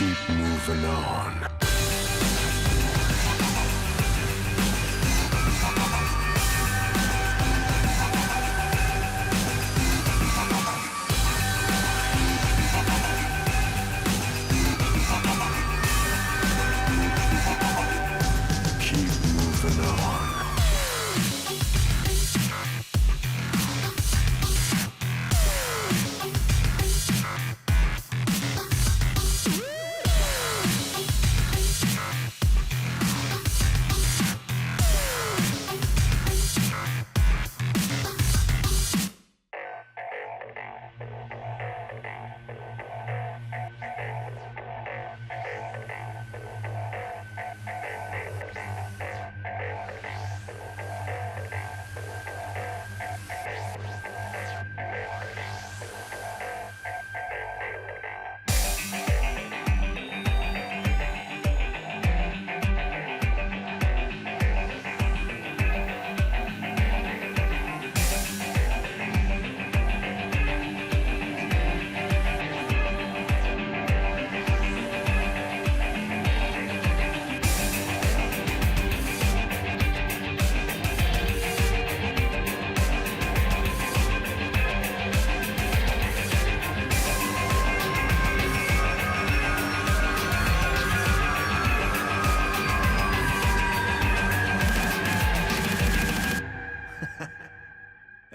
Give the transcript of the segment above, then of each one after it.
Keep moving on. Keep moving on.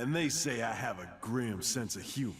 And they say I have a grim sense of humor.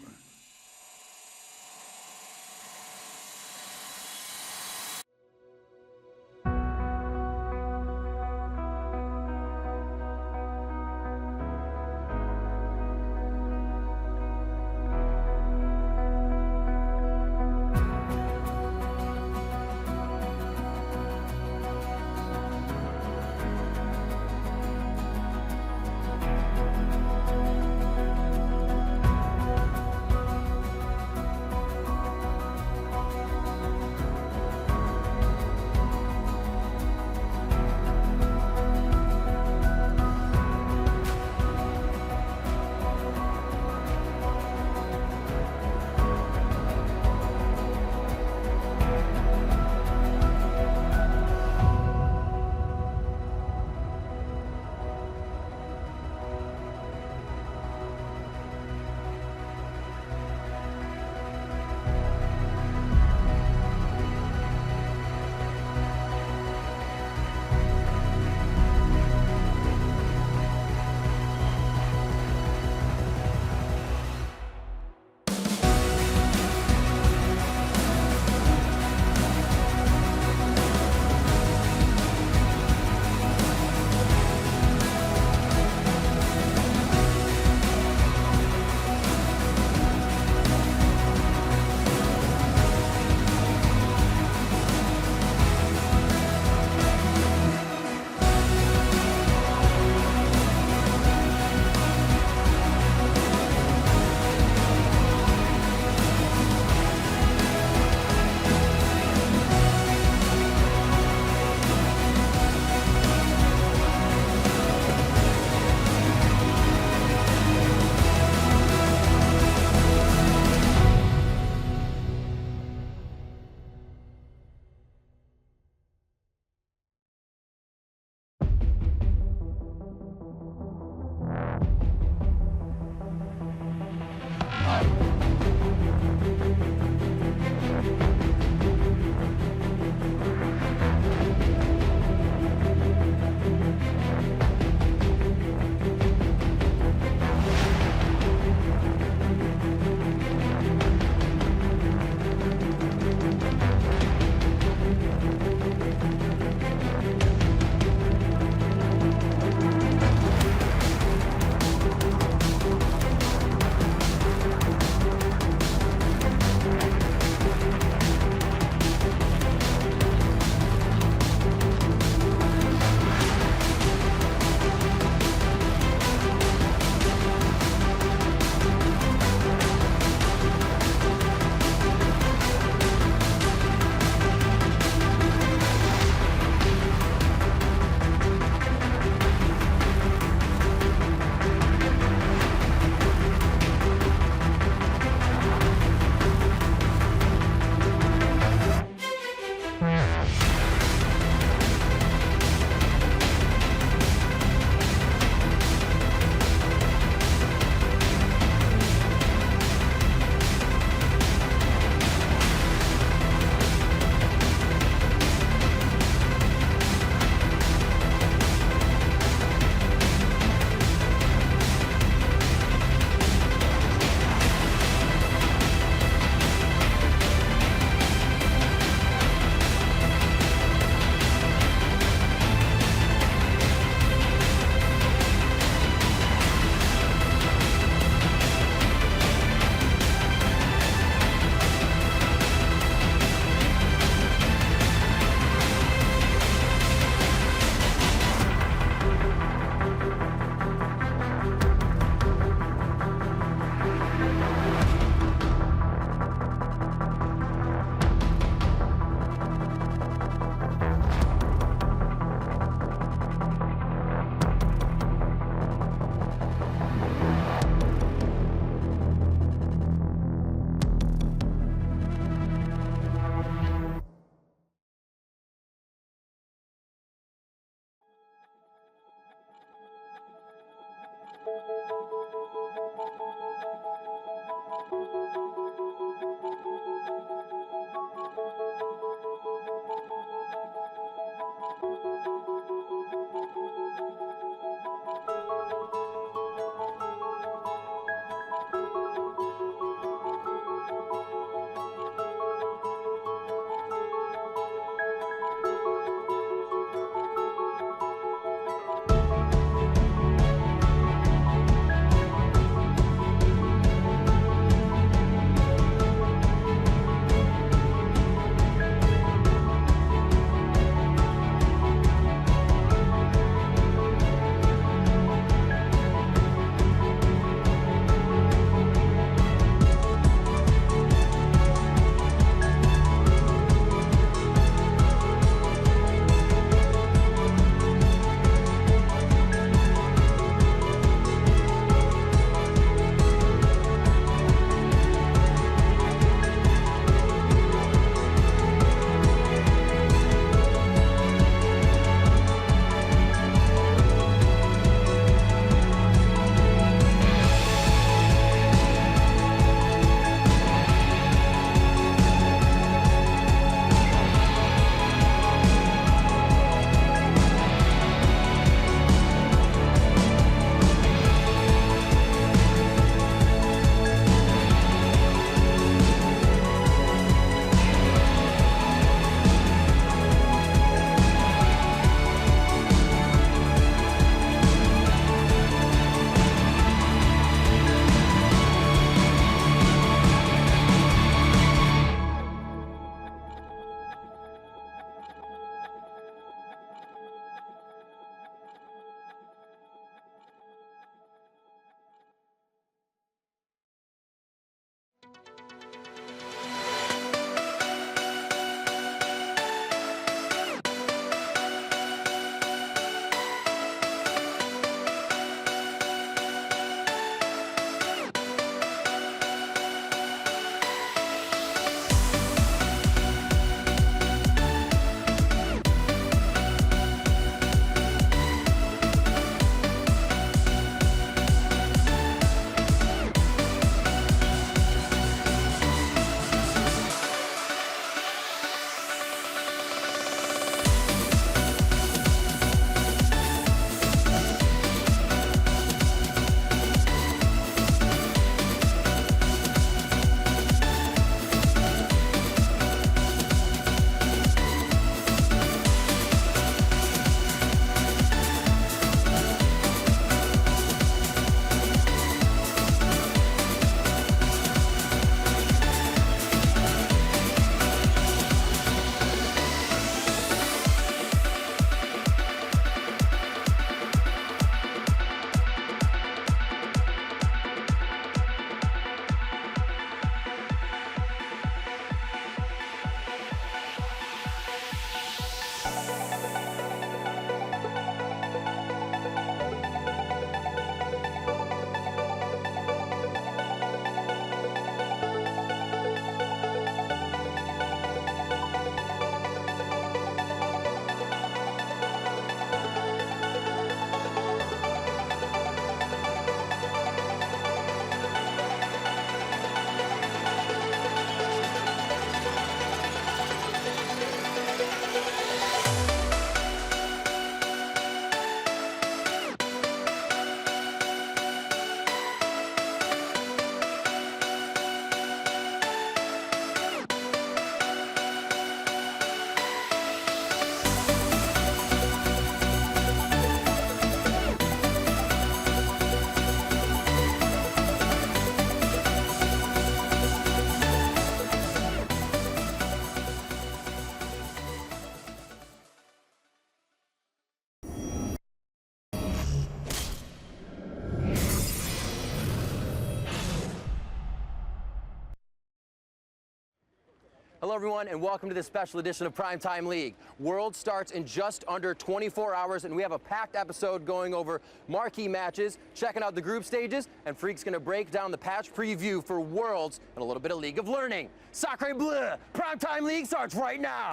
Hello everyone and welcome to this special edition of Primetime League. World starts in just under 24 hours and we have a packed episode going over marquee matches, checking out the group stages, and Freak's gonna break down the patch preview for Worlds and a little bit of League of Learning. Sacre bleu! Primetime League starts right now!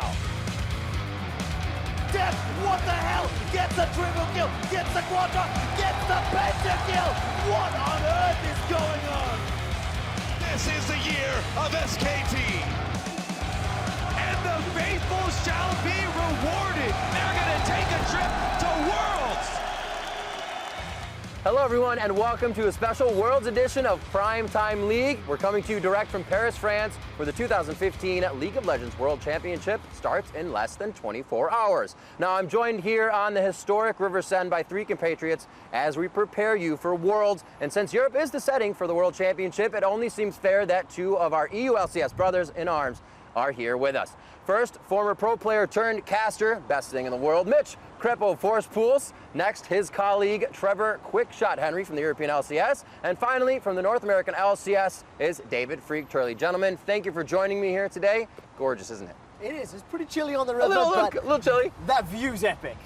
Death, what the hell? Gets a triple kill, gets a quadra, gets the pentakill! What on earth is going on? This is the year of SKT. And the faithful shall be rewarded. They're going to take a trip to Worlds. Hello everyone and welcome to a special Worlds edition of Primetime League. We're coming to you direct from Paris, France, where the 2015 League of Legends World Championship starts in less than 24 hours. Now I'm joined here on the historic River Seine by three compatriots as we prepare you for Worlds. And since Europe is the setting for the World Championship, it only seems fair that two of our EU LCS brothers in arms are here with us. First, former pro player turned caster, best thing in the world, Mitch Crepo Force Pools. Next, his colleague Trevor Quickshot Henry from the European LCS. And finally, from the North American LCS is David Freak Turley. Gentlemen, thank you for joining me here today. Gorgeous, isn't it? It is. It's pretty chilly on the river, A little chilly. that view's epic.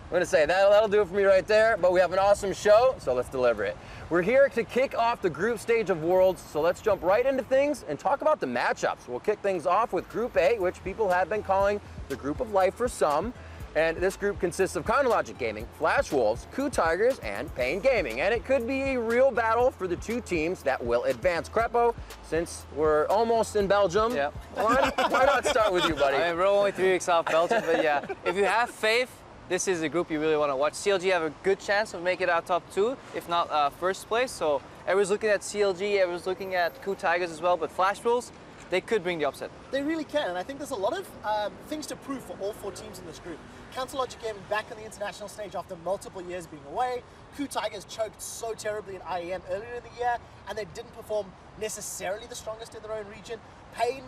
I'm gonna say that'll do it for me right there, but we have an awesome show, so let's deliver it. We're here to kick off the group stage of Worlds, so let's jump right into things and talk about the matchups. We'll kick things off with Group A, which people have been calling the group of life for some. And this group consists of Chronologic Gaming, Flash Wolves, Coup Tigers, and Pain Gaming. And it could be a real battle for the two teams that will advance. Crepo, since we're almost in Belgium, Yeah. why not start with you, buddy? I mean, we're only 3 weeks off Belgium, but yeah, if you have faith, this is a group you really want to watch. CLG have a good chance of making it out top 2, if not first place. So everyone's looking at CLG, everyone's looking at Coup Tigers as well, but Flash Wolves, they could bring the upset. They really can, and I think there's a lot of things to prove for all 4 teams in this group. Chronologic Gaming back on the international stage after multiple years being away. Coup Tigers choked so terribly in IEM earlier in the year, and they didn't perform necessarily the strongest in their own region. Pain,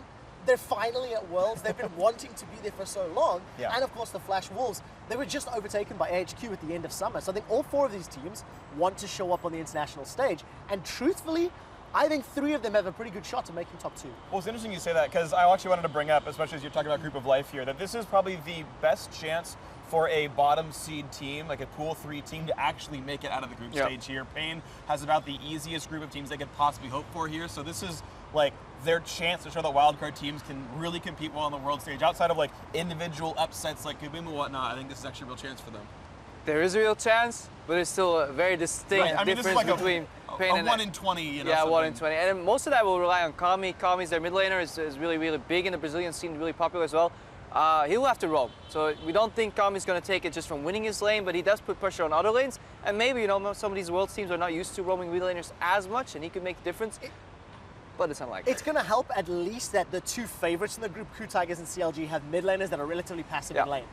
they're finally at Worlds. They've been wanting to be there for so long. Yeah. And of course the Flash Wolves, they were just overtaken by AHQ at the end of summer. So I think all 4 of these teams want to show up on the international stage. And truthfully, I think 3 of them have a pretty good shot to making top 2. Well, it's interesting you say that because I actually wanted to bring up, especially as you're talking about group of life here, that this is probably the best chance for a bottom seed team, like a pool 3 team, to actually make it out of the group stage here. Pain has about the easiest group of teams they could possibly hope for here. So this is like their chance to show that wildcard teams can really compete well on the world stage. Outside of like individual upsets like Kabim and whatnot, I think this is actually a real chance for them. There is a real chance, but it's still a very distinct I mean, this is difference like between Pain and 1 in 20, you know. yeah, something. 1 in 20. And most of that will rely on Kami. Kami's their mid laner, is really, really big in the Brazilian scene, really popular as well. He'll have to roam. So we don't think Kami's going to take it just from winning his lane, but he does put pressure on other lanes. And maybe, you know, some of these World teams are not used to roaming mid laners as much, and he could make the difference. But it's unlikely. It's going to help at least that the 2 favorites in the group, Coup Tigers and CLG, have mid laners that are relatively passive in lane.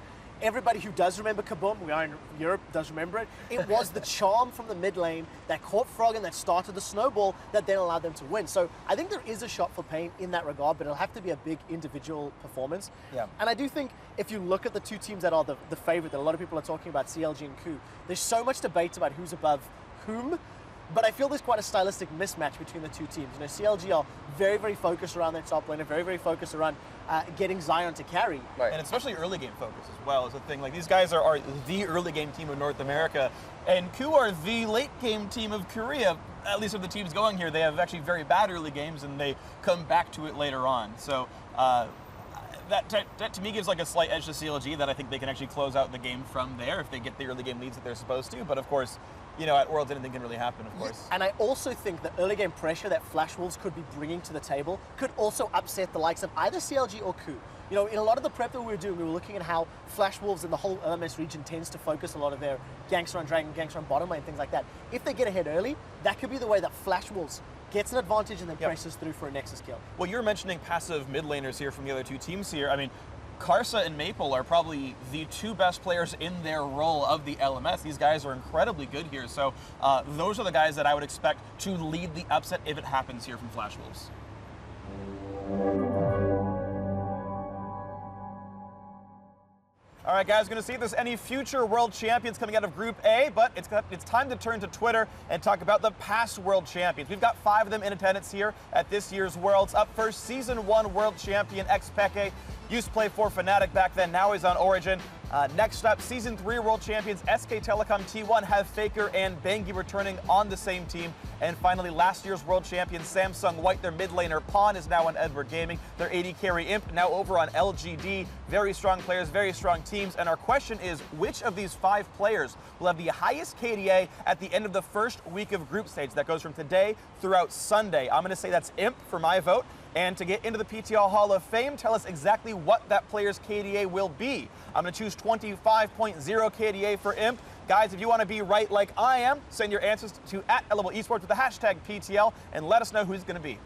Everybody who does remember Kaboom, we are in Europe, does remember it. It was the charm from the mid lane that caught Frog and that started the snowball that then allowed them to win. So I think there is a shot for Pain in that regard, but it'll have to be a big individual performance. Yeah. And I do think if you look at the 2 teams that are the favorite, that a lot of people are talking about, CLG and Coup, there's so much debate about who's above whom. But I feel there's quite a stylistic mismatch between the 2 teams. You know, CLG are very, very focused around their top lane and very, very focused around getting Zion to carry. Right. And especially early game focus as well is the thing. Like these guys are the early game team of North America, and Coup are the late game team of Korea. At least of the teams going here, they have actually very bad early games, and they come back to it later on. So that to me gives like a slight edge to CLG that I think they can actually close out the game from there if they get the early game leads that they're supposed to. But of course, you know, at Worlds, anything can really happen, of course. And I also think the early game pressure that Flash Wolves could be bringing to the table could also upset the likes of either CLG or Coup. You know, in a lot of the prep that we were doing, we were looking at how Flash Wolves and the whole LMS region tends to focus a lot of their ganks on Dragon, ganks on bottom lane, things like that. If they get ahead early, that could be the way that Flash Wolves gets an advantage and then presses through for a Nexus kill. Well, you're mentioning passive mid laners here from the other 2 teams here. I mean, Karsa and Maple are probably the 2 best players in their role of the LMS. These guys are incredibly good here. So those are the guys that I would expect to lead the upset if it happens here from Flash Wolves. All right, guys, going to see if there's any future world champions coming out of Group A, but it's time to turn to Twitter and talk about the past world champions. We've got 5 of them in attendance here at this year's Worlds. Up first, Season 1 world champion FLICKR. Used to play for Fnatic back then, now he's on Origin. Next up, Season 3 world champions SK Telecom T1 have FLICKR and Bengi returning on the same team. And finally, last year's world champion Samsung White, their mid laner Pawn, is now on Edward Gaming. Their AD carry Imp now over on LGD. Very strong players, very strong teams. And our question is, which of these 5 players will have the highest KDA at the end of the first week of group stage? That goes from today throughout Sunday. I'm going to say that's Imp for my vote. And to get into the PTL Hall of Fame, tell us exactly what that player's KDA will be. I'm going to choose 25.0 KDA for Imp. Guys, if you want to be right like I am, send your answers to @Esports with the hashtag PTL and let us know who it's going to be.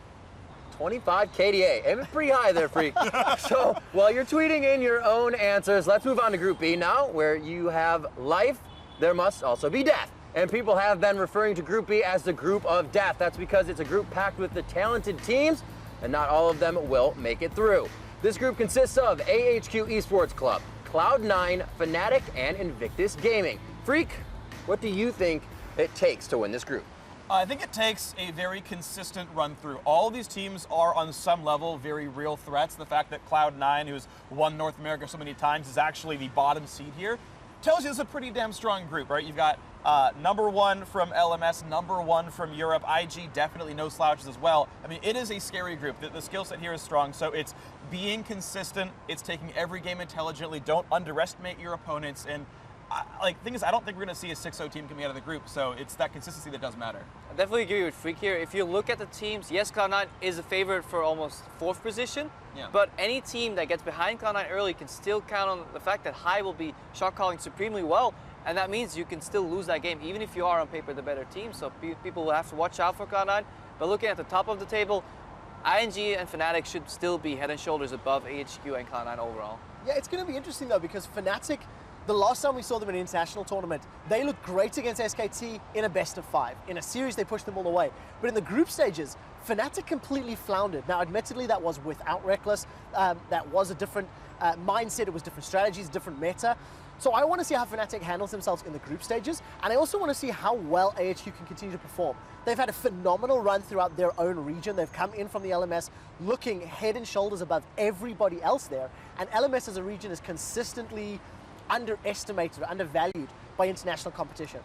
25 KDA. Aiming pretty high there, Freak. So while you're tweeting in your own answers, let's move on to Group B now, where you have life, there must also be death. And people have been referring to Group B as the group of death. That's because it's a group packed with the talented teams, and not all of them will make it through. This group consists of AHQ Esports Club, Cloud9, Fnatic, and Invictus Gaming. Freak, what do you think it takes to win this group? I think it takes a very consistent run through. All of these teams are on some level very real threats. The fact that Cloud9, who's won North America so many times, is actually the bottom seed here, tells you it's a pretty damn strong group, right? You've got #1 from LMS, #1 from Europe, IG definitely no slouches as well. I mean, it is a scary group. The skill set here is strong, so it's being consistent, it's taking every game intelligently, don't underestimate your opponents, and thing is, I don't think we're going to see a 6-0 team coming out of the group, so it's that consistency that does matter. I definitely agree with Freak here. If you look at the teams, yes, Cloud9 is a favorite for almost 4th position, but any team that gets behind Cloud9 early can still count on the fact that High will be shot calling supremely well, and that means you can still lose that game, even if you are on paper the better team, so people will have to watch out for Cloud9. But looking at the top of the table, ING and Fnatic should still be head and shoulders above AHQ and Cloud9 overall. Yeah, it's going to be interesting though, because Fnatic, the last time we saw them in an international tournament, they looked great against SKT in a best of 5. In a series, they pushed them all the way. But in the group stages, Fnatic completely floundered. Now, admittedly, that was without Reckless. That was a different mindset. It was different strategies, different meta. So I want to see how Fnatic handles themselves in the group stages, and I also want to see how well AHQ can continue to perform. They've had a phenomenal run throughout their own region. They've come in from the LMS looking head and shoulders above everybody else there, and LMS as a region is consistently underestimated or undervalued by international competition.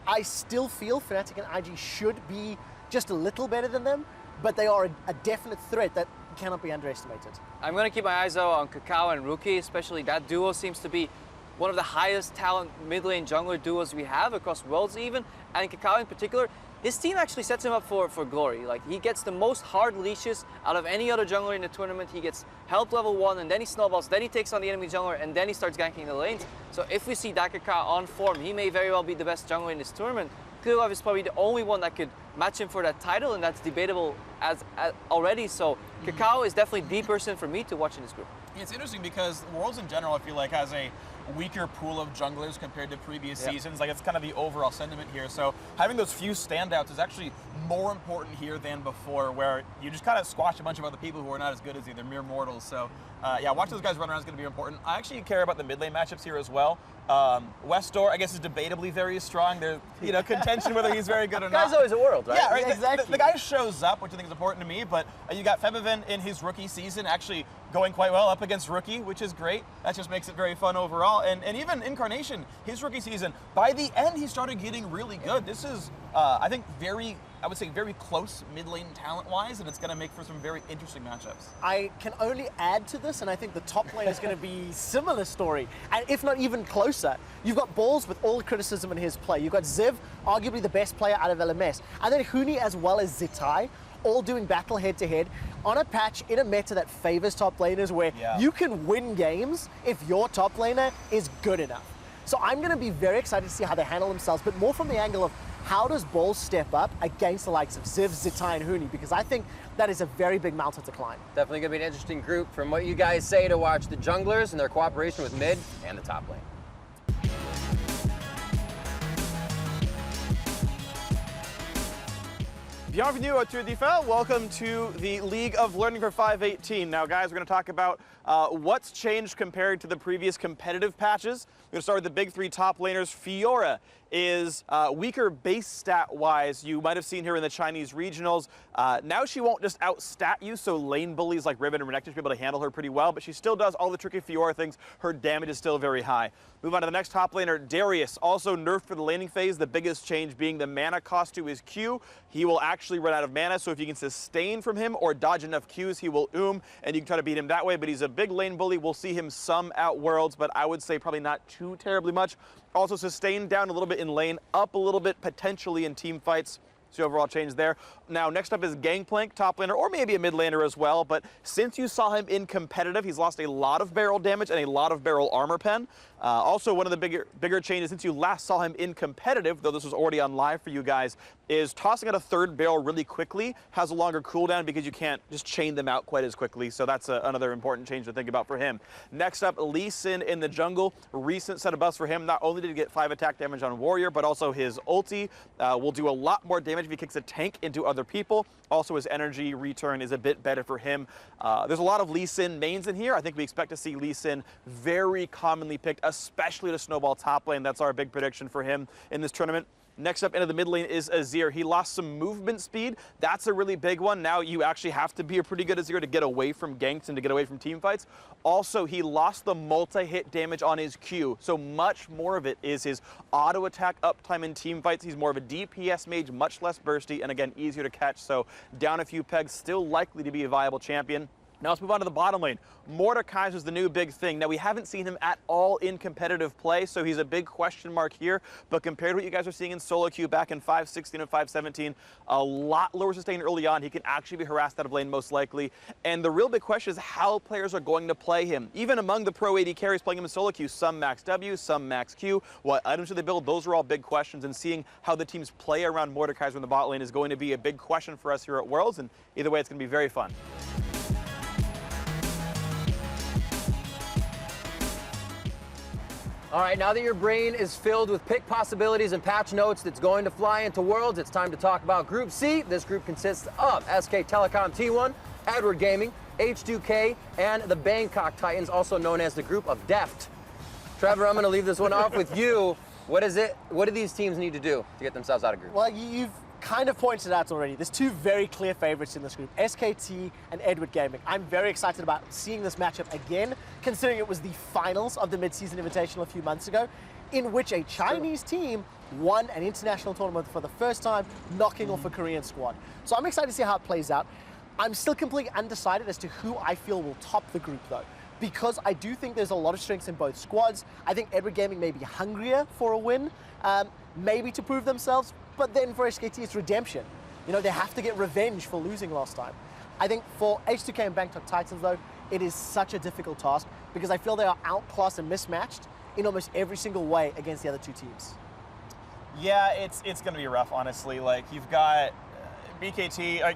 I still feel Fnatic and IG should be just a little better than them, but they are a definite threat that cannot be underestimated. I'm going to keep my eyes though on Kakao and Rookie, especially that duo seems to be one of the highest talent mid lane jungler duos we have across Worlds even, and Kakao in particular. His team actually sets him up for glory. Like, he gets the most hard leashes out of any other jungler in the tournament. He gets help level 1, and then he snowballs, then he takes on the enemy jungler, and then he starts ganking the lanes. So if we see Kakao on form, he may very well be the best jungler in this tournament. Clearlove is probably the only one that could match him for that title, and that's debatable as already. So Kakao is definitely the person for me to watch in this group. It's interesting because Worlds in general, I feel like, has a weaker pool of junglers compared to previous seasons. Like, it's kind of the overall sentiment here. So having those few standouts is actually more important here than before, where you just kind of squash a bunch of other people who are not as good as you. They're mere mortals. So yeah, watching those guys run around is going to be important. I actually care about the mid lane matchups here as well. Westdoor, I guess, is debatably very strong. There's, contention whether he's very good or not. Guy's always a world, right? Yeah, right. Exactly. The guy shows up, which I think is important to me, but you got Febiven in his rookie season actually going quite well up against Rookie, which is great. That just makes it very fun overall. And even Incarnation, his rookie season, by the end, he started getting really good. This is, I think, very close mid lane talent-wise, and it's going to make for some very interesting matchups. I can only add to this, and I think the top lane is going to be similar story, and if not even closer. You've got Balls with all the criticism in his play. You've got Ziv, arguably the best player out of LMS, and then Huni as well as Zitai, all doing battle head-to-head on a patch in a meta that favors top laners, where you can win games if your top laner is good enough. So I'm going to be very excited to see how they handle themselves, but more from the angle of how does Balls step up against the likes of Ziv, Zitai, and Huni, because I think that is a very big mountain to climb. Definitely going to be an interesting group from what you guys say to watch the junglers and their cooperation with mid and the top lane. Bienvenue à tous les fans. Welcome to the League of Learning for 518. Now, guys, we're going to talk about what's changed compared to the previous competitive patches. We're going to start with the big three top laners. Fiora is weaker base stat-wise. You might have seen her in the Chinese regionals. Now she won't just outstat you, so lane bullies like Riven and Renekton should be able to handle her pretty well, but she still does all the tricky Fiora things. Her damage is still very high. Move on to the next top laner, Darius, also nerfed for the laning phase, the biggest change being the mana cost to his Q. He will actually run out of mana, so if you can sustain from him or dodge enough Qs, he will and you can try to beat him that way, but he's a big lane bully. We'll see him some at Worlds, but I would say probably not too terribly much. Also sustained down a little bit in lane, up a little bit potentially in team fights. So overall change there. Now next up is Gangplank, top laner, or maybe a mid laner as well, but since you saw him in competitive, he's lost a lot of barrel damage and a lot of barrel armor pen. Also, one of the bigger changes since you last saw him in competitive, though this was already on live for you guys, is tossing out a third barrel really quickly has a longer cooldown because you can't just chain them out quite as quickly, so that's another important change to think about for him. Next up, Lee Sin in the jungle. Recent set of buffs for him. Not only did he get 5 attack damage on Warrior, but also his ulti will do a lot more damage if he kicks a tank into other people. Also, his energy return is a bit better for him. There's a lot of Lee Sin mains in here. I think we expect to see Lee Sin very commonly picked, especially to snowball top lane. That's our big prediction for him in this tournament. Next up into the mid lane is Azir. He lost some movement speed. That's a really big one. Now you actually have to be a pretty good Azir to get away from ganks and to get away from team fights. Also, he lost the multi-hit damage on his Q. So much more of it is his auto attack uptime in team fights. He's more of a DPS mage, much less bursty, and again, easier to catch. So down a few pegs, still likely to be a viable champion. Now let's move on to the bottom lane. Mordekaiser's the new big thing. Now we haven't seen him at all in competitive play, so he's a big question mark here. But compared to what you guys are seeing in solo queue back in 5.16 and 5.17, a lot lower sustain early on. He can actually be harassed out of lane most likely. And the real big question is how players are going to play him. Even among the pro AD carries playing him in solo queue, some max W, some max Q. What items should they build? Those are all big questions. And seeing how the teams play around Mordekaiser in the bot lane is going to be a big question for us here at Worlds. And either way, it's going to be very fun. All right, now that your brain is filled with pick possibilities and patch notes that's going to fly into Worlds, it's time to talk about Group C. This group consists of SK Telecom T1, Edward Gaming, H2K, and the Bangkok Titans, also known as the Group of Deft. Trevor, I'm going to leave this one off with you. What is it? What do these teams need to do to get themselves out of group? Well, you've kind of pointed out already. There's two very clear favorites in this group, SKT and Edward Gaming. I'm very excited about seeing this matchup again, considering it was the finals of the mid-season invitational a few months ago, in which a Chinese team won an international tournament for the first time, knocking off a Korean squad. So I'm excited to see how it plays out. I'm still completely undecided as to who I feel will top the group though, because I do think there's a lot of strengths in both squads. I think Edward Gaming may be hungrier for a win, maybe to prove themselves, but then for SKT, it's redemption. You know, they have to get revenge for losing last time. I think for H2K and Bangkok Titans, though, it is such a difficult task because I feel they are outclassed and mismatched in almost every single way against the other two teams. Yeah, it's going to be rough, honestly. Like, you've got BKT,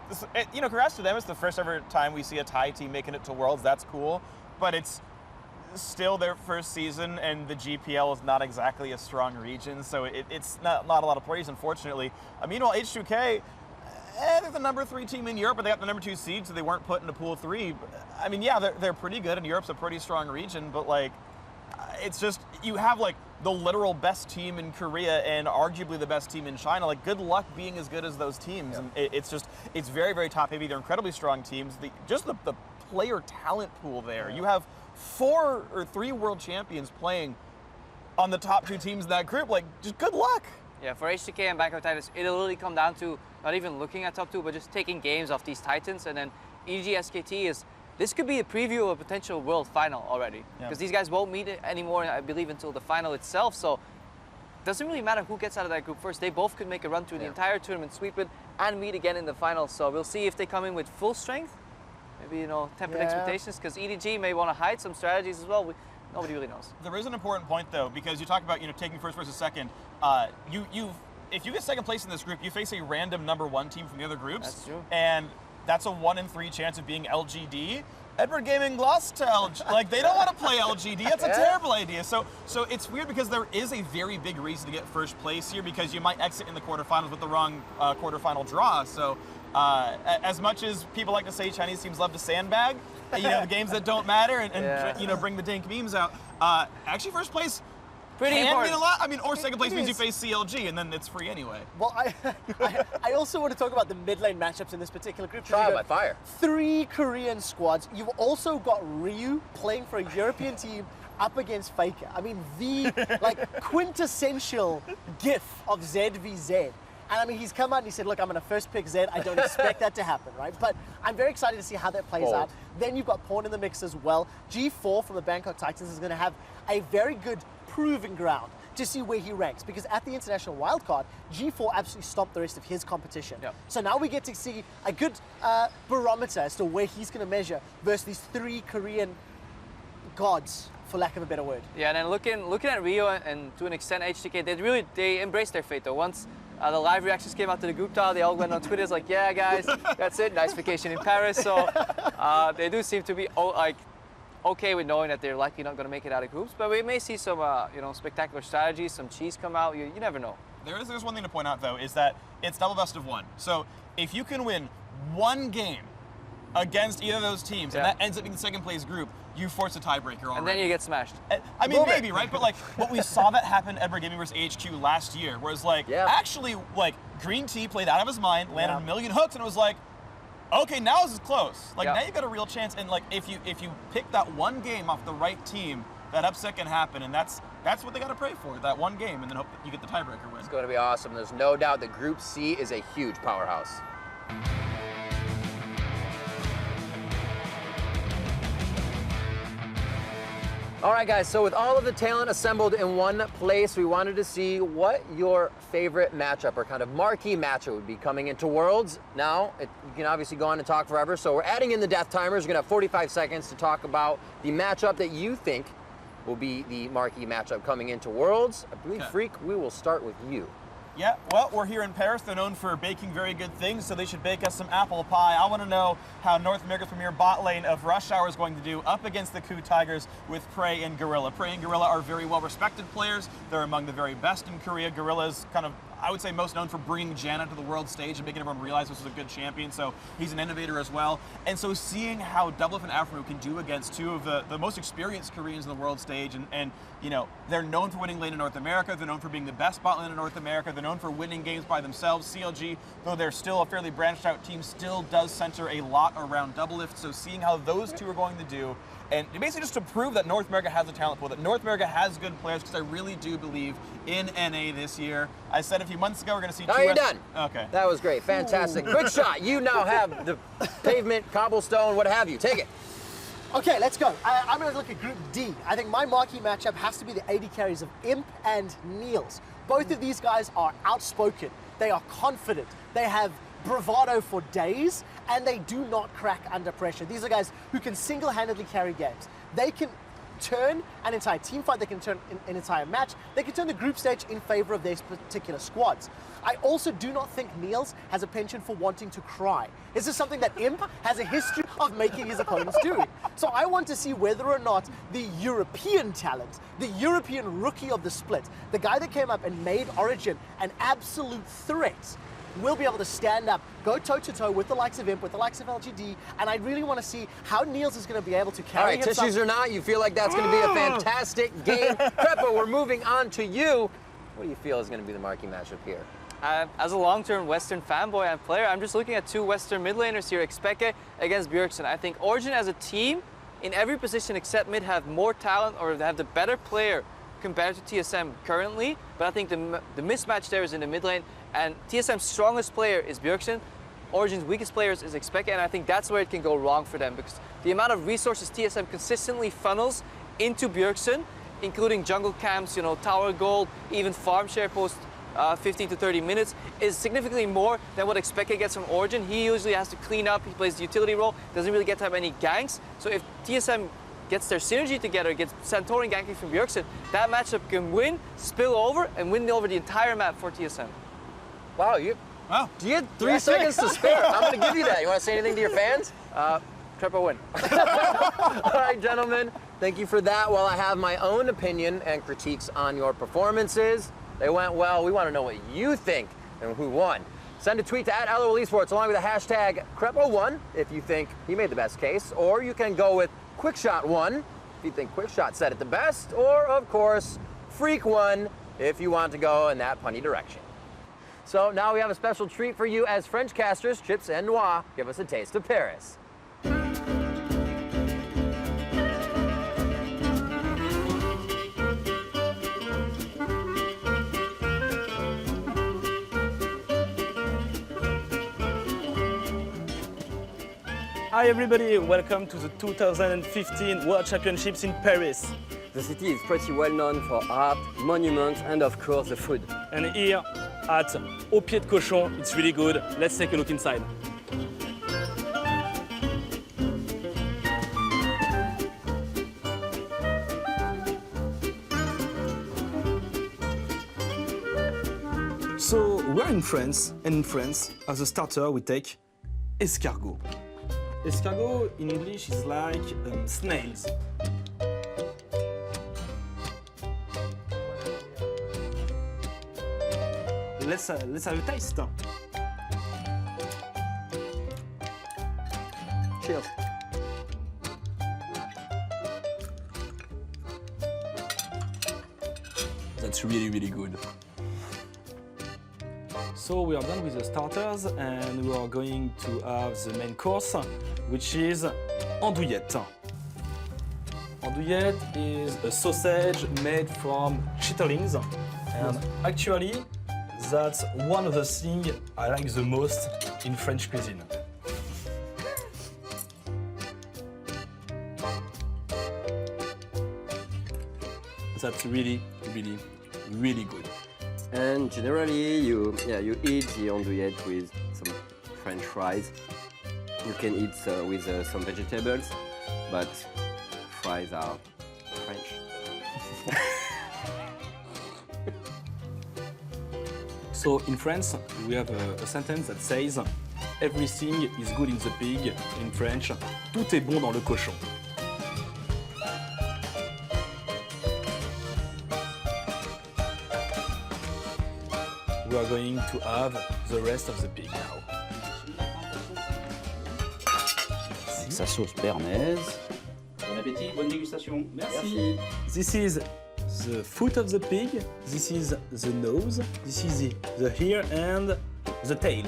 you know, congrats to them. It's the first ever time we see a Thai team making it to Worlds. That's cool, but it's still their first season, and the GPL is not exactly a strong region, so it's not a lot of plays, unfortunately. Meanwhile, H2K, they're the number 3 team in Europe, but they got the number 2 seed, so they weren't put into Pool 3. I mean, yeah, they're pretty good, and Europe's a pretty strong region, but like, it's just, you have like the literal best team in Korea and arguably the best team in China. Like, good luck being as good as those teams. Yeah. And it's very, very top heavy. They're incredibly strong teams. Just the player talent pool there. Yeah. You have 4 or 3 world champions playing on the top 2 teams in that group. Like, just good luck. Yeah, for H2K and Bangkok Titans, it'll really come down to not even looking at top 2, but just taking games off these Titans. And then EG SKT this could be a preview of a potential world final already. Because these guys won't meet it anymore, I believe, until the final itself. So it doesn't really matter who gets out of that group first. They both could make a run through the entire tournament, sweep it, and meet again in the final. So we'll see if they come in with full strength. Maybe, you know, tempered expectations, because EDG may want to hide some strategies as well. Nobody really knows. There is an important point, though, because you talk about, you know, taking first versus second. If you get second place in this group, you face a random number 1 team from the other groups. That's true. And that's a 1 in 3 chance of being LGD. Edward Gaming lost to LG. Like, they don't want to play LGD. That's a terrible idea. So it's weird because there is a very big reason to get first place here because you might exit in the quarterfinals with the wrong quarterfinal draw. So as much as people like to say Chinese teams love to sandbag, the games that don't matter and bring the dank memes out, actually first place pretty can important. mean a lot. I mean, or second place means you face CLG and then it's free anyway. Well, I also want to talk about the mid lane matchups in this particular group. Trial by fire. 3 Korean squads. You've also got Ryu playing for a European team up against FLICKR. I mean, the quintessential gif of Z v Z. And I mean, he's come out and he said, look, I'm going to first pick Z. I don't expect that to happen, right? But I'm very excited to see how that plays out. Then you've got Pawn in the mix as well. G4 from the Bangkok Titans is going to have a very good proving ground to see where he ranks, because at the international wildcard, G4 absolutely stomped the rest of his competition. Yep. So now we get to see a good barometer as to where he's going to measure versus these 3 Korean gods, for lack of a better word. Yeah, and then looking at Rio and to an extent HTK, they embraced their fate though. Once the live reactions came out to the group tile, they all went on Twitter, it's like, yeah guys, that's it, nice vacation in Paris. So they do seem to be okay with knowing that they're likely not going to make it out of groups, but we may see some spectacular strategies, some cheese come out. You never know. There's one thing to point out though, is that it's double best of 1. So if you can win 1 game against either of those teams, and that ends up being the second place group, you force a tiebreaker already. And then you get smashed. I mean, maybe, right? But like, what we saw that happen at Edward Gaming versus AHQ last year, whereas actually, Green Tea played out of his mind, landed a million hooks, and it was like, okay, now this is close. Now you've got a real chance, and if you pick that 1 game off the right team, that upset can happen, and that's what they got to pray for, that 1 game, and then hope that you get the tiebreaker win. It's going to be awesome. There's no doubt that Group C is a huge powerhouse. All right, guys, so with all of the talent assembled in one place, we wanted to see what your favorite matchup or kind of marquee matchup would be coming into Worlds. Now, you can obviously go on and talk forever, so we're adding in the death timers. We're going to have 45 seconds to talk about the matchup that you think will be the marquee matchup coming into Worlds. I believe, Freak, we will start with you. Yeah, well, we're here in Paris. They're known for baking very good things, so they should bake us some apple pie. I want to know how North America's premier bot lane of Rush Hour is going to do up against the Coup Tigers with Prey and Gorilla. Prey and Gorilla are very well-respected players. They're among the very best in Korea. Gorilla's kind of, I would say, most known for bringing Janna to the world stage and making everyone realize this is a good champion, so he's an innovator as well. And so seeing how Doublelift and Afro can do against 2 of the most experienced Koreans in the world stage, and they're known for winning lane in North America, they're known for being the best bot lane in North America, they're known for winning games by themselves. CLG, though they're still a fairly branched out team, still does center a lot around Doublelift, so seeing how those 2 are going to do, and basically just to prove that North America has a talent pool, that North America has good players, because I really do believe in NA this year. I said a few months ago we're going to see 2. Now you're done. Okay. That was great. Fantastic. Quick shot. You now have the pavement, cobblestone, what have you. Take it. Okay, let's go. I'm going to look at Group D. I think my marquee matchup has to be the AD carries of Imp and Niels. Both of these guys are outspoken. They are confident. They have bravado for days, and they do not crack under pressure. These are guys who can single-handedly carry games. They can turn an entire team fight, they can turn an entire match, they can turn the group stage in favor of their particular squads. I also do not think Niels has a penchant for wanting to cry. This is something that Imp has a history of making his opponents do. So I want to see whether or not the European talent, the European rookie of the split, the guy that came up and made Origin an absolute threat, will be able to stand up, go toe-to-toe with the likes of Imp, with the likes of LGD, and I really want to see how Niels is going to be able to carry himself. All right, tissues or not, you feel like that's going to be a fantastic game. Preppo, we're moving on to you. What do you feel is going to be the marquee matchup here? As a long-term Western fanboy and player, I'm just looking at 2 Western mid laners here, FLICKR against Bjergsen. I think Origin as a team, in every position except mid, have more talent or have the better player compared to TSM currently, but I think the mismatch there is in the mid lane, and TSM's strongest player is Bjergsen, Origin's weakest player is FLICKR, and I think that's where it can go wrong for them, because the amount of resources TSM consistently funnels into Bjergsen, including jungle camps, tower gold, even farm share post 15 to 30 minutes, is significantly more than what FLICKR gets from Origin. He usually has to clean up, he plays the utility role, doesn't really get to have any ganks, so if TSM gets their synergy together, gets Santorin ganking from Bjergsen, that matchup can win, spill over, and win over the entire map for TSM. Wow, you had 3 seconds to spare. I'm going to give you that. You want to say anything to your fans? Triple win. All right, gentlemen, thank you for that. While I have my own opinion and critiques on your performances, they went well. We want to know what you think and who won. Send a tweet to @LOL Esports along with the hashtag Crepo1 if you think he made the best case, or you can go with QuickShot1 if you think QuickShot said it the best, or of course, Freak1 if you want to go in that punny direction. So now we have a special treat for you as French casters, Chips and Noir give us a taste of Paris. Hi everybody, welcome to the 2015 World Championships in Paris. The city is pretty well known for art, monuments, and of course the food. And here at Au Pied de Cochon, it's really good. Let's take a look inside. So we're in France, and in France, as a starter, we take escargot. Escargot in English is like snails. Let's have a taste. Cheers. That's really, really good. So we are done with the starters and we are going to have the main course, which is andouillette. Andouillette is a sausage made from chitterlings, and actually that's one of the things I like the most in French cuisine. That's really, really, really good. And generally, you eat the andouillette with some French fries. You can eat with some vegetables, but fries are French. So in France, we have a sentence that says everything is good in the pig. In French, tout est bon dans le cochon. We are going to have the rest of the pig now. Sa sauce béarnaise. Bon appétit, bonne dégustation. Merci. This is the foot of the pig, this is the nose, this is the ear and the tail.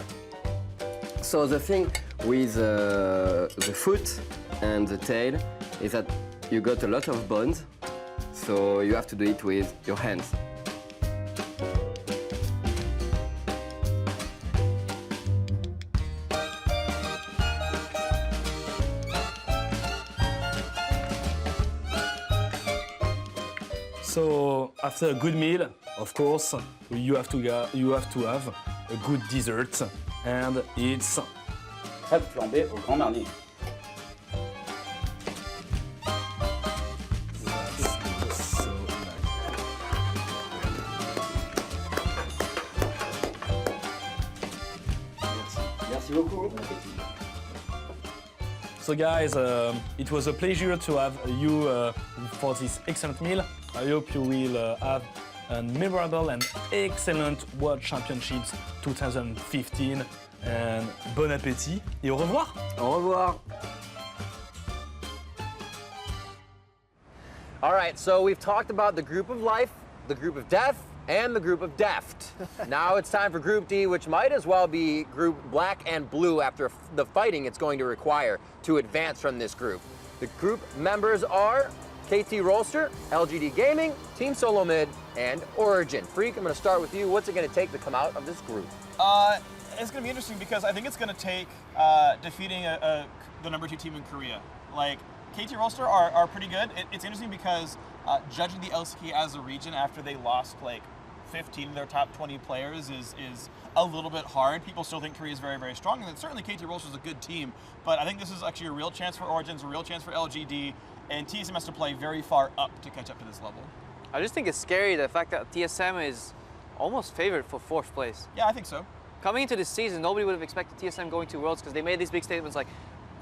So the thing with the foot and the tail is that you got a lot of bones, so you have to do it with your hands. So after a good meal, of course, you have to have a good dessert, and it's Crêpes flambées au grand marnier. so Merci beaucoup. Bon appétit. So guys, it was a pleasure to have you for this excellent meal. I hope you will have a memorable and excellent World Championships 2015. And bon appétit et au revoir. Au revoir. All right, so we've talked about the group of life, the group of death, and the group of deft. Now it's time for Group D, which might as well be Group Black and Blue after the fighting it's going to require to advance from this group. The group members are KT Rolster, LGD Gaming, Team Solo Mid, and Origin. Freak, I'm going to start with you. What's it going to take to come out of this group? It's going to be interesting because I think it's going to take defeating the #2 team in Korea. Like, KT Rolster are pretty good. It's interesting because judging the LCK as a region after they lost like 15 of their top 20 players is a little bit hard. People still think Korea is very, very strong, and certainly KT Rolster is a good team, but I think this is actually a real chance for Origins, a real chance for LGD, and TSM has to play very far up to catch up to this level. I just think it's scary the fact that TSM is almost favored for 4th place. Yeah, I think so. Coming into this season, nobody would have expected TSM going to Worlds because they made these big statements like,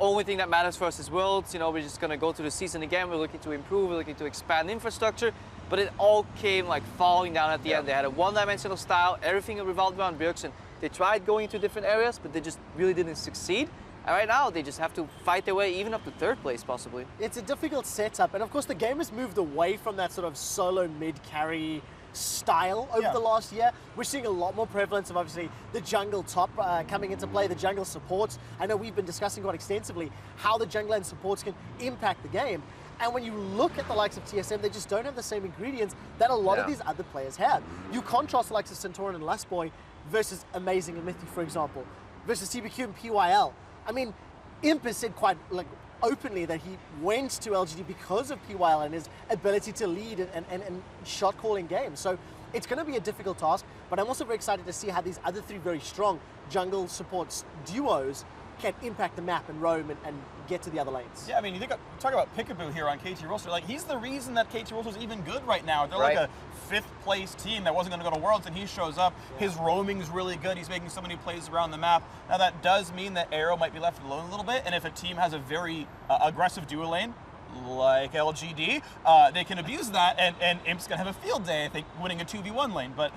only thing that matters for us is Worlds. You know, we're just going to go through the season again. We're looking to improve. We're looking to expand infrastructure. But it all came like falling down at the end. They had a one-dimensional style. Everything revolved around Bjergsen. They tried going into different areas, but they just really didn't succeed. And right now, they just have to fight their way even up to third place, possibly. It's a difficult setup. And of course, the game has moved away from that sort of solo mid-carry style over the last year. We're seeing a lot more prevalence of obviously the jungle top coming into play, the jungle supports. I know we've been discussing quite extensively how the jungle and supports can impact the game. And when you look at the likes of TSM, they just don't have the same ingredients that a lot of these other players have. You contrast the likes of Centauran and Lustboy versus Amazing and Mythy, for example, versus TBQ and PYL. I mean, Imp has said quite openly that he went to LGD because of PYL and his ability to lead and shot calling games. So it's going to be a difficult task, but I'm also very excited to see how these other three very strong jungle supports duos can impact the map and roam and get to the other lanes. Yeah, I mean, talk about Pickaboo here on KT Rolster. Like, he's the reason that KT Rolster is even good right now. They're like a 5th place team that wasn't going to go to Worlds, and he shows up. His roaming's really good. He's making so many plays around the map. Now, that does mean that Aero might be left alone a little bit, and if a team has a very aggressive duo lane, like LGD, they can abuse that, and Imp's going to have a field day, I think, winning a 2v1 lane. But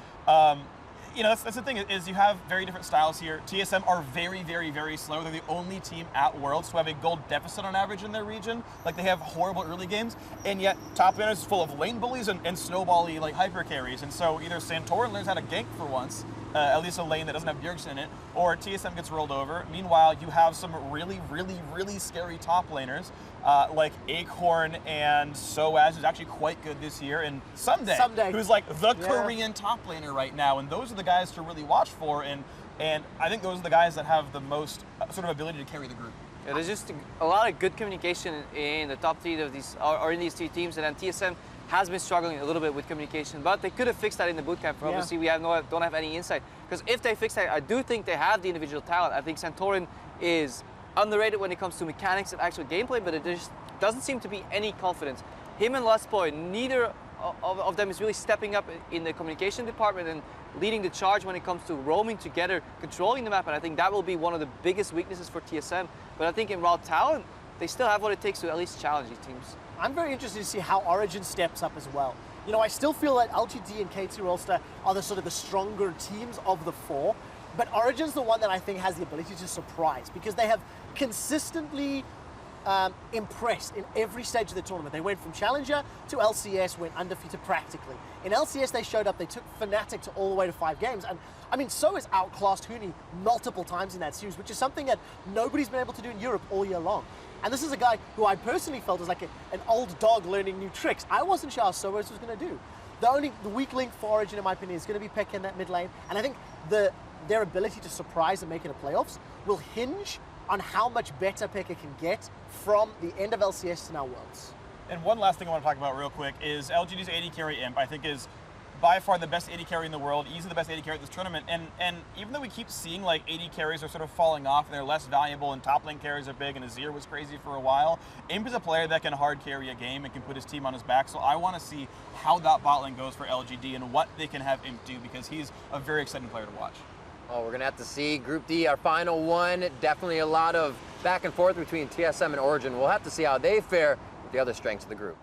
you know, that's the thing, is you have very different styles here. TSM are very, very, very slow. They're the only team at Worlds to have a gold deficit on average in their region. Like, they have horrible early games, and yet top laners is full of lane bullies and snowball-y, like, hyper carries. And so either Centauran learns how to gank for once, at least a lane that doesn't have Bjergsen in it, or TSM gets rolled over. Meanwhile, you have some really, really, really scary top laners, like Acorn and Soaz, who's actually quite good this year, and Someday. Who's like the Korean top laner right now, and those are the guys to really watch for, and I think those are the guys that have the most sort of ability to carry the group. Yeah, there's just a lot of good communication in the top three of these, or in these three teams, and then TSM has been struggling a little bit with communication, but they could have fixed that in the bootcamp. Obviously, we don't have any insight, because if they fix that, I do think they have the individual talent. I think Centauran is underrated when it comes to mechanics and actual gameplay, but it just doesn't seem to be any confidence. Him and Lustboy, neither of them is really stepping up in the communication department and leading the charge when it comes to roaming together, controlling the map, and I think that will be one of the biggest weaknesses for TSM. But I think in raw talent, they still have what it takes to at least challenge these teams. I'm very interested to see how Origin steps up as well. You know, I still feel that LGD and KT Rolster are the sort of the stronger teams of the four, but Origin's the one that I think has the ability to surprise, because they have consistently impressed in every stage of the tournament. They went from Challenger to LCS, went undefeated practically. In LCS, they showed up, they took Fnatic to all the way to 5 games, and I mean, so has outclassed Huni multiple times in that series, which is something that nobody's been able to do in Europe all year long. And this is a guy who I personally felt was like an old dog learning new tricks. I wasn't sure how Soaz was going to do. The weak link for Origin, in my opinion, is going to be Pekka in that mid lane, and I think their ability to surprise and make it a playoffs will hinge on how much better Pekka can get from the end of LCS to now Worlds. And one last thing I want to talk about real quick is LGD's AD carry Imp, I think, is by far the best AD carry in the world, easily the best AD carry at this tournament. And even though we keep seeing like AD carries are sort of falling off and they're less valuable and top lane carries are big and Azir was crazy for a while, Imp is a player that can hard carry a game and can put his team on his back. So I want to see how that bot lane goes for LGD and what they can have Imp do, because he's a very exciting player to watch. Oh, we're going to have to see Group D, our final one. Definitely a lot of back and forth between TSM and Origin. We'll have to see how they fare with the other strengths of the group.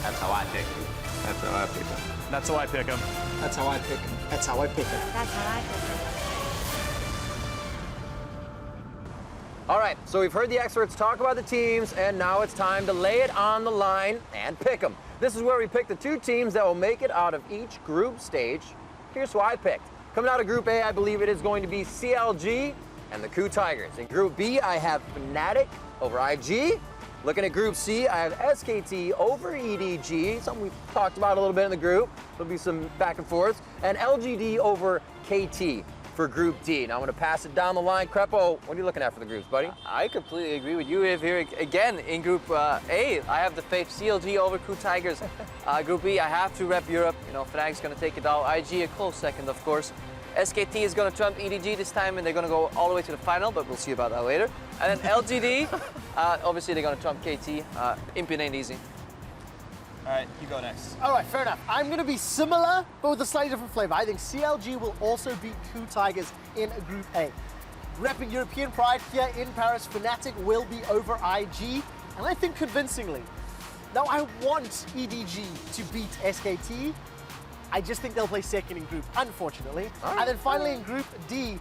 That's how I pick him. That's how I pick him. That's how I pick him. That's how I pick him. That's how I pick him. That's how I pick him. All right, so we've heard the experts talk about the teams, and now it's time to lay it on the line and pick them. This is where we pick the 2 teams that will make it out of each group stage. Here's who I picked. Coming out of Group A, I believe it is going to be CLG and the KOO Tigers. In Group B, I have Fnatic over IG. Looking at Group C, I have SKT over EDG, something we've talked about a little bit in the group. There'll be some back and forth. And LGD over KT for Group D. Now I'm going to pass it down the line. Crepo, what are you looking at for the groups, buddy? I completely agree with you here. Again, in Group A, I have the faith CLG over KOO Tigers. Group B, I have to rep Europe. You know, Fnatic's going to take it all. IG a close second, of course. SKT is going to trump EDG this time, and they're going to go all the way to the final, but we'll see about that later. And then LGD, obviously they're going to trump KT. Imp ain't easy. All right, you go next. All right, fair enough. I'm going to be similar, but with a slightly different flavor. I think CLG will also beat Coup Tigers in Group A. Repping European pride here in Paris, Fnatic will be over IG, and I think convincingly. Now, I want EDG to beat SKT. I just think they'll play second in Group, unfortunately. Right. And then finally in Group D,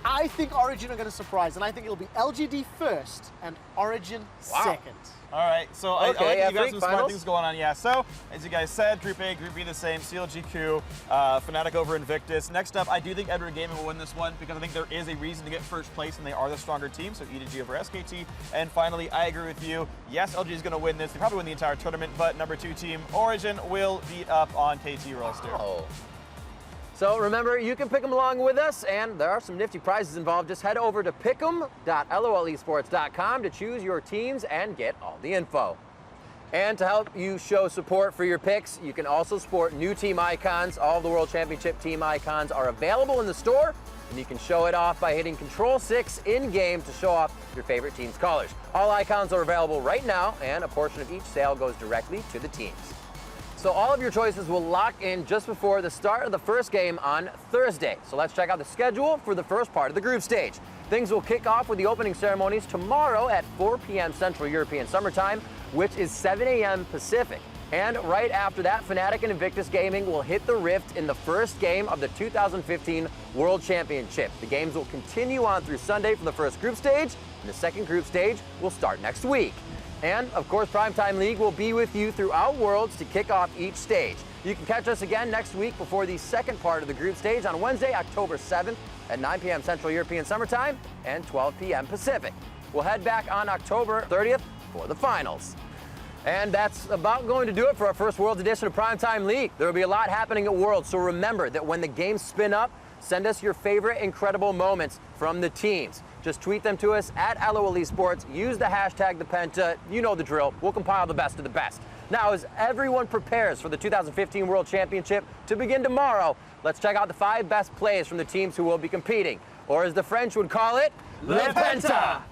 I think Origin are going to surprise, and I think it'll be LGD first and Origin second. All right, so I like yeah, you got Freak, some smart finals? things going on. Yeah, so as you guys said, Group A, Group B the same, CLG Coup, Fnatic over Invictus. Next up, I do think Edward Gaming will win this one because I think there is a reason to get first place and they are the stronger team, so EDG over SKT. And finally, I agree with you. Yes, LG is going to win this. They probably win the entire tournament, but number 2 team, Origin, will beat up on KT Rollster. Oh. So remember, you can pick them along with us, and there are some nifty prizes involved. Just head over to pick'em.lolesports.com to choose your teams and get all the info. And to help you show support for your picks, you can also sport new team icons. All of the World Championship team icons are available in the store, and you can show it off by hitting Control-6 in-game to show off your favorite team's colors. All icons are available right now, and a portion of each sale goes directly to the teams. So all of your choices will lock in just before the start of the first game on Thursday. So let's check out the schedule for the first part of the group stage. Things will kick off with the opening ceremonies tomorrow at 4 p.m. Central European Summer Time, which is 7 a.m. Pacific. And right after that, Fnatic and Invictus Gaming will hit the Rift in the first game of the 2015 World Championship. The games will continue on through Sunday for the first group stage, and the second group stage will start next week. And, of course, Primetime League will be with you throughout Worlds to kick off each stage. You can catch us again next week before the second part of the group stage on Wednesday, October 7th at 9 p.m. Central European Summer Time and 12 p.m. Pacific. We'll head back on October 30th for the finals. And that's about going to do it for our first Worlds edition of Primetime League. There will be a lot happening at Worlds, so remember that when the games spin up, send us your favorite incredible moments from the teams. Just tweet them to us at LOL Esports. Use the hashtag #ThePenta. You know the drill. We'll compile the best of the best. Now, as everyone prepares for the 2015 World Championship to begin tomorrow, let's check out the 5 best plays from the teams who will be competing. Or as the French would call it, Le Penta!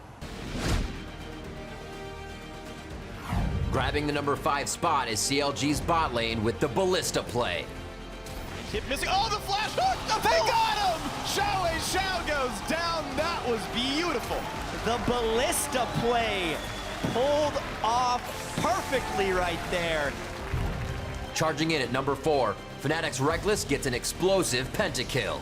Grabbing the number 5 spot is CLG's bot lane with the Ballista play. Keep missing. Oh, the flash hook! They got him! Shao goes down. That was beautiful. The Ballista play pulled off perfectly right there. Charging in at number 4, Fnatic's Reckless gets an explosive pentakill.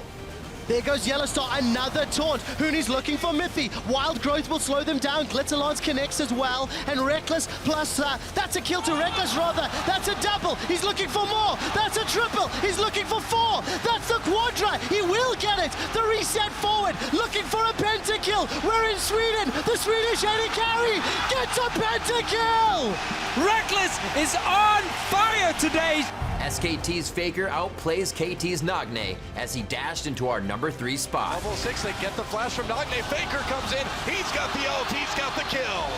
There goes Yellowstar, another taunt. Hooney's looking for Miffy. Wild Growth will slow them down. Glitzerlance connects as well. And Reckless plus, that's a kill to Reckless rather. That's a double. He's looking for more. That's a triple. He's looking for 4. That's the quadra. He will get it. The reset forward. Looking for a pentakill. We're in Sweden. The Swedish AD carry gets a pentakill. Reckless is on fire today. SKT's Faker outplays KT's Nagne as he dashed into our number 3 spot. Level 6, they get the flash from Nagne. Faker comes in. He's got the ult. He's got the kill.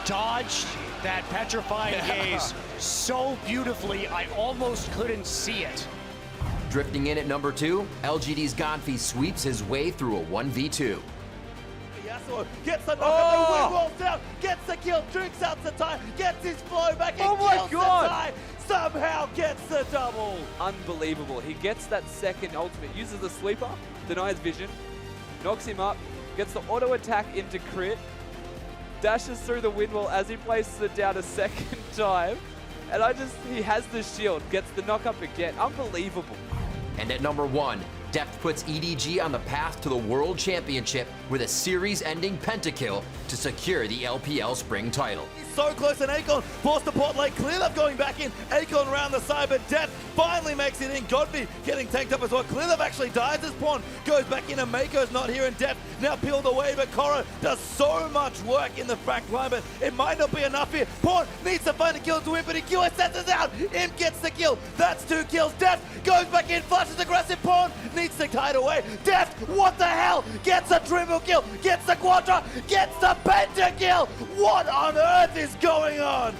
Dodged that petrifying gaze so beautifully, I almost couldn't see it. Drifting in at number 2, LGD's Gonfi sweeps his way through a 1v2. Gets the knock, the wind rolls down, gets the kill, drinks out the tie, gets his flow back and kills the tie. Somehow gets the double. Unbelievable. He gets that second ultimate, uses the sweeper, denies vision, knocks him up, gets the auto attack into crit, dashes through the wind wall as he places it down a second time. And he has the shield, gets the knock up again. Unbelievable. And at number 1, Depth puts EDG on the path to the World Championship with a series-ending pentakill to secure the LPL Spring title. So close, and Akon forced the pot lane. Clearlove going back in. Akon around the side, but Death finally makes it in. Godby getting tanked up as well. Clearlove actually dies as Pawn goes back in, and Mako's not here, and Death now peeled away, but Korra does so much work in the back line, but it might not be enough here. Pawn needs to find a kill to win, but Q sets us out. Imp gets the kill. That's 2 kills. Death goes back in, flashes aggressive. Pawn needs to tie it away. Death, what the hell? Gets a triple kill, gets the quadra, gets the pentakill. What on earth is going on?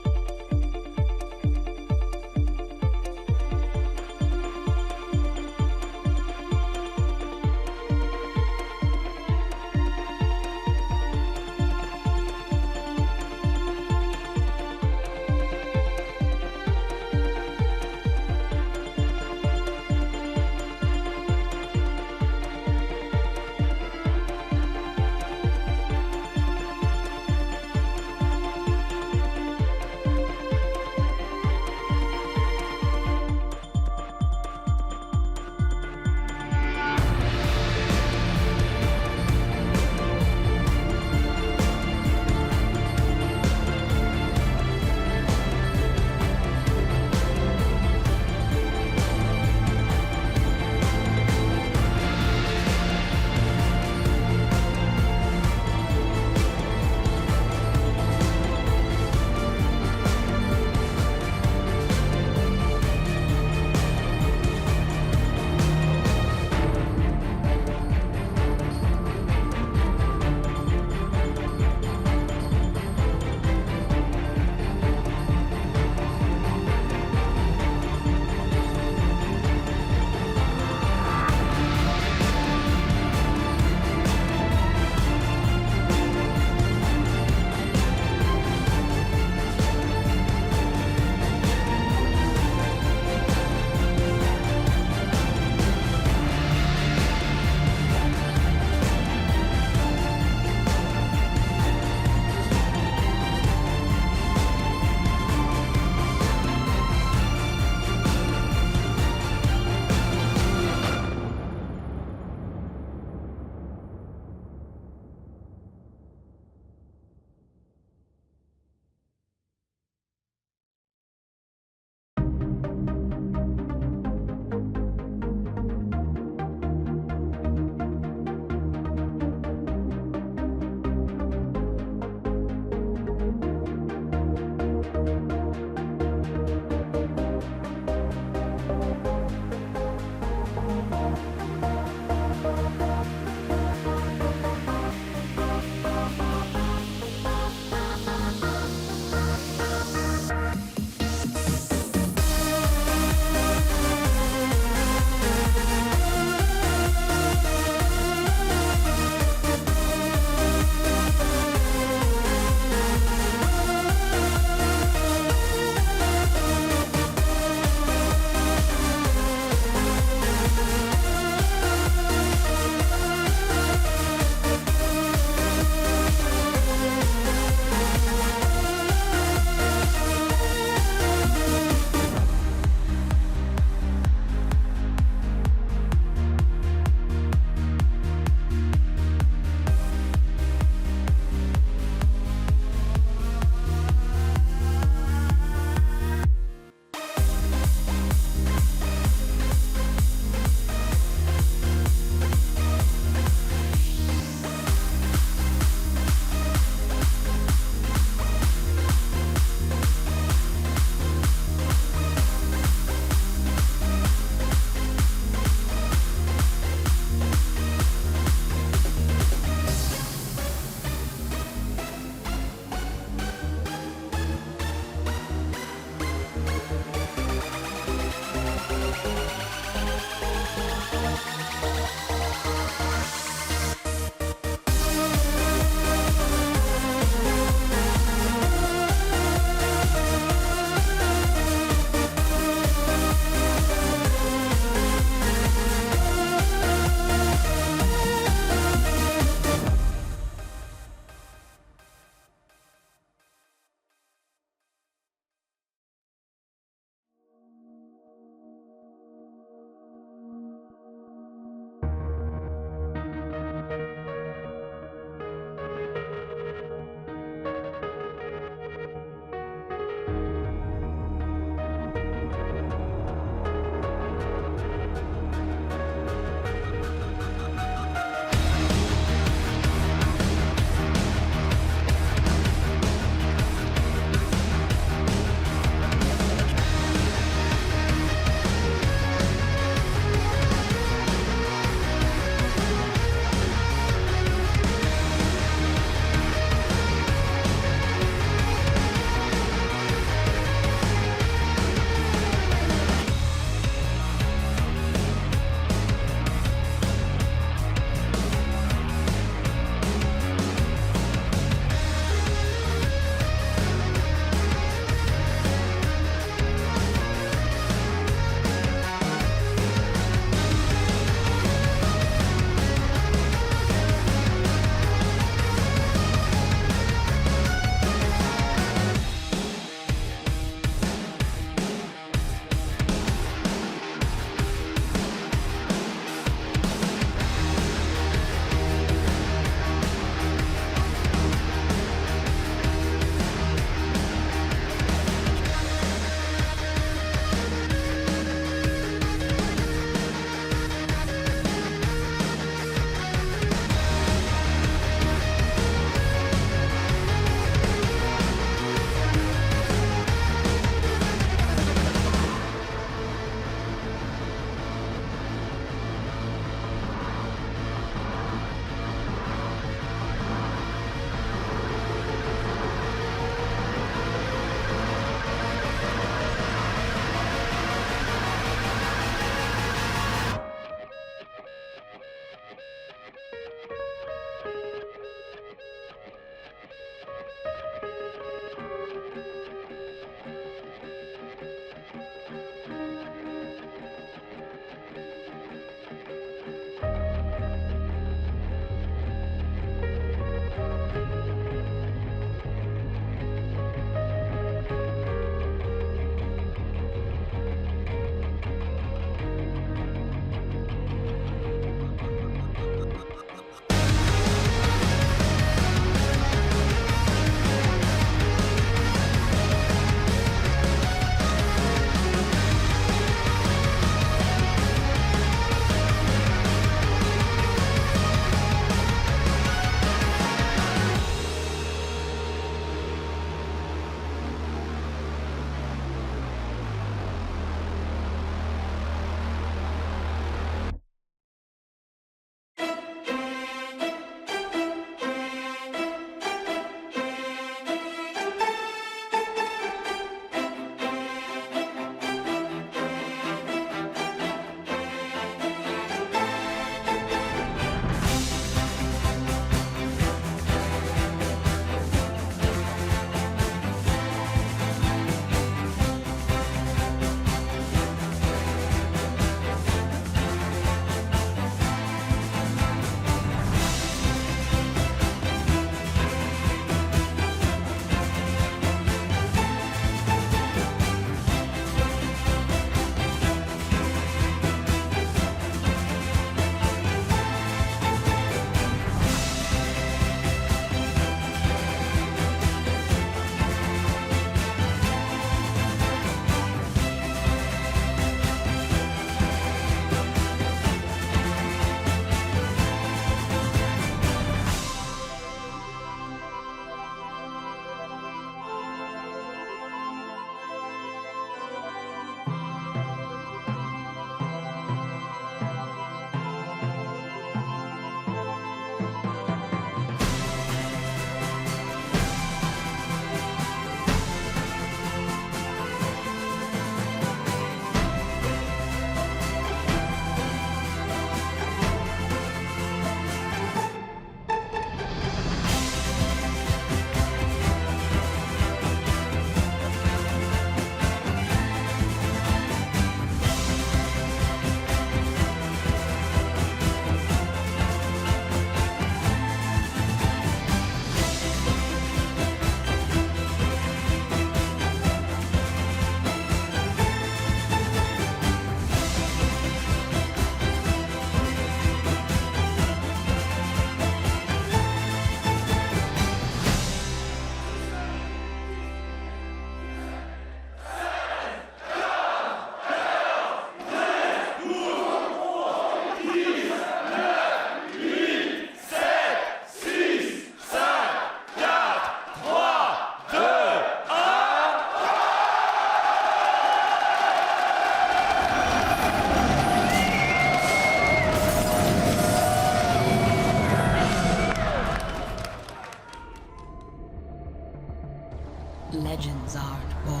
Legends aren't born.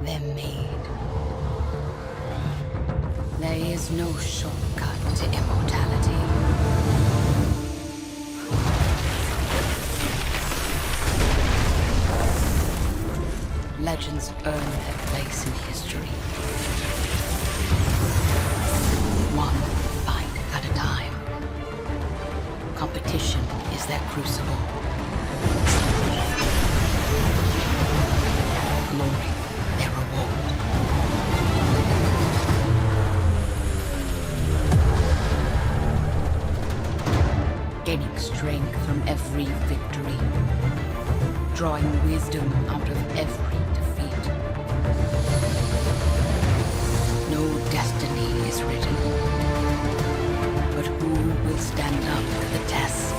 They're made. There is no shortcut to immortality. Legends earn their place in history. One fight at a time. Competition is their crucible. Glory, their reward. Gaining strength from every victory. Drawing wisdom out of every defeat. No destiny is written, but who will stand up to the test?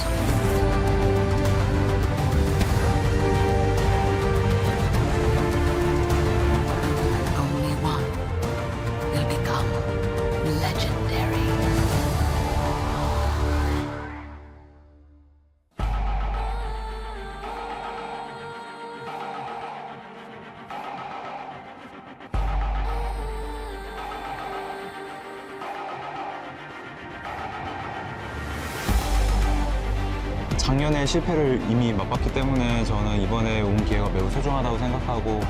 Only one will become legendary. 작년에 실패를 이미 맛봤기 때문에 저는 이번에 온 기회가 매우 소중하다고 생각하고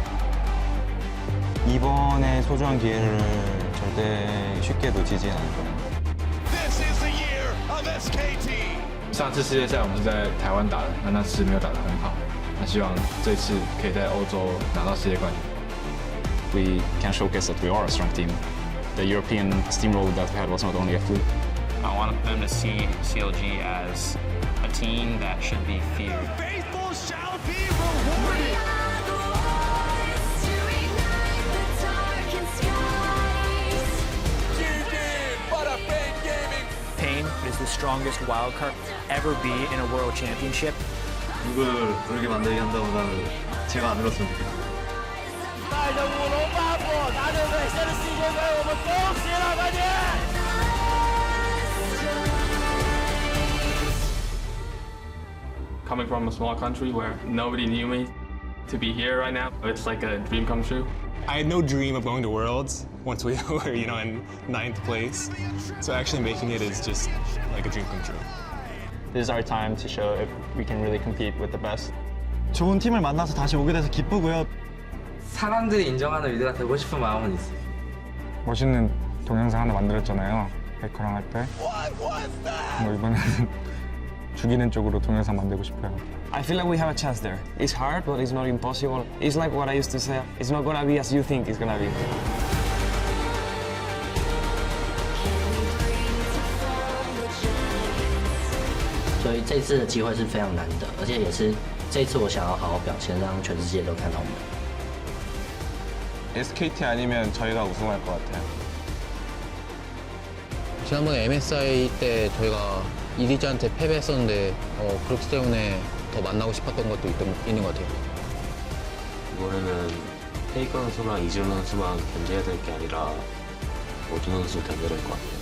이번에 소중한 기회를 절대 쉽게 놓치지 않을 거예요. This is the year of SKT. 上次世界赛我们是在台湾打的，那次没有打得很好，那希望这次可以在欧洲拿到世界冠军。We can showcase that we are a strong team. The European steamroll that we had was not only a fluke. I want them to see CLG as a team that should be feared. The faithful shall be rewarded. Pain is the strongest wildcard ever be in a world championship. 누구를 부르게 만들게 한다보다는 제가 안 울었으면 좋겠어요. 带着舞龙八部，拿着卫生的世界杯，我们恭喜了，快点！ Coming from a small country where nobody knew me, to be here right now, it's like a dream come true. I had no dream of going to Worlds once we were, in 9th place. So actually making it is just like a dream come true. This is our time to show if we can really compete with the best. 좋은 팀을 만나서 다시 오게 돼서 기쁘고요. 사람들이 인정하는 위드가 되고 싶은 마음은 있어요. 멋있는 동영상 하나 만들었잖아요. FLICKR랑 할 때. 뭐 이번에는 죽이는 쪽으로 동영상 만들고 싶어요. I feel like we have a chance there. It's hard, but it's not impossible. It's like what I used to say. It's not gonna be as you think it's gonna be. 所以这次的机会是非常难得，而且也是这次我想要好好表现，让全世界都看到我们。 SKT 아니면 저희가 우승할 것 같아요. 지난번에 MSI 때 저희가 이디즈한테 패배했었는데 그렇기 때문에 더 만나고 싶었던 것도 있는 것 같아요. 이번에는 페이커 선수랑 이지훈 선수만 견제해야 될 게 아니라 모든 선수 견제해야 될 것 같아요.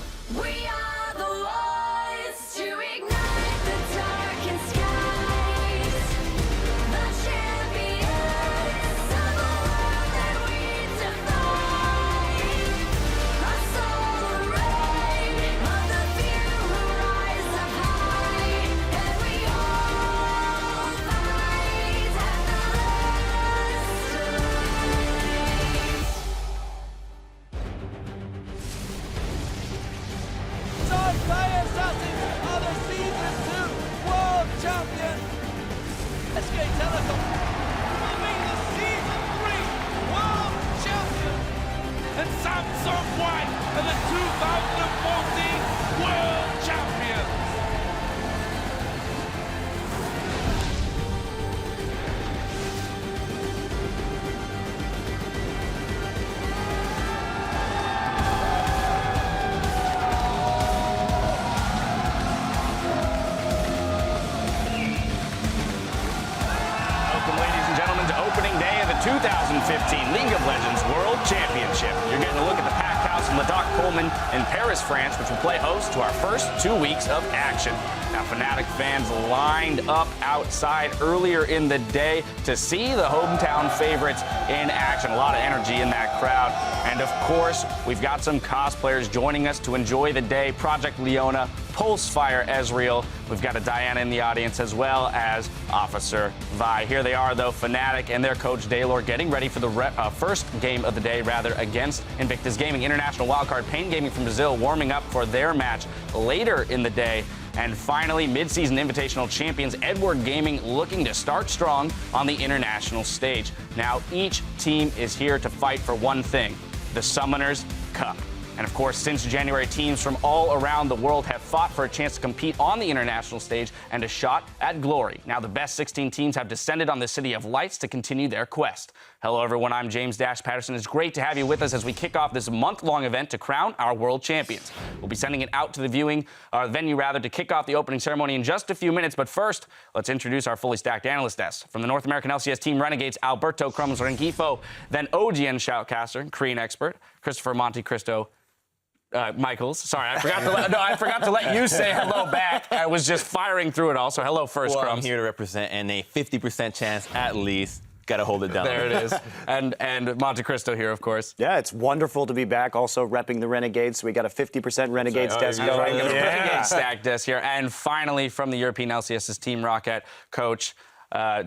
Ladies and gentlemen, to opening day of the 2015 League of Legends World Championship. You're getting a look at the packed house in Ladakh Coleman in Paris, France, which will play host to our first 2 weeks of action. action. Now, Fnatic fans lined up outside earlier in the day to see the hometown favorites in action. A lot of energy in that crowd. And of course, we've got some cosplayers joining us to enjoy the day. Project Leona, Pulsefire Ezreal. We've got a Diana in the audience as well as Officer Vi. Here they are, though, Fnatic and their coach Daylor getting ready for the first game of the day, against Invictus Gaming. International wildcard Pain Gaming from Brazil warming up for their match later in the day. And finally, mid-season invitational champions Edward Gaming looking to start strong on the international stage. Now, each team is here to fight for one thing, the Summoners Cup. And of course, since January, teams from all around the world have fought for a chance to compete on the international stage and a shot at glory. Now, the best 16 teams have descended on the City of Lights to continue their quest. Hello, everyone. I'm James Dash Patterson. It's great to have you with us as we kick off this month-long event to crown our world champions. We'll be sending it out to the venue to kick off the opening ceremony in just a few minutes. But first, let's introduce our fully stacked analyst desk. From the North American LCS team Renegades, Alberto Crumbs Rengifo, then OGN shoutcaster, Korean expert, Christopher Monte Cristo Michaels. Sorry, I forgot to let you say hello back. I was just firing through it all. So hello first, well, Crumbs. I'm here to represent, and a 50% chance at least. Got to hold it down. There it is. And Monte Cristo here, of course. Yeah, it's wonderful to be back. Also repping the Renegades. So we got a 50% Renegades desk going. Renegade stack desk here. And finally, from the European LCS's Team Rocket coach,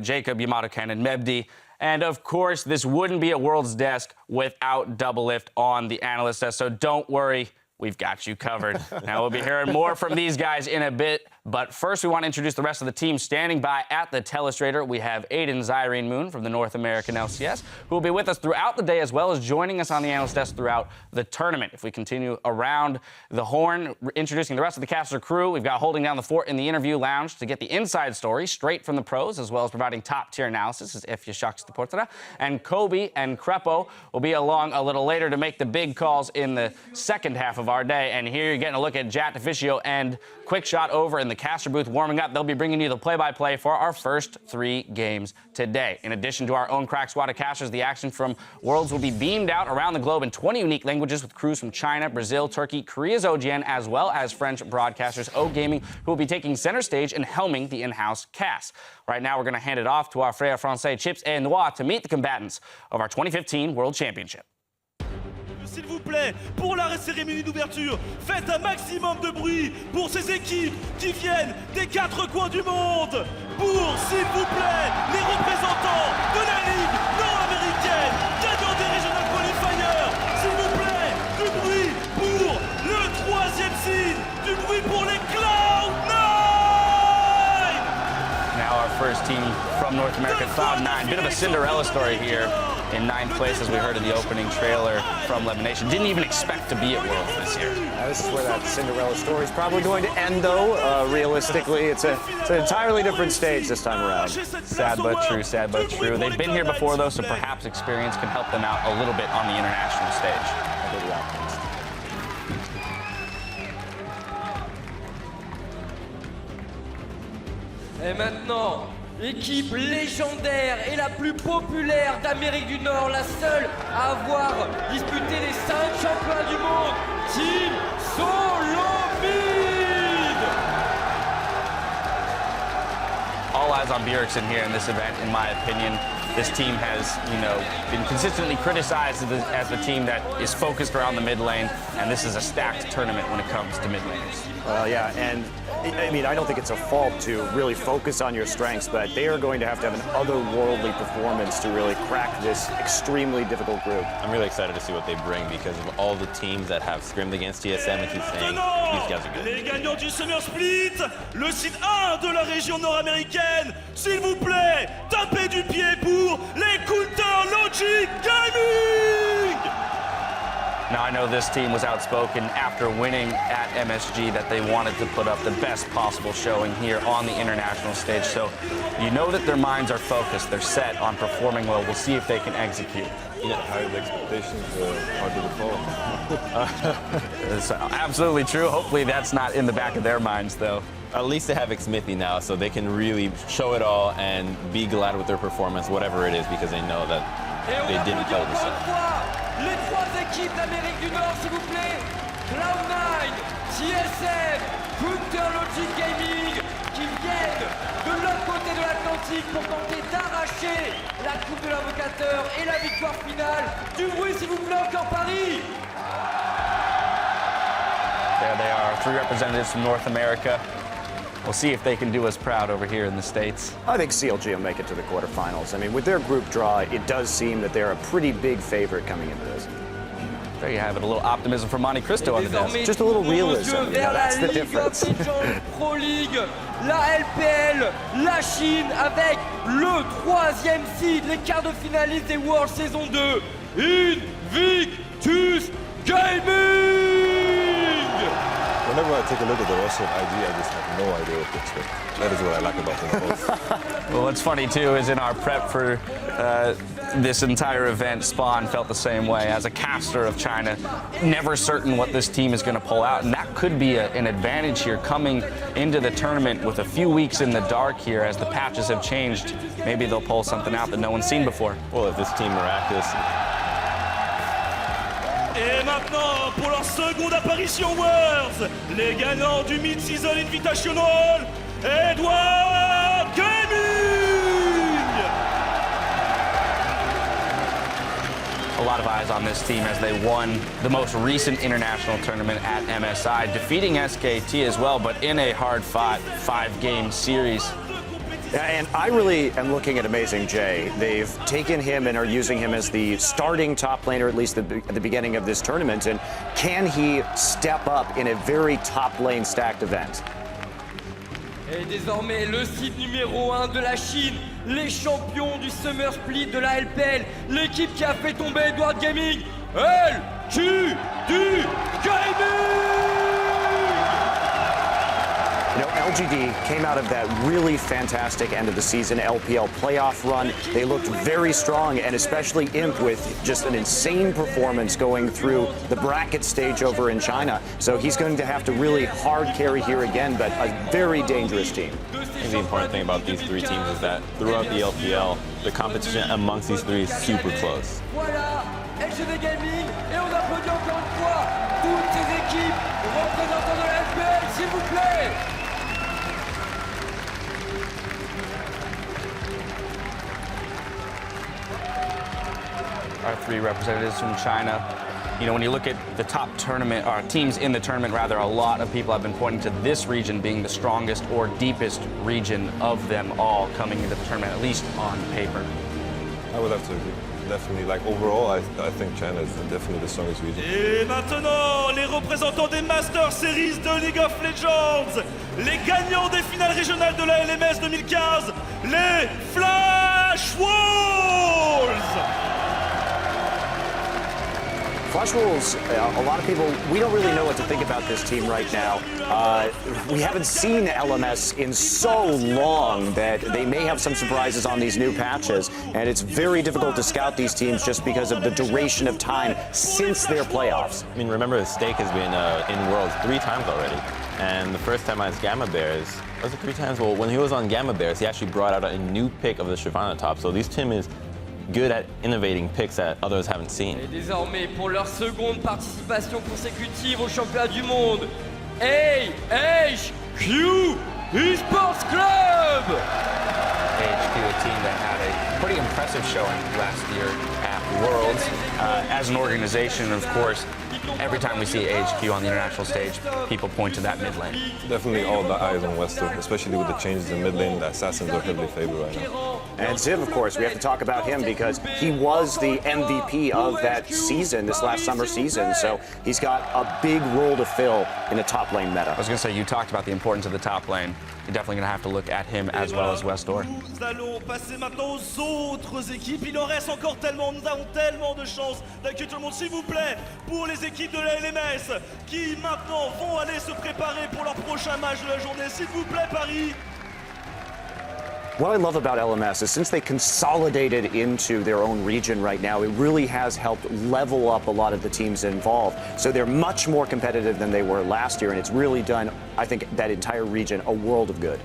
Jacob Yamato-Cannon Mebdi. And of course, this wouldn't be a World's Desk without Double Lift on the analyst desk. So don't worry, we've got you covered. Now, we'll be hearing more from these guys in a bit. But first, we want to introduce the rest of the team standing by at the telestrator. We have Aiden Zyrene Moon from the North American LCS, who will be with us throughout the day, as well as joining us on the analyst desk throughout the tournament. If we continue around the horn, introducing the rest of the caster crew, we've got holding down the fort in the interview lounge to get the inside story straight from the pros, as well as providing top-tier analysis, is Efia Shaks de Portera. And Kobe and Crepo will be along a little later to make the big calls in the second half of our day. And here you're getting a look at Jat Deficio and Quick Shot over in the caster booth warming up. They'll be bringing you the play-by-play for our first 3 games today. In addition to our own crack squad of casters, the action from Worlds will be beamed out around the globe in 20 unique languages with crews from China, Brazil, Turkey, Korea's OGN, as well as French broadcasters O Gaming, who will be taking center stage and helming the in-house cast. Right now, we're going to hand it off to our frère français Chips et Noir to meet the combatants of our 2015 World Championship. S'il vous plaît, pour la cérémonie d'ouverture, faites un maximum de bruit pour ces équipes qui viennent des 4 coins du monde. Pour, s'il vous plaît, les représentants de la Ligue nord-américaine, gagnant des Regional Qualifiers. S'il vous plaît, du bruit pour le 3e seed, du bruit pour les Cloud9! Now our first team from North America, Cloud9. Bit of a Cinderella story here. In 9th place, as we heard in the opening trailer from Lemonation. Didn't even expect to be at Worlds this year. This is where that Cinderella story is probably going to end, though. Realistically, it's an entirely different stage this time around. Sad but true, sad but true. They've been here before, though, so perhaps experience can help them out a little bit on the international stage. Et maintenant, l'équipe légendaire et la plus populaire d'Amérique du Nord, la seule à avoir disputé les 5 championnats du monde, Team Solomid! All eyes on Bjergsen here in this event, in my opinion. This team has, been consistently criticized as the team that is focused around the mid lane, and this is a stacked tournament when it comes to mid laners. Well, yeah, and I mean, I don't think it's a fault to really focus on your strengths, but they are going to have an otherworldly performance to really crack this extremely difficult group. I'm really excited to see what they bring because of all the teams that have scrimmed against TSM and keep saying these guys are good. Les gagnants du Summer Split, le site 1 de la région nord-américaine, s'il vous plaît, tapez du pied pour les Counter Logic Gaming! Now, I know this team was outspoken after winning at MSG that they wanted to put up the best possible showing here on the international stage. So you know that their minds are focused. They're set on performing well. We'll see if they can execute. Yeah, higher the expectations, harder to fall. It's absolutely true. Hopefully that's not in the back of their minds, though. At least they have Xmithy now, so they can really show it all and be glad with their performance, whatever it is, because they know that they didn't play themselves. Les 3 équipes d'Amérique du Nord, s'il vous plaît. Cloud9, TSM, Counter Logic Gaming, qui viennent de l'autre côté de l'Atlantique pour tenter d'arracher la Coupe de l'Invocateur et la victoire finale. Du bruit s'il vous plaît encore Paris. There they are, 3 representatives from North America. We'll see if they can do us proud over here in the States. I think CLG will make it to the quarterfinals. I mean, with their group draw, it does seem that they're a pretty big favorite coming into this. There you have it, a little optimism from Monte Cristo on the desk. Just a little realism, you know, that's the difference. Pro League, la LPL, la Chine avec le 3e seed, les quarts de finalistes des Worlds saison 2, Invictus Gaming! Whenever I take a look at the roster of IG, I just have no idea what to expect. That is what I like about them both. Well, what's funny too is in our prep for this entire event, Spawn felt the same way. As a caster of China, never certain what this team is going to pull out, and that could be an advantage here coming into the tournament with a few weeks in the dark here as the patches have changed. Maybe they'll pull something out that no one's seen before. Well, if this team miraculous. Et maintenant, pour leur seconde apparition Worlds, les gagnants du Mid-Season Invitational, Edward Gaming! A lot of eyes on this team as they won the most recent international tournament at MSI, defeating SKT as well, but in a hard-fought 5-game series. And I really am looking at Amazing J. They've taken him and are using him as the starting top laner, at least at the beginning of this tournament. And can he step up in a very top lane stacked event? Et désormais, le seed numéro 1 de la Chine, les champions du Summer Split de la LPL, l'équipe qui a fait tomber Edward Gaming, LQD Gaming! You know, LGD came out of that really fantastic end of the season LPL playoff run. They looked very strong, and especially Imp with just an insane performance going through the bracket stage over in China. So he's going to have to really hard carry here again, but a very dangerous team. I think the important thing about these 3 teams is that throughout the LPL, the competition amongst these 3 is super close. Voilà, LGD Gaming, et on applaudit encore une fois toutes ces équipes représentants de la LPL, s'il vous plaît. Our 3 representatives from China. You know, when you look at the top tournament, or teams in the tournament rather, a lot of people have been pointing to this region being the strongest or deepest region of them all coming into the tournament, at least on paper. I would have to agree. Definitely, like overall, I think China is definitely the strongest region. Et maintenant, les représentants des Master Series de League of Legends, les gagnants des finales régionales de la LMS 2015, les Flash Wolves! Flash Wolves, a lot of people, we don't really know what to think about this team right now. We haven't seen LMS in so long that they may have some surprises on these new patches, and it's very difficult to scout these teams just because of the duration of time since their playoffs. I mean, remember, the Stake has been in Worlds 3 times already, and the first time as Gamma Bears, was it 3 times? Well, when he was on Gamma Bears, he actually brought out a new pick of the Shyvana top, so this team is good at innovating picks that others haven't seen. Et désormais, pour leur seconde participation consécutive au championnat du monde, AHQ Esports Club! AHQ, a team that had a pretty impressive showing last year at Worlds. As an organization, of course, every time we see AHQ on the international stage, people point to that mid lane. Definitely all the eyes on Wester, especially with the changes in mid lane. The Assassins are heavily favored right now. And Ziv, of course, we have to talk about him because he was the MVP of that season, this last summer season. So he's got a big role to fill in a top lane meta. I was going to say, you talked about the importance of the top lane. You're definitely going to have to look at him as well as Westor. Nous allons passer maintenant aux autres équipes. Il en reste encore tellement. Nous avons tellement de chance d'accueillir tout le monde. S'il vous plaît, pour les équipes de la LMS qui maintenant vont aller se préparer pour leur prochain match de la journée. S'il vous plaît, Paris. What I love about LMS is since they consolidated into their own region right now, it really has helped level up a lot of the teams involved. So they're much more competitive than they were last year, and it's really done, I think, that entire region a world of good.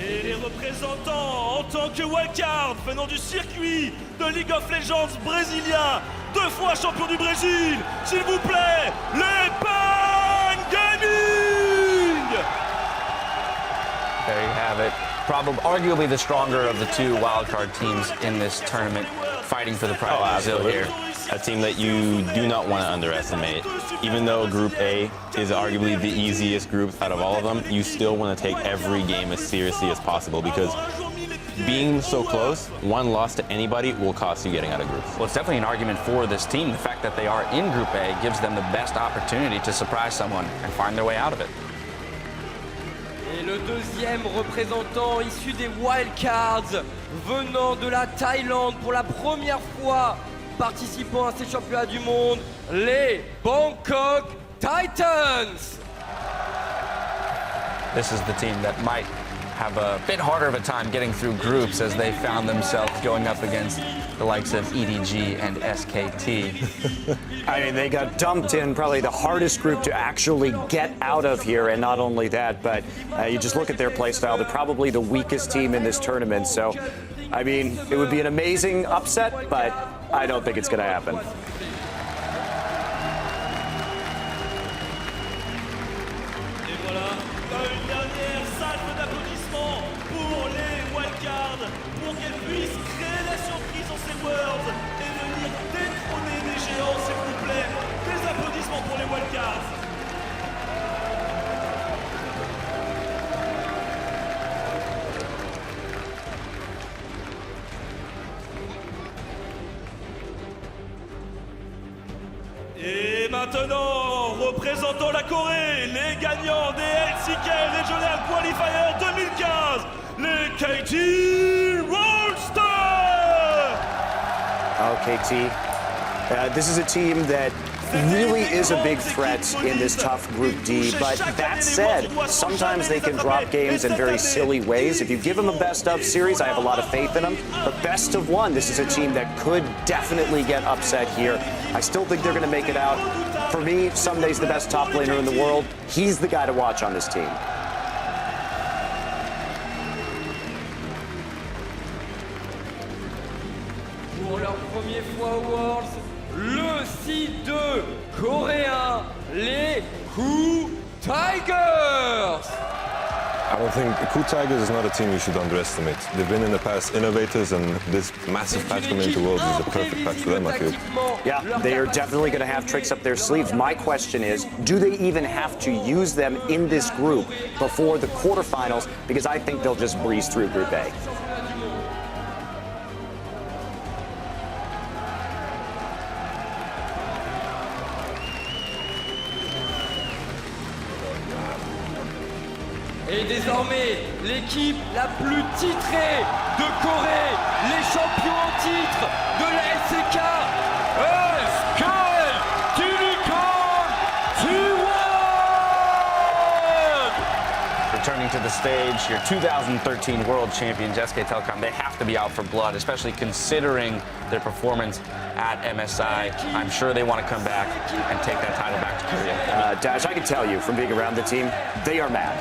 Et les représentants en tant que wildcard venant du circuit de League of Legends brésilien, 2 fois champion du Brésil, s'il vous plaît, les Paris! There you have it. Probably, arguably the stronger of the two wildcard teams in this tournament, fighting for the pride of Brazil here. A team that you do not want to underestimate. Even though Group A is arguably the easiest group out of all of them, you still want to take every game as seriously as possible because being so close, one loss to anybody will cost you getting out of groups. Well, it's definitely an argument for this team. The fact that they are in Group A gives them the best opportunity to surprise someone and find their way out of it. Et le deuxième représentant issu des wildcards venant de la Thaïlande pour la première fois participant à ces championnats du monde, les Bangkok Titans. This is the team that might have a bit harder of a time getting through groups as they found themselves going up against the likes of EDG and SKT. I mean, they got dumped in probably the hardest group to actually get out of here, and not only that, but you just look at their play style, they're probably the weakest team in this tournament. So, I mean, it would be an amazing upset, but I don't think it's going to happen. Et maintenant, représentant la Corée, les gagnants des FLICKR Regional Qualifier 2015, les KT Roadsters! Oh, KT. This is a team that really is a big threat in this tough Group D, but that said, sometimes they can drop games in very silly ways. If you give them a best-of series, I have a lot of faith in them, but best of one, this is a team that could definitely get upset here. I still think they're going to make it out. For me, Sunday's the best top laner in the world. He's the guy to watch on this team. Pour leur première fois aux Worlds, le site 2 coréen, les Coup Tigers. I don't think Coup Tigers is not a team you should underestimate. They've been in the past innovators, and this massive patch coming into Worlds is a perfect patch for them, I feel. Yeah, they are definitely going to have tricks up their sleeves. My question is, do they even have to use them in this group before the quarterfinals? Because I think they'll just breeze through Group A. Et désormais, l'équipe la plus titrée de Corée, les champions en titre de la LCK, SK Unicorn T1! Returning to the stage, your 2013 World Champions, SK Telecom, they have to be out for blood, especially considering their performance at MSI. I'm sure they want to come back and take that title back to Korea. Dash, I can tell you from being around the team, they are mad.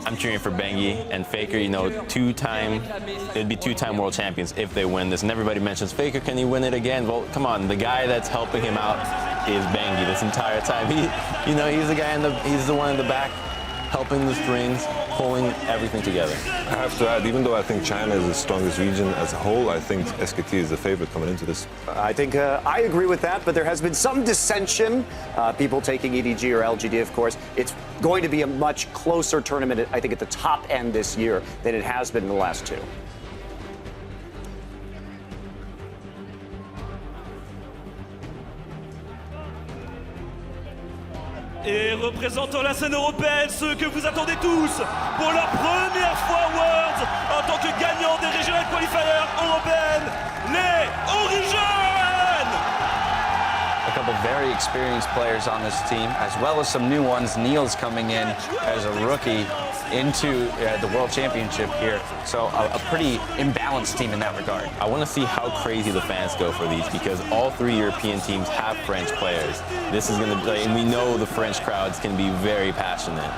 I'm cheering for Bengi and FLICKR, you know, it'd be two-time world champions if they win this. And everybody mentions FLICKR, can he win it again? Well, come on, the guy that's helping him out is Bengi this entire time. He's the guy he's the one in the back helping the strings, pulling everything together. I have to add, even though I think China is the strongest region as a whole, I think SKT is the favorite coming into this. I think I agree with that, but there has been some dissension. People taking EDG or LGD, of course. It's going to be a much closer tournament, I think, at the top end this year than it has been in the last two. Et représentant la scène européenne, ceux que vous attendez tous pour la première fois Worlds en tant que gagnant des Regional Qualifiers européennes, les Origins! A couple very experienced players on this team, as well as some new ones. Neil's coming in as a rookie into the World Championship here. So a pretty imbalanced team in that regard. I want to see how crazy the fans go for these because all three European teams have French players. This is going to be, and we know the French crowds can be very passionate.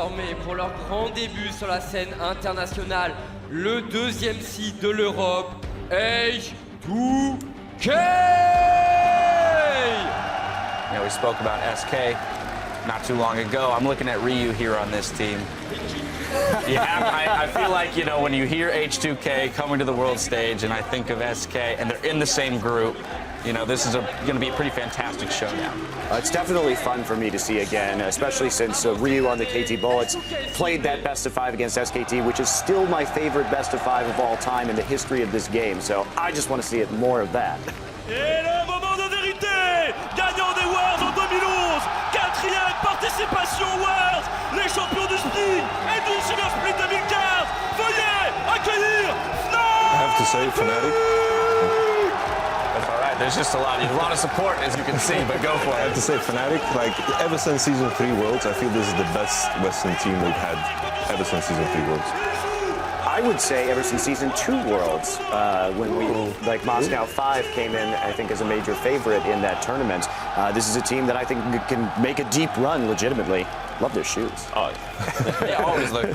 désormais pour leur grand début sur la scène internationale, le deuxième seed de l'Europe, H2K! You know, we spoke about SK not too long ago. I'm looking at Ryu here on this team. Yeah, I feel like, you know, when you hear H2K coming to the world stage and I think of SK and they're in the same group, you know, this is going to be a pretty fantastic showdown. It's definitely fun for me to see again, especially since Ryu on the KT Bullets played that best of 5 against SKT, which is still my favorite best of 5 of all time in the history of this game. So I just want to see it more of that. Et le moment de vérité, gagnant des Worlds en 2011, 4e participation aux Worlds, les champions du split et du Super Split 2015. Veuillez accueillir FNAC! I have to say, Fnatic. That's all right. There's just a lot of support, as you can see, but go for it. I have to say, Fnatic, like, ever since Season 3 Worlds, I feel this is the best Western team we've had ever since Season 3 Worlds. I would say ever since Season 2 Worlds, when we, like Moscow 5 came in, I think, as a major favorite in that tournament. This is a team that I think can make a deep run legitimately. Love their shoes. Oh, They always look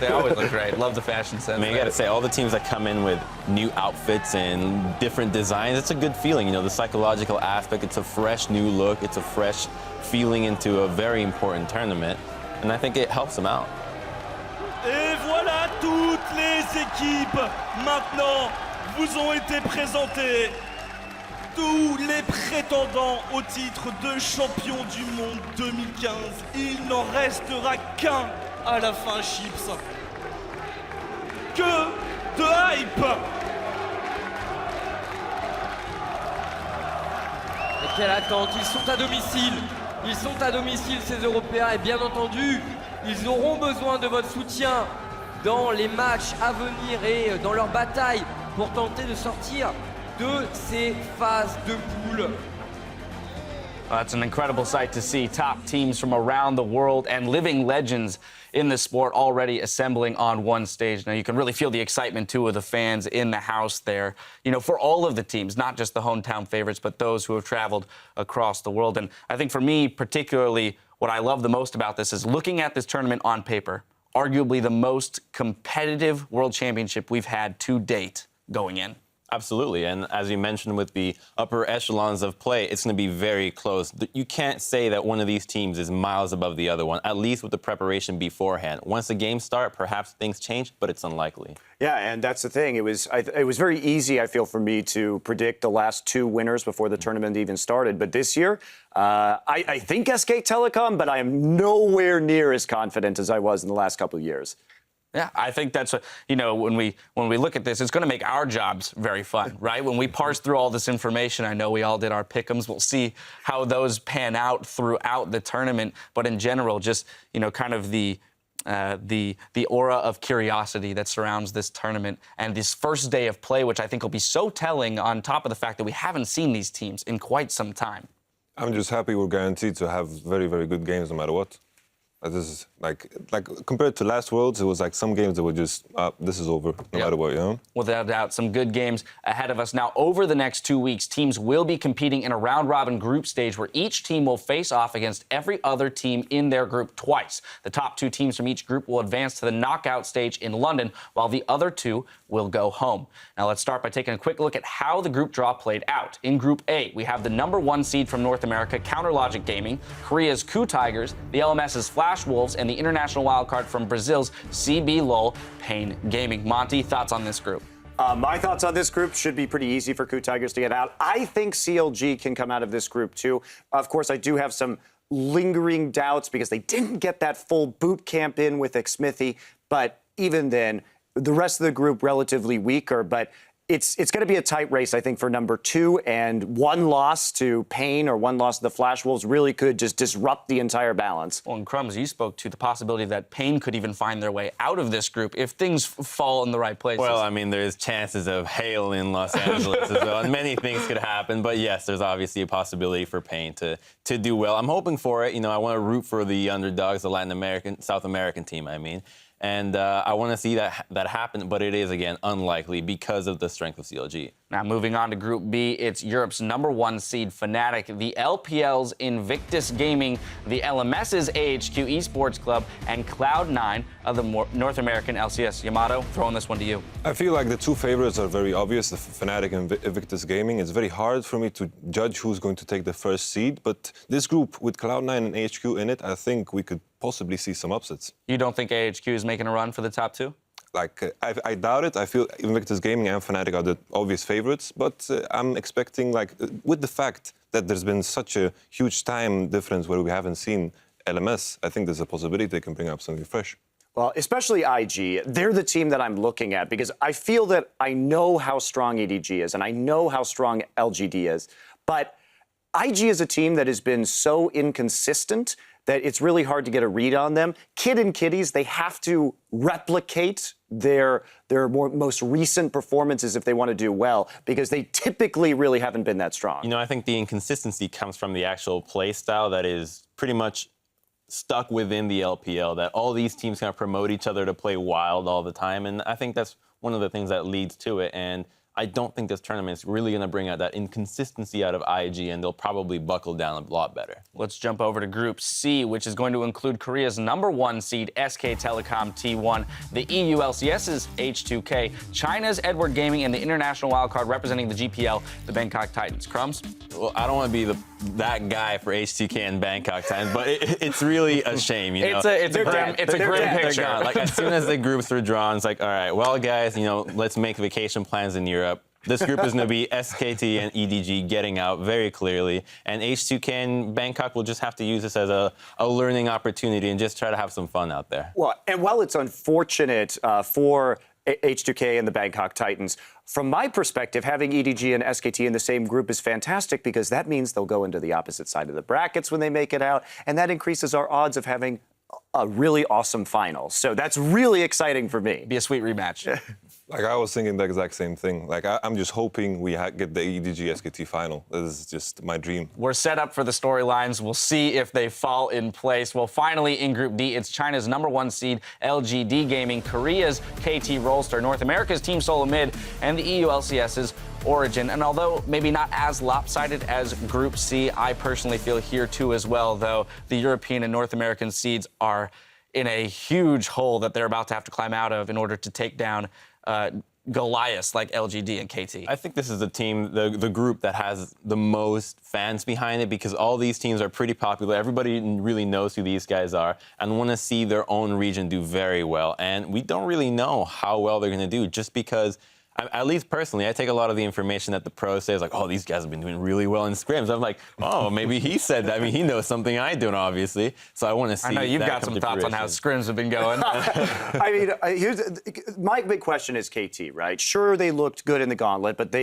great. Love the fashion sense. I mean, you got to say, all the teams that come in with new outfits and different designs, it's a good feeling. You know, the psychological aspect, it's a fresh new look, it's a fresh feeling into a very important tournament, and I think it helps them out. Et voilà, toutes les équipes maintenant vous ont été présentées. Tous les prétendants au titre de champion du monde 2015. Il n'en restera qu'un à la fin, Chips. Que de hype! Et quelle attente, ils sont à domicile. Ils sont à domicile, ces Européens, et bien entendu, ils auront besoin de votre soutien dans les matchs à venir et dans leur bataille pour tenter de sortir de ces phases de poule. Well, that's an incredible sight to see. Top teams from around the world and living legends in the sport already assembling on one stage. Now, you can really feel the excitement, too, of the fans in the house there, you know, for all of the teams, not just the hometown favorites, but those who have traveled across the world. And I think for me, particularly, what I love the most about this is looking at this tournament on paper, arguably the most competitive World Championship we've had to date going in. Absolutely, and as you mentioned with the upper echelons of play, it's going to be very close. You can't say that one of these teams is miles above the other one, at least with the preparation beforehand. Once the games start, perhaps things change, but it's unlikely. Yeah, and that's the thing. It was very easy, I feel, for me to predict the last 2 winners before the tournament even started. But this year, I think SK Telecom, but I am nowhere near as confident as I was in the last couple of years. Yeah, I think that's you know, when we look at this, it's going to make our jobs very fun, right? When we parse through all this information, I know we all did our pick'ems. We'll see how those pan out throughout the tournament. But in general, just, you know, kind of the aura of curiosity that surrounds this tournament and this first day of play, which I think will be so telling on top of the fact that we haven't seen these teams in quite some time. I'm just happy we're guaranteed to have very, very good games no matter what. This is like compared to last Worlds, it was like some games that were just, this is over, no matter what, you know? Without a doubt, some good games ahead of us. Now, over the next 2 weeks, teams will be competing in a round-robin group stage where each team will face off against every other team in their group twice. The top 2 teams from each group will advance to the knockout stage in London, while the other 2 will go home. Now, let's start by taking a quick look at how the group draw played out. In Group A, we have the #1 seed from North America, Counterlogic Gaming, Korea's Coup Tigers, the LMS's Flash Wolves, and the international wildcard from Brazil's CB LOL Pain Gaming. Monty, thoughts on this group? My thoughts on this group should be pretty easy for Coup Tigers to get out. I think CLG can come out of this group, too. Of course, I do have some lingering doubts because they didn't get that full boot camp in with Xmithy. But even then, the rest of the group relatively weaker. But it's going to be a tight race, I think, for #2. And one loss to Pain or one loss to the Flash Wolves really could just disrupt the entire balance. Well, and Crumbs, you spoke to the possibility that Pain could even find their way out of this group if things fall in the right places. Well, I mean, there's chances of hail in Los Angeles as well, and many things could happen. But yes, there's obviously a possibility for Pain to do well. I'm hoping for it. You know, I want to root for the underdogs, the South American team, I mean. And I want to see that happen, but it is, again, unlikely because of the strength of CLG. Now, moving on to Group B, it's Europe's #1 seed Fnatic, the LPL's Invictus Gaming, the LMS's AHQ Esports Club, and Cloud9 of the North American LCS. Yamato, throwing this one to you. I feel like the two favorites are very obvious, the Fnatic and Invictus Gaming. It's very hard for me to judge who's going to take the first seed, but this group with Cloud9 and AHQ in it, I think we could possibly see some upsets. You don't think AHQ is making a run for the top two? Like, I doubt it. I feel Invictus Gaming and Fnatic are the obvious favorites, but I'm expecting, like, with the fact that there's been such a huge time difference where we haven't seen LMS, I think there's a possibility they can bring up something fresh. Well, especially IG, they're the team that I'm looking at because I feel that I know how strong EDG is and I know how strong LGD is, but IG is a team that has been so inconsistent that it's really hard to get a read on them. Kid and Kitties, they have to replicate their most recent performances if they want to do well, because they typically really haven't been that strong. You know, I think the inconsistency comes from the actual play style that is pretty much stuck within the LPL, that all these teams kind of promote each other to play wild all the time, and I think that's one of the things that leads to it. And I don't think this tournament is really going to bring out that inconsistency out of IG, and they'll probably buckle down a lot better. Let's jump over to Group C, which is going to include Korea's #1 seed, SK Telecom T1, the EU LCS's H2K, China's Edward Gaming, and the international wildcard representing the GPL, the Bangkok Titans. Crumbs? Well, I don't want to be that guy for H2K and Bangkok Titans, but it's really a shame, you know. It's a grim picture. Like, as soon as the groups were drawn, it's like, all right, well, guys, you know, let's make vacation plans in Europe. This group is going to be SKT and EDG getting out very clearly, and H2K and Bangkok will just have to use this as a learning opportunity and just try to have some fun out there. Well, and while it's unfortunate for H2K and the Bangkok Titans, from my perspective, having EDG and SKT in the same group is fantastic because that means they'll go into the opposite side of the brackets when they make it out, and that increases our odds of having a really awesome final. So that's really exciting for me. Be a sweet rematch. Like, I was thinking the exact same thing. Like, I'm just hoping we get the EDG-SKT final. This is just my dream. We're set up for the storylines. We'll see if they fall in place. Well, finally, in Group D, it's China's #1 seed, LGD Gaming, Korea's KT Rolster, North America's Team Solomid, and the EU LCS's Origin. And although maybe not as lopsided as Group C, I personally feel here too as well, though the European and North American seeds are in a huge hole that they're about to have to climb out of in order to take down Goliaths like LGD and KT. I think this is the team, the group that has the most fans behind it, because all these teams are pretty popular. Everybody really knows who these guys are and want to see their own region do very well. And we don't really know how well they're going to do, just because, at least personally, I take a lot of the information that the pros say, like, oh, these guys have been doing really well in scrims. I'm like, oh, maybe he said that. I mean, he knows something I don't, obviously. So I want to see. I know you've got some thoughts on how scrims have been going. I mean, my big question is KT, right? Sure, they looked good in the gauntlet, but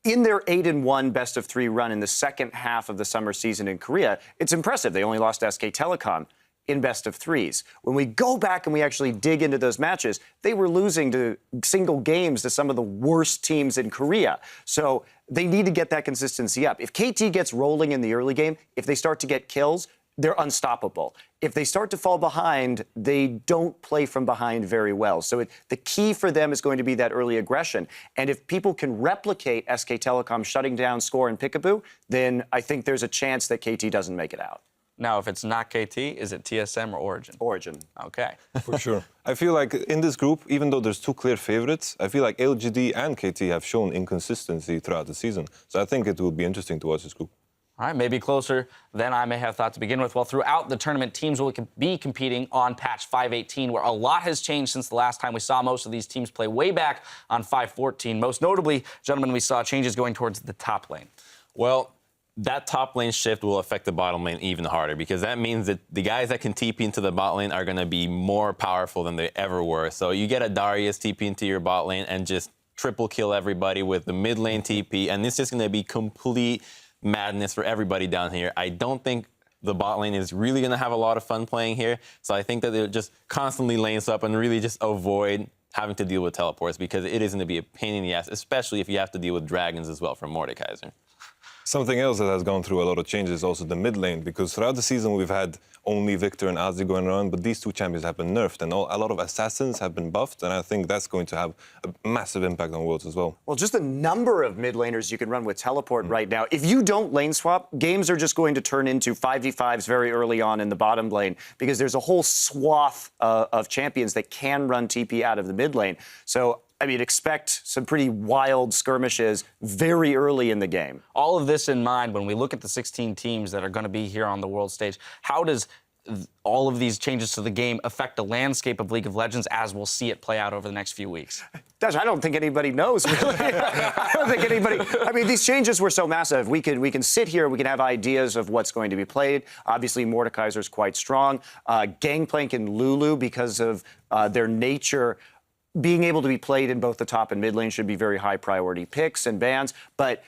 in their 8-1 best-of-3 run in the second half of the summer season in Korea, it's impressive. They only lost to SK Telecom in best-of-3s. When we go back and we actually dig into those matches, they were losing to single games to some of the worst teams in Korea. So they need to get that consistency up. If KT gets rolling in the early game, if they start to get kills, they're unstoppable. If they start to fall behind, they don't play from behind very well. So the key for them is going to be that early aggression. And if people can replicate SK Telecom shutting down Score and Peekaboo, then I think there's a chance that KT doesn't make it out. Now, if it's not KT, is it TSM or Origin? Origin. Okay. For sure. I feel like in this group, even though there's two clear favorites, I feel like LGD and KT have shown inconsistency throughout the season. So I think it will be interesting to watch this group. All right, maybe closer than I may have thought to begin with. Well, throughout the tournament, teams will be competing on patch 518, where a lot has changed since the last time we saw most of these teams play way back on 514. Most notably, gentlemen, we saw changes going towards the top lane. Well, that top lane shift will affect the bottom lane even harder, because that means that the guys that can TP into the bot lane are going to be more powerful than they ever were. So you get a Darius TP into your bot lane and just triple kill everybody with the mid lane TP, and this is going to be complete madness for everybody down here. I don't think the bot lane is really going to have a lot of fun playing here, so I think that they'll just constantly lane swap and really just avoid having to deal with teleports, because it is going to be a pain in the ass, especially if you have to deal with dragons as well from Mordekaiser. Something else that has gone through a lot of changes is also the mid lane, because throughout the season we've had only Victor and Ozzy going around, but these two champions have been nerfed, and a lot of assassins have been buffed, and I think that's going to have a massive impact on Worlds as well. Well, just the number of mid laners you can run with teleport right now. If you don't lane swap, games are just going to turn into 5v5s very early on in the bottom lane, because there's a whole swath of champions that can run TP out of the mid lane. So I mean, expect some pretty wild skirmishes very early in the game. All of this in mind, when we look at the 16 teams that are going to be here on the world stage, how does all of these changes to the game affect the landscape of League of Legends as we'll see it play out over the next few weeks? Dash, I don't think anybody knows, really. I don't think anybody... I mean, these changes were so massive. We can sit here, we can have ideas of what's going to be played. Obviously, Mordekaiser's quite strong. Gangplank and Lulu, because of their nature, being able to be played in both the top and mid lane should be very high priority picks and bans, but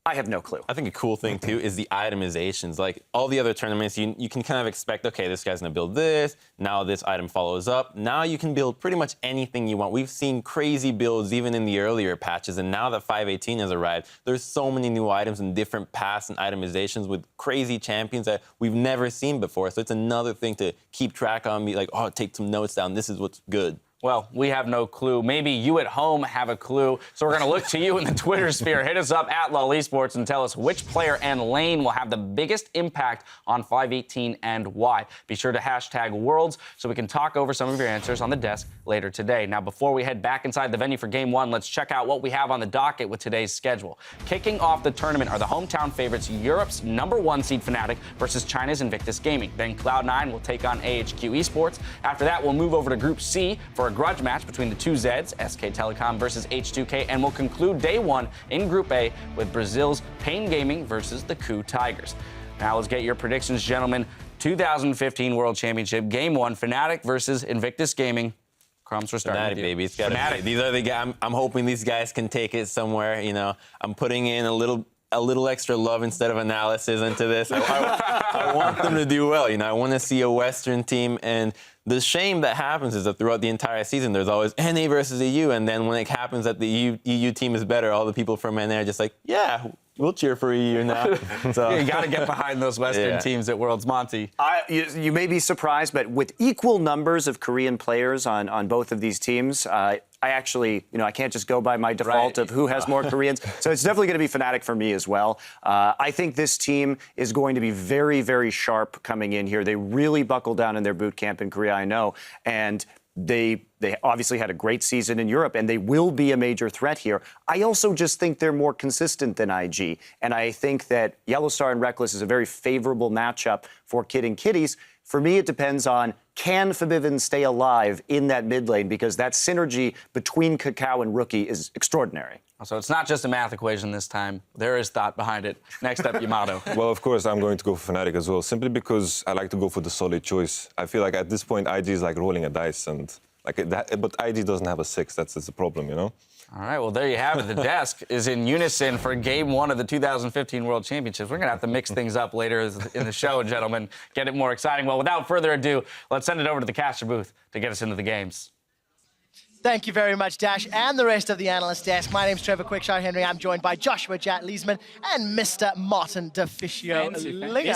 I have no clue. I think a cool thing, too, is the itemizations. Like, all the other tournaments, you can kind of expect, okay, this guy's going to build this, now this item follows up. Now you can build pretty much anything you want. We've seen crazy builds even in the earlier patches, and now that 518 has arrived, there's so many new items and different paths and itemizations with crazy champions that we've never seen before. So it's another thing to keep track on, be like, oh, take some notes down, this is what's good. Well, we have no clue. Maybe you at home have a clue. So we're going to look to you in the Twitter sphere. Hit us up at LOL Esports and tell us which player and lane will have the biggest impact on 518 and why. Be sure to hashtag Worlds so we can talk over some of your answers on the desk later today. Now, before we head back inside the venue for Game 1, let's check out what we have on the docket with today's schedule. Kicking off the tournament are the hometown favorites, Europe's #1 seed Fnatic versus China's Invictus Gaming. Then Cloud9 will take on AHQ Esports. After that, we'll move over to Group C for a grudge match between the two Zeds, SK Telecom versus H2K, and we'll conclude day 1 in Group A with Brazil's Pain Gaming versus the Coup Tigers. Now let's get your predictions, gentlemen. 2015 World Championship, Game 1, Fnatic versus Invictus Gaming. Crumbs, we're starting Fnatic, with you. baby. It's gotta be. These are the guys. I'm hoping these guys can take it somewhere. You know, I'm putting in a little extra love instead of analysis into this. I want them to do well. You know, I want to see a Western team, and the shame that happens is that throughout the entire season, there's always NA versus EU, and then when it happens that the EU team is better, all the people from NA are just like, yeah, we'll cheer for EU now. So you got to get behind those Western teams at Worlds. Monty. You may be surprised, but with equal numbers of Korean players on both of these teams, I actually, I can't just go by my default of who has more Koreans. So it's definitely going to be Fnatic for me as well. I think this team is going to be very, very sharp coming in here. They really buckled down in their boot camp in Korea, I know. And they obviously had a great season in Europe, and they will be a major threat here. I also just think they're more consistent than IG. And I think that Yellowstar and Reckless is a very favorable matchup for Kid and Kitties. For me, it depends on, can Forbidden stay alive in that mid lane? Because that synergy between Kakao and Rookie is extraordinary. So it's not just a math equation this time. There is thought behind it. Next up, Yamato. Well, of course, I'm going to go for Fnatic as well, simply because I like to go for the solid choice. I feel like at this point, IG is like rolling a dice, and but IG doesn't have a 6. That's the problem, you know? All right, well, there you have it. The desk is in unison for Game 1 of the 2015 World Championships. We're going to have to mix things up later in the show, gentlemen, get it more exciting. Well, without further ado, let's send it over to the caster booth to get us into the games. Thank you very much, Dash, and the rest of the analyst desk. My name's Trevor Quickshot Henry. I'm joined by Joshua Jat Leesman and Mr. Martin DeFicio Linger.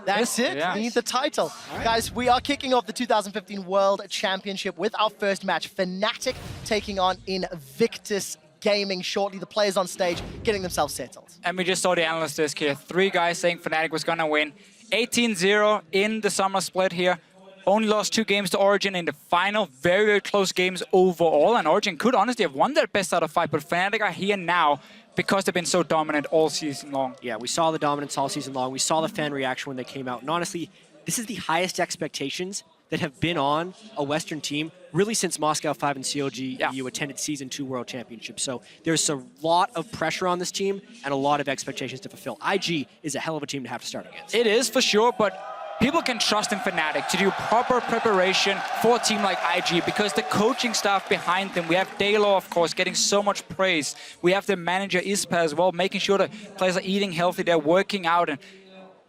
That's it, yeah. The title. Right. Guys, we are kicking off the 2015 World Championship with our first match, Fnatic taking on Invictus Gaming shortly. The players on stage getting themselves settled. And we just saw the analyst desk here. 3 guys saying Fnatic was going to win. 18-0 in the summer split here. Only lost 2 games to Origin in the final. Very, very close games overall. And Origin could honestly have won their best out of 5, but Fnatic are here now because they've been so dominant all season long. Yeah, we saw the dominance all season long. We saw the fan reaction when they came out. And honestly, this is the highest expectations that have been on a Western team really since Moscow 5 and COG EU attended Season 2 World Championships. So there's a lot of pressure on this team and a lot of expectations to fulfill. IG is a hell of a team to have to start against. It is for sure, but people can trust in Fnatic to do proper preparation for a team like IG because the coaching staff behind them, we have Daylor, of course, getting so much praise. We have the manager, Ispa, as well, making sure that players are eating healthy, they're working out, and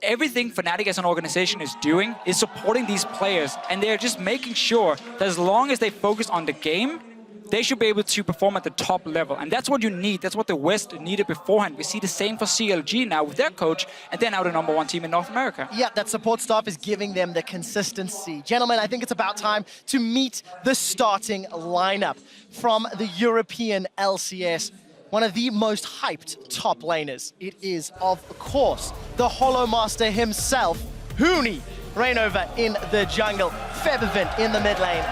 everything Fnatic as an organization is doing is supporting these players, and they're just making sure that as long as they focus on the game, they should be able to perform at the top level. And that's what you need. That's what the West needed beforehand. We see the same for CLG now with their coach, and they're now the #1 team in North America. Yeah, that support staff is giving them the consistency. Gentlemen, I think it's about time to meet the starting lineup from the European LCS. One of the most hyped top laners. It is, of course, the Hollow Master himself, Huni. Rainover in the jungle, Febervin in the mid lane,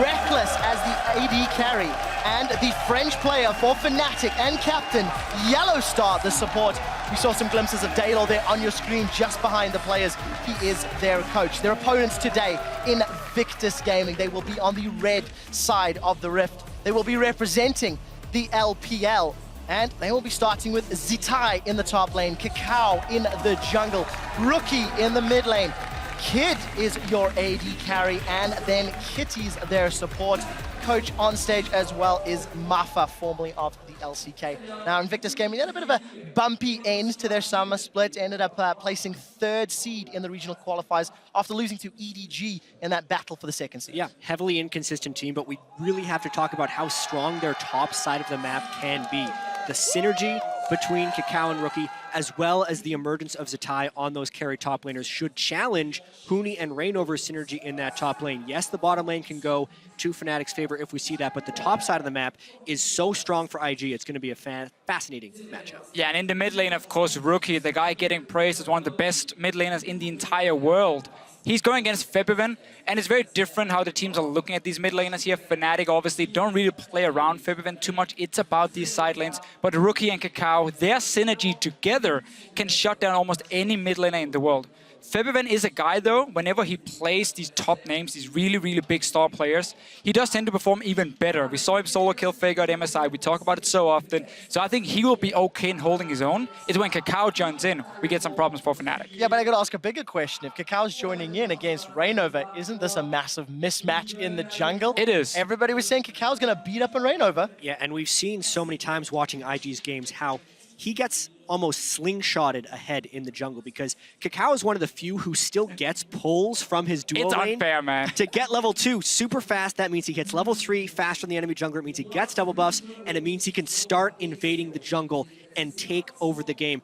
Reckless as the AD carry, and the French player for Fnatic and captain, Yellowstar, the support. We saw some glimpses of Daylor there on your screen just behind the players. He is their coach. Their opponents today in Victus Gaming. They will be on the red side of the Rift. They will be representing the LPL. And they will be starting with Zitai in the top lane, Kakao in the jungle, Rookie in the mid lane. Kid is your AD carry, and then Kitty's their support. Coach on stage as well is Mafa, formerly of the LCK. Now, Invictus Gaming had a bit of a bumpy end to their summer split, ended up placing 3rd seed in the regional qualifiers after losing to EDG in that battle for the 2nd seed. Yeah, heavily inconsistent team, but we really have to talk about how strong their top side of the map can be. The synergy between Kakao and Rookie, as well as the emergence of Zitai on those carry top laners, should challenge Huni and Rainover's synergy in that top lane. Yes, the bottom lane can go to Fnatic's favor if we see that, but the top side of the map is so strong for IG, it's going to be a fascinating matchup. Yeah, and in the mid lane, of course, Rookie, the guy getting praised as one of the best mid laners in the entire world. He's going against Febervin, and it's very different how the teams are looking at these mid laners here. Fnatic obviously don't really play around Febervin too much. It's about these side lanes. But Rookie and Kakao, their synergy together can shut down almost any mid laner in the world. Febervin is a guy, though, whenever he plays these top names, these really, really big star players, he does tend to perform even better. We saw him solo kill FLICKR at MSI. We talk about it so often. So I think he will be okay in holding his own. It's when Kakao joins in, we get some problems for Fnatic. Yeah, but I got to ask a bigger question. If Kakao's joining in against Rainover, isn't this a massive mismatch in the jungle? It is. Everybody was saying Kakao's going to beat up on Rainover. Yeah, and we've seen so many times watching IG's games how he gets almost slingshotted ahead in the jungle because Kakao is one of the few who still gets pulls from his duo lane. It's unfair, man. To get level 2 super fast, that means he gets level 3 faster than the enemy jungler. It means he gets double buffs, and it means he can start invading the jungle and take over the game.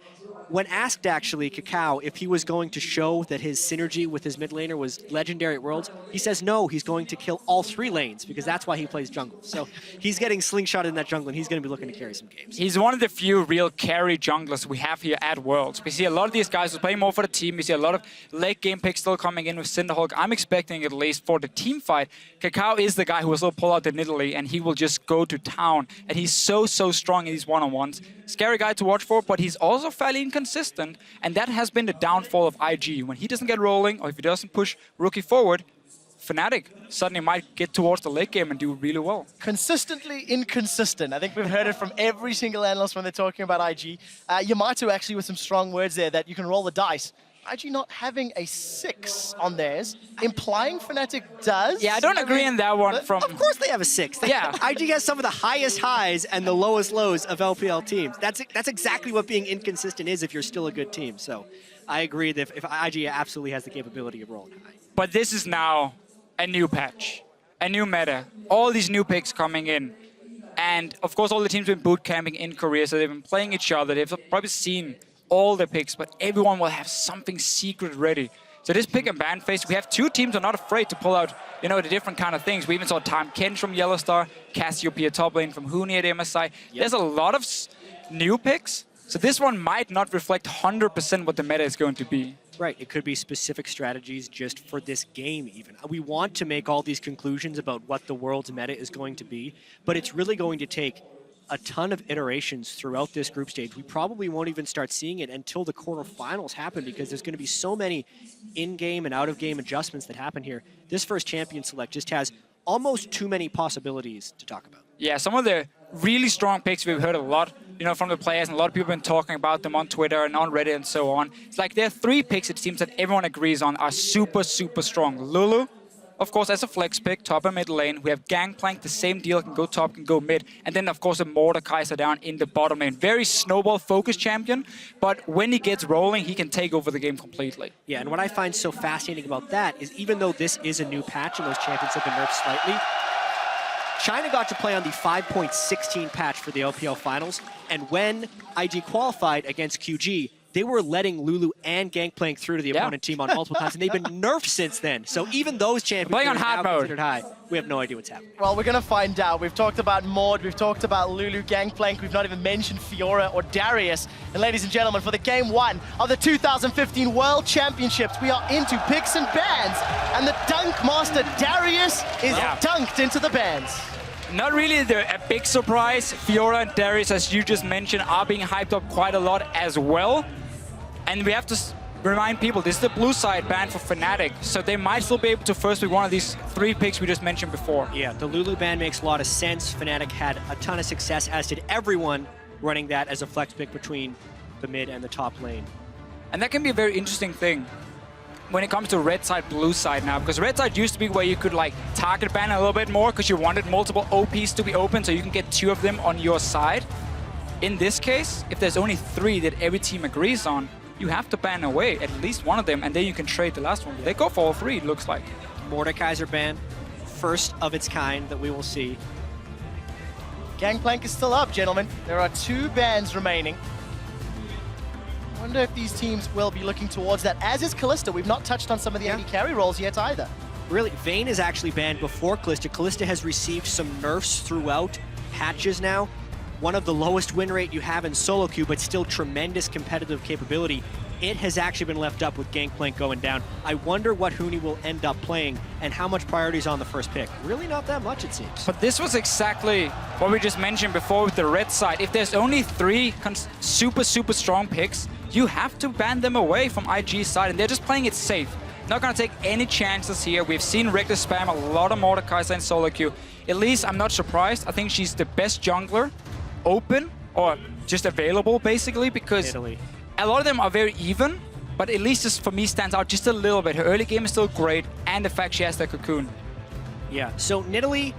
When asked, actually, Kakao, if he was going to show that his synergy with his mid laner was legendary at Worlds, he says no, he's going to kill all 3 lanes because that's why he plays jungle. So he's getting slingshotted in that jungle, and he's going to be looking to carry some games. He's one of the few real carry junglers we have here at Worlds. We see a lot of these guys who play more for the team. We see a lot of late game picks still coming in with Cinderhulk. I'm expecting at least for the team fight, Kakao is the guy who will still pull out the Nidalee, and he will just go to town. And he's so strong in these one-on-ones. Scary guy to watch for, but he's also fairly inconsistent, and that has been the downfall of IG. When he doesn't get rolling, or if he doesn't push Rookie forward, Fnatic suddenly might get towards the late game and do really well. Consistently inconsistent. I think we've heard it from every single analyst when they're talking about IG. Yamato actually with some strong words there that you can roll the dice. IG not having a 6 on theirs, implying Fnatic does. Yeah, I don't agree on that one. Of course they have a 6. Yeah. IG has some of the highest highs and the lowest lows of LPL teams. That's exactly what being inconsistent is if you're still a good team. So I agree that if IG absolutely has the capability of rolling high. But this is now a new patch, a new meta. All these new picks coming in. And of course all the teams have been boot camping in Korea, so they've been playing each other. They've probably seen all the picks, but everyone will have something secret ready. So this pick and ban phase, we have 2 teams who are not afraid to pull out, you know, the different kind of things. We even saw Time Kench from Yellowstar, Cassiopeia top lane from Huni at MSI. Yep. There's a lot of new picks, so this one might not reflect 100% what the meta is going to be. Right, it could be specific strategies just for this game even. We want to make all these conclusions about what the world's meta is going to be, but it's really going to take a ton of iterations throughout this group stage. We probably won't even start seeing it until the quarterfinals happen because there's going to be so many in-game and out-of-game adjustments that happen here. This first champion select just has almost too many possibilities to talk about. Yeah, some of the really strong picks we've heard a lot, you know, from the players, and a lot of people have been talking about them on Twitter and on Reddit and so on. It's like there are 3 picks it seems that everyone agrees on are super strong. Lulu, of course, as a flex pick, top and mid lane. We have Gangplank, the same deal, can go top, can go mid. And then, of course, a Mordekaiser down in the bottom lane. Very snowball-focused champion, but when he gets rolling, he can take over the game completely. Yeah, and what I find so fascinating about that is even though this is a new patch and those champions have been nerfed slightly, China got to play on the 5.16 patch for the LPL finals, and when IG qualified against QG, they were letting Lulu and Gangplank through to the opponent team on multiple times, and they've been nerfed since then. So even those champions playing on hard mode. Considered high. We have no idea what's happening. Well, we're going to find out. We've talked about Maud, we've talked about Lulu, Gangplank, we've not even mentioned Fiora or Darius. And ladies and gentlemen, for the game 1 of the 2015 World Championships, we are into picks and bans, and the dunk master Darius is dunked into the bans. Not really a big surprise. Fiora and Darius, as you just mentioned, are being hyped up quite a lot as well. And we have to remind people, this is the blue side ban for Fnatic, so they might still be able to first pick one of these 3 picks we just mentioned before. Yeah, the Lulu ban makes a lot of sense. Fnatic had a ton of success, as did everyone running that as a flex pick between the mid and the top lane. And that can be a very interesting thing when it comes to red side, blue side now, because red side used to be where you could like target ban a little bit more because you wanted multiple OPs to be open so you can get 2 of them on your side. In this case, if there's only 3 that every team agrees on, you have to ban away at least one of them, and then you can trade the last one. They go for all 3, it looks like. Mordekaiser ban, first of its kind that we will see. Gangplank is still up, gentlemen. There are 2 bans remaining. I wonder if these teams will be looking towards that, as is Kalista. We've not touched on some of the AD carry roles yet either. Really, Vayne is actually banned before Kalista. Kalista has received some nerfs throughout patches now. One of the lowest win rate you have in solo queue, but still tremendous competitive capability. It has actually been left up with Gangplank going down. I wonder what Huni will end up playing and how much priority is on the first pick. Really not that much, it seems. But this was exactly what we just mentioned before with the red side. If there's only 3 super strong picks, you have to ban them away from IG's side, and they're just playing it safe. Not gonna take any chances here. We've seen Reckless spam a lot of Mordekaiser in solo queue. At least I'm not surprised. I think she's the best jungler open or just available basically, because a lot of them are very even, but at least this for me stands out just a little bit. Her early game is still great, and the fact she has that cocoon. Yeah, so Nidalee,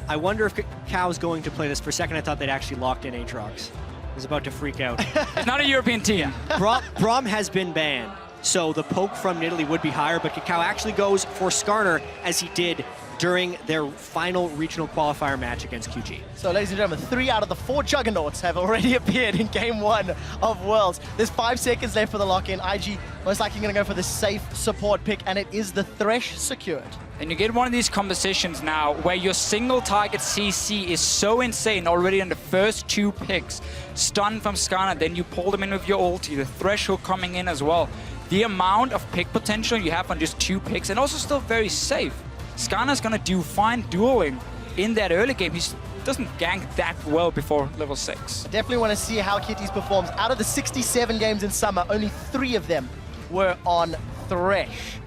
I wonder if Cow's going to play this. For a second I thought they'd actually locked in Aatrox. I was about to freak out. It's not a European team. Braum has been banned, so the poke from Nidalee would be higher, but Kakao actually goes for Skarner as he did during their final regional qualifier match against QG. So, ladies and gentlemen, 3 out of the 4 juggernauts have already appeared in game 1 of Worlds. There's 5 seconds left for the lock-in. IG most likely going to go for the safe support pick, and it is the Thresh secured. And you get one of these compositions now where your single target CC is so insane already in the first 2 picks. Stun from Skarner, then you pull them in with your ulti, the Thresh hook coming in as well. The amount of pick potential you have on just 2 picks, and also still very safe. Skarner's gonna do fine dueling in that early game. He doesn't gank that well before level 6. I definitely want to see how Kitties performs. Out of the 67 games in summer, only 3 of them were on Thresh.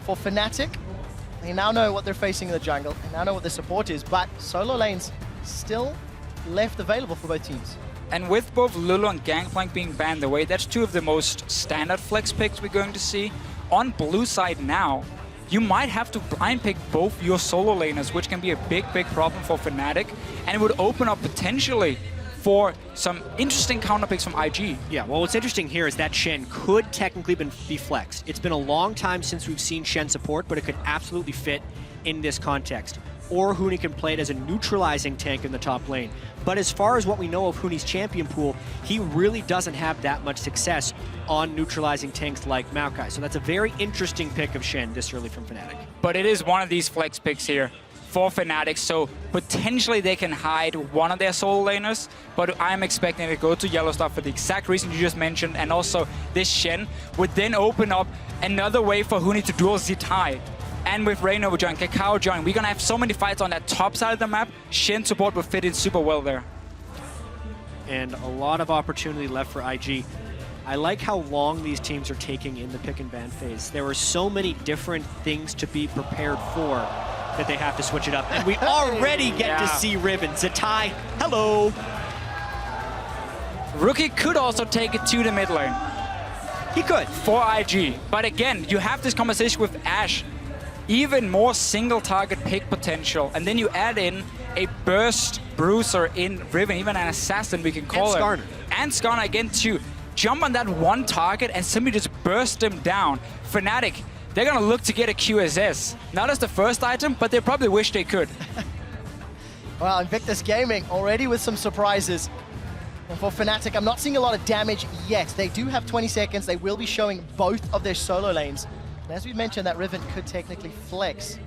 For Fnatic, they now know what they're facing in the jungle. They now know what their support is, but solo lanes still left available for both teams. And with both Lulu and Gangplank being banned away, that's 2 of the most standard flex picks we're going to see. On blue side now, you might have to blind pick both your solo laners, which can be a big problem for Fnatic, and it would open up potentially for some interesting counter picks from IG. Yeah, well, what's interesting here is that Shen could technically be flexed. It's been a long time since we've seen Shen support, but it could absolutely fit in this context. Or Huni can play it as a neutralizing tank in the top lane. But as far as what we know of Huni's champion pool, he really doesn't have that much success on neutralizing tanks like Maokai. So that's a very interesting pick of Shen this early from Fnatic. But it is one of these flex picks here for Fnatic, so potentially they can hide one of their solo laners, but I'm expecting it to go to Yellowstar for the exact reason you just mentioned, and also this Shen would then open up another way for Huni to duel Zitai. And with Reino join, Kakao join, we're gonna have so many fights on that top side of the map. Shen support will fit in super well there. And a lot of opportunity left for IG. I like how long these teams are taking in the pick and ban phase. There are so many different things to be prepared for that they have to switch it up. And we already get to see Ribbon. Zitai, hello! Rookie could also take it to the mid lane. He could. For IG. But again, you have this conversation with Ashe. Even more single target pick potential. And then you add in a burst bruiser in Riven, even an assassin we can call it. Skarner. And Skarner again to jump on that one target and simply just burst them down. Fnatic, they're gonna look to get a QSS. Not as the first item, but they probably wish they could. Well, Invictus Gaming already with some surprises. And for Fnatic, I'm not seeing a lot of damage yet. They do have 20 seconds. They will be showing both of their solo lanes. And as we mentioned, that Riven could technically flex.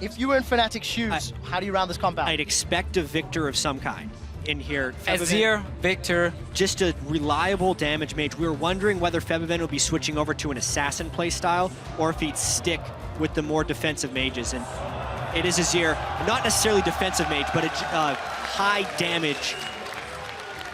If you were in Fnatic's shoes, how do you round this compound? I'd expect a Victor of some kind in here. Azir, Victor. Just a reliable damage mage. We were wondering whether Febiven would be switching over to an assassin play style or if he'd stick with the more defensive mages. And it is Azir, not necessarily defensive mage, but a high damage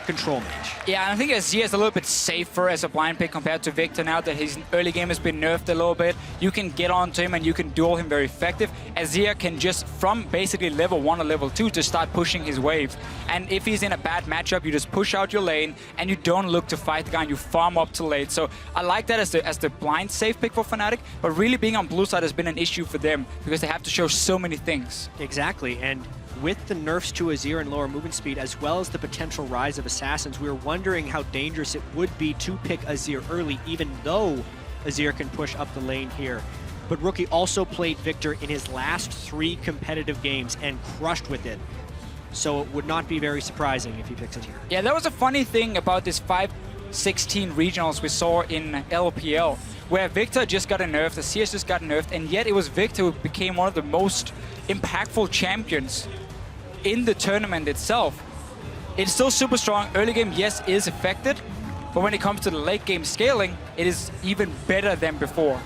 control mage. Yeah, and I think Azir is a little bit safer as a blind pick compared to Victor now that his early game has been nerfed a little bit. You can get onto him and you can duel him very effective. Azir can just, from basically level 1 or level 2, to start pushing his wave. And if he's in a bad matchup, you just push out your lane and you don't look to fight the guy and you farm up to late. So I like that as the blind safe pick for Fnatic, but really being on blue side has been an issue for them because they have to show so many things. Exactly, and with the nerfs to Azir and lower movement speed, as well as the potential rise of Assassins, we were wondering how dangerous it would be to pick Azir early, even though Azir can push up the lane here. But Rookie also played Victor in his last 3 competitive games and crushed with it. So it would not be very surprising if he picks it here. Yeah, that was a funny thing about this 5-16 regionals we saw in LPL, where Victor just got nerfed, the CS just got nerfed, and yet it was Victor who became one of the most impactful champions in the tournament itself. It's still super strong. Early game, yes, is affected, but when it comes to the late game scaling, it is even better than before.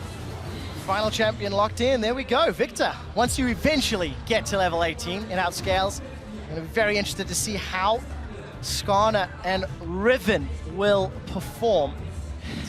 Final champion locked in. There we go. Victor, once you eventually get to level 18 in outscales, I'm going to be very interested to see how Skarner and Riven will perform.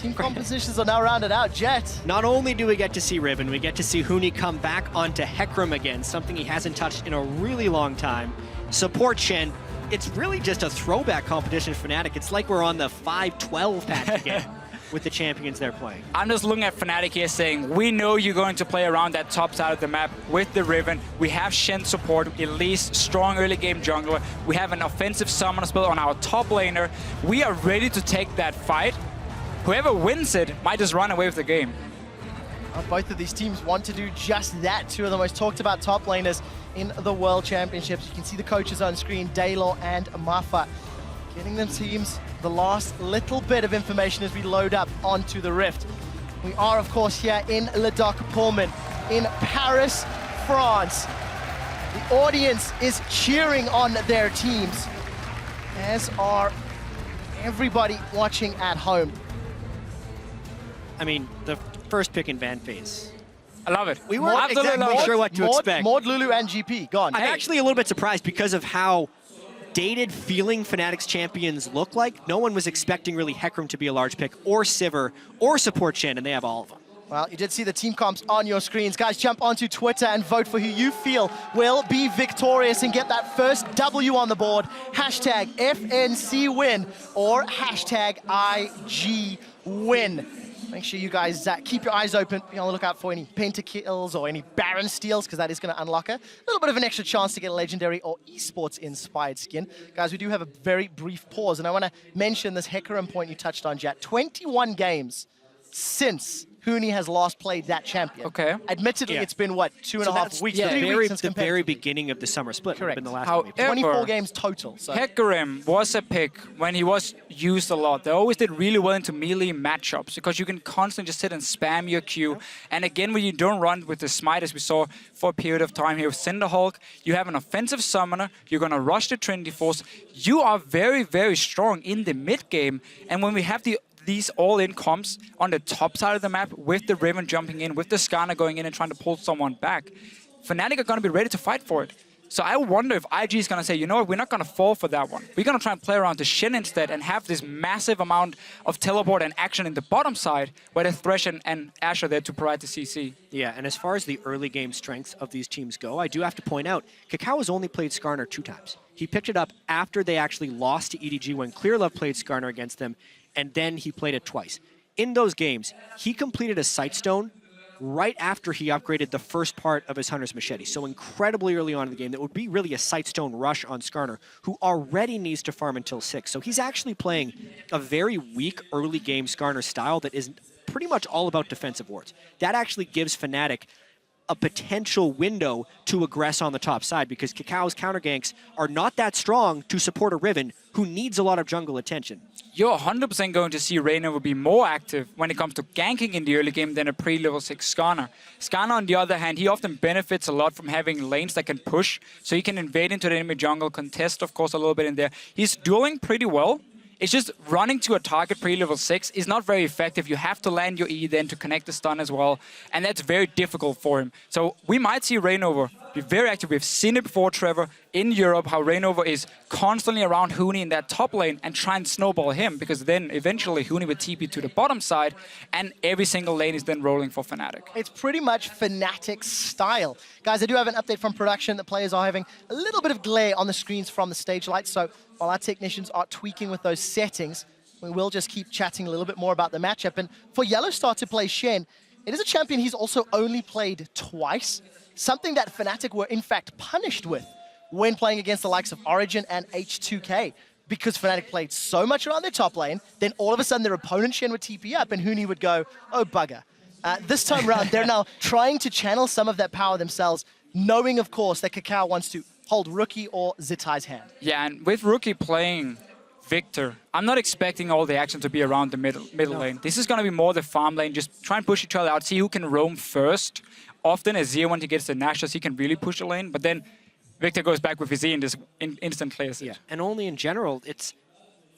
Team compositions are now rounded out. Jet. Not only do we get to see Riven, we get to see Huni come back onto Hecarim again, something he hasn't touched in a really long time. Support Shen. It's really just a throwback competition for Fnatic. It's like we're on the 5-12 patch again with the champions they're playing. I'm just looking at Fnatic here saying, we know you're going to play around that top side of the map with the Riven. We have Shen support, Elise, strong early game jungler. We have an offensive summoner spell on our top laner. We are ready to take that fight. Whoever wins it might just run away with the game. Both of these teams want to do just that. Two of the most talked about top laners in the World Championships. You can see the coaches on screen, Daylor and Mafa, getting them teams the last little bit of information as we load up onto the Rift. We are, of course, here in Le Doc Pullman in Paris, France. The audience is cheering on their teams, as are everybody watching at home. I mean, the first pick in Van Phase. I love it. We weren't exactly sure what to expect. Maud, Lulu, and GP, gone. I'm actually a little bit surprised because of how dated feeling Fnatic's champions look like. No one was expecting really Hecarim to be a large pick, or Sivir, or Support Shen, and they have all of them. Well, you did see the team comps on your screens. Guys, jump onto Twitter and vote for who you feel will be victorious and get that first W on the board. Hashtag FNCWin or hashtag IGWin. Make sure you guys keep your eyes open, be on the lookout for any pentakills or any Baron steals, because that is going to unlock a little bit of an extra chance to get a legendary or esports-inspired skin. Guys, we do have a very brief pause, and I want to mention this Hecarim point you touched on, Jet. 21 games since Huni has last played that champion. Okay. Admittedly, it's been, what, 2.5 weeks? Yeah, 3 weeks since the very beginning of the summer split. Correct. Been the last However, 24 games total. So. Hecarim was a pick when he was used a lot. They always did really well into melee matchups because you can constantly just sit and spam your Q. And again, when you don't run with the smite, as we saw for a period of time here with Cinderhulk, you have an offensive summoner, you're going to rush the Trinity Force. You are very, very strong in the mid game. And when we have these all-in comps on the top side of the map with the Riven jumping in, with the Skarner going in and trying to pull someone back, Fnatic are going to be ready to fight for it. So I wonder if IG is going to say, you know what, we're not going to fall for that one. We're going to try and play around the Shen instead and have this massive amount of teleport and action in the bottom side where the Thresh and Ashe are there to provide the CC. Yeah, and as far as the early game strengths of these teams go, I do have to point out, Kakao has only played Skarner 2 times. He picked it up after they actually lost to EDG when Clearlove played Skarner against them, and then he played it twice. In those games, he completed a Sightstone right after he upgraded the first part of his Hunter's Machete. So incredibly early on in the game, that would be really a Sightstone rush on Skarner, who already needs to farm until 6. So he's actually playing a very weak early game Skarner style that is pretty much all about defensive wards. That actually gives Fnatic a potential window to aggress on the top side, because Kacao's counter ganks are not that strong to support a Riven who needs a lot of jungle attention. You're 100% going to see Reignover be more active when it comes to ganking in the early game than a pre-level 6 Skarner. Skarner, on the other hand, he often benefits a lot from having lanes that can push, so he can invade into the enemy jungle, contest, of course, a little bit in there. He's dueling pretty well. It's just running to a target pre-level 6 is not very effective. You have to land your E then to connect the stun as well, and that's very difficult for him. So we might see Reignover be very active. We've seen it before, Trevor, in Europe, how Reignover is constantly around Huni in that top lane and try and snowball him, because then eventually Huni would TP to the bottom side, and every single lane is then rolling for Fnatic. It's pretty much Fnatic style. Guys, I do have an update from production. The players are having a little bit of glare on the screens from the stage lights, so while our technicians are tweaking with those settings, we will just keep chatting a little bit more about the matchup. And for Yellowstar to play Shen, it is a champion he's also only played twice, something that Fnatic were in fact punished with when playing against the likes of Origin and H2K, because Fnatic played so much around their top lane, then all of a sudden their opponent Shen would TP up and Huni would go, oh bugger. This time around, they're now trying to channel some of that power themselves, knowing of course that Kakao wants to hold Rookie or Zitai's hand. Yeah, and with Rookie playing Victor, I'm not expecting all the action to be around the middle lane. This is going to be more the farm lane, just try and push each other out, see who can roam first. Often Azir, when he gets the Nashos, he can really push the lane, but then Victor goes back with his E and just instant clears it. Yeah, and only in general, it's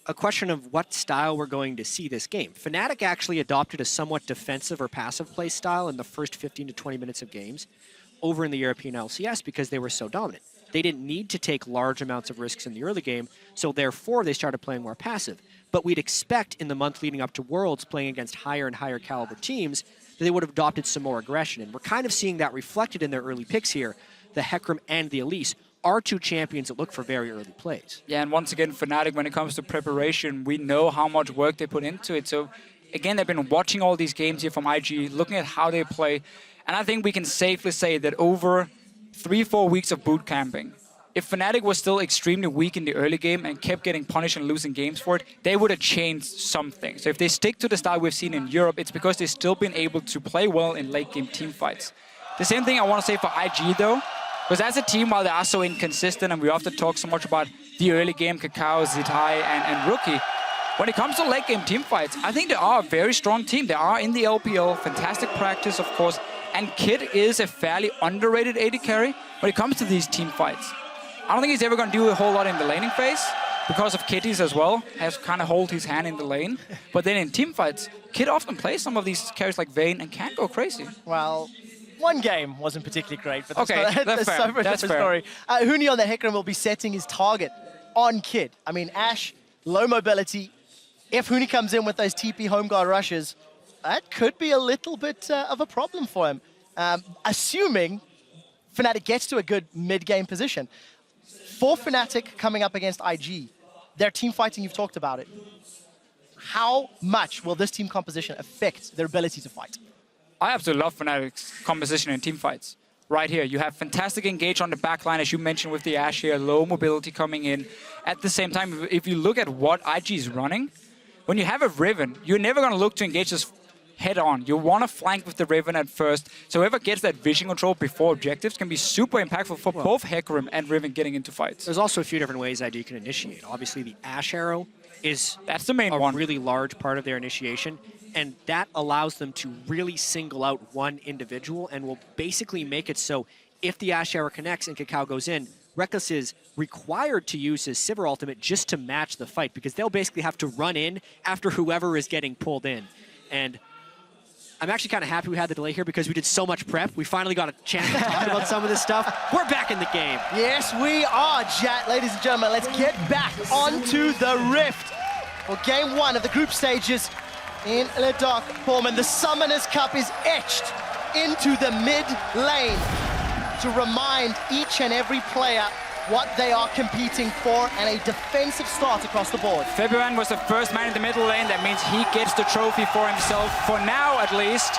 a question of what style we're going to see this game. Fnatic actually adopted a somewhat defensive or passive play style in the first 15 to 20 minutes of games over in the European LCS because they were so dominant. They didn't need to take large amounts of risks in the early game, so therefore they started playing more passive. But we'd expect in the month leading up to Worlds, playing against higher and higher caliber teams, that they would have adopted some more aggression. And we're kind of seeing that reflected in their early picks here. The Hecarim and the Elise are two champions that look for very early plays. Yeah, and once again, Fnatic, when it comes to preparation, we know how much work they put into it. So again, they've been watching all these games here from IG, looking at how they play. And I think we can safely say that over 3-4 weeks of boot camping, if Fnatic was still extremely weak in the early game and kept getting punished and losing games for it, they would have changed something. So if they stick to the style we've seen in Europe, it's because they've still been able to play well in late game team fights. The same thing I want to say for IG though, because as a team, while they are so inconsistent and we often talk so much about the early game, Kakao, Zitai, and Rookie, when it comes to late game team fights, I think they are a very strong team. They are in the LPL, fantastic practice, of course, and Kid is a fairly underrated AD carry when it comes to these team fights. I don't think he's ever going to do a whole lot in the laning phase because of Kitties as well, has to kind of hold his hand in the lane. But then in team fights, Kid often plays some of these carries like Vayne and can go crazy. Well, one game wasn't particularly great, but that's, okay, that's fair. So much That's of a story. Huni on the Hecarim will be setting his target on Kid. I mean, Ashe, low mobility. If Huni comes in with those TP home guard rushes, that could be a little bit of a problem for him. Assuming Fnatic gets to a good mid-game position. For Fnatic coming up against IG, their team fighting, you've talked about it. How much will this team composition affect their ability to fight? I absolutely love Fnatic's composition in team fights. Right here, you have fantastic engage on the back line, as you mentioned with the Ashe here, low mobility coming in. At the same time, if you look at what IG is running, when you have a Riven, you're never going to look to engage this head on. You want to flank with the Riven at first, so whoever gets that vision control before objectives can be super impactful for both Hecarim and Riven getting into fights. There's also a few different ways IG can initiate. Obviously, the Ashe arrow is that's the main one. Really large part of their initiation, and that allows them to really single out one individual and will basically make it so if the Ashe arrow connects and Kakao goes in, Reckless is required to use his Sivir ultimate just to match the fight, because they'll basically have to run in after whoever is getting pulled in. And I'm actually kind of happy we had the delay here because we did so much prep. We finally got a chance to talk about some of this stuff. We're back in the game. Yes, we are, Jat. Ladies and gentlemen, let's get back onto the Rift for game one of the group stages in Le Doc Pullman. The Summoners Cup is etched into the mid lane to remind each and every player what they are competing for, and a defensive start across the board. Fabian was the first man in the middle lane. That means he gets the trophy for himself, for now at least.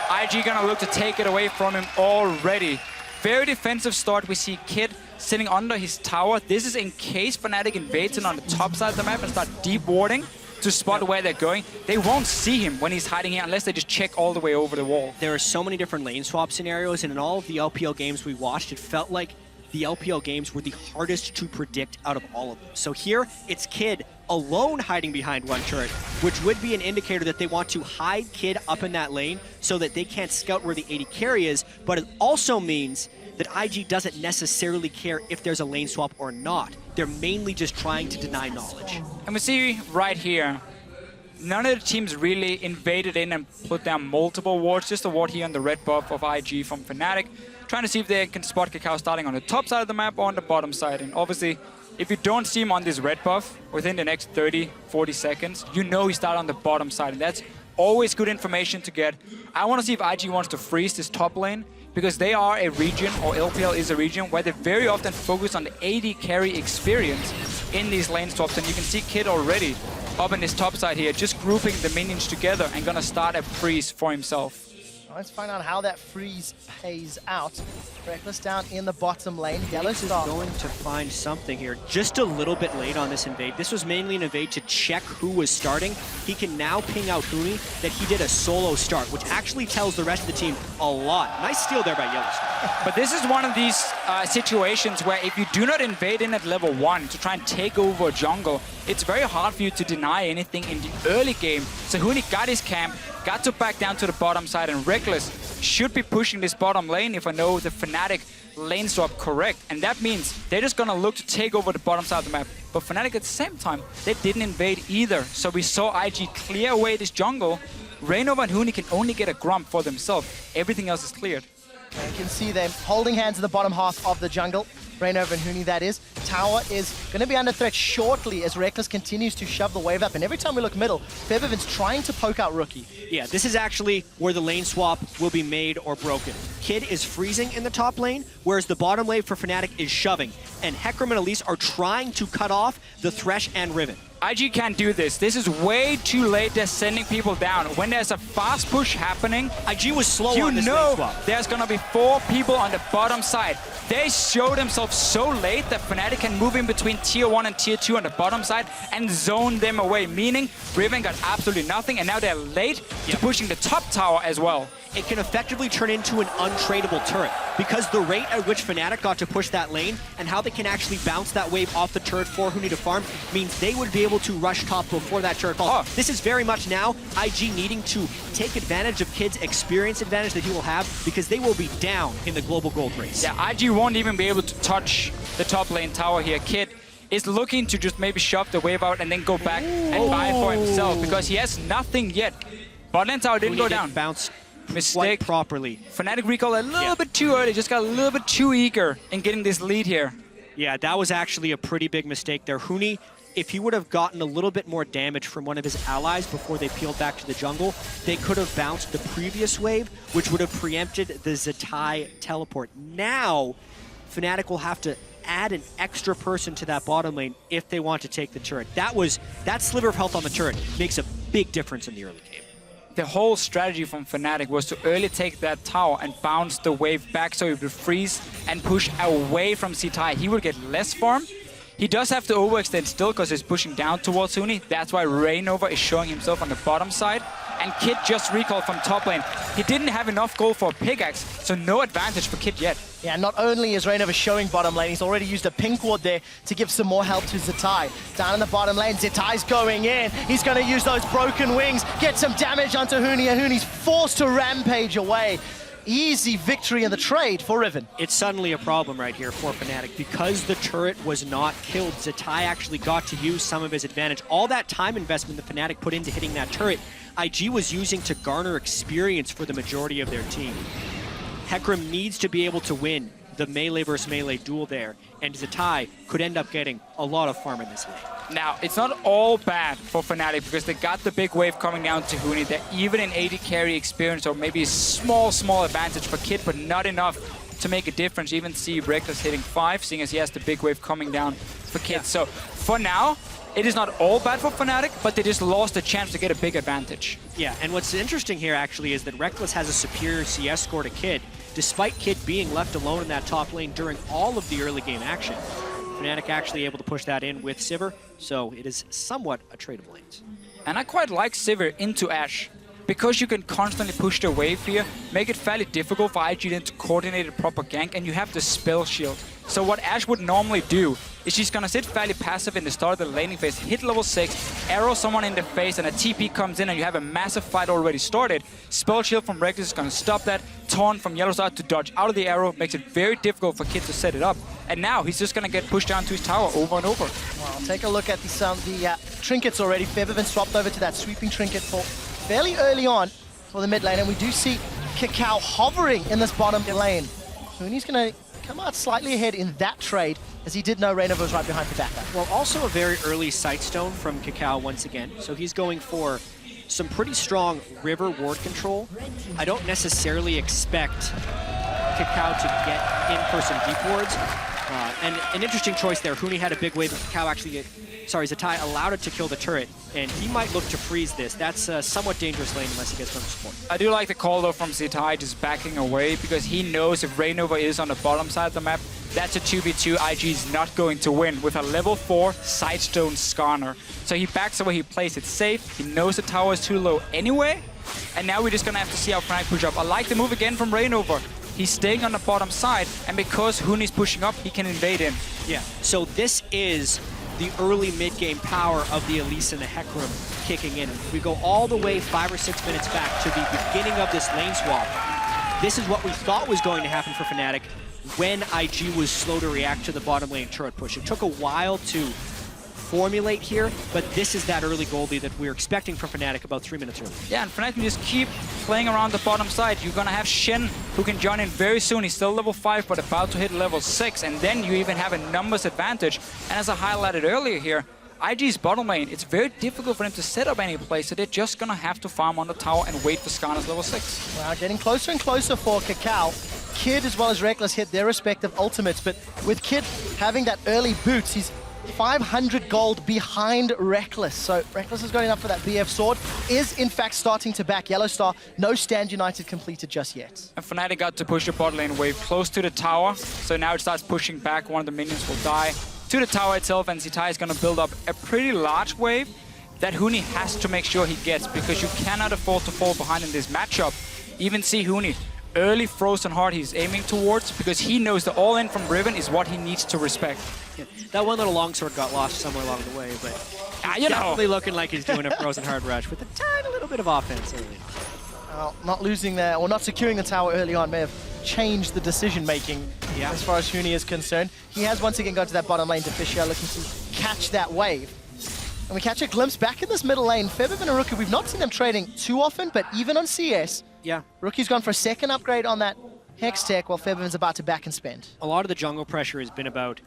IG gonna look to take it away from him already. Very defensive start. We see Kid sitting under his tower. This is in case Fnatic invades him on the top side of the map and start deep warding. to spot where they're going, they won't see him when he's hiding here unless they just check all the way over the wall. There are so many different lane swap scenarios, and in all of the LPL games we watched, it felt like the LPL games were the hardest to predict out of all of them. So here, it's Kid alone hiding behind one turret, which would be an indicator that they want to hide Kid up in that lane so that they can't scout where the AD carry is, but it also means that IG doesn't necessarily care if there's a lane swap or not. They're mainly just trying to deny knowledge. And we see right here, none of the teams really invaded in and put down multiple wards, just a ward here on the red buff of IG from Fnatic, trying to see if they can spot Kakao starting on the top side of the map or on the bottom side. And obviously, if you don't see him on this red buff within the next 30, 40 seconds, you know he started on the bottom side, and that's always good information to get. I want to see if IG wants to freeze this top lane, because they are a region, or LPL is a region, where they very often focus on the AD carry experience in these lane swaps. And you can see Kid already up in this top side here, just grouping the minions together and gonna start a freeze for himself. Let's find out how that freeze pays out. Reckless down in the bottom lane. Dallas is going to find something here. Just a little bit late on this invade. This was mainly an invade to check who was starting. He can now ping out Huni that he did a solo start, which actually tells the rest of the team a lot. Nice steal there by Yellowstone. But this is one of these situations where if you do not invade in at level 1 to try and take over a jungle, it's very hard for you to deny anything in the early game. So Huni got his camp, got to back down to the bottom side, and Reckless should be pushing this bottom lane if I know the Fnatic lane swap correct. And that means they're just gonna look to take over the bottom side of the map. But Fnatic at the same time, they didn't invade either. So we saw IG clear away this jungle. Reignover and Huni can only get a grump for themselves. Everything else is cleared. And you can see them holding hands in the bottom half of the jungle. Reignover and Huni, that is. Tower is going to be under threat shortly as Reckless continues to shove the wave up. And every time we look middle, Febiven's trying to poke out Rookie. Yeah, this is actually where the lane swap will be made or broken. Kid is freezing in the top lane, whereas the bottom lane for Fnatic is shoving. And Hecarim and Elise are trying to cut off the Thresh and Riven. IG can't do this. This is way too late. They're sending people down. When there's a fast push happening, IG was slow you on this know lane swap. There's gonna be 4 people on the bottom side. They show themselves so late that Fnatic can move in between tier 1 and tier 2 on the bottom side and zone them away, meaning Riven got absolutely nothing, and now they're late to pushing the top tower as well. It can effectively turn into an untradeable turret because the rate at which Fnatic got to push that lane and how they can actually bounce that wave off the turret for Huni to farm means they would be able to rush top before that turret falls. This is very much now IG needing to take advantage of Kid's experience advantage that he will have because they will be down in the global gold race. Yeah, IG won't even be able to touch the top lane tower here. Kid is looking to just maybe shove the wave out and then go back and buy for himself because he has nothing yet. Bot lane tower didn't go down. Bounce mistake properly. Fnatic recall a little bit too early, just got a little bit too eager in getting this lead here. Yeah, that was actually a pretty big mistake there. Huni, if he would have gotten a little bit more damage from one of his allies before they peeled back to the jungle, they could have bounced the previous wave, which would have preempted the Zatai teleport. Now, Fnatic will have to add an extra person to that bottom lane if they want to take the turret. That sliver of health on the turret makes a big difference in the early game. The whole strategy from Fnatic was to early take that tower and bounce the wave back so he would freeze and push away from Zatai. He would get less farm. He does have to overextend still because he's pushing down towards Huni. That's why Reignover is showing himself on the bottom side. And Kid just recalled from top lane. He didn't have enough gold for a pickaxe, so no advantage for Kid yet. Yeah, not only is Reignover showing bottom lane, he's already used a pink ward there to give some more help to Zatai. Down in the bottom lane, Zatai's going in. He's going to use those broken wings, get some damage onto Huni, and Huni's forced to rampage away. Easy victory in the trade for Riven. It's suddenly a problem right here for Fnatic. Because the turret was not killed, Zatai actually got to use some of his advantage. All that time investment that Fnatic put into hitting that turret, IG was using to garner experience for the majority of their team. Hecarim needs to be able to win the melee versus melee duel there, and Zatai could end up getting a lot of farm in this lane. Now, it's not all bad for Fnatic because they got the big wave coming down to Huni. They're even in AD carry experience, or maybe a small advantage for Kid, but not enough to make a difference. You even see Reckless hitting 5, seeing as he has the big wave coming down for Kid. Yeah. So, for now, it is not all bad for Fnatic, but they just lost the chance to get a big advantage. Yeah, and what's interesting here actually is that Reckless has a superior CS score to Kid, despite Kid being left alone in that top lane during all of the early game action. Fnatic actually able to push that in with Sivir, so it is somewhat a trade of lanes. And I quite like Sivir into Ashe, because you can constantly push the wave here, make it fairly difficult for IG then to coordinate a proper gank, and you have the spell shield. So what Ashe would normally do is she's gonna sit fairly passive in the start of the laning phase, hit level 6, arrow someone in the face, and a TP comes in and you have a massive fight already started. Spell shield from Reckless is gonna stop that. Taunt from Yellowstar to dodge out of the arrow makes it very difficult for Kid to set it up. And now he's just gonna get pushed down to his tower over and over. Well, take a look at the trinkets already. Febiven swapped over to that sweeping trinket for fairly early on for the mid lane, and we do see Kakao hovering in this bottom lane. Huni's gonna come out slightly ahead in that trade, as he did know Reignover was right behind for backup. Well, also a very early Sightstone from Kakao once again, so he's going for some pretty strong river ward control. I don't necessarily expect Kakao to get in for some deep wards. And an interesting choice there. Huni had a big wave, and Kakao actually, Zatai allowed it to kill the turret, and he might look to freeze this. That's a somewhat dangerous lane unless he gets firm support. I do like the call though from Zatai just backing away, because he knows if Reignover is on the bottom side of the map, that's a 2v2 IG is not going to win with a level 4 Sightstone Skarner. So he backs away, he plays it safe, he knows the tower is too low anyway, and now we're just gonna have to see how Fnatic push up. I like the move again from Reignover. He's staying on the bottom side, and because Huni's pushing up, he can invade him. Yeah, so this is the early mid-game power of the Elise and the Hecarim kicking in. We go all the way 5 or 6 minutes back to the beginning of this lane swap. This is what we thought was going to happen for Fnatic when IG was slow to react to the bottom lane turret push. It took a while to formulate here, but this is that early goal lead that we were expecting from Fnatic about 3 minutes early. Yeah, and Fnatic can just keep playing around the bottom side. You're gonna have Shen, who can join in very soon. He's still level 5, but about to hit level 6, and then you even have a numbers advantage. And as I highlighted earlier here, IG's bottom lane, it's very difficult for them to set up any play, so they're just gonna have to farm on the tower and wait for Skarner's level 6. Wow, getting closer and closer for Kakao. Kid as well as Reckless hit their respective ultimates, but with Kid having that early boots, he's 500 gold behind Reckless. So Reckless is going up for that BF sword, is in fact starting to back Yellowstar. No Stand United completed just yet. And Fnatic got to push the bot lane wave close to the tower, so now it starts pushing back. One of the minions will die to the tower itself, and Zatai is going to build up a pretty large wave that Huni has to make sure he gets, because you cannot afford to fall behind in this matchup. Even see Huni, early frozen heart he's aiming towards, because he knows the all-in from Riven is what he needs to respect. Yeah, that one little longsword got lost somewhere along the way, but you know, definitely looking like he's doing a frozen heart rush with a tiny little bit of offense early. Not losing there, or not securing the tower early on may have changed the decision-making as far as Huni is concerned. He has once again got to that bottom lane to Fisher, looking to catch that wave. And we catch a glimpse back in this middle lane. Febiven and Rookie, we've not seen them trading too often, but even on CS, Rookie's gone for a second upgrade on that Hex tech, while Febiven's about to back and spend. A lot of the jungle pressure has been about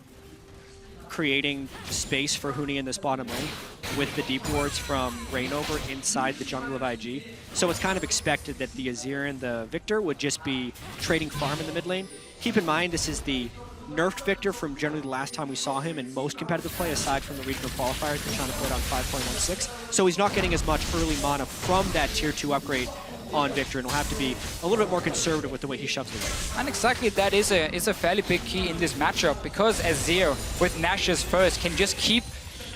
creating space for Huni in this bottom lane with the deep wards from Reignover inside the jungle of IG. So it's kind of expected that the Azir and the Victor would just be trading farm in the mid lane. Keep in mind, this is the nerfed Victor from generally the last time we saw him in most competitive play, aside from the regional qualifiers. They're trying to put on 5.16. So he's not getting as much early mana from that tier 2 upgrade on Victor, and will have to be a little bit more conservative with the way he shoves it away. And exactly that is a fairly big key in this matchup, because Azir with Nash's first can just keep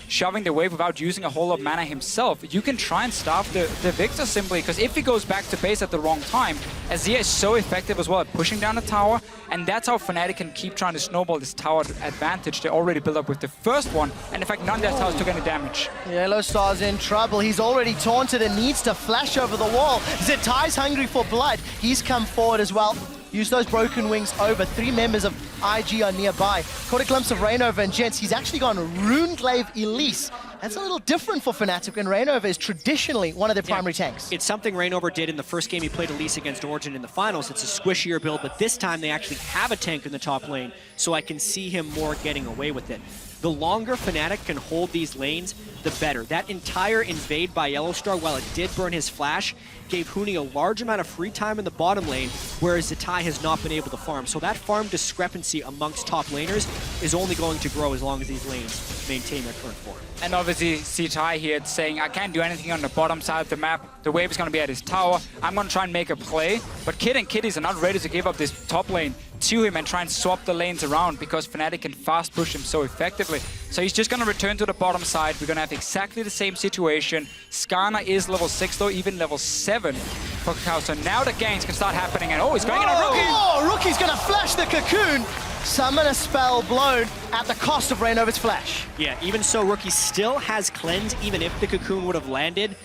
shoving the wave without using a whole lot of mana himself. You can try and starve the Victor simply, because if he goes back to base at the wrong time, Azir is so effective as well at pushing down the tower, and that's how Fnatic can keep trying to snowball this tower advantage they already built up with the first one, and in fact none of their towers took any damage. Yellowstar's in trouble. He's already taunted and needs to flash over the wall. Zetai's hungry for blood. He's come forward as well. Use those broken wings over. 3 members of IG are nearby. Caught a glimpse of Reignover and Gents. He's actually gone Runeglaive Elise. That's a little different for Fnatic, and Reignover is traditionally one of their primary tanks. It's something Reignover did in the first game he played Elise against Origin in the finals. It's a squishier build, but this time they actually have a tank in the top lane, so I can see him more getting away with it. The longer Fnatic can hold these lanes, the better. That entire invade by Yellowstar, while it did burn his flash, gave Huni a large amount of free time in the bottom lane, whereas Zatai has not been able to farm. So that farm discrepancy amongst top laners is only going to grow as long as these lanes maintain their current form. And obviously Zatai here saying, I can't do anything on the bottom side of the map. The wave is going to be at his tower. I'm going to try and make a play. But Kid and Kitties are not ready to give up this top lane to him and try and swap the lanes around because Fnatic can fast push him so effectively. So he's just going to return to the bottom side. We're going to have exactly the same situation. Skarner is level 6 though, even level 7 for Kakao. So now the ganks can start happening, and he's going in a Rookie! Oh, Rookie's going to flash the cocoon. Summon a spell blown at the cost of Reignover's flash. Yeah, even so, Rookie still has cleanse, even if the cocoon would have landed.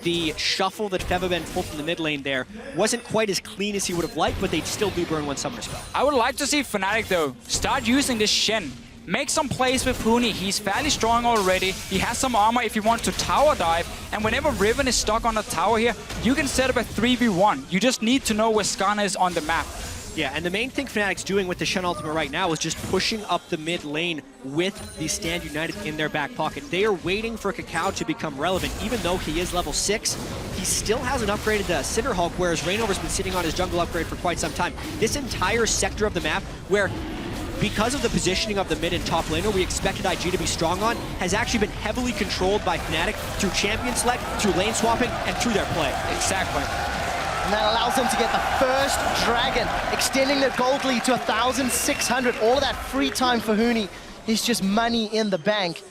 The shuffle that Fevaben pulled from the mid lane there wasn't quite as clean as he would have liked, but they still do burn one summoner spell. I would like to see Fnatic, though, start using this Shen. Make some plays with Huni. He's fairly strong already. He has some armor if you want to tower dive. And whenever Riven is stuck on the tower here, you can set up a 3v1. You just need to know where Skarner is on the map. Yeah, and the main thing Fnatic's doing with the Shen ultimate right now is just pushing up the mid lane with the Stand United in their back pocket. They are waiting for Kakao to become relevant. Even though he is level 6, he still hasn't upgraded the Cinderhulk, whereas Reignover's been sitting on his jungle upgrade for quite some time. This entire sector of the map, where because of the positioning of the mid and top laner we expected IG to be strong on, has actually been heavily controlled by Fnatic through champion select, through lane swapping, and through their play. Exactly. And that allows them to get the first dragon, extending their gold lead to 1,600. All of that free time for Huni is just money in the bank.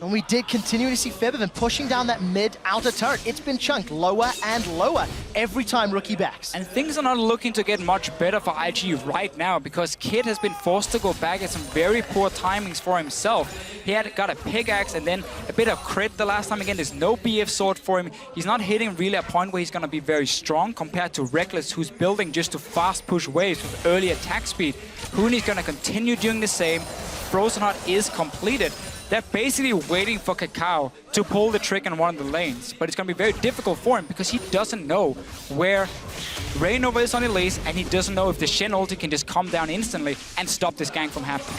And we did continue to see Fevaben pushing down that mid outer turret. It's been chunked lower and lower every time Rookie backs. And things are not looking to get much better for IG right now because Kid has been forced to go back at some very poor timings for himself. He had got a pickaxe and then a bit of crit the last time. Again, there's no BF sword for him. He's not hitting really a point where he's going to be very strong compared to Reckless, who's building just to fast push waves with early attack speed. Huni's going to continue doing the same. Frozen Heart is completed. They're basically waiting for Kakao to pull the trick on one of the lanes. But it's going to be very difficult for him because he doesn't know where Reignover is on Elise, and he doesn't know if the Shen ulti can just come down instantly and stop this gank from happening.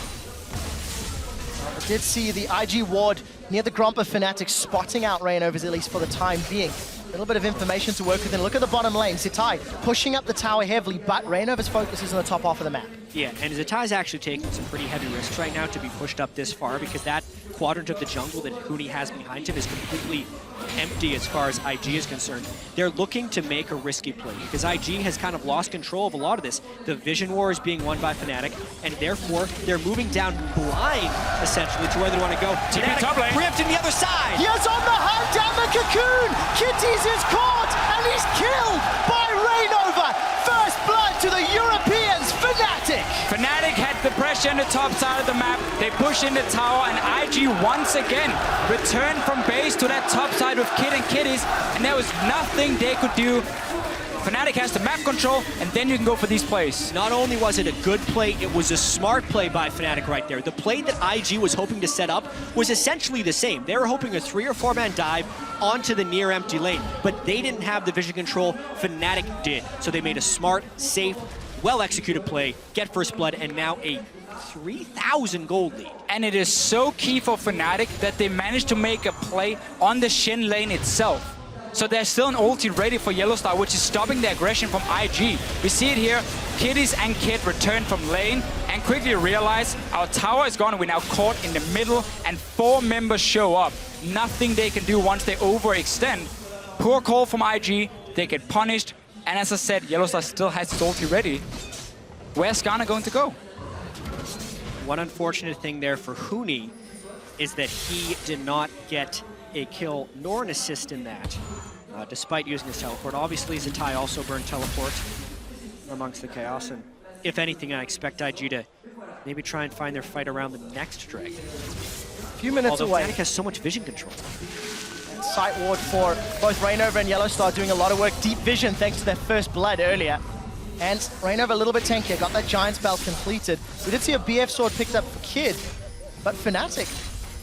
I did see the IG ward near the Grompa Fnatic spotting out Reignover's Elise for the time being. A little bit of information to work with. And look at the bottom lane. Zitai pushing up the tower heavily, but Reignover's focus is on the top half of the map. Yeah, and Zitai's actually taking some pretty heavy risks right now to be pushed up this far because that quadrant of the jungle that Huni has behind him is completely empty as far as IG is concerned. They're looking to make a risky play because IG has kind of lost control of a lot of this. The Vision War is being won by Fnatic, and therefore they're moving down blind, essentially, to where they want to go. Fnatic ripped in the other side! He is on the hunt down the cocoon! Kitties is caught, and he's killed by Reignover! First blood to the Europeans, Fnatic! Fnatic had the pressure on the top side of the map. They push in the tower, and IG once again returned from base to that top side with Kid and Kitties, and there was nothing they could do. Fnatic has the map control, and then you can go for these plays. Not only was it a good play, it was a smart play by Fnatic right there. The play that IG was hoping to set up was essentially the same. They were hoping a 3 or 4 man dive onto the near empty lane, but they didn't have the vision control. Fnatic did. So they made a smart, safe, well-executed play, get first blood, and now a 3,000 gold lead. And it is so key for Fnatic that they managed to make a play on the Shen lane itself. So there's still an ulti ready for Yellowstar, which is stopping the aggression from IG. We see it here. Kitties and Kid return from lane and quickly realize our tower is gone. We're now caught in the middle, and 4 members show up. Nothing they can do once they overextend. Poor call from IG. They get punished. And as I said, Yellowstar still has its ulti ready. Where's Skarner going to go? One unfortunate thing there for Huni is that he did not get a kill nor an assist in that, despite using his teleport. Obviously, Zitai also burned teleport amongst the chaos, and if anything, I expect IG to maybe try and find their fight around the next dragon. A few minutes away. Fnatic has so much vision control. And sight ward for both Reignover and Yellowstar doing a lot of work. Deep vision thanks to their first blood earlier. And Reignover a little bit tankier, got that giant spell completed. We did see a BF sword picked up for Kid, but Fnatic,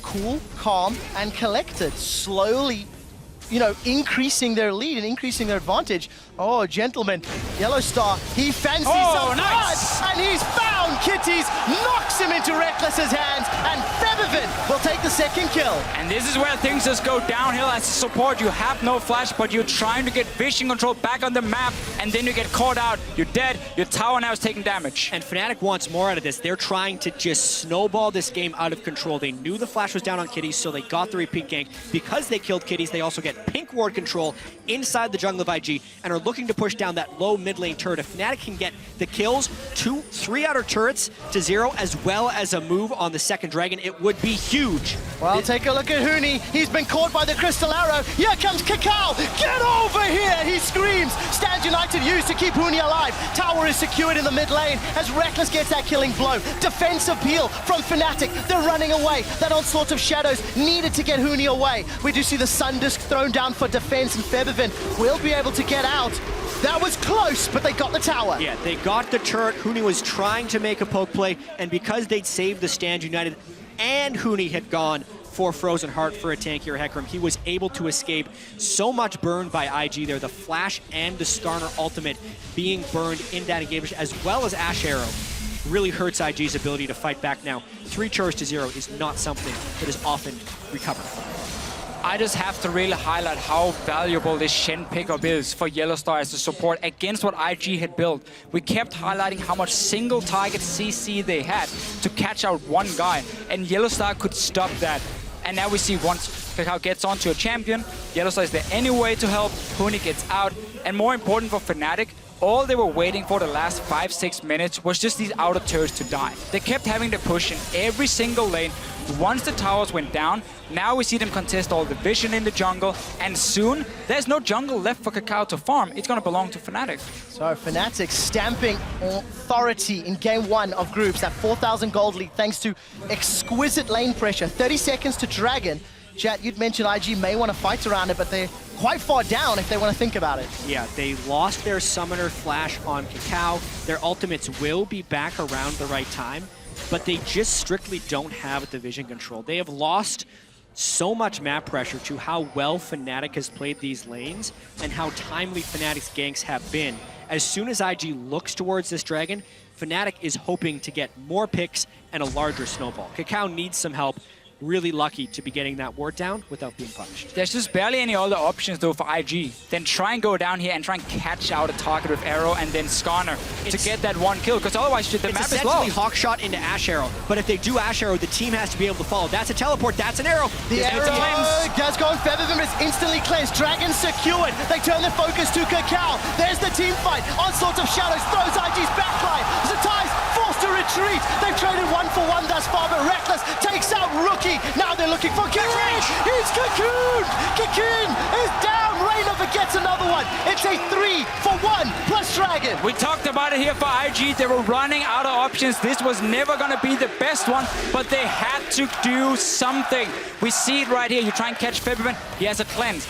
cool, calm, and collected, slowly, you know, increasing their lead and increasing their advantage. Oh, gentlemen, Yellowstar, he fancies some blood, and he's found Kitties, knocks him into Reckless's hands, and Febiven will take the second kill. And this is where things just go downhill as a support. You have no flash, but you're trying to get vision control back on the map, and then you get caught out. You're dead. Your tower now is taking damage. And Fnatic wants more out of this. They're trying to just snowball this game out of control. They knew the flash was down on Kitties, so they got the repeat gank. Because they killed Kitties, they also get pink ward control inside the jungle of IG and are looking to push down that low mid lane turret. If Fnatic can get the kills, 3 outer turrets to 0, as well as a move on the second dragon, it would be huge. Well, take a look at Huni. He's been caught by the crystal arrow. Here comes Kakao. Get over here, he screams. Stand United used to keep Huni alive. Tower is secured in the mid lane as Reckless gets that killing blow. Defensive peel from Fnatic. They're running away. That onslaught of shadows needed to get Huni away. We do see the Sun Disc thrown down for defense, and Febiven will be able to get out. That was close, but they got the tower. Yeah, they got the turret. Huni was trying to make a poke play, and because they'd saved the stand United and Huni had gone for Frozen Heart for a tankier Hecarim, he was able to escape. So much burned by IG there. The Flash and the Skarner ultimate being burned in that engagement, as well as Ash Arrow, really hurts IG's ability to fight back now. 3 turrets to 0 is not something that is often recovered. I just have to really highlight how valuable this Shen pickup is for Yellowstar as a support against what IG had built. We kept highlighting how much single target CC they had to catch out one guy, and Yellowstar could stop that. And now we see once Kakao gets onto a champion, Yellowstar is there anyway to help, Huni gets out, and more important for Fnatic, all they were waiting for the last 5-6 minutes was just these outer turrets to die. They kept having to push in every single lane. Once the towers went down, now we see them contest all the vision in the jungle, and soon there's no jungle left for Kakao to farm. It's going to belong to Fnatic. So Fnatic stamping authority in game 1 of groups, that 4,000 gold lead thanks to exquisite lane pressure. 30 seconds to Dragon. Chat, you'd mentioned IG may want to fight around it, but they're quite far down if they want to think about it. Yeah, they lost their summoner flash on Kakao. Their ultimates will be back around the right time, but they just strictly don't have the vision control. They have lost so much map pressure to how well Fnatic has played these lanes and how timely Fnatic's ganks have been. As soon as IG looks towards this dragon, Fnatic is hoping to get more picks and a larger snowball. Kakao needs some help. Really lucky to be getting that ward down without being punished. There's just barely any other options though for IG. Then try and go down here and try and catch out a target with Arrow and then Skarner to get that one kill, because otherwise the map is lost. It's essentially Hawkshot into Ash Arrow, but if they do Ash Arrow, the team has to be able to follow. That's a teleport, that's an arrow. The arrow does go on Febiven, is instantly cleansed. Dragon secured. They turn their focus to Kakao. There's the team fight. Onslaught of shadows throws IG's backline. Zatai's forced to retreat. They've traded 1-for-1 thus far, but Reckless takes out Rookie. Now they're looking for Cocoon. He's Cocoon. Cocoon is down. Rainover gets another one. It's a 3-for-1 plus Dragon. We talked about it here for IG. They were running out of options. This was never going to be the best one, but they had to do something. We see it right here. You try and catch Febiven. He has a cleanse.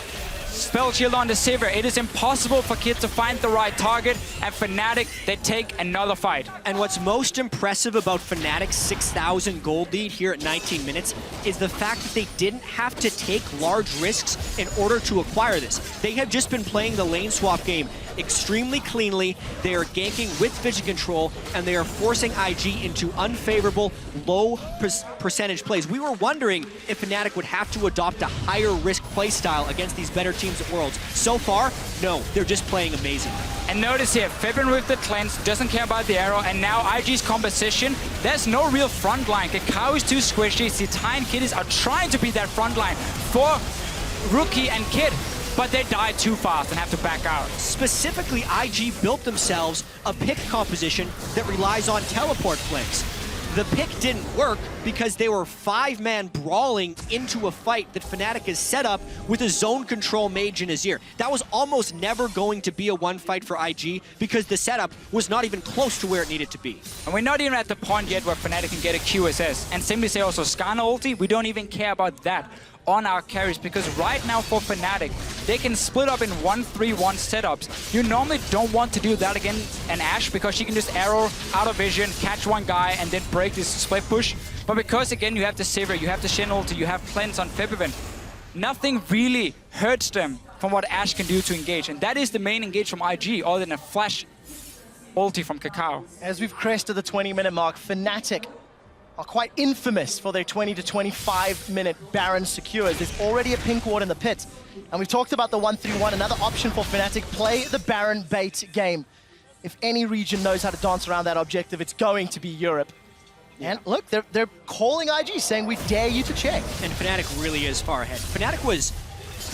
Spell shield on the Sivir. It is impossible for Kid to find the right target, and Fnatic, they take another fight. And what's most impressive about Fnatic's 6,000 gold lead here at 19 minutes is the fact that they didn't have to take large risks in order to acquire this. They have just been playing the lane swap game extremely cleanly. They are ganking with vision control, and they are forcing IG into unfavorable, low percentage plays. We were wondering if Fnatic would have to adopt a higher risk play style against these better teams at Worlds. So far, no, they're just playing amazing. And notice here, Febiven with the cleanse, doesn't care about the arrow, and now IG's composition, there's no real front line. Kakao is too squishy. Zitai and Kiddies are trying to be that front line for Rookie and Kid, but they die too fast and have to back out. Specifically, IG built themselves a pick composition that relies on teleport plays. The pick didn't work because they were 5-man brawling into a fight that Fnatic has set up with a zone control mage in Azir. That was almost never going to be a one fight for IG because the setup was not even close to where it needed to be. And we're not even at the point yet where Fnatic can get a QSS. And simply say also Skarner ulti, we don't even care about that on our carries, because right now for Fnatic, they can split up in 1-3-1 setups. You normally don't want to do that against an Ashe because she can just arrow out of vision, catch one guy, and then break this split push. But because again you have the Sivir, you have the Shen ulti, you have Cleanse on Febiven, nothing really hurts them from what Ashe can do to engage. And that is the main engage from IG, other than a flash ulti from Kakao. As we've crested the 20-minute mark, Fnatic are quite infamous for their 20 to 25 minute Baron secures. There's already a pink ward in the pit. And we've talked about the 1-3-1, another option for Fnatic, play the Baron bait game. If any region knows how to dance around that objective, it's going to be Europe. And look, they're calling IG, saying we dare you to check. And Fnatic really is far ahead. Fnatic was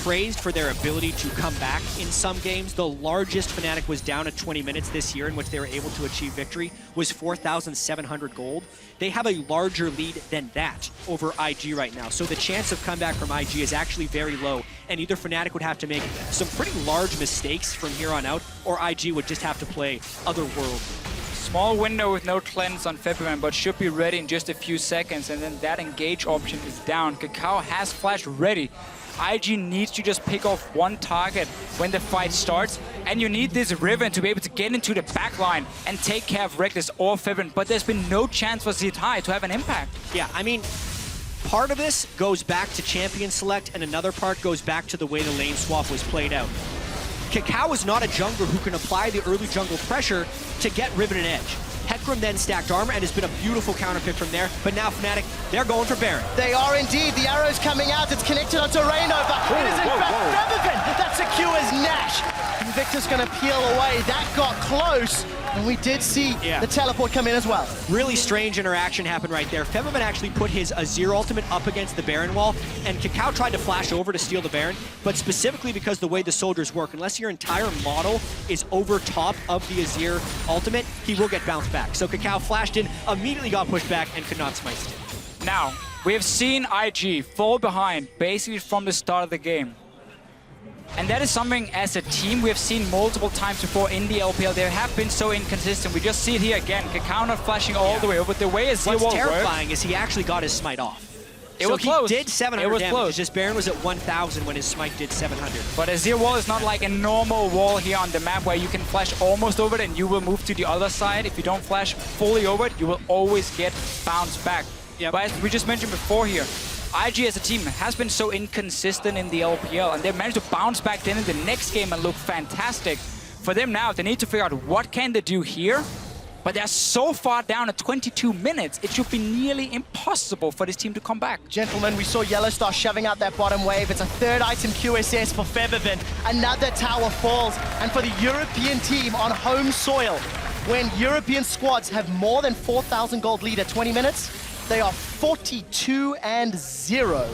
praised for their ability to come back in some games. The largest Fnatic was down at 20 minutes this year in which they were able to achieve victory was 4,700 gold. They have a larger lead than that over IG right now. So the chance of comeback from IG is actually very low. And either Fnatic would have to make some pretty large mistakes from here on out, or IG would just have to play otherworldly. Small window with no cleanse on February, but should be ready in just a few seconds, and then that engage option is down. Kakao has flash ready. IG needs to just pick off one target when the fight starts, and you need this Riven to be able to get into the backline and take care of Reckless or February, but there's been no chance for Zitai to have an impact. Yeah, I mean, part of this goes back to champion select, and another part goes back to the way the lane swap was played out. Kakao is not a jungler who can apply the early jungle pressure to get Riven and Edge. Hecarim then stacked armor and has been a beautiful counter pick from there, but now Fnatic, they're going for Baron. They are indeed. The arrow's coming out. It's connected onto Reyno, but it is in fact Featherfin that secures Nash. Invictus going to peel away. That got close, and we did see the teleport come in as well. Really strange interaction happened right there. Featherfin actually put his Azir ultimate up against the Baron wall, and Kakao tried to flash over to steal the Baron, but specifically because the way the soldiers work, unless your entire model is over top of the Azir ultimate, he will get bounced back. So Kakao flashed in, immediately got pushed back, and could not smite it. Now, we have seen IG fall behind basically from the start of the game. And that is something as a team we have seen multiple times before in the LPL. They have been so inconsistent. We just see it here again. Kakao not flashing all the way over. The way Azir What's terrifying is he actually got his smite off. It was close. He did 700 it was damage. Close. It's just Baron was at 1,000 when his smite did 700. But Azir wall is not like a normal wall here on the map where you can flash almost over it and you will move to the other side. If you don't flash fully over it, you will always get bounced back. But as we just mentioned before here, IG as a team has been so inconsistent in the LPL, and they managed to bounce back then in the next game and look fantastic. For them now, they need to figure out what can they do here, but they're so far down at 22 minutes, it should be nearly impossible for this team to come back. Gentlemen, we saw Yellowstar shoving out that bottom wave. It's a third item QSS for Featherfin. Another tower falls, and for the European team on home soil, when European squads have more than 4,000 gold lead at 20 minutes, they are 42-0.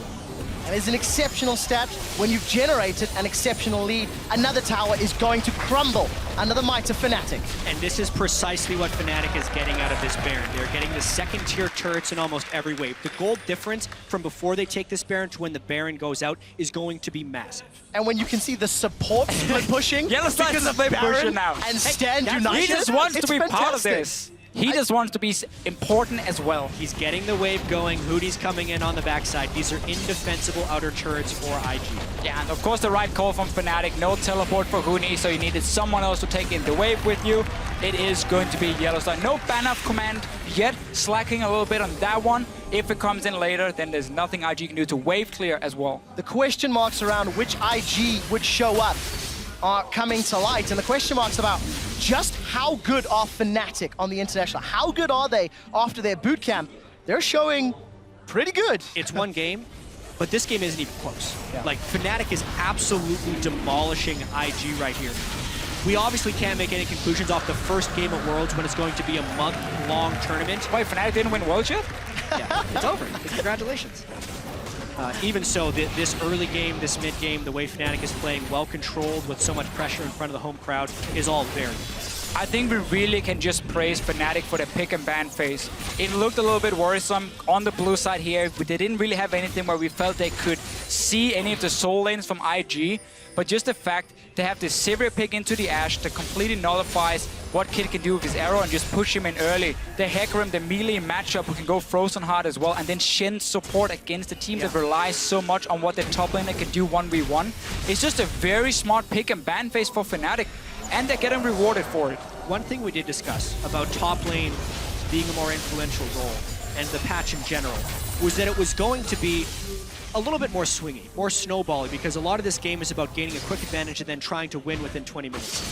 And it's an exceptional stat. When you've generated an exceptional lead, another tower is going to crumble under the might of Fnatic. And this is precisely what Fnatic is getting out of this Baron. They're getting the second tier turrets in almost every wave. The gold difference from before they take this Baron to when the Baron goes out is going to be massive. And when you can see the support split pushing, Yellowstar is split pushing now. And Stand United, he just wants to be part of this. He just wants to be important as well. He's getting the wave going. Hootie's coming in on the backside. These are indefensible outer turrets for IG. Yeah, and of course the right call from Fnatic. No teleport for Huni, so you needed someone else to take in the wave with you. It is going to be Yellowstar. No ban of command yet, slacking a little bit on that one. If it comes in later, then there's nothing IG can do to wave clear as well. The question marks around which IG would show up are coming to light, and the question marks about just how good are Fnatic on the international? How good are they after their boot camp? They're showing pretty good. It's one game, but this game isn't even close. Like, Fnatic is absolutely demolishing IG right here. We obviously can't make any conclusions off the first game at Worlds when it's going to be a month-long tournament. Wait, Fnatic didn't win Worlds yet? Yeah, it's over. Congratulations. Even so, this early game, this mid game, the way Fnatic is playing well controlled with so much pressure in front of the home crowd is all very good. I think we really can just praise Fnatic for the pick and ban phase. It looked a little bit worrisome on the blue side here. They didn't really have anything where we felt they could see any of the soul lanes from IG, but just the fact they have this Sivir pick into the Ashe that completely nullifies what Kid can do with his arrow and just push him in early. The Hecarim, the melee matchup who can go Frozen Heart as well, and then Shen's support against a team that relies so much on what the top laner can do 1v1. It's just a very smart pick and ban phase for Fnatic, and they're getting rewarded for it. One thing we did discuss about top lane being a more influential role, and the patch in general, was that it was going to be a little bit more swingy, more snowbally, because a lot of this game is about gaining a quick advantage and then trying to win within 20 minutes.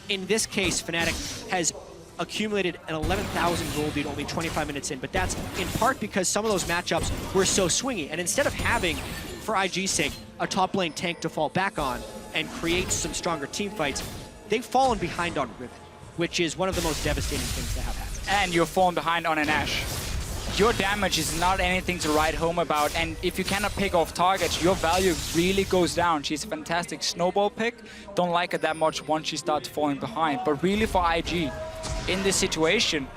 In this case, Fnatic has accumulated an 11,000 gold lead only 25 minutes in, but that's in part because some of those matchups were so swingy. And instead of having, for IG's sake, a top lane tank to fall back on and create some stronger team fights, they've fallen behind on Riven, which is one of the most devastating things to have happened. And you're falling behind on an Ashe. Your damage is not anything to write home about, and if you cannot pick off targets, your value really goes down. She's a fantastic snowball pick. Don't like her that much once she starts falling behind. But really for IG, in this situation,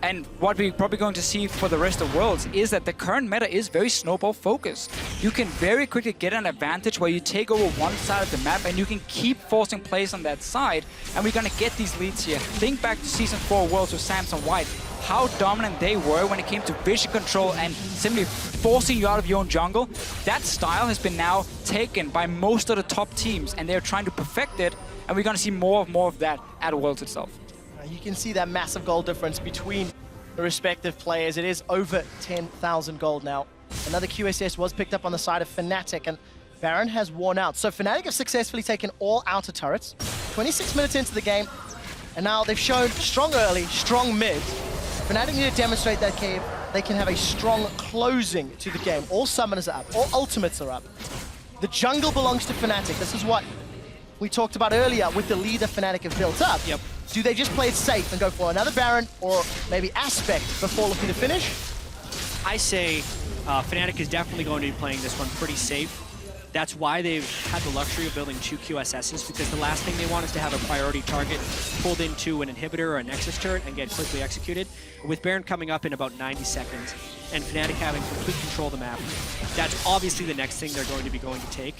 and what we're probably going to see for the rest of Worlds, is that the current meta is very snowball focused. You can very quickly get an advantage where you take over one side of the map and you can keep forcing plays on that side, and we're going to get these leads here. Think back to Season 4 Worlds with Samson White, how dominant they were when it came to vision control and simply forcing you out of your own jungle. That style has been now taken by most of the top teams, and they're trying to perfect it, and we're going to see more of that at Worlds itself. You can see that massive gold difference between the respective players. It is over 10,000 gold now. Another QSS was picked up on the side of Fnatic, and Baron has worn out. So Fnatic have successfully taken all outer turrets, 26 minutes into the game, and now they've shown strong early, strong mid. Fnatic need to demonstrate that they can have a strong closing to the game. All summoners are up, all ultimates are up. The jungle belongs to Fnatic. This is what we talked about earlier with the lead that Fnatic have built up. Yep. Do they just play it safe and go for another Baron or maybe Aspect before looking to finish? I say Fnatic is definitely going to be playing this one pretty safe. That's why they've had the luxury of building 2 QSSs, because the last thing they want is to have a priority target pulled into an inhibitor or a Nexus turret and get quickly executed. With Baron coming up in about 90 seconds and Fnatic having complete control of the map, that's obviously the next thing they're going to take.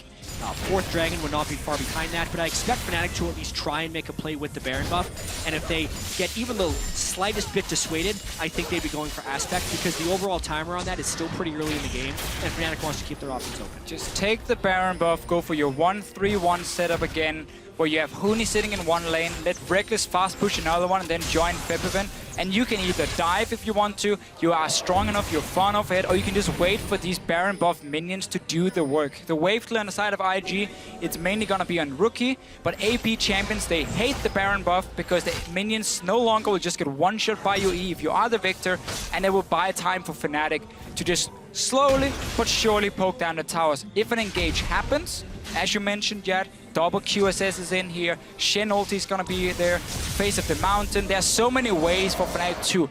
Fourth Dragon would not be far behind that, but I expect Fnatic to at least try and make a play with the Baron buff, and if they get even the slightest bit dissuaded, I think they'd be going for Aspect, because the overall timer on that is still pretty early in the game, and Fnatic wants to keep their options open. Just take the Baron buff, go for your 1-3-1 setup again, where you have Huni sitting in one lane, let Reckless fast push another one, and then join Peppervin. And you can either dive if you want to, you are strong enough, you're far enough ahead, or you can just wait for these Baron buff minions to do the work. The wave clear on the side of IG, it's mainly gonna be on Rookie, but AP champions, they hate the Baron buff because the minions no longer will just get one shot by your E if you are the victor, and they will buy time for Fnatic to just slowly but surely poke down the towers. If an engage happens, as you mentioned, Jad, double QSS is in here, Shen ulti is gonna be there, face of the mountain. There's so many ways for Fnatic to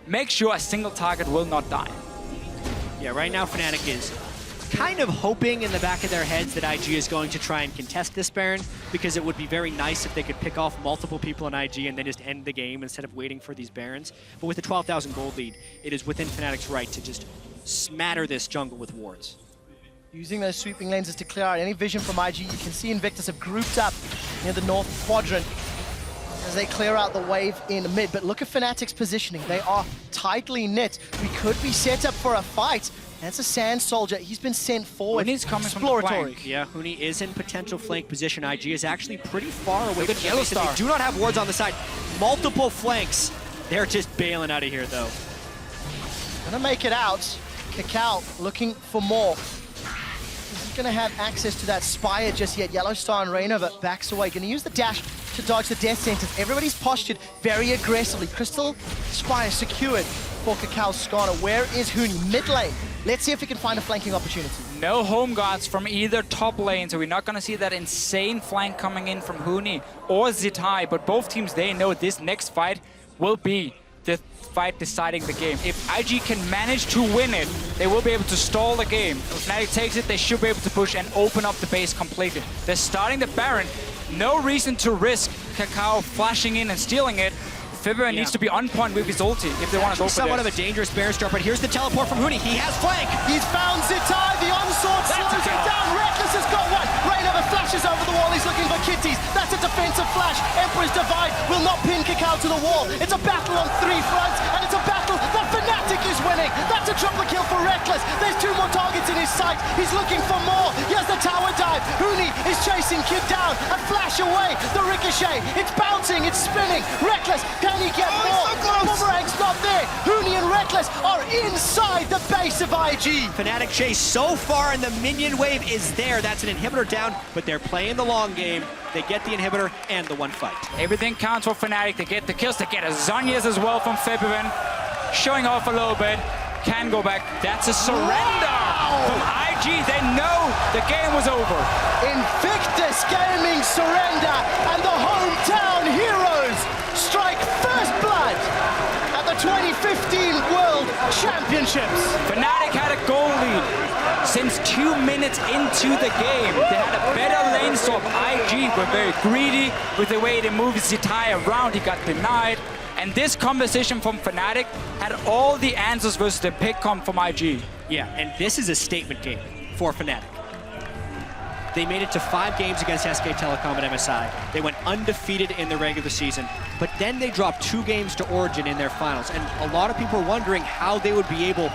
make sure a single target will not die. Yeah, right now Fnatic is kind of hoping in the back of their heads that IG is going to try and contest this Baron, because it would be very nice if they could pick off multiple people in IG and then just end the game instead of waiting for these Barons. But with the 12,000 gold lead, it is within Fnatic's right to just smatter this jungle with wards. Using those sweeping lenses to clear out any vision from IG. You can see Invictus have grouped up near the north quadrant as they clear out the wave in mid. But look at Fnatic's positioning. They are tightly knit. We could be set up for a fight. That's a Sand Soldier. He's been sent forward. Huni's coming Exploratory. from the flank. Yeah, Huni is in potential flank position. IG is actually pretty far away Look at from Yellow the base, and Star. they do not have wards on the side. Multiple flanks. They're just bailing out of here, though. Gonna make it out. Kakao looking for more. He's gonna have access to that Spire just yet. Yellow Star and Reignover backs away. Gonna use the dash to dodge the death sentence. Everybody's postured very aggressively. Crystal Spire secured for Kakao Skarner. Where is Huni? Mid lane. Let's see if we can find a flanking opportunity. No home guards from either top lane, so we're not gonna see that insane flank coming in from Huni or Zitai, but both teams, they know this next fight will be the fight deciding the game. If IG can manage to win it, they will be able to stall the game. If Fnatic takes it, they should be able to push and open up the base completely. They're starting the Baron. No reason to risk Kakao flashing in and stealing it. Fibber needs to be on point with his ulti if they want to go for somewhat this. of a dangerous Baron start, but here's the teleport from Huni. He has flank. He's found Zitai. The onslaught slows him down. Reckless has got one. Reignover flashes over the wall. He's looking for kitties. That's a defensive flash. Emperor's Divide will not pin Kakao to the wall. It's a battle on 3 fronts, and it's a battle that Fnatic is winning. That's a triple kill for Reckless. There's 2 more targets in his sight. He's looking for more. Here's the tower dive. Huni is chasing Kid down. A flash away. The ricochet. It's bouncing. It's spinning. Reckless, can he get more? Boomerang's not there. Huni and Reckless are inside the base of IG. Fnatic chase so far, and the minion wave is there. That's an inhibitor down, but they're playing the long game. They get the inhibitor and the 1 fight. Everything counts for Fnatic. They get the kills. They get a Zhonya's as well from Febvin. Showing off a little bit. Can go back. That's a surrender from IG. They know the game was over. Invictus Gaming surrender, and the hometown heroes strike first blood at the 2015 World Championships. Fnatic had a goal lead since 2 minutes into the game. They had a better lane swap. IG were very greedy with the way they moved Zitai around. He got denied. And this conversation from Fnatic had all the answers versus the pick comp from IG. Yeah, and this is a statement game for Fnatic. They made it to 5 games against SK Telecom and MSI. They went undefeated in the regular season, but then they dropped 2 games to Origin in their finals. And a lot of people are wondering how they would be able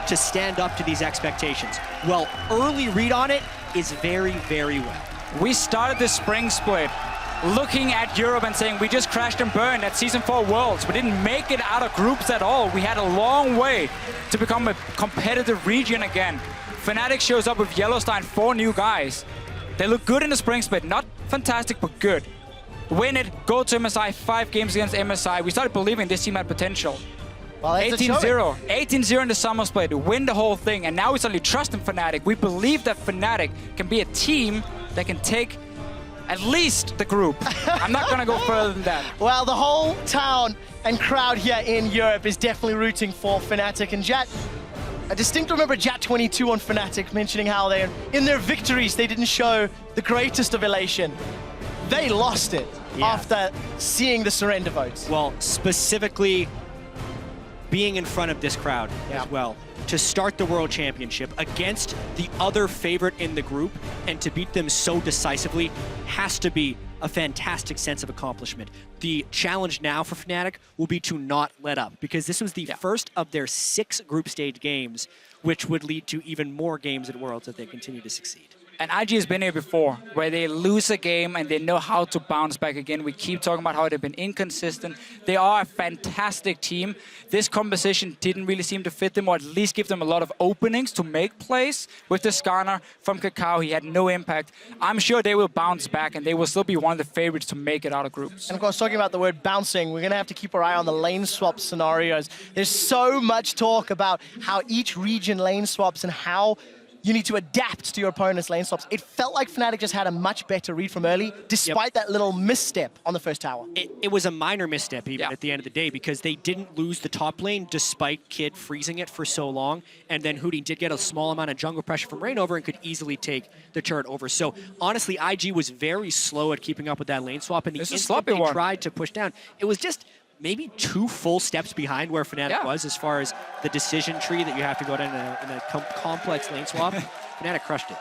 to stand up to these expectations. Well, early read on it is very, very well. We started the spring split looking at Europe and saying we just crashed and burned at Season 4 Worlds. We didn't make it out of groups at all. We had a long way to become a competitive region again. Fnatic shows up with Yellowstein, 4 new guys. They look good in the spring split, not fantastic, but good. Win it, go to MSI, 5 games against MSI. We started believing this team had potential. 18-0, 18-0 in the summer split, win the whole thing, and now we suddenly trust in Fnatic. We believe that Fnatic can be a team that can take at least the group. I'm not gonna go further than that. Well, the whole town and crowd here in Europe is definitely rooting for Fnatic. And Jat, I distinctly remember Jat22 on Fnatic mentioning how they, in their victories, they didn't show the greatest of elation. They lost it after seeing the surrender votes. Well, specifically being in front of this crowd as well, to start the World Championship against the other favorite in the group and to beat them so decisively has to be a fantastic sense of accomplishment. The challenge now for Fnatic will be to not let up, because this was the first of their 6 group stage games, which would lead to even more games at Worlds if they continue to succeed. And IG has been here before, where they lose a game and they know how to bounce back again. We keep talking about how they've been inconsistent. They are a fantastic team. This composition didn't really seem to fit them, or at least give them a lot of openings to make plays. With the Skarner from Kakao, he had no impact. I'm sure they will bounce back and they will still be one of the favorites to make it out of groups. And of course, talking about the word bouncing, we're going to have to keep our eye on the lane swap scenarios. There's so much talk about how each region lane swaps and how you need to adapt to your opponent's lane swaps. It felt like Fnatic just had a much better read from early, despite that little misstep on the first tower. It was a minor misstep even at the end of the day, because they didn't lose the top lane despite Kid freezing it for so long. And then Hootie did get a small amount of jungle pressure from Reignover and could easily take the turret over. So honestly, IG was very slow at keeping up with that lane swap. And the instant they tried to push down, it was just maybe 2 full steps behind where Fnatic was as far as the decision tree that you have to go down in a complex lane swap. Fnatic crushed it.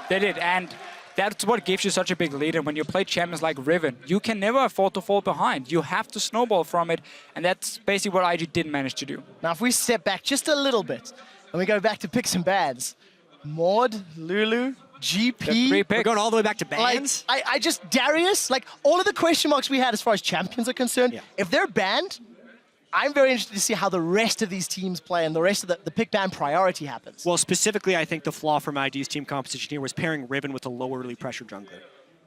They did, and that's what gives you such a big lead. And when you play champions like Riven, you can never afford to fall behind. You have to snowball from it, and that's basically what IG didn't manage to do. Now, if we step back just a little bit, and we go back to picks and bans, Maud, Lulu, GP. We're going all the way back to bans? Like, I just, Darius, like all of the question marks we had as far as champions are concerned, if they're banned, I'm very interested to see how the rest of these teams play and the rest of the pick ban priority happens. Well, specifically, I think the flaw from IG's team composition here was pairing Riven with a low early pressure jungler.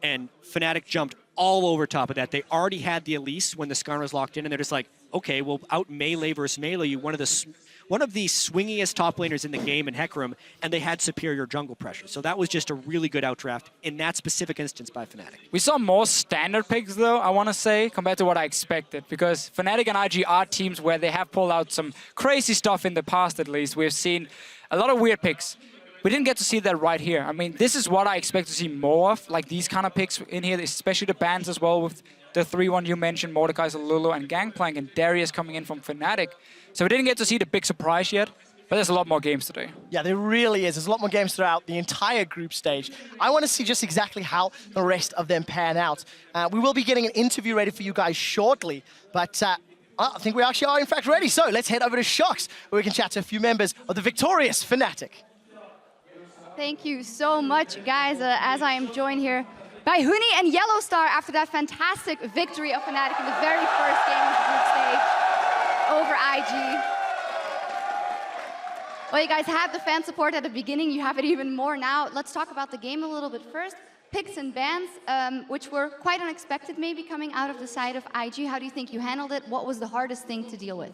And Fnatic jumped all over top of that. They already had the Elise when the Skarner was locked in, and they're just like, okay, we'll out melee versus melee you, one of the swingiest top laners in the game in Hecarim, and they had superior jungle pressure. So that was just a really good outdraft in that specific instance by Fnatic. We saw more standard picks, though, I want to say, compared to what I expected, because Fnatic and IG are teams where they have pulled out some crazy stuff in the past, at least. We've seen a lot of weird picks. We didn't get to see that right here. I mean, this is what I expect to see more of, like these kind of picks in here, especially the bans as well, with the 3-1 you mentioned, Mordekaiser, Lulu, and Gangplank, and Darius coming in from Fnatic. So we didn't get to see the big surprise yet, but there's a lot more games today. Yeah, there really is. There's a lot more games throughout the entire group stage. I want to see just exactly how the rest of them pan out. We will be getting an interview ready for you guys shortly, but I think we actually are in fact ready. So let's head over to Shocks, where we can chat to a few members of the victorious Fnatic. Thank you so much, guys, as I am joined here by Huni and Yellowstar after that fantastic victory of Fnatic in the very first game of the group stage over IG. Well, you guys had the fan support at the beginning. You have it even more now. Let's talk about the game a little bit first. Picks and bans, which were quite unexpected maybe coming out of the side of IG. How do you think you handled it? What was the hardest thing to deal with?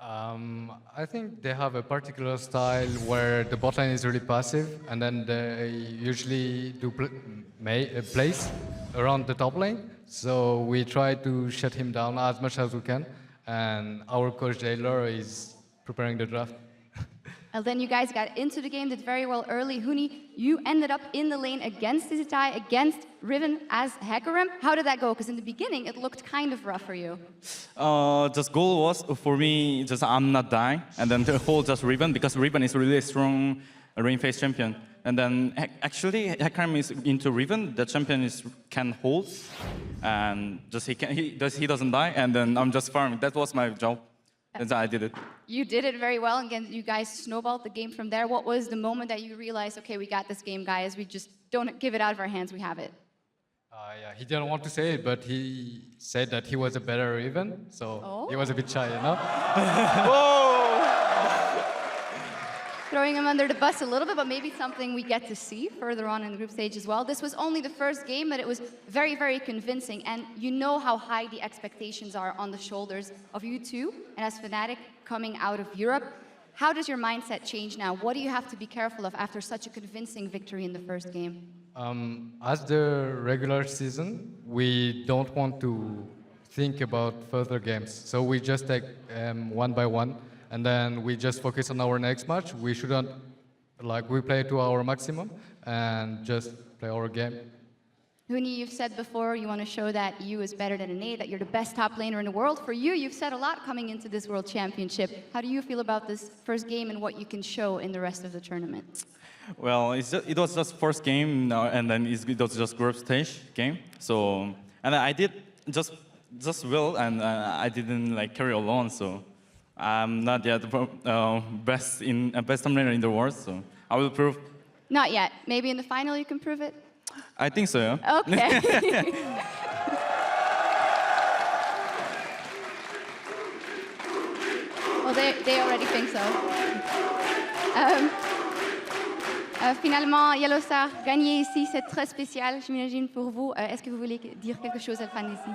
I think they have a particular style where the bot lane is really passive, and then they usually do plays around the top lane. So we try to shut him down as much as we can, and our coach Taylor is preparing the draft. And then you guys got into the game, did very well early. Huni, you ended up in the lane against Izitai, against Riven as FLICKR. How did that go? Because in the beginning, it looked kind of rough for you. Just goal was, for me, just I'm not dying. And then the whole just Riven, because Riven is really a strong lane phase champion. And then actually, FLICKR is into Riven. The champion can hold. And just he doesn't die. And then I'm just farming. That was my job. And I did it. You did it very well. Again, you guys snowballed the game from there. What was the moment that you realized, okay, we got this game, guys. We just don't give it out of our hands. We have it. Yeah, he didn't want to say it, but he said that he was a better Riven. So he was a bit shy, you know? Whoa! Throwing him under the bus a little bit, but maybe something we get to see further on in the group stage as well. This was only the first game, but it was very, very convincing. And you know how high the expectations are on the shoulders of you two, and as Fnatic coming out of Europe. How does your mindset change now? What do you have to be careful of after such a convincing victory in the first game? As the regular season, we don't want to think about further games. So we just take one by one. And then we just focus on our next match. We shouldn't, we play to our maximum and just play our game. Huni, you've said before you want to show that you is better than Nate, that you're the best top laner in the world. For you, you've said a lot coming into this World Championship. How do you feel about this first game and what you can show in the rest of the tournament? Well, it was just first game, and then it was just group stage game. So, and I did just well, and I didn't carry alone. So. I'm not yet the best top laner in the world, so I will prove. Not yet. Maybe in the final you can prove it? I think so, yeah. Okay. Well, they already think so. Finalement, Yellowstar, gagner ici, c'est très spécial, j'imagine, pour vous. Est-ce que vous voulez dire quelque chose à la fin d'ici?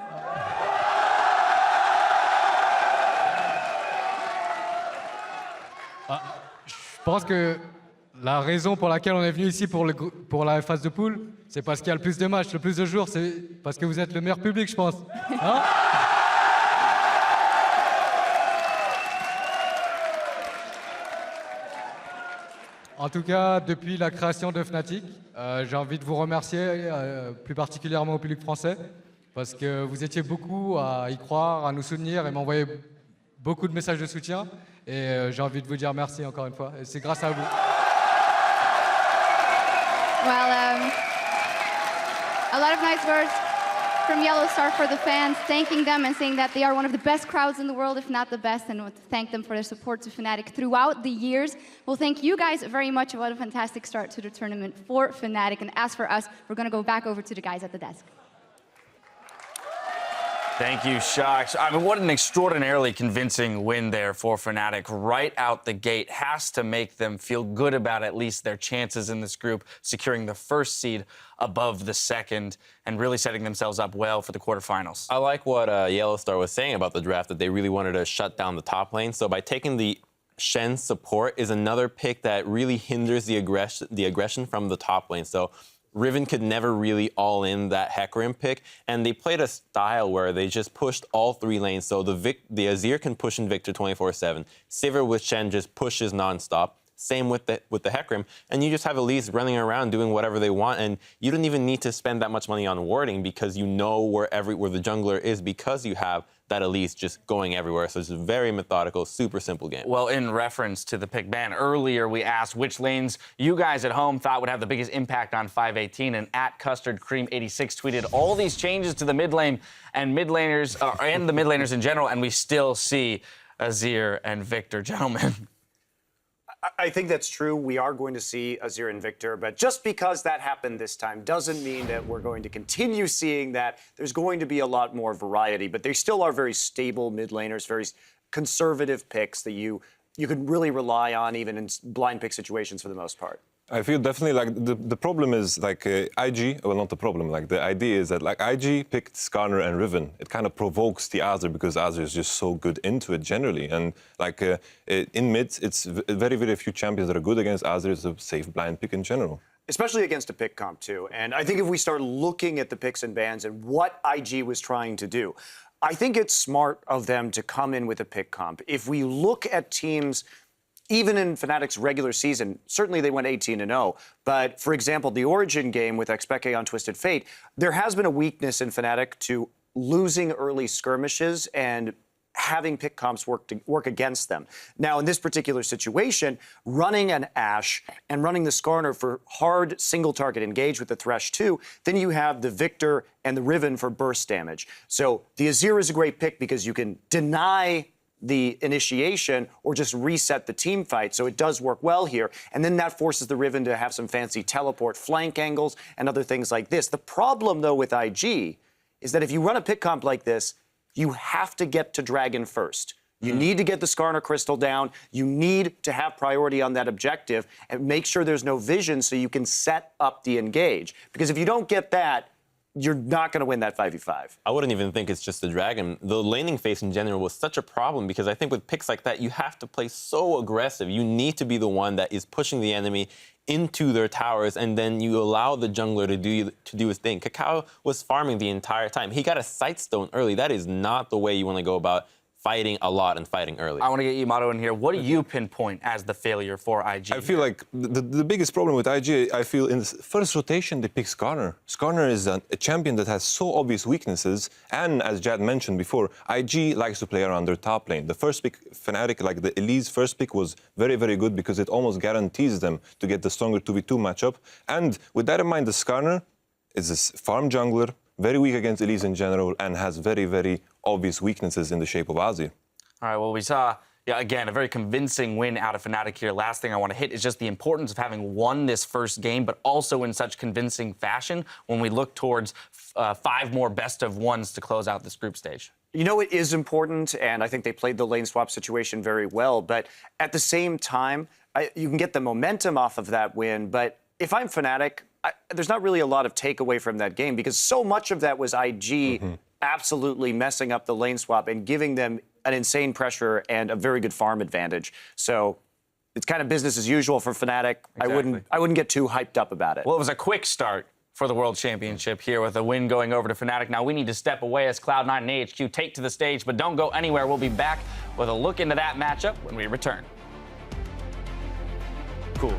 Je pense que la raison pour laquelle on est venu ici pour la phase de poule, c'est parce qu'il y a le plus de matchs, le plus de jours, c'est parce que vous êtes le meilleur public, je pense. Hein? En tout cas, depuis la création de Fnatic, j'ai envie de vous remercier, plus particulièrement au public français, parce que vous étiez beaucoup à y croire, à nous soutenir et m'envoyer beaucoup de messages de soutien. Et j'ai envie de vous dire merci encore une fois. Et c'est grâce à vous. Well, a lot of nice words from Yellowstar for the fans, thanking them and saying that they are one of the best crowds in the world, if not the best, and thank them for their support to Fnatic throughout the years. Well, thank you guys very much. What a fantastic start to the tournament for Fnatic. And as for us, we're going to go back over to the guys at the desk. Thank you, Shocks. I mean, what an extraordinarily convincing win there for Fnatic right out the gate. Has to make them feel good about at least their chances in this group, securing the first seed above the second and really setting themselves up well for the quarterfinals. I like what Yellowstar was saying about the draft, that they really wanted to shut down the top lane. So by taking the Shen support is another pick that really hinders the aggression from the top lane. So Riven could never really all in that FLICKR pick, and they played a style where they just pushed all three lanes. So the Azir can push Invictor 24/7. Sivir with Shen just pushes nonstop. Same with the FLICKR, and you just have Elise running around doing whatever they want, and you don't even need to spend that much money on warding because you know where the jungler is because you have that Elise just going everywhere. So it's a very methodical, super simple game. Well, in reference to the pick ban, earlier we asked which lanes you guys at home thought would have the biggest impact on 518, and at Custard Cream 86 tweeted all these changes to the mid lane and mid laners and the mid laners in general, and we still see Azir and Victor, gentlemen. I think that's true. We are going to see Azir and Victor, but just because that happened this time doesn't mean that we're going to continue seeing that. There's going to be a lot more variety, but they still are very stable mid laners, very conservative picks that you could really rely on even in blind pick situations for the most part. I feel definitely like the problem is like IG, well, not the problem, like the idea is that like IG picked Skarner and Riven. It kind of provokes the Azir because Azir is just so good into it generally. And like in mid, it's very, very few champions that are good against Azir. It's a safe blind pick in general. Especially against a pick comp too. And I think if we start looking at the picks and bans and what IG was trying to do, I think it's smart of them to come in with a pick comp. If we look at teams, even in Fnatic's regular season, certainly they went 18-0. But, for example, the Origin game with Expeke on Twisted Fate, there has been a weakness in Fnatic to losing early skirmishes and having pick comps work against them. Now, in this particular situation, running an Ashe and running the Skarner for hard single-target engage with the Thresh 2, then you have the Victor and the Riven for burst damage. So the Azir is a great pick because you can deny the initiation or just reset the team fight. So it does work well here. And then that forces the Riven to have some fancy teleport flank angles and other things like this. The problem, though, with IG is that if you run a pick comp like this, you have to get to Dragon first. You need to get the Skarner crystal down. You need to have priority on that objective and make sure there's no vision so you can set up the engage. Because if you don't get that, you're not going to win that 5v5. I wouldn't even think it's just the Dragon. The laning phase in general was such a problem because I think with picks like that, you have to play so aggressive. You need to be the one that is pushing the enemy into their towers, and then you allow the jungler to do his thing. Kakao was farming the entire time. He got a Sightstone early. That is not the way you want to go about fighting a lot and fighting early. I want to get Yamato in here. What do you pinpoint as the failure for IG? I feel like the biggest problem with IG, I feel in the first rotation, they pick Skarner. Skarner is a champion that has so obvious weaknesses. And as Jad mentioned before, IG likes to play around their top lane. The first pick, Fnatic, like the Elise first pick was very, very good because it almost guarantees them to get the stronger 2v2 matchup. And with that in mind, the Skarner is a farm jungler, very weak against Elise in general, and has very, very obvious weaknesses in the shape of Azir. All right, well, we saw, again, a very convincing win out of Fnatic here. Last thing I want to hit is just the importance of having won this first game, but also in such convincing fashion when we look towards 5 more best-of-1s to close out this group stage. You know, it is important, and I think they played the lane swap situation very well, but at the same time, you can get the momentum off of that win, but if I'm Fnatic, there's not really a lot of takeaway from that game because so much of that was IG absolutely messing up the lane swap and giving them an insane pressure and a very good farm advantage. So it's kind of business as usual for Fnatic. Exactly. I wouldn't get too hyped up about it. Well, it was a quick start for the World Championship here with a win going over to Fnatic. Now we need to step away as Cloud9 and AHQ take to the stage, but don't go anywhere. We'll be back with a look into that matchup when we return. Cool.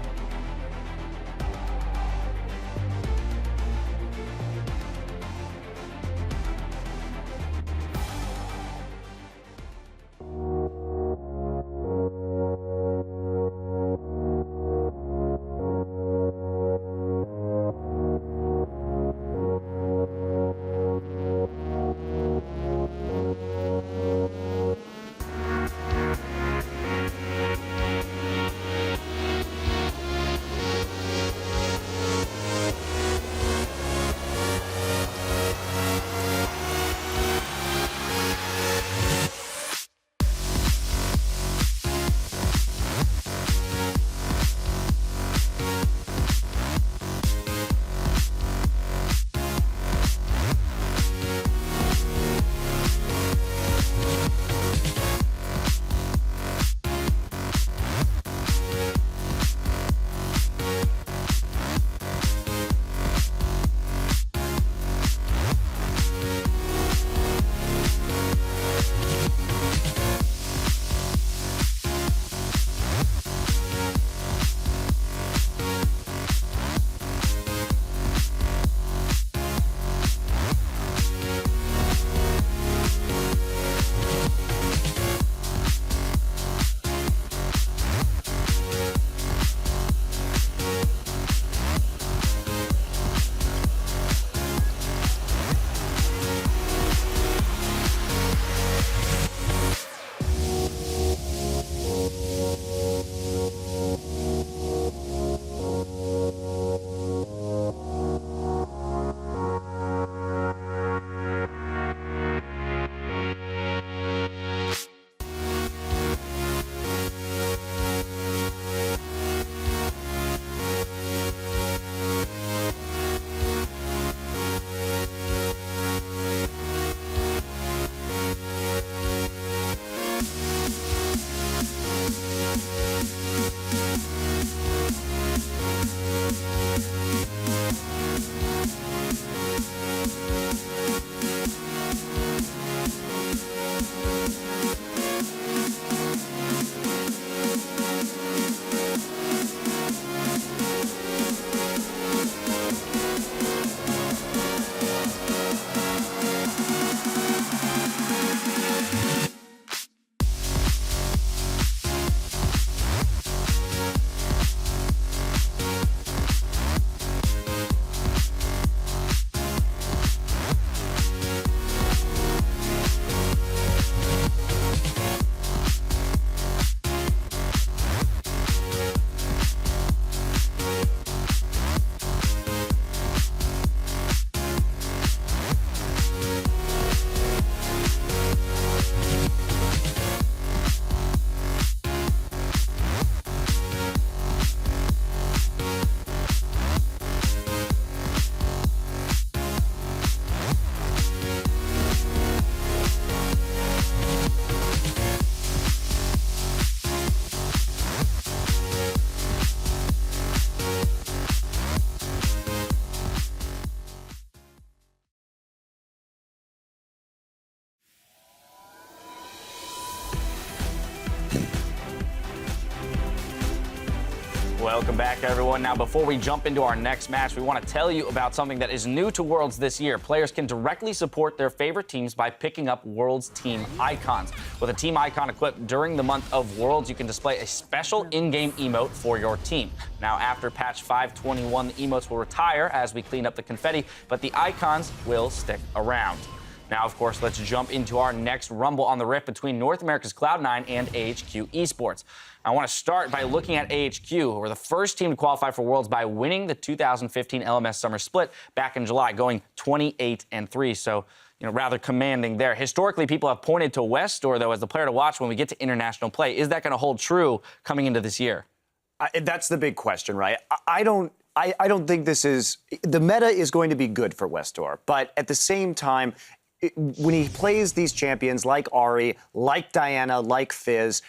Welcome back, everyone. Now, before we jump into our next match, we want to tell you about something that is new to Worlds this year. Players can directly support their favorite teams by picking up Worlds team icons. With a team icon equipped during the month of Worlds, you can display a special in-game emote for your team. Now, after patch 521, the emotes will retire as we clean up the confetti, but the icons will stick around. Now, of course, let's jump into our next Rumble on the Rift between North America's Cloud9 and AHQ Esports. I want to start by looking at AHQ, who were the first team to qualify for Worlds by winning the 2015 LMS Summer Split back in July, going 28-3. So, rather commanding there. Historically, people have pointed to Westdoor, though, as the player to watch when we get to international play. Is that going to hold true coming into this year? That's the big question, right? I don't think this is... The meta is going to be good for Westdoor, but at the same time, when he plays these champions like Ari, like Diana, like Fizz,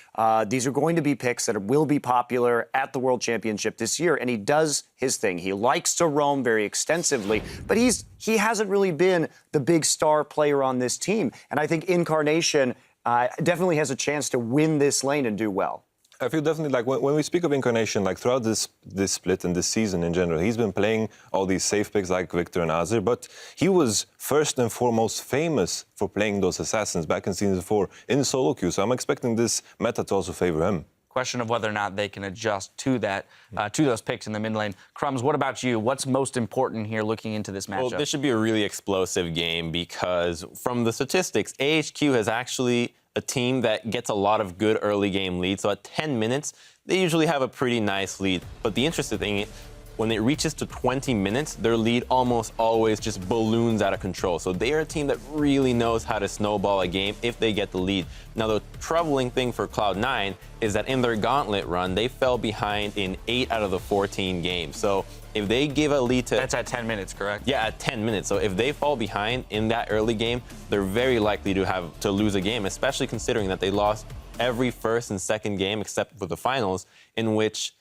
these are going to be picks that will be popular at the World Championship this year, and he does his thing. He likes to roam very extensively, but he hasn't really been the big star player on this team, and I think Incarnation definitely has a chance to win this lane and do well. I feel definitely like when we speak of Incarnation, like throughout this split and this season in general, he's been playing all these safe picks like Victor and Azir, but he was first and foremost famous for playing those assassins back in Season 4 in solo queue, so I'm expecting this meta to also favor him. Question of whether or not they can adjust to that, to those picks in the mid lane. Crumbs, what about you? What's most important here looking into this matchup? Well, this should be a really explosive game because from the statistics, AHQ has actually a team that gets a lot of good early game leads. So at 10 minutes, they usually have a pretty nice lead. But the interesting thing is, when it reaches to 20 minutes, their lead almost always just balloons out of control. So they are a team that really knows how to snowball a game if they get the lead. Now, the troubling thing for Cloud9 is that in their gauntlet run, they fell behind in 8 out of the 14 games. So if they give a lead to... That's at 10 minutes, correct? Yeah, at 10 minutes. So if they fall behind in that early game, they're very likely to lose a game, especially considering that they lost every first and second game except for the finals, in which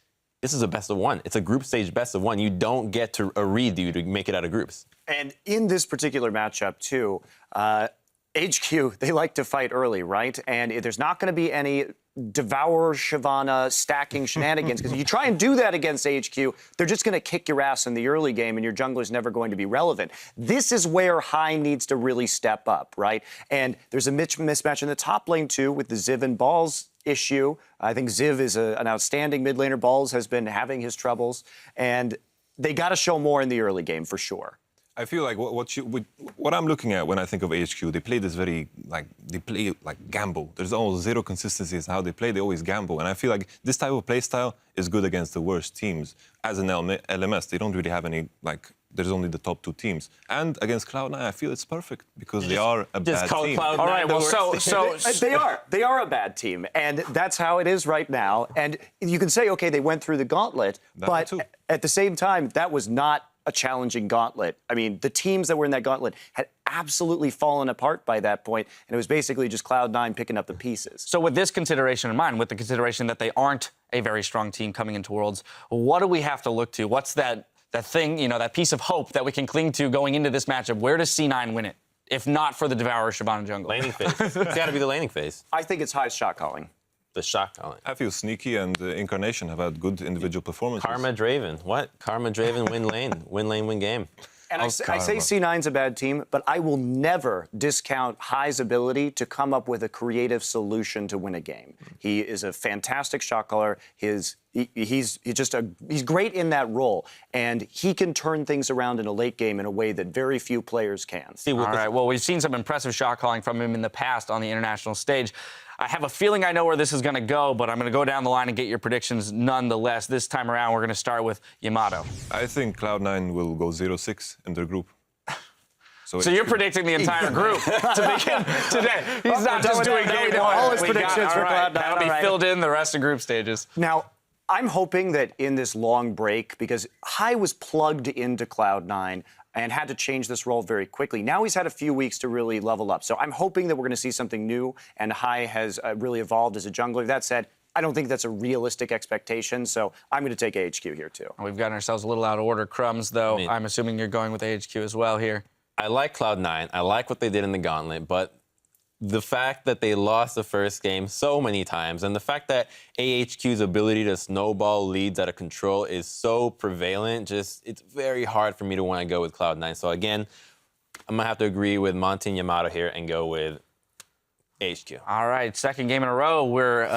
this is a best of one. It's a group stage best of one. You don't get to a redo to make it out of groups. And in this particular matchup, too, HQ, they like to fight early, right? And there's not going to be any Devourer, Shyvana stacking shenanigans, because if you try and do that against HQ, they're just going to kick your ass in the early game, and your jungler's never going to be relevant. This is where High needs to really step up, right? And there's a mismatch in the top lane, too, with the Ziv and Balls issue. I think Ziv is an outstanding mid laner. Balls has been having his troubles, and they got to show more in the early game for sure. I feel like what I'm looking at when I think of HQ, they play gamble. There's almost zero consistency in how they play. They always gamble, and I feel like this type of play style is good against the worst teams. As an LMS, they don't really have any there's only the top 2 teams. And against Cloud9, I feel it's perfect because they are a bad team. All right, well, they are a bad team, and that's how it is right now. And you can say, okay, they went through the gauntlet, but at the same time, that was not a challenging gauntlet. I mean, the teams that were in that gauntlet had absolutely fallen apart by that point, and it was basically just Cloud9 picking up the pieces. So with this consideration in mind, with the consideration that they aren't a very strong team coming into Worlds, what do we have to look to? What's that thing, that piece of hope that we can cling to going into this matchup? Where does C9 win it, if not for the Devourer Shyvana jungle? Laning phase. It's got to be the laning phase. I think it's High's shot calling. The shot calling. I feel Sneaky and Incarnation have had good individual performances. Karma Draven. What? Karma Draven win lane. Win lane, win game. And I say C9's a bad team, but I will never discount High's ability to come up with a creative solution to win a game. He is a fantastic shot caller. He's great in that role, and he can turn things around in a late game in a way that very few players can. All right, well, we've seen some impressive shot calling from him in the past on the international stage. I have a feeling I know where this is going to go, but I'm going to go down the line and get your predictions nonetheless. This time around, we're going to start with Yamato. I think Cloud9 will go 0-6 in their group. So you're predicting the entire group to begin today. He's not just doing game one. All his predictions for Cloud9. That'll be filled in the rest of group stages. Now, I'm hoping that in this long break, because High was plugged into Cloud9 and had to change this role very quickly. Now he's had a few weeks to really level up. So I'm hoping that we're going to see something new, and High has really evolved as a jungler. That said, I don't think that's a realistic expectation, so I'm going to take AHQ here, too. We've gotten ourselves a little out of order. Crumbs, though, I'm assuming you're going with AHQ as well here. I like Cloud9. I like what they did in the gauntlet, but the fact that they lost the first game so many times and the fact that AHQ's ability to snowball leads out of control is so prevalent, it's very hard for me to want to go with Cloud9. So again, I'm going to have to agree with Monty and Yamato here and go with AHQ. All right, second game in a row. We're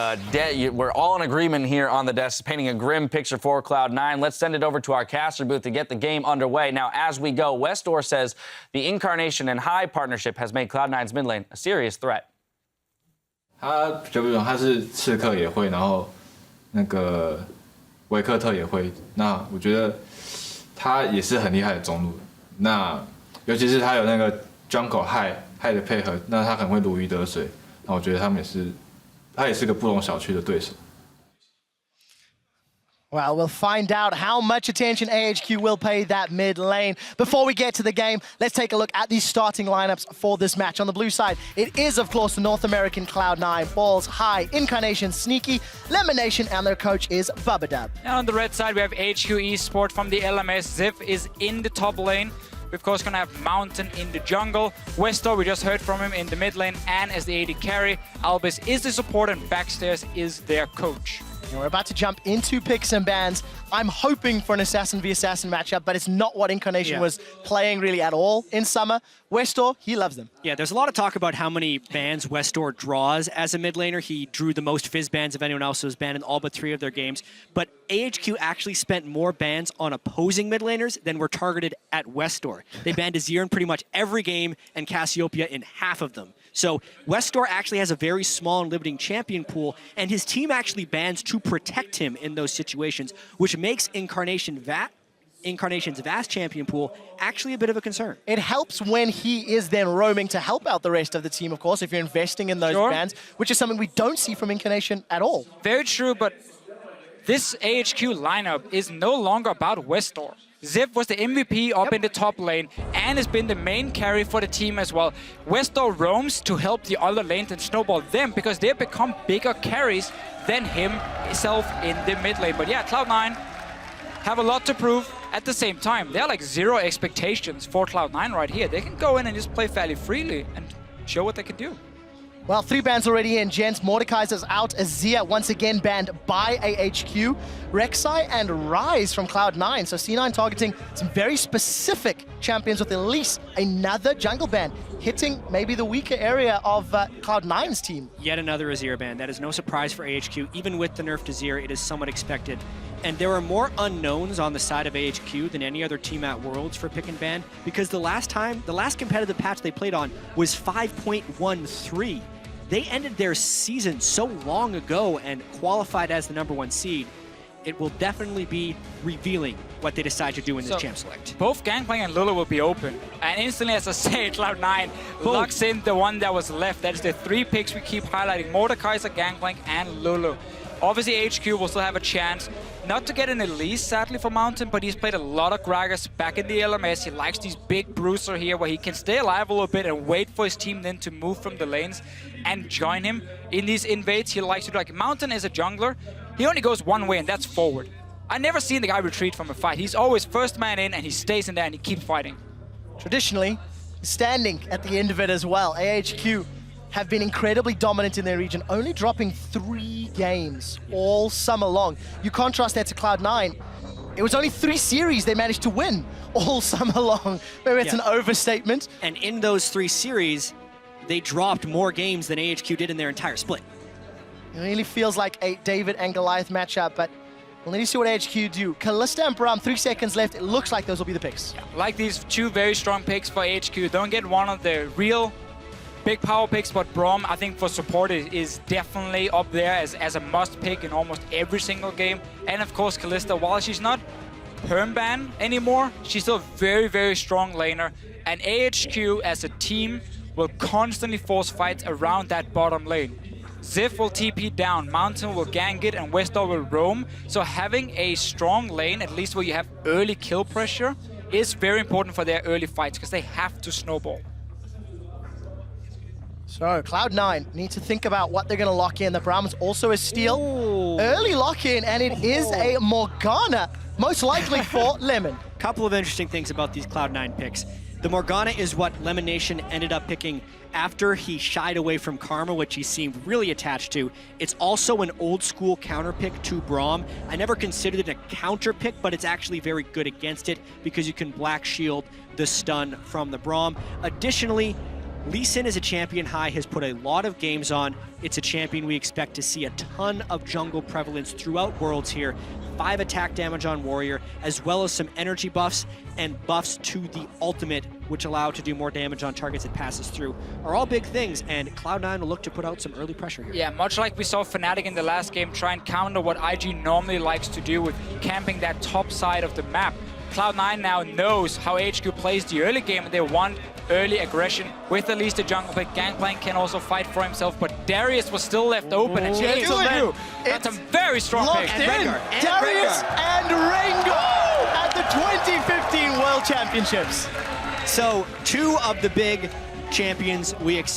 all in agreement here on the desk, painting a grim picture for Cloud9. Let's send it over to our caster booth to get the game underway. Now, as we go, Westor says the Incarnation and High partnership has made Cloud9's mid lane a serious threat. 他比较不同，他是刺客也会，然后那个维克特也会。那我觉得他也是很厉害的中路。那尤其是他有那个 Jungle High 的配合，那他很会如鱼得水。那我觉得他也是个不容小觑的对手。 Well, we'll find out how much attention AHQ will pay that mid lane. Before we get to the game, let's take a look at the starting lineups for this match. On the blue side, it is, of course, the North American Cloud9, Balls, High, Incarnation, Sneaky, Lemonation, and their coach is Bubadub. And on the red side, we have HQ Esports from the LMS. Ziv is in the top lane. We're, of course, going to have Mountain in the jungle. Westor, we just heard from him in the mid lane and as the AD carry. Albus is the support and Backstairs is their coach. And we're about to jump into picks and bans. I'm hoping for an Assassin v Assassin matchup, but it's not what Incarnation was playing really at all in summer. Westor, he loves them. Yeah, there's a lot of talk about how many bans Westor draws as a mid laner. He drew the most Fizz bans of anyone else who was banned in all but 3 of their games. But AHQ actually spent more bans on opposing mid laners than were targeted at Westor. They banned Azir in pretty much every game and Cassiopeia in half of them. So Westor actually has a very small and limiting champion pool, and his team actually bans to protect him in those situations, which makes Incarnation's vast champion pool actually a bit of a concern. It helps when he is then roaming to help out the rest of the team, of course, if you're investing in those bans, which is something we don't see from Incarnation at all. Very true, but this AHQ lineup is no longer about Westor. Ziv was the MVP up in the top lane and has been the main carry for the team as well. Westor roams to help the other lanes and snowball them because they've become bigger carries than himself in the mid lane. But yeah, Cloud9 have a lot to prove. At the same time, there are like 0 expectations for Cloud9 right here. They can go in and just play fairly freely and show what they can do. Well, 3 bans already in, gents. Mordekaiser's out. Azir once again banned by AHQ. Rek'Sai and Rise from Cloud9. So C9 targeting some very specific champions with at least another jungle ban, hitting maybe the weaker area of Cloud9's team. Yet another Azir ban. That is no surprise for AHQ. Even with the nerf to Azir, it is somewhat expected. And there are more unknowns on the side of AHQ than any other team at Worlds for pick and ban, because the last competitive patch they played on was 5.13. They ended their season so long ago and qualified as the #1 seed. It will definitely be revealing what they decide to do in this champ select. Both Gangplank and Lulu will be open. And instantly, as I say, Cloud9 locks in the one that was left. That is the 3 picks we keep highlighting. Mordekaiser, Gangplank, and Lulu. Obviously, HQ will still have a chance. Not to get an Elise, sadly, for Mountain, but he's played a lot of Gragas back in the LMS. He likes these big bruiser here where he can stay alive a little bit and wait for his team then to move from the lanes and join him. In these invades, he likes to do like Mountain is a jungler. He only goes one way, and that's forward. I never seen the guy retreat from a fight. He's always first man in, and he stays in there, and he keeps fighting. Traditionally, standing at the end of it as well. AHQ have been incredibly dominant in their region, only dropping 3 games all summer long. You contrast that to Cloud9. It was only 3 series they managed to win all summer long. Maybe it's an overstatement. And in those 3 series, they dropped more games than AHQ did in their entire split. It really feels like a David and Goliath matchup, but we'll need to see what AHQ do. Kalista and Braum, 3 seconds left. It looks like those will be the picks. Yeah, like these 2 very strong picks for HQ. Don't get one of the real big power picks, but Braum, I think for support is definitely up there as a must pick in almost every single game. And of course, Kalista, while she's not perm-ban anymore, she's still a very, very strong laner. And AHQ as a team will constantly force fights around that bottom lane. Ziv will TP down, Mountain will gank it, and Westor will roam. So having a strong lane, at least where you have early kill pressure, is very important for their early fights because they have to snowball. So Cloud9 need to think about what they're going to lock in. The Brahmins also a steal. Early lock-in, and it is a Morgana, most likely for Lemon. Couple of interesting things about these Cloud9 picks. The Morgana is what Lemon Nation ended up picking after he shied away from Karma, which he seemed really attached to. It's also an old school counter pick to Braum. I never considered it a counter pick, but it's actually very good against it because you can black shield the stun from the Braum. Additionally, Lee Sin is a champion Hai has put a lot of games on. It's a champion we expect to see a ton of jungle prevalence throughout Worlds here. 5 attack damage on Warrior, as well as some energy buffs and buffs to the ultimate, which allow to do more damage on targets it passes through, are all big things, and Cloud9 will look to put out some early pressure here. Yeah, much like we saw Fnatic in the last game try and counter what IG normally likes to do with camping that top side of the map. Cloud9 now knows how HQ plays the early game, and they want early aggression with at least a jungle pick. Gangplank can also fight for himself, but Darius was still left open. And Gentlemen, that's a very strong pick. Darius and Rengar at the 2015 World Championships. So 2 of the big champions,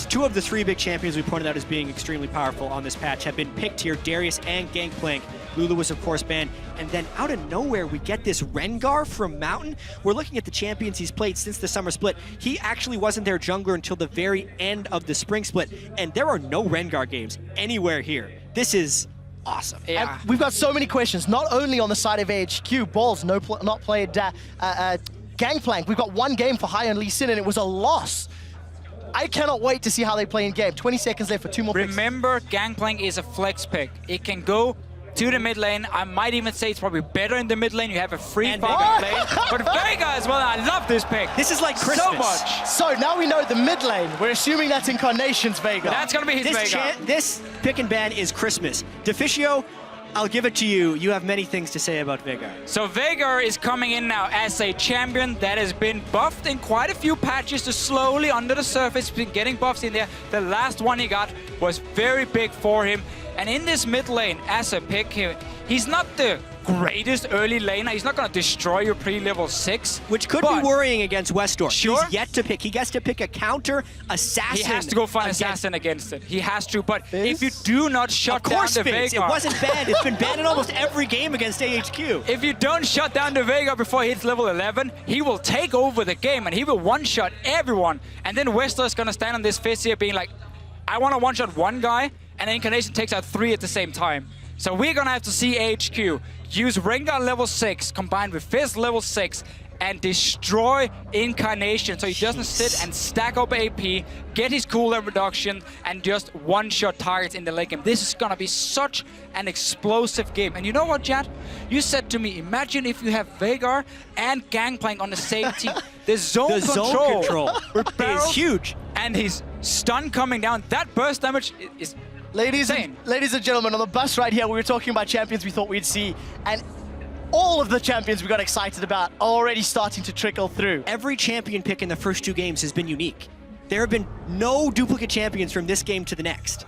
2 of the 3 big champions we pointed out as being extremely powerful on this patch have been picked here, Darius and Gangplank. Lulu was, of course, banned. And then out of nowhere, we get this Rengar from Mountain. We're looking at the champions he's played since the summer split. He actually wasn't their jungler until the very end of the spring split. And there are no Rengar games anywhere here. This is awesome. Yeah. And we've got so many questions, not only on the side of AHQ. Balls not played Gangplank. We've got 1 game for Hai and Lee Sin, and it was a loss. I cannot wait to see how they play in game. 20 seconds left for 2 more picks. Remember, Gangplank is a flex pick. It can go to the mid lane. I might even say it's probably better in the mid lane. You have a free farming lane. But Vega as well, I love this pick. This is like Christmas. So much. So now we know the mid lane. We're assuming that's Incarnation's Vega. That's going to be his Vega. This pick and ban is Christmas. Deficio, I'll give it to you. You have many things to say about Vega. So Vega is coming in now as a champion that has been buffed in quite a few patches to slowly under the surface, been getting buffs in there. The last one he got was very big for him. And in this mid lane, as a pick here, he's not the greatest early laner. He's not going to destroy your pre-level 6. Which could be worrying against Westor. Sure. He's yet to pick. He gets to pick a counter assassin. He has to go find assassin against it. He has to. But if you do not shut down the Vega... It wasn't banned. It's been banned in almost every game against AHQ. If you don't shut down the Vega before he hits level 11, he will take over the game and he will one-shot everyone. And then Westor is going to stand on this fist here being like, I want to one-shot one guy, and then Incarnation takes out 3 at the same time. So we're going to have to see AHQ use Rengar level 6 combined with Fizz level 6 and destroy Incarnation so he doesn't sit and stack up AP, get his cooldown reduction, and just one-shot targets in the late game. This is going to be such an explosive game. And you know what, Jad? You said to me, imagine if you have Veigar and Gangplank on the same team. The zone control is huge. And his stun coming down, that burst damage is Ladies and gentlemen, on the bus right here, we were talking about champions we thought we'd see, and all of the champions we got excited about are already starting to trickle through. Every champion pick in the first 2 games has been unique. There have been no duplicate champions from this game to the next,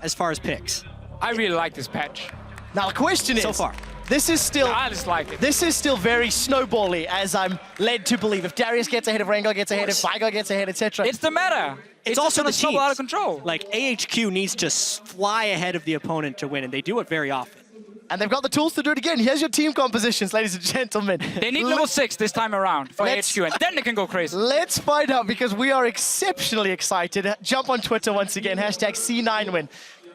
as far as picks. I really like this patch. Now the question is, so far, this is still I just like it. This is still very snowbally, as I'm led to believe. If Darius gets ahead of Rengar, gets ahead, if Veigar gets ahead, etc. It's the meta. It's also the teams. Out of control. Like AHQ needs to fly ahead of the opponent to win, and they do it very often. And they've got the tools to do it again. Here's your team compositions, ladies and gentlemen. They need level 6 this time around for AHQ, and then they can go crazy. Let's find out, because we are exceptionally excited. Jump on Twitter once again, hashtag C9win.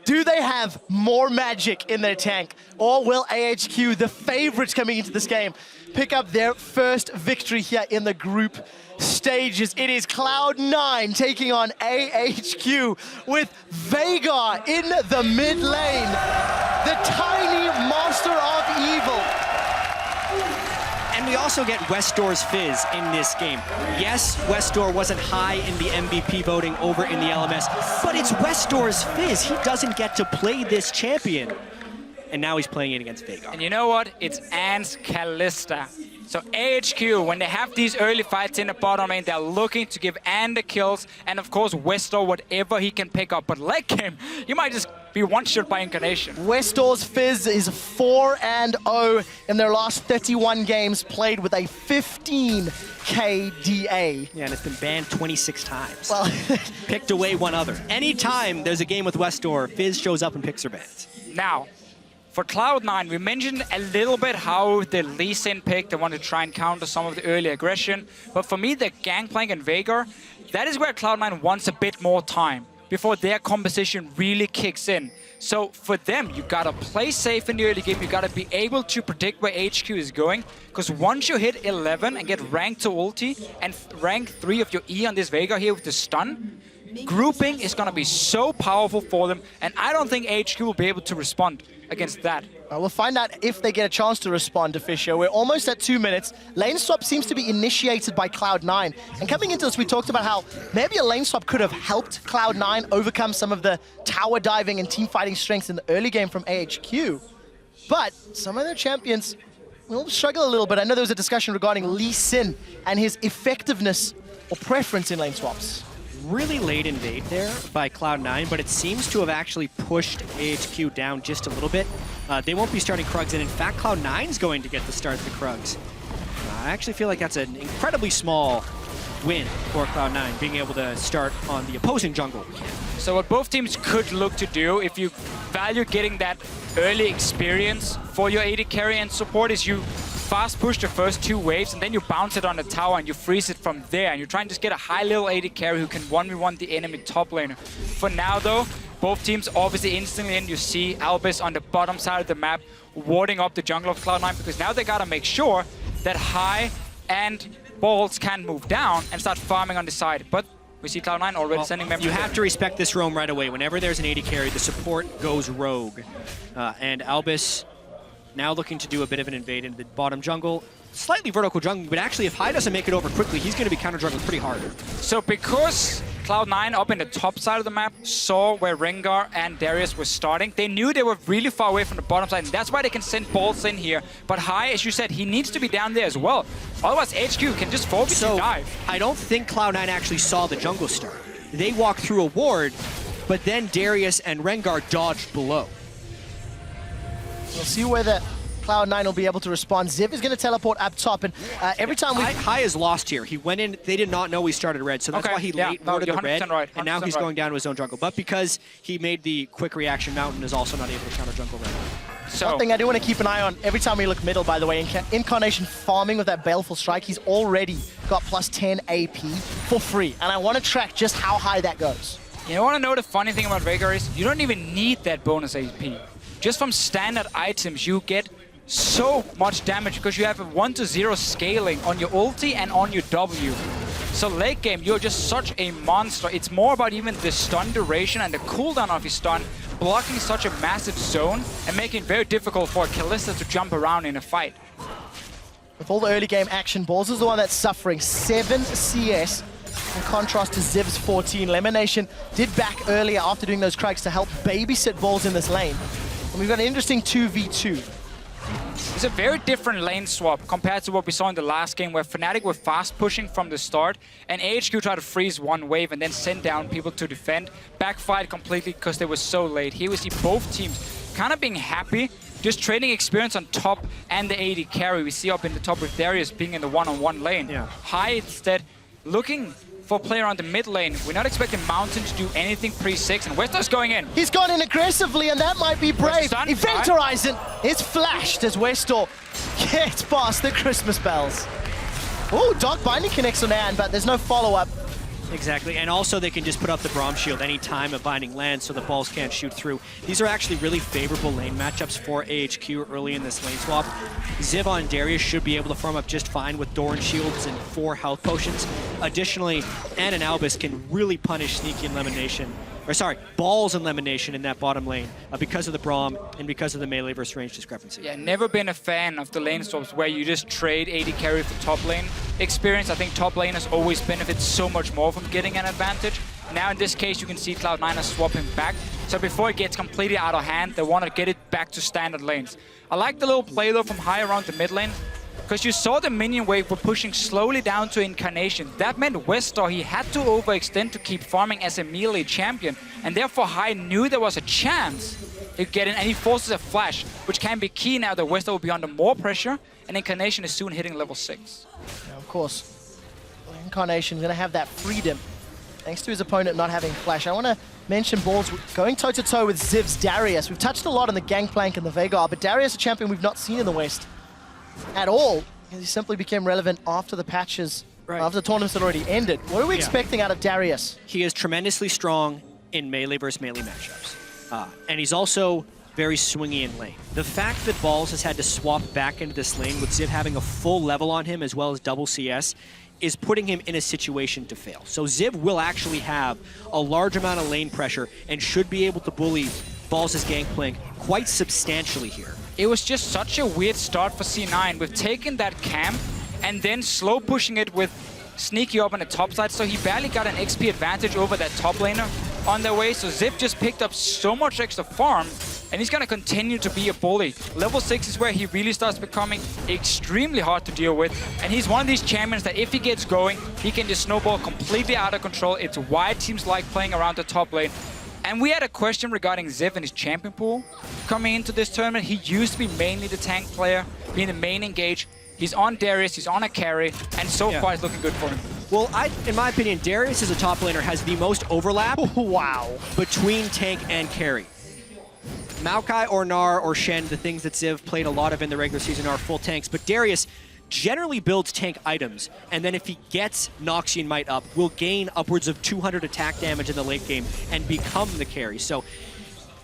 Do they have more magic in their tank, or will AHQ, the favorites coming into this game, pick up their first victory here in the group stages? It is Cloud9 taking on AHQ with Veigar in the mid lane, the tiny master of evil. And we also get Westor's Fizz in this game. Yes, Westor wasn't high in the MVP voting over in the LMS, but it's Westor's Fizz. He doesn't get to play this champion. And now he's playing it against Veigar. And you know what? It's Ant's Kalista. So AHQ, when they have these early fights in the bottom lane, they're looking to give Ant the kills, and of course Westor whatever he can pick up. But late game, you might just be one-shot by Incarnation. Westor's Fizz is 4-0 in their last 31 games played with a 15 KDA. Yeah, and it's been banned 26 times. Well, picked away one other. Anytime there's a game with Westor, Fizz shows up and picks her bans. Now, For Cloud9, we mentioned a little bit how the Lee Sin pick, they want to try and counter some of the early aggression. But for me, the Gangplank and Veigar, that is where Cloud9 wants a bit more time before their composition really kicks in. So for them, you gotta play safe in the early game. You gotta be able to predict where HQ is going. Because once you hit 11 and get rank to ulti and rank 3 of your E on this Veigar here with the stun, grouping is gonna be so powerful for them. And I don't think HQ will be able to respond against that. We'll find out if they get a chance to respond to Fisher. We're almost at 2 minutes. Lane swap seems to be initiated by Cloud9. And coming into this, we talked about how maybe a lane swap could have helped Cloud9 overcome some of the tower diving and team fighting strengths in the early game from AHQ. But some of their champions will struggle a little bit. I know there was a discussion regarding Lee Sin and his effectiveness or preference in lane swaps. Really late invade there by Cloud9, but it seems to have actually pushed AHQ down just a little bit. They won't be starting Krugs, and in fact, Cloud9's going to get the start of the Krugs. I actually feel like that's an incredibly small win for Cloud9, being able to start on the opposing jungle. So what both teams could look to do, if you value getting that early experience for your AD carry and support, is you fast push the first 2 waves and then you bounce it on the tower and you freeze it from there. And you try and just get a high level AD carry who can 1v1 the enemy top laner. For now though, both teams obviously instantly in. You see Albus on the bottom side of the map warding up the jungle of Cloud9, because now they gotta make sure that High and Balls can move down and start farming on the side. But we see Cloud9 already sending members. You have to respect this roam right away. Whenever there's an AD carry, the support goes rogue. And Albus now looking to do a bit of an invade into the bottom jungle. Slightly vertical jungle, but actually if High doesn't make it over quickly, he's going to be counter-jungling pretty hard. So because Cloud9 up in the top side of the map saw where Rengar and Darius were starting, they knew they were really far away from the bottom side, and that's why they can send Balls in here. But High, as you said, he needs to be down there as well. Otherwise, HQ can just focus and dive. I don't think Cloud9 actually saw the jungle start. They walked through a ward, but then Darius and Rengar dodged below. We'll see whether Cloud9 will be able to respond. Ziv is going to teleport up top, and every time we... High is lost here. He went in, they did not know he started red, so that's why he late voted the red, right, and now he's going down to his own jungle. But because he made the quick reaction, Mountain is also not able to counter jungle red. So, one thing I do want to keep an eye on, every time we look middle, by the way, Incarnation farming with that Baleful Strike, he's already got plus 10 AP for free, and I want to track just how high that goes. You want to know the funny thing about Veigar is, you don't even need that bonus AP. Just from standard items, you get so much damage because you have a 1-to-0 scaling on your ulti and on your W. So late game, you're just such a monster. It's more about even the stun duration and the cooldown of your stun, blocking such a massive zone and making it very difficult for Kalista to jump around in a fight. With all the early game action, Balls is the one that's suffering 7 CS. In contrast to Ziv's 14. Lemonation did back earlier after doing those Krugs to help babysit Balls in this lane. And we've got an interesting 2v2. It's a very different lane swap compared to what we saw in the last game, where Fnatic were fast pushing from the start and AHQ tried to freeze one wave and then send down people to defend. Backfired completely because they were so late. Here we see both teams kind of being happy, just trading experience on top and the AD carry. We see up in the top with Darius being in the one-on-one lane. Yeah. High instead looking for a player on the mid lane. We're not expecting Mountain to do anything pre-6, and Westor's going in. He's gone in aggressively, and that might be brave. Event Horizon is flashed as Westor gets past the Christmas bells. Oh, Dark Binding connects on Anne, but there's no follow-up. Exactly, and also they can just put up the Braum Shield anytime a Binding lands so the balls can't shoot through. These are actually really favorable lane matchups for AHQ early in this lane swap. Ziv on Darius should be able to farm up just fine with Doran Shields and 4 health potions. Additionally, Anne and Albus can really punish Sneaky and Lemonation, or sorry, Balls and Lemonation in that bottom lane because of the Braum and because of the melee versus range discrepancy. Yeah, never been a fan of the lane swaps where you just trade AD carry for top lane experience. I think top lane has always benefited so much more from getting an advantage. Now in this case, you can see Cloud9 is swapping back. So before it gets completely out of hand, they want to get it back to standard lanes. I like the little play though from High around the mid lane, because you saw the minion wave were pushing slowly down to Incarnation. That meant Westor, he had to overextend to keep farming as a melee champion, and therefore High knew there was a chance he could get in, and he forces a flash, which can be key now that Westor will be under more pressure, and Incarnation is soon hitting level 6. Yeah, of course, Incarnation is going to have that freedom thanks to his opponent not having flash. I want to mention Balls going toe-to-toe with Ziv's Darius. We've touched a lot on the Gangplank and the Veigar, but Darius, a champion we've not seen in the West at all. He simply became relevant after the patches, after the tournaments had already ended. What are we expecting out of Darius? He is tremendously strong in melee versus melee matchups. And he's also very swingy in lane. The fact that Balls has had to swap back into this lane with Ziv having a full level on him as well as double CS is putting him in a situation to fail. So Ziv will actually have a large amount of lane pressure and should be able to bully Balls' Gangplank quite substantially here. It was just such a weird start for C9. We've taken that camp and then slow pushing it with Sneaky up on the top side, so he barely got an XP advantage over that top laner on their way. So Ziv just picked up so much extra farm, and he's gonna continue to be a bully. Level 6 is where he really starts becoming extremely hard to deal with, and he's one of these champions that if he gets going, he can just snowball completely out of control. It's why teams like playing around the top lane. And we had a question regarding Ziv and his champion pool coming into this tournament. He used to be mainly the tank player, being the main engage. He's on Darius, he's on a carry, and so far it's looking good for him. Well, in my opinion, Darius as a top laner has the most overlap between tank and carry. Maokai or Gnar or Shen, the things that Ziv played a lot of in the regular season, are full tanks, but Darius generally builds tank items, and then if he gets Noxian Might up, will gain upwards of 200 attack damage in the late game and become the carry. So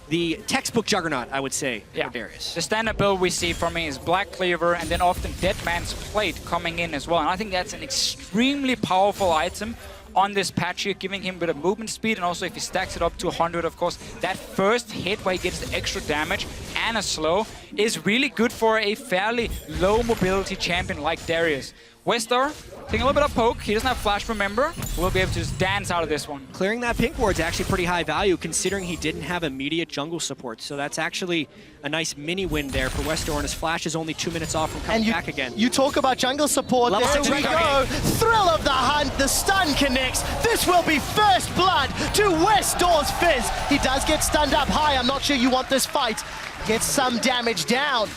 the textbook juggernaut, I would say, for Darius. The standard build we see from me is Black Cleaver and then often Dead Man's Plate coming in as well. And I think that's an extremely powerful item on this patch here, giving him a bit of movement speed, and also if he stacks it up to 100, of course, that first hit where he gets the extra damage and a slow is really good for a fairly low mobility champion like Darius. Westar taking a little bit of poke. He doesn't have flash, remember. We'll be able to just dance out of this one. Clearing that pink ward's actually pretty high value considering he didn't have immediate jungle support. So that's actually a nice mini win there for Westar, and his flash is only 2 minutes off from coming back again. You talk about jungle support. Level There 6 we go. Thrill of the hunt. The stun connects. This will be first blood to Westar's Fizz. He does get stunned up high. I'm not sure you want this fight. Gets some damage down.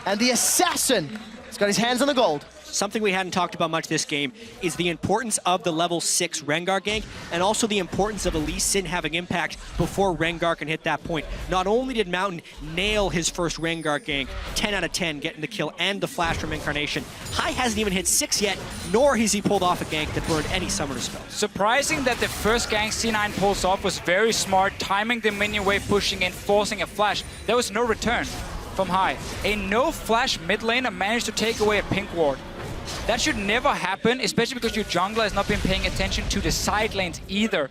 And the assassin has got his hands on the gold. Something we hadn't talked about much this game is the importance of the level 6 Rengar gank, and also the importance of Elise Sin having impact before Rengar can hit that point. Not only did Mountain nail his first Rengar gank, 10 out of 10, getting the kill and the flash from Incarnation, Hai hasn't even hit 6 yet, nor has he pulled off a gank that burned any summoner spell. Surprising that the first gank C9 pulls off was very smart, timing the minion wave, pushing in, forcing a flash. There was no return from Hai. A no flash mid laner managed to take away a pink ward. That should never happen, especially because your jungler has not been paying attention to the side lanes either.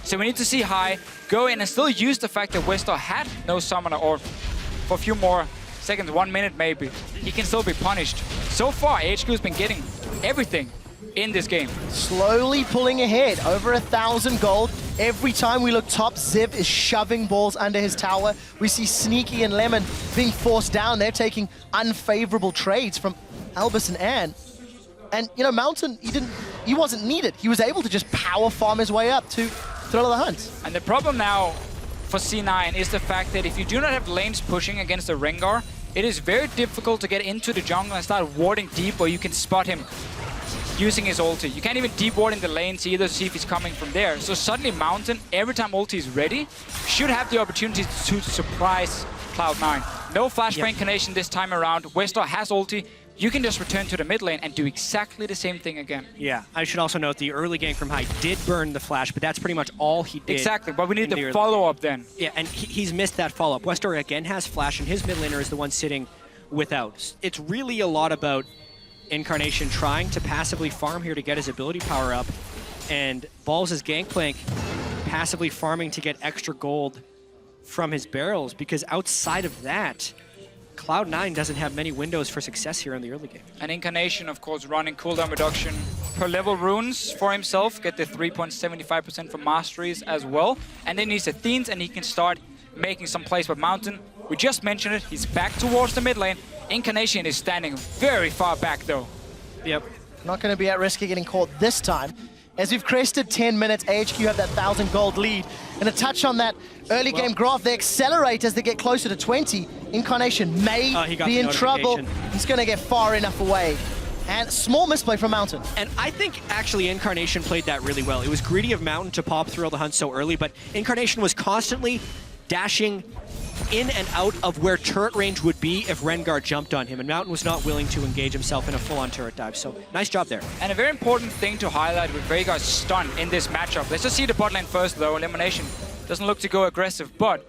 So we need to see Hai go in and still use the fact that Westar had no summoner, or for a few more seconds, 1 minute maybe, he can still be punished. So far, HQ has been getting everything in this game. Slowly pulling ahead, over 1,000 gold. Every time we look top, Ziv is shoving balls under his tower. We see Sneaky and Lemon being forced down. They're taking unfavorable trades from Albus and Anne. And, you know, Mountain, he wasn't needed. He was able to just power farm his way up to Thrill of the Hunt. And the problem now for C9 is the fact that if you do not have lanes pushing against the Rengar, it is very difficult to get into the jungle and start warding deep where you can spot him using his ulti. You can't even deep ward in the lanes either to see if he's coming from there. So suddenly Mountain, every time ulti is ready, should have the opportunity to surprise Cloud9. No flash for Incarnation this time around. Westar has ulti. You can just return to the mid lane and do exactly the same thing again. Yeah, I should also note the early gank from Hai did burn the flash, but that's pretty much all he did. Exactly, but we need the follow-up then. Yeah, and he's missed that follow-up. Westar again has flash, and his mid laner is the one sitting without. It's really a lot about Incarnation trying to passively farm here to get his ability power up, and Balls' Gangplank passively farming to get extra gold from his barrels, because outside of that, Cloud9 doesn't have many windows for success here in the early game. And Incarnation, of course, running cooldown reduction per level runes for himself, get the 3.75% for masteries as well. And then he's Athenes, and he can start making some plays with Mountain. We just mentioned it, he's back towards the mid lane. Incarnation is standing very far back though. Yep. Not going to be at risk of getting caught this time. As we've crested 10 minutes, AHQ have that 1,000 gold lead. And a touch on that early game graph, they accelerate as they get closer to 20. Incarnation may be in trouble. He's going to get far enough away And small misplay from Mountain. And I think actually Incarnation played that really well. It was greedy of Mountain to pop Thrill the Hunt so early, but Incarnation was constantly dashing in and out of where turret range would be if Rengar jumped on him, and Mountain was not willing to engage himself in a full-on turret dive, so nice job there. And a very important thing to highlight with Veigar's stun in this matchup. Let's just see the bot lane first though. Elimination doesn't look to go aggressive, but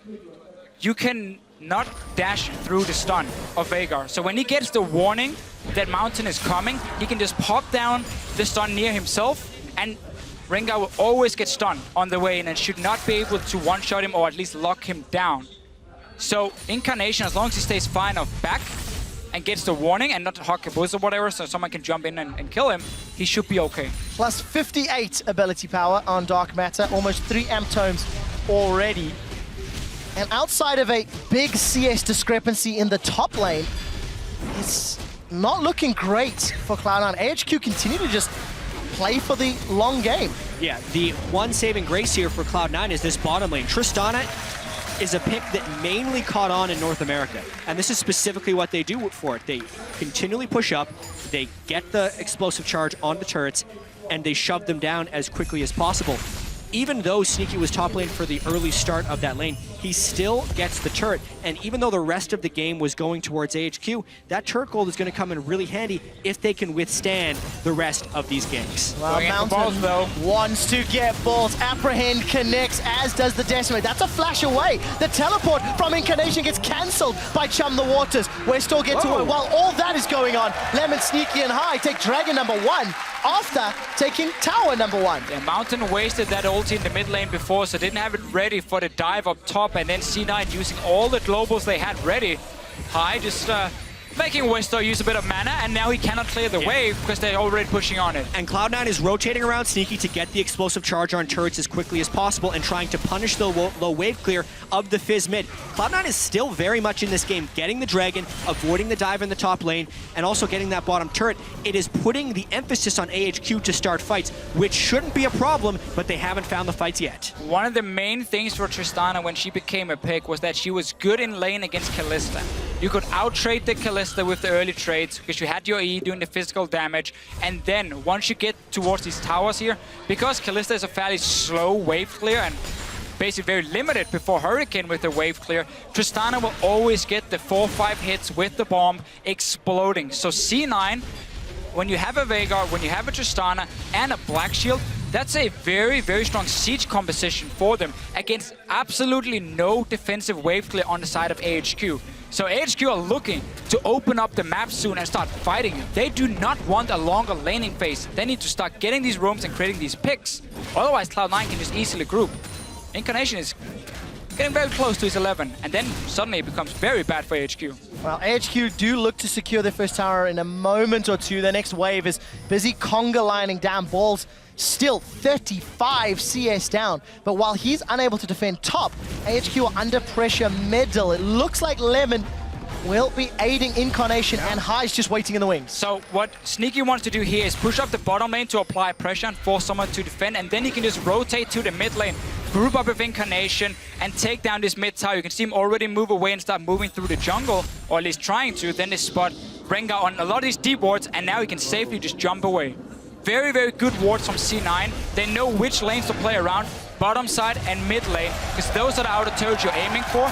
you can not dash through the stun of Veigar. So when he gets the warning that Mountain is coming, he can just pop down the stun near himself, and Rengar will always get stunned on the way in and should not be able to one-shot him or at least lock him down. So Incarnation, as long as he stays far enough back and gets the warning and not hog a boost or whatever, so someone can jump in and kill him, he should be okay. Plus 58 ability power on Dark Matter, almost 3 amp tomes already. And outside of a big CS discrepancy in the top lane, it's not looking great for Cloud9. AHQ continue to just play for the long game. Yeah, the one saving grace here for Cloud9 is this bottom lane. Tristana is a pick that mainly caught on in North America, and this is specifically what they do for it. They continually push up, they get the explosive charge on the turrets, and they shove them down as quickly as possible. Even though Sneaky was top lane for the early start of that lane, he still gets the turret. And even though the rest of the game was going towards AHQ, that turret gold is going to come in really handy if they can withstand the rest of these ganks. Well, Mountain wants to get balls. Apprehend connects, as does the Decimate. That's a flash away. The teleport from Incarnation gets cancelled by Chum the Waters. Westall gets away. While all that is going on, Lemon, Sneaky, and High take Dragon number 1 after taking Tower number 1. Yeah, Mountain wasted that ulti in the mid lane before, so didn't have it ready for the dive up top, and then C9 using all the globals they had ready. High just making Westar use a bit of mana, and now he cannot clear the wave because they're already pushing on it. And Cloud9 is rotating around Sneaky to get the explosive charge on turrets as quickly as possible and trying to punish the low wave clear of the Fizz mid. Cloud9 is still very much in this game, getting the Dragon, avoiding the dive in the top lane, and also getting that bottom turret. It is putting the emphasis on AHQ to start fights, which shouldn't be a problem, but they haven't found the fights yet. One of the main things for Tristana when she became a pick was that she was good in lane against Kalista. You could out-trade the Kalista with the early trades because you had your E doing the physical damage, and then once you get towards these towers here, because Kalista is a fairly slow wave clear and basically very limited before Hurricane with the wave clear, Tristana will always get the 4-5 hits with the bomb exploding. So C9, when you have a Veigar, when you have a Tristana and a Black Shield, that's a very, very strong siege composition for them against absolutely no defensive wave clear on the side of AHQ. So AHQ are looking to open up the map soon and start fighting. They do not want a longer laning phase. They need to start getting these roams and creating these picks. Otherwise, Cloud9 can just easily group. Incarnation is getting very close to his 11, and then suddenly it becomes very bad for AHQ. Well, AHQ do look to secure their first tower in a moment or two. Their next wave is busy conga lining down. Balls still 35 CS down. But while he's unable to defend top, AHQ are under pressure middle. It looks like Lemon will be aiding Incarnation, and High's just waiting in the wings. So what Sneaky wants to do here is push up the bottom lane to apply pressure and force someone to defend, and then he can just rotate to the mid lane, group up with Incarnation, and take down this mid tower. You can see him already move away and start moving through the jungle, or at least trying to. Then they spot Rengar on a lot of these deep wards, and now he can safely just jump away. Very, very good wards from C9. They know which lanes to play around, bottom side and mid lane, because those are the outer turrets you're aiming for.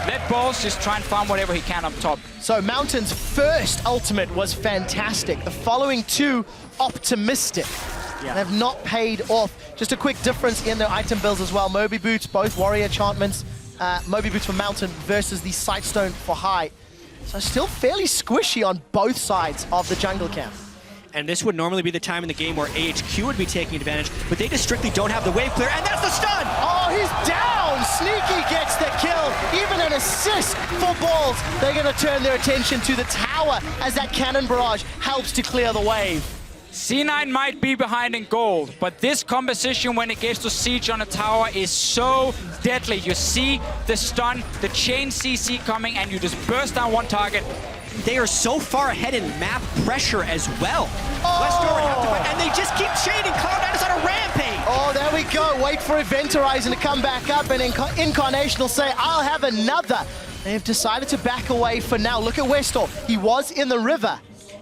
Let Balls just try and farm whatever he can up top. So Mountain's first ultimate was fantastic. The following two, optimistic. And have not paid off. Just a quick difference in their item builds as well. Moby Boots, both warrior enchantments. Moby Boots for Mountain versus the Sightstone for High. So still fairly squishy on both sides of the jungle camp. And this would normally be the time in the game where AHQ would be taking advantage, but they just strictly don't have the wave clear, and that's the stun! Oh, he's down! Sneaky gets the kill, even an assist for Balls. They're gonna turn their attention to the tower as that cannon barrage helps to clear the wave. C9 might be behind in gold, but this composition when it gets to siege on a tower is so deadly. You see the stun, the chain CC coming, and you just burst down one target. They are so far ahead in map pressure as well. Westar would have to fight, and they just keep chaining. Cloud9 is on a rampage. Oh, there we go. Wait for Event Horizon to come back up, and Incarnation will say, I'll have another. They've decided to back away for now. Look at Westar. He was in the river.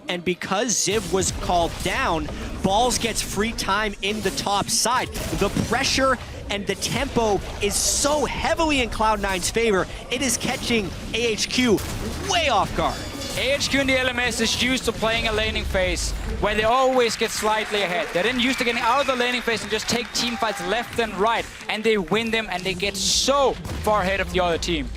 And because Ziv was called down, Balls gets free time in the top side. The pressure and the tempo is so heavily in Cloud9's favor, it is catching AHQ way off guard. AHQ in the LMS is used to playing a laning phase where they always get slightly ahead. They're then used to getting out of the laning phase and just take team fights left and right, and they win them and they get so far ahead of the other team.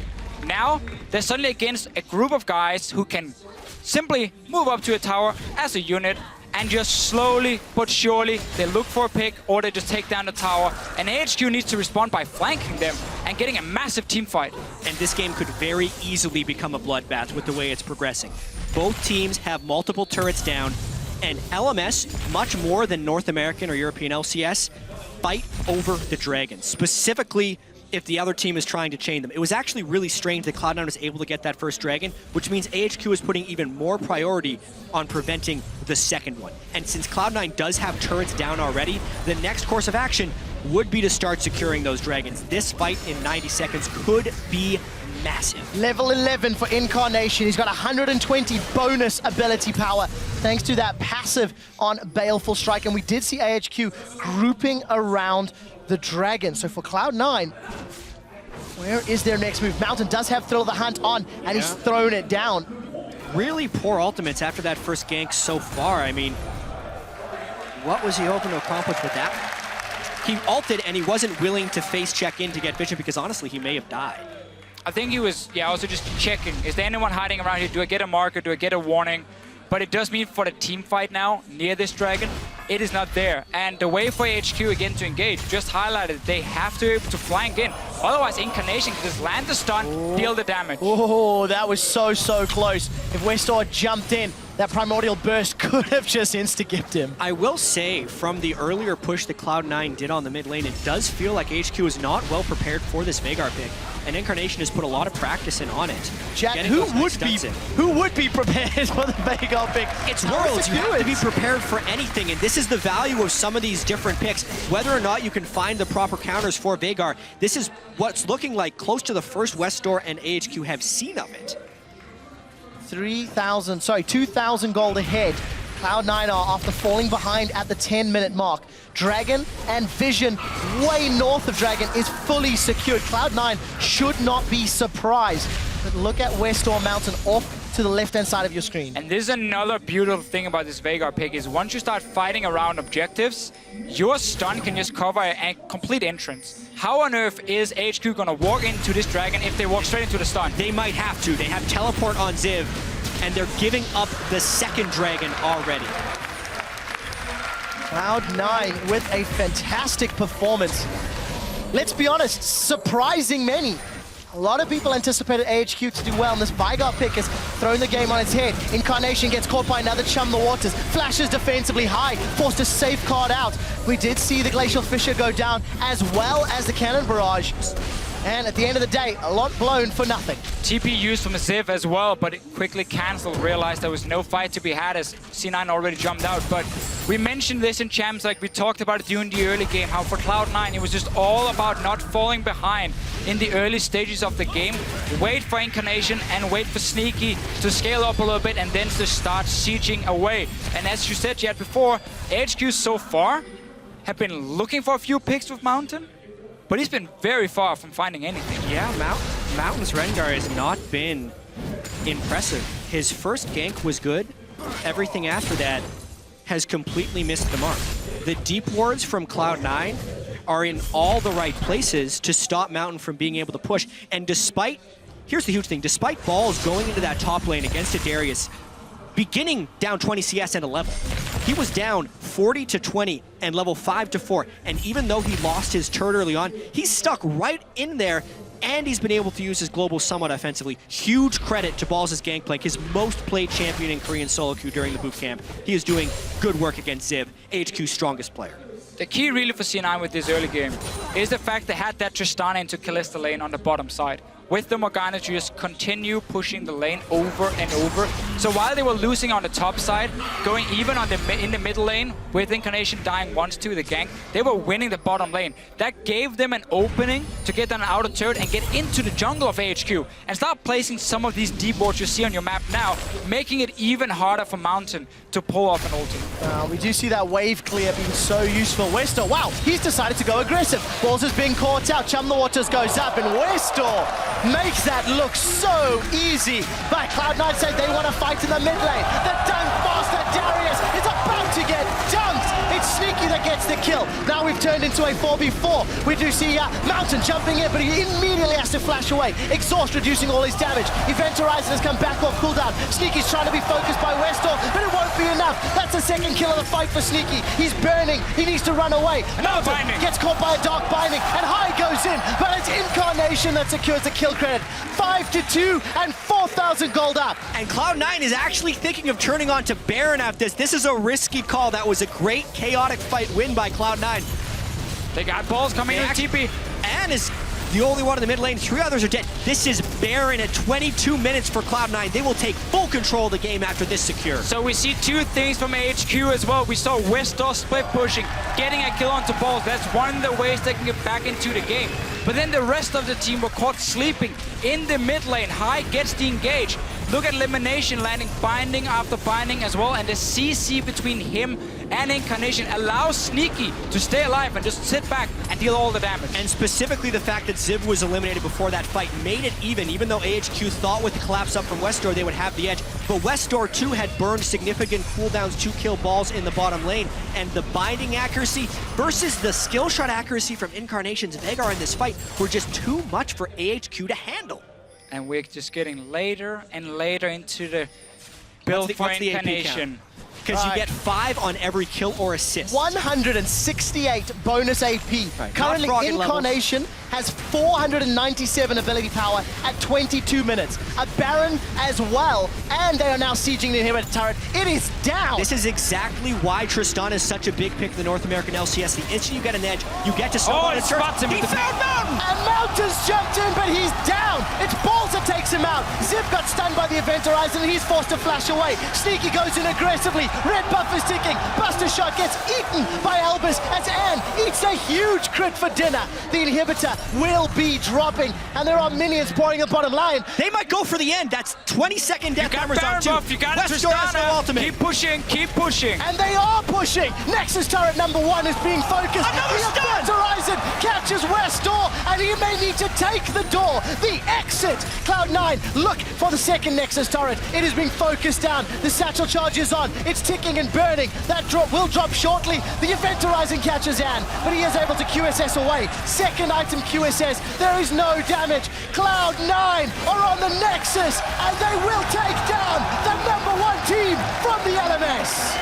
Now, they're suddenly against a group of guys who can simply move up to a tower as a unit and just slowly but surely they look for a pick or they just take down the tower, and AHQ needs to respond by flanking them and getting a massive team fight. And this game could very easily become a bloodbath with the way it's progressing. Both teams have multiple turrets down, and LMS, much more than North American or European LCS, fight over the Dragon, specifically if the other team is trying to chain them. It was actually really strange that Cloud9 was able to get that first Dragon, which means AHQ is putting even more priority on preventing the second one. And since Cloud9 does have turrets down already, the next course of action would be to start securing those Dragons. This fight in 90 seconds could be massive. Level 11 for Incarnation. He's got 120 bonus ability power thanks to that passive on Baleful Strike. And we did see AHQ grouping around the Dragon. So for Cloud9, where is their next move? Mountain does have Thrill of the Hunt on, and he's thrown it down. Really poor ultimates after that first gank so far. I mean, what was he hoping to accomplish with that? He ulted and he wasn't willing to face check in to get vision because honestly, he may have died. I think he was, also just checking. Is there anyone hiding around here? Do I get a marker? Do I get a warning? But it does mean for the team fight now, near this Dragon, it is not there. And the way for HQ again to engage, just highlighted, they have to be able to flank in. Otherwise, Incarnation can just land the stun, deal the damage. Oh, that was so close. If Westor jumped in, that Primordial Burst could have just insta-gipped him. I will say, from the earlier push that Cloud9 did on the mid lane, it does feel like HQ is not well prepared for this Veigar pick. And Incarnation has put a lot of practice in on it. Jack, who would be prepared for the Veigar pick? It's Worlds. You have to be prepared for anything, and this is the value of some of these different picks. Whether or not you can find the proper counters for Veigar, this is what's looking like close to the first Westor and AHQ have seen of it. 2,000 gold ahead. Cloud9 are after falling behind at the 10-minute mark. Dragon and Vision, way north of Dragon, is fully secured. Cloud9 should not be surprised. But look at Westor Mountain off to the left-hand side of your screen. And this is another beautiful thing about this Veigar pick is once you start fighting around objectives, your stun can just cover a complete entrance. How on earth is HQ gonna walk into this Dragon if they walk straight into the stun? They might have to. They have teleport on Ziv, and they're giving up the second Dragon already. Cloud9 with a fantastic performance. Let's be honest, surprising many. A lot of people anticipated AHQ to do well, and this Veigar pick has thrown the game on its head. Incarnation gets caught by another Chum the Waters, flashes defensively high, forced to safeguard out. We did see the Glacial Fissure go down, as well as the Cannon Barrage. And at the end of the day, a lot blown for nothing. TP used from Ziv as well, but it quickly cancelled, realized there was no fight to be had as C9 already jumped out. But we mentioned this in Champs, like we talked about it during the early game, how for Cloud9 it was just all about not falling behind in the early stages of the game. Wait for Incarnation and wait for Sneaky to scale up a little bit and then to start sieging away. And as you said yet before, HQ so far have been looking for a few picks with Mountain, but he's been very far from finding anything. Yeah, Mountain's Rengar has not been impressive. His first gank was good. Everything after that has completely missed the mark. The deep wards from Cloud9 are in all the right places to stop Mountain from being able to push. And despite, here's the huge thing, despite Balls going into that top lane against a Darius, beginning down 20 CS and a level, he was down 40 to 20 and level 5 to 4. And even though he lost his turret early on, he's stuck right in there, and he's been able to use his global somewhat offensively. Huge credit to Balls' Gangplank, his most played champion in Korean solo queue during the boot camp. He is doing good work against Ziv, HQ's strongest player. The key really for C9 with this early game is the fact they had that Tristana into Kalista lane on the bottom side. with the Morgana to just continue pushing the lane over and over. So while they were losing on the top side, going even on in the middle lane, with Incarnation dying once to the gank, they were winning the bottom lane. That gave them an opening to get an outer turret and get into the jungle of AHQ and start placing some of these deep wards you see on your map now, making it even harder for Mountain to pull off an ulti. We do see that wave clear being so useful. Westor, wow, he's decided to go aggressive. Balls is being caught out, Chum the Waters goes up, and Westor makes that look so easy. But Cloud9 said they want to fight in the mid lane. The dunk master Darius is about to get dunked. It's Sneaky that gets the kill. Now we've turned into a 4v4. We do see Mountain jumping in, but he immediately has to flash away. Exhaust reducing all his damage. Event Horizon has come back off cooldown. Sneaky's trying to be focused by Westor, but it won't be enough. That's the second kill of the fight for Sneaky. He's burning. He needs to run away. Mountain gets caught by a dark binding, and High goes in, but it's Incarnation that secures the kill credit. 5-2 and 4,000 gold up. And Cloud9 is actually thinking of turning on to Baron after this. This is a risky call. That was a great chaotic fight win by Cloud9. They got balls coming in TP. Anne is the only one in the mid lane. 3 others are dead. This is Baron at 22 minutes for Cloud9. They will take full control of the game after this secure. So we see 2 things from AHQ as well. We saw Westor split pushing, getting a kill onto balls. That's one of the ways they can get back into the game. But then the rest of the team were caught sleeping in the mid lane. High gets the engage. Look at Elimination landing binding after binding as well, and the CC between him and Incarnation allows Sneaky to stay alive and just sit back and deal all the damage. And specifically the fact that Ziv was eliminated before that fight made it even though AHQ thought with the collapse up from Westor they would have the edge. But Westor too had burned significant cooldowns to kill balls in the bottom lane, and the binding accuracy versus the skill shot accuracy from Incarnation's Veigar in this fight were just too much for AHQ to handle. And we're just getting later and later into the build for Incarnation. Because you get 5 on every kill or assist. 168 bonus AP. Right. Currently, Incarnation has 497 ability power at 22 minutes. A Baron as well, and they are now sieging the inhibitor turret. It is down. This is exactly why Tristan is such a big pick for the North American LCS. The instant you get an edge, you get to snowball the turret. He found Mountain! And Mountain's jumped in, but he's down. It's Balls that takes him out. Ziv got stunned by the Event Horizon, and he's forced to flash away. Sneaky goes in aggressively. Red buff is ticking. Buster Shot gets eaten by Albus as Anne eats a huge crit for dinner. The inhibitor will be dropping, and there are minions pouring the bottom line. They might go for the end. That's 20-second death timers on 2. You got Tristana. Keep pushing, keep pushing. And they are pushing. Nexus turret number 1 is being focused. Another the Event Horizon catches Westor, and he may need to take the door. The exit. Cloud9 look for the second Nexus turret. It is being focused down. The satchel charge is on. It's ticking and burning. That drop will drop shortly. The Event Horizon catches Anne, but he is able to QSS away. Second item QSS. There is no damage. Cloud9 are on the Nexus, and they will take down the number 1 team from the LMS.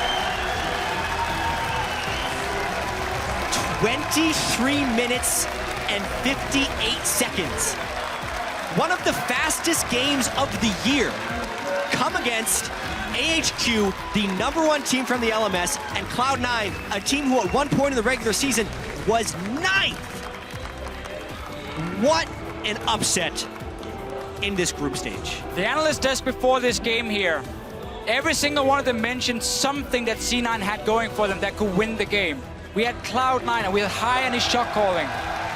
23 minutes and 58 seconds. One of the fastest games of the year come against AHQ, the number 1 team from the LMS, and Cloud9, a team who at one point in the regular season was 9th. What an upset in this group stage. The analyst desk before this game here, every single one of them mentioned something that C9 had going for them that could win the game. We had Cloud9 and we had High on his shot calling.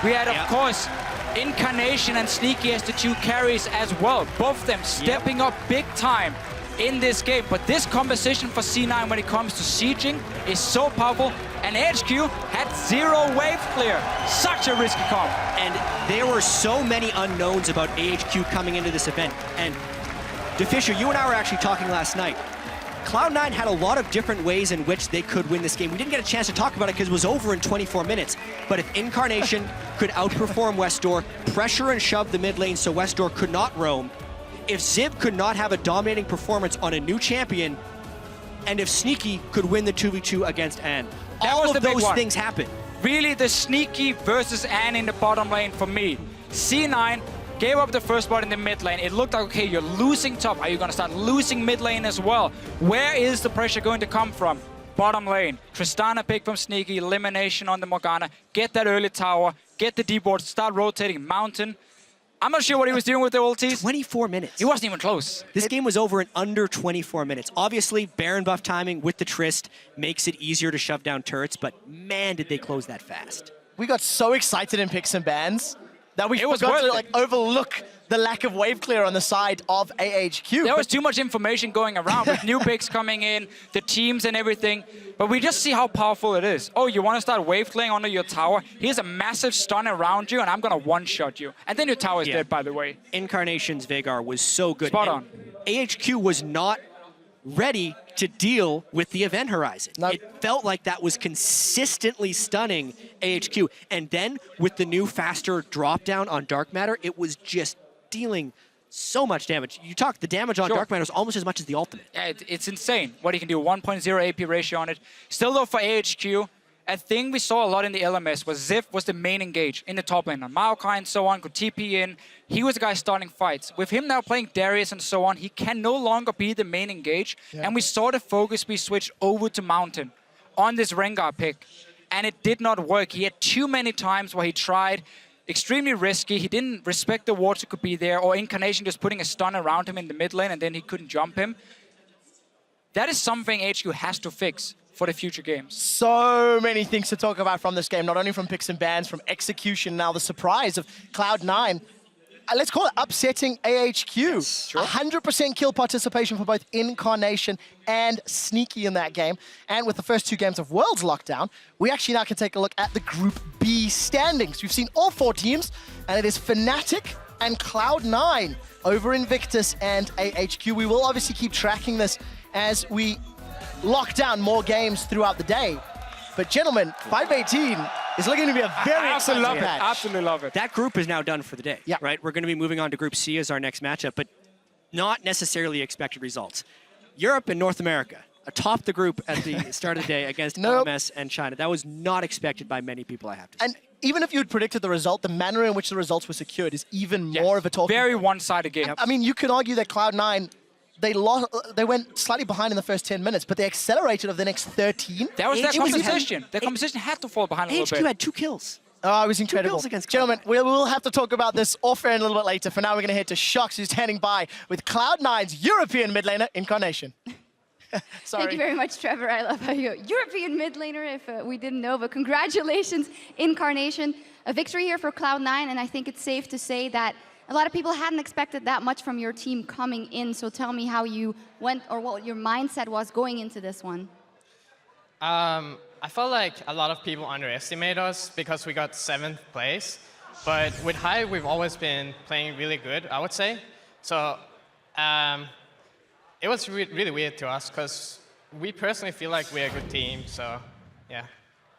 We had, of course, Incarnation and Sneaky as the 2 carries as well. Both of them stepping up big time in this game. But this composition for C9 when it comes to sieging is so powerful. And AHQ had 0 wave clear. Such a risky comp. And there were so many unknowns about AHQ coming into this event. And DeFisher, you and I were actually talking last night. Cloud9 had a lot of different ways in which they could win this game. We didn't get a chance to talk about it because it was over in 24 minutes. But if Incarnation could outperform Westor, pressure and shove the mid lane so Westor could not roam, if Ziv could not have a dominating performance on a new champion, and if Sneaky could win the 2v2 against Anne. All of those things happen. Really the Sneaky versus Anne in the bottom lane for me. C9 gave up the first spot in the mid lane. It looked like, okay, you're losing top. Are you going to start losing mid lane as well? Where is the pressure going to come from? Bottom lane. Tristana pick from Sneaky, elimination on the Morgana. Get that early tower, get the deep ward, start rotating. Mountain I'm not sure what he was doing with the ultis. 24 minutes. He wasn't even close. This game was over in under 24 minutes. Obviously, Baron buff timing with the Trist makes it easier to shove down turrets, but man, did they close that fast. We got so excited in picks and bans that we was forgot to worth like overlook the lack of wave clear on the side of AHQ. There was too much information going around with new picks coming in, the teams and everything. But we just see how powerful it is. Oh, you want to start wave clearing under your tower? Here's a massive stun around you, and I'm going to one-shot you. And then your tower is dead, by the way. Incarnation's Veigar was so good. Spot on. AHQ was not ready to deal with the event horizon. It felt like that was consistently stunning AHQ. And then with the new faster drop down on Dark Matter, it was just dealing so much damage. You talk, the damage on Dark Matter is almost as much as the ultimate. Yeah, it's insane what he can do. 1.0 AP ratio on it. Still though for AHQ, a thing we saw a lot in the LMS was Ziv was the main engage in the top lane. Maokai and so on could TP in. He was the guy starting fights. With him now playing Darius and so on, he can no longer be the main engage. Yeah. And we saw the focus be switched over to Mountain on this Rengar pick. And it did not work. He had too many times where he tried. Extremely risky. He didn't respect the wards that could be there, or Incarnation just putting a stun around him in the mid lane and then he couldn't jump him. That is something HQ has to fix for the future games. So many things to talk about from this game, not only from picks and bans, from execution, now the surprise of Cloud9. Let's call it upsetting AHQ. 100% kill participation for both Incarnation and Sneaky in that game. And with the first 2 games of Worlds lockdown, we actually now can take a look at the Group B standings. We've seen all 4 teams, and it is Fnatic and Cloud9 over Invictus and AHQ. We will obviously keep tracking this as we lock down more games throughout the day. But gentlemen, 518 is looking to be a very exciting match. Absolutely love it. That group is now done for the day, right? We're going to be moving on to Group C as our next matchup, but not necessarily expected results. Europe and North America atop the group at the start of the day against LMS and China. That was not expected by many people, I have to say. And even if you had predicted the result, the manner in which the results were secured is even more of a talking Very point. one-sided game. I mean, you could argue that Cloud9, they went slightly behind in the first 10 minutes, but they accelerated over the next 13. That was their composition. Their composition had to fall behind a little bit. HQ had 2 kills. Oh, it was incredible. Gentlemen, we'll have to talk about this off-air a little bit later. For now, we're going to head to Shox, who's standing by with Cloud9's European mid laner, Incarnation. Sorry. Thank you very much, Trevor. I love how you're European mid laner, if we didn't know, but congratulations, Incarnation. A victory here for Cloud9, and I think it's safe to say that a lot of people hadn't expected that much from your team coming in, so tell me how you went, or what your mindset was going into this one. I felt like a lot of people underestimate us because we got 7th place, but with Hive, we've always been playing really good, I would say. So it was really weird to us because we personally feel like we're a good team, so yeah.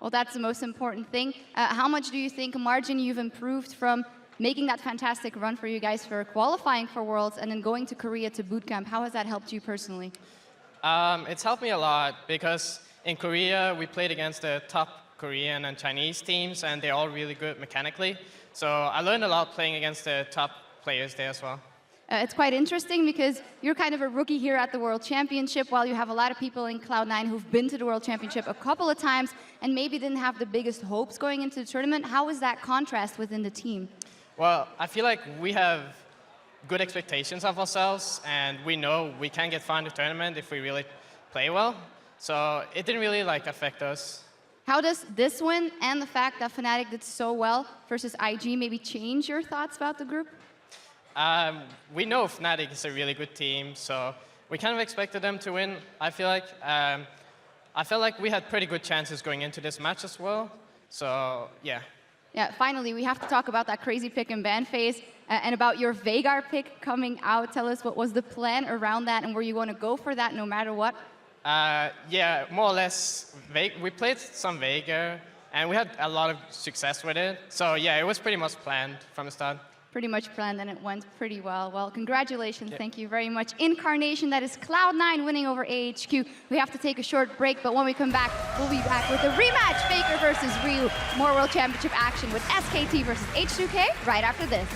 Well, that's the most important thing. How much do you think, Margin, you've improved from making that fantastic run for you guys for qualifying for Worlds and then going to Korea to bootcamp? How has that helped you personally? It's helped me a lot because in Korea, we played against the top Korean and Chinese teams, and they're all really good mechanically. So I learned a lot playing against the top players there as well. It's quite interesting because you're kind of a rookie here at the World Championship, while you have a lot of people in Cloud9 who've been to the World Championship a couple of times and maybe didn't have the biggest hopes going into the tournament. How is that contrast within the team? Well, I feel like we have good expectations of ourselves, and we know we can get far in the tournament if we really play well. So it didn't really affect us. How does this win and the fact that Fnatic did so well versus IG maybe change your thoughts about the group? We know Fnatic is a really good team, so we kind of expected them to win. I felt like we had pretty good chances going into this match as well. So yeah. Yeah, finally, we have to talk about that crazy pick and ban phase and about your Veigar pick coming out. Tell us, what was the plan around that, and were you going to go for that no matter what? Yeah, more or less. We played some Veigar, and we had a lot of success with it. So yeah, it was pretty much planned from the start. Pretty much planned, and it went pretty well. Well, congratulations. Yep. Thank you very much. Incarnation, that is Cloud9 winning over AHQ. We have to take a short break, but when we come back, we'll be back with a rematch, FLICKR versus Ryu. More World Championship action with SKT versus H2K right after this.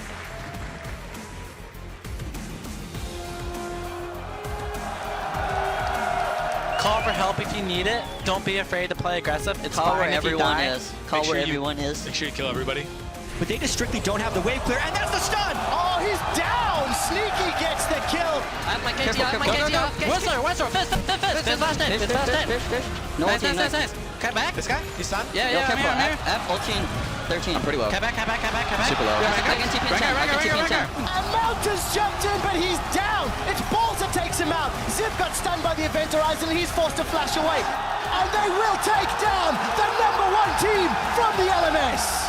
Call for help if you need it. Don't be afraid to play aggressive. It's Call fine where if everyone you die. is. Call where everyone is. Make sure you kill everybody. but they just strictly don't have the wave clear, and that's the stun! Oh, he's down! Sneaky gets the kill. I have my KT off, Whistler, fist, last hit. No ulti, nice. Cut back. This guy? He's stunned? Yeah, careful. F, ulti, 13. I'm pretty low. Cut back. Super low. I can TP in 10. I can TP in 10. And Mountain's jumped in, but he's down. It's Balls that takes him out. Ziv got stunned by the Event Horizon, and he's forced to flash away. And they will take down the #1 team from the LMS.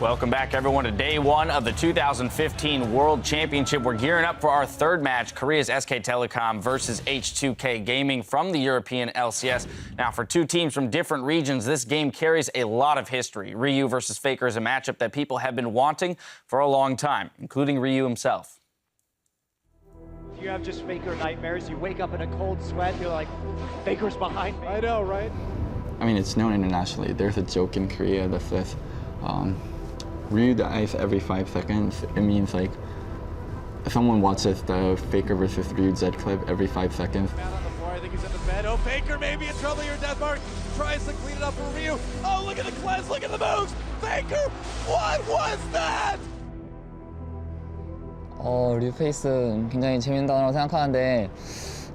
Welcome back, everyone, to day one of the 2015 World Championship. We're gearing up for our third match, Korea's SK Telecom versus H2K Gaming from the European LCS. Now, for two teams from different regions, this game carries a lot of history. Ryu versus FLICKR is a matchup that people have been wanting for a long time, including Ryu himself. You have just FLICKR nightmares. You wake up in a cold sweat. You're like, FLICKR's behind me. I know, right? I mean, it's known internationally. There's a joke in Korea that says, Ryu dies every 5 seconds. It means like if someone watches the FLICKR versus Ryu Z clip every 5 seconds. Man on the floor, I think he's in the bed. Oh, FLICKR maybe in trouble here. Deathmark tries to clean it up for Ryu. Oh, look at the cleanse, look at the moves. FLICKR, what was that? 류페이스 굉장히 재밌다고 생각하는데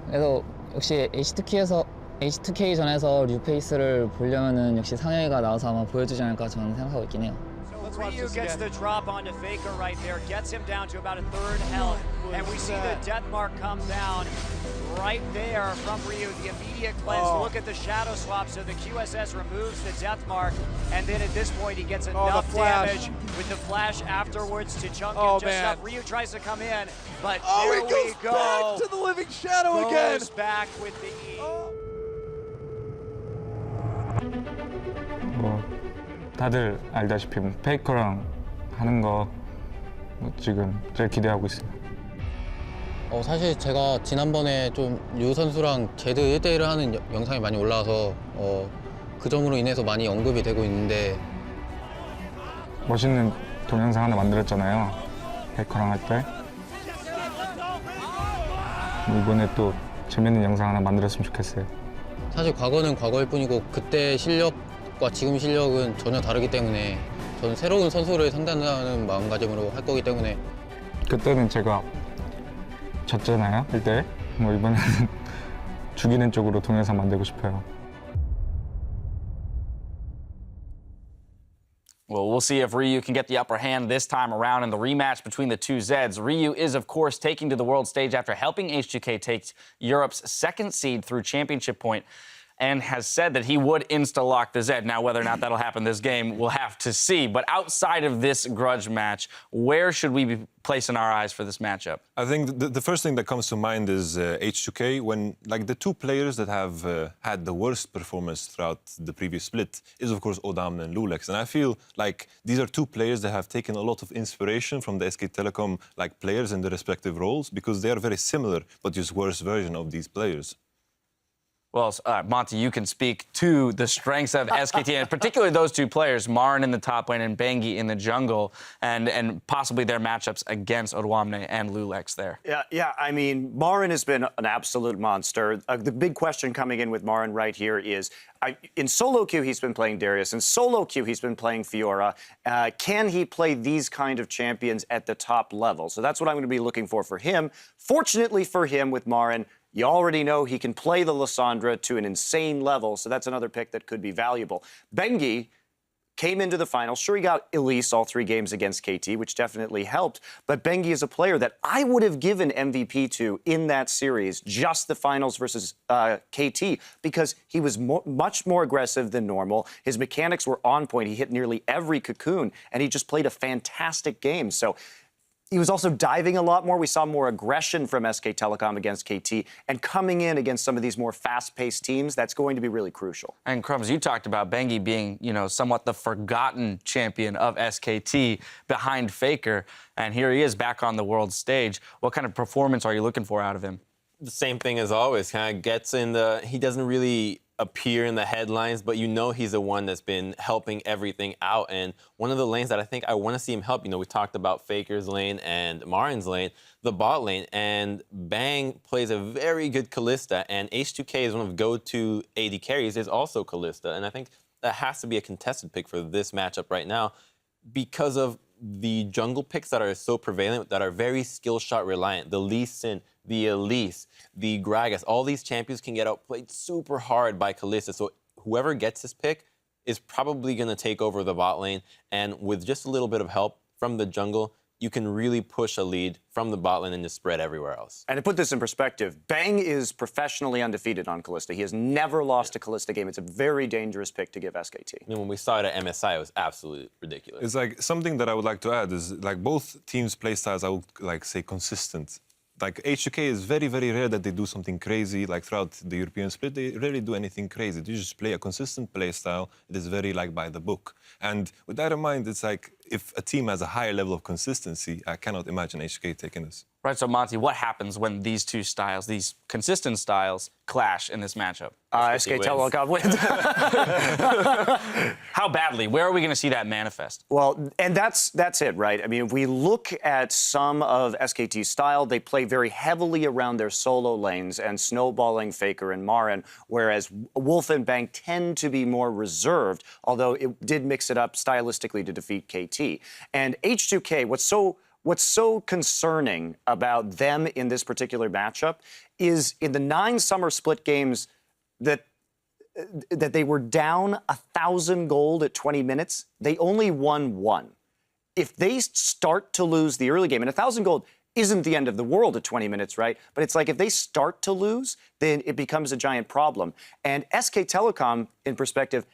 그래도 역시 H2K에서 H2K전에서 류페이스를 보려면은 역시 상혁이가 나와서 아마 보여주지 않을까 저는 생각하고 있긴 해요. Ryu gets the drop onto FLICKR right there, gets him down to about a third health, and we see the death mark come down right there from Ryu. The immediate cleanse. Look at the shadow swap, so the QSS removes the death mark, and then at this point he gets enough damage with the flash afterwards to chunk him just up. Ryu tries to come in, but there we go. Back to the living shadow again. Goes back with the E. 다들 알다시피 페이커랑 하는 거 지금 제일 기대하고 있어요. 사실 제가 지난번에 좀 류 선수랑 제드 1대1을 하는 영상이 많이 올라와서 그 점으로 인해서 많이 언급이 되고 있는데 멋있는 동영상 하나 만들었잖아요. 페이커랑 할 때. 이번에 또 재밌는 영상 하나 만들었으면 좋겠어요. 사실 과거는 과거일 뿐이고 그때 실력과 지금 실력은 전혀 다르기 때문에 저는 새로운 선수를 상대한다는 마음가짐으로 할 거기 때문에 그때는 제가 졌잖아요, 1대1. 이번에는 죽이는 쪽으로 동영상 만들고 싶어요. Well, we'll see if Ryu can get the upper hand this time around in the rematch between the two Zeds. Ryu is, of course, taking to the world stage after helping H2K take Europe's second seed through championship point, and has said that he would insta-lock the Zed. Now, whether or not that'll happen this game, we'll have to see. But outside of this grudge match, where should we be placing our eyes for this matchup? I think the first thing that comes to mind is H2K, when the two players that have had the worst performance throughout the previous split is, of course, Odam and Lulex. And I feel like these are two players that have taken a lot of inspiration from the SK Telecom players in their respective roles, because they are very similar, but just worse version of these players. Well, Monty, you can speak to the strengths of SKT, and particularly those two players, Marin in the top lane and Bengi in the jungle, and possibly their matchups against Odwamne and Lulex there. Yeah. I mean, Marin has been an absolute monster. The big question coming in with Marin right here is, in solo queue, he's been playing Darius. In solo queue, he's been playing Fiora. Can he play these kind of champions at the top level? So that's what I'm going to be looking for him. Fortunately for him with Marin, you already know he can play the Lissandra to an insane level, so that's another pick that could be valuable. Bengi came into the finals. Sure, he got Elise all 3 games against KT, which definitely helped, but Bengi is a player that I would have given MVP to in that series, just the finals versus KT, because he was much more aggressive than normal. His mechanics were on point. He hit nearly every cocoon, and he just played a fantastic game. So he was also diving a lot more. We saw more aggression from SK Telecom against KT, and coming in against some of these more fast-paced teams, that's going to be really crucial. And Crumbs, you talked about Bengi being, somewhat the forgotten champion of SKT behind FLICKR, and here he is back on the world stage. What kind of performance are you looking for out of him? The same thing as always, kind of gets he doesn't really appear in the headlines, but he's the one that's been helping everything out. And one of the lanes that I think I want to see him help, we talked about FLICKR's lane and Marin's lane, the bot lane, and Bang plays a very good Kalista, and H2K is one of go-to AD carries, is also Kalista. And I think that has to be a contested pick for this matchup right now because of the jungle picks that are so prevalent, that are very skill shot reliant. The Lee Sin, the Elise, the Gragas, all these champions can get outplayed super hard by Kalista. So whoever gets this pick is probably going to take over the bot lane. And with just a little bit of help from the jungle, you can really push a lead from the bot lane and just spread everywhere else. And to put this in perspective, Bang is professionally undefeated on Kalista. He has never lost a Kalista game. It's a very dangerous pick to give SKT. I mean, when we saw it at MSI, it was absolutely ridiculous. It's something that I would like to add is both teams' play styles, I would say consistent. H2K is very, very rare that they do something crazy. Throughout the European split, they rarely do anything crazy. They just play a consistent play style. It is very by the book. And with that in mind, it's if a team has a higher level of consistency, I cannot imagine H2K taking this. Right, so Monty, what happens when these two styles, these consistent styles, clash in this matchup? SK Telecom wins. How badly? Where are we going to see that manifest? Well, and that's it, right? I mean, if we look at some of SKT's style, they play very heavily around their solo lanes and snowballing FLICKR and Marin, whereas Wolf and Bang tend to be more reserved, although it did mix it up stylistically to defeat KT. And H2K, what's so concerning about them in this particular matchup is in the 9 summer split games that they were down 1,000 gold at 20 minutes. They only won 1. If they start to lose the early game, and 1,000 gold isn't the end of the world at 20 minutes, right? But it's like if they start to lose, then it becomes a giant problem. And SK Telecom, in perspective,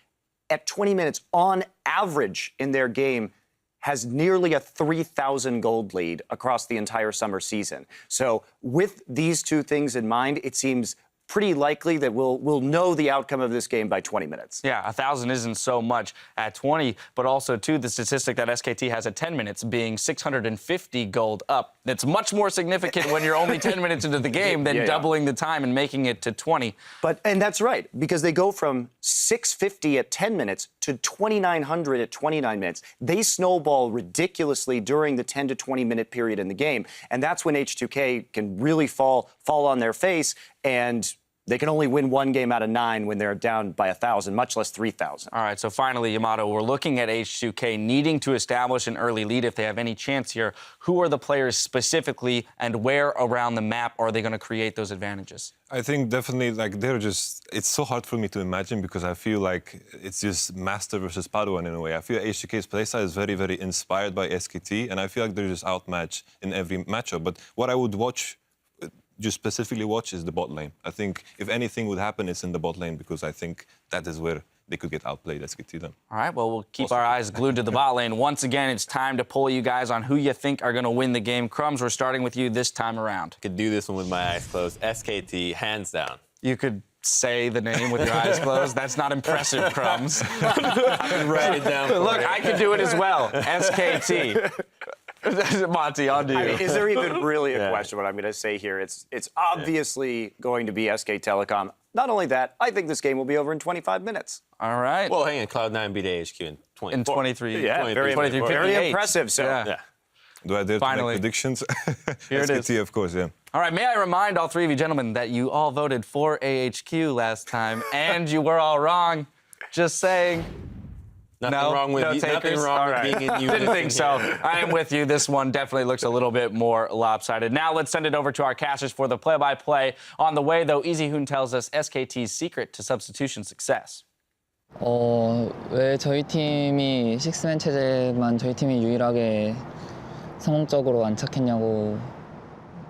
at 20 minutes on average in their game, has nearly a 3,000 gold lead across the entire summer season. So with these two things in mind, it seems pretty likely that we'll know the outcome of this game by 20 minutes. Yeah, 1,000 isn't so much at 20, but also, too, the statistic that SKT has at 10 minutes being 650 gold up. That's much more significant when you're only 10 minutes into the game than doubling the time and making it to 20. And that's right, because they go from 650 at 10 minutes to 2,900 at 29 minutes. They snowball ridiculously during the 10 to 20 minute period in the game. And that's when H2K can really fall on their face, and they can only win 1 game out of 9 when they're down by 1,000, much less 3,000. All right, so finally, Yamato, we're looking at H2K needing to establish an early lead if they have any chance here. Who are the players specifically, and where around the map are they going to create those advantages? I think definitely, like, it's so hard for me to imagine because I feel like it's just Master versus Padawan in a way. I feel H2K's playstyle is very, very inspired by SKT, and I feel like they're just outmatched in every matchup. But what I would just specifically watch is the bot lane. I think if anything would happen, it's in the bot lane because I think that is where they could get outplayed, SKT then. All right, well, we'll keep our eyes glued to the bot lane. Once again, it's time to pull you guys on who you think are going to win the game. Crumbs, we're starting with you this time around. I could do this one with my eyes closed. SKT, hands down. You could say the name with your eyes closed. That's not impressive, Crumbs. I can write it down. Look, I can do it as well. SKT. Monty, on to you. I mean, is there even really a question what I'm going to say here? It's obviously going to be SK Telecom. Not only that, I think this game will be over in 25 minutes. All right. Well, hang on, Cloud9 beat AHQ in 24. In 23. Yeah, 23, very impressive. So, yeah. Do I dare to make predictions? Here it is. SKT, of course, yeah. All right, may I remind all three of you gentlemen that you all voted for AHQ last time, and you were all wrong. Just saying. Nothing wrong with being in unison. Didn't think so. I am with you. This one definitely looks a little bit more lopsided. Now let's send it over to our casters for the play-by-play. On the way, though, Easyhoon tells us SKT's secret to substitution success. 왜 저희 팀이 식스맨 체제만 저희 팀이 유일하게 성공적으로 안착했냐고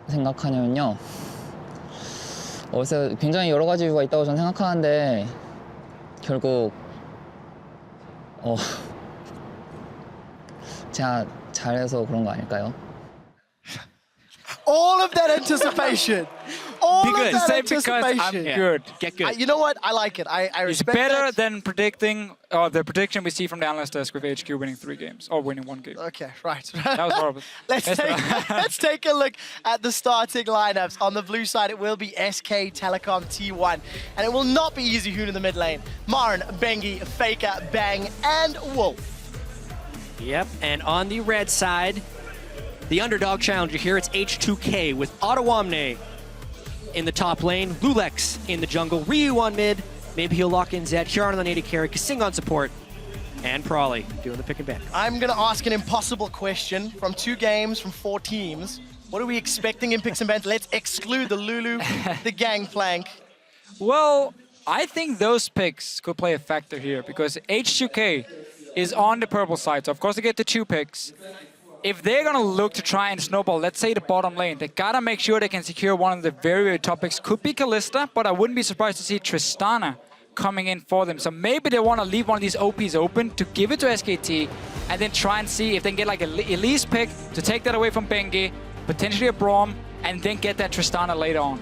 생각하냐면요. 그래서 굉장히 여러 가지 이유가 있다고 저는 생각하는데 결국 제가 잘해서 그런 거 아닐까요? All of that anticipation. All of that because I'm good. Get good. You know what? I like it. I It's respect better that. than predicting the prediction we see from the analyst desk with HQ winning 3 games or winning 1 game. Okay, right. That was horrible. Let's take a look at the starting lineups. On the blue side, it will be SK Telecom T1, and it will not be Easyhoon in the mid lane. Marn, Bengi, FLICKR, Bang, and Wolf. Yep, and on the red side, the underdog challenger here, it's H2K with Ottawamne in the top lane, Lulex in the jungle, Ryu on mid, maybe he'll lock in Zed, Huron on the native carry, Kasing on support, and Prawley doing the pick and ban. I'm going to ask an impossible question from 2 games from 4 teams. What are we expecting in picks and bans? Let's exclude the Lulu, the Gangplank. Well, I think those picks could play a factor here because H2K is on the purple side, so of course they get the 2 picks. If they're going to look to try and snowball, let's say the bottom lane, they got to make sure they can secure one of the very, very top picks. Could be Kalista, but I wouldn't be surprised to see Tristana coming in for them. So maybe they want to leave one of these OPs open to give it to SKT and then try and see if they can get like a Elise pick to take that away from Bengi, potentially a Braum, and then get that Tristana later on.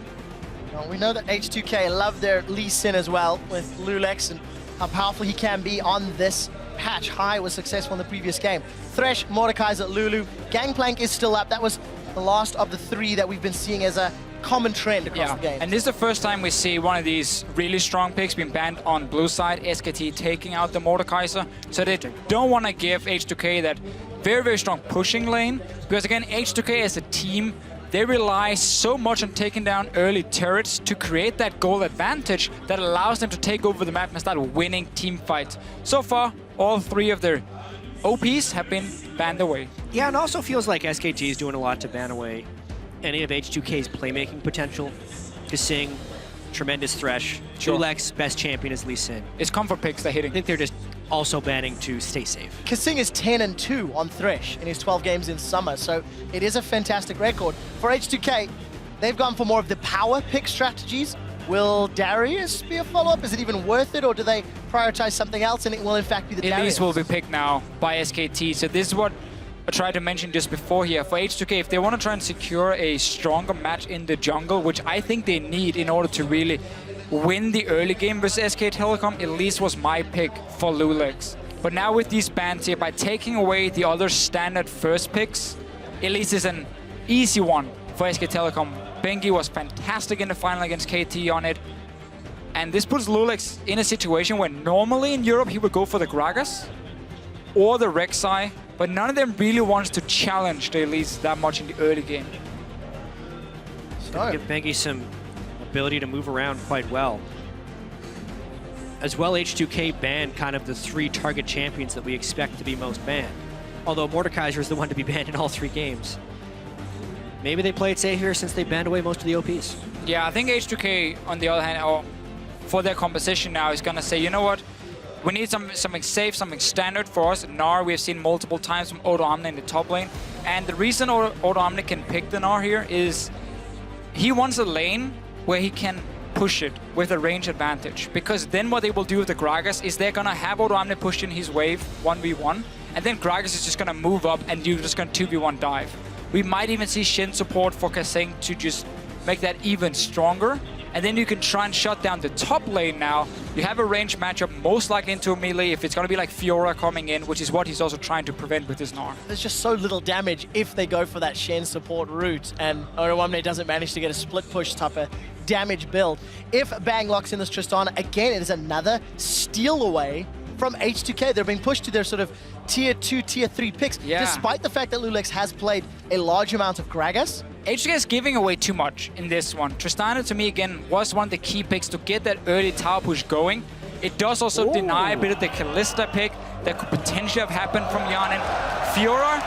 Well, we know that H2K love their Lee Sin as well with Lulex and how powerful he can be on this patch. High was successful in the previous game. Thresh, Mordekaiser, Lulu. Gangplank is still up. That was the last of the 3 that we've been seeing as a common trend across the game. And this is the first time we see one of these really strong picks being banned on blue side, SKT taking out the Mordekaiser. So they don't want to give H2K that very, very strong pushing lane. Because again, H2K as a team, they rely so much on taking down early turrets to create that goal advantage that allows them to take over the map and start winning team fights. So far, all 3 of their OPs have been banned away. Yeah, and also feels like SKT is doing a lot to ban away any of H2K's playmaking potential. Kasing, tremendous Thresh. Sure. Julex, best champion is Lee Sin. It's comfort picks they're hitting. I think they're just also banning to stay safe. Kasing is 10-2 on Thresh in his 12 games in summer, so it is a fantastic record. For H2K, they've gone for more of the power pick strategies. Will Darius be a follow-up? Is it even worth it, or do they prioritize something else and it will in fact be the Darius? Elise will be picked now by SKT. So this is what I tried to mention just before here. For H2K, if they want to try and secure a stronger match in the jungle, which I think they need in order to really win the early game versus SK Telecom, Elise was my pick for Lulex. But now with these bans here, by taking away the other standard first picks, Elise is an easy one for SK Telecom. Bengi was fantastic in the final against KT on it. And this puts Lulex in a situation where normally in Europe he would go for the Gragas or the Rek'Sai, but none of them really wants to challenge the Elise that much in the early game. So give Bengi some ability to move around quite well. As well, H2K banned kind of the 3 target champions that we expect to be most banned. Although Mordekaiser is the one to be banned in all 3 games. Maybe they play it safe here since they banned away most of the OPs. Yeah, I think H2K, on the other hand, or for their composition now, is going to say, you know what? We need something safe, something standard for us. Gnar, we have seen multiple times from Odo Omni in the top lane. And the reason Odo Omni can pick the Gnar here is he wants a lane where he can push it with a range advantage. Because then what they will do with the Gragas is they're going to have Odo Omni pushed in his wave 1v1. And then Gragas is just going to move up and you're just going to 2v1 dive. We might even see Shin support for Kasing to just make that even stronger. And then you can try and shut down the top lane now. You have a range matchup, most likely into a melee, if it's going to be like Fiora coming in, which is what he's also trying to prevent with his Gnar. There's just so little damage if they go for that Shen support route, and Odo Omni doesn't manage to get a split push type of damage build. If Bang locks in this Tristana, again, it is another steal away from H2K. They're being pushed to their sort of tier 2, tier 3 picks, despite the fact that Lulex has played a large amount of Gragas. H2K is giving away too much in this one. Tristana, to me, again, was one of the key picks to get that early tower push going. It does also deny a bit of the Kalista pick that could potentially have happened from Yanin. Fiora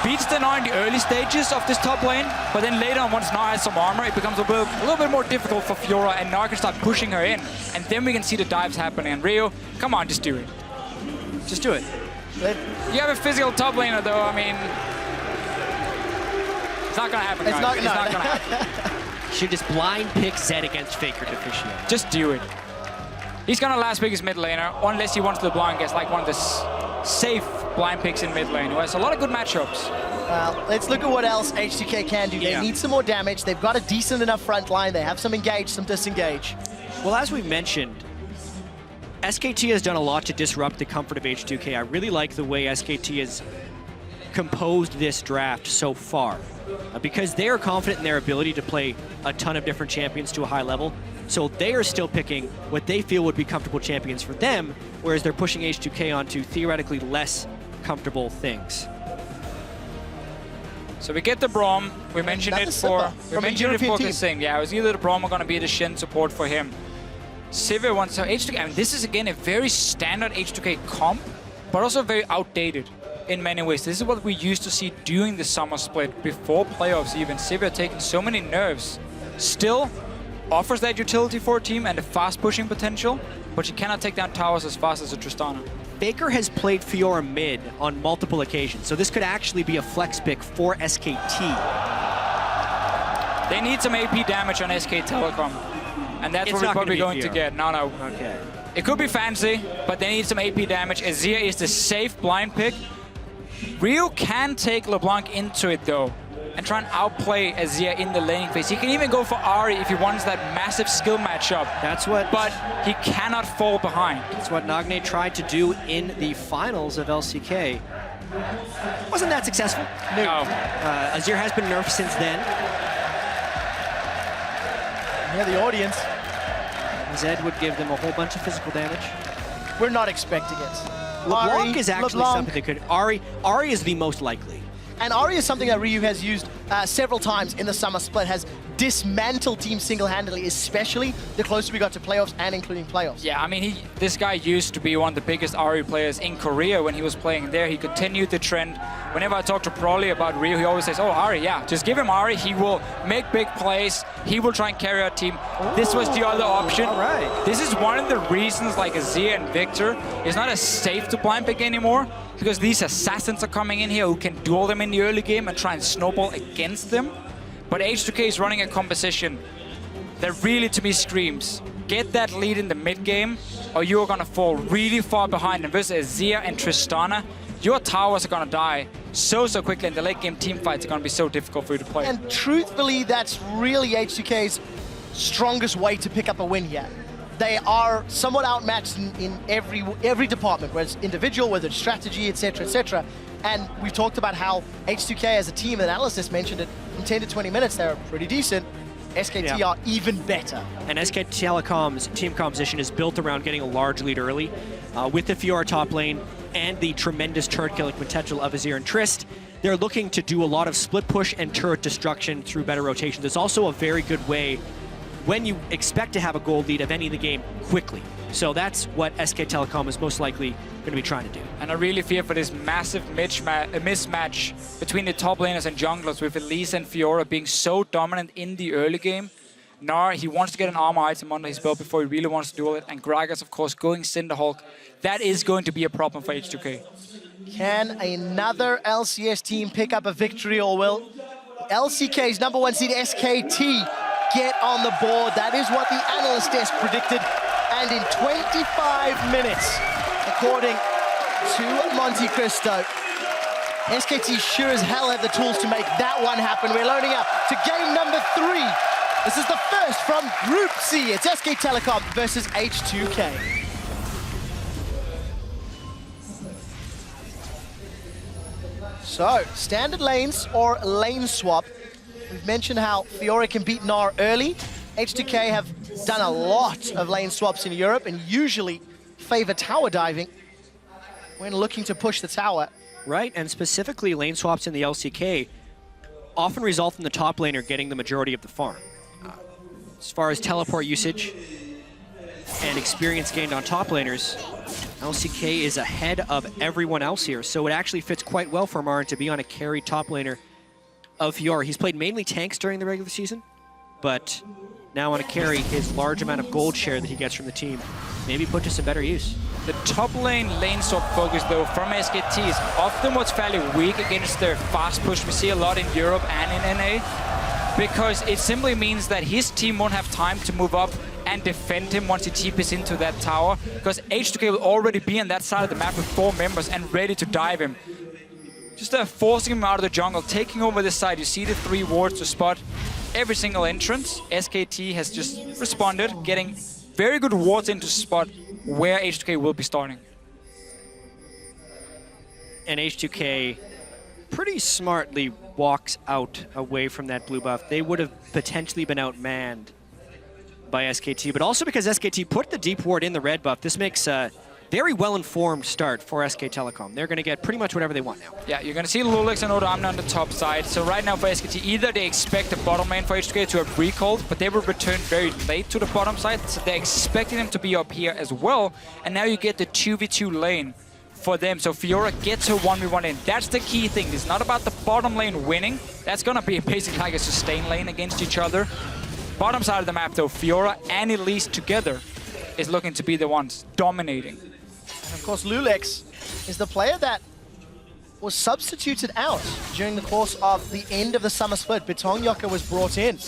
beats the Gnar in the early stages of this top lane, but then later on, once Gnar has some armor, it becomes a little bit more difficult for Fiora, and Gnar can start pushing her in. And then we can see the dives happening. And Rio, come on, just do it. Just do it. You have a physical top laner, though. I mean, it's not gonna happen. It's not gonna happen. Should just blind pick Zed against FLICKR to officiate. Just do it. He's gonna last pick his mid laner, unless he wants the blind guess like one of the safe blind picks in mid lane, who has a lot of good matchups. Let's look at what else H2K can do. They need some more damage. They've got a decent enough front line. They have some engage, some disengage. Well, as we mentioned, SKT has done a lot to disrupt the comfort of H2K. I really like the way SKT has composed this draft so far, because they are confident in their ability to play a ton of different champions to a high level. So they are still picking what they feel would be comfortable champions for them, whereas they're pushing H2K onto theoretically less comfortable things. So we get the Braum. We mentioned it for Kasing. Yeah, it was either the Braum or going to be the Shin support for him. Sivir wants H2K. I mean, this is again a very standard H2K comp, but also very outdated in many ways. This is what we used to see during the summer split, before playoffs even. Sivir taking so many nerfs, still offers that utility for a team and a fast pushing potential, but you cannot take down towers as fast as a Tristana. FLICKR has played Fiora mid on multiple occasions, so this could actually be a flex pick for SKT. They need some AP damage on SK Telecom, and that's what we're probably going to get. No. Okay. It could be fancy, but they need some AP damage. Azir is the safe blind pick. Rio can take LeBlanc into it though, and try and outplay Azir in the laning phase. He can even go for Ahri if he wants that massive skill matchup. But he cannot fall behind. That's what Nagne tried to do in the finals of LCK. Wasn't that successful? No. Azir has been nerfed since then. Yeah, the audience. Zed would give them a whole bunch of physical damage. We're not expecting it. LeBlanc is actually something that could... Ahri is the most likely. And Ahri is something that Ryu has used several times in the summer split, has dismantle teams single-handedly, especially the closer we got to playoffs and including playoffs. Yeah, I mean, this guy used to be one of the biggest Ari players in Korea when he was playing there. He continued the trend. Whenever I talk to Broly about Rio, he always says, oh, Ari, yeah, just give him Ari. He will make big plays. He will try and carry our team. This was the other option. All right. This is one of the reasons like Azir and Victor is not as safe to blind pick anymore, because these assassins are coming in here who can duel them in the early game and try and snowball against them. But H2K is running a composition that really, to me, screams, get that lead in the mid game, or you are going to fall really far behind. And versus Azir and Tristana, your towers are going to die so quickly, and the late game team fights are going to be so difficult for you to play. And truthfully, that's really H2K's strongest way to pick up a win here. They are somewhat outmatched in every department, whether it's individual, whether it's strategy, etc., etc. And we've talked about how H2K as a team, and Analysis mentioned it, from 10 to 20 minutes, they're pretty decent. SKT are even better. And SK Telecom's team composition is built around getting a large lead early. With the Fiora top lane and the tremendous turret killing potential of Azir and Trist, they're looking to do a lot of split push and turret destruction through better rotations. It's also a very good way when you expect to have a gold lead of any of the game quickly. So that's what SK Telecom is most likely going to be trying to do. And I really fear for this massive mismatch between the top laners and junglers, with Elise and Fiora being so dominant in the early game. Gnar, he wants to get an armor item under his belt before he really wants to duel it. And Gragas, of course, going Cinderhulk. That is going to be a problem for H2K. Can another LCS team pick up a victory, or will LCK's #1 seed SKT get on the board? That is what the analyst desk predicted. And in 25 minutes, according to Monte Cristo, SKT sure as hell have the tools to make that one happen. We're loading up to game number 3. This is the first from Group C. It's SK Telecom versus H2K. So, standard lanes or lane swap. We've mentioned how Fiora can beat Gnar early. H2K have done a lot of lane swaps in Europe and usually favor tower diving when looking to push the tower. Right, and specifically lane swaps in the LCK often result in the top laner getting the majority of the farm. As far as teleport usage and experience gained on top laners, LCK is ahead of everyone else here, so it actually fits quite well for Marin to be on a carry top laner of Fiora. He's played mainly tanks during the regular season, but now on a carry, his large amount of gold share that he gets from the team maybe put to some better use. The top lane swap focus, though, from SKT is often what's fairly weak against their fast push we see a lot in Europe and in NA, because it simply means that his team won't have time to move up and defend him once he TPs into that tower, because H2K will already be on that side of the map with 4 members and ready to dive him. Just forcing him out of the jungle, taking over this side. You see the 3 wards to spot every single entrance. SKT has just responded, getting very good wards into spot where H2K will be starting. And H2K pretty smartly walks out away from that blue buff. They would have potentially been outmanned by SKT, but also because SKT put the deep ward in the red buff, this makes a very well-informed start for SK Telecom. They're going to get pretty much whatever they want now. Yeah, you're going to see Lulix and Oda on the top side. So right now for SKT, either they expect the bottom lane for H2K to have recalled, but they will return very late to the bottom side, so they're expecting them to be up here as well. And now you get the 2v2 lane for them. So Fiora gets her 1v1 in. That's the key thing. It's not about the bottom lane winning. That's going to be basically like a sustain lane against each other. Bottom side of the map, though, Fiora and Elise together is looking to be the ones dominating. And of course, Lulix is the player that was substituted out during the course of the end of the summer split. Bitong Yoka was brought in.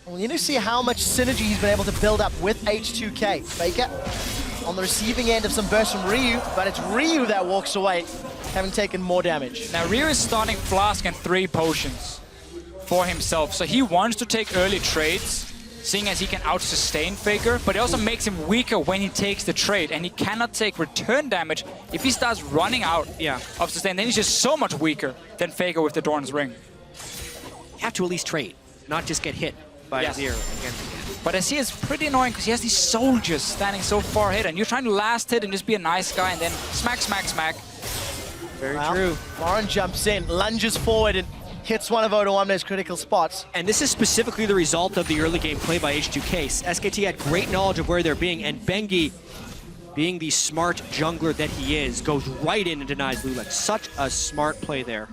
And we need to see how much synergy he's been able to build up with H2K. FLICKR on the receiving end of some bursts from Ryu, but it's Ryu that walks away, having taken more damage. Now, Ryu is starting Flask and 3 potions for himself, so he wants to take early trades, seeing as he can out-sustain FLICKR, but it also makes him weaker when he takes the trade, and he cannot take return damage if he starts running out of sustain. Then he's just so much weaker than FLICKR with the Dorn's Ring. You have to at least trade, not just get hit by Azir again and again. But Azir is pretty annoying because he has these soldiers standing so far ahead, and you're trying to last hit and just be a nice guy, and then smack, smack, smack. Very true. Lauren jumps in, lunges forward, and hits one of Odoamne's critical spots. And this is specifically the result of the early game play by H2K. SKT had great knowledge of where they're being, and Bengi, being the smart jungler that he is, goes right in and denies Lulex. Such a smart play there.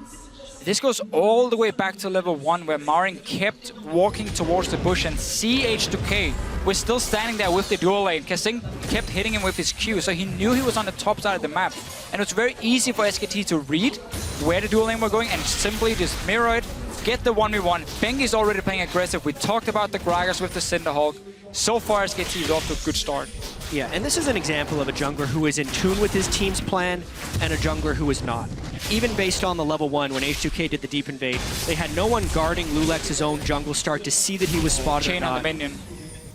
This goes all the way back to level 1, where Marin kept walking towards the bush, and H2K was still standing there with the dual lane. Kasing kept hitting him with his Q, so he knew he was on the top side of the map. And it was very easy for SKT to read where the dual lane were going and simply just mirror it, get the 1v1. Bengi's already playing aggressive. We talked about the Gragas with the Cinderhawk. So far, SKT is off to a good start. Yeah, and this is an example of a jungler who is in tune with his team's plan and a jungler who is not. Even based on the level 1, when H2K did the deep invade, they had no one guarding Lulex's own jungle start to see that he was spotted Chain or on not. the minion.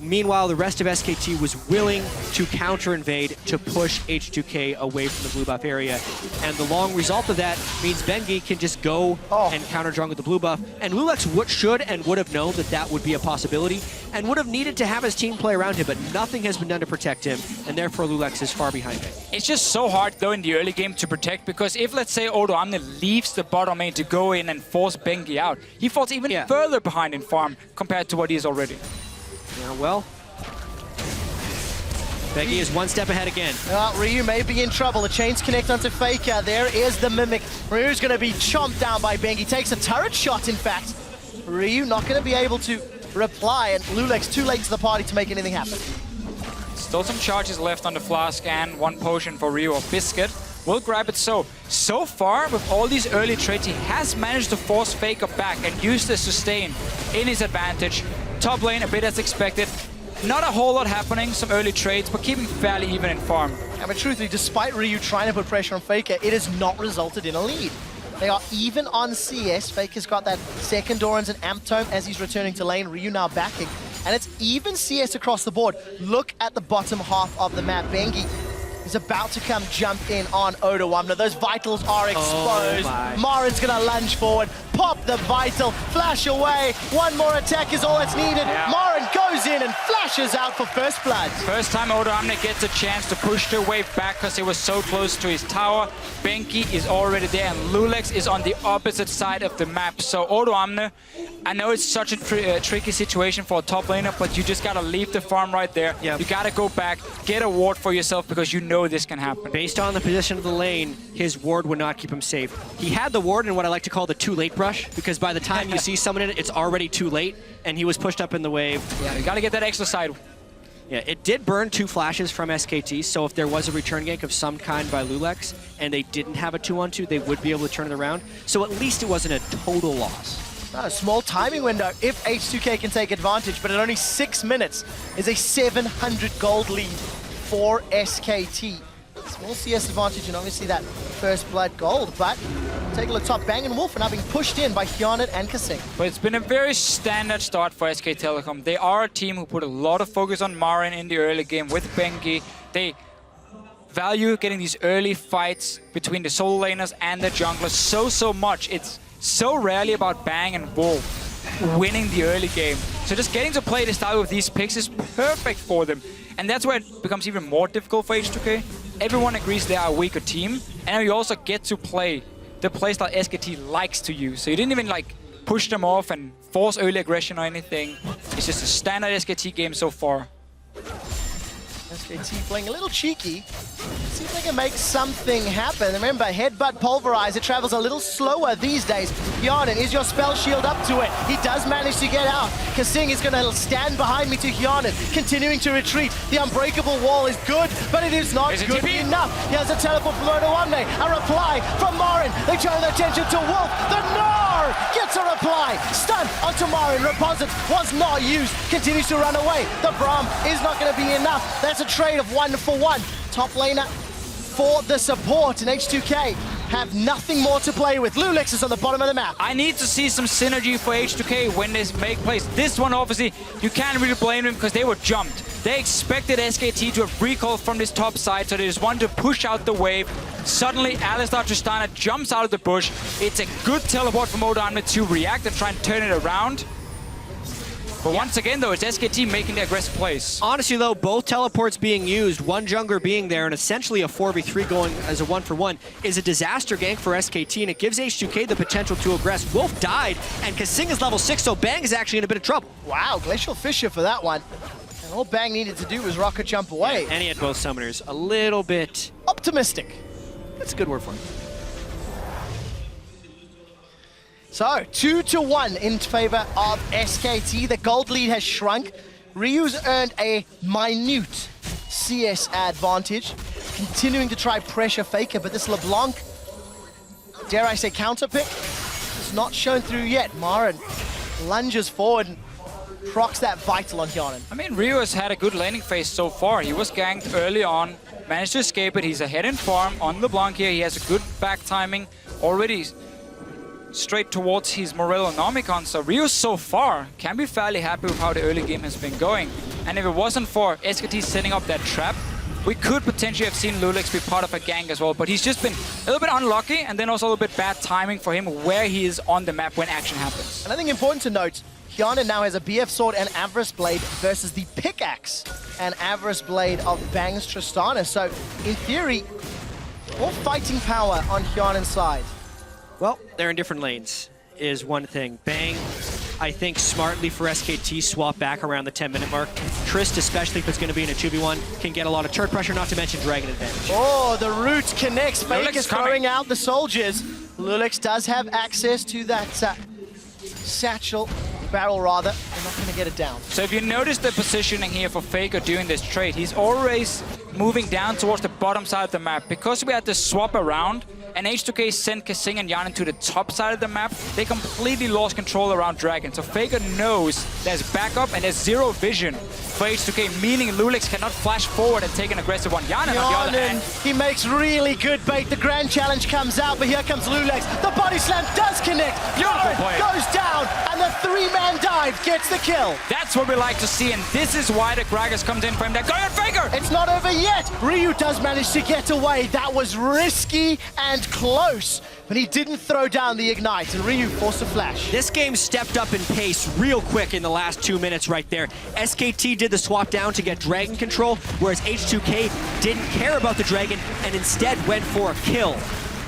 Meanwhile, the rest of SKT was willing to counter-invade to push H2K away from the blue buff area. And the long result of that means Bengi can just go and counter-jungle the blue buff. And Lulex should and would have known that that would be a possibility and would have needed to have his team play around him, but nothing has been done to protect him, and therefore Lulex is far behind him. It's just so hard, though, in the early game to protect, because if, let's say, Odoamne leaves the bottom lane to go in and force Bengi out, he falls even further behind in farm compared to what he is already. Yeah, well, Bengi is one step ahead again. Ryu may be in trouble. The chains connect onto FLICKR. There is the Mimic. Ryu's going to be chomped down by Bengi. Takes a turret shot, in fact. Ryu not going to be able to reply, and Lulex too late to the party to make anything happen. Still some charges left on the flask and one potion for Ryu or Biscuit. We'll grab it. So far, with all these early trades, he has managed to force FLICKR back and use the sustain in his advantage. Top lane, a bit as expected. Not a whole lot happening, some early trades, but keeping fairly even in farm. Yeah, but truthfully, despite Ryu trying to put pressure on FLICKR, it has not resulted in a lead. They are even on CS. FLICKR's got that second Doran's and Amp Tome as he's returning to lane. Ryu now backing. And it's even CS across the board. Look at the bottom half of the map. Bengi is about to come jump in on Odoamne. Those vitals are exposed. Marin's gonna lunge forward, pop the vital, flash away. One more attack is all that's needed. Marin goes in and flashes out for first blood. First time Odoamne gets a chance to push their way back because he was so close to his tower. Bengi is already there, and Lulex is on the opposite side of the map. So Odoamne, I know it's such a tricky situation for a top laner, but you just gotta leave the farm right there. You gotta go back, get a ward for yourself, because you know this can happen. Based on the position of the lane, his ward would not keep him safe. He had the ward in what I like to call the too late brush, because by the time you see someone in it, it's already too late, and he was pushed up in the wave. Yeah, you gotta get that extra side. Yeah, it did burn 2 flashes from SKT, so if there was a return gank of some kind by Lulex, and they didn't have a 2-on-2, they would be able to turn it around. So at least it wasn't a total loss. A small timing window if H2K can take advantage, but at only 6 minutes is a 700 gold lead for SKT. Small CS advantage and obviously that first blood gold, but take a look top. Bang and Wolf are now being pushed in by Hyanet and Kasing. But it's been a very standard start for SK Telecom. They are a team who put a lot of focus on Marin in the early game with Bengi. They value getting these early fights between the solo laners and the junglers so much. It's so rarely about Bang and Wolf winning the early game. So just getting to play the style with these picks is perfect for them. And that's where it becomes even more difficult for H2K. Everyone agrees they are a weaker team, and you also get to play the playstyle SKT likes to use. So you didn't even like push them off and force early aggression or anything. It's just a standard SKT game so far. SKT playing a little cheeky. See if they can make something happen. Remember, Headbutt Pulverize, it travels a little slower these days. Hyanet, is your spell shield up to it? He does manage to get out. Kasing is going to stand behind me to Hyanet, continuing to retreat. The unbreakable wall is good, but it is not good enough. He has a teleport from Odoamne, a reply from Marin. They turn their attention to Wolf. The Gnar gets a reply. Stun onto Marin. Reposit was not used. Continues to run away. The Braum is not going to be enough. That's a trade of 1-for-1. Top laner for the support, and H2K have nothing more to play with. Lulex is on the bottom of the map. I need to see some synergy for H2K when this make plays. This one, obviously, you can't really blame them because they were jumped. They expected SKT to have recall from this top side, so they just wanted to push out the wave. Suddenly, Alistar Tristana jumps out of the bush. It's a good teleport from Odoamne to react and try and turn it around. But once again, though, it's SKT making the aggressive plays. Honestly, though, both teleports being used, one jungler being there, and essentially a 4v3 going as a 1-for-1 is a disaster gank for SKT, and it gives H2K the potential to aggress. Wolf died, and Kasing is level 6, so Bang is actually in a bit of trouble. Wow, Glacial Fissure for that one. And all Bang needed to do was rocket jump away. And he had both summoners. A little bit... optimistic. That's a good word for him. So, 2-1 in favor of SKT. The gold lead has shrunk. Ryu's earned a minute CS advantage, continuing to try pressure Faker, but this LeBlanc, dare I say, counter pick, is not shown through yet. Marin lunges forward and procs that vital on Hyanan. I mean, Ryu has had a good laning phase so far. He was ganked early on, managed to escape it. He's ahead in farm on LeBlanc here. He has a good back timing already straight towards his Morello Nomicon. So Ryu so far can be fairly happy with how the early game has been going. And if it wasn't for SKT setting up that trap, we could potentially have seen Lulix be part of a gank as well. But he's just been a little bit unlucky, and then also a little bit bad timing for him where he is on the map when action happens. And I think important to note, Hyanan now has a BF Sword and Avarice Blade versus the Pickaxe and Avarice Blade of Bang's Tristana. So, in theory, more fighting power on Hyanan's side. Well, they're in different lanes, is one thing. Bang, I think smartly for SKT, swap back around the 10-minute mark. Trist, especially if it's going to be in a 2v1, can get a lot of turret pressure, not to mention Dragon advantage. Oh, the root connects. Fake is throwing out the soldiers. Lulix does have access to that satchel, barrel rather. They're not going to get it down. So if you notice the positioning here for Faker doing this trade, he's always moving down towards the bottom side of the map. Because we had to swap around, and H2K sent Kasing and Hyanan to the top side of the map, they completely lost control around Dragon. So Faker knows there's backup and there's zero vision for H2K, meaning Lulix cannot flash forward and take an aggressive one. Hyanan, on the other hand, he makes really good bait. The grand challenge comes out, but here comes Lulix. The body slam does connect. Beautiful play. Goes down, and the three-man dive gets the kill. That's what we like to see, and this is why the Gragas comes in for him. They're going on Faker! It's not over yet. Ryu does manage to get away. That was risky and close, but he didn't throw down the ignite, and Ryu forced a flash. This game stepped up in pace real quick in the last 2 minutes right there. SKT did the swap down to get Dragon control, whereas H2K didn't care about the Dragon and instead went for a kill.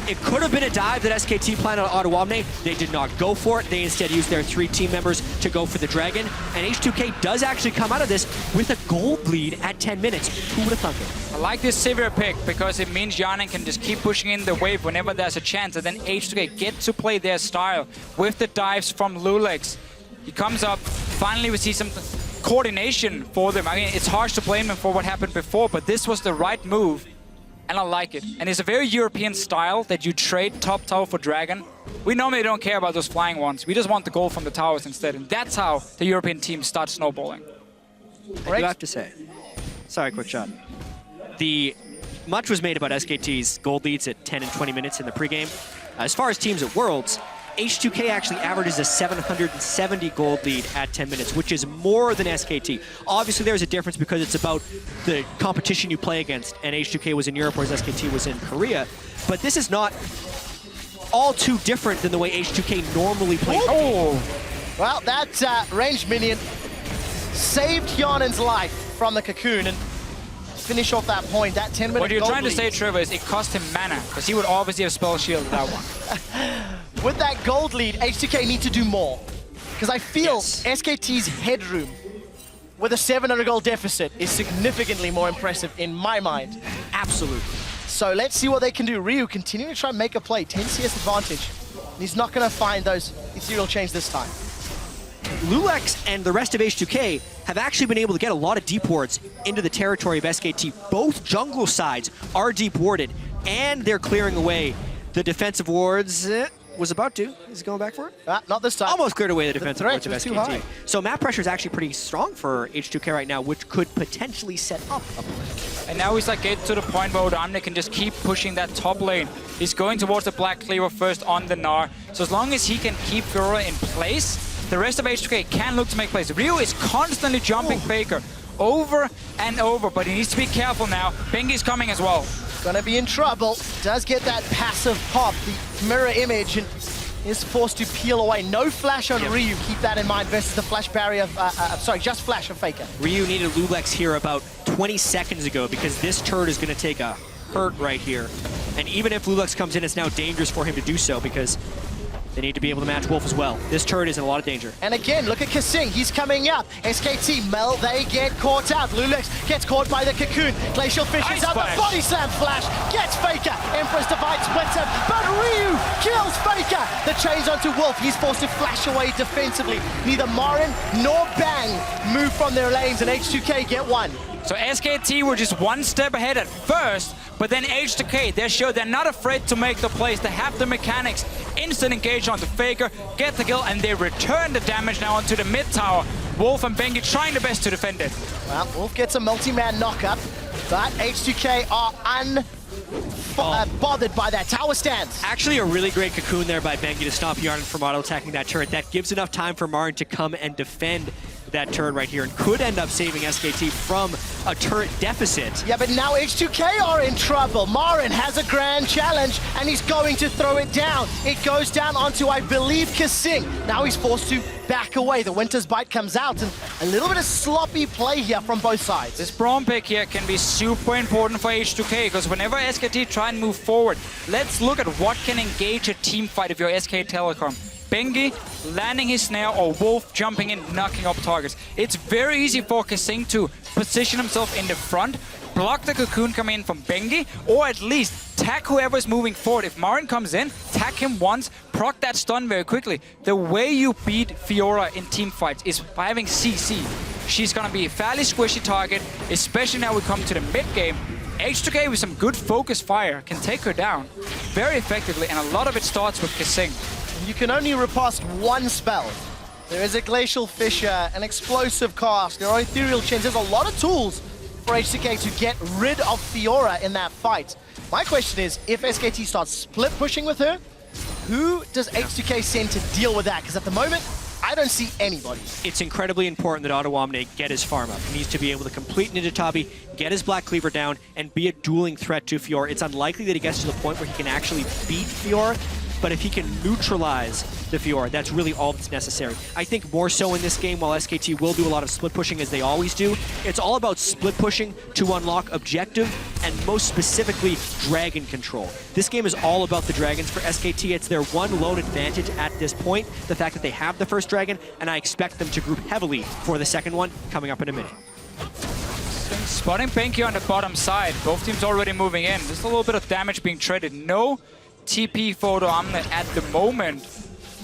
It could have been a dive that SKT planned on Ottawamne. They did not go for it. They instead used their 3 team members to go for the Dragon. And H2K does actually come out of this with a gold lead at 10 minutes. Who would have thunk it? I like this Sivir pick because it means Hyanan can just keep pushing in the wave whenever there's a chance, and then H2K get to play their style with the dives from Lulix. He comes up. Finally, we see some coordination for them. I mean, it's harsh to blame him for what happened before, but this was the right move. And I like it. And it's a very European style that you trade top tower for Dragon. We normally don't care about those flying ones. We just want the gold from the towers instead. And that's how the European teams start snowballing. I do have to say, sorry, quick shot. Much was made about SKT's gold leads at 10 and 20 minutes in the pregame. As far as teams at Worlds, H2K actually averages a 770 gold lead at 10 minutes, which is more than SKT. Obviously, there's a difference because it's about the competition you play against, and H2K was in Europe, whereas SKT was in Korea. But this is not all too different than the way H2K normally plays. Oh! Well, that ranged minion saved Hyanan's life from the cocoon, and finish off that point, that 10-minute What you're gold trying to lead. say, Trevor, is it cost him mana, because he would obviously have spell shield that one. With that gold lead, H2K need to do more. Because I feel SKT's headroom with a 700 gold deficit is significantly more impressive in my mind. Absolutely. So let's see what they can do. Ryu continuing to try and make a play, 10 CS advantage. And he's not going to find those ethereal chains this time. Lulix and the rest of H2K have actually been able to get a lot of deep wards into the territory of SKT. Both jungle sides are deep warded, and they're clearing away the defensive wards. Was about to. Is he going back for it? Not this time. Almost cleared away the defensive wards of was too SKT. high. So map pressure is actually pretty strong for H2K right now, which could potentially set up a play. And now he's like getting to the point where Ottawamne can just keep pushing that top lane. He's going towards the Black Cleaver first on the Gnar. So as long as he can keep Fiora in place, the rest of H2K can look to make plays. Ryu is constantly jumping Faker over and over, but he needs to be careful now. Bengi's coming as well. Gonna be in trouble. Does get that passive pop, the mirror image, and is forced to peel away. No flash on Ryu, keep that in mind, versus the flash barrier, sorry, just flash of FLICKR. Ryu needed Lulex here about 20 seconds ago because this turret is going to take a hurt right here. And even if Lulex comes in, it's now dangerous for him to do so because they need to be able to match Wolf as well. This turret is in a lot of danger. And again, look at Kasing. He's coming up. SKT, Mel, they get caught out. Lulex gets caught by the Cocoon. Glacial Fish is out. The body slam flash gets FLICKR. Empress Divide splits him, but Ryu kills FLICKR. The chains onto Wolf. He's forced to flash away defensively. Neither Marin nor Bang move from their lanes, and H2K get one. So SKT were just one step ahead at first, but then H2K, they showed they're not afraid to make the plays. They have the mechanics. Instant engage onto FLICKR, get the kill, and they return the damage now onto the mid tower. Wolf and Bengi trying their best to defend it. Well, Wolf gets a multi-man knockup, but H2K are unbothered by that tower stance. Actually, a really great cocoon there by Bengi to stop Yarn from auto-attacking that turret. That gives enough time for Marin to come and defend that turret right here and could end up saving SKT from a turret deficit. Yeah, but now H2K are in trouble. Marin has a grand challenge and he's going to throw it down. It goes down onto, I believe, Kasing. Now he's forced to back away. The Winter's Bite comes out and a little bit of sloppy play here from both sides. This Braum pick here can be super important for H2K because whenever SKT try and move forward, let's look at what can engage a team fight if you're SK Telecom. Bengi landing his snare or Wolf jumping in, knocking up targets. It's very easy for Kasing to position himself in the front, block the cocoon coming in from Bengi, or at least tag whoever's moving forward. If Marin comes in, tag him once, proc that stun very quickly. The way you beat Fiora in team fights is by having CC. She's gonna be a fairly squishy target, especially now we come to the mid game. H2K with some good focus fire can take her down very effectively, and a lot of it starts with Kasing. You can only riposte one spell. There is a Glacial Fissure, an Explosive Cast, there are Ethereal Chains. There's a lot of tools for H2K to get rid of Fiora in that fight. My question is, if SKT starts split pushing with her, who does H2K send to deal with that? Because at the moment, I don't see anybody. It's incredibly important that Ottawamne get his farm up. He needs to be able to complete Ninja Tabi, get his Black Cleaver down, and be a dueling threat to Fiora. It's unlikely that he gets to the point where he can actually beat Fiora, but if he can neutralize the Fiora, that's really all that's necessary. I think more so in this game, while SKT will do a lot of split pushing as they always do, it's all about split pushing to unlock objective and most specifically dragon control. This game is all about the dragons for SKT. It's their one lone advantage at this point, the fact that they have the first dragon, and I expect them to group heavily for the second one coming up in a minute. Spotting Bengi on the bottom side. Both teams already moving in. Just a little bit of damage being traded. No TP for Ottawamne at the moment.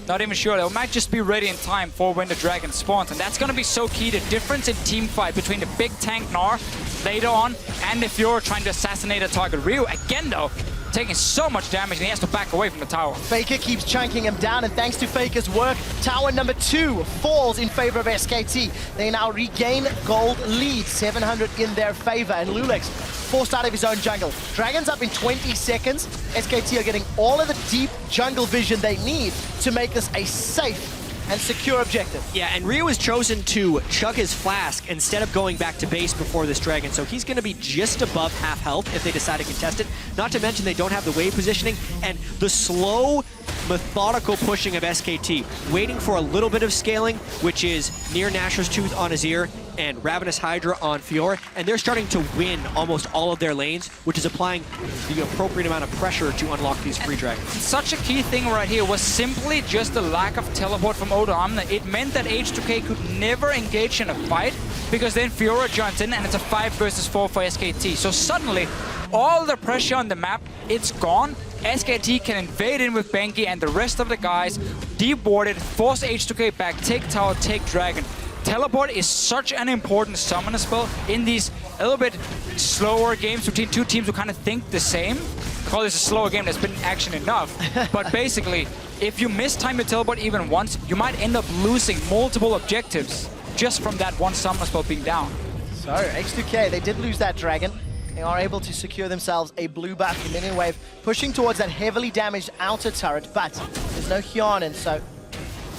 Not even sure. They might just be ready in time for when the dragon spawns. And that's going to be so key. The difference in team fight between the big tank Gnar later on and if you're trying to assassinate a target. Ryu, again though, taking so much damage and he has to back away from the tower. FLICKR keeps chunking him down, and thanks to FLICKR's work, tower number 2 falls in favor of SKT. They now regain gold lead, 700 in their favor, and Lulex forced out of his own jungle. Dragon's up in 20 seconds. SKT are getting all of the deep jungle vision they need to make this a safe and secure objective. Yeah, and Ryu has chosen to chug his flask instead of going back to base before this dragon, so he's going to be just above half health if they decide to contest it. Not to mention they don't have the wave positioning, and the slow, methodical pushing of SKT, waiting for a little bit of scaling, which is near Nashor's Tooth on Azir and Ravenous Hydra on Fiora, and they're starting to win almost all of their lanes, which is applying the appropriate amount of pressure to unlock these free dragons. Such a key thing right here was simply just the lack of teleport from Ottawamne. It meant that H2K could never engage in a fight because then Fiora joins in and it's a 5 versus 4 for SKT. So suddenly, all the pressure on the map, it's gone. SKT can invade in with Bengi and the rest of the guys, deep warded, force H2K back, take tower, take dragon. Teleport is such an important summoner spell in these a little bit slower games between two teams who kind of think the same. I call this a slower game, that's been action enough. But basically, if you mistime your teleport even once, you might end up losing multiple objectives just from that one summoner spell being down. So, H2K, they did lose that dragon. They are able to secure themselves a blue buff in minion wave, pushing towards that heavily damaged outer turret, but there's no Hyanin, so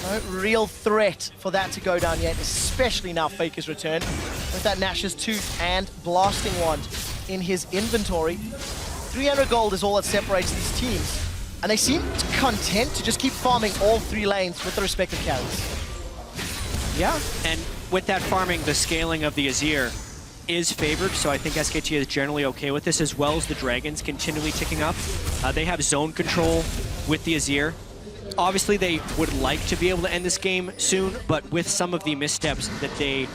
no real threat for that to go down yet, especially now FLICKR's return with that Nashor's Tooth and Blasting Wand in his inventory. 300 gold is all that separates these teams. And they seem content to just keep farming all 3 lanes with the respective carries. Yeah, and with that farming, the scaling of the Azir is favored, so I think SKT is generally okay with this, as well as the Dragons continually ticking up. They have zone control with the Azir. Obviously, they would like to be able to end this game soon, but with some of the missteps that they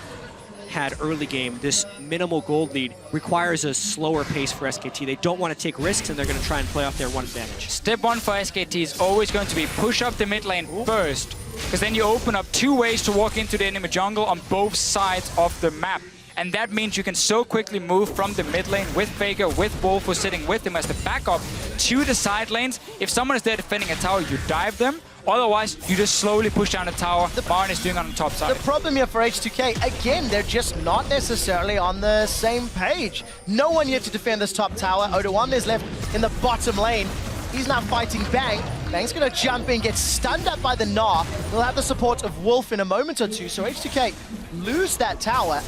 had early game, this minimal gold lead requires a slower pace for SKT. They don't want to take risks, and they're going to try and play off their one advantage. Step 1 for SKT is always going to be push up the mid lane first, because then you open up 2 ways to walk into the enemy jungle on both sides of the map. And that means you can so quickly move from the mid lane with FLICKR, with Wolf, who's sitting with him as the backup, to the side lanes. If someone is there defending a tower, you dive them. Otherwise, you just slowly push down the tower. Marin is doing on the top side. The problem here for H2K, again, they're just not necessarily on the same page. No one yet to defend this top tower. Odoamne is left in the bottom lane. He's now fighting Bang. Bang's going to jump in, get stunned up by the Gnar. He'll have the support of Wolf in a moment or two, so H2K lose that tower.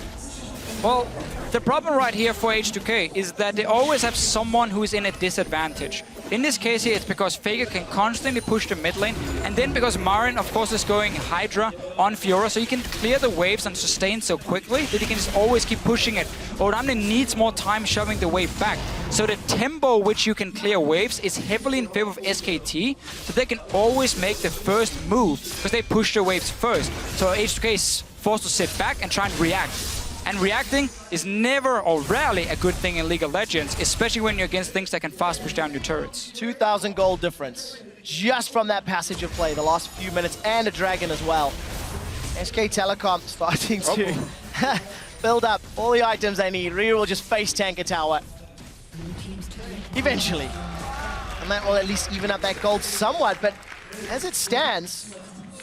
Well, the problem right here for H2K is that they always have someone who is in a disadvantage. In this case here, it's because FLICKR can constantly push the mid lane, and then because Marin, of course, is going Hydra on Fiora, so he can clear the waves and sustain so quickly that he can just always keep pushing it. Odoamne needs more time shoving the wave back. So the tempo which you can clear waves is heavily in favor of SKT, so they can always make the first move, because they push the waves first. So H2K is forced to sit back and try and react. And reacting is never or rarely a good thing in League of Legends, especially when you're against things that can fast push down your turrets. 2,000 gold difference just from that passage of play, the last few minutes, and a dragon as well. SK Telecom starting to build up all the items they need. Ryu will just face tank a tower. Eventually. And that will at least even up that gold somewhat, but as it stands,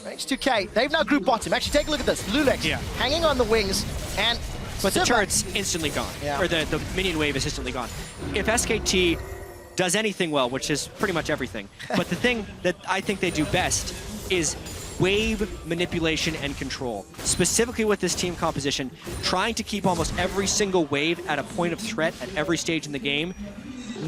H2K, they've now grouped bottom. Actually, take a look at this. Lulex hanging on the wings, and but the turret's instantly gone, or the minion wave is instantly gone. If SKT does anything well, which is pretty much everything, but the thing that I think they do best is wave manipulation and control. Specifically with this team composition, trying to keep almost every single wave at a point of threat at every stage in the game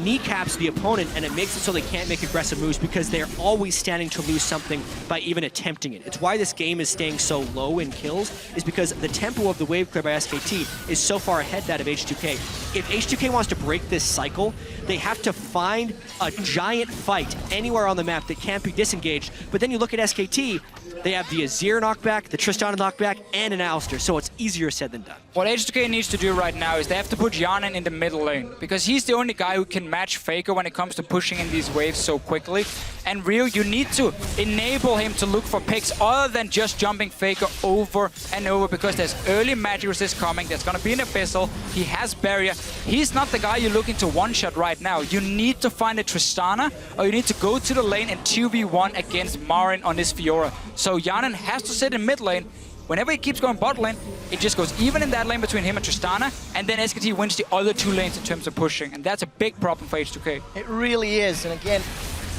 kneecaps the opponent, and it makes it so they can't make aggressive moves because they're always standing to lose something by even attempting it. It's why this game is staying so low in kills, is because the tempo of the wave clear by SKT is so far ahead that of H2K. If H2K wants to break this cycle, they have to find a giant fight anywhere on the map that can't be disengaged. But then you look at SKT, they have the Azir knockback, the Tristana knockback, and an Alistar, so it's easier said than done. What H2K needs to do right now is they have to put Yanin in the middle lane, because he's the only guy who can match FLICKR when it comes to pushing in these waves so quickly. And Ryu, you need to enable him to look for picks other than just jumping FLICKR over and over, because there's early magic resist coming, there's gonna be an Abyssal, he has barrier. He's not the guy you're looking to one-shot right now. You need to find a Tristana, or you need to go to the lane and 2v1 against Marin on this Fiora. So Yanin has to sit in mid lane. Whenever he keeps going bot lane, it just goes even in that lane between him and Tristana, and then SKT wins the other 2 lanes in terms of pushing, and that's a big problem for H2K. It really is, and again,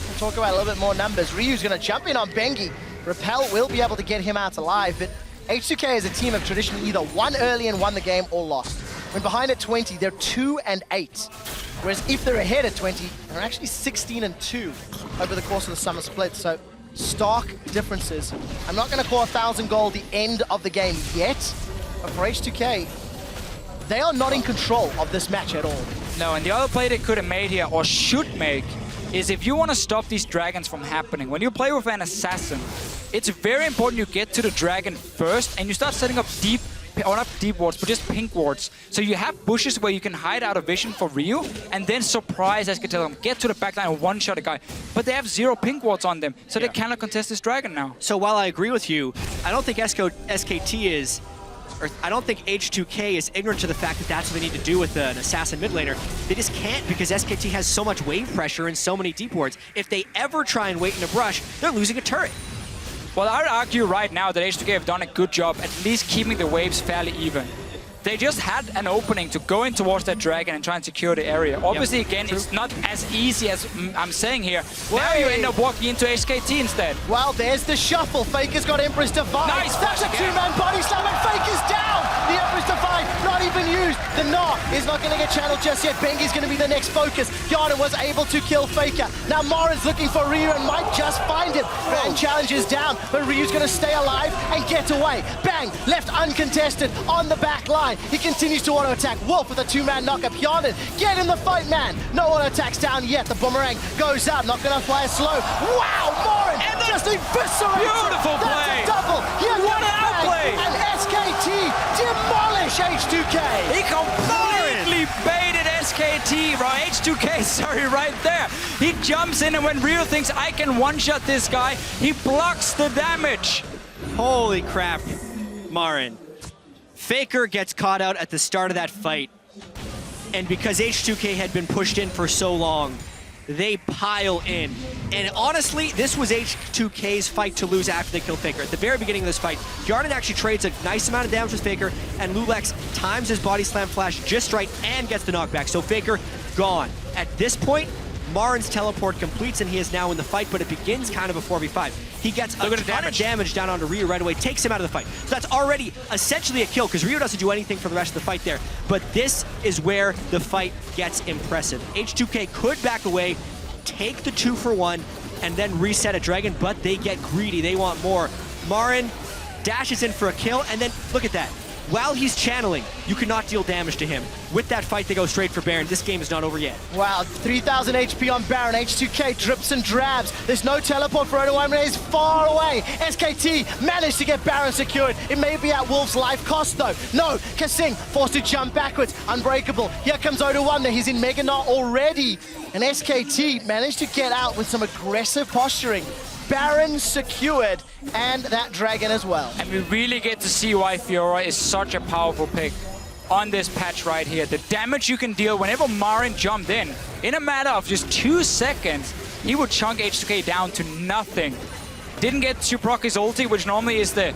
we'll talk about a little bit more numbers. Ryu's going to jump in on Bengi. Repel will be able to get him out alive, but H2K is a team have traditionally either won early and won the game or lost. When behind at 20, they're 2-8. Whereas if they're ahead at 20, they're actually 16-2 over the course of the summer split. So stark differences. I'm not going to call 1,000 gold the end of the game yet, but for H2K, they are not in control of this match at all. No, and the other play they could have made here, or should make, is if you want to stop these dragons from happening, when you play with an assassin, it's very important you get to the dragon first, and you start setting up deep, or not deep wards, but just pink wards. So you have bushes where you can hide out of vision for Ryu, and then surprise SKT, get to the backline and one-shot a guy. But they have 0 pink wards on them, so they cannot contest this dragon now. So while I agree with you, I don't think SKT is, or I don't think H2K is ignorant to the fact that that's what they need to do with an assassin mid laner. They just can't, because SKT has so much wave pressure and so many deep wards. If they ever try and wait in a brush, they're losing a turret. Well, I would argue right now that H2K have done a good job at least keeping the waves fairly even. They just had an opening to go in towards that dragon and try and secure the area. Obviously, again, it's not as easy as I'm saying here. Now you end up walking into HKT instead. Well, there's the shuffle. FLICKR's got Empress Divine. Nice. That's a 2-man body slam, and FLICKR's down. The Empress Divide, not even used. The knock is not going to get channeled just yet. Bengi's going to be the next focus. Yana was able to kill FLICKR. Now Marin's looking for Ryu and might just find him. Bang challenges down, but Ryu's going to stay alive and get away. Bang, left uncontested on the back line. He continues to auto-attack. Wolf with a two-man knock-up. Yana, get in the fight, man. No auto-attacks down yet. The boomerang goes up, not going to fly as slow. Wow, Marin just eviscerates. Beautiful play. That's a double. Here What an outplay. And SKT demolish H2K. He completely baited SKT, right? H2K, sorry, right there. He jumps in, and when Ryu thinks I can one-shot this guy, he blocks the damage. Holy crap, Marin. FLICKR gets caught out at the start of that fight. And because H2K had been pushed in for so long, they pile in. And honestly, this was H2K's fight to lose after they killed FLICKR. At the very beginning of this fight, Yarden actually trades a nice amount of damage with FLICKR, and Lulex times his body slam flash just right and gets the knockback. So FLICKR gone. At this point, Marin's teleport completes and he is now in the fight, but it begins kind of a 4v5. He gets a ton of damage down onto Ryu right away, takes him out of the fight. So that's already essentially a kill because Ryu doesn't do anything for the rest of the fight there. But this is where the fight gets impressive. H2K could back away, take the 2-for-1, and then reset a dragon, but they get greedy. They want more. Marin dashes in for a kill, and then look at that. While he's channeling, you cannot deal damage to him. With that fight, they go straight for Baron. This game is not over yet. Wow, 3,000 HP on Baron. H2K drips and drabs. There's no teleport for Odoamne. He's far away. SKT managed to get Baron secured. It may be at Wolf's life cost, though. No, Kasing forced to jump backwards. Unbreakable. Here comes Odoamne. He's in Mega Knot already. And SKT managed to get out with some aggressive posturing. Baron secured, and that dragon as well. And we really get to see why Fiora is such a powerful pick on this patch right here. The damage you can deal whenever Marin jumped in a matter of just 2 seconds, he would chunk H2K down to nothing. Didn't get to proc his ulti, which normally is the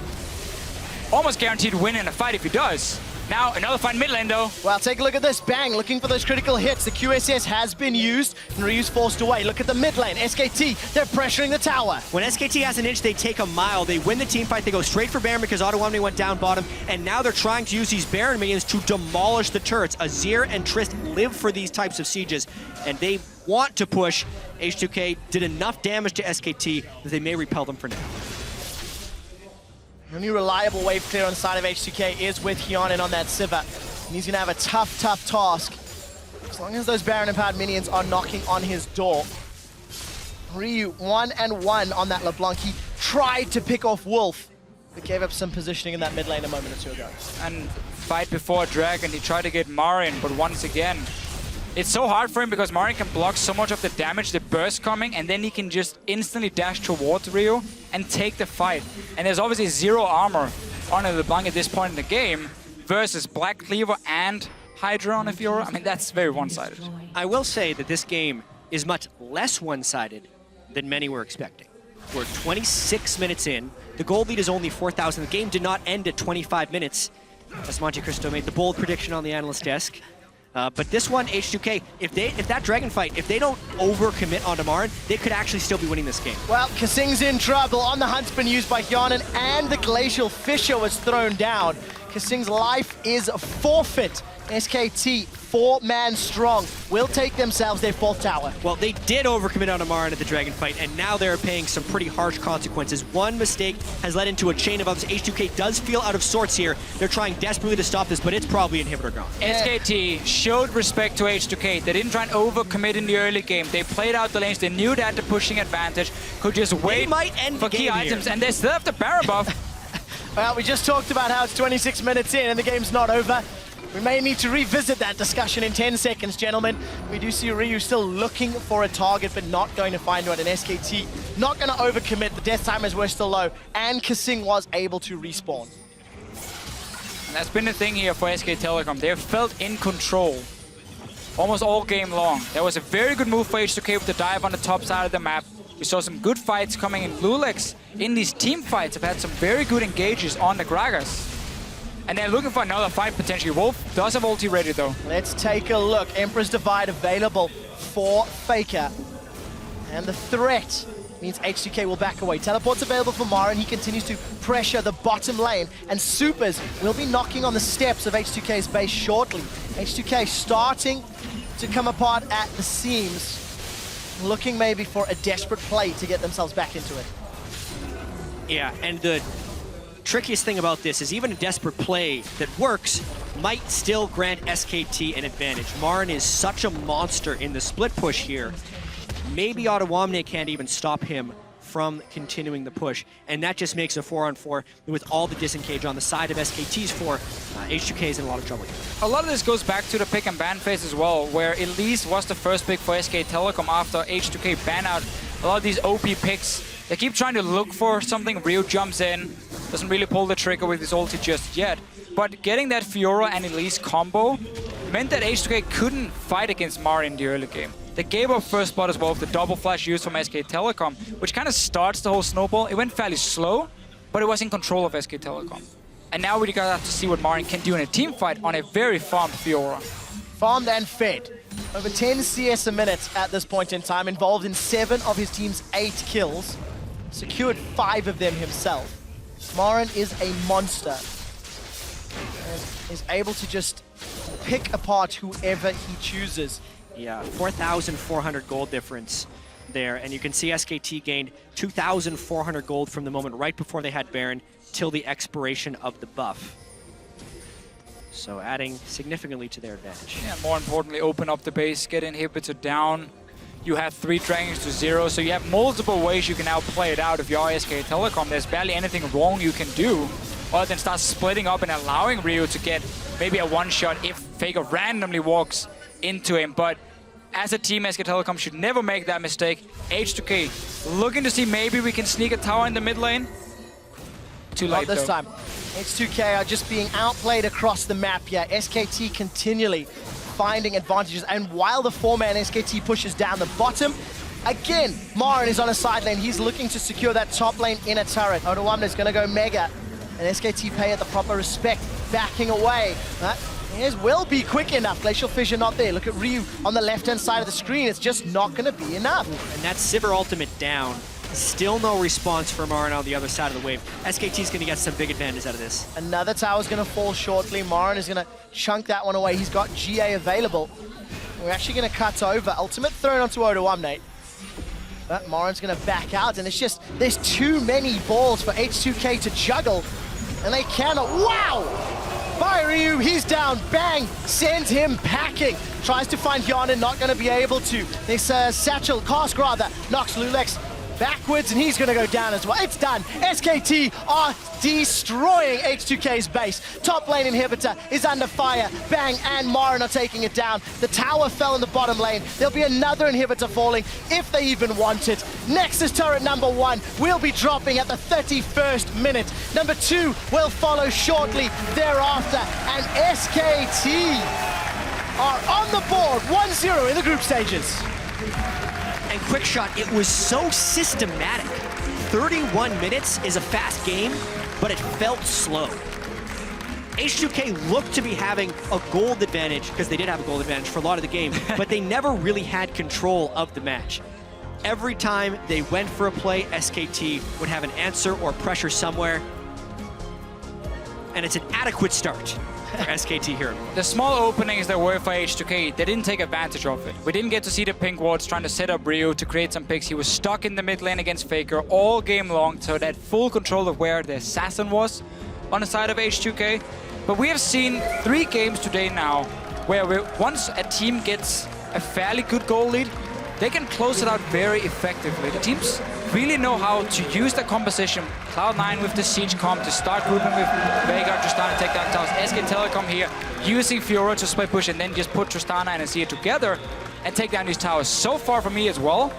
almost guaranteed win in a fight if he does. Now, another fight mid lane, though. Well, take a look at this. Bang, looking for those critical hits. The QSS has been used, and Ryu's forced away. Look at the mid lane. SKT, they're pressuring the tower. When SKT has an inch, they take a mile. They win the team fight. They go straight for Baron because Odoamne went down bottom, and now they're trying to use these Baron minions to demolish the turrets. Azir and Trist live for these types of sieges, and they want to push. H2K did enough damage to SKT that they may repel them for now. The only reliable wave clear on the side of H2K is with Hyonin on that Sivir. And he's going to have a tough task. As long as those Baron-empowered minions are knocking on his door. Ryu, 1-1 on that LeBlanc. He tried to pick off Wolf, but gave up some positioning in that mid lane a moment or two ago. And fight before Dragon, he tried to get Marin, but once again, it's so hard for him because Marin can block so much of the damage, the burst coming, and then he can just instantly dash towards Ryu and take the fight. And there's obviously 0 armor on LeBlanc at this point in the game versus Black Cleaver and Hydra on a Fiora. I mean, that's very one-sided. I will say that this game is much less one-sided than many were expecting. We're 26 minutes in. The gold lead is only 4,000. The game did not end at 25 minutes, as Monte Cristo made the bold prediction on the analyst desk. But this one, H2K, if that dragon fight, if they don't overcommit onto Marin, they could actually still be winning this game. Well, Kasing's in trouble. On the hunt's been used by Hyonin, and the Glacial Fissure was thrown down. Kasing's life is forfeit. SKT, 4-man strong, will take themselves their 4th tower. Well, they did overcommit onto Marin at the dragon fight, and now they're paying some pretty harsh consequences. One mistake has led into a chain of others. H2K does feel out of sorts here. They're trying desperately to stop this, but it's probably inhibitor gone. SKT showed respect to H2K. They didn't try and overcommit in the early game. They played out the lanes. They knew that the pushing advantage could just wait for key items, and they still have the Baron buff. Well, we just talked about how it's 26 minutes in and the game's not over. We may need to revisit that discussion in 10 seconds, gentlemen. We do see Ryu still looking for a target, but not going to find one. And SKT not going to overcommit. The death timers were still low, and Kasing was able to respawn. And that's been the thing here for SK Telecom. They've felt in control almost all game long. There was a very good move for H2K with the dive on the top side of the map. We saw some good fights coming in. Lulex in these team fights have had some very good engages on the Gragas. And they're looking for another fight potentially. Wolf does have ulti ready though. Let's take a look. Emperor's Divide available for FLICKR. And the threat means H2K will back away. Teleport's available for Mara, he continues to pressure the bottom lane, and Supers will be knocking on the steps of H2K's base shortly. H2K starting to come apart at the seams, looking maybe for a desperate play to get themselves back into it. Yeah, and the trickiest thing about this is even a desperate play that works might still grant SKT an advantage. Marin is such a monster in the split push here. Maybe Ottawamne can't even stop him from continuing the push, and that just makes a 4-on-4 with all the disengage on the side of SKT's 4. H2K is in a lot of trouble here. A lot of this goes back to the pick and ban phase as well, where Elise was the first pick for SK Telecom after H2K ban out a lot of these OP picks. They keep trying to look for something. Ryu jumps in, doesn't really pull the trigger with his ulti just yet. But getting that Fiora and Elise combo meant that H2K couldn't fight against Mara in the early game. They gave up first blood as well with the double flash used from SK Telecom, which kind of starts the whole snowball. It went fairly slow, but it was in control of SK Telecom. And now we got to see what Marin can do in a team fight on a very farmed Fiora. Farmed and fed. Over 10 CS a minute at this point in time, involved in 7 of his team's 8 kills. Secured 5 of them himself. Marin is a monster. And is able to just pick apart whoever he chooses. Yeah, 4,400 gold difference there. And you can see SKT gained 2,400 gold from the moment right before they had Baron till the expiration of the buff. So adding significantly to their advantage. Yeah, more importantly, open up the base, get inhibitor down. You have 3 dragons to 0, so you have multiple ways you can now play it out if you are SK Telecom. There's barely anything wrong you can do, other than start splitting up and allowing Ryu to get maybe a one-shot if FLICKR randomly walks into him. But as a team, SK Telecom should never make that mistake. H2K looking to see maybe we can sneak a tower in the mid lane. Too late, Not this though. time. H2K are just being outplayed across the map here. SKT continually finding advantages, and while the 4-man SKT pushes down the bottom, again, Marin is on a side lane. He's looking to secure that top lane in a turret. Ottawamne is going to go mega, and SKT pay it the proper respect, backing away. His will be quick enough. Glacial Fissure not there. Look at Ryu on the left-hand side of the screen. It's just not going to be enough. And that Sivir ultimate down. Still no response from Marin on the other side of the wave. SKT's going to get some big advantage out of this. Another tower's going to fall shortly. Marin is going to chunk that one away. He's got GA available. We're actually going to cut over. Ultimate thrown onto Ottawamne. But Marin's going to back out, and it's just, there's too many balls for H2K to juggle, and they cannot. Wow! By Ryu, he's down. Bang! Sends him packing. Tries to find Yana, not going to be able to. This Satchel, Cask rather, knocks Lulex backwards, and he's going to go down as well. It's done. SKT are destroying H2K's base. Top lane inhibitor is under fire. Bang and Marin are taking it down. The tower fell in the bottom lane. There'll be another inhibitor falling if they even want it. Nexus turret number 1 will be dropping at the 31st minute. Number 2 will follow shortly thereafter. And SKT are on the board 1-0 in the group stages. And quick shot, it was so systematic. 31 minutes is a fast game, but it felt slow. H2K looked to be having a gold advantage, because they did have a gold advantage for a lot of the game, but they never really had control of the match. Every time they went for a play, SKT would have an answer or pressure somewhere. And it's an adequate start for SKT here. The small openings that were for H2K, they didn't take advantage of it. We didn't get to see the pink wards trying to set up Ryu to create some picks. He was stuck in the mid lane against FLICKR all game long, so that full control of where the assassin was on the side of H2K. But we have seen 3 games today now where once a team gets a fairly good goal lead, they can close it out very effectively. The teams really know how to use the composition. Cloud9 with the siege comp to start grouping with Veigar, Tristana, take down towers. SK Telecom here using Fiora to split push and then just put Tristana and Azir together and take down these towers. So far for me as well,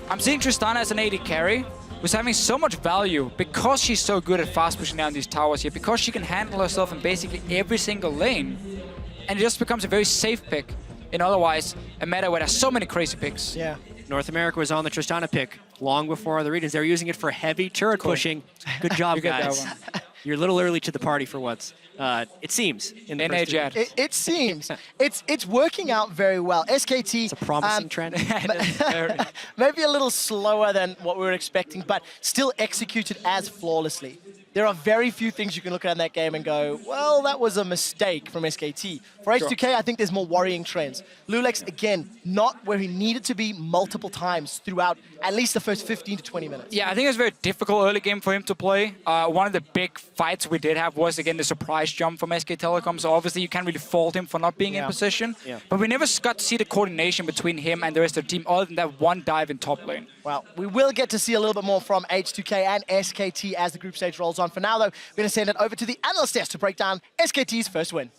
I'm seeing Tristana as an AD carry who's having so much value because she's so good at fast pushing down these towers here, because she can handle herself in basically every single lane. And it just becomes a very safe pick in otherwise a meta where there's so many crazy picks. Yeah. North America was on the Tristana pick long before other regions. They were using it for heavy turret pushing. Good job, guys. You're a little early to the party for once. It seems. In the It seems. It's working out very well. SKT... It's a promising trend. Maybe a little slower than what we were expecting, but still executed as flawlessly. There are very few things you can look at in that game and go, well, that was a mistake from SKT. For H2K, I think there's more worrying trends. Lulex, again, not where he needed to be multiple times throughout at least the first 15 to 20 minutes. Yeah, I think it was a very difficult early game for him to play. One of the big fights we did have was, again, the surprise jump from SK Telecom. So obviously you can't really fault him for not being in position. Yeah. But we never got to see the coordination between him and the rest of the team other than that one dive in top lane. Well, we will get to see a little bit more from H2K and SKT as the group stage rolls on. For now, though, we're going to send it over to the analyst desk to break down SKT's first win.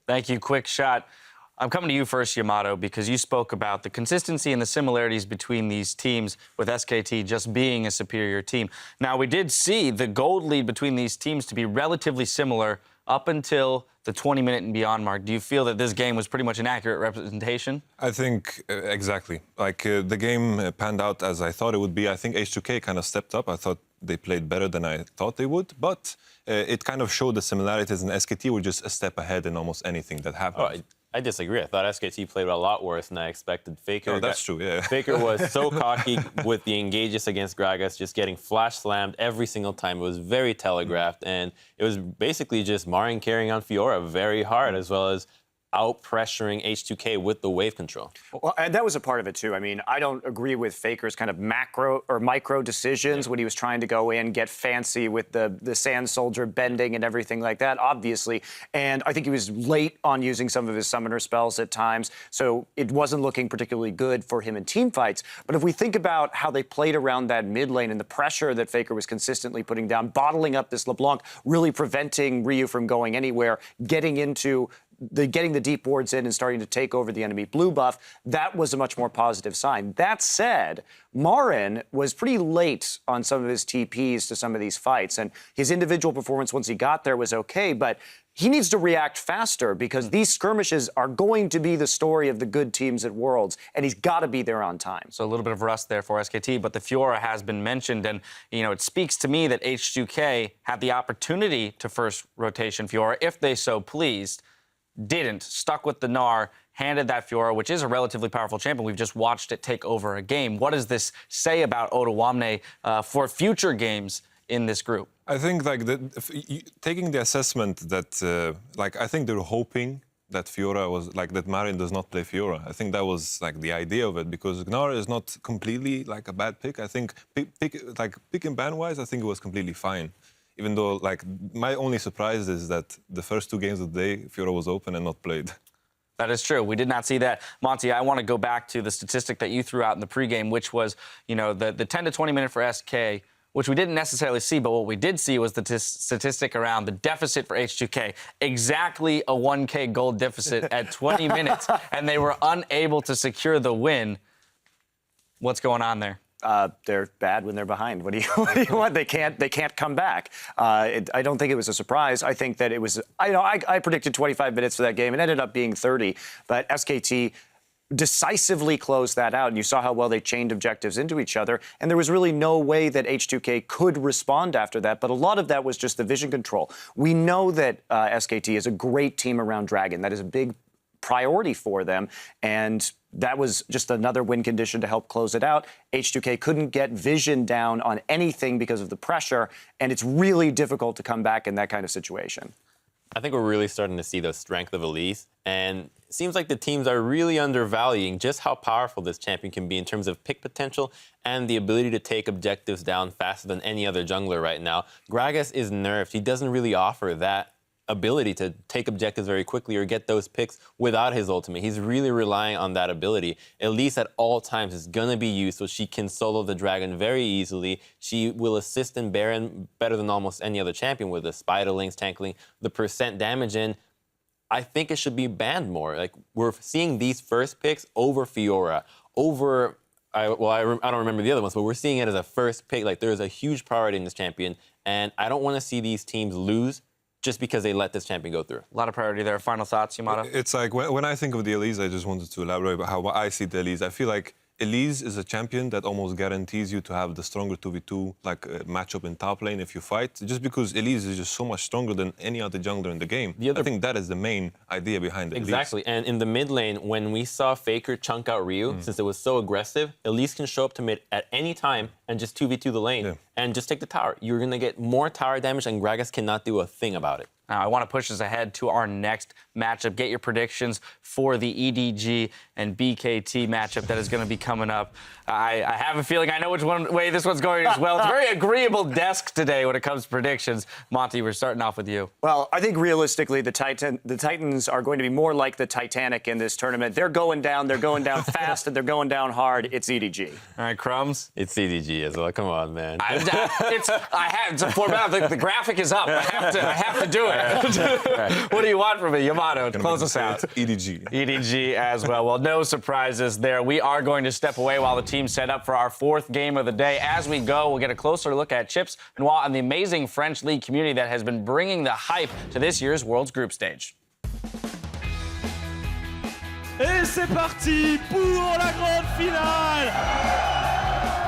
Thank you. Quick shot. I'm coming to you first, Yamato, because you spoke about the consistency and the similarities between these teams, with SKT just being a superior team. Now, we did see the gold lead between these teams to be relatively similar up until the 20-minute and beyond mark. Do you feel that this game was pretty much an accurate representation? I think exactly. Like the game panned out as I thought it would be. I think H2K kind of stepped up. I thought they played better than I thought they would, but it kind of showed the similarities, and SKT were just a step ahead in almost anything that happened. I disagree. I thought SKT played a lot worse than I expected. FLICKR. Oh, that's true, yeah. FLICKR was so cocky with the engages against Gragas, just getting flash slammed every single time. It was very telegraphed, and it was basically just Marin carrying on Fiora very hard, as well as out-pressuring H2K with the wave control. Well, and that was a part of it, too. I mean, I don't agree with FLICKR's kind of macro or micro decisions when he was trying to go in, get fancy with the Sand Soldier bending and everything like that, obviously. And I think he was late on using some of his summoner spells at times, so it wasn't looking particularly good for him in team fights. But if we think about how they played around that mid lane and the pressure that FLICKR was consistently putting down, bottling up this LeBlanc, really preventing Ryu from going anywhere, getting the deep wards in and starting to take over the enemy blue buff, that was a much more positive sign. That said, Marin was pretty late on some of his TPs to some of these fights, and his individual performance once he got there was okay, but he needs to react faster because these skirmishes are going to be the story of the good teams at Worlds, and he's got to be there on time. So a little bit of rust there for SKT, but the Fiora has been mentioned, and it speaks to me that H2K had the opportunity to first rotation Fiora if they so pleased. Didn't, stuck with the Gnar, handed that Fiora, which is a relatively powerful champion. We've just watched it take over a game. What does this say about Ottawamne for future games in this group? I think taking the assessment that I think they were hoping that Fiora was that Marin does not play Fiora. I think that was the idea of it, because Gnar is not completely a bad pick. I think pick and ban wise, I think it was completely fine. Even though, my only surprise is that the first two games of the day, Fiora was open and not played. That is true. We did not see that. Monty, I want to go back to the statistic that you threw out in the pregame, which was, the 10 to 20 minute for SK, which we didn't necessarily see, but what we did see was the statistic around the deficit for H2K. Exactly a 1K gold deficit at 20 minutes, and they were unable to secure the win. What's going on there? They're bad when they're behind. What do you want? They can't come back. I don't think it was a surprise. I think that it was. I predicted 25 minutes for that game. It ended up being 30. But SKT decisively closed that out, and you saw how well they chained objectives into each other. And there was really no way that H2K could respond after that. But a lot of that was just the vision control. We know that SKT is a great team around Dragon. That is a big priority for them, and that was just another win condition to help close it out. H2K couldn't get vision down on anything because of the pressure, and it's really difficult to come back in that kind of situation. I think we're really starting to see the strength of Elise, and it seems like the teams are really undervaluing just how powerful this champion can be in terms of pick potential and the ability to take objectives down faster than any other jungler right now. Gragas is nerfed. He doesn't really offer that ability to take objectives very quickly or get those picks without his ultimate. He's really relying on that ability. Elise at all times is going to be used so she can solo the dragon very easily. She will assist in Baron better than almost any other champion with the Spiderlings, Tankling, the percent damage in. I think it should be banned more. We're seeing these first picks over Fiora, over... I don't remember the other ones, but we're seeing it as a first pick. There's a huge priority in this champion, and I don't want to see these teams lose just because they let this champion go through. A lot of priority there. Final thoughts, Yamato? It's when I think of the Elise, I just wanted to elaborate about how I see the Elise. I feel like Elise is a champion that almost guarantees you to have the stronger 2v2 matchup in top lane if you fight, just because Elise is just so much stronger than any other jungler in the game. I think that is the main idea behind it. Exactly, and in the mid lane, when we saw FLICKR chunk out Ryu, since it was so aggressive, Elise can show up to mid at any time and just 2v2 the lane and just take the tower. You're going to get more tower damage, and Gragas cannot do a thing about it. Now, I want to push us ahead to our next matchup. Get your predictions for the EDG and BKT matchup that is going to be coming up. I have a feeling I know which way this one's going as well. It's a very agreeable desk today when it comes to predictions. Monty, we're starting off with you. Well, I think realistically, the Titans are going to be more like the Titanic in this tournament. They're going down fast, and they're going down hard. It's EDG. All right, Crumbs? It's EDG as well. Come on, man. It's a format. The graphic is up. I have to do it. What do you want from me? Yamato, close us out. EDG. EDG as well. Well, no surprises there. We are going to step away while the team set up for our fourth game of the day. As we go, we'll get a closer look at Chips and Noah and the amazing French League community that has been bringing the hype to this year's World's Group Stage. Et c'est parti pour la grande finale.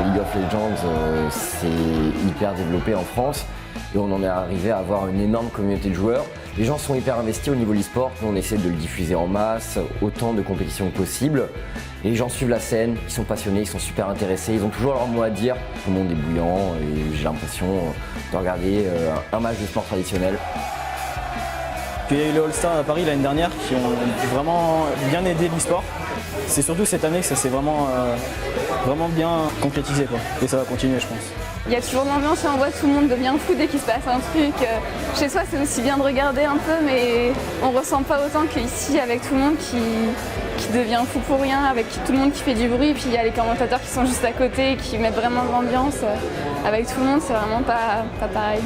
League of Legends, c'est hyper développé en France. Et on en est arrivé à avoir une énorme communauté de joueurs. Les gens sont hyper investis au niveau de l'e-sport. Nous, on essaie de le diffuser en masse, autant de compétitions que possible. Et les gens suivent la scène, ils sont passionnés, ils sont super intéressés. Ils ont toujours leur mot à dire. Tout le monde est bouillant et j'ai l'impression de regarder un match de sport traditionnel. Il y a eu les All-Stars à Paris l'année dernière qui ont vraiment bien aidé l'e-sport. C'est surtout cette année que ça s'est vraiment bien concrétisé, quoi. Et ça va continuer, je pense. Il y a toujours de l'ambiance et on voit tout le monde devient fou dès qu'il se passe un truc. Chez soi, c'est aussi bien de regarder un peu, mais on ressent pas autant qu'ici avec tout le monde qui devient fou pour rien, avec tout le monde qui fait du bruit. Puis il y a les commentateurs qui sont juste à côté et qui mettent vraiment de l'ambiance. Avec tout le monde, c'est vraiment pas pareil.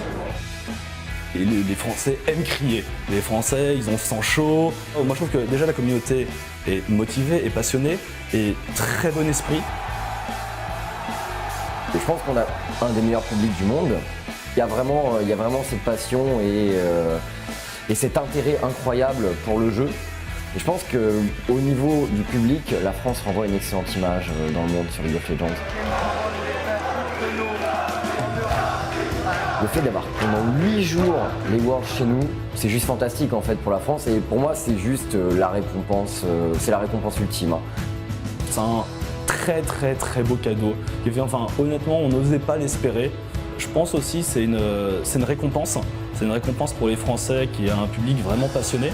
Et les Français aiment crier. Les Français, ils ont le sang chaud. Moi, je trouve que déjà la communauté est motivée et passionnée et très bon esprit. Et je pense qu'on a un des meilleurs publics du monde. Il y a vraiment cette passion et cet intérêt incroyable pour le jeu. Et je pense qu'au niveau du public, la France renvoie une excellente image dans le monde sur League of Legends. Le fait d'avoir pendant 8 jours les Worlds chez nous, c'est juste fantastique en fait pour la France. Et pour moi, c'est juste la récompense, c'est la récompense ultime. C'est un très beau cadeau. Enfin, honnêtement, on n'osait pas l'espérer. Je pense aussi que c'est une récompense. C'est une récompense pour les Français qui a un public vraiment passionné.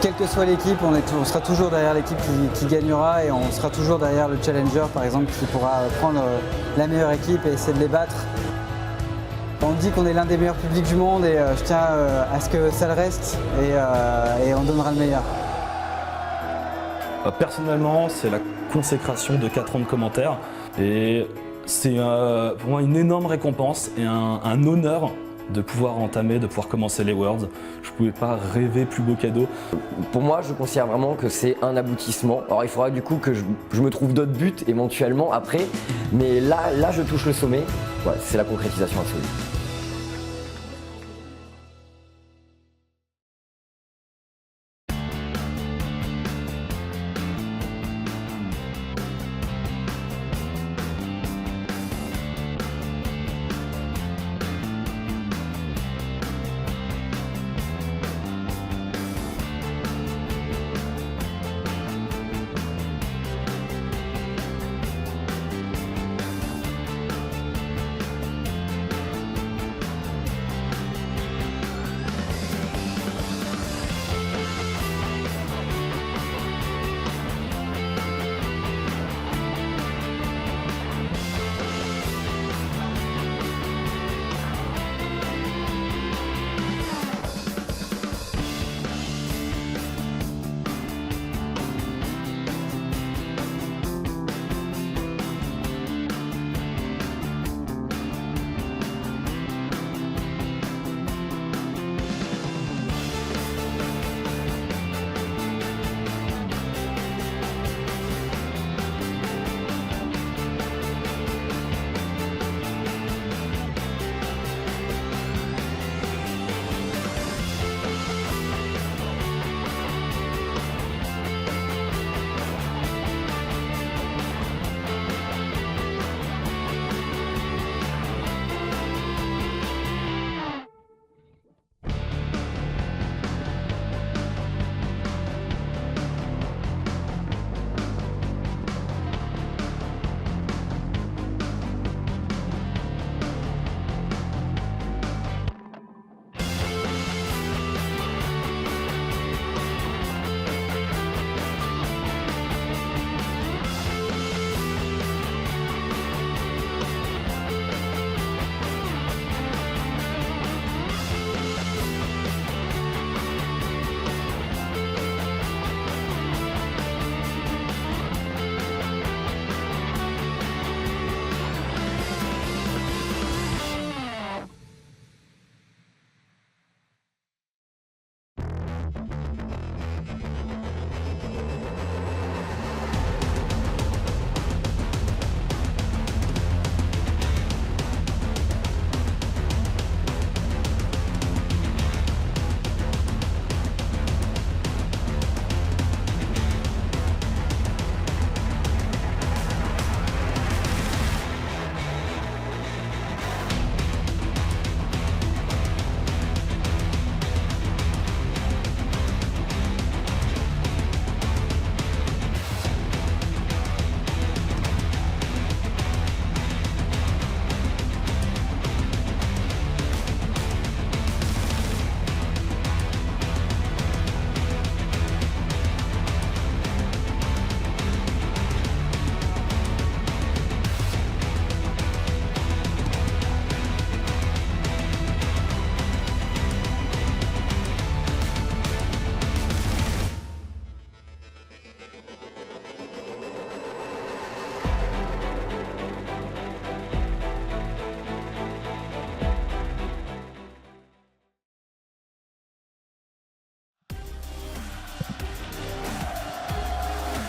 Quelle que soit l'équipe, on sera toujours derrière l'équipe qui gagnera et on sera toujours derrière le challenger par exemple qui pourra prendre la meilleure équipe et essayer de les battre. On dit qu'on est l'un des meilleurs publics du monde et je tiens à ce que ça le reste et on donnera le meilleur. Personnellement, c'est la consécration de 4 ans de commentaires et c'est pour moi une énorme récompense et un honneur de pouvoir entamer, de pouvoir commencer les Worlds. Je ne pouvais pas rêver plus beau cadeau. Pour moi, je considère vraiment que c'est un aboutissement. Alors il faudra du coup que je me trouve d'autres buts éventuellement après, mais là je touche le sommet. Ouais, c'est la concrétisation absolue.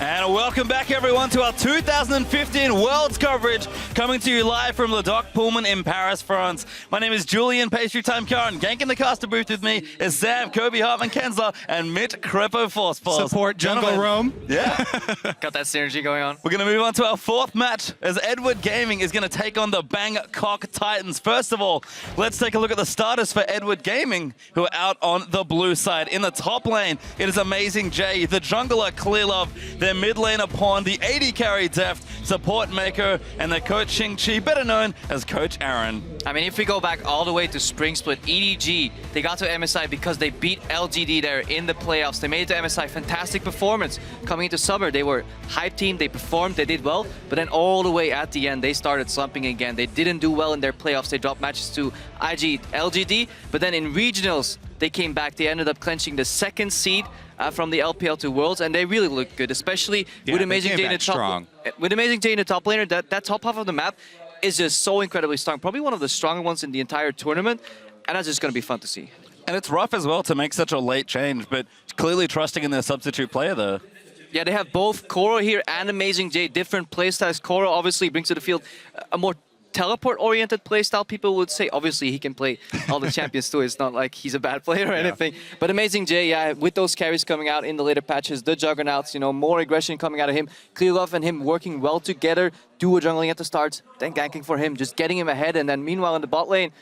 And welcome back, everyone, to our 2015 Worlds coverage, coming to you live from Le Doc Pullman in Paris, France. My name is Julian Pastry Time Curran. Ganking the caster booth with me is Sam, Kobe Hartman Kensler, and Mitt Crepo Force Balls. Support Jungle Rome. Yeah. Got that synergy going on. We're going to move on to our fourth match as Edward Gaming is going to take on the Bangkok Titans. First of all, let's take a look at the starters for Edward Gaming, who are out on the blue side. In the top lane, it is Amazing J, the jungler Clearlove, their mid laner Pawn, the AD carry Deft, support Maker, and their coach Xing Chi, better known as Coach Aaron. I mean, if we go back all the way to Spring Split, EDG, they got to MSI because they beat LGD there in the playoffs. They made it to MSI, fantastic performance. Coming into Summer, they were hype team, they performed, they did well, but then all the way at the end, they started slumping again. They didn't do well in their playoffs. They dropped matches to IG, LGD, but then in regionals, they came back. They ended up clinching the second seed from the LPL to Worlds, and they really look good, especially with Amazing J in the top. With Amazing J in the top laner, that top half of the map is just so incredibly strong. Probably one of the stronger ones in the entire tournament, and that's just going to be fun to see. And it's rough as well to make such a late change, but clearly trusting in their substitute player there. Yeah, they have both Koro here and Amazing J, different playstyles. Koro obviously brings to the field a more teleport-oriented playstyle, people would say. Obviously, he can play all the champions too. It's not like he's a bad player or anything. But Amazing J, yeah, with those carries coming out in the later patches, the Juggernauts, you know, more aggression coming out of him. Clearlove and him working well together, duo jungling at the starts, then ganking for him, just getting him ahead. And then meanwhile in the bot lane,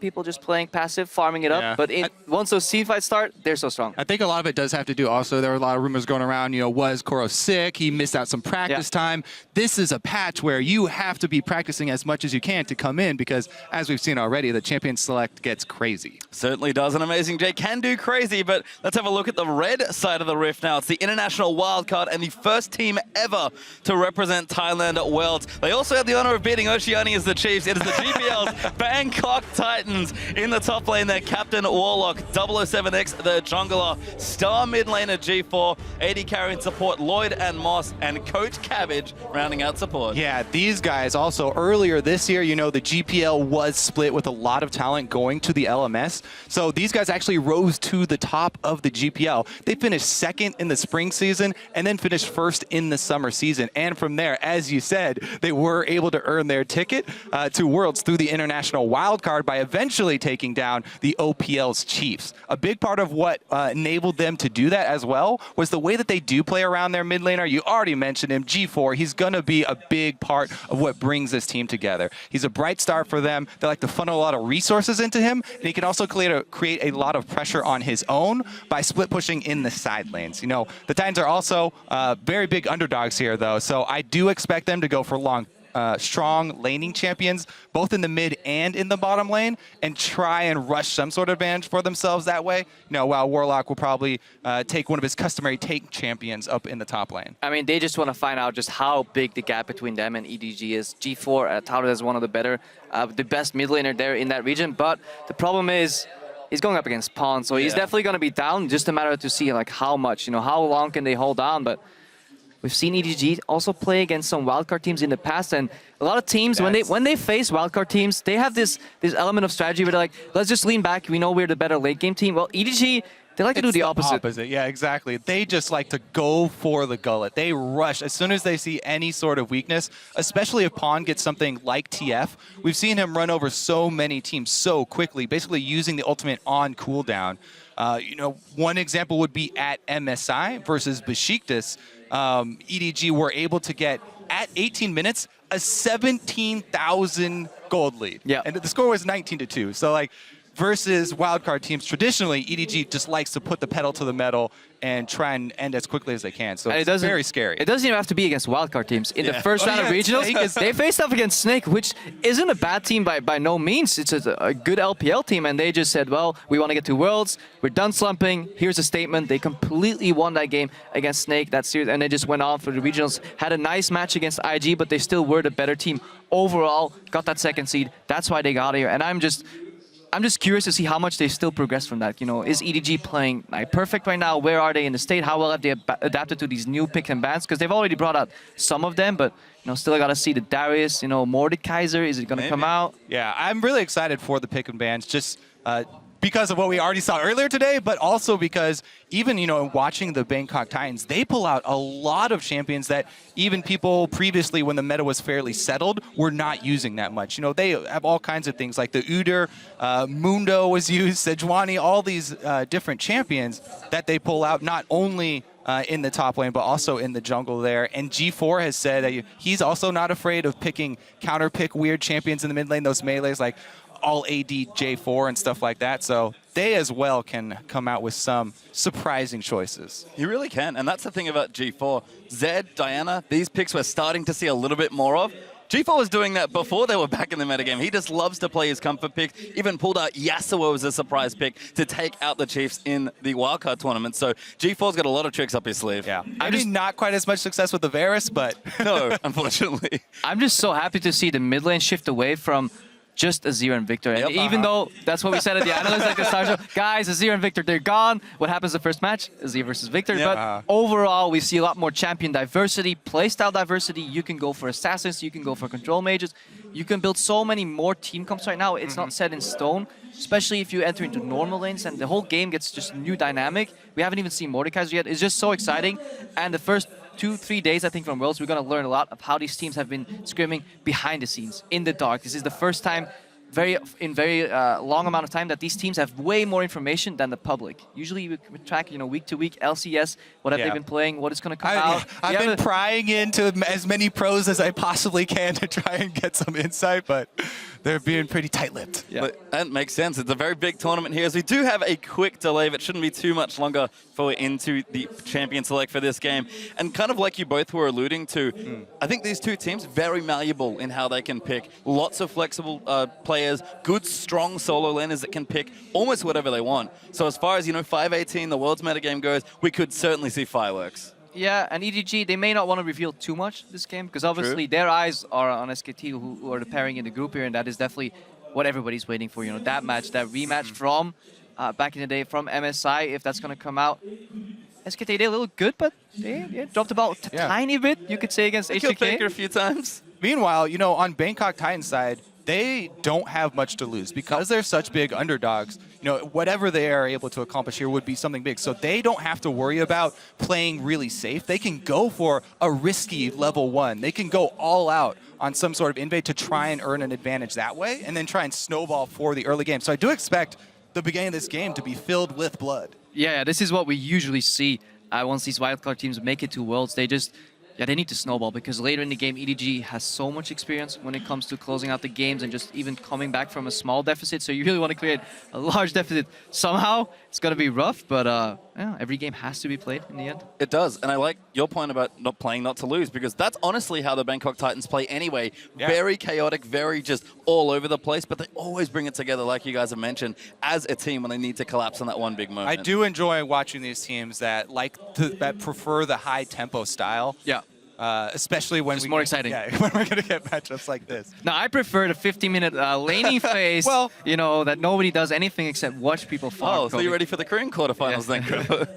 people just playing passive, farming it up. Yeah. But once those team fights start, they're so strong. I think a lot of it does have to do also, there were a lot of rumors going around, you know, was Koro sick? He missed out some practice time. This is a patch where you have to be practicing as much as you can to come in because, as we've seen already, the champion select gets crazy. Certainly does. An Amazing J can do crazy, but let's have a look at the red side of the rift now. It's the international wildcard and the first team ever to represent Thailand at Worlds. They also had the honor of beating Oceania as the Chiefs. It is the GPL's Bangkok Titans. In the top lane, their captain Warlock, 007X, the jungler, star mid laner G4, AD carrying support Lloyd and Moss, and Coach Cabbage rounding out support. Yeah, these guys also, earlier this year, you know, the GPL was split with a lot of talent going to the LMS. So these guys actually rose to the top of the GPL. They finished second in the spring season and then finished first in the summer season. And from there, as you said, they were able to earn their ticket to Worlds through the international wildcard by eventually taking down the OPL's Chiefs. A big part of what enabled them to do that as well was the way that they do play around their mid laner. You already mentioned him, G4. He's going to be a big part of what brings this team together. He's a bright star for them. They like to funnel a lot of resources into him, and he can also create a lot of pressure on his own by split pushing in the side lanes. You know, the Titans are also very big underdogs here, though, so I do expect them to go for strong laning champions, both in the mid and in the bottom lane, and try and rush some sort of advantage for themselves that way. You know, while Warlock will probably take one of his customary tank champions up in the top lane. I mean, they just want to find out just how big the gap between them and EDG is. G4 touted as one of the best mid laner there in that region, but the problem is he's going up against Pawn, so he's definitely going to be down. Just a matter to see like how much, you know, how long can they hold on, but we've seen EDG also play against some wildcard teams in the past, and a lot of teams, when they face wildcard teams, they have this element of strategy where they're like, let's just lean back, we know we're the better late game team. Well, EDG, they like to do the opposite. Yeah, exactly. They just like to go for the gullet. They rush as soon as they see any sort of weakness, especially if Pawn gets something like TF. We've seen him run over so many teams so quickly, basically using the ultimate on cooldown. You know, one example would be at MSI versus Besiktas. EDG were able to get, at 18 minutes, a 17,000 gold lead. Yeah. And the score was 19-2. So, like, versus wildcard teams, traditionally, EDG just likes to put the pedal to the metal and try and end as quickly as they can. So it's very scary. It doesn't even have to be against wildcard teams. In the first round of regionals, they faced off against Snake, which isn't a bad team by no means. It's a good LPL team, and they just said, well, we want to get to Worlds. We're done slumping. Here's a statement. They completely won that game against Snake, that series, and they just went on for the regionals. Had a nice match against IG, but they still were the better team overall. Got that second seed. That's why they got here. And I'm just curious to see how much they still progress from that. You know, is EDG playing like perfect right now? Where are they in the state? How well have they adapted to these new pick and bans? Because they've already brought out some of them, but you know, still got to see the Darius, you know, Mordekaiser. Is it going to come out? Yeah, I'm really excited for the pick and bans. Just because of what we already saw earlier today, but also because even, you know, watching the Bangkok Titans, they pull out a lot of champions that even people previously, when the meta was fairly settled, were not using that much. You know, they have all kinds of things like the Udyr, Mundo was used, Sejuani, all these different champions that they pull out, not only in the top lane, but also in the jungle there. And G4 has said that he's also not afraid of picking counter-pick weird champions in the mid lane, those melees like all AD J4 and stuff like that. So they as well can come out with some surprising choices. You really can, and that's the thing about G4. Zed, Diana, these picks we're starting to see a little bit more of. G4 was doing that before they were back in the metagame. He just loves to play his comfort picks. Even pulled out Yasuo as a surprise pick to take out the Chiefs in the wildcard tournament. So G4's got a lot of tricks up his sleeve. Yeah, I mean, not quite as much success with the Varus, but no, unfortunately. I'm just so happy to see the mid lane shift away from just Azir and Victor. And even though that's what we said at the analyst like the start show, guys, Azir and Victor, they're gone. What happens the first match? Azir versus Victor. But overall, we see a lot more champion diversity, playstyle diversity. You can go for assassins, you can go for control mages. You can build so many more team comps right now. It's not set in stone, especially if you enter into normal lanes and the whole game gets just a new dynamic. We haven't even seen Mordekaiser yet. It's just so exciting. And the first 2-3 days, I think, from Worlds, we're going to learn a lot of how these teams have been scrimming behind the scenes, in the dark. This is the first time in very long amount of time that these teams have way more information than the public. Usually we track, you know, week to week, LCS, what have they been playing, what is going to come out. I've been prying into as many pros as I possibly can to try and get some insight, but they're being pretty tight-lipped. Yeah. But that makes sense. It's a very big tournament here, as we do have a quick delay, but shouldn't be too much longer before we're into the champion select for this game. And kind of like you both were alluding to, I think these two teams very malleable in how they can pick. Lots of flexible players, good, strong solo laners that can pick almost whatever they want. So as far as, you know, 518, the world's metagame goes, we could certainly see fireworks. Yeah, and EDG, they may not want to reveal too much this game, because obviously their eyes are on SKT, who are the pairing in the group here, and that is definitely what everybody's waiting for. You know, that match, that rematch from back in the day from MSI, if that's going to come out. SKT, they look good, but they dropped about a tiny bit, you could say, against HTK. FLICKR a few times. Meanwhile, you know, on Bangkok Titans side, they don't have much to lose because they're such big underdogs. You know, whatever they are able to accomplish here would be something big. So they don't have to worry about playing really safe. They can go for a risky level 1. They can go all out on some sort of invade to try and earn an advantage that way, and then try and snowball for the early game. So I do expect the beginning of this game to be filled with blood. Yeah, this is what we usually see once these wildcard teams make it to Worlds. They just... yeah, they need to snowball, because later in the game, EDG has so much experience when it comes to closing out the games and just even coming back from a small deficit. So you really want to create a large deficit somehow. It's going to be rough, but yeah, every game has to be played in the end. It does, and I like your point about not playing not to lose, because that's honestly how the Bangkok Titans play anyway. Yeah. Very chaotic, very just all over the place, but they always bring it together, like you guys have mentioned, as a team when they need to collapse on that one big moment. I do enjoy watching these teams that that prefer the high tempo style. Yeah. Especially when more exciting. Yeah, when we're going to get matchups like this. No, I prefer the 50-minute laning phase, well, you know, that nobody does anything except watch people farm. Oh, so you're ready for the Korean quarterfinals then, Krivo?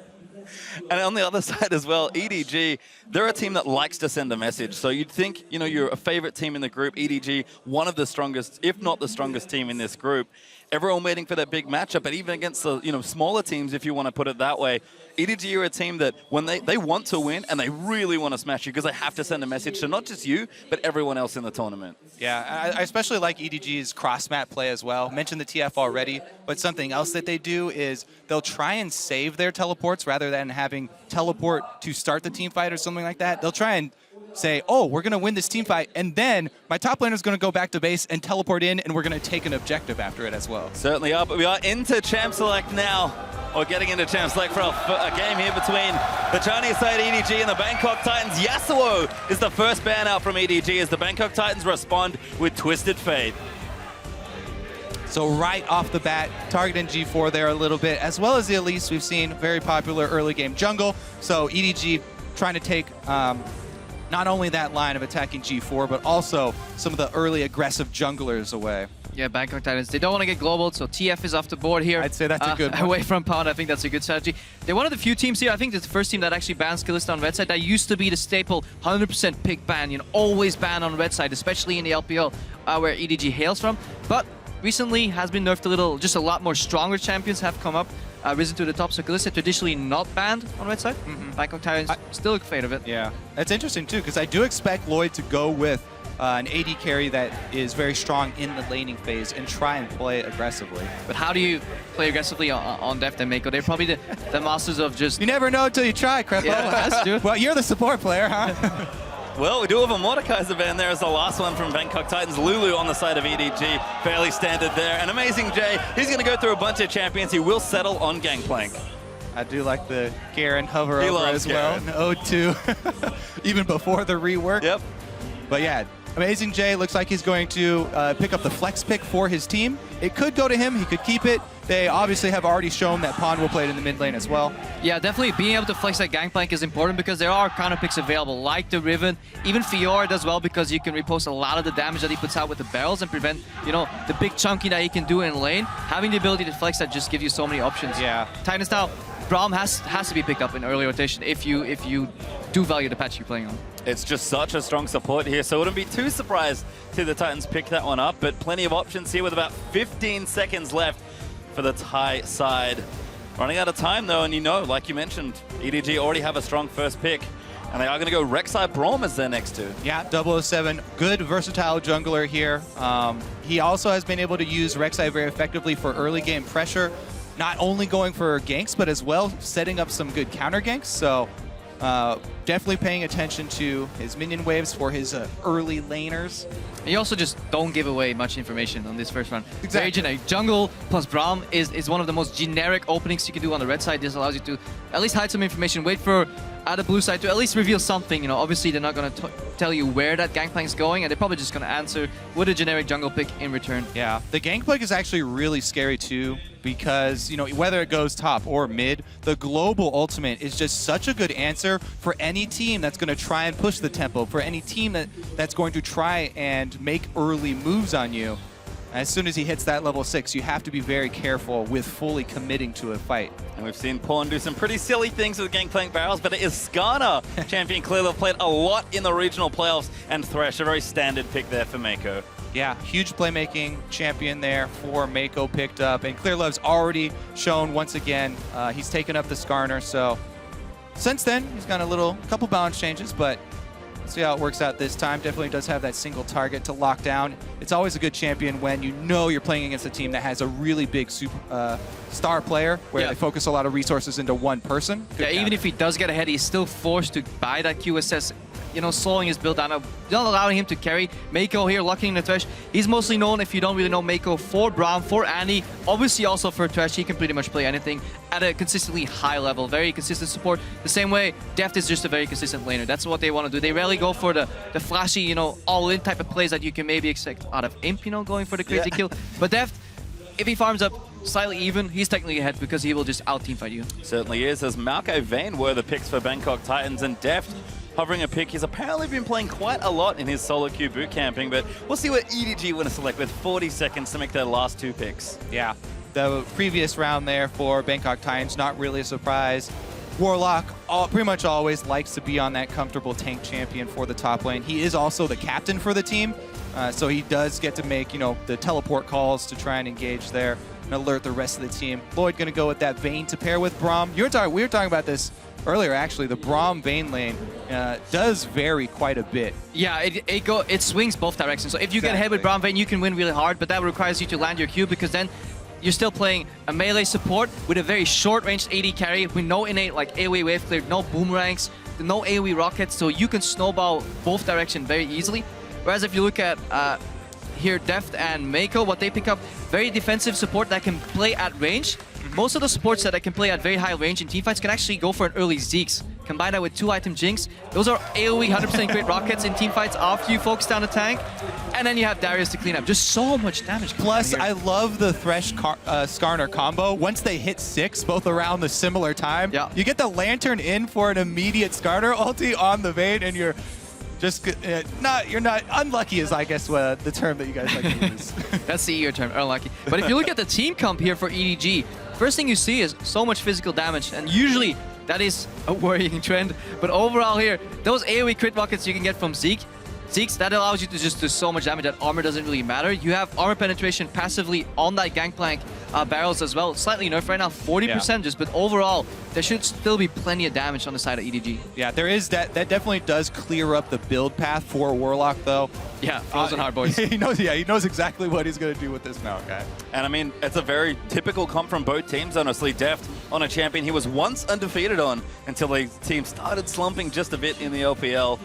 And on the other side as well, EDG, they're a team that likes to send a message. So you'd think, you know, you're a favorite team in the group. EDG, one of the strongest, if not the strongest team in this group. Everyone waiting for that big matchup, but even against the, you know, smaller teams, if you want to put it that way, EDG are a team that when they want to win and they really want to smash you, because they have to send a message to not just you, but everyone else in the tournament. Yeah, I especially like EDG's cross-map play as well. Mentioned the TF already, but something else that they do is they'll try and save their teleports rather than having teleport to start the team fight or something like that. They'll try and say, oh, we're going to win this team fight, and then my top laner is going to go back to base and teleport in, and we're going to take an objective after it as well. Certainly are, but we are into Champ Select now. Or getting into Champ Select for a game here between the Chinese side EDG and the Bangkok Titans. Yasuo is the first ban out from EDG as the Bangkok Titans respond with Twisted Fate. So right off the bat, targeting G4 there a little bit, as well as the Elise. We've seen very popular early game jungle. So EDG trying to take not only that line of attacking G4, but also some of the early aggressive junglers away. Yeah, Bangkok Titans, they don't want to get global, so TF is off the board here. I'd say that's a good one. Away from Pound, I think that's a good strategy. They're one of the few teams here, I think it's the first team that actually bans Kalista on red side. That used to be the staple 100% pick ban, you know, always ban on red side, especially in the LPL where EDG hails from. But recently has been nerfed a little. Just a lot more stronger champions have come up, risen to the top. So Kalista traditionally not banned on red side. Bangkok Titans still a fan of it. Yeah, that's interesting too, because I do expect Lloyd to go with an AD carry that is very strong in the laning phase and try and play aggressively. But how do you play aggressively on Deft and Mako? They're probably the masters of just... You never know until you try, Crepo. Yeah, that's true. Well, you're the support player, huh? Well, we do have a Mordekaiser ban there as the last one from Bangkok Titans. Lulu on the side of EDG, fairly standard there. And Amazing Jay, he's going to go through a bunch of champions. He will settle on Gangplank. I do like the Garen hover He over as well. Garen. An ode to even before the rework. Yep. But yeah, Amazing Jay looks like he's going to pick up the flex pick for his team. It could go to him. He could keep it. They obviously have already shown that Pawn will play it in the mid lane as well. Yeah, definitely being able to flex that Gangplank is important because there are counter picks available, like the Riven. Even Fiora does well because you can repost a lot of the damage that he puts out with the barrels and prevent, you know, the big chunky that he can do in lane. Having the ability to flex that just gives you so many options. Yeah. Titans now, Braum has to be picked up in early rotation if you do value the patch you're playing on. It's just such a strong support here, so I wouldn't be too surprised to the Titans pick that one up, but plenty of options here with about 15 seconds left for the Thai side. Running out of time though, and you know, like you mentioned, EDG already have a strong first pick, and they are going to go Rek'Sai Braum as their next two. Yeah, 007, good versatile jungler here. He also has been able to use Rek'Sai very effectively for early game pressure, not only going for ganks, but as well setting up some good counter ganks. So definitely paying attention to his minion waves for his early laners. And you also just don't give away much information on this first round. Exactly. Very generic. Jungle plus Braum is one of the most generic openings you can do on the red side. This allows you to at least hide some information, wait for the blue side to at least reveal something. You know, obviously they're not going to tell you where that Gangplank's going, and they're probably just going to answer with a generic jungle pick in return. Yeah, the Gangplank is actually really scary too, because, you know, whether it goes top or mid, the global ultimate is just such a good answer for any team that's going to try and push the tempo, for any team that's going to try and make early moves on you. As soon as he hits that level 6, you have to be very careful with fully committing to a fight. And we've seen Pawn do some pretty silly things with Gangplank barrels, but it is Skarner. Champion clearly played a lot in the regional playoffs, and Thresh, a very standard pick there for Mako. Yeah, huge playmaking champion there for Mako picked up, and Clearlove's already shown once again he's taken up the Skarner. So since then, he's got a couple balance changes, but see how it works out this time. Definitely does have that single target to lock down. It's always a good champion when you know you're playing against a team that has a really big star player where they focus a lot of resources into one person. Yeah, even if he does get ahead, he's still forced to buy that QSS, you know, slowing his build down, not allowing him to carry. Mako here locking in the Thresh. He's mostly known, if you don't really know Mako, for Braum, for Annie, obviously also for Thresh. He can pretty much play anything at a consistently high level, very consistent support. The same way, Deft is just a very consistent laner. That's what they want to do. They rarely go for the flashy, you know, all-in type of plays that you can maybe expect out of Imp, you know, going for the crazy kill. But Deft, if he farms up slightly even, he's technically ahead because he will just out-teamfight you. Certainly is, as Malco Vayne were the picks for Bangkok Titans, and Deft hovering a pick. He's apparently been playing quite a lot in his solo queue boot camping, but we'll see what EDG want to select with 40 seconds to make their last two picks. Yeah, the previous round there for Bangkok Titans, not really a surprise. Warlock pretty much always likes to be on that comfortable tank champion for the top lane. He is also the captain for the team, so he does get to make, you know, the teleport calls to try and engage there and alert the rest of the team. Lloyd going to go with that Vayne to pair with Braum. We were talking about this earlier, actually. The Braum Vayne lane does vary quite a bit. Yeah, it swings both directions. So if you get ahead with Braum Vayne, you can win really hard, but that requires you to land your Q, because then you're still playing a melee support with a very short-ranged AD carry with no innate like AoE wave clear, no boomerangs, no AoE rockets, so you can snowball both directions very easily. Whereas if you look at here, Deft and Mako, what they pick up, very defensive support that can play at range. Most of the supports that can play at very high range in teamfights can actually go for an early Zeke's. Combine that with 2-item Jinx. Those are AoE 100% crit rockets in teamfights after you focus down the tank. And then you have Darius to clean up. Just so much damage. Plus, I love the Thresh Skarner combo. Once they hit 6, both around the similar time, you get the Lantern in for an immediate Skarner ulti on the Vayne, and you're just you're not unlucky is, I guess, the term that you guys like to use. That's the EO term, unlucky. But if you look at the team comp here for EDG, first thing you see is so much physical damage, and usually that is a worrying trend. But overall here, those AoE crit rockets you can get from Zeke, Zeke's, that allows you to just do so much damage that armor doesn't really matter. You have armor penetration passively on that Gangplank barrels as well. Slightly nerfed right now, 40% just, but overall, there should still be plenty of damage on the side of EDG. Yeah, there is that. That definitely does clear up the build path for Warlock, though. Yeah, frozen hard boys. He knows. Yeah, he knows exactly what he's going to do with this Maokai. And I mean, it's a very typical comp from both teams, honestly. Deft on a champion he was once undefeated on until the team started slumping just a bit in the LPL.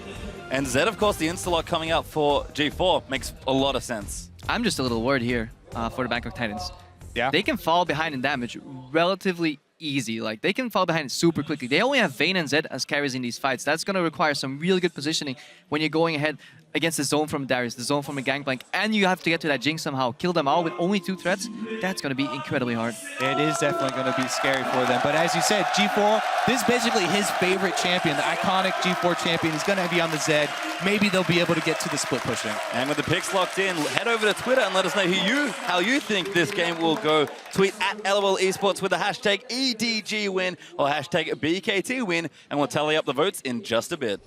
And Zed, of course, the insta-lock coming out for G4 makes a lot of sense. I'm just a little worried here for the Bangkok Titans. Yeah. They can fall behind in damage relatively easy. Like, they can fall behind super quickly. They only have Vayne and Zed as carries in these fights. That's going to require some really good positioning when you're going ahead against the zone from Darius, the zone from a Gangplank, and you have to get to that Jinx somehow. Kill them all with only 2 threats. That's going to be incredibly hard. It is definitely going to be scary for them. But as you said, G4, this is basically his favorite champion, the iconic G4 champion. He's going to be on the Zed. Maybe they'll be able to get to the split pushing. And with the picks locked in, head over to Twitter and let us know how you think this game will go. Tweet at LOL Esports with the hashtag EDG win or hashtag BKT win, and we'll tally up the votes in just a bit.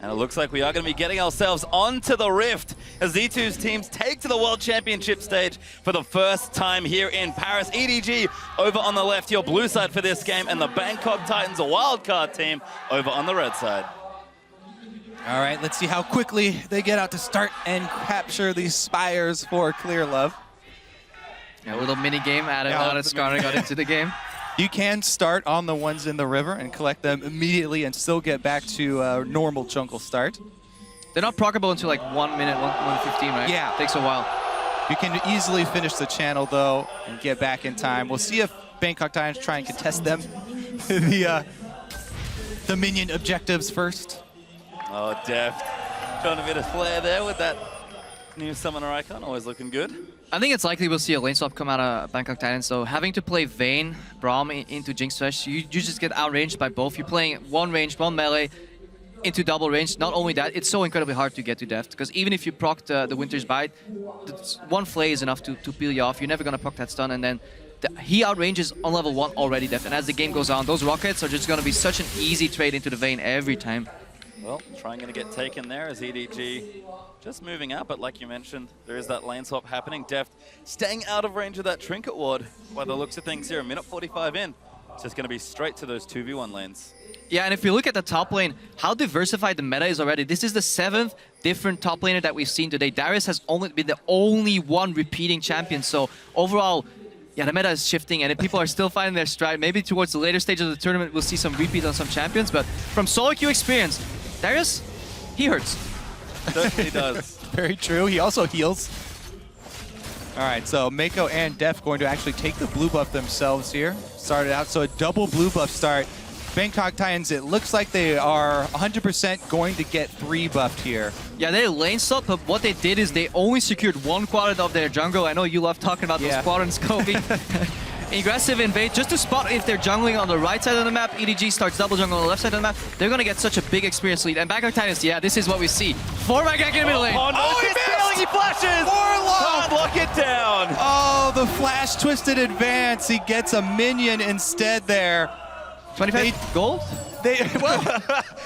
And it looks like we are going to be getting ourselves onto the Rift as Z2's teams take to the World Championship stage for the first time here in Paris. EDG over on the left, your blue side for this game, and the Bangkok Titans, a wildcard team, over on the red side. All right, let's see how quickly they get out to start and capture these spires for Clear Love. Yeah, a little mini game added on as Skarner got into the game. You can start on the ones in the river and collect them immediately and still get back to a normal jungle start. They're not proccable until like 1 minute, 1:15, right? Yeah. Takes a while. You can easily finish the channel, though, and get back in time. We'll see if Bangkok Titans try and contest them. The minion objectives first. Oh, Deft. Trying a bit of flair there with that new summoner icon. Always looking good. I think it's likely we'll see a lane swap come out of Bangkok Titans. So having to play Vayne, Braum into Jinx Thresh, you just get outranged by both. You're playing one range, one melee into double range. Not only that, it's so incredibly hard to get to Deft, because even if you proc the Winter's Bite, one flay is enough to peel you off. You're never going to proc that stun, and then he outranges on level 1 already, Deft. And as the game goes on, those rockets are just going to be such an easy trade into the Vayne every time. Well, trying to get taken there as EDG just moving out, but like you mentioned, there is that lane swap happening. Deft staying out of range of that Trinket Ward. By the looks of things here, a minute 45 in. It's just going to be straight to those 2v1 lanes. Yeah, and if you look at the top lane, how diversified the meta is already. This is the 7th different top laner that we've seen today. Darius has only been the only one repeating champion, so overall, yeah, the meta is shifting, and if people are still finding their stride, maybe towards the later stage of the tournament, we'll see some repeat on some champions, but from solo queue experience, Darius, he hurts. He does. Very true. He also heals. All right, so Mako and Def going to actually take the blue buff themselves here. Started out, so a double blue buff start. Bangkok Titans, it looks like they are 100% going to get 3 buffed here. Yeah, they lane swap, but what they did is they only secured 1 quadrant of their jungle. I know you love talking about those quadrants, Kobe. Aggressive invade, just to spot if they're jungling on the right side of the map. EDG starts double jungle on the left side of the map. They're going to get such a big experience lead. And Bangkok Titans, yeah, this is what we see. 4 Magak in the middle lane. Oh, no, he missed! He flashes! Can't lock it down! Oh, the flash twisted advance. He gets a minion instead there. 25 gold? Well,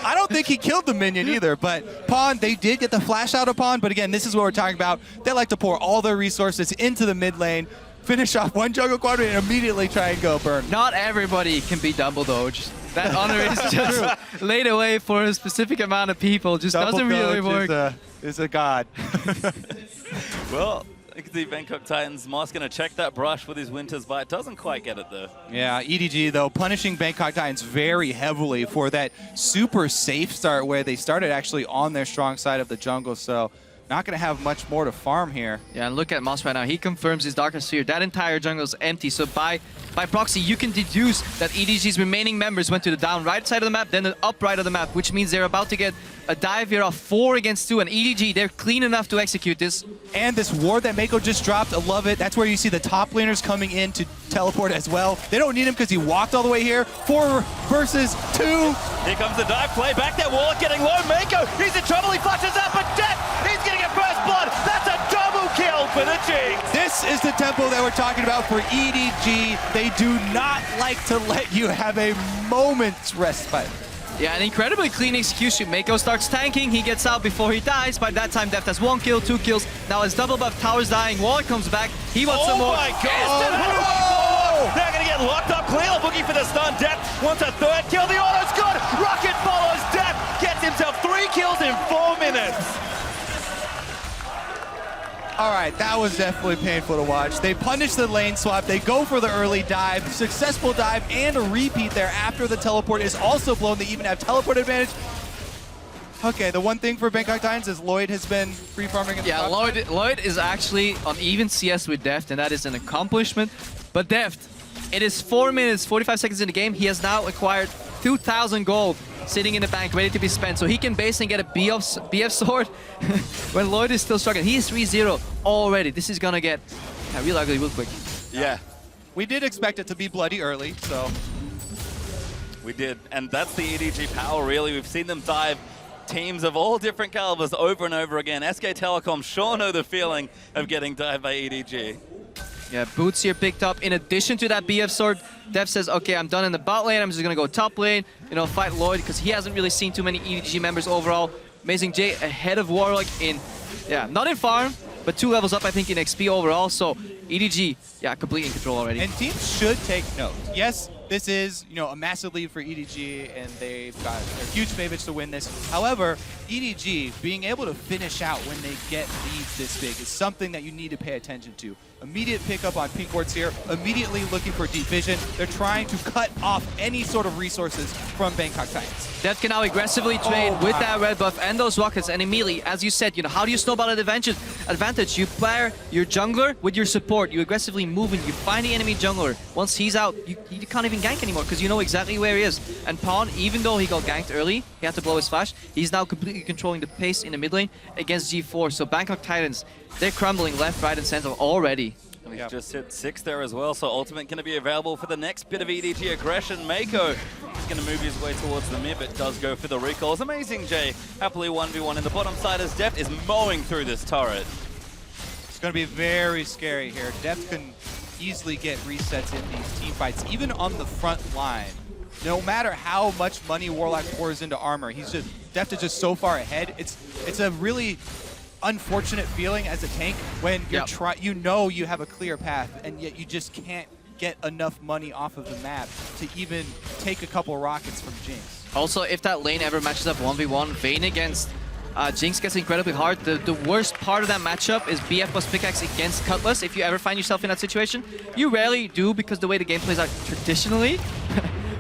I don't think he killed the minion either, but Pawn, they did get the flash out of Pawn, but again, this is what we're talking about. They like to pour all their resources into the mid lane, finish off 1 jungle quadrant, and immediately try and go burn. Not everybody can be double doge. That honor is just laid away for a specific amount of people. Just double doesn't really work. Is a god. Well, I can see Bangkok Titans. Moss going to check that brush with his Winter's Bite. Doesn't quite get it, though. Yeah, EDG, though, punishing Bangkok Titans very heavily for that super safe start where they started actually on their strong side of the jungle, so not going to have much more to farm here. Yeah, and look at Moss right now. He confirms his Darkest Sphere. That entire jungle is empty, so by proxy, you can deduce that EDG's remaining members went to the down right side of the map, then the up right of the map, which means they're about to get a dive here of 4 against 2, and EDG, they're clean enough to execute this. And this ward that Mako just dropped, I love it. That's where you see the top laners coming in to teleport as well. They don't need him because he walked all the way here. 4 versus 2. Here comes the dive play. Back there, Warlock getting low. Mako, he's in trouble. He flashes out, but Death, he's getting a first blood. That's a double kill for the Jinx. This is the tempo that we're talking about for EDG. They do not like to let you have a moment's respite. Yeah, an incredibly clean execution. Mako starts tanking, he gets out before he dies. By that time, Deft has 1 kill, 2 kills. Now his double buff tower's dying, Warlock comes back, he wants some more. Oh my God! They're gonna get locked up. Clearlove looking for the stun. Deft wants a 3rd kill. The auto's good. Rocket follows Deft. Gets himself 3 kills in 4 minutes. All right, that was definitely painful to watch. They punish the lane swap. They go for the early dive, successful dive, and a repeat there after the teleport is also blown. They even have teleport advantage. Okay, the one thing for Bangkok Titans is Lloyd has been free farming in the top Lloyd is actually on even CS with Deft, and that is an accomplishment. But Deft, it is 4 minutes, 45 seconds in the game. He has now acquired 2,000 gold sitting in the bank, ready to be spent. So he can basically get a BF sword when Lloyd is still struggling. He is 3-0 already. This is gonna get real ugly real quick. Yeah. We did expect it to be bloody early, so. We did, and that's the EDG power, really. We've seen them dive teams of all different calibers over and over again. SK Telecom sure know the feeling of getting dived by EDG. Yeah, Boots here picked up. In addition to that BF sword, Dev says, okay, I'm done in the bot lane. I'm just going to go top lane, you know, fight Lloyd, because he hasn't really seen too many EDG members overall. Amazing J ahead of Warlock in, yeah, not in farm, but 2 levels up, I think, in XP overall. So EDG, yeah, completely in control already. And teams should take note. Yes, this is, you know, a massive lead for EDG, and they're huge favorites to win this. However, EDG being able to finish out when they get leads this big is something that you need to pay attention to. Immediate pickup on peak wards here, immediately looking for deep vision. They're trying to cut off any sort of resources from Bangkok Titans. Dev can now aggressively trade with that red buff and those rockets, and immediately, as you said, you know, how do you snowball an advantage? You pair your jungler with your support. You aggressively move and you find the enemy jungler. Once he's out, you can't even gank anymore because you know exactly where he is. And Pawn, even though he got ganked early, he had to blow his flash, he's now completely controlling the pace in the mid lane against G4. So Bangkok Titans, they're crumbling left, right, and center already. We've just hit 6 there as well, so ultimate going to be available for the next bit of EDG aggression. Mako is going to move his way towards the mid, but does go for the recalls. Amazing J, happily 1v1 in the bottom side as Deft is mowing through this turret. It's going to be very scary here. Deft can easily get resets in these team fights, even on the front line. No matter how much money Warlock pours into armor, Deft is just so far ahead. It's a really unfortunate feeling as a tank when you're you know you have a clear path, and yet you just can't get enough money off of the map to even take a couple rockets from Jinx. Also, if that lane ever matches up 1v1, Vayne against Jinx gets incredibly hard. The worst part of that matchup is BF plus pickaxe against Cutlass. If you ever find yourself in that situation, you rarely do because the way the game plays out traditionally.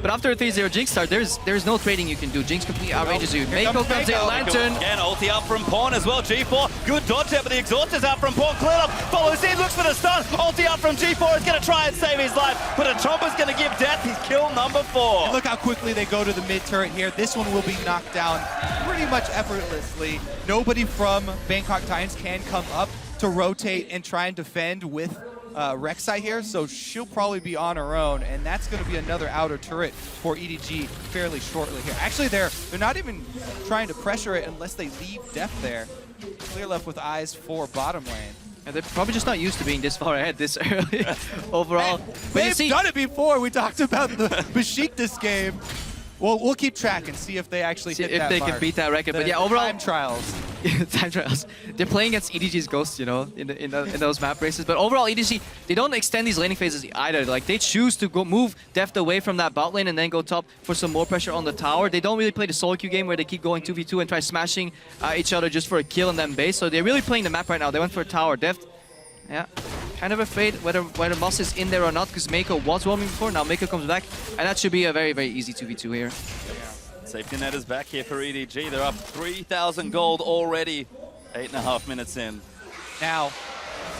But after a 3-0 Jinx start, there's no trading you can do. Jinx completely outrages you. Mako comes in, Lantern. Again, ulti up from Pawn as well. G4, good dodge there, but the exhaust is out from Pawn. Clearlove follows in, looks for the stun. Ulti up from G4 is going to try and save his life, but a Chomper's going to give Death his kill number 4. And look how quickly they go to the mid turret here. This one will be knocked down pretty much effortlessly. Nobody from Bangkok Titans can come up to rotate and try and defend with Rek'Sai here, so she'll probably be on her own, and that's going to be another outer turret for EDG fairly shortly here. Actually, they're not even trying to pressure it unless they leave Deft there. Clear left with eyes for bottom lane. And they're probably just not used to being this far ahead this early overall. They've done it before. We talked about the Besiktas game. Well, we'll keep track and see if they actually hit that mark. If they can beat that record. But yeah, overall... Time trials. Time trials. They're playing against EDG's Ghost, you know, in those map races. But overall, EDG, they don't extend these laning phases either. Like, they choose to go move Deft away from that bot lane and then go top for some more pressure on the tower. They don't really play the solo queue game where they keep going 2v2 and try smashing each other just for a kill and then base. So they're really playing the map right now. They went for a tower. Deft, yeah, kind of afraid whether Moss is in there or not because Mako was roaming before. Now Mako comes back, and that should be a very, very easy 2v2 here. Safety net is back here for EDG. They're up 3,000 gold already, 8.5 minutes in. Now,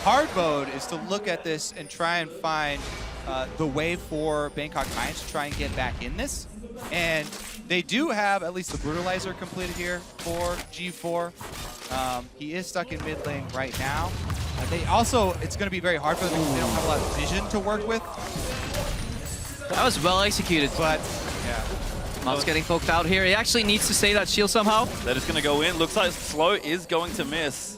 hard mode is to look at this and try and find the way for Bangkok Titans to try and get back in this. And they do have at least the Brutalizer completed here for G4. He is stuck in mid lane right now. They also, it's going to be very hard for them because they don't have a lot of vision to work with. That was well executed. But, yeah. Moss getting poked out here. He actually needs to save that shield somehow. That is going to go in. Looks like Slow is going to miss.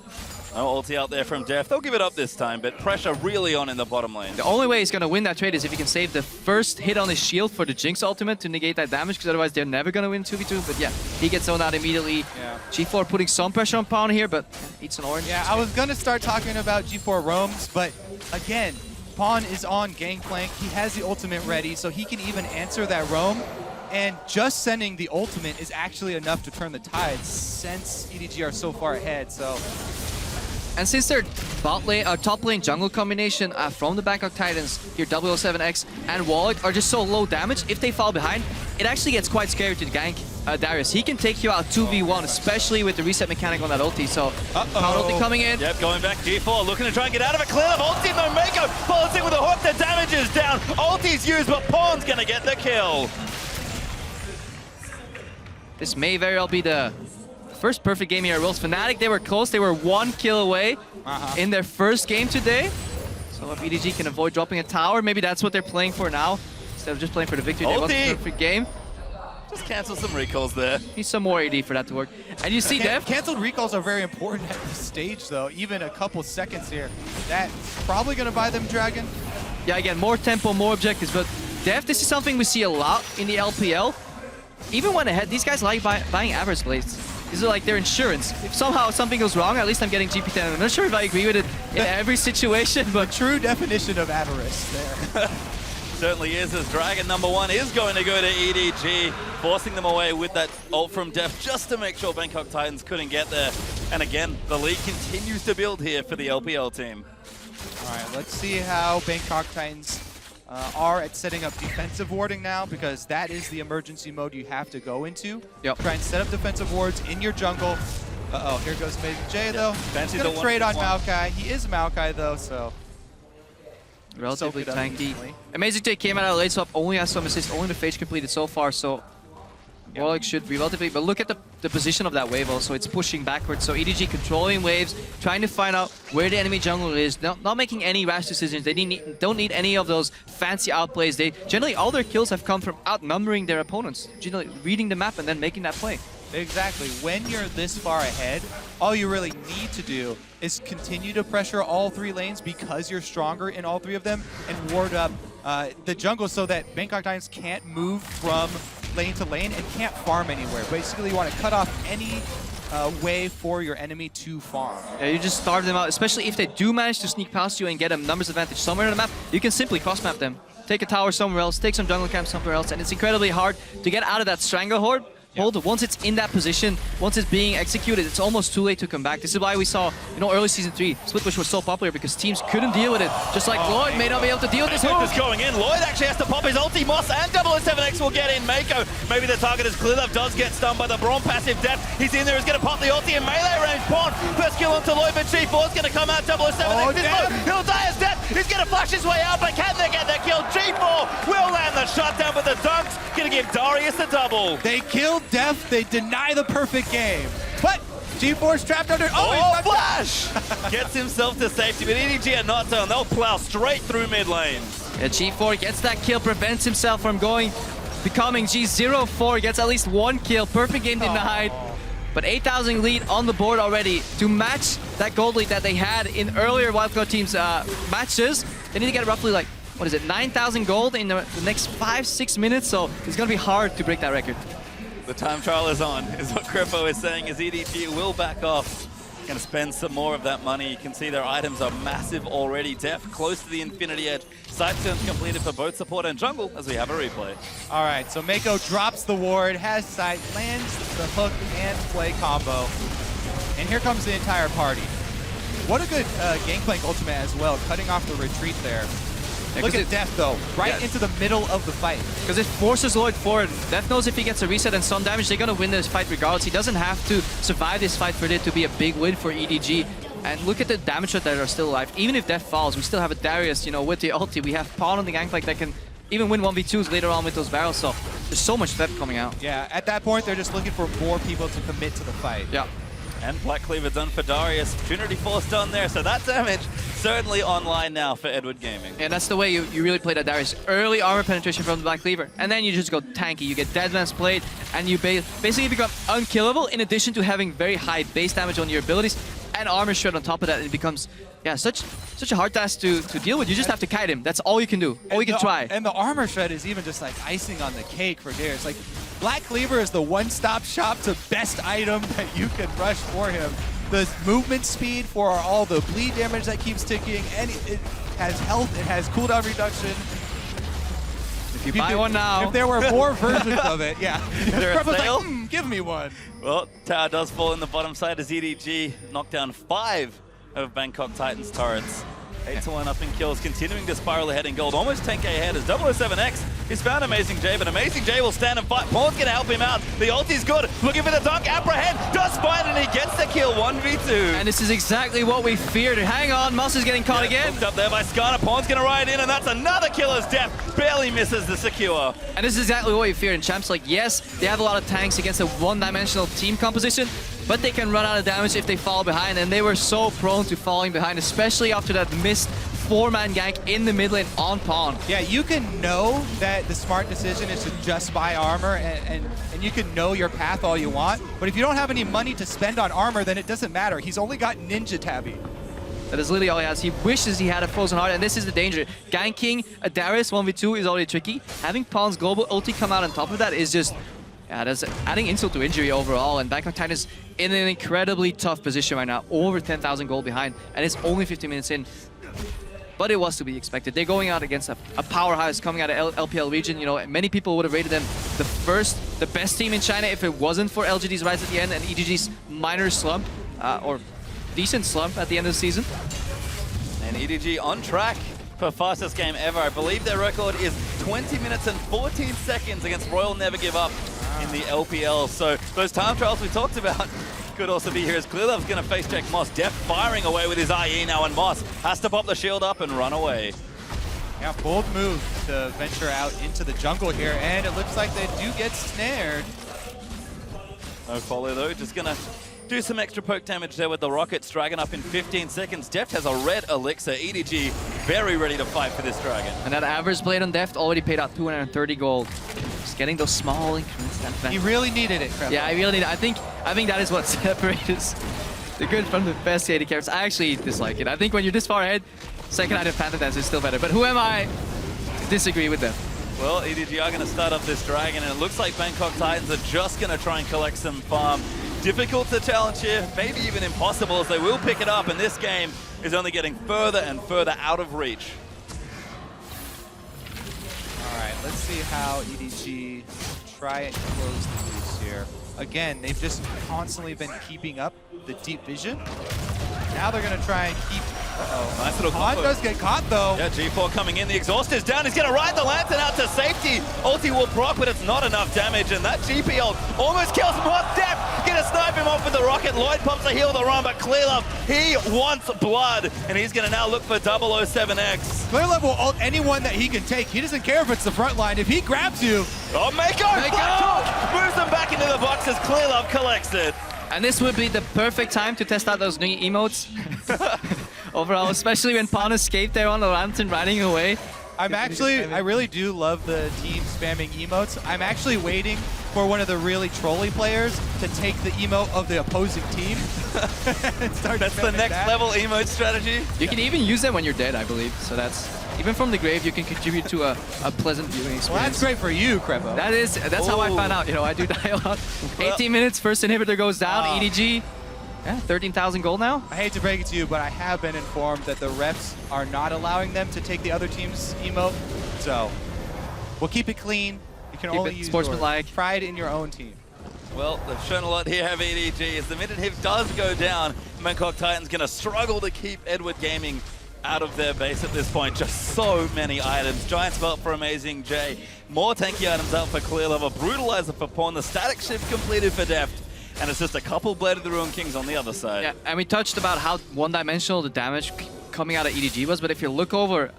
No ulti out there from Def. They'll give it up this time, but pressure really on in the bottom lane. The only way he's going to win that trade is if he can save the first hit on his shield for the Jinx ultimate to negate that damage, because otherwise they're never going to win 2v2. But yeah, he gets zoned out immediately. Yeah. G4 putting some pressure on Pawn here, but eats an orange. Yeah, I was going to start talking about G4 roams, but again, Pawn is on Gangplank. He has the ultimate ready, so he can even answer that roam. And just sending the ultimate is actually enough to turn the tide since EDG are so far ahead, so... And since their top lane jungle combination from the Bangkok Titans, here 007X and Wallach are just so low damage, if they fall behind, it actually gets quite scary to gank Darius. He can take you out 2v1, especially with the reset mechanic on that ulti. So, Power ulti coming in. Yep, going back G4, looking to try and get out of it. Clear up, ulti, no Mako follows in with a hook, the damage is down. Ulti's used, but Pawn's gonna get the kill. This may very well be the first perfect game here at Worlds. Fnatic, they were close. They were 1 kill away in their first game today. So if EDG can avoid dropping a tower, maybe that's what they're playing for now. Instead of just playing for the victory, they want a perfect game. Just cancel some recalls there. Need some more AD for that to work. And you see Def. Canceled recalls are very important at this stage, though. Even a couple seconds here. That's probably going to buy them Dragon. Yeah, again, more tempo, more objectives. But Def, this is something we see a lot in the LPL. Even when ahead, these guys like buying average blades. These are like their insurance. If somehow something goes wrong, at least I'm getting GP10. I'm not sure if I agree with it in every situation, but... True definition of avarice there. Certainly is, as Dragon #1 is going to go to EDG, forcing them away with that ult from Def just to make sure Bangkok Titans couldn't get there. And again, the lead continues to build here for the LPL team. All right, let's see how Bangkok Titans are at setting up defensive warding now, because that is the emergency mode you have to go into. Yep. Try and set up defensive wards in your jungle. Uh-oh, here goes Amazing J, though. He's going to trade on Maokai. He is Maokai, though, so... Relatively tanky. Amazing J came out late swap, only has some assists, only the phase completed so far, so... Wallach should be relatively... But look at the position of that wave also, it's pushing backwards. So EDG controlling waves, trying to find out where the enemy jungle is, not making any rash decisions. They don't need any of those fancy outplays. They generally, all their kills have come from outnumbering their opponents. Generally reading the map and then making that play. Exactly. When you're this far ahead, all you really need to do is continue to pressure all 3 lanes because you're stronger in all 3 of them and ward up the jungle so that Bangkok Titans can't move from lane to lane and can't farm anywhere. Basically, you want to cut off any way for your enemy to farm. Yeah, you just starve them out, especially if they do manage to sneak past you and get a numbers advantage somewhere on the map. You can simply cross-map them. Take a tower somewhere else, take some jungle camp somewhere else, and it's incredibly hard to get out of that stranglehold. Once it's in that position, once it's being executed, it's almost too late to come back. This is why we saw, early Season 3, Split Push was so popular because teams couldn't deal with it. Just like Lloyd may not be able to deal with this hook. Just going in. Lloyd actually has to pop his ulti. Moss and 007X will get in. Mako, maybe the target is Clearlove, does get stunned by the Braum passive Death. He's in there, he's going to pop the ulti in melee range. Pawn, first kill onto Lloyd, but G4's going to come out. 007X is low. He'll die as Death. He's going to flash his way out, but can they get the kill? G4 will land the shutdown, but the Dunks going to give Darius the double. They killed Def. They deny the perfect game. But G4's trapped under... Oh, flash! Gets himself to safety, but EDG are not done. They'll plow straight through mid lane. Yeah, G4 gets that kill, prevents himself from becoming G04, gets at least 1 kill. Perfect game denied. But 8,000 lead on the board already. To match that gold lead that they had in earlier Wildcard teams matches, they need to get roughly 9,000 gold in the next 5-6 minutes, so it's going to be hard to break that record. The time trial is on, is what Crippo is saying, as EDG will back off. Going to spend some more of that money. You can see their items are massive already. Def close to the Infinity Edge. Side turns completed for both support and jungle, as we have a replay. All right, so Mako drops the ward, has sight, lands the hook and play combo. And here comes the entire party. What a good Gangplank ultimate as well, cutting off the retreat there. Yeah, look at Def, though, into the middle of the fight. Because it forces Lloyd forward. Def knows if he gets a reset and stun damage, they're going to win this fight regardless. He doesn't have to survive this fight for it to be a big win for EDG. And look at the damage that are still alive. Even if Def falls, we still have a Darius, with the ulti. We have Pawn on the Gangplank that can even win 1v2s later on with those barrels. So there's so much depth coming out. Yeah, at that point, they're just looking for more people to commit to the fight. Yeah. And Black Cleaver done for Darius. Trinity Force done there, so that damage certainly online now for Edward Gaming. And that's the way you really play that Darius. Early armor penetration from the Black Cleaver, and then you just go tanky. You get Deadman's Blade, and you basically become unkillable in addition to having very high base damage on your abilities. and armor shred on top of that, it becomes such a hard task to deal with. You just have to kite him. That's all you can do. All you can try. And the armor shred is even just like icing on the cake for Darius. Like Black Cleaver is the one-stop shop to best item that you can rush for him. The movement speed for all the bleed damage that keeps ticking, and it has health, it has cooldown reduction. If you buy one now. If there were more versions of it, yeah. Is there a sale? Like, give me one. Well, tower does fall in the bottom side as EDG knocked down 5 of Bangkok Titans turrets. 8-1 up in kills, continuing to spiral ahead in gold. Almost 10k ahead as 007X is found Amazing J, but Amazing J will stand and fight. Paul's going to help him out. The ulti's good. Looking for the dunk. Apprehend. Does find and he gets the kill. 1v2. And this is exactly what we feared. Hang on. Mus is getting caught again. Hooked up there by Skarner. Pawn's going to ride in, and that's another killer's death. Barely misses the secure. And this is exactly what we feared in Champs. Like, yes, they have a lot of tanks against a one-dimensional team composition, but they can run out of damage if they fall behind, and they were so prone to falling behind, especially after that missed 4-man gank in the mid lane on Pawn. Yeah, you can know that the smart decision is to just buy armor, and you can know your path all you want, but if you don't have any money to spend on armor, then it doesn't matter. He's only got Ninja Tabby. That is literally all he has. He wishes he had a Frozen Heart, and this is the danger. Ganking a Darius 1v2 is already tricky. Having Pawn's global ulti come out on top of that is just, that's adding insult to injury overall, and Bangkok Titans in an incredibly tough position right now, over 10,000 gold behind, and it's only 15 minutes in. But it was to be expected. They're going out against a powerhouse coming out of LPL region. You know, many people would have rated them the best team in China if it wasn't for LGD's rise at the end and EDG's minor slump, or decent slump at the end of the season. And EDG on track for fastest game ever. I believe their record is 20 minutes and 14 seconds against Royal Never Give Up in the LPL. So those time trials we talked about could also be here as Clearlove's going to face check Moss. Def firing away with his IE now, and Moss has to pop the shield up and run away. Yeah, bold move to venture out into the jungle here, and it looks like they do get snared. No follow though, just going to do some extra poke damage there with the rockets. Dragon up in 15 seconds. Deft has a red elixir. EDG very ready to fight for this dragon. And that average blade on Deft already paid out 230 gold. Just getting those small increments. He really needed it, Creflo. Yeah, I really need it. I think that is what separates the good from the best AD carries. I actually dislike it. I think when you're this far ahead, second item Phantom Dance is still better. But who am I to disagree with them? Well, EDG are going to start up this dragon, and it looks like Bangkok Titans are just going to try and collect some farm. Difficult to challenge here, maybe even impossible, as they will pick it up, and this game is only getting further and further out of reach. All right, let's see how EDG try and close the loose here. Again, they've just constantly been keeping up the deep vision. Now they're going to try and keep... Nice little Pawn does get caught, though. Yeah, G4 coming in. The exhaust is down. He's going to ride the Lantern out to safety. Ulti will proc, but it's not enough damage. And that GP ult almost kills Moss. Def going to snipe him off with the rocket. Lloyd pumps a heal the run, but Clearlove, he wants blood. And he's going to now look for 007X. Clearlove will ult anyone that he can take. He doesn't care if it's the front line. If he grabs you... Oh, Mako! Moves them back into the box as Clearlove collects it. And this would be the perfect time to test out those new emotes. Overall, especially when Pawn escaped there on the Lantern riding away. I really do love the team spamming emotes. I'm actually waiting for one of the really trolly players to take the emote of the opposing team. That's the next level emote strategy. You can even use them when you're dead, I believe. So that's, even from the grave, you can contribute to a pleasant viewing experience. Well, that's great for you, Crepo. That's how I found out. You know, I do die a lot. 18 minutes, first inhibitor goes down. EDG, yeah, 13,000 gold now. I hate to break it to you, but I have been informed that the refs are not allowing them to take the other team's emote. So we'll keep it clean. You can only use sportsmanlike pride in your own team. Well, they've shown a lot here, have EDG. As the minute hit does go down, Bangkok Titans going to struggle to keep Edward Gaming out of their base at this point. Just so many items. Giant's Belt for Amazing J. More tanky items out for Clearlove. A Brutalizer for Pawn. The static shift completed for Deft. And it's just a couple Blade of the Ruined Kings on the other side. Yeah, and we touched about how one-dimensional the damage coming out of EDG was, but if you look over,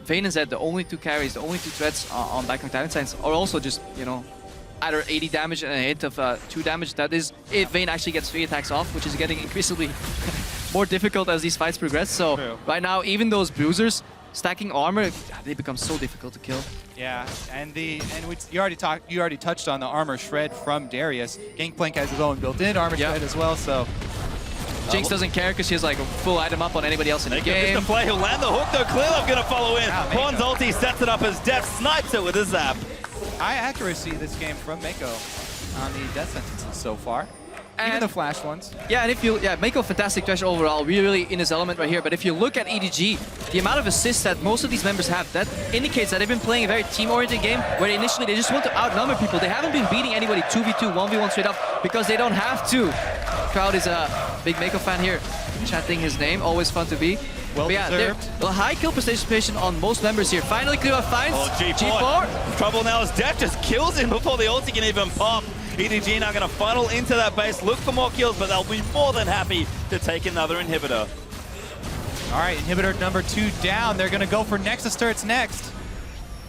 Vayne and Zed, the only two carries, the only two threats on Bangkok Titans are also just, you know, either 80 damage and a hit of 2 damage. That is if Vayne actually gets 3 attacks off, which is getting increasingly more difficult as these fights progress. So right now, even those bruisers stacking armor, they become so difficult to kill. Yeah, and you already touched on the armor shred from Darius. Gangplank has his own built-in armor shred as well, so Jinx doesn't care because she has like a full item up on anybody else in the game. Mr. Play, he'll land the hook though. Clearlove gonna follow in. Pawn's ulti sets it up as Def snipes it with a zap. High accuracy this game from Mako on the death sentences so far. Even the flash ones. Yeah, and if you, Mako, fantastic treasure overall, really in his element right here. But if you look at EDG, the amount of assists that most of these members have, that indicates that they've been playing a very team-oriented game where initially they just want to outnumber people. They haven't been beating anybody 2v2, 1v1 straight up because they don't have to. Crowd is a big Mako fan here, chanting his name, always fun to be. Well deserved. A high kill participation on most members here. Finally, FLICKR finds G4. Trouble now as Def just kills him before the ulti can even pop. EDG now going to funnel into that base, look for more kills, but they'll be more than happy to take another inhibitor. All right, inhibitor number 2 down. They're going to go for Nexus turrets next.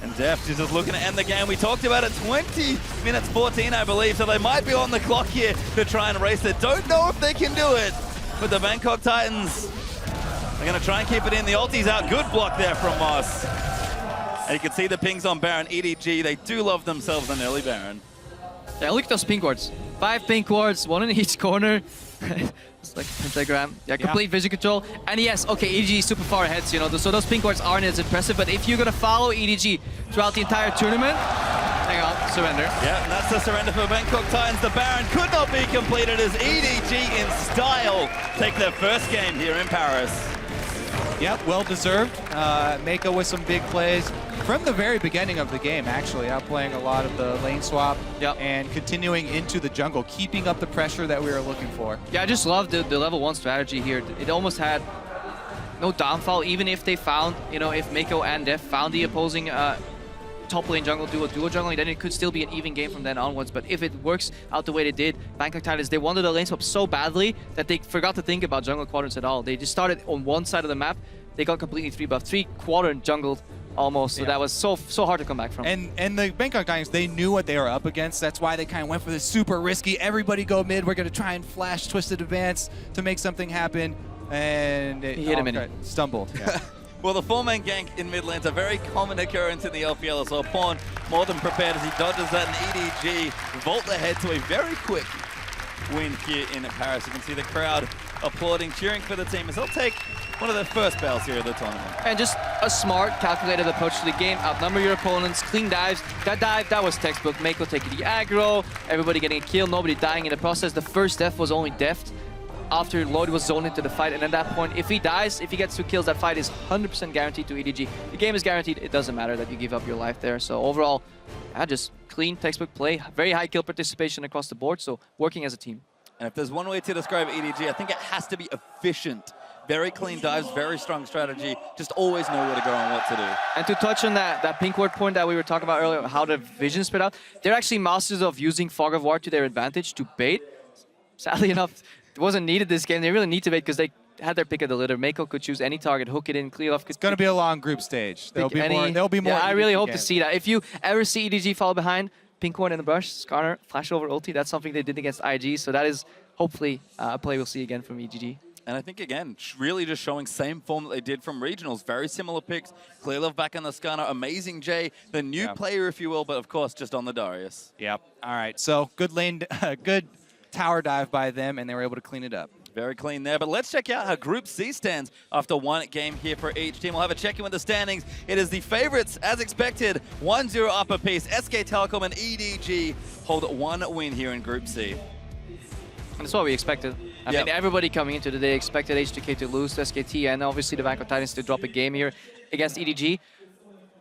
And Def is just looking to end the game. We talked about it, 20 minutes 14, I believe, so they might be on the clock here to try and race it. Don't know if they can do it, but the Bangkok Titans are going to try and keep it in. The ulti's out. Good block there from Moss. And you can see the pings on Baron. EDG, they do love themselves an early Baron. Yeah, look at those pink wards. 5 pink wards, 1 in each corner. It's like a pentagram. Yeah, complete vision control. And yes, okay, EDG is super far ahead, so those pink wards aren't as impressive, but if you're gonna follow EDG throughout the entire tournament, hang on, surrender. Yeah, and that's the surrender for Bangkok Titans. The Baron could not be completed as EDG in style take their first game here in Paris. Yep, well deserved. Mako with some big plays from the very beginning of the game, actually, outplaying a lot of the lane swap and continuing into the jungle, keeping up the pressure that we were looking for. Yeah, I just love the level 1 strategy here. It almost had no downfall, even if they found, if Mako and Def found the opposing top lane jungle duo jungling, then it could still be an even game from then onwards. But if it works out the way they did, Bangkok Titans, they wanted the lane swap so badly that they forgot to think about jungle quadrants at all. They just started on one side of the map. They got completely 3-buffed, 3-quadrant jungled almost. So that was so hard to come back from. And the Bangkok Titans, they knew what they were up against. That's why they kind of went for this super risky, everybody go mid, we're going to try and flash Twisted Advance to make something happen. And it hit him in it. Stumbled. Yeah. Well, the 4-man gank in mid lane's a very common occurrence in the LPL as well. Pawn more than prepared as he dodges that, and EDG vault ahead to a very quick win here in Paris. You can see the crowd applauding, cheering for the team as they'll take one of their first battles here of the tournament. And just a smart, calculated approach to the game. Outnumber your opponents, clean dives. That dive, that was textbook. Mako taking the aggro, everybody getting a kill, nobody dying in the process. The first death was only deft after Lloyd was zoned into the fight, and at that point, if he dies, if he gets 2 kills, that fight is 100% guaranteed to EDG. The game is guaranteed. It doesn't matter that you give up your life there. So overall, just clean textbook play, very high kill participation across the board, so working as a team. And if there's one way to describe EDG, I think it has to be efficient. Very clean dives, very strong strategy, just always know where to go and what to do. And to touch on that pink ward point that we were talking about earlier, how the vision spread out, they're actually masters of using Fog of War to their advantage to bait. Sadly enough, it wasn't needed this game. They really need to bait because they had their pick of the litter. Mako could choose any target, hook it in, clear off. It's going to be a long group stage. There'll be more. Yeah, I really hope to see that. If you ever see EDG fall behind, pink ward in the brush, Skarner, flash over ulti, that's something they did against IG. So that is hopefully a play we'll see again from EDG. And I think, again, really just showing same form that they did from regionals. Very similar picks. Clearlove back on the Skarner. Amazing Jay, the new player, if you will, but of course, just on the Darius. Yep. All right. So good lane, good tower dive by them, and they were able to clean it up. Very clean there, but let's check out how Group C stands after one game here for each team. We'll have a check-in with the standings. It is the favorites, as expected, 1-0 up apiece. SK Telecom and EDG hold 1 win here in Group C. And that's what we expected. I mean, everybody coming into the day expected H2K to lose to SKT, and obviously the Bangkok Titans to drop a game here against EDG.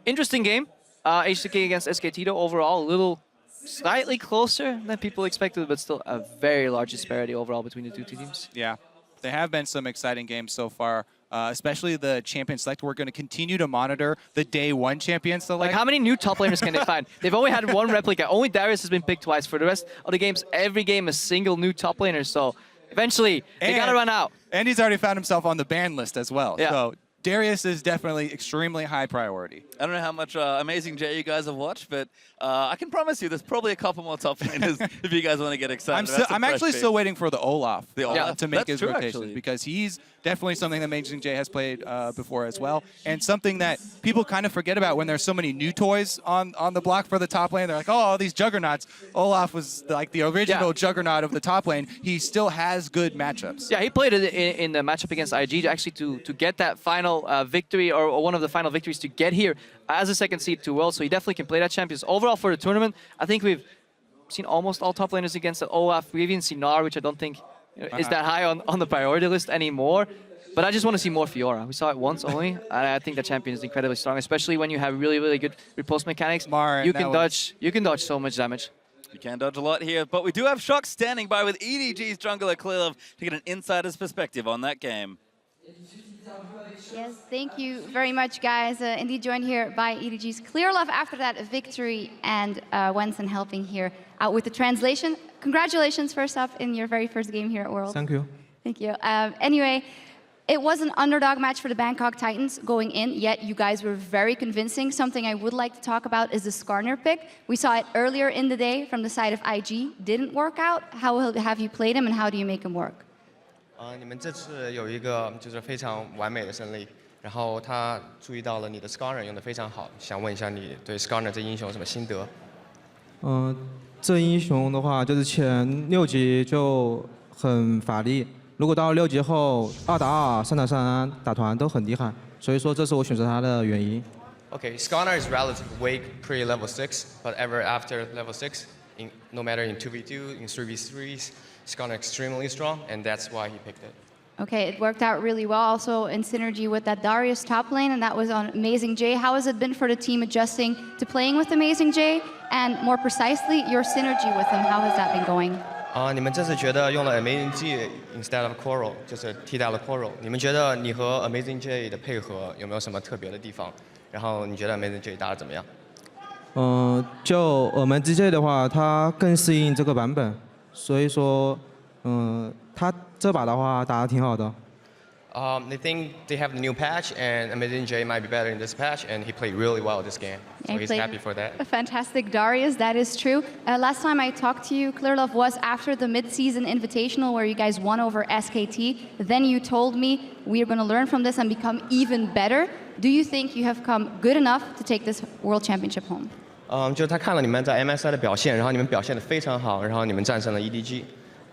Interesting game. H2K against SKT, though, overall, a little slightly closer than people expected, but still a very large disparity overall between the two teams. Yeah, there have been some exciting games so far, especially the Champion Select. We're going to continue to monitor the Day 1 Champion Select. Like, how many new top laners can they find? They've only had 1 replica. Only Darius has been picked twice. For the rest of the games, every game a single new top laner. So eventually, they got to run out. And he's already found himself on the ban list as well. Yeah. So Darius is definitely extremely high priority. I don't know how much Amazing J you guys have watched, but I can promise you there's probably a couple more top laners if you guys want to get excited. I'm actually still waiting for the Olaf, Olaf. to make That's his true, rotation actually. because he's definitely something that Amazing J has played before as well, and something that people kind of forget about when there's so many new toys on the block for the top lane. They're like, oh, all these juggernauts. Olaf was like the original juggernaut of the top lane. He still has good matchups. Yeah, he played it in the matchup against IG actually to get that final victory or one of the final victories to get here as a second seed to Worlds. So he definitely can play that champions. Overall for the tournament, I think we've seen almost all top laners against the Olaf. We've even seen Gnar, which I don't think is that high on the priority list anymore. But I just want to see more Fiora. We saw it once only, and I think the champion is incredibly strong, especially when you have really, really good repulse mechanics. You can dodge so much damage. You can dodge a lot here, but we do have Shock standing by with EDG's jungler Clearlove to get an insider's perspective on that game. Yes, thank you very much, guys. Indeed joined here by EDG's Clearlove after that victory, and Wenson helping here out with the translation. Congratulations, first up, in your very first game here at Worlds. Thank you. Thank you. Anyway, it was an underdog match for the Bangkok Titans going in, yet you guys were very convincing. Something I would like to talk about is the Skarner pick. We saw it earlier in the day from the side of IG. Didn't work out. How have you played him, and how do you make him work? 你们这次有一个就是非常完美的胜利，然后他注意到了你的 Skarner 用的非常好，想问一下你对 Skarner 这英雄有什么心得？这英雄的话，就是前6级就很法力，如果到6级后2打2、3打3打团都很厉害，所以说这是我选择他的原因。Okay, Skarner is relatively weak pre level 6, but ever after level 6, no matter in 2v2, in 3v3s, Skarner extremely strong, and that's why he picked it. Okay, it worked out really well also in synergy with that Darius top lane, and that was on Amazing J. How has it been for the team adjusting to playing with Amazing J, and more precisely, your synergy with him? How has that been going? 你们这次觉得用了 Amazing J instead of Coral， 就是替代了 Coral。你们觉得你和 Amazing J 的配合有没有什么特别的地方？然后你觉得 Amazing J 打得怎么样？就我们 GJ 的话，它更适应这个版本，所以说，他这把的话打得挺好的。They think they have the new patch, and Amazing J might be better in this patch, and he played really well this game. So he's happy for that. A fantastic Darius, that is true. Last time I talked to you, Clearlove, was after the mid-season invitational where you guys won over SKT. Then you told me we are going to learn from this and become even better. Do you think you have come good enough to take this World Championship home? 就是他看了你们在 MSI 的表现，然后你们表现得非常好，然后你们战胜了 EDG。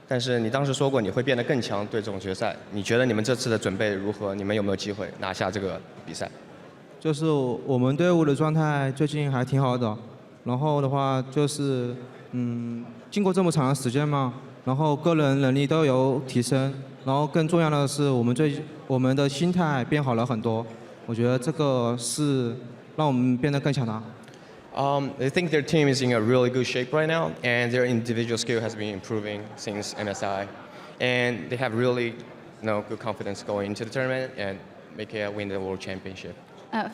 但是你当时说过你会变得更强，对总决赛，你觉得你们这次的准备如何？你们有没有机会拿下这个比赛？就是我们队伍的状态最近还挺好的，然后的话就是经过这么长的时间嘛，然后个人能力都有提升，然后更重要的是我们的心态变好了很多，我觉得这个是让我们变得更强大。I think their team is in a really good shape right now, and their individual skill has been improving since MSI, and they have really, good confidence going into the tournament and win the World Championship.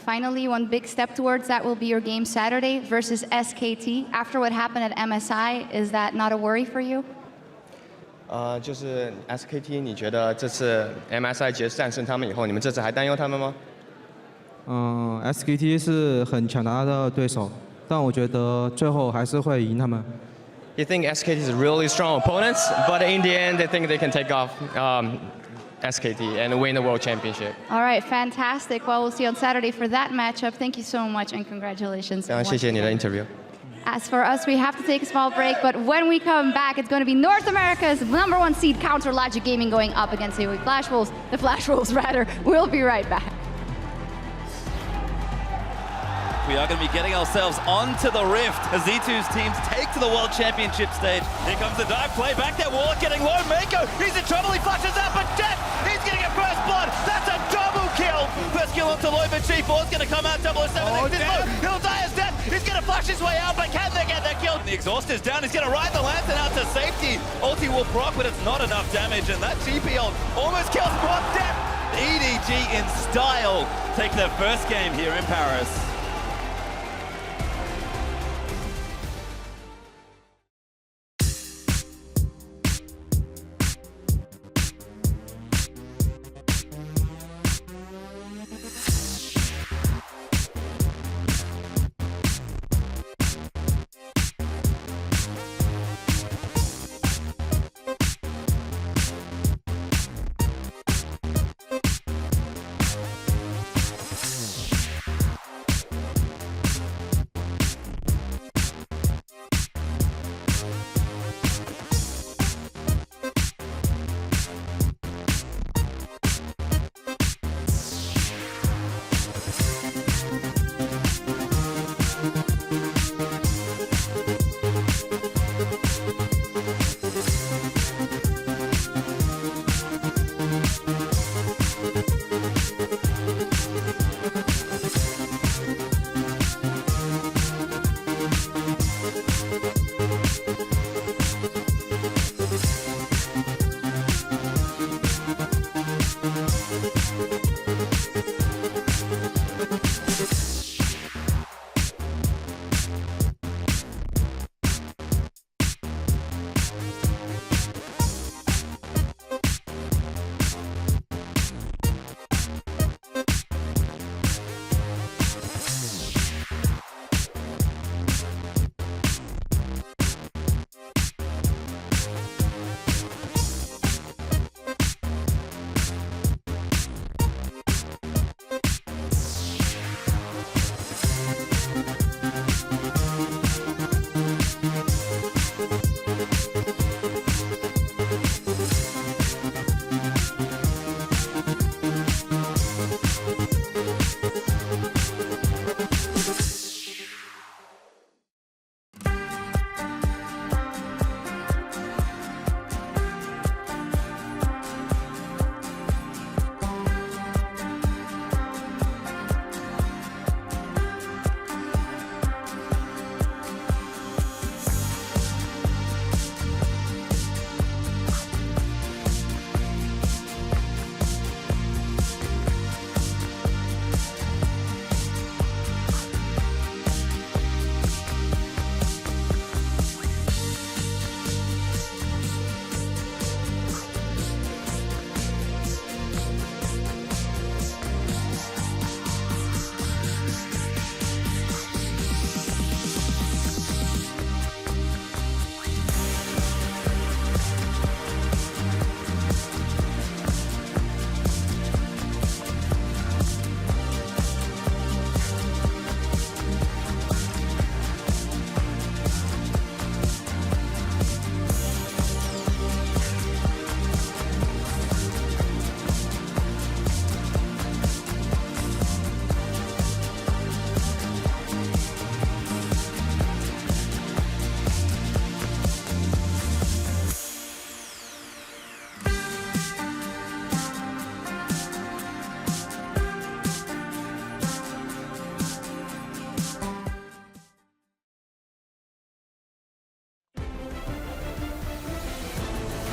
Finally, one big step towards that will be your game Saturday versus SKT. After what happened at MSI, is that not a worry for you? 就是 SKT， 你觉得这次 MSI 战胜他们以后，你们这次还担忧他们吗？SKT 是很强大的对手。但我觉得最后还是会赢他们。You think SKT is really strong opponents, but in the end, they think they can take off SKT and win the World Championship. All right, fantastic. Well, we'll see you on Saturday for that matchup. Thank you so much and congratulations. 谢谢你的 interview. As for us, we have to take a small break, but when we come back, it's going to be North America's #1 seed Counter Logic Gaming going up against the Flash Wolves. The Flash Wolves, rather. We'll be right back. We are going to be getting ourselves onto the Rift as Z2's teams take to the World Championship stage. Here comes the dive play, back there, Warlock getting low, Mako, he's in trouble, he flashes out, but Death, he's getting a first blood, that's a double kill! First kill onto Loy, but G4's going to come out, 007 next is low, he'll die as Death, he's going to flash his way out, but can they get that kill? The exhaust is down, he's going to ride the Lantern out to safety. Ulti will proc, but it's not enough damage, and that GP ult almost kills Quad Death. EDG in style take their first game here in Paris.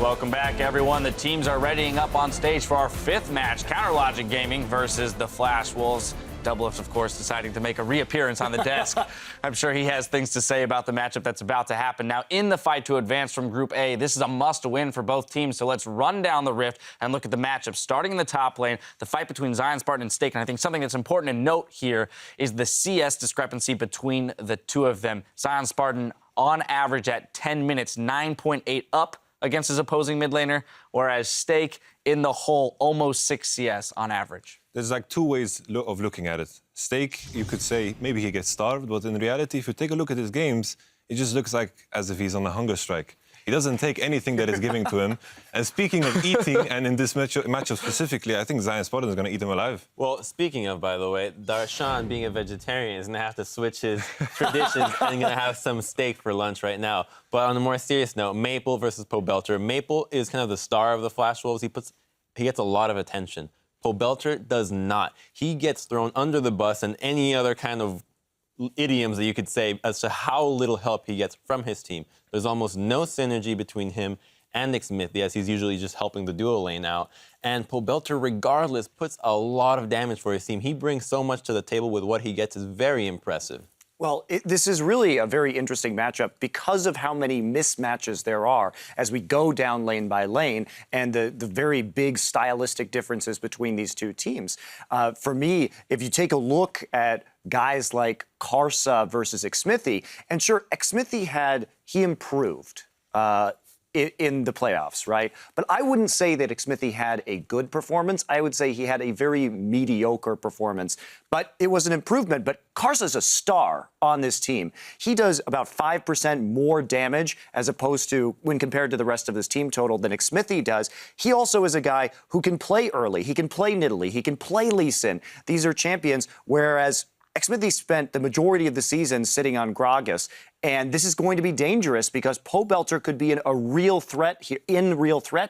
Welcome back, everyone. The teams are readying up on stage for our 5th match, CounterLogic Gaming versus the Flash Wolves. Doublelift, of course, deciding to make a reappearance on the desk. I'm sure he has things to say about the matchup that's about to happen. Now, in the fight to advance from Group A, this is a must-win for both teams, so let's run down the rift and look at the matchup. Starting in the top lane, the fight between Zion Spartan and Stake, and I think something that's important to note here is the CS discrepancy between the two of them. Zion Spartan, on average, at 10 minutes, 9.8 up against his opposing mid laner, whereas Stake in the hole, almost 6 CS on average. There's like two ways of looking at it. Stake, you could say maybe he gets starved, but in reality, if you take a look at his games, it just looks like as if he's on a hunger strike. He doesn't take anything that is given to him. And speaking of eating, and in this matchup specifically, I think Zion Spartan is going to eat him alive. Well, speaking of, by the way, Darshan, being a vegetarian, is going to have to switch his traditions and going to have some steak for lunch right now. But on a more serious note, Maple versus Pobelter. Maple is kind of the star of the Flash Wolves. He gets a lot of attention. Pobelter does not. He gets thrown under the bus and any other kind of idioms that you could say as to how little help he gets from his team. There's almost no synergy between him and Nick Smithy, as he's usually just helping the duo lane out. And Pobelter, regardless, puts a lot of damage for his team. He brings so much to the table with what he gets is very impressive. Well, this is really a very interesting matchup because of how many mismatches there are as we go down lane by lane and the very big stylistic differences between these two teams. For me, if you take a look at guys like Karsa versus Xmithy, and sure, Xmithy he improved in the playoffs, right? But I wouldn't say that Xmithy had a good performance. I would say he had a very mediocre performance. But it was an improvement. But Karsa's a star on this team. He does about 5% more damage as opposed to, when compared to the rest of his team total, than Xmithy does. He also is a guy who can play early. He can play Nidalee. He can play Lee Sin. These are champions, whereas Xmithy spent the majority of the season sitting on Gragas, and this is going to be dangerous because Pobelter could be a real threat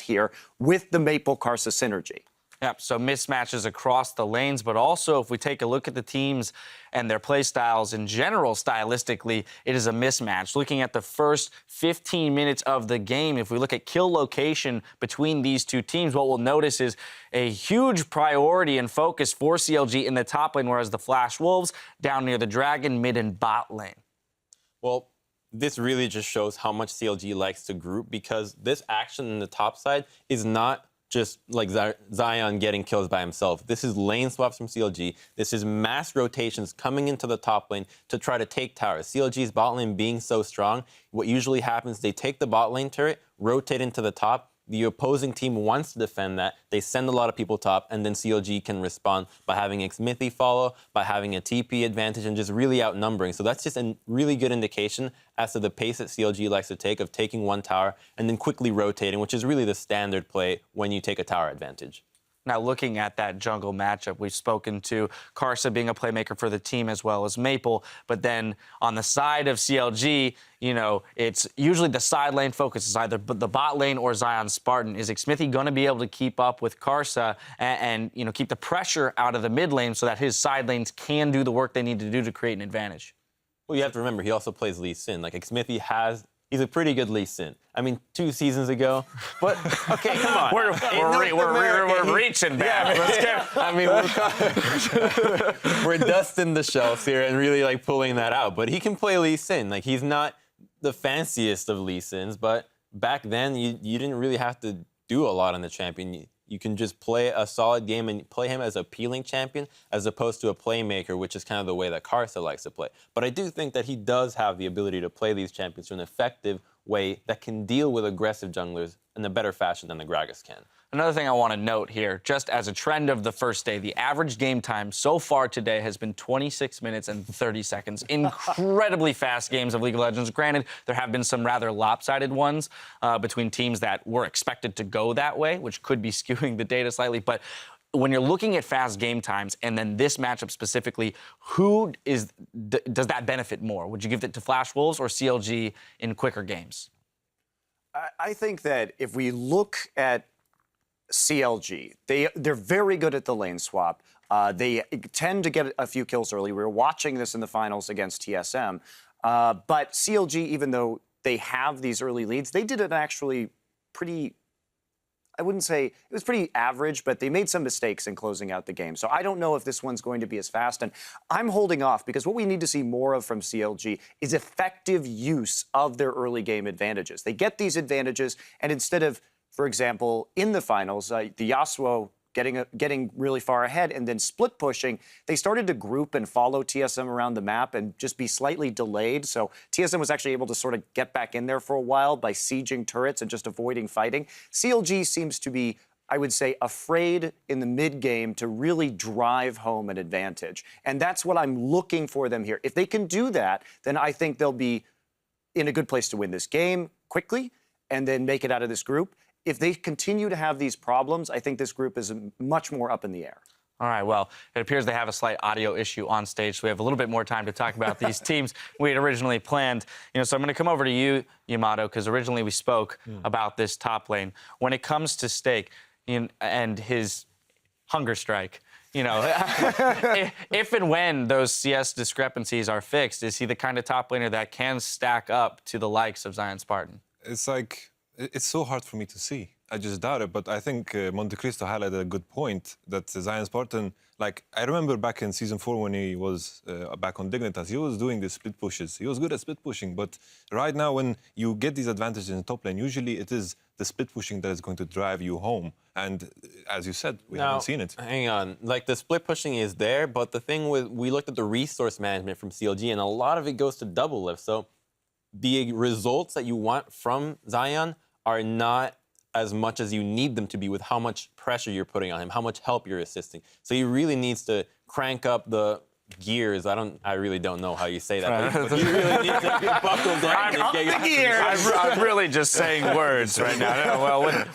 here with the Maple Karsa synergy. Yep, so mismatches across the lanes, but also if we take a look at the teams and their play styles in general, stylistically, it is a mismatch. Looking at the first 15 minutes of the game, if we look at kill location between these two teams, what we'll notice is a huge priority and focus for CLG in the top lane, whereas the Flash Wolves down near the Dragon, mid and bot lane. Well, this really just shows how much CLG likes to group, because this action in the top side is not just like Zion getting kills by himself. This is lane swaps from CLG. This is mass rotations coming into the top lane to try to take towers. CLG's bot lane being so strong, what usually happens, they take the bot lane turret, rotate into the top. The opposing team wants to defend that. They send a lot of people top, and then CLG can respond by having Xmithy follow, by having a TP advantage, and just really outnumbering. So that's just a really good indication as to the pace that CLG likes to take of taking one tower and then quickly rotating, which is really the standard play when you take a tower advantage. Now, looking at that jungle matchup, we've spoken to Karsa being a playmaker for the team as well as Maple. But then on the side of CLG, you know, it's usually the side lane focus is either the bot lane or Zion Spartan. Is Xmithy going to be able to keep up with Karsa and, you know, keep the pressure out of the mid lane so that his side lanes can do the work they need to do to create an advantage? Well, you have to remember, he also plays Lee Sin. Like, Xmithy he's a pretty good Lee Sin. I mean, 2 seasons ago, but okay, come on. We're reaching back. Yeah, I mean, we're dusting the shelves here and really like pulling that out. But he can play Lee Sin. Like, he's not the fanciest of Lee Sins, but back then you didn't really have to do a lot on the champion. You can just play a solid game and play him as a peeling champion as opposed to a playmaker, which is kind of the way that Karsa likes to play. But I do think that he does have the ability to play these champions in an effective way that can deal with aggressive junglers in a better fashion than the Gragas can. Another thing I want to note here, just as a trend of the first day, the average game time so far today has been 26 minutes and 30 seconds. Incredibly fast games of League of Legends. Granted, there have been some rather lopsided ones between teams that were expected to go that way, which could be skewing the data slightly. But when you're looking at fast game times, and then this matchup specifically, does that benefit more? Would you give it to Flash Wolves or CLG in quicker games? I think that if we look at CLG, they're very good at the lane swap. They tend to get a few kills early. We were watching this in the finals against TSM. But CLG, even though they have these early leads, they didn't actually pretty, I wouldn't say, it was pretty average, but they made some mistakes in closing out the game. So I don't know if this one's going to be as fast. And I'm holding off because what we need to see more of from CLG is effective use of their early game advantages. They get these advantages, and instead of, for example, in the finals, the Yasuo getting really far ahead and then split pushing, they started to group and follow TSM around the map and just be slightly delayed. So TSM was actually able to sort of get back in there for a while by sieging turrets and just avoiding fighting. CLG seems to be, I would say, afraid in the mid game to really drive home an advantage. And that's what I'm looking for them here. If they can do that, then I think they'll be in a good place to win this game quickly and then make it out of this group. If they continue to have these problems, I think this group is much more up in the air. All right, well, it appears they have a slight audio issue on stage, so we have a little bit more time to talk about these teams we had originally planned. So I'm going to come over to you, Yamato, because originally we spoke about this top lane. When it comes to Stake and his hunger strike, if and when those CS discrepancies are fixed, is he the kind of top laner that can stack up to the likes of Zion Spartan? It's so hard for me to see. I just doubt it, but I think Monte Cristo highlighted a good point that Zion Spartan, I remember back in Season 4 when he was back on Dignitas, he was doing the split pushes. He was good at split pushing, but right now when you get these advantages in top lane, usually it is the split pushing that is going to drive you home. And as you said, we haven't seen it. Hang on. The split pushing is there, but the thing we looked at the resource management from CLG, and a lot of it goes to double lift. So the results that you want from Zion are not as much as you need them to be with how much pressure you're putting on him, how much help you're assisting. So he really needs to crank up the gears. I really don't know how you say that. But you really need to buckle down. I'm really just saying words right now.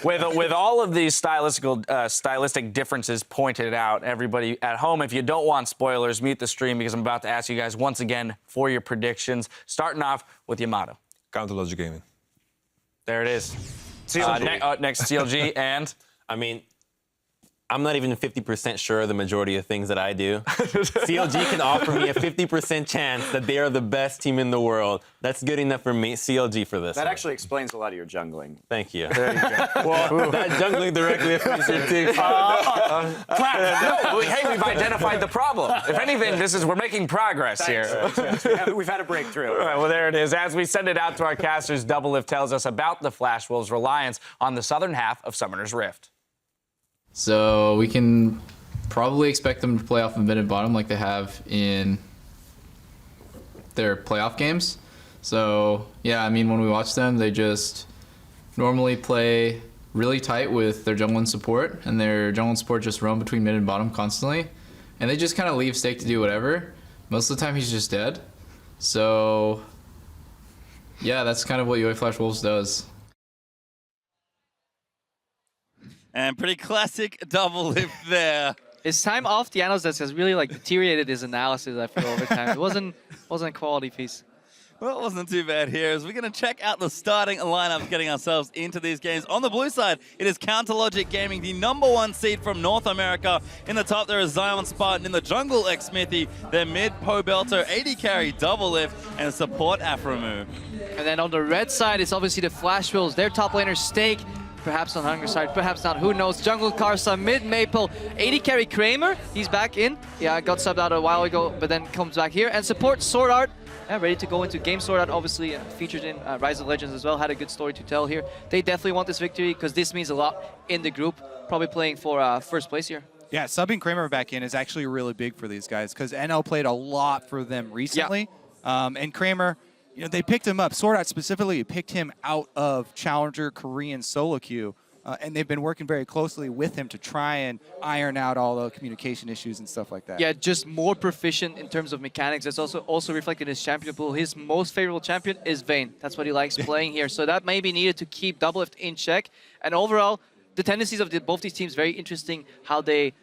Well, with all of these stylistic differences pointed out, everybody at home, if you don't want spoilers, mute the stream because I'm about to ask you guys once again for your predictions. Starting off with Yamato. Counter Logic Gaming. There it is. Next CLG, and? I'm not even 50% sure of the majority of things that I do. CLG can offer me a 50% chance that they are the best team in the world. That's good enough for me. CLG for this. That actually explains a lot of your jungling. Thank you. There you go. Well, that jungling directly affects your team. Hey, we've identified the problem. If anything, we're making progress here. We've had a breakthrough. All right, well, there it is. As we send it out to our casters, Double Lift tells us about the Flash Wolves' reliance on the southern half of Summoner's Rift. So we can probably expect them to play off of mid and bottom like they have in their playoff games. So yeah, when we watch them, they just normally play really tight with their jungle and support, and their jungle and support just roam between mid and bottom constantly. And they just kind of leave Stake to do whatever. Most of the time he's just dead. So yeah, that's kind of what UA Flash Wolves does. And pretty classic double lift there. His time off Dianos has really deteriorated his analysis, I feel, over time. It wasn't a quality piece. Well, it wasn't too bad here. As we're going to check out the starting lineup, getting ourselves into these games. On the blue side, it is Counter Logic Gaming, the #1 seed from North America. In the top, there is Zion Spartan. In the jungle, X-Smithy. Their mid, Po Belter, AD carry, Double Lift, and support Aframu. And then on the red side, it's obviously the Flash Wolves. Their top laner, Stake. Perhaps on Hunger side, perhaps not, who knows. Jungle Karsa, mid Maple, AD carry Kramer, he's back in. Yeah, got subbed out a while ago, but then comes back here. And support Sword Art, ready to go into game. Sword Art obviously featured in Rise of Legends as well, had a good story to tell here. They definitely want this victory because this means a lot in the group, probably playing for first place here. Yeah, subbing Kramer back in is actually really big for these guys because NL played a lot for them recently. Yeah. And Kramer, they picked him up. Sword Art specifically picked him out of Challenger Korean solo queue, and they've been working very closely with him to try and iron out all the communication issues and stuff like that. Yeah, just more proficient in terms of mechanics. That's also reflected in his champion pool. His most favorable champion is Vayne. That's what he likes playing here. So that may be needed to keep Double Lift in check. And overall, the tendencies of both these teams, very interesting how they,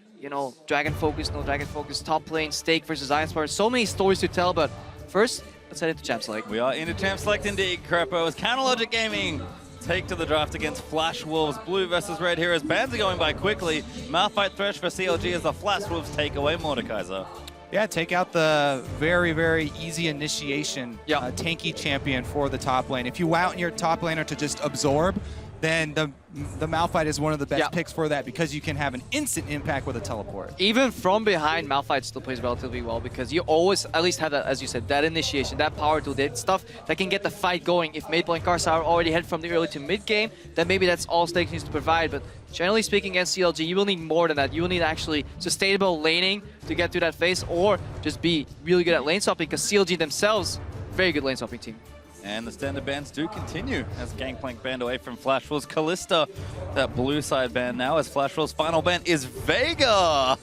dragon focus, no dragon focus, top lane, Stake versus Zion Spartan. So many stories to tell, but first, let's head into Champ Select. We are into Champ Select indeed, Crepo. As Counter Logic Gaming take to the draft against Flash Wolves. Blue versus red here as bans are going by quickly. Malphite Thresh for CLG as the Flash Wolves take away Mordekaiser. Yeah, take out the very, very easy initiation tanky champion for the top lane. If you want your top laner to just absorb, then the Malphite is one of the best picks for that because you can have an instant impact with a teleport. Even from behind, Malphite still plays relatively well because you always at least have that, as you said, that initiation, that power tool, that stuff that can get the fight going. If Maple and Karsa are already head from the early to mid game, then maybe that's all Snake needs to provide. But generally speaking, against CLG, you will need more than that. You will need actually sustainable laning to get through that phase, or just be really good at lane swapping because CLG themselves, very good lane swapping team. And the standard bans do continue as Gangplank banned away from Flash Wolves. Kalista, that blue side ban now, as Flash Wolves' final ban is Veigar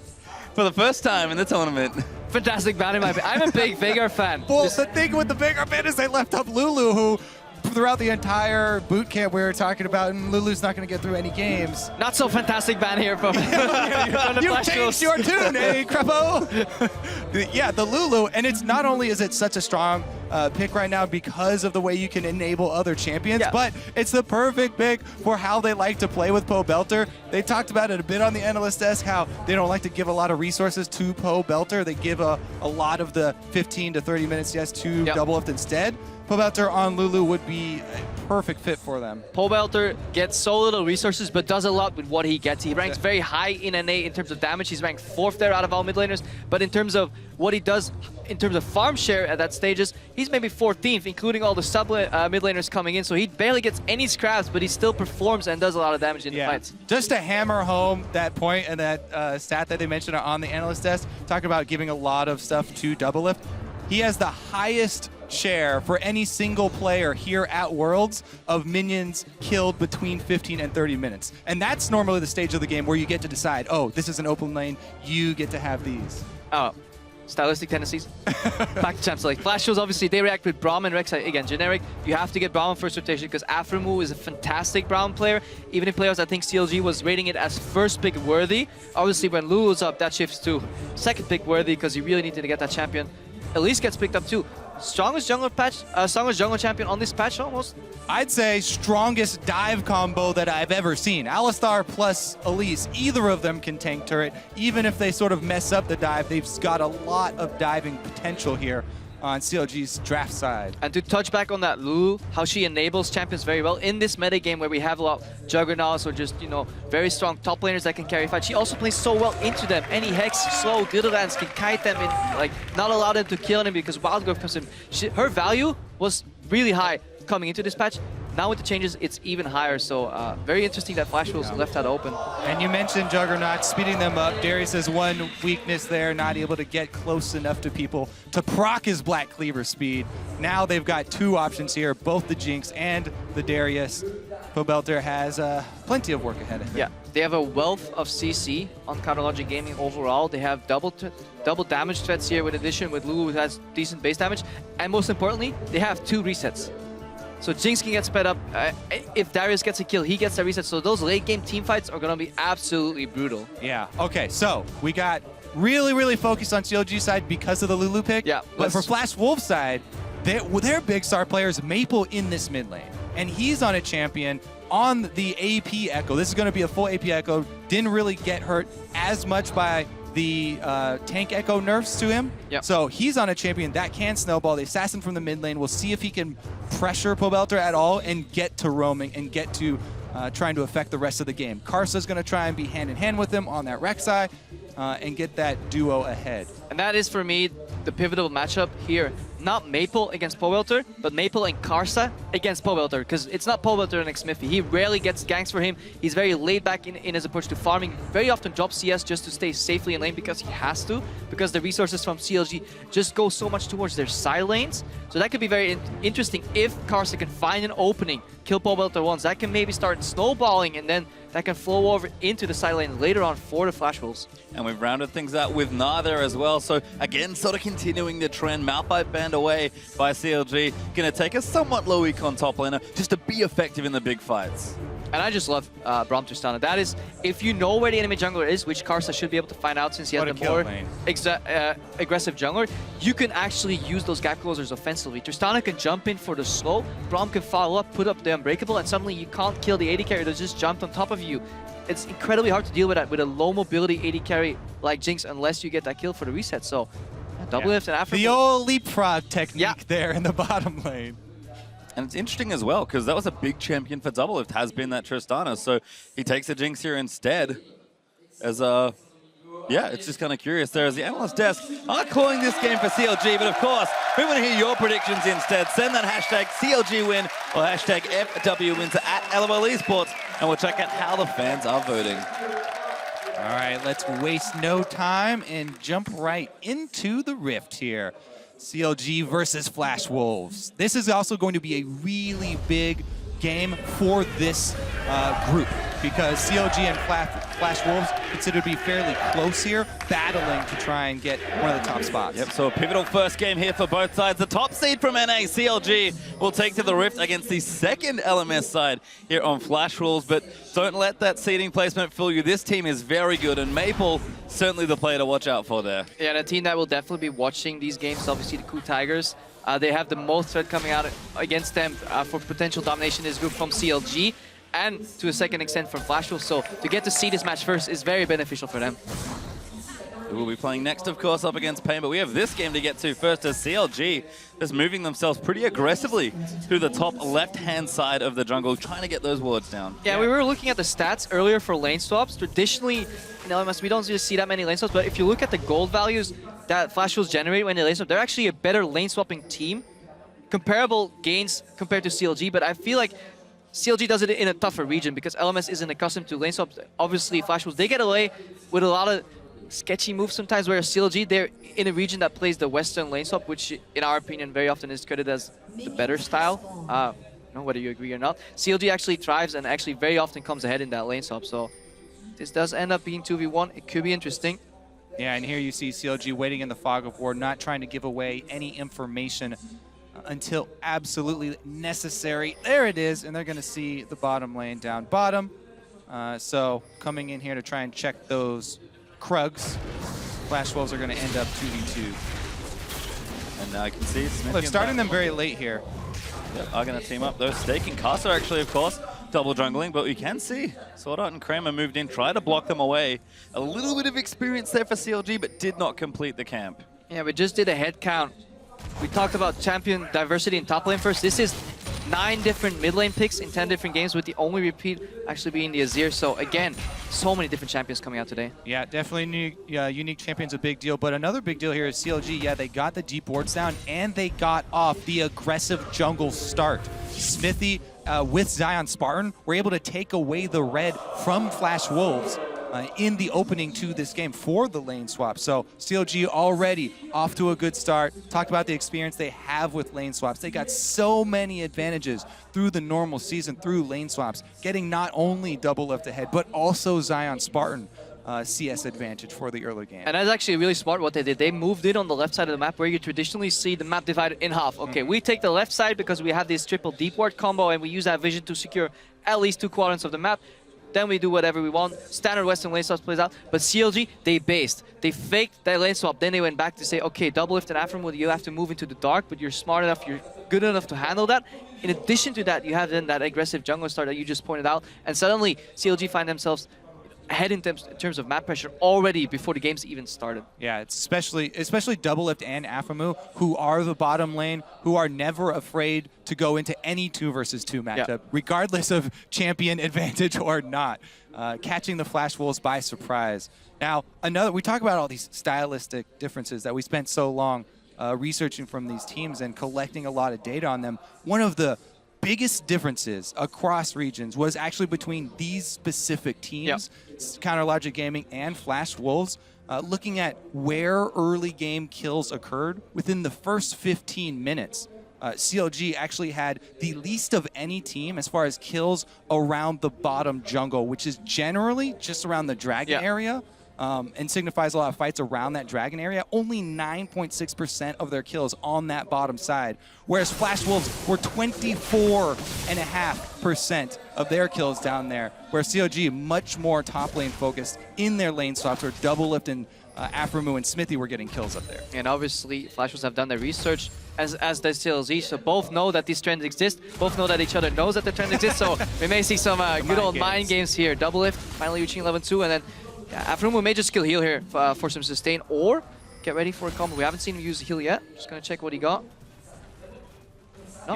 for the first time in the tournament. Fantastic ban in my opinion. I'm a big Veigar fan. Well, the thing with the Veigar ban is they left up Lulu, who throughout the entire boot camp we were talking about, and Lulu's not going to get through any games. Not so fantastic ban here from You changed your tune, eh, Crepo? Yeah, the Lulu, and it's not only is it such a strong pick right now because of the way you can enable other champions, but it's the perfect pick for how they like to play with Poe Belter. They talked about it a bit on the analyst desk, how they don't like to give a lot of resources to Poe Belter. They give a lot of the 15 to 30 minutes to Doublelift instead. Poe Belter on Lulu would be a perfect fit for them. Poe Belter gets so little resources, but does a lot with what he gets. He ranks very high in NA in terms of damage. He's ranked 4th there out of all mid laners. But in terms of what he does, in terms of farm share at that stages, he's maybe 14th, including all the sub mid laners coming in. So he barely gets any scraps, but he still performs and does a lot of damage in the fights. Just to hammer home that point and that stat that they mentioned on the analyst desk, talking about giving a lot of stuff to Doublelift, he has the highest share for any single player here at Worlds of minions killed between 15 and 30 minutes. And that's normally the stage of the game where you get to decide, oh, this is an open lane, you get to have these. Oh, stylistic tendencies. Back to Champs League. Flash shows, obviously, they react with Braum and Rek'Sai. Again, generic. You have to get Braum first rotation because Aframu is a fantastic Braum player. Even in playoffs, I think CLG was rating it as first pick worthy. Obviously, when Lulu's up, that shifts to second pick worthy because you really needed to get that champion. Elise gets picked up too. Strongest jungler champion on this patch almost. I'd say strongest dive combo that I've ever seen. Alistar plus Elise, either of them can tank turret. Even if they sort of mess up the dive, they've got a lot of diving potential here on CLG's draft side. And to touch back on that Lulu, how she enables champions very well in this meta game where we have a lot of juggernauts or just, very strong top laners that can carry fight. She also plays so well into them. Any Hex, slow, Diddlelands can kite them in, not allow them to kill them because Wild Growth comes in. Her value was really high coming into this patch. Now with the changes, it's even higher, so very interesting that Flash was left that open. And you mentioned Juggernaut, speeding them up. Darius has one weakness there, not able to get close enough to people to proc his Black Cleaver speed. Now they've got two options here, both the Jinx and the Darius. Poe Belter has plenty of work ahead of him. Yeah, they have a wealth of CC on Counterlogic Gaming overall. They have double damage threats here with addition with Lulu, who has decent base damage. And most importantly, they have 2 resets. So Jinx can get sped up. If Darius gets a kill, he gets a reset. So those late game team fights are going to be absolutely brutal. Yeah. Okay, so we got really focused on CLG side because of the Lulu pick. Yeah. But for Flash Wolf side, their big star player is Maple in this mid lane. And he's on a champion on the AP Echo. This is going to be a full AP Echo. Didn't really get hurt as much by the tank Echo nerfs to him. Yep. So he's on a champion that can snowball. The assassin from the mid lane. We'll see if he can pressure Poe Belter at all and get to roaming and get to trying to affect the rest of the game. Karsa's going to try and be hand in hand with him on that Rek'Sai and get that duo ahead. And that is, for me, the pivotal matchup here. Not Maple against Poe Belter, but Maple and Karsa against Poe Belter, because it's not Poe Belter and Xmiffy. He rarely gets ganks for him. He's very laid back in his approach to farming. Very often drops CS just to stay safely in lane because he has to, because the resources from CLG just go so much towards their side lanes. So that could be very interesting if Karsa can find an opening, kill Poe Belter once. That can maybe start snowballing, and then that can flow over into the side lane later on for the Flash Wolves. And we've rounded things out with Nada as well. So again, sort of continuing the trend. Malphite banned away by CLG. Going to take a somewhat low econ top laner just to be effective in the big fights. And I just love Braum Tristana. That is, if you know where the enemy jungler is, which Karsa should be able to find out since he has the more aggressive jungler, you can actually use those gap closers offensively. Tristana can jump in for the slow, Braum can follow up, put up the Unbreakable, and suddenly you can't kill the AD carry that just jumped on top of you. It's incredibly hard to deal with that with a low mobility AD carry like Jinx unless you get that kill for the reset. So, Doublelift and Afro. The old leapfrog technique there in the bottom lane. And it's interesting as well, because that was a big champion for Doublelift, has been that Tristana. So he takes the Jinx here instead as a... Yeah, it's just kind of curious there as the analyst desk are calling this game for CLG, but of course, we want to hear your predictions instead. Send that hashtag CLG win or hashtag FW win to @LOL Esports, and we'll check out how the fans are voting. All right, let's waste no time and jump right into the Rift here. CLG versus Flash Wolves. This is also going to be a really big game for this group because CLG and Flash Wolves considered to be fairly close here, battling to try and get one of the top spots. Yep, so a pivotal first game here for both sides. The top seed from NA, CLG, will take to the Rift against the second LMS side here on Flash Wolves, but don't let that seeding placement fool you. This team is very good, and Maple, certainly the player to watch out for there. Yeah, and a team that will definitely be watching these games, obviously the Coup Tigers. They have the most threat coming out against them for potential domination in this group from CLG and to a second extent from Flash Wolves. So to get to see this match first is very beneficial for them. We'll be playing next, of course, up against Pain, but we have this game to get to first as CLG is moving themselves pretty aggressively to the top left-hand side of the jungle, trying to get those wards down. Yeah, we were looking at the stats earlier for lane swaps. Traditionally, in LMS, we don't really see that many lane swaps, but if you look at the gold values that Flash Wolves generate when they lane swap, they're actually a better lane swapping team. Comparable gains compared to CLG, but I feel like CLG does it in a tougher region because LMS isn't accustomed to lane swaps. Obviously, Flash Wolves, they get away with a lot of sketchy moves sometimes, whereas CLG, they're in a region that plays the Western lane swap, which in our opinion very often is credited as the better style. Whether you agree or not. CLG actually thrives and actually very often comes ahead in that lane swap, so this does end up being 2v1. It could be interesting. Yeah, and here you see CLG waiting in the fog of war, not trying to give away any information until absolutely necessary. There it is, and they're going to see the bottom lane down bottom. So coming in here to try and check those Krugs. Flash Wolves are going to end up 2v2. And I can see Smith. They're starting them very late here. Yep, are going to team up though. Staking Casa actually, of course, double jungling, but we can see Sword Art and Kramer moved in, try to block them away. A little bit of experience there for CLG, but did not complete the camp. Yeah, we just did a head count. We talked about champion diversity in top lane first. This is 9 different mid lane picks in 10 different games, with the only repeat actually being the Azir. So again, so many different champions coming out today. Yeah, definitely unique champion's a big deal. But another big deal here is CLG. Yeah, they got the deep wards down and they got off the aggressive jungle start. Smithy with Zion Spartan were able to take away the red from Flash Wolves in the opening to this game for the lane swap. So CLG already off to a good start. Talked about the experience they have with lane swaps. They got so many advantages through the normal season, through lane swaps, getting not only double lift ahead, but also Zion Spartan CS advantage for the early game. And that's actually really smart what they did. They moved in on the left side of the map where you traditionally see the map divided in half. Okay, we take the left side because we have this triple deep ward combo and we use that vision to secure at least 2 quadrants of the map. Then we do whatever we want. Standard Western lane swaps plays out. But CLG, they based. They faked that lane swap. Then they went back to say, okay, double lift and Aftermoon, you have to move into the dark, but you're smart enough, you're good enough to handle that. In addition to that, you have then that aggressive jungle start that you just pointed out. And suddenly, CLG find themselves ahead in terms of map pressure already before the game's even started. Yeah, it's especially Double Lift and Aphromoo, who are the bottom lane, who are never afraid to go into any 2 versus 2 matchup, regardless of champion advantage or not, catching the Flash Wolves by surprise. Now, we talk about all these stylistic differences that we spent so long researching from these teams and collecting a lot of data on them. One of the biggest differences across regions was actually between these specific teams, Counter Logic Gaming and Flash Wolves, looking at where early game kills occurred within the first 15 minutes. CLG actually had the least of any team as far as kills around the bottom jungle, which is generally just around the dragon area. And signifies a lot of fights around that dragon area. Only 9.6% of their kills on that bottom side, whereas Flash Wolves were 24.5% of their kills down there, where CLG much more top lane focused in their lane swaps, where Double Lift and Aphromoo and Smithy were getting kills up there. And obviously, Flash Wolves have done their research, as does CLG, so both know that these trends exist, both know that each other knows that the trend exists, so we may see some good old mind games here. Double Lift finally reaching 11-2, and then Aphromoo may just kill heal here for some sustain, or get ready for a combo. We haven't seen him use the heal yet. Just gonna check what he got.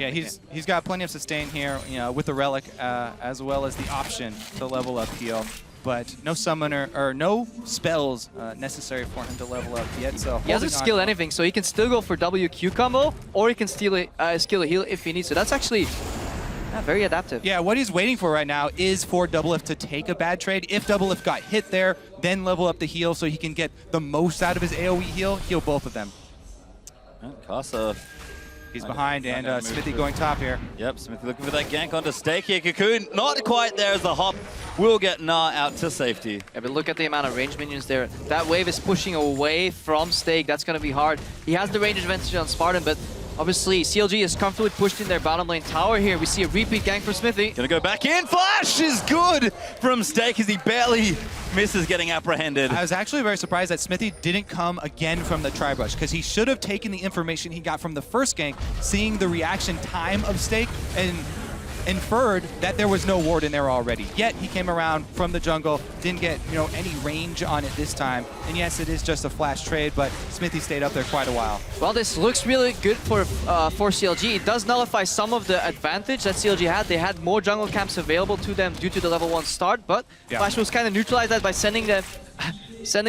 Yeah, he's got plenty of sustain here, you know, with the relic as well as the option to level up heal. But no summoner or no spells necessary for him to level up yet. So he hasn't skilled anything, so he can still go for WQ combo, or he can skill a heal if he needs to. That's actually very adaptive. Yeah, what he's waiting for right now is for Doublelift to take a bad trade. If Doublelift got hit there, then level up the heal so he can get the most out of his AoE heal both of them. Karsa. He's behind, and Smithy going top here. Yep, Smithy looking for that gank onto Stake here. Cocoon not quite there as the hop will get Nah out to safety. Yeah, but look at the amount of range minions there. That wave is pushing away from Stake. That's going to be hard. He has the range advantage on Spartan, but obviously CLG is comfortably pushed in their bottom lane tower here. We see a repeat gank for Smithy. Gonna go back in. Flash is good from Stake as he barely misses getting apprehended. I was actually very surprised that Smithy didn't come again from the tri-brush, because he should have taken the information he got from the first gank, seeing the reaction time of Stake, and inferred that there was no ward in there already. Yet he came around from the jungle, didn't get any range on it this time. And yes, it is just a flash trade, but Smithy stayed up there quite a while. Well, this looks really good for CLG. It does nullify some of the advantage that CLG had. They had more jungle camps available to them due to the level 1 start, but Flash was kind of neutralized that by sending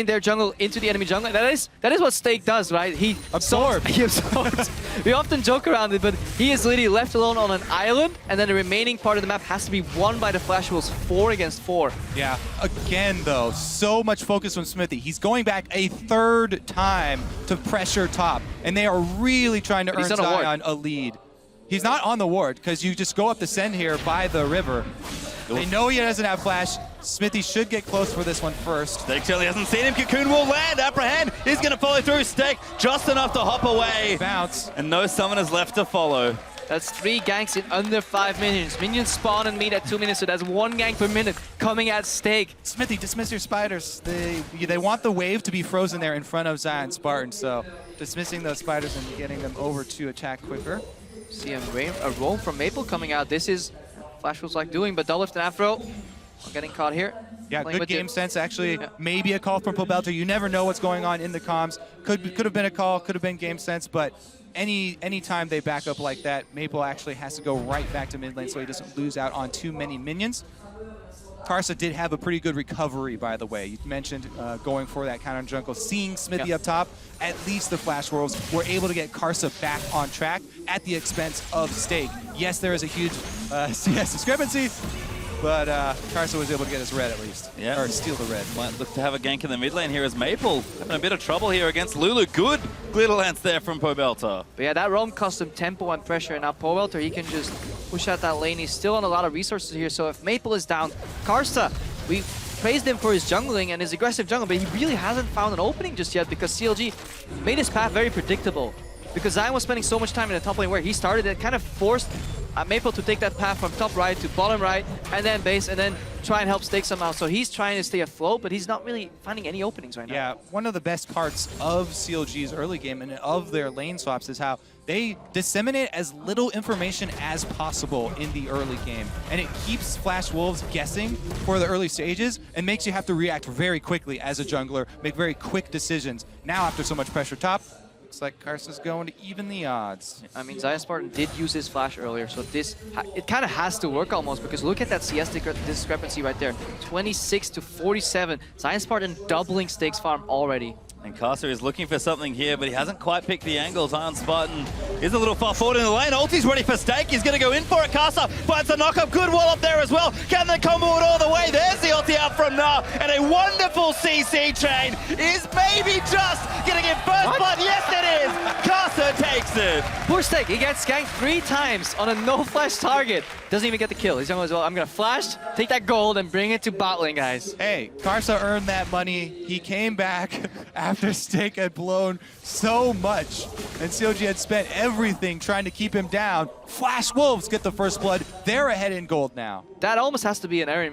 their jungle into the enemy jungle. That is what Stake does, right? He absorbs. We often joke around it, but he is literally left alone on an island, and then the remaining part of the map has to be won by the Flash Wolves 4 against 4. Yeah, again though, so much focus from Smithy. He's going back a third time to pressure top, and they are really trying to earn Zion a lead. He's not on the ward, because you just go up the send here by the river. They know he doesn't have flash. Smithy should get close for this one first. Stake certainly hasn't seen him. Cocoon will land. Apprehend. He's going to follow through. Stake just enough to hop away. Bounce. And no summoners left to follow. That's 3 ganks in under 5 minutes. Minions spawn and meet at 2 minutes, so that's 1 gank per minute coming at Stake. Smithy, dismiss your spiders. They want the wave to be frozen there in front of Zion Spartan, so dismissing those spiders and getting them over to attack quicker. See a roam from Maple coming out. This is Flash was like doing, but Doublelift and Afro getting caught here. Yeah, good game sense, actually. Yeah. Maybe a call from Pobelter. You never know what's going on in the comms. Could have been a call, could have been game sense, but any time they back up like that, Maple actually has to go right back to mid lane so he doesn't lose out on too many minions. Karsa did have a pretty good recovery, by the way. You mentioned going for that counter jungle, seeing Smithy up top. At least the Flash Wolves were able to get Karsa back on track at the expense of Stake. Yes, there is a huge CS discrepancy, but Karsa was able to get his red at least. Yeah. Or steal the red. Might look to have a gank in the mid lane here as Maple having a bit of trouble here against Lulu. Good glitter lance there from Pobelter. But yeah, that roam cost him tempo and pressure, and now Pobelter, he can just push out that lane. He's still on a lot of resources here, so if Maple is down, Karsa, we praised him for his jungling and his aggressive jungle, but he really hasn't found an opening just yet because CLG made his path very predictable. Because Zion was spending so much time in the top lane where he started, it kind of forced Maple to take that path from top right to bottom right, and then base, and then try and help Stake somehow. So he's trying to stay afloat, but he's not really finding any openings right now. Yeah, one of the best parts of CLG's early game and of their lane swaps is how they disseminate as little information as possible in the early game. And it keeps Flash Wolves guessing for the early stages and makes you have to react very quickly as a jungler, make very quick decisions. Now after so much pressure top, looks like Karsa's going to even the odds. I mean, Zion Spartan did use his flash earlier, so it kind of has to work almost, because look at that CS discrepancy right there. 26 to 47. Zion Spartan doubling Stake's farm already. And Karsa is looking for something here, but he hasn't quite picked the angle. Zion Spartan is a little far forward in the lane. Ulti's ready for Stake. He's going to go in for it. Karsa finds a knock-up. Good wall up there as well. Can they combo it all the way? There's the ulti out from Nah. And a wonderful CC chain is maybe just going to get first blood. Yes, it is. Karsa takes it. Poor Stake. He gets ganked 3 times on a no-flash target. Doesn't even get the kill. He's young as well. I'm going to flash, take that gold, and bring it to bot lane, guys. Hey, Karsa earned that money. He came back after Stake had blown so much, and CLG had spent everything trying to keep him down. Flash Wolves get the first blood. They're ahead in gold now. That almost has to be an error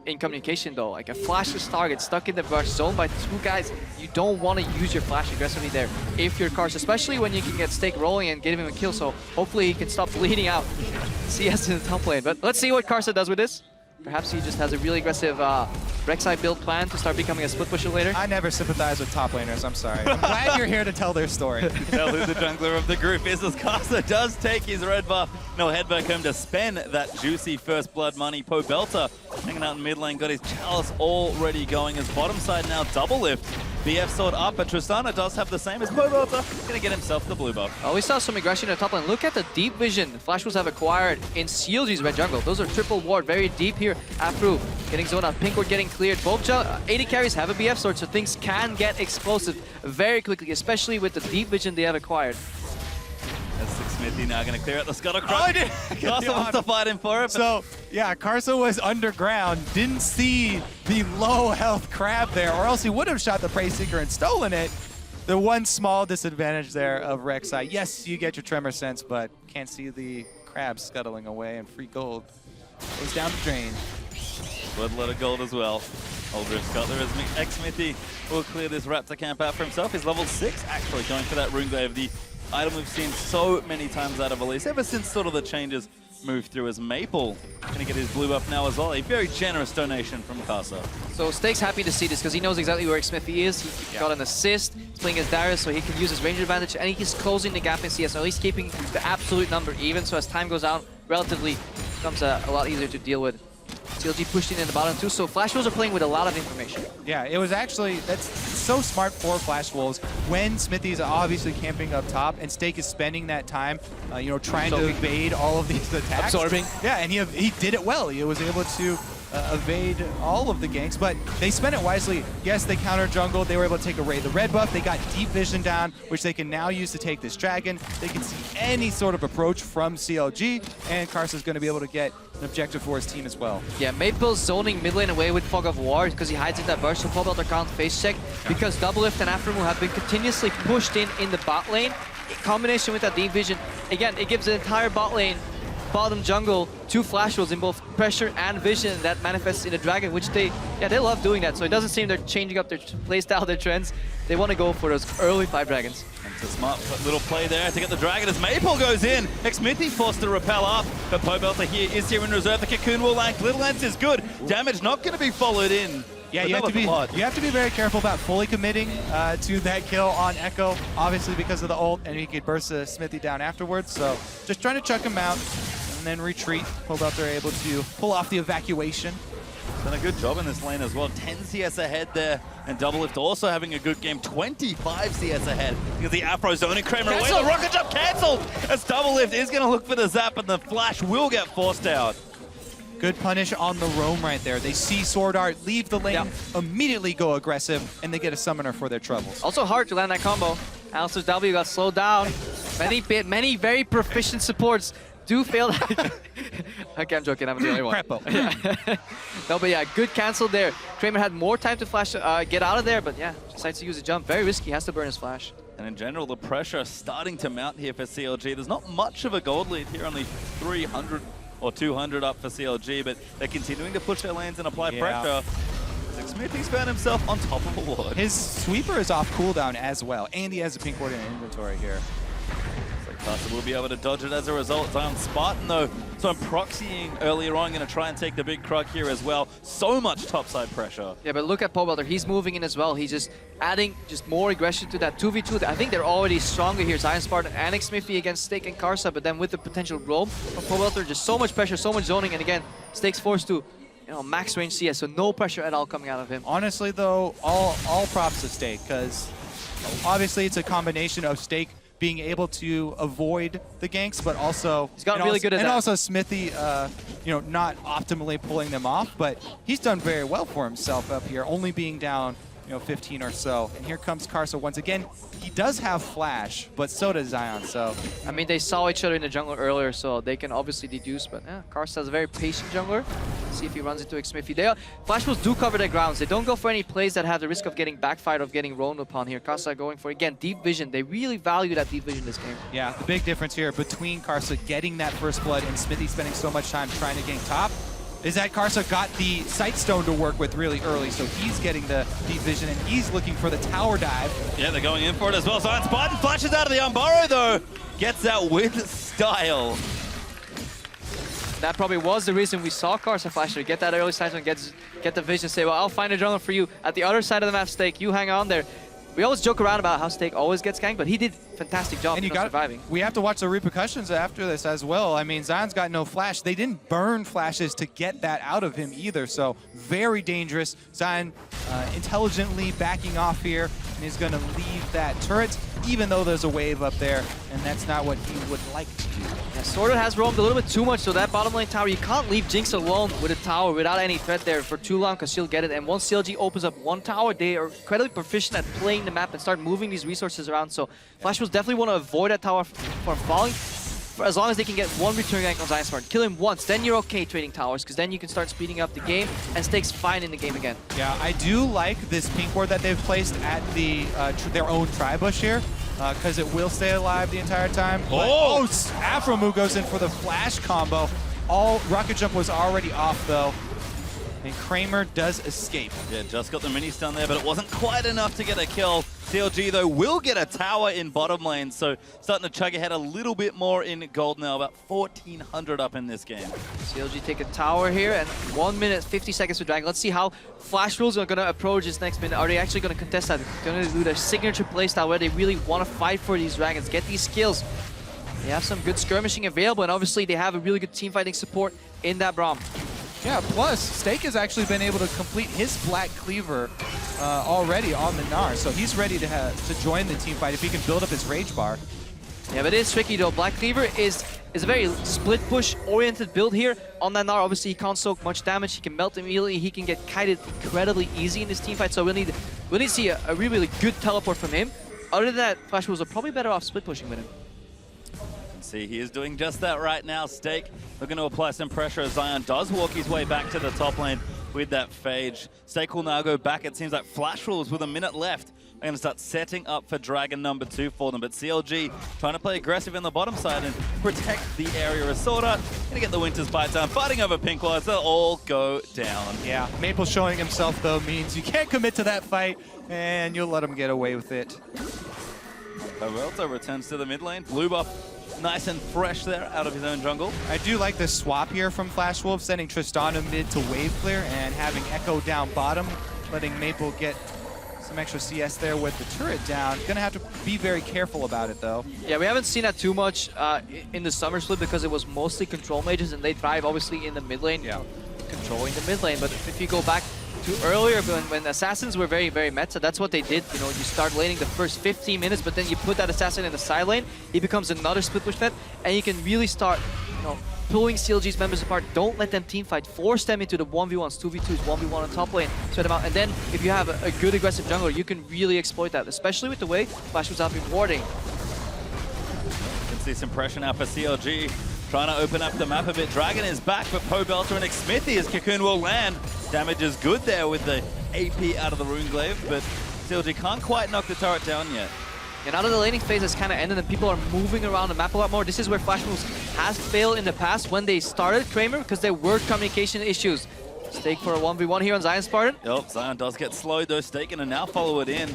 in communication, though. Like a flashless target stuck in the brush, zoned by 2 guys. You don't want to use your flash aggressively there if you're Karsa, especially when you can get Stake rolling and give him a kill. So hopefully he can stop bleeding out CS in the top lane. But let's see what Karsa does with this. Perhaps he just has a really aggressive Rek'Sai build plan to start becoming a split pusher later? I never sympathize with top laners, I'm sorry. I'm glad you're here to tell their story. Tell who the jungler of the group is, as Karsa does take his red buff. No, head back home to spend that juicy first blood money. Pobelter hanging out in mid lane, got his chalice already going. His bottom side now double lift. BF sword up, but Tristana does have the same as Pobelter. Gonna get himself the blue buff. Oh, we saw some aggression in the top lane. Look at the deep vision Flash Wolves have acquired in CLG's red jungle. Those are triple ward, very deep here. Afro getting zoned out, pink ward getting cleared. Both AD carries have a BF sword, so things can get explosive very quickly, especially with the deep vision they have acquired. That's Smithy now going to clear out the scuttle crush. Karsa wants to fight him for it. So, yeah, Karsa was underground, didn't see the low health crab there, or else he would have shot the Prey Seeker and stolen it. The one small disadvantage there of Rek'Sai. Yes, you get your tremor sense, but can't see the crab scuttling away, and free gold goes down the drain. Would let of gold as well. Aldrich Scuttler as X-Smithy will clear this Raptor camp out for himself. He's level 6, actually, going for that Rune Glaive, the item we've seen so many times out of Elise, ever since sort of the changes moved through, as Maple gonna get his blue buff now as well. A very generous donation from Karsa. So Stake's happy to see this because he knows exactly where X-Smithy is. He got an assist, he's playing as Darius, so he can use his range advantage, and he's closing the gap in CS, or at least keeping the absolute number even, so as time goes on, relatively becomes a lot easier to deal with. CLG pushed in the bottom too, so Flash Wolves are playing with a lot of information. Yeah, it was actually, that's so smart for Flash Wolves when Smithy's obviously camping up top and Stake is spending that time, you know, trying to evade all of these attacks. Absorbing. Yeah, and he did it well. He was able to evade all of the ganks, but they spent it wisely. Yes, they counter jungle. They were able to take away the red buff. They got deep vision down, which they can now use to take this dragon. They can see any sort of approach from CLG, and Karsa's going to be able to get an objective for his team as well. Yeah, Maple's zoning mid lane away with Fog of War because he hides in that burst, so Pobelter can't face check because Double Lift and Aftermoon have been continuously pushed in the bot lane. In combination with that deep vision, again, it gives the entire bot lane bottom jungle two Flash Wolves in both pressure and vision that manifests in a dragon, which they love doing that. So it doesn't seem they're changing up their playstyle, their trends. They want to go for those early 5 dragons. And it's a smart little play there to get the dragon as Maple goes in. X-Smithy forced to repel up, but Pobelter is here in reserve. The Cocoon will like. Little Ents is good. Damage not going to be followed in. Yeah, you have to be very careful about fully committing to that kill on Echo, obviously because of the ult, and he could burst the Smithy down afterwards. So just trying to chuck him out and then retreat. Pobelter able to pull off the evacuation. Done a good job in this lane as well. 10 CS ahead there, and Double Lift also having a good game. 25 CS ahead. Because the Afro zoning Kramer away. The rocket jump cancelled as Double Lift is going to look for the zap, and the flash will get forced out. Good punish on the roam right there. They see Sword Art, leave the lane, immediately go aggressive, and they get a summoner for their troubles. Also hard to land that combo. Alistair's W got slowed down. Many very proficient supports do fail that. Okay, I'm joking. I'm the only one. Yeah. No, but yeah, good cancel there. Kramer had more time to flash, get out of there, but yeah, decides to use a jump. Very risky. Has to burn his flash. And in general, the pressure starting to mount here for CLG. There's not much of a gold lead here, only 300 or 200 up for CLG, but they're continuing to push their lanes and apply pressure. Smithy's found himself on top of a ward. His sweeper is off cooldown as well, and he has a pink ward in inventory here. Karsa will be able to dodge it as a result. Zion Spartan, though, so I'm proxying earlier on, going to try and take the big Krug here as well. So much topside pressure. Yeah, but look at Pobelter. He's moving in as well. He's just adding more aggression to that 2v2. I think they're already stronger here. Zion Spartan and X-Smithy against Stake and Karsa, but then with the potential roam from Pobelter, just so much pressure, so much zoning, and again, Stake's forced to max range CS, so no pressure at all coming out of him. Honestly, though, all props to Stake, because obviously it's a combination of Stake being able to avoid the ganks, but also he's gotten really good at that. And also Smithy, not optimally pulling them off, but he's done very well for himself up here, only being down 15 or so. And here comes Karsa once again. He does have flash, but so does Zion. So I mean, they saw each other in the jungle earlier, so they can obviously deduce. But yeah, Karsa has a very patient jungler. Let's see if he runs into X-Smithy. Flash Wolves do cover their grounds. They don't go for any plays that have the risk of getting backfired, of getting roamed upon here. Karsa going for, again, deep vision. They really value that deep vision this game. Yeah, the big difference here between Karsa getting that first blood and Smithy spending so much time trying to gank top is that Karsa got the Sight Stone to work with really early, so he's getting the deep vision, and he's looking for the tower dive. Yeah, they're going in for it as well. Zion Spartan flashes out of the Unburrow, though. Gets that with style. That probably was the reason we saw Cars and FLICKR get that early sight and get the vision, say, well, I'll find a jungle for you at the other side of the map, Steak. You hang on there. We always joke around about how Steak always gets ganked, but he did a fantastic job surviving. We have to watch the repercussions after this as well. I mean, Zion's got no flash. They didn't burn flashes to get that out of him either, so very dangerous. Zion intelligently backing off here and is going to leave that turret, even though there's a wave up there, and that's not what he would like to do. Yeah, Sorted has roamed a little bit too much, so that bottom lane tower, you can't leave Jinx alone with a tower without any threat there for too long, because she'll get it. And once CLG opens up one tower, they are incredibly proficient at playing the map and start moving these resources around. So Flash will definitely want to avoid that tower from falling, for as long as they can get one return gank on Zion Spartan. Kill him once, then you're okay trading towers, because then you can start speeding up the game, and Steak's fine in the game again. Yeah, I do like this pink ward that they've placed at the their own tri-bush here, because it will stay alive the entire time. Oh, Afromu goes in for the flash combo. All rocket jump was already off though, and Kramer does escape. Yeah, just got the mini stun there, but it wasn't quite enough to get a kill. CLG, though, will get a tower in bottom lane, so starting to chug ahead a little bit more in gold now, about 1,400 up in this game. CLG take a tower here, and 1 minute, 50 seconds to Dragon. Let's see how Flash Rules are going to approach this next minute. Are they actually going to contest that? Going to do their signature playstyle where they really want to fight for these Dragons, get these kills. They have some good skirmishing available, and obviously they have a really good team fighting support in that Braum. Yeah, plus Steak has actually been able to complete his Black Cleaver already on the Gnar, so he's ready to join the team fight if he can build up his Rage Bar. Yeah, but it is tricky though. Black Cleaver is a very split push oriented build here on that Gnar. Obviously he can't soak much damage, he can melt immediately, he can get kited incredibly easy in this team fight, so we'll need to see a really good teleport from him. Other than that, Flash Wolves are probably better off split pushing with him. See, he is doing just that right now. Steak looking to apply some pressure as Zion does walk his way back to the top lane with that Phage. Steak will now go back. It seems like Flash Rules with a minute left are going to start setting up for Dragon number 2 for them. But CLG trying to play aggressive in the bottom side and protect the area as Sorta. Going to get the Winter's Bite down, fighting over pink wards. They'll all go down. Yeah, Maple showing himself though means you can't commit to that fight and you'll let him get away with it. Overalto returns to the mid lane. Blue buff nice and fresh there out of his own jungle. I do like this swap here from Flash Wolf, sending Tristana mid to wave clear and having Echo down bottom, letting Maple get some extra CS there with the turret down. Gonna have to be very careful about it though. Yeah, we haven't seen that too much in the summer split because it was mostly control mages and they thrive obviously in the mid lane, controlling the mid lane. But if you go back to earlier when assassins were very meta, that's what they did. You know, you start laning the first 15 minutes, but then you put that assassin in the side lane, he becomes another split push net, and you can really start, you know, pulling CLG's members apart. Don't let them team fight. Force them into the 1v1s, 2v2s, 1v1 on top lane, spread them out. And then if you have a good aggressive jungler, you can really exploit that, especially with the way Flash was out been warding. You can see some pressure now for CLG. Trying to open up the map a bit. Dragon is back, but Pobelter and Xmithy as Cocoon will land. Damage is good there with the AP out of the Runeglaive, but CLG can't quite knock the turret down yet. And now that the laning phase has kind of ended and people are moving around the map a lot more, this is where Flash Moves has failed in the past when they started Kramer because there were communication issues. Steak for a 1v1 here on Zion Spartan. Yep, Zion does get slowed though. Steak gonna now follow it in.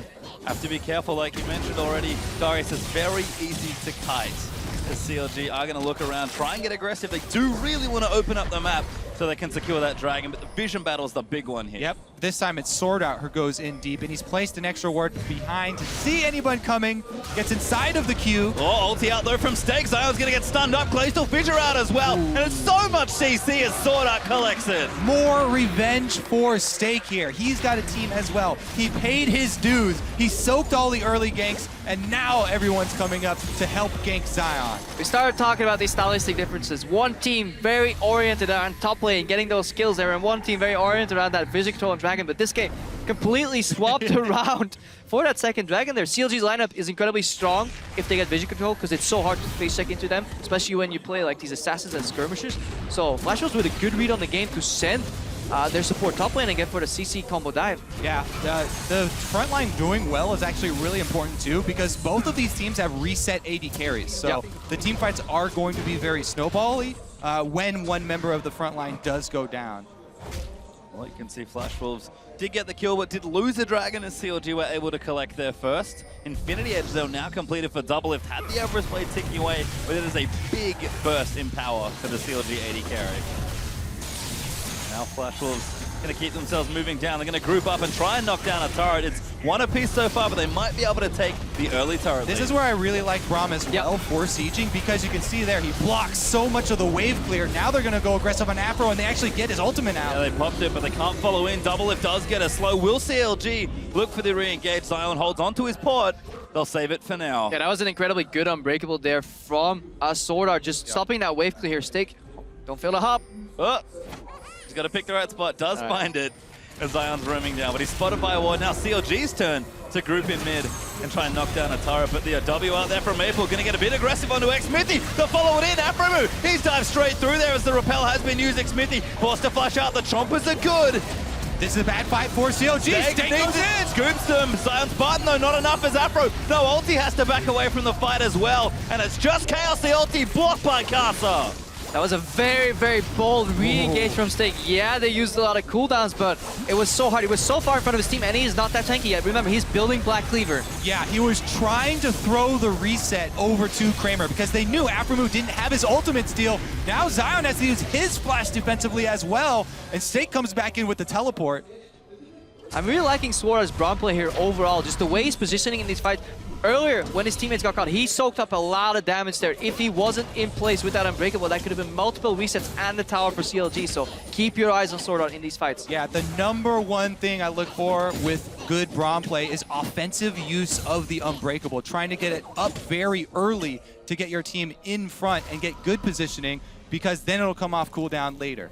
Have to be careful, like you mentioned already. Darius is very easy to kite. The CLG are going to look around, try and get aggressive. They do really want to open up the map so they can secure that dragon, but the vision battle is the big one here. Yep, this time it's Sword Out who goes in deep, and he's placed an extra ward behind to see anyone coming, gets inside of the queue. Oh, ulti out though from Steak. Zion's going to get stunned up. Glacial Fissure out as well, and it's so much CC as Sword Out collects it. More revenge for Steak here. He's got a team as well. He paid his dues. He soaked all the early ganks, and now everyone's coming up to help gank Zion. We started talking about these stylistic differences. One team very oriented on top lane, getting those skills there, and one team very oriented around that vision control and dragon, but this game completely swapped around for that second dragon there. CLG's lineup is incredibly strong if they get vision control, because it's so hard to face check into them, especially when you play like these assassins and skirmishers. So Flash was with a good read on the game to send their support top lane and get for the CC combo dive. Yeah, the front line doing well is actually really important too, because both of these teams have reset AD carries. So the team fights are going to be very snowbally when one member of the front line does go down. Well, you can see Flash Wolves did get the kill, but did lose a dragon as CLG were able to collect their first. Infinity Edge, though, now completed for Doublelift. Had the Everest Blade ticking away, but it is a big burst in power for the CLG AD carry. Now Flash Wolves going to keep themselves moving down. They're going to group up and try and knock down a turret. It's one apiece so far, but they might be able to take the early turret This lead. is where I really like Braum as well for sieging, because you can see there he blocks so much of the wave clear. Now they're going to go aggressive on Afro, and they actually get his ultimate out. Yeah, they popped it, but they can't follow in. Doublelift does get a slow. Will CLG look for the re-engage? Zion holds onto his port. They'll save it for now. Yeah, that was an incredibly good unbreakable there from Sword Art, just stopping that wave clear here. Steak, don't fail to hop. Oh, he's got to pick the right spot. Does find it as Zion's roaming down, but he's spotted by a ward. Now CLG's turn to group in mid and try and knock down a turret, but the W out there from Maple going to get a bit aggressive onto Xmithy. They'll follow it in. Afromu, he's dived straight through there as the rappel has been used. Xmithy forced to flash out. The Chompers are good. This is a bad fight for CLG. Steak goes in. Scoops them. Zion Spartan, though, not enough as Afro. No, ulti has to back away from the fight as well, and it's just Chaos the ulti blocked by Casa. That was a very, very bold re-engage from Steak. Yeah, they used a lot of cooldowns, but it was so hard. He was so far in front of his team, and he is not that tanky yet. Remember, he's building Black Cleaver. Yeah, he was trying to throw the reset over to Kramer because they knew Afromu didn't have his ultimate steal. Now Zion has to use his flash defensively as well, and Steak comes back in with the teleport. I'm really liking Suarez's Braum play here overall, just the way he's positioning in these fights. Earlier, when his teammates got caught, he soaked up a lot of damage there. If he wasn't in place with that Unbreakable, that could have been multiple resets and the tower for CLG, so keep your eyes on Sword Art in these fights. Yeah, the #1 thing I look for with good Braum play is offensive use of the Unbreakable, trying to get it up very early to get your team in front and get good positioning, because then it'll come off cooldown later.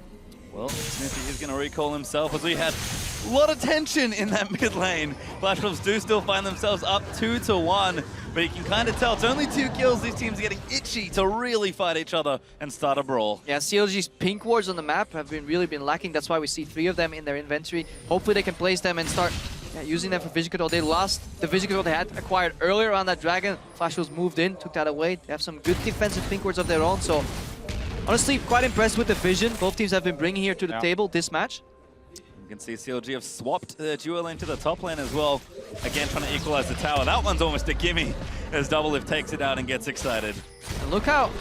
Well, Smithy is going to recall himself as we had a lot of tension in that mid lane. Flash Wolves do still find themselves up 2-1, but you can kind of tell it's only 2 kills. These teams are getting itchy to really fight each other and start a brawl. Yeah, CLG's pink wards on the map have really been lacking. That's why we see 3 of them in their inventory. Hopefully they can place them and start using them for vision control. They lost the vision control they had acquired earlier on that dragon. Flash Wolves moved in, took that away. They have some good defensive pink wards of their own, so honestly, quite impressed with the vision both teams have been bringing here to the table this match. You can see CLG have swapped their duo lane to the top lane as well. Again, trying to equalize the tower. That one's almost a gimme as Doublelift takes it out and gets excited. And look how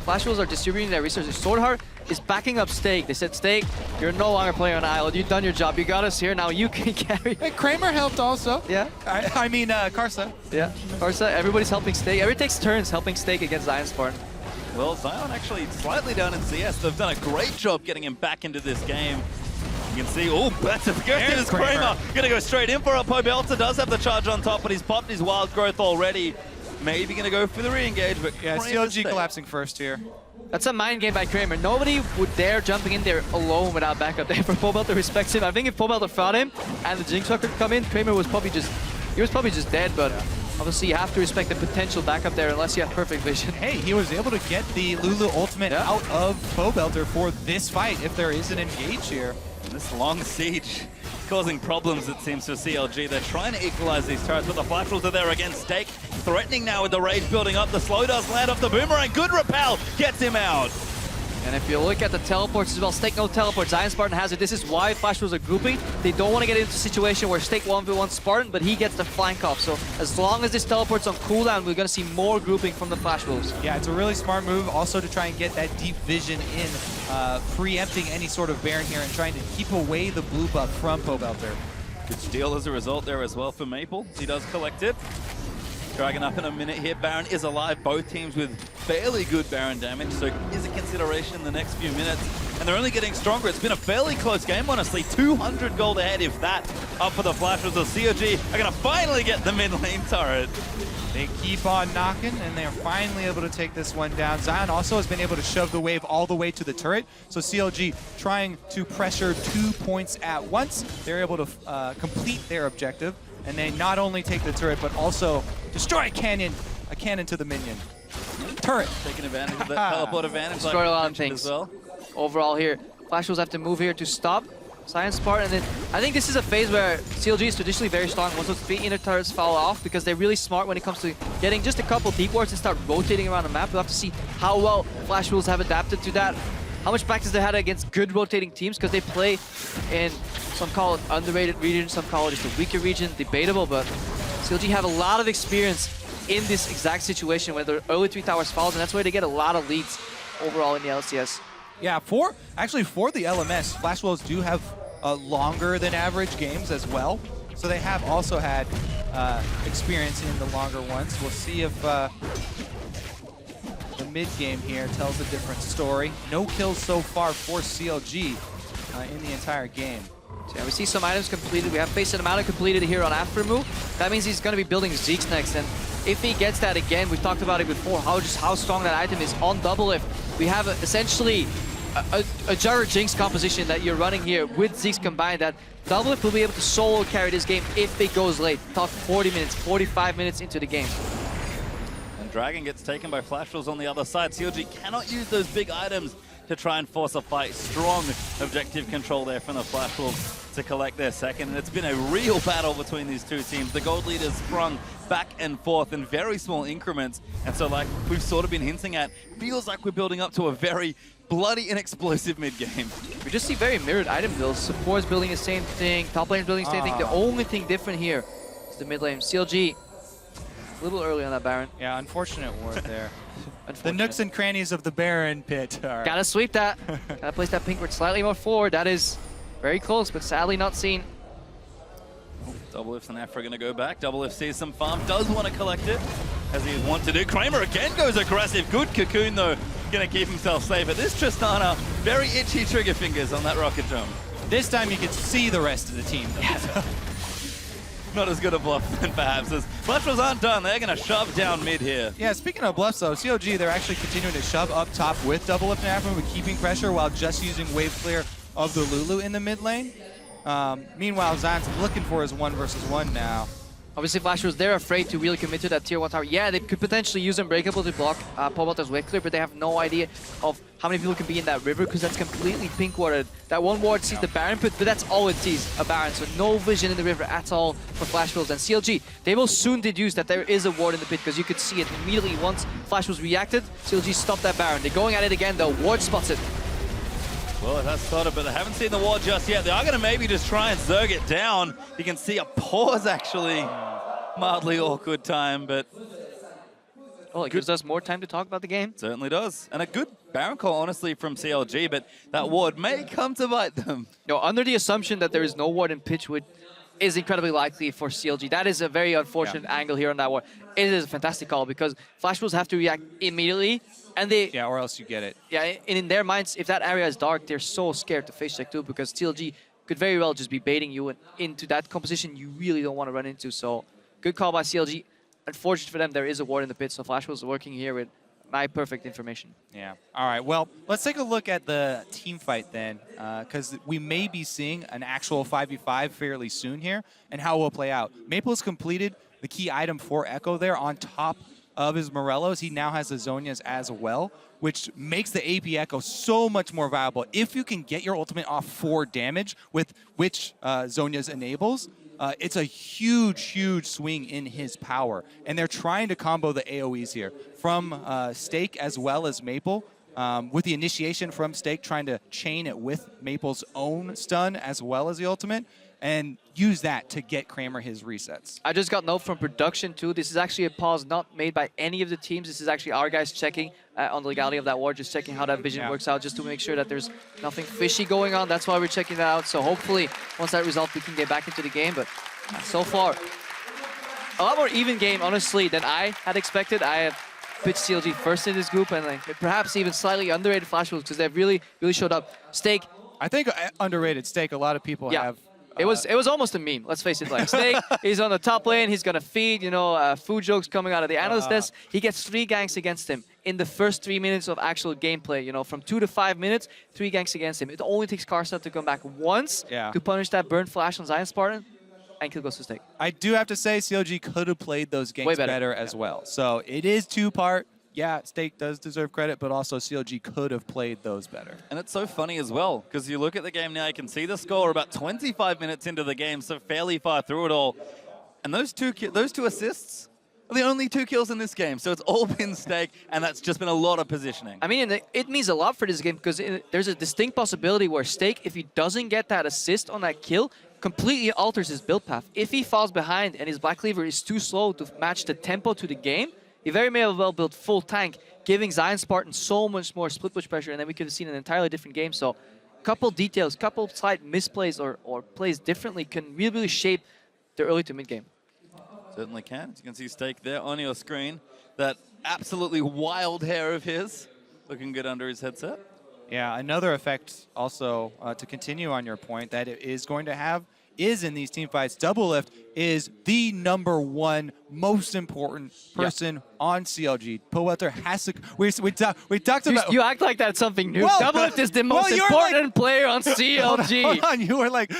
Flash Wolves are distributing their resources. Swordheart is backing up Steak. They said, Steak, you're no longer playing on Island. You've done your job. You got us here. Now you can carry. Hey, Kramer helped also. Yeah. I mean, Karsa. Yeah, Karsa. Everybody's helping Steak. Everybody takes turns helping Steak against Zion Spartan. Well, Zion actually slightly down in CS. They've done a great job getting him back into this game. You can see, oh, that's a good Kramer. Gonna go straight in for it. Pobelta does have the charge on top, but he's popped his wild growth already. Maybe gonna go for the re-engage, but yeah, CLG collapsing first here. That's a mind game by Kramer. Nobody would dare jumping in there alone without backup there for Pobelta respects him. I think if Pobelta found him and the Jinx could come in, Kramer was probably just, dead, but obviously you have to respect the potential backup there unless you have perfect vision. Hey, he was able to get the Lulu ultimate out of Pobelter for this fight if there is an engage here. And this long siege causing problems, it seems, for CLG. They're trying to equalize these turrets, but the Flash Wolves are there against Steak. Threatening now with the rage building up. The slow does land off the boomerang. Good rappel gets him out. And if you look at the teleports as well, Steak no teleport, Zion Spartan has it. This is why Flash Wolves are grouping. They don't want to get into a situation where Steak 1v1 Spartan, but he gets the flank off. So as long as this teleport's on cooldown, we're going to see more grouping from the Flash Wolves. Yeah, it's a really smart move also to try and get that deep vision in, preempting any sort of Baron here and trying to keep away the blue buff from Pobelter. Good steal as a result there as well for Maple. He does collect it. Dragon up in a minute here. Baron is alive. Both teams with fairly good Baron damage, so is a consideration in the next few minutes. And they're only getting stronger. It's been a fairly close game, honestly. 200 gold ahead, if that, up for the Flash Wolves. The COG are going to finally get the mid lane turret. They keep on knocking, and they're finally able to take this one down. Zion also has been able to shove the wave all the way to the turret. So CLG trying to pressure 2 points at once. They're able to complete their objective. And they not only take the turret, but also destroy a cannon to the minion. Turret. Taking advantage of that teleport advantage. Destroy a lot of things. As well. Overall here, Flash Wolves have to move here to stop Zion Spartan. And then I think this is a phase where CLG is traditionally very strong once those 3 inner turrets fall off, because they're really smart when it comes to getting just a couple deep wards and start rotating around the map. We'll have to see how well Flash Wolves have adapted to that. how much practice they had against good rotating teams, because they play in, some call it underrated region, some call it just a weaker region, debatable, but CLG have a lot of experience in this exact situation where the early 3 towers falls, and that's why they get a lot of leads overall in the LCS. Yeah, for the LMS, Flash Wolves do have longer than average games as well. So they have also had experience in the longer ones. We'll see if the mid game here tells a different story. No kills so far for CLG in the entire game. So yeah, we see some items completed. We have Face and Amount completed here on After Move. That means he's going to be building Zeke's next. And if he gets that again, we've talked about it before, how strong that item is on Double Lift. We have essentially a Jarrah Jinx composition that you're running here with Zeke's combined, that Double Lift will be able to solo carry this game if it goes late. Talk 40 minutes, 45 minutes into the game. And Dragon gets taken by Flash Wolves on the other side. CLG cannot use those big items to try and force a fight. Strong objective control there from the Flash Wolves to collect their second. And it's been a real battle between these two teams. The gold leaders sprung back and forth in very small increments. And so, like we've sort of been hinting at, feels like we're building up to a very bloody and explosive mid-game. We just see very mirrored item builds. Support's building the same thing, top lane's building the same thing. The only thing different here is the mid lane. CLG, a little early on that Baron. Yeah, unfortunate ward there. The nooks and crannies of the Baron pit are... Gotta sweep that. Gotta place that pink ward slightly more forward. That is very close, but sadly not seen. Double Lift and Afro going to go back. Double Lift sees some farm, does want to collect it, as he wants to do. Kramer again goes aggressive. Good cocoon, though, going to keep himself safe. But this Tristana, very itchy trigger fingers on that rocket jump. This time you can see the rest of the team, though. Yeah. Not as good a bluff then perhaps as Flash Wolves aren't done. They're going to shove down mid here. Yeah, speaking of bluffs though, CLG, they're actually continuing to shove up top with Double Lift and Afro, but keeping pressure while just using wave clear of the Lulu in the mid lane. Meanwhile, Zion's looking for his 1v1 now. Obviously, Flash Wolves, they're afraid to really commit to that tier 1 tower. Yeah, they could potentially use Unbreakable to block Pobalta's wave clear, but they have no idea of how many people can be in that river, because that's completely pink warded. That one ward sees the Baron pit, but that's all it sees, a Baron. So no vision in the river at all for Flash Wolves. And CLG, they will soon deduce that there is a ward in the pit, because you could see it immediately once Flash Wolves reacted. CLG stopped that Baron. They're going at it again, though. Ward spots it. Well, it has started, but they haven't seen the ward just yet. They are going to maybe just try and zerg it down. You can see a pause, actually. Mildly awkward time, but... Well, it gives us more time to talk about the game. Certainly does. And a good Baron call, honestly, from CLG, but that ward may come to bite them. No, under the assumption that there is no ward in pitch, which is incredibly likely for CLG. That is a very unfortunate angle here on that ward. It is a fantastic call, because Flash Wolves have to react immediately, and they... Yeah, or else you get it. Yeah, and in their minds, if that area is dark, they're so scared to face check too, because CLG could very well just be baiting you into that composition you really don't want to run into. So, good call by CLG. Unfortunate for them, there is a ward in the pit, so Flash Wolves working here with my perfect information. Yeah. All right, well, let's take a look at the team fight then, because we may be seeing an actual 5v5 fairly soon here, and how it will play out. Maple has completed the key item for Echo there on top of his Morellos. He now has the Zhonya's as well, which makes the AP Echo so much more valuable. If you can get your ultimate off 4 damage, with which Zhonya's enables, it's a huge, huge swing in his power. And they're trying to combo the AoEs here from Stake as well as Maple. With the initiation from Stake, trying to chain it with Maple's own stun as well as the ultimate, and use that to get Kramer his resets. I just got note from production too. This is actually a pause not made by any of the teams. This is actually our guys checking on the legality of that ward, just checking how that vision works out, just to make sure that there's nothing fishy going on. That's why we're checking that out. So hopefully, once that resolved, we can get back into the game. But so far, a lot more even game, honestly, than I had expected. I had pitched CLG first in this group, and like, perhaps even slightly underrated Flash Wolves, because they've really, really showed up. Stake. I think underrated Stake, a lot of people have. It was almost a meme, let's face it. Like, Stake, he's on the top lane, he's gonna feed, food jokes coming out of the analyst desk. He gets 3 ganks against him in the first 3 minutes of actual gameplay. From 2 to 5 minutes, 3 ganks against him. It only takes Karsten to come back once to punish that burn flash on Zion Spartan, and kill goes to Stake. I do have to say, CLG could have played those games better as well. So it is 2-part. Yeah, Stake does deserve credit, but also CLG could have played those better. And it's so funny as well, because you look at the game now, you can see the score about 25 minutes into the game, so fairly far through it all. And those two assists, the only 2 kills in this game. So it's all been Stake, and that's just been a lot of positioning. I mean, it means a lot for this game because there's a distinct possibility where Stake, if he doesn't get that assist on that kill, completely alters his build path. If he falls behind and his Black Cleaver is too slow to match the tempo to the game, he very may well build full tank, giving Zion Spartan so much more split push pressure, and then we could have seen an entirely different game. So couple details, couple slight misplays or plays differently can really shape the early to mid game. Certainly can. As you can see Stake there on your screen. That absolutely wild hair of his, looking good under his headset. Yeah, another effect also, to continue on your point, that it is going to have is in these team fights, Doublelift is the #1 most important person on CLG. Powelter has to. We talked about. You act like that's something new. Doublelift is the most important player on CLG. Hold on. You were like,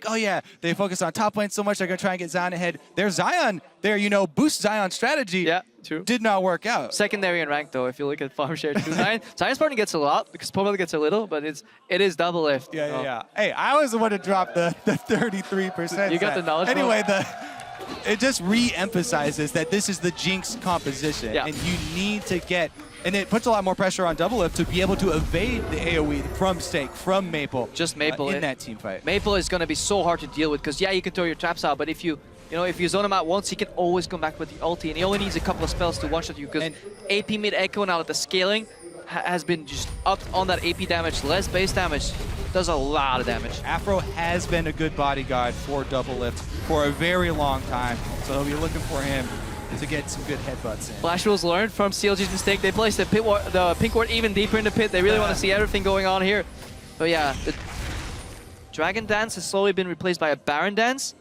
oh yeah, they focus on top lane so much. They're gonna try and get Zion ahead. There's Zion. There, boost Zion strategy. Yeah, true. Did not work out. Secondary in rank though, if you look at farm share too. Zion Spartan gets a lot because Powelter gets a little, but it is Doublelift. Yeah. Hey, I was the one to drop the 33%. You got the knowledge. Anyway, it just re-emphasizes that this is the Jinx composition, and you need to get, and it puts a lot more pressure on Doublelift to be able to evade the AoE from Stake, from Maple. Just Maple in that team fight. Maple is going to be so hard to deal with because you can throw your traps out, but if you zone him out once, he can always come back with the ulti, and he only needs a couple of spells to one-shot you because AP mid Echo now that the scaling has been just upped on that AP damage, less base damage. Does a lot of damage. Afro has been a good bodyguard for Doublelift for a very long time, so he'll be looking for him to get some good headbutts in. Flash Rules learned from CLG's mistake. They placed the pink ward even deeper in the pit. They really want to see everything going on here. But yeah, the Dragon Dance has slowly been replaced by a Baron Dance.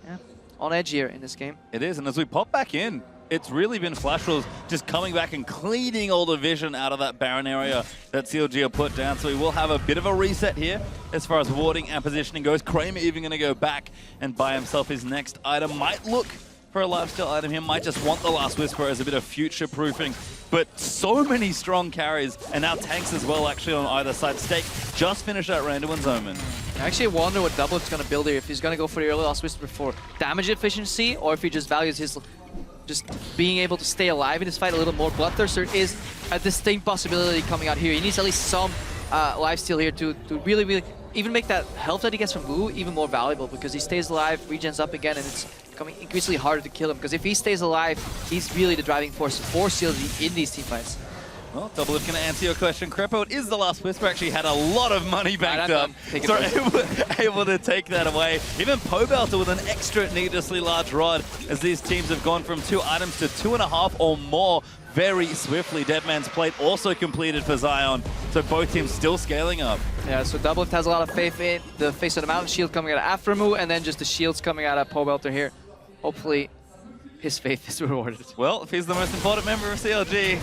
Yeah, on edge here in this game. It is, and as we pop back in, it's really been Flash Rules just coming back and cleaning all the vision out of that Baron area that CLG have put down. So we will have a bit of a reset here as far as warding and positioning goes. Kramer even going to go back and buy himself his next item. Might look for a lifesteal item here. Might just want the Last Whisper as a bit of future-proofing. But so many strong carries, and now tanks as well actually on either side. Stake just finished that Randuin's Omen. I actually wonder what Doublelift's going to build here. If he's going to go for the early Last Whisper for damage efficiency, or if he just values his just being able to stay alive in this fight a little more. Bloodthirster is a distinct possibility coming out here. He needs at least some lifesteal here to really even make that health that he gets from Wu even more valuable, because he stays alive, regens up again, and it's becoming increasingly harder to kill him, because if he stays alive, he's really the driving force for CLG in these team fights. Well, Doublelift going to answer your question. Crepo, it is the Last Whisper. Actually had a lot of money banked up. So able to take that away. Even Pobelter with an extra needlessly large rod, as these teams have gone from 2 items to 2.5 or more very swiftly. Deadman's Plate also completed for Zion. So both teams still scaling up. Yeah, so Doublelift has a lot of faith in the face of the mountain shield coming out of Aframu, and then just the shields coming out of Pobelter here. Hopefully his faith is rewarded. Well, if he's the most important member of CLG,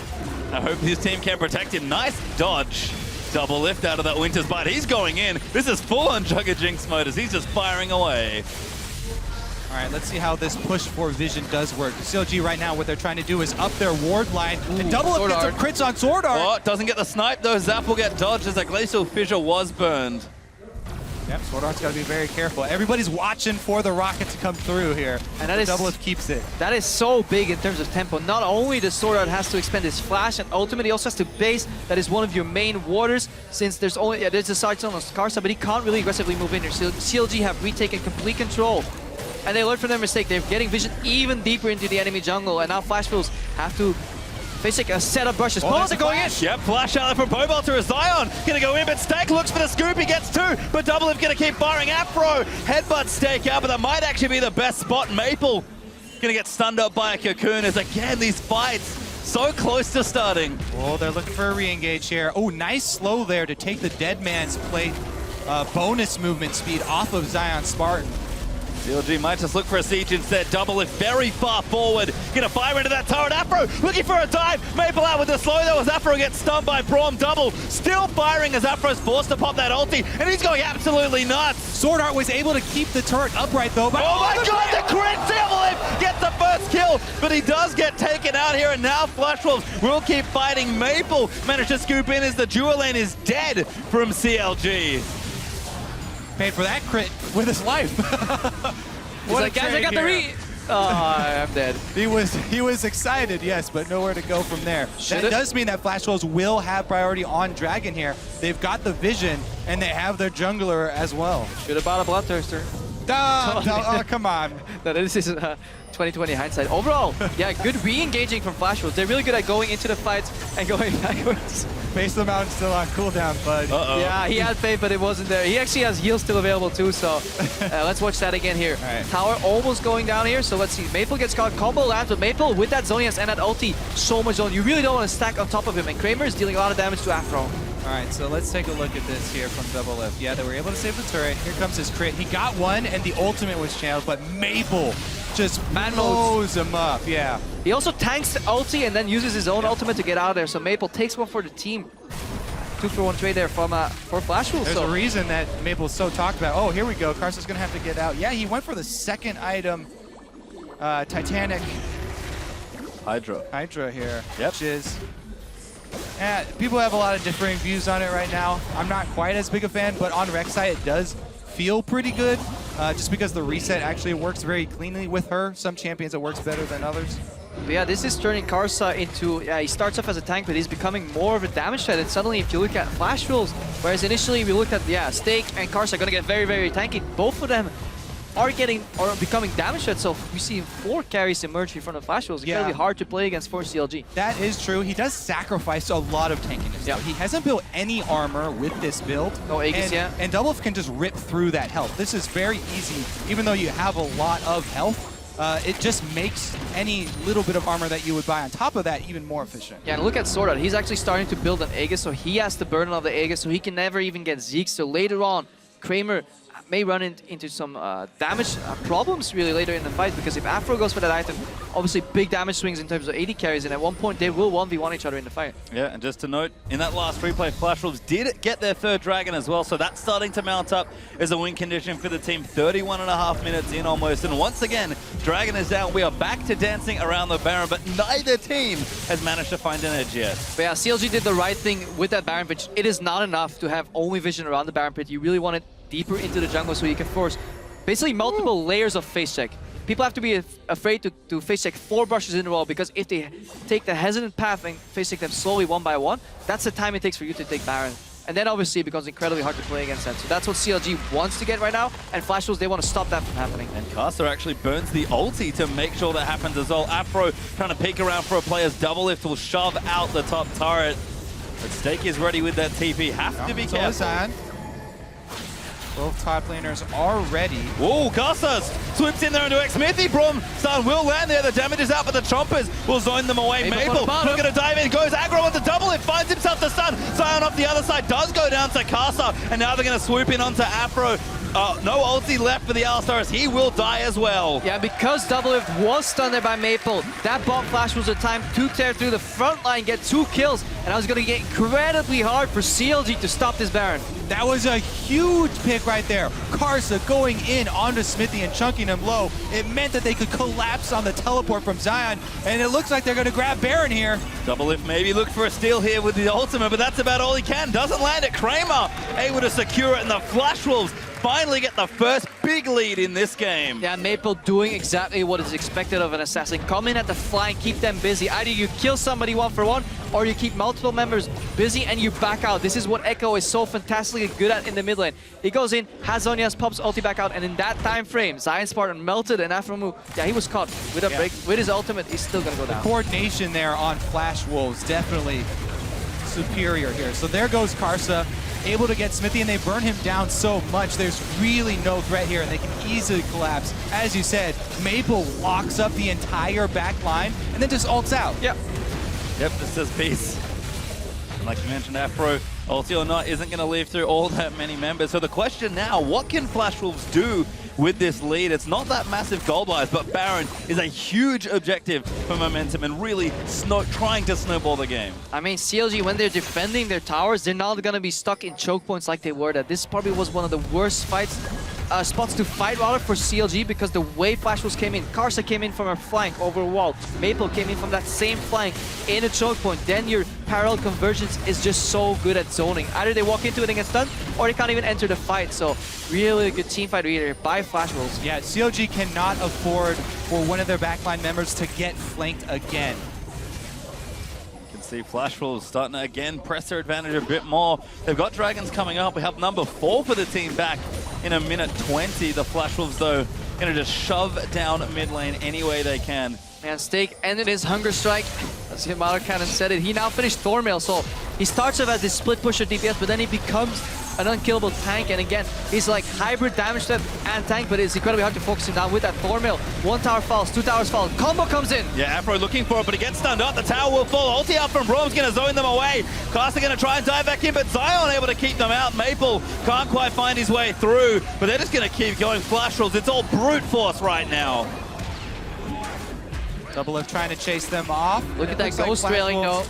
I hope his team can protect him. Nice dodge. Doublelift out of that Winter's Bite. He's going in. This is full-on Jugger Jinx mode as he's just firing away. All right, let's see how this push for vision does work. CLG right now, what they're trying to do is up their ward line. And Doublelift gets some crits on Sword Art. Oh, doesn't get the snipe though. Zap will get dodged as a Glacial Fissure was burned. Yep, Sword Art's got to be very careful. Everybody's watching for the rocket to come through here. And that is, Doublelift keeps it. That is so big in terms of tempo. Not only does Sword Art has to expend his flash, and ultimately he also has to base. That is one of your main warders, since there's a side zone on Skarsa, but he can't really aggressively move in here. So CLG have retaken complete control. And they learned from their mistake. They're getting vision even deeper into the enemy jungle, and now Flash Rules have to face a set of brushes. Pobelter going in! Yep, flash out from Pobelter as Zion gonna go in, but Stake looks for the scoop, he gets 2, but Doublelift gonna keep firing. Afro headbutt Stake out, but that might actually be the best spot. Maple gonna get stunned up by a Cocoon as again these fights so close to starting. Oh, they're looking for a re-engage here. Oh, nice slow there to take the Deadman's Plate bonus movement speed off of Zion Spartan. CLG might just look for a siege instead. Doublelift very far forward. Gonna fire into that turret. Afro looking for a dive. Maple out with the slow though as Afro gets stunned by Braum. Double still firing as Afro's forced to pop that ulti. And he's going absolutely nuts. Sword Art was able to keep the turret upright though. But oh my god, the crit! Doublelift gets the first kill. But he does get taken out here. And now Flash Wolves will keep fighting. Maple managed to scoop in as the dual lane is dead from CLG. Paid for that crit with his life. He's like, guys, I got the Oh, I'm dead. He was excited, yes, but nowhere to go from there. That does mean that Flash Wolves will have priority on Dragon here. They've got the vision, and they have their jungler as well. Should have bought a Bloodthirster. Oh, come on. No, this is 2020 hindsight. Overall, yeah, good re-engaging from Flash Wolves. They're really good at going into the fights and going backwards. Face the Mountain still on cooldown, bud. Yeah, he had faith, but it wasn't there. He actually has heals still available too, so let's watch that again here. Right. Tower almost going down here, so let's see. Maple gets caught, combo lands, but Maple with that Zonias and that ulti, so much zone. You really don't want to stack on top of him, and Kramer is dealing a lot of damage to Afro. All right, so let's take a look at this here from Double Lift. Yeah, they were able to save the turret. Here comes his crit. He got one, and the ultimate was channeled, but Maple just blows him up. Yeah. He also tanks the ulti and then uses his own ultimate to get out of there, so Maple takes one for the team. 2-for-1 trade there from for Flash Wolves. There's a reason that Maple's so talked about. Oh, here we go. Karsa's going to have to get out. Yeah, he went for the second item, Titanic Hydra here, which is... people have a lot of differing views on it right now. I'm not quite as big a fan, but on Rek'Sai it does feel pretty good, just because the reset actually works very cleanly with her. Some champions it works better than others. But yeah, this is turning Karsa into, he starts off as a tank, but he's becoming more of a damage threat. And suddenly, if you look at Flash Wolves, whereas initially we looked at, Stake and Karsa are going to get very, very tanky, both of them are becoming damage threats. So we see 4 carries emerge in front of Flash Wolves. It's going to be hard to play against for CLG. That is true. He does sacrifice a lot of tankiness. Yeah. He hasn't built any armor with this build. No Aegis, and Double can just rip through that health. This is very easy, even though you have a lot of health. It just makes any little bit of armor that you would buy on top of that even more efficient. Yeah, and look at Sword Art. He's actually starting to build an Aegis, so he has the burden of the Aegis, so he can never even get Zeke. So later on, Kramer may run into some damage problems really later in the fight, because if Afro goes for that item, obviously big damage swings in terms of AD carries, and at one point they will 1v1 each other in the fight. Yeah, and just to note, in that last replay, Flash Wolves did get their 3rd Dragon as well, so that's starting to mount up as a win condition for the team. 31.5 minutes in almost, and once again, Dragon is down. We are back to dancing around the Baron, but neither team has managed to find an edge yet. But yeah, CLG did the right thing with that Baron pit. It is not enough to have only vision around the Baron pit. You really want it deeper into the jungle so you can force basically multiple layers of face check. People have to be afraid to face check 4 brushes in a row, because if they take the hesitant path and face check them slowly one by one, that's the time it takes for you to take Baron. And then obviously it becomes incredibly hard to play against that. So that's what CLG wants to get right now, and Flash Wolves, they want to stop that from happening. And Karsa actually burns the ulti to make sure that happens as well. Afro trying to peek around for a player's double lift will shove out the top turret. But Stake is ready with that TP. Have to be careful. Both top laners are ready. Whoa, Karsa swoops in there into X-Smithy. Brom Stun will land there. The damage is out, but the Chompers will zone them away. Maple not going to dive in. Goes aggro on the double. It finds himself the stun. Zion off the other side does go down to Karsa, and now they're going to swoop in onto Afro. No ulti left for the Alistar, as he will die as well. Yeah, because Double Lift was stunned there by Maple, that bot Flash was a time to tear through the front line, get 2 kills, and I was going to get incredibly hard for CLG to stop this Baron. That was a huge pick right there. Karsa going in onto Smithy and chunking him low. It meant that they could collapse on the teleport from Zion, and it looks like they're going to grab Baron here. Double Lift maybe look for a steal here with the ultimate, but that's about all he can. Doesn't land it. Kramer able to secure it, and the Flash Wolves finally get the first big lead in this game. Yeah, Maple doing exactly what is expected of an assassin. Come in at the flank, keep them busy. Either you kill somebody 1-for-1, or you keep multiple members busy and you back out. This is what Echo is so fantastically good at in the mid lane. He goes in, has Zonia's, pops ulti back out, and in that time frame, Zion Spartan melted, and Afromu, he was caught with a break. With his ultimate, he's still gonna go down. The coordination there on Flash Wolves definitely superior here. So there goes Karsa, able to get Smithy, and they burn him down so much. There's really no threat here, and they can easily collapse. As you said, Maple locks up the entire back line and then just ults out. Yep, this is peace. And like you mentioned, Afro, ulti or not, isn't going to leave through all that many members. So the question now, what can Flash Wolves do with this lead? It's not that massive gold wise, but Baron is a huge objective for momentum and really trying to snowball the game. I mean, CLG, when they're defending their towers, they're not going to be stuck in choke points like they were. That this probably was one of the worst spots to fight rather for CLG, because the way Flash Wolves came in, Karsa came in from a flank over a wall, Maple came in from that same flank in a choke point, then you're Parallel Convergence is just so good at zoning. Either they walk into it and get stunned, or they can't even enter the fight. So really good team fight here by Flash Wolves. Yeah, CLG cannot afford for one of their backline members to get flanked again. You can see Flash Wolves starting to again press their advantage a bit more. They've got Dragons coming up. We have number 4 for the team back in a minute 20. The Flash Wolves, though, gonna just shove down mid lane any way they can. Man, Stake ended his Hunger Strike. As Himara Cannon said it, he now finished Thornmail, so he starts off as this split pusher DPS, but then he becomes an unkillable tank, and again, he's like hybrid damage step and tank, but it's incredibly hard to focus him down with that Thornmail. 1 tower falls, 2 towers fall, combo comes in. Yeah, Afro looking for it, but he gets stunned up. The tower will fall. Ulti out from Brom's gonna zone them away. Caster gonna try and dive back in, but Zion able to keep them out. Maple can't quite find his way through, but they're just gonna keep going. Flash Wolves, it's all brute force right now. Double trying to chase them off. Look at that ghost railing though.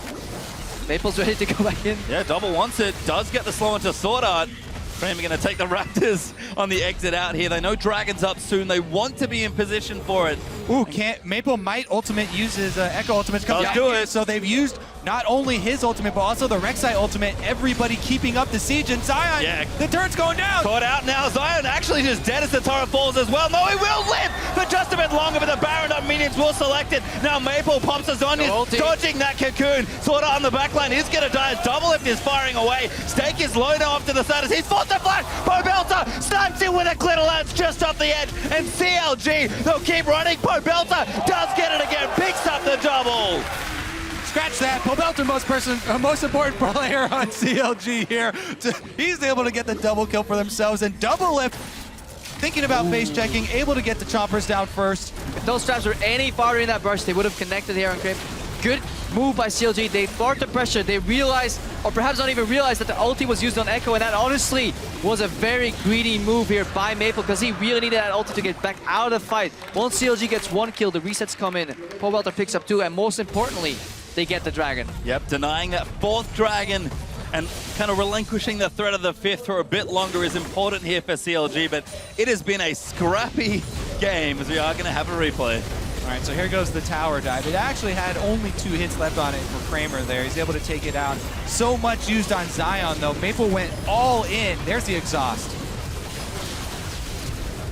Maple's ready to go back in. Yeah, Double wants it. Does get the slow into Sword Art. Kramer going to take the Raptors on the exit out here. They know Dragon's up soon. They want to be in position for it. Ooh, Maple might ultimate use his Echo ultimate to come back in. So they've used not only his ultimate, but also the Rek'Sai ultimate. Everybody keeping up the siege. And Zion, the turn's going down. Caught out now. Zion actually just dead as the turret falls as well. No, he will live for just a bit longer, but the Baron up minions will select it. Now Maple pops his on, dodging that cocoon. Sword Art on the backline is going to die as Double Lift is firing away. Stake is low now off to the side as he's forced to flash. Pobelta snipes in with a glitter lance just off the edge. And CLG, they'll keep running. Pobelta does get it again, picks up the double. Scratch that. Pobelta, most important player on CLG here. He's able to get the double kill for themselves. And Double Lift, thinking about face checking, able to get the choppers down first. If those traps were any farther in that burst, they would have connected here on Crip. Good move by CLG. They fought the pressure. They realized, or perhaps not even realized, that the ulti was used on Echo, and that honestly was a very greedy move here by Maple, because he really needed that ulti to get back out of the fight. Once CLG gets 1 kill, the resets come in. Pobelta picks up 2, and most importantly, they get the dragon. Yep, denying that 4th dragon and kind of relinquishing the threat of the 5th for a bit longer is important here for CLG, but it has been a scrappy game, as we are going to have a replay. All right, so here goes the tower dive. It actually had only 2 hits left on it for Kramer there. He's able to take it out. So much used on Zion, though. Maple went all in. There's the exhaust.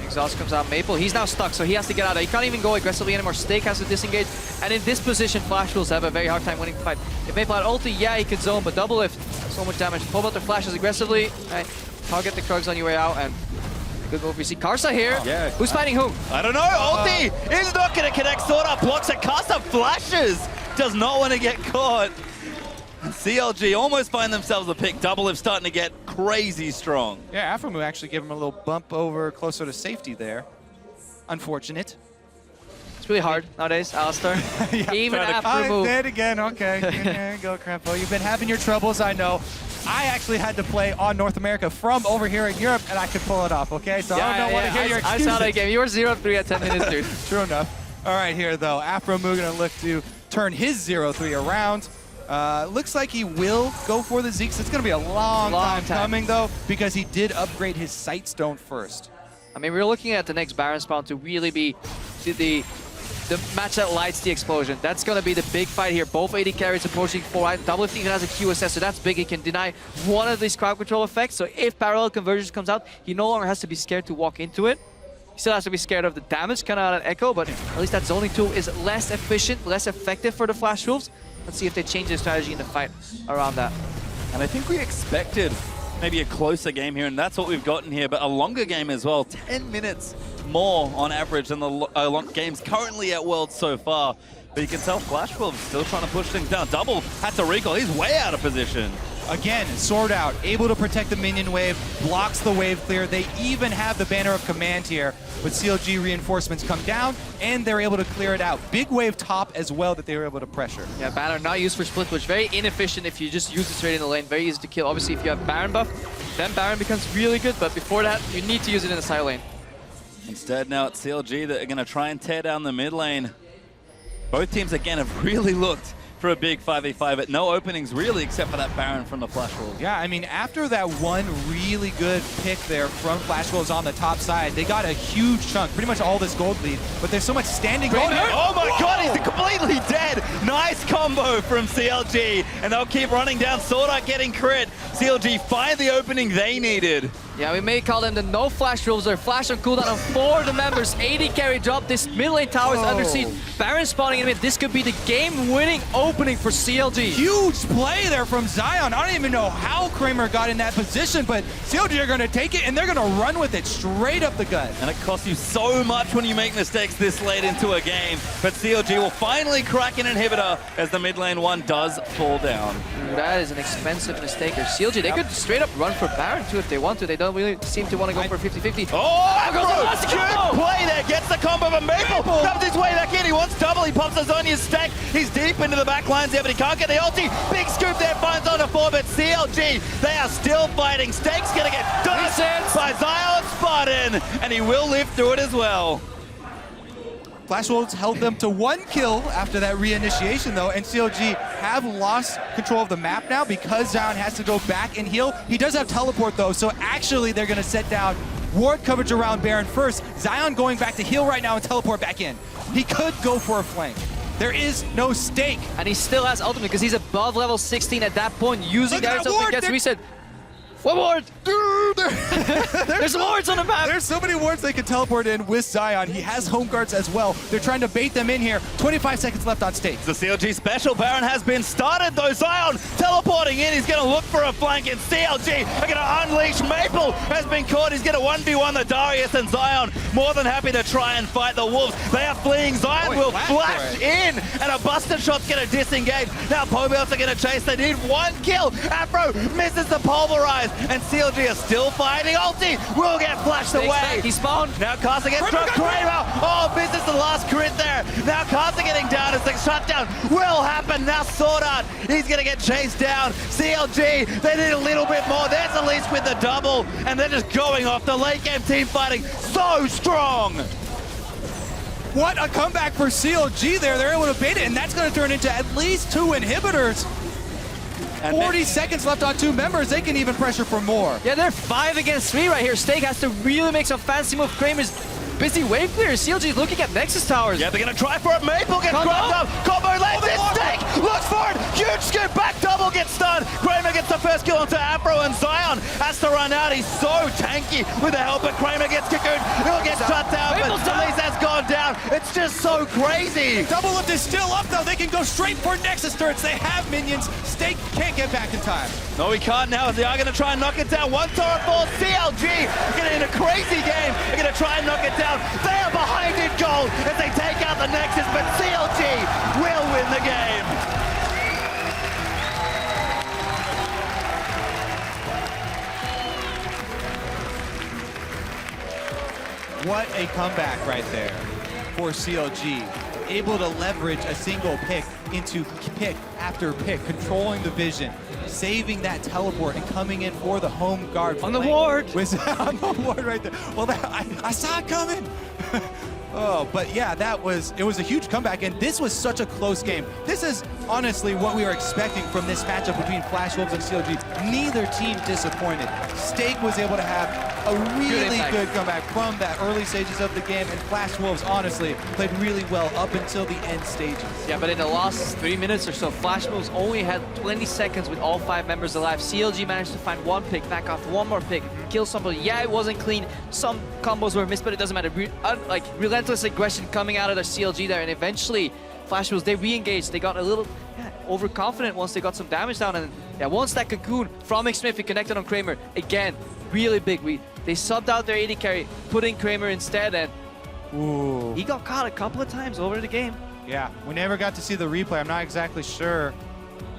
Exhaust comes out. Maple, he's now stuck, so he has to get out. He can't even go aggressively anymore. Stake has to disengage. And in this position, Flash Wolves have a very hard time winning the fight. If Maple had ulti, yeah, he could zone, but Double Lift, so much damage. Pobelta flashes aggressively. Right. Target the Krugs on your way out, and good move. We see Karsa here. Yeah. Who's fighting who? I don't know. Ulti is not going to connect. Sword Art blocks it. Karsa flashes. Does not want to get caught. CLG almost find themselves a pick. Double Lift starting to get crazy strong. Yeah, Aphromoo actually gave him a little bump over closer to safety there. Unfortunate. It's really hard nowadays, Alistar. Yeah, even Aphromoo. Dead again. Okay. There you go, Crampo. You've been having your troubles, I know. I actually had to play on North America from over here in Europe, and I could pull it off, okay? So I don't want to hear your excuses. I saw that game. You were 0-3 at 10 minutes, dude. True enough. All right, here, though. Aphromoo going to look to turn his 0-3 around. Looks like he will go for the Zeeks. It's going to be a long time coming, though, because he did upgrade his Sightstone first. I mean, we're looking at the next Baron spawn to really be the match that lights the explosion. That's going to be the big fight here. Both AD carries approaching 4. Double Lift even has a QSS, so that's big. He can deny one of these crowd control effects. So if Parallel Convergence comes out, he no longer has to be scared to walk into it. He still has to be scared of the damage coming out of Echo, but at least that zoning tool is less efficient, less effective for the Flash Wolves. Let's see if they change their strategy in the fight around that. And I think we expected maybe a closer game here, and that's what we've gotten here, but a longer game as well. 10 minutes more on average than the games currently at Worlds so far. But you can tell Flash Wolves still trying to push things down. Double had to recall. He's way out of position. Again, Sword Out, able to protect the minion wave, blocks the wave clear. They even have the Banner of Command here, but CLG reinforcements come down, and they're able to clear it out. Big wave top as well that they were able to pressure. Yeah, Banner not used for split push. Very inefficient if you just use it straight in the lane. Very easy to kill. Obviously, if you have Baron buff, then Baron becomes really good, but before that, you need to use it in the side lane. Instead, now it's CLG that are going to try and tear down the mid lane. Both teams, again, have really looked for a big 5v5, but no openings really except for that Baron from the Flash Wolves. Yeah, I mean, after that one really good pick there from Flash Wolves on the top side, they got a huge chunk, pretty much all this gold lead, but there's so much standing gold. Oh my god, he's completely dead! Nice combo from CLG, and they'll keep running down. Sword Art getting crit. CLG find the opening they needed. Yeah, we may call them the no flash rules or flash on cooldown on 4 of the members. AD carry drop. This mid lane tower is under siege. Baron spawning in mid. This could be the game-winning opening for CLG. Huge play there from Zion. I don't even know how Kramer got in that position, but CLG are going to take it and they're going to run with it straight up the gut. And it costs you so much when you make mistakes this late into a game. But CLG will finally crack an inhibitor as the mid lane one does fall down. That is an expensive mistake. Or CLG, they could straight up run for Baron too if they want to. They don't really seem to want to go for 50-50. Oh, good play there. Gets the combo, but Maple comes his way back in. He wants double. He pops Azonia's stack. He's deep into the back lines there, but he can't get the ulti. Big scoop there, finds on the 4, but CLG, they are still fighting. Stake's going to get done by Zion Spartan, and he will live through it as well. Flash Wolves held them to 1 kill after that reinitiation though, and CLG have lost control of the map now because Zion has to go back and heal. He does have teleport though, so actually they're gonna set down ward coverage around Baron first. Zion going back to heal right now and teleport back in. He could go for a flank. There is no stake. And he still has ultimate because he's above level 16 at that point, using that ultimate gets reset. What ward? Dude, there's wards on the map. There's so many wards they can teleport in with Zion. He has home guards as well. They're trying to bait them in here. 25 seconds left on stake. The CLG special Baron has been started though. Zion teleporting in. He's going to look for a flank, and CLG are going to unleash. Maple has been caught. He's going to 1v1 the Darius, and Zion more than happy to try and fight the Wolves. They are fleeing. Zion will flash in, and a Buster Shot's going to disengage. Now Pobelts are going to chase. They need 1 kill. Afro misses the pulverize. And CLG are still fighting. Ulti will get flashed away. He spawned. Now Carson gets struck. Kramer. Oh, misses the last crit there. Now Carson getting down as the shutdown will happen. Now Sword Art, he's going to get chased down. CLG, they need a little bit more. There's at least with the double. And they're just going off. The late game team fighting so strong. What a comeback for CLG there. They're able to bait it, and that's going to turn into at least 2 inhibitors. And 40 seconds left on 2 members. They can even pressure for more. Yeah, they're 5 against 3 right here. Stake has to really make some fancy move. Kramer's busy wave clear. CLG looking at Nexus towers. Yeah, they're going to try for it. Maple gets grabbed up. Combo lands it. Stake looks for it. Huge scoop back. Double gets stunned. Kramer gets the first kill onto Afro, and Zion has to run out. He's so tanky with the help, but Kramer gets cocooned. He'll get shut down, but Elise has gone down. It's just so crazy. Double lift is still up though. They can go straight for Nexus turrets. They have minions. Stake can't get back in time. No, he can't now. They are going to try and knock it down. 1 turret falls. CLG getting in a crazy game. They're going to try and knock it down. They are behind in gold as they take out the Nexus, but CLG will win the game. What a comeback right there for CLG. Able to leverage a single pick into pick after pick, controlling the vision, saving that teleport, and coming in for the home guard. On the ward! On the ward right there. Well, I saw it coming. Oh, but yeah, it was a huge comeback, and this was such a close game. This is honestly what we were expecting from this matchup between Flash Wolves and CLG. Neither team disappointed. Stake was able to have a really good comeback from that early stages of the game, and Flash Wolves honestly played really well up until the end stages. Yeah, but in the last 3 minutes or so, Flash Wolves only had 20 seconds with all 5 members alive. CLG managed to find 1 pick, back off 1 more pick, kill somebody. Yeah, it wasn't clean. Some combos were missed, but it doesn't matter. Relentless aggression coming out of the CLG there, and eventually Flash Wolves, they re-engaged. They got a little overconfident once they got some damage down, and once that cocoon from McSmith connected on Kramer, again, really big. They subbed out their AD carry, putting Kramer instead, and he got caught a couple of times over the game. Yeah, we never got to see the replay. I'm not exactly sure.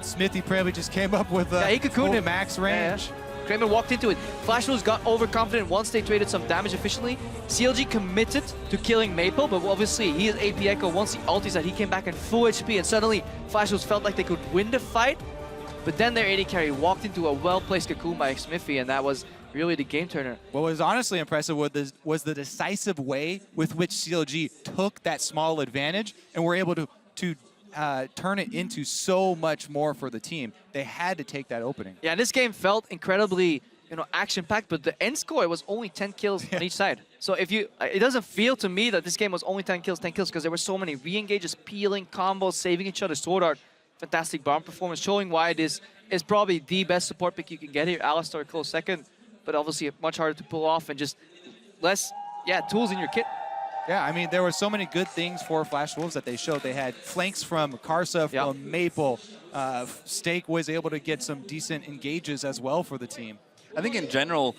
Smithy probably just came up with a he cocooned him. Max range. Yeah. Kramer walked into it. Flash Wolves got overconfident once they traded some damage efficiently. CLG committed to killing Maple, but obviously he is AP Echo. Once the ulti that he came back in full HP, and suddenly Flash Wolves felt like they could win the fight. But then their AD carry walked into a well-placed cocoon by Smithy, and that was really the game turner. What was honestly impressive was the decisive way with which CLG took that small advantage and were able to turn it into so much more for the team. They had to take that opening. Yeah, this game felt incredibly, action-packed, but the end score was only 10 kills on each side. So it doesn't feel to me that this game was only 10 kills, because there were so many re-engages, peeling, combos, saving each other, sword art. Fantastic bomb performance, showing why this is probably the best support pick you can get here. Alistar close second, but obviously much harder to pull off and just less, tools in your kit. Yeah, I mean, there were so many good things for Flash Wolves that they showed. They had flanks from Karsa, from Maple. Stake was able to get some decent engages as well for the team. I think in general,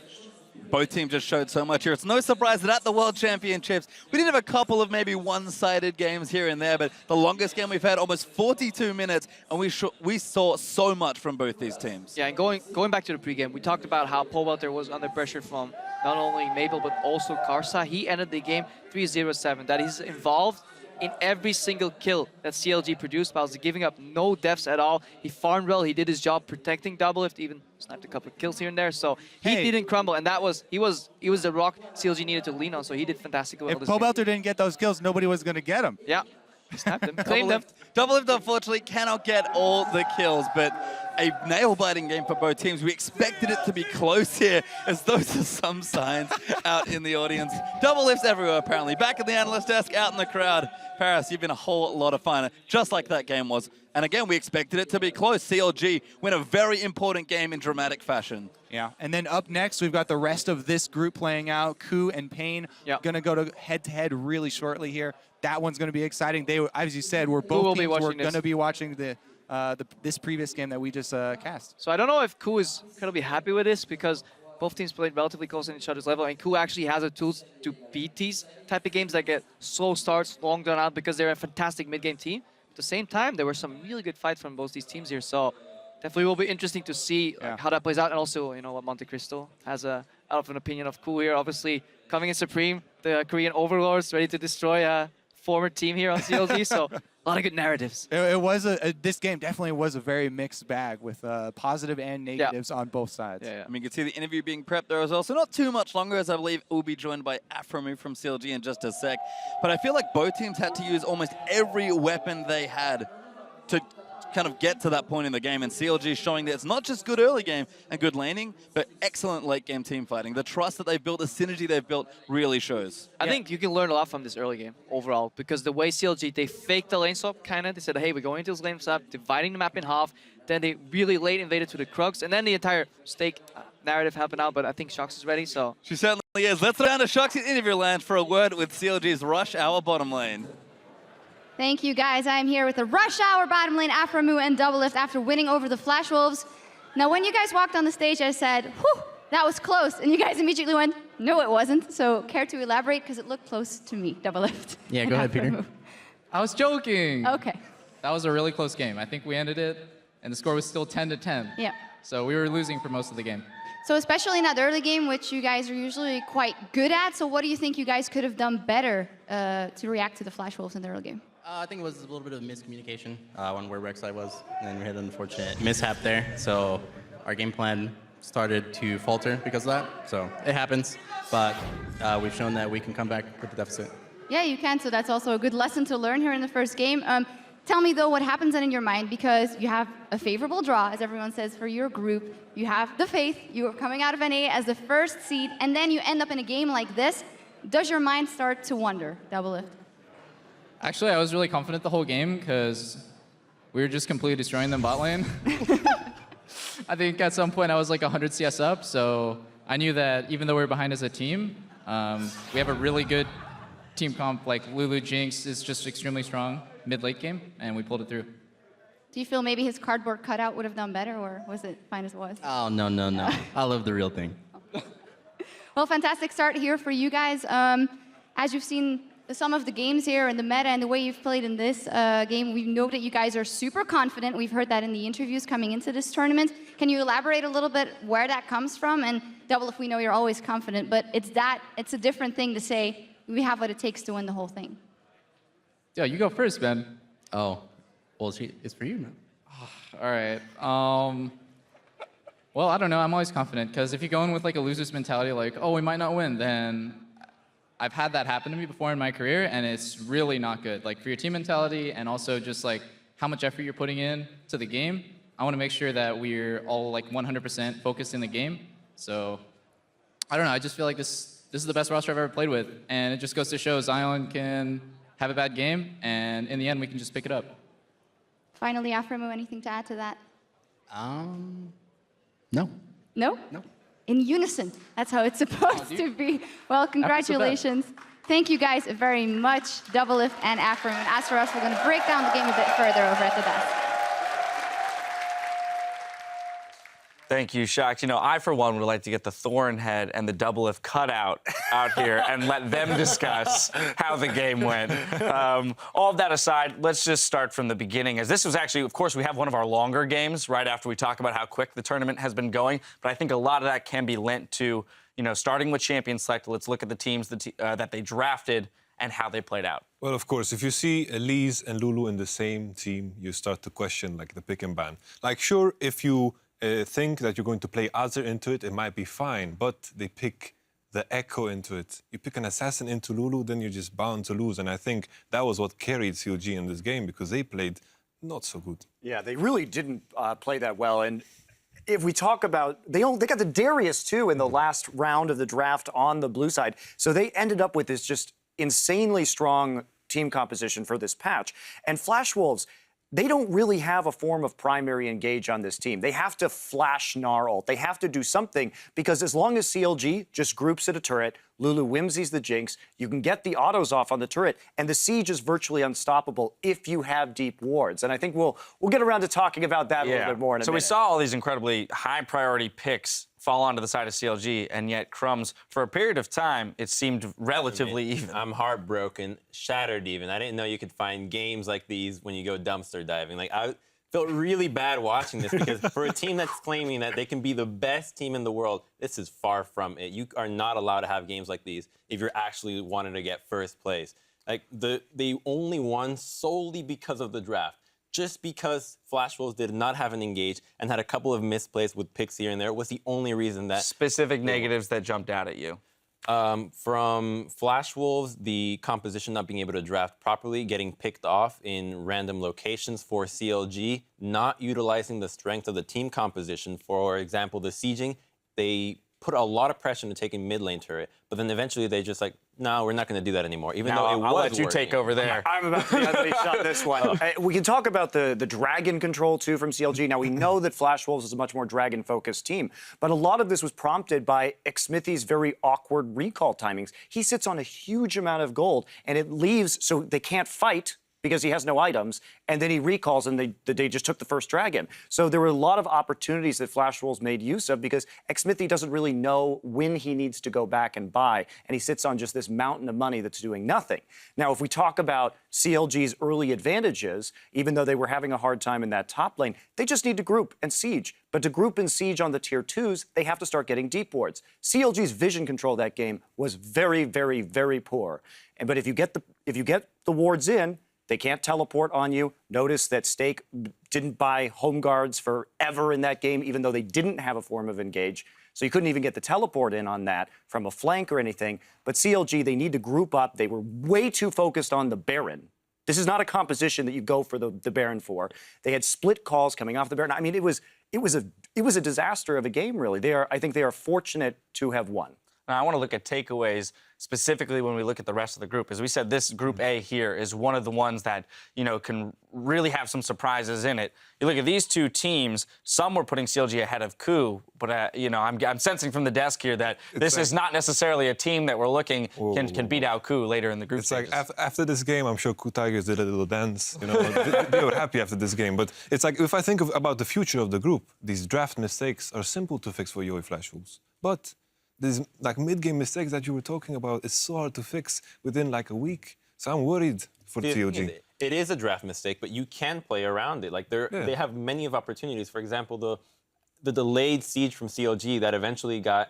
both teams just showed so much here. It's no surprise that at the World Championships, we did have a couple of maybe one-sided games here and there, but the longest game we've had, almost 42 minutes, and we saw so much from both these teams. Yeah, and going back to the pregame, we talked about how Pole Vaulter was under pressure from not only Maple, but also Karsa. He ended the game 3-0-7. That he's involved in every single kill that CLG produced while giving up no deaths at all. He farmed well, he did his job protecting Doublelift, even sniped a couple of kills here and there, so he didn't crumble, and he was the rock CLG needed to lean on, so he did fantastic. If Pole Vaulter didn't get those kills, nobody was going to get them. Yeah, snapped him, claimed them. Doublelift unfortunately cannot get all the kills, but a nail-biting game for both teams. We expected it to be close here, as those are some signs out in the audience. Doublelifts everywhere, apparently. Back at the analyst desk, out in the crowd. Paris, you've been a whole lot of fun, just like that game was. And again, we expected it to be close. CLG win a very important game in dramatic fashion. Yeah, and then up next, we've got the rest of this group playing out. Ku and Pain going to go to head-to-head really shortly here. That one's going to be exciting. They, as you said, we're both teams going to be watching this previous game that we just cast. So I don't know if Ku is going to be happy with this, because both teams played relatively close in each other's level, and Ku actually has the tools to beat these type of games that get slow starts, long drawn out, because they're a fantastic mid-game team. At the same time, there were some really good fights from both these teams here, so definitely will be interesting to see how that plays out, and also, what Monte Cristo has out of an opinion of Ku here. Obviously, coming in Supreme, the Korean overlords, ready to destroy a former team here on CLG, so a lot of good narratives. This game definitely was a very mixed bag with positive and negatives on both sides. I mean, you can see the interview being prepped there as well. So not too much longer, as I believe we'll be joined by Afromu from CLG in just a sec. But I feel like both teams had to use almost every weapon they had to kind of get to that point in the game, and CLG showing that it's not just good early game and good laning, but excellent late game team fighting. The trust that they've built, the synergy they've built really shows. I think you can learn a lot from this early game overall, because the way CLG, they faked the lane swap kind of. They said, hey, we're going into this lane swap, dividing the map in half. Then they really late invaded to the Krugs, and then the entire Stake narrative happened out, but I think Shox is ready, so. She certainly is. Let's go down to Shox in interview land for a word with CLG's Rush Hour bottom lane. Thank you, guys. I'm here with the Rush Hour bottom lane, Afromu and Doublelift after winning over the Flash Wolves. Now, when you guys walked on the stage, I said, whew, that was close. And you guys immediately went, no, it wasn't. So care to elaborate? Because it looked close to me, Doublelift. Yeah, go ahead, Peter. I was joking. Okay. That was a really close game. I think we ended it, and the score was still 10-10. Yeah. So we were losing for most of the game. So especially in that early game, which you guys are usually quite good at, so what do you think you guys could have done better to react to the Flash Wolves in the early game? I think it was a little bit of miscommunication on where Rek'Sai was, and then we had an unfortunate mishap there. So our game plan started to falter because of that. So it happens, but we've shown that we can come back with the deficit. Yeah, you can, so that's also a good lesson to learn here in the first game. Tell me, though, what happens then in your mind, because you have a favorable draw, as everyone says, for your group. You have the faith. You are coming out of NA as the first seed, and then you end up in a game like this. Does your mind start to wonder, Doublelift? Actually, I was really confident the whole game because we were just completely destroying them bot lane. I think at some point I was like 100 CS up, so I knew that even though we were behind as a team, we have a really good team comp. Like Lulu Jinx is just extremely strong mid-late game, and we pulled it through. Do you feel maybe his cardboard cutout would have done better, or was it fine as it was? Oh, no, no, no. I love the real thing. Well, fantastic start here for you guys. As you've seen some of the games here and the meta and the way you've played in this game, we know that you guys are super confident. We've heard that in the interviews coming into this tournament. Can you elaborate a little bit where that comes from? And Doublelift, we know you're always confident, but it's a different thing to say, we have what it takes to win the whole thing. Yeah, you go first, Ben. Oh, well, it's for you now. All right. Well, I don't know. I'm always confident, because if you go in with like a loser's mentality, like, oh, we might not win, then I've had that happen to me before in my career, and it's really not good. Like for your team mentality, and also just like how much effort you're putting in to the game. I want to make sure that we're all like 100% focused in the game. So I don't know. I just feel like this is the best roster I've ever played with, and it just goes to show Zion can have a bad game, and in the end we can just pick it up. Finally, Aframo, anything to add to that? No. No? No. In unison. That's how it's supposed to be. Well, congratulations. Thank you guys very much, Doublelift and Aframo. And as for us, we're going to break down the game a bit further over at the desk. Thank you, Shax. You know, I, for one, would like to get the Thorn head and the Doublelift cutout out here and let them discuss how the game went. All of that aside, let's just start from the beginning, as this was actually, of course, we have one of our longer games right after we talk about how quick the tournament has been going, but I think a lot of that can be lent to, you know, starting with Champion Select, let's look at the teams that they drafted and how they played out. Well, of course, if you see Elise and Lulu in the same team, you start to question, like, the pick and ban. Like, sure, if you think that you're going to play Azir into it, it might be fine, but they pick the Echo into it. You pick an Assassin into Lulu, then you're just bound to lose. And I think that was what carried CLG in this game, because they played not so good. Yeah, they really didn't play that well. And if we talk about, they got the Darius, too, in the last round of the draft on the blue side. So they ended up with this just insanely strong team composition for this patch. And Flash Wolves, they don't really have a form of primary engage on this team. They have to flash Gnar ult. They have to do something, because as long as CLG just groups at a turret, Lulu whimsies the Jinx, you can get the autos off on the turret, and the Siege is virtually unstoppable if you have deep wards. And I think we'll get around to talking about that a little bit more in a minute. So we saw all these incredibly high-priority picks fall onto the side of CLG, and yet Crumbs, for a period of time, it seemed relatively even. I'm heartbroken, shattered even. I didn't know you could find games like these when you go dumpster diving. Like, I felt really bad watching this, because for a team that's claiming that they can be the best team in the world, this is far from it. You are not allowed to have games like these if you're actually wanting to get first place. Like, they only won solely because of the draft. Just because Flash Wolves did not have an engage and had a couple of misplays with picks here and there was the only reason that... Specific negatives that jumped out at you. From Flash Wolves, the composition not being able to draft properly, getting picked off in random locations. For CLG, not utilizing the strength of the team composition. For example, the sieging, they put a lot of pressure into taking mid lane turret, but then eventually they just like, no, we're not going to do that anymore, even though it was I'll let you working. take over there. I'm about to shut this one. We can talk about the dragon control, too, from CLG. Now, we know that Flash Wolves is a much more dragon-focused team, but a lot of this was prompted by Xmithy's very awkward recall timings. He sits on a huge amount of gold, and it leaves, so they can't fight because he has no items, and then he recalls, and they just took the first dragon. So there were a lot of opportunities that Flash Wolves made use of, because Xmithy doesn't really know when he needs to go back and buy, and he sits on just this mountain of money that's doing nothing. Now, if we talk about CLG's early advantages, even though they were having a hard time in that top lane, they just need to group and siege. But to group and siege on the tier 2s, they have to start getting deep wards. CLG's vision control that game was very, very, very poor. But if you get the wards in, they can't teleport on you. Notice that Stake didn't buy home guards forever in that game, even though they didn't have a form of engage. So you couldn't even get the teleport in on that from a flank or anything. But CLG, they need to group up. They were way too focused on the Baron. This is not a composition that you go for the Baron for. They had split calls coming off the Baron. I mean, it was a disaster of a game, really. I think they are fortunate to have won. Now, I want to look at takeaways specifically when we look at the rest of the group. As we said, this Group A here is one of the ones that, you know, can really have some surprises in it. You look at these two teams, some were putting CLG ahead of KOO, but, you know, I'm sensing from the desk here that this is not necessarily a team that we're looking can beat out KOO later in the group stages. Like after this game, I'm sure KOO Tigers did a little dance. You know, they were happy after this game. But it's like, if I think about the future of the group, these draft mistakes are simple to fix for UA Flash Wolves. But these like mid-game mistakes that you were talking about, it's so hard to fix within like a week. So I'm worried for CLG. It is a draft mistake, but you can play around it. Like they have many of opportunities. For example, the delayed siege from CLG that eventually got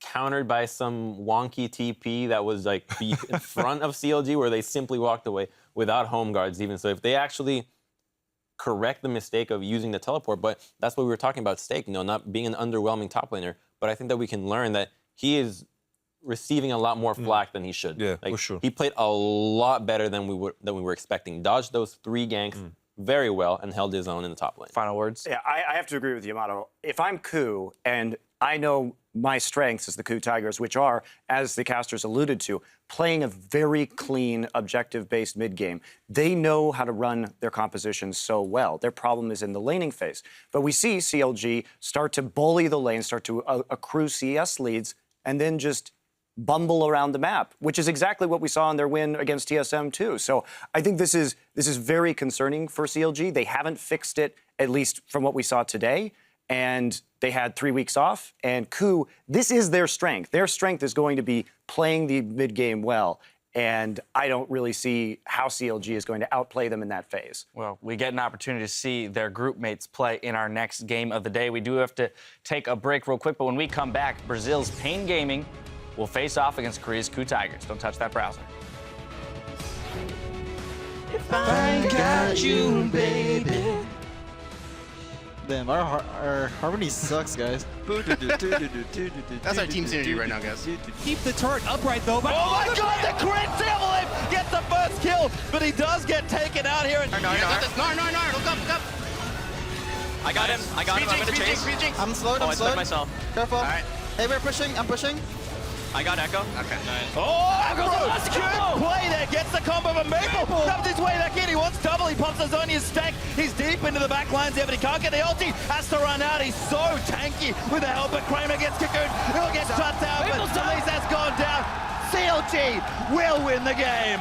countered by some wonky TP that was like in front of CLG, where they simply walked away without home guards even. So if they actually correct the mistake of using the teleport, but that's what we were talking about Stake, you know, not being an underwhelming top laner. But I think that we can learn that he is receiving a lot more flack than he should. Yeah, like, for sure. He played a lot better than we were expecting. Dodged those 3 ganks very well and held his own in the top lane. Final words? Yeah, I have to agree with Yamato. If I'm Ku and I know my strengths as the Ku Tigers, which are, as the casters alluded to, playing a very clean, objective-based mid-game. They know how to run their compositions so well. Their problem is in the laning phase. But we see CLG start to bully the lane, start to accrue CS leads, and then just bumble around the map, which is exactly what we saw in their win against TSM too. So I think this is very concerning for CLG. They haven't fixed it, at least from what we saw today. And they had 3 weeks off. And Ku, this is their strength. Their strength is going to be playing the mid-game well. And I don't really see how CLG is going to outplay them in that phase. Well, we get an opportunity to see their group mates play in our next game of the day. We do have to take a break real quick, but when we come back, Brazil's Pain Gaming will face off against Korea's Ku Tigers. Don't touch that browser. If I got you, baby. Damn, our harmony sucks, guys. That's our team synergy right now, guys. Keep the turret upright, though. But oh my God, the crit! Silverleaf gets the first kill, but he does get taken out here. No, look up. I got him. I'm gonna chase. I'm slowed. I'm slowed. Myself. Careful. All right. Hey, we're pushing. I'm pushing. I got Echo. Okay. Nice. Oh, good play there. Gets the combo of Maple. Comes his way back in. He wants double. He pops his Zonia's stack. He's deep into the back lines there, but he can't get the ulti. Has to run out. He's so tanky with the help. But Kramer gets Cocoon. He'll get shut down, but Elise has gone down. CLG will win the game.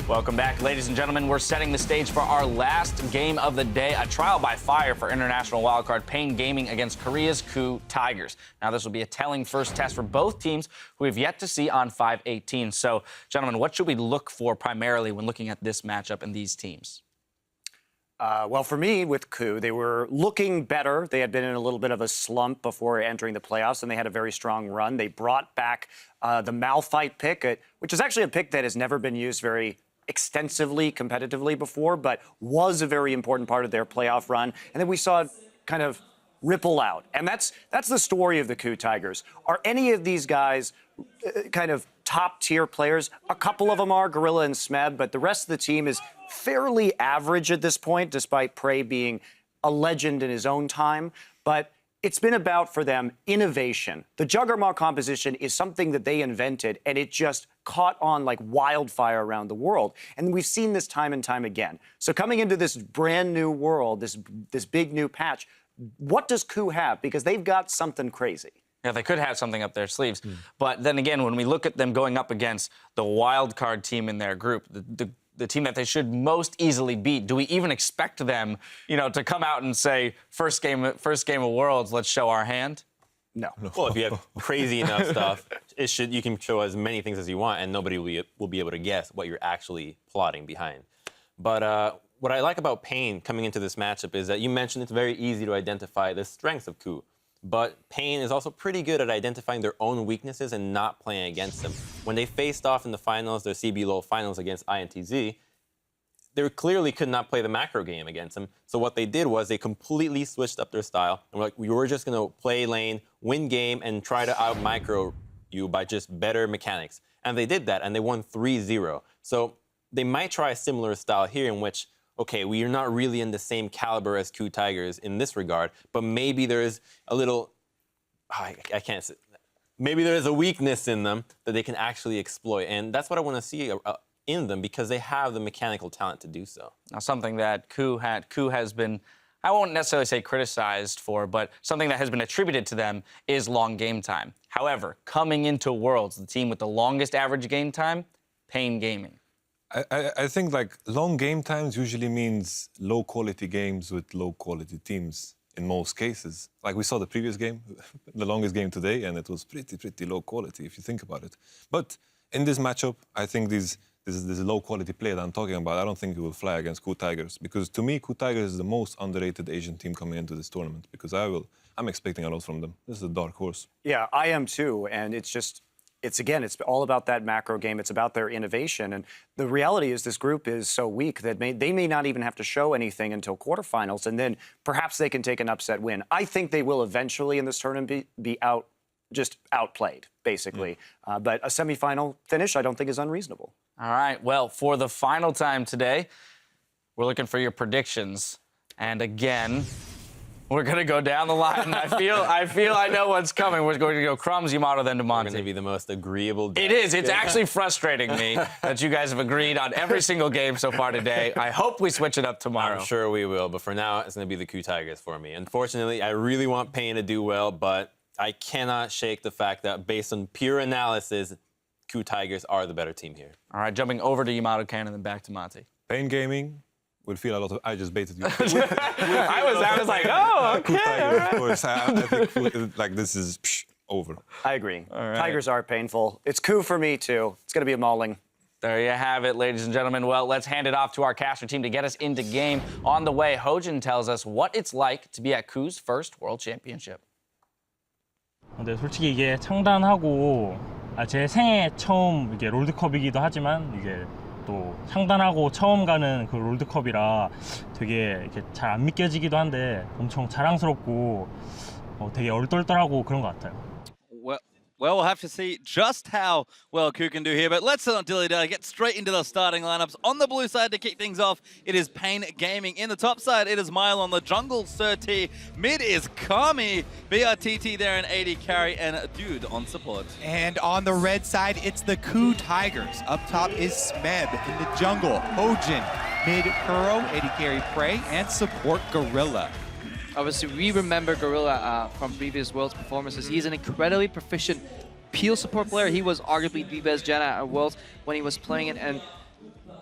Welcome back, ladies and gentlemen. We're setting the stage for our last game of the day, a trial by fire for international wildcard Pain Gaming against Korea's KOO Tigers. Now, this will be a telling first test for both teams who we've yet to see on 5/18. So, gentlemen, what should we look for primarily when looking at this matchup and these teams? Well, for me, with KOO, they were looking better. They had been in a little bit of a slump before entering the playoffs, and they had a very strong run. They brought back the Malphite pick, which is actually a pick that has never been used very extensively, competitively before, but was a very important part of their playoff run. And then we saw it kind of ripple out. And that's the story of the KOO Tigers. Are any of these guys kind of top-tier players? A couple of them are, Gorilla and Smeb, but the rest of the team is fairly average at this point, despite Prey being a legend in his own time. But it's been about, for them, innovation. The Juggernaut composition is something that they invented, and it just caught on like wildfire around the world. And we've seen this time and time again. So coming into this brand new world, this big new patch, what does KOO have? Because they've got something crazy. Yeah, they could have something up their sleeves. But then again, when we look at them going up against the wild card team in their group, the team that they should most easily beat, do we even expect them, to come out and say, first game of Worlds, let's show our hand? No. Well, if you have crazy enough stuff, you can show as many things as you want, and nobody will be able to guess what you're actually plotting behind. But what I like about Pain coming into this matchup is that you mentioned it's very easy to identify the strengths of KOO. But Pain is also pretty good at identifying their own weaknesses and not playing against them. When they faced off in the finals, their CBLOL finals against INTZ, they clearly could not play the macro game against them. So what they did was they completely switched up their style. And we were just going to play lane, win game, and try to out-micro you by just better mechanics. And they did that, and they won 3-0. So they might try a similar style here in which, okay, we are not really in the same caliber as KOO Tigers in this regard, but maybe there is a little, I can't say, maybe there is a weakness in them that they can actually exploit. And that's what I want to see in them, because they have the mechanical talent to do so. Now, something that KOO has been, I won't necessarily say criticized for, but something that has been attributed to them is long game time. However, coming into Worlds, the team with the longest average game time, Pain Gaming. I think long game times usually means low quality games with low quality teams in most cases. Like we saw the previous game, the longest game today, and it was pretty low quality if you think about it. But in this matchup, I think this low quality play that I'm talking about, I don't think it will fly against KOO Tigers, because to me, KOO Tigers is the most underrated Asian team coming into this tournament, because I'm expecting a lot from them. This is a dark horse. Yeah, I am too, and it's all about that macro game. It's about their innovation. And the reality is this group is so weak that they may not even have to show anything until quarterfinals, and then perhaps they can take an upset win. I think they will eventually in this tournament be outplayed, basically. But a semifinal finish, I don't think is unreasonable. All right, well, for the final time today, we're looking for your predictions. And again, we're going to go down the line. I feel I know what's coming. We're going to go Crumbs, Yamato, then to Monty. We're going to be the most agreeable day. It is. It's actually frustrating me that you guys have agreed on every single game so far today. I hope we switch it up tomorrow. I'm sure we will, but for now, it's going to be the KOO Tigers for me. Unfortunately, I really want Pain to do well, but I cannot shake the fact that based on pure analysis, KOO Tigers are the better team here. All right, jumping over to Yamato Ken and then back to Monty. Pain Gaming will feel a lot of... I just baited you. I was like, oh, okay. Tigers, of course. I think this is over. I agree. All right. Tigers are painful. It's KOO for me, too. It's going to be a mauling. There you have it, ladies and gentlemen. Well, let's hand it off to our caster team to get us into game. On the way, Hojin tells us what it's like to be at KOO's first World Championship. 근데 솔직히 이게 창단하고 제 생애 처음 이게 롤드컵이기도 하지만 이게 또 창단하고 처음 가는 그 롤드컵이라 되게 이렇게 잘 안 믿겨지기도 한데 엄청 자랑스럽고 되게 얼떨떨하고 그런 것 같아요. Well, we'll have to see just how well KOO can do here, but let's not dilly-dally, get straight into the starting lineups. On the blue side to kick things off, it is Pain Gaming. In the top side, it is Mile on the jungle, Sir T. Mid is Kami, BRTT there, an AD carry, and Dude on support. And on the red side, it's the KOO Tigers. Up top is Smeb. In the jungle, Hojin. Mid, Kuro, AD carry Prey, and support Gorilla. Obviously, we remember Gorilla from previous Worlds performances. He's an incredibly proficient peel support player. He was arguably the best Janna at Worlds when he was playing it. And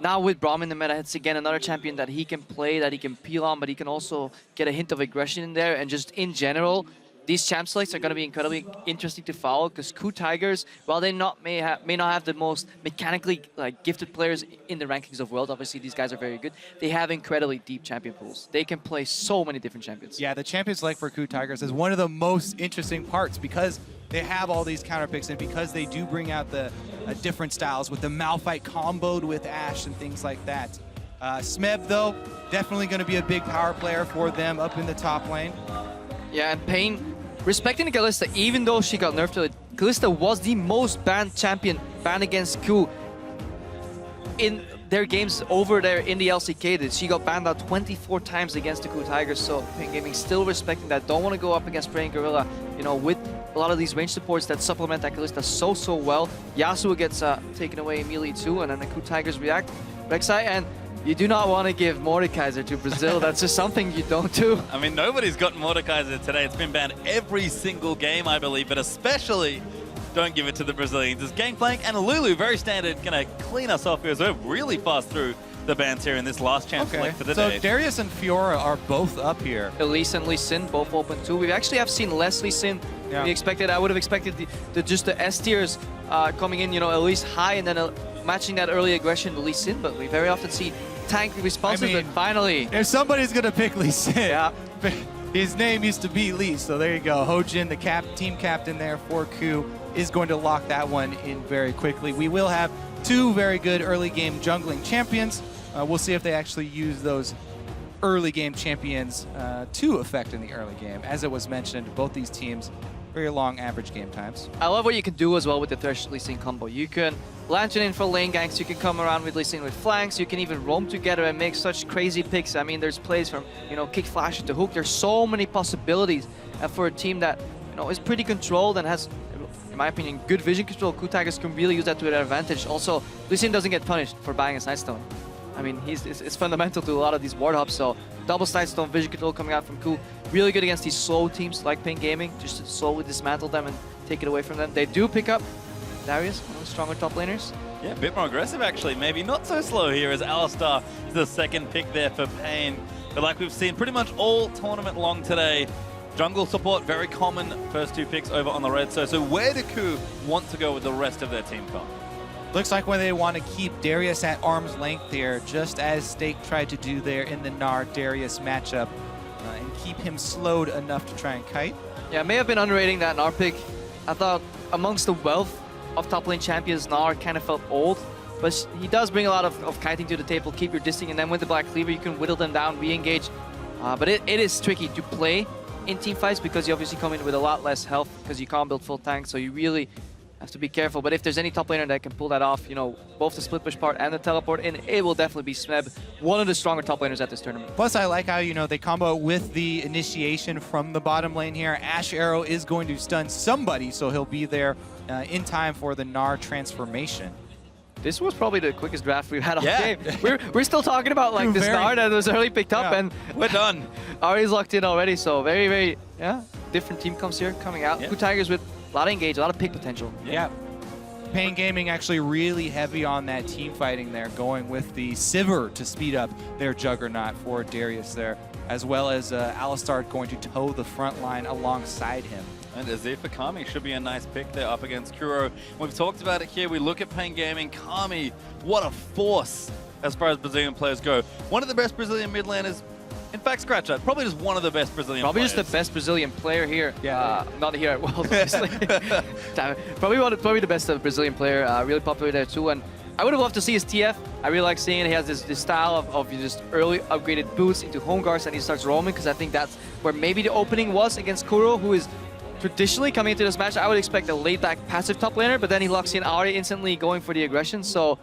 Now with Braum in the meta, it's again another champion that he can play, that he can peel on, but he can also get a hint of aggression in there. And just in general, these champ selects are going to be incredibly interesting to follow because KOO Tigers, while they may not have the most mechanically gifted players in the rankings of World, obviously these guys are very good, they have incredibly deep champion pools. They can play so many different champions. Yeah, the champion select for KOO Tigers is one of the most interesting parts because they have all these counter picks and because they do bring out the different styles with the Malphite comboed with Ashe and things like that. Smeb, though, definitely going to be a big power player for them up in the top lane. Yeah, and Pain, respecting the Kalista, even though she got nerfed, Kalista was the most banned champion, banned against KOO in their games over there in the LCK. She got banned out 24 times against the KOO Tigers, so Pain Gaming still respecting that. Don't want to go up against Praying Gorilla, you know, with a lot of these range supports that supplement that Kalista so well. Yasuo gets taken away immediately too, and then the KOO Tigers react. Rek'Sai, and you do not want to give Mordekaiser to Brazil. That's just something you don't do. I mean, nobody's gotten Mordekaiser today. It's been banned every single game, I believe, but especially don't give it to the Brazilians. It's Gangplank and Lulu, very standard, going to clean us off here as we're really fast through the bans here in this last chance select for the day. So Darius and Fiora are both up here. Elise and Lee Sin both open too. We actually have seen less Lee Sin. Yeah. We expected, I would have expected just the S tiers coming in, you know, Elise high and then matching that early aggression to Lee Sin, but we very often see tank responsive, but finally. If somebody's going to pick Lee Sin, his name used to be Lee, so there you go. Hojin, the team captain there for KOO, is going to lock that one in very quickly. We will have two very good early game jungling champions. We'll see if they actually use those early game champions to effect in the early game. As it was mentioned, both these teams, very long average game times. I love what you can do as well with the Thresh Lee Sin combo. You can Lantern in for lane ganks, you can come around with Lee Sin with flanks, you can even roam together and make such crazy picks. I mean, there's plays from, you know, kick flash to hook. There's so many possibilities for a team that, you know, is pretty controlled and has, in my opinion, good vision control. KOO Tigers can really use that to their advantage. Also, Lee Sin doesn't get punished for buying a Sightstone. I mean, it's fundamental to a lot of these ward hops, so double Sightstone vision control coming out from KOO. Really good against these slow teams like Pain Gaming, just to slowly dismantle them and take it away from them. They do pick up Darius, one of the stronger top laners. Yeah, a bit more aggressive actually. Maybe not so slow here as Alistar is the second pick there for Pain. But like we've seen pretty much all tournament long today, jungle support, very common first two picks over on the red. So where do KOO want to go with the rest of their team comp? Looks like when they want to keep Darius at arm's length here, just as Stake tried to do there in the Gnar-Darius matchup, and keep him slowed enough to try and kite. Yeah, may have been underrating that Gnar pick. I thought amongst the wealth of top lane champions, Gnar kind of felt old, but he does bring a lot of kiting to the table, keep your distance, and then with the Black Cleaver you can whittle them down, re-engage. But it is tricky to play in team fights because you obviously come in with a lot less health because you can't build full tanks, so you really have to be careful. But if there's any top laner that can pull that off, you know, both the split push part and the teleport in, it will definitely be Smeb, one of the stronger top laners at this tournament. Plus, I like how, you know, they combo with the initiation from the bottom lane here. Ashe Arrow is going to stun somebody, so he'll be there in time for the Gnar transformation. This was probably the quickest draft we've had all game. We're still talking about like this Gnar that was early picked up, and we're done. Ari's locked in already, so very different team comes here coming out. KOO Tigers with a lot of engage, a lot of pick potential. Yeah. Pain Gaming actually really heavy on that team fighting there, going with the Sivir to speed up their Juggernaut for Darius there, as well as Alistar going to toe the front line alongside him. And Azir for Kami should be a nice pick there up against Kuro. We've talked about it here. We look at Pain Gaming. Kami, what a force as far as Brazilian players go. One of the best Brazilian mid laners. In fact, scratch that. Probably just one of the best Brazilian players. Just the best Brazilian player here. Yeah. Not here at World, obviously. Probably the best Brazilian player. Really popular there too. And I would have loved to see his TF. I really like seeing it. He has this style of just early upgraded boots into home guards and he starts roaming because I think that's where maybe the opening was against Kuro, who is traditionally coming into this match. I would expect a laid back passive top laner, but then he locks in Ari instantly going for the aggression. So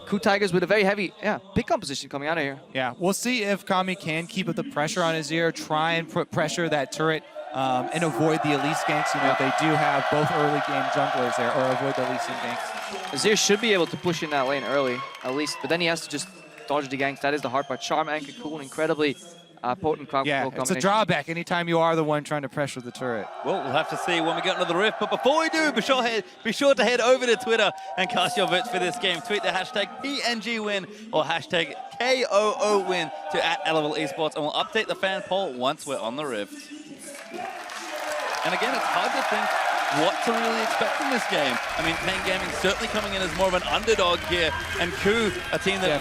KOO Tigers with a very heavy pick composition coming out of here. Yeah, we'll see if Kami can keep up the pressure on his ear, try and put pressure that turret and avoid the Elise ganks. You know, they do have both early game junglers there, or avoid the Elise ganks. Azir should be able to push in that lane early, at least, but then he has to just dodge the ganks. That is the hard part. Charm and Cocoon incredibly potent crowd control it's a drawback anytime you are the one trying to pressure the turret. Well, we'll have to see when we get into the rift. But before we do, be sure to head over to Twitter and cast your votes for this game. Tweet the hashtag PNGWin or hashtag KOOWin to @LevelEsports, Esports, and we'll update the fan poll once we're on the rift. And again, it's hard to think what to really expect from this game. I mean, Pain Gaming certainly coming in as more of an underdog here, and KOO, a team that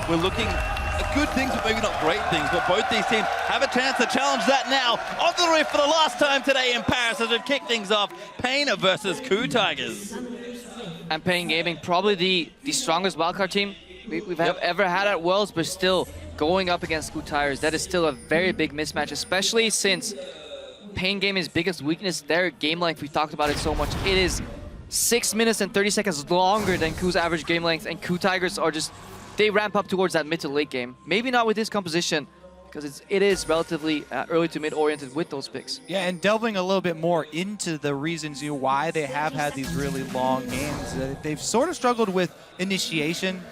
we're looking at good things, but maybe not great things, but both these teams have a chance to challenge that now. On the rift for the last time today in Paris as we kick things off, Pain versus KOO Tigers. And Pain Gaming, probably the strongest wildcard team we've ever had at Worlds, but still going up against KOO Tigers, that is still a very big mismatch, especially since Pain Gaming's biggest weakness, their game length, we talked about it so much. It is 6 minutes and 30 seconds longer than KOO's average game length, and KOO Tigers are just, they ramp up towards that mid to late game. Maybe not with this composition, because it is relatively early to mid oriented with those picks. Yeah, and delving a little bit more into the reasons why they have had these really long games. They've sort of struggled with initiation,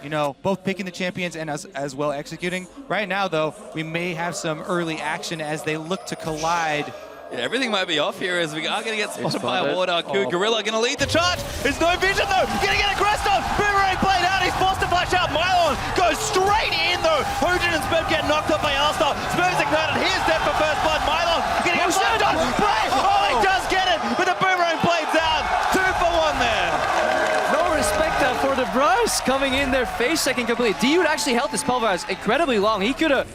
both picking the champions and as well executing. Right now, though, we may have some early action as they look to collide. Yeah, everything might be off here as we are going to get spotted by a ward. KOO Gorilla going to lead the charge. There's no vision though. Going to get aggressed on. Boomerang played out. He's forced to flash out. Mylon goes straight in though. Hojin and Spurb get knocked up by Alistar. Spurb's ignited. Here's Death for first blood. Mylon going to get flashed on. Play. Oh, he does get it. But the Boomerang blades out. 2 for 1 there. No respect for the Bryce coming in there, face checking completely. Dude actually held his Spellbars incredibly long. He could have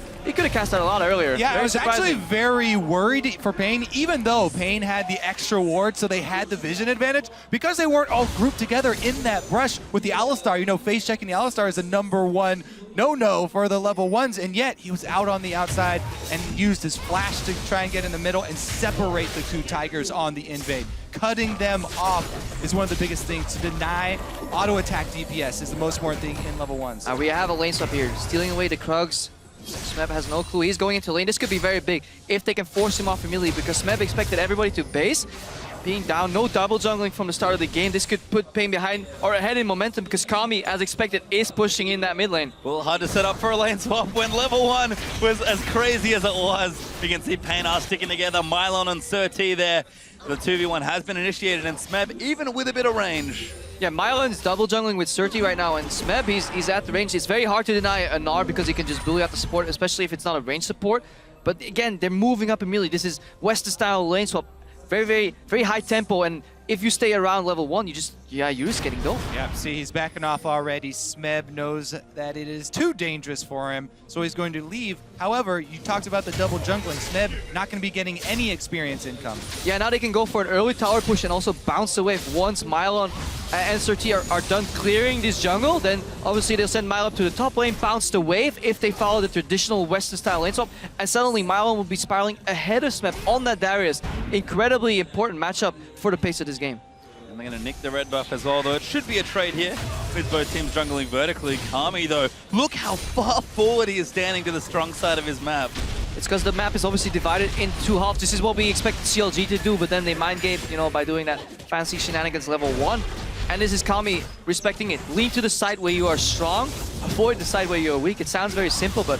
cast out a lot earlier. Yeah, I was actually very worried for Pain, even though Pain had the extra ward, so they had the vision advantage. Because they weren't all grouped together in that brush with the Alistar, face checking the Alistar is a #1 no-no for the level 1s, and yet he was out on the outside and used his flash to try and get in the middle and separate the KOO Tigers on the invade. Cutting them off is one of the biggest things. To deny auto-attack DPS is the most important thing in level 1s. We have a lane swap here, stealing away the Krugs. Smeb has no clue. He's going into lane. This could be very big if they can force him off immediately, because Smeb expected everybody to base. Being down, no double jungling from the start of the game. This could put Pain behind or ahead in momentum, because Kami, as expected, is pushing in that mid lane. Well, hard to set up for a lane swap when level 1 was as crazy as it was. You can see Pain are sticking together. Mylon and Surti there. The 2v1 has been initiated, and Smeb even with a bit of range. Yeah, Mylon's double jungling with Surti right now, and Smeb, he's at the range. It's very hard to deny a Gnar because he can just bully out the support, especially if it's not a range support. But again, they're moving up immediately. This is Western-style lane swap. Very, very, very high tempo, and if you stay around level 1, you're just getting dull. Yeah, see, he's backing off already. Smeb knows that it is too dangerous for him, so he's going to leave. However, you talked about the double jungling. Smeb not going to be getting any experience income. Yeah, now they can go for an early tower push and also bounce the wave. Once Mylon and Surti are done clearing this jungle, then obviously they'll send Mylon up to the top lane, bounce the wave if they follow the traditional Western-style lane swap, and suddenly Mylon will be spiraling ahead of Smeb on that Darius. Incredibly important matchup for the pace of this game. And they're going to nick the red buff as well, though it should be a trade here with both teams jungling vertically. Kami, though, look how far forward he is standing to the strong side of his map. It's because the map is obviously divided into 2 halves. This is what we expect CLG to do, but then they mind game, by doing that fancy shenanigans level 1. And this is Kami respecting it. Lean to the side where you are strong, avoid the side where you are weak. It sounds very simple, but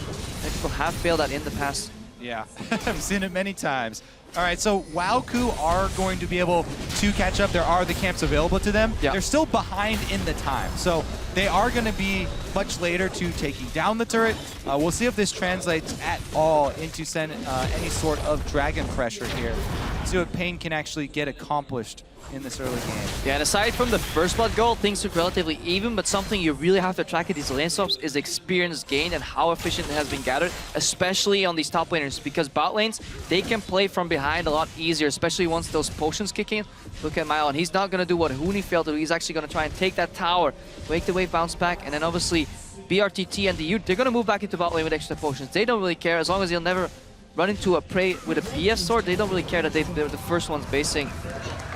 people have failed that in the past. Yeah, I've seen it many times. All right, so while KOO are going to be able to catch up, there are the camps available to them. Yeah. They're still behind in the time, so they are going to be much later to taking down the turret. We'll see if this translates at all into any sort of dragon pressure here. See what Pain can actually get accomplished in this early game. Yeah, and aside from the first blood goal, things look relatively even, but something you really have to track at these lane swaps is experience gained and how efficient it has been gathered, especially on these top laners, because bot lanes, they can play from behind a lot easier, especially once those potions kick in. Look at Mylon, he's not going to do what Huni failed to do, he's actually going to try and take that tower, make the wave bounce back, and then obviously BRTT and the Ute, they're going to move back into bot lane with extra potions. They don't really care, as long as they'll never run into a prey with a BF sword, they don't really care that they're the first ones basing.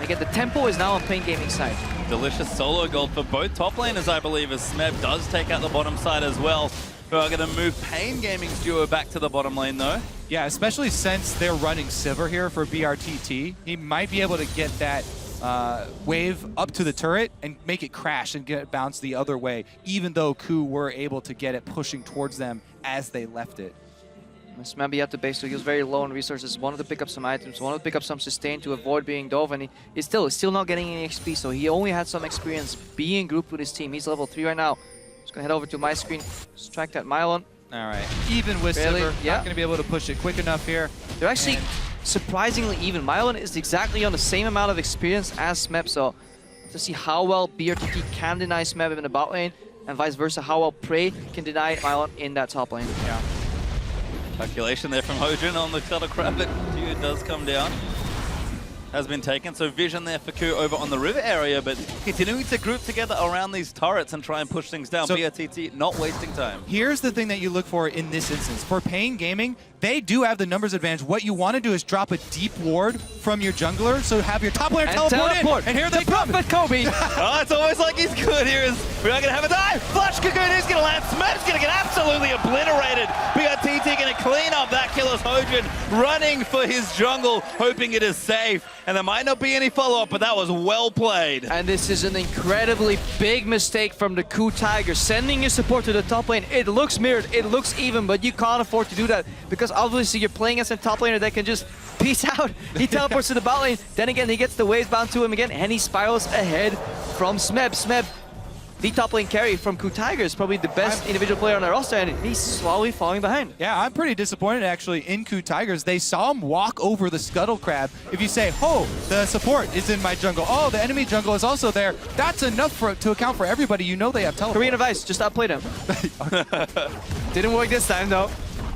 Again, the tempo is now on Pain Gaming side. Delicious solo gold for both top laners, I believe, as Smeb does take out the bottom side as well. We are going to move Pain Gaming's duo back to the bottom lane, though. Yeah, especially since they're running Sivir here for BRTT. He might be able to get that wave up to the turret and make it crash and get it bounced the other way, even though KOO were able to get it pushing towards them as they left it. Smeb had to base, so he was very low on resources, wanted to pick up some items, wanted to pick up some sustain to avoid being dove, and he's still not getting any XP, so he only had some experience being grouped with his team. He's level 3 right now. Just gonna head over to my screen, strike that Mylon. All right, even with Really? Silver, Yeah. not gonna be able to push it quick enough here. They're actually surprisingly even. Mylon is exactly on the same amount of experience as Smeb, so to see how well BRTT can deny Smeb in the bot lane, and vice versa, how well Prey can deny Mylon in that top lane. Yeah. Calculation there from Hojin on the Cuddle Crab, but Q does come down. Has been taken, so vision there for Q over on the river area, but continuing to group together around these turrets and try and push things down. So BRTT not wasting time. Here's the thing that you look for in this instance. For Pain Gaming, they do have the numbers advantage. What you want to do is drop a deep ward from your jungler, so have your top laner teleport in. And here they come. Kobe. Oh, it's almost like he's good. Here is, we're not going to have a dive. Flash Cocoon is going to land. Smeb's going to get absolutely obliterated. BRTT going to clean up that killer's Hojin, running for his jungle, hoping it is safe. And there might not be any follow-up, but that was well played. And this is an incredibly big mistake from the Ku Tiger, sending your support to the top lane. It looks mirrored, it looks even, but you can't afford to do that because obviously you're playing as a top laner that can just peace out. He teleports to the bot lane, then again he gets the waves bound to him again, and he spirals ahead from Smeb. Smeb, the top lane carry from Ku Tiger, is probably the best individual player on their roster, and he's slowly falling behind. Yeah, I'm pretty disappointed actually in Ku Tigers. They saw him walk over the Scuttle Crab. If you say, oh, the support is in my jungle, oh, the enemy jungle is also there, that's enough to account for everybody. You know they have teleport. Korean advice, just outplayed him. Didn't work this time though.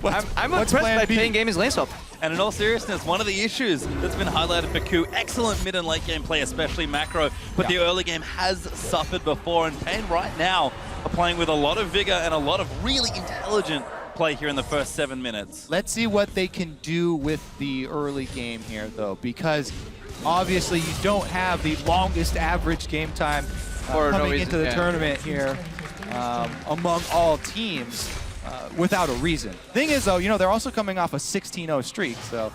I'm impressed by Pain Gaming's lane swap. And in all seriousness, one of the issues that's been highlighted for Q, excellent mid and late game play, especially macro, but the early game has suffered before, and Pain right now are playing with a lot of vigor and a lot of really intelligent play here in the first 7 minutes. Let's see what they can do with the early game here, though, because obviously you don't have the longest average game time coming into the tournament here among all teams. Without a reason. Thing is, though, you know, they're also coming off a 16-0 streak, so...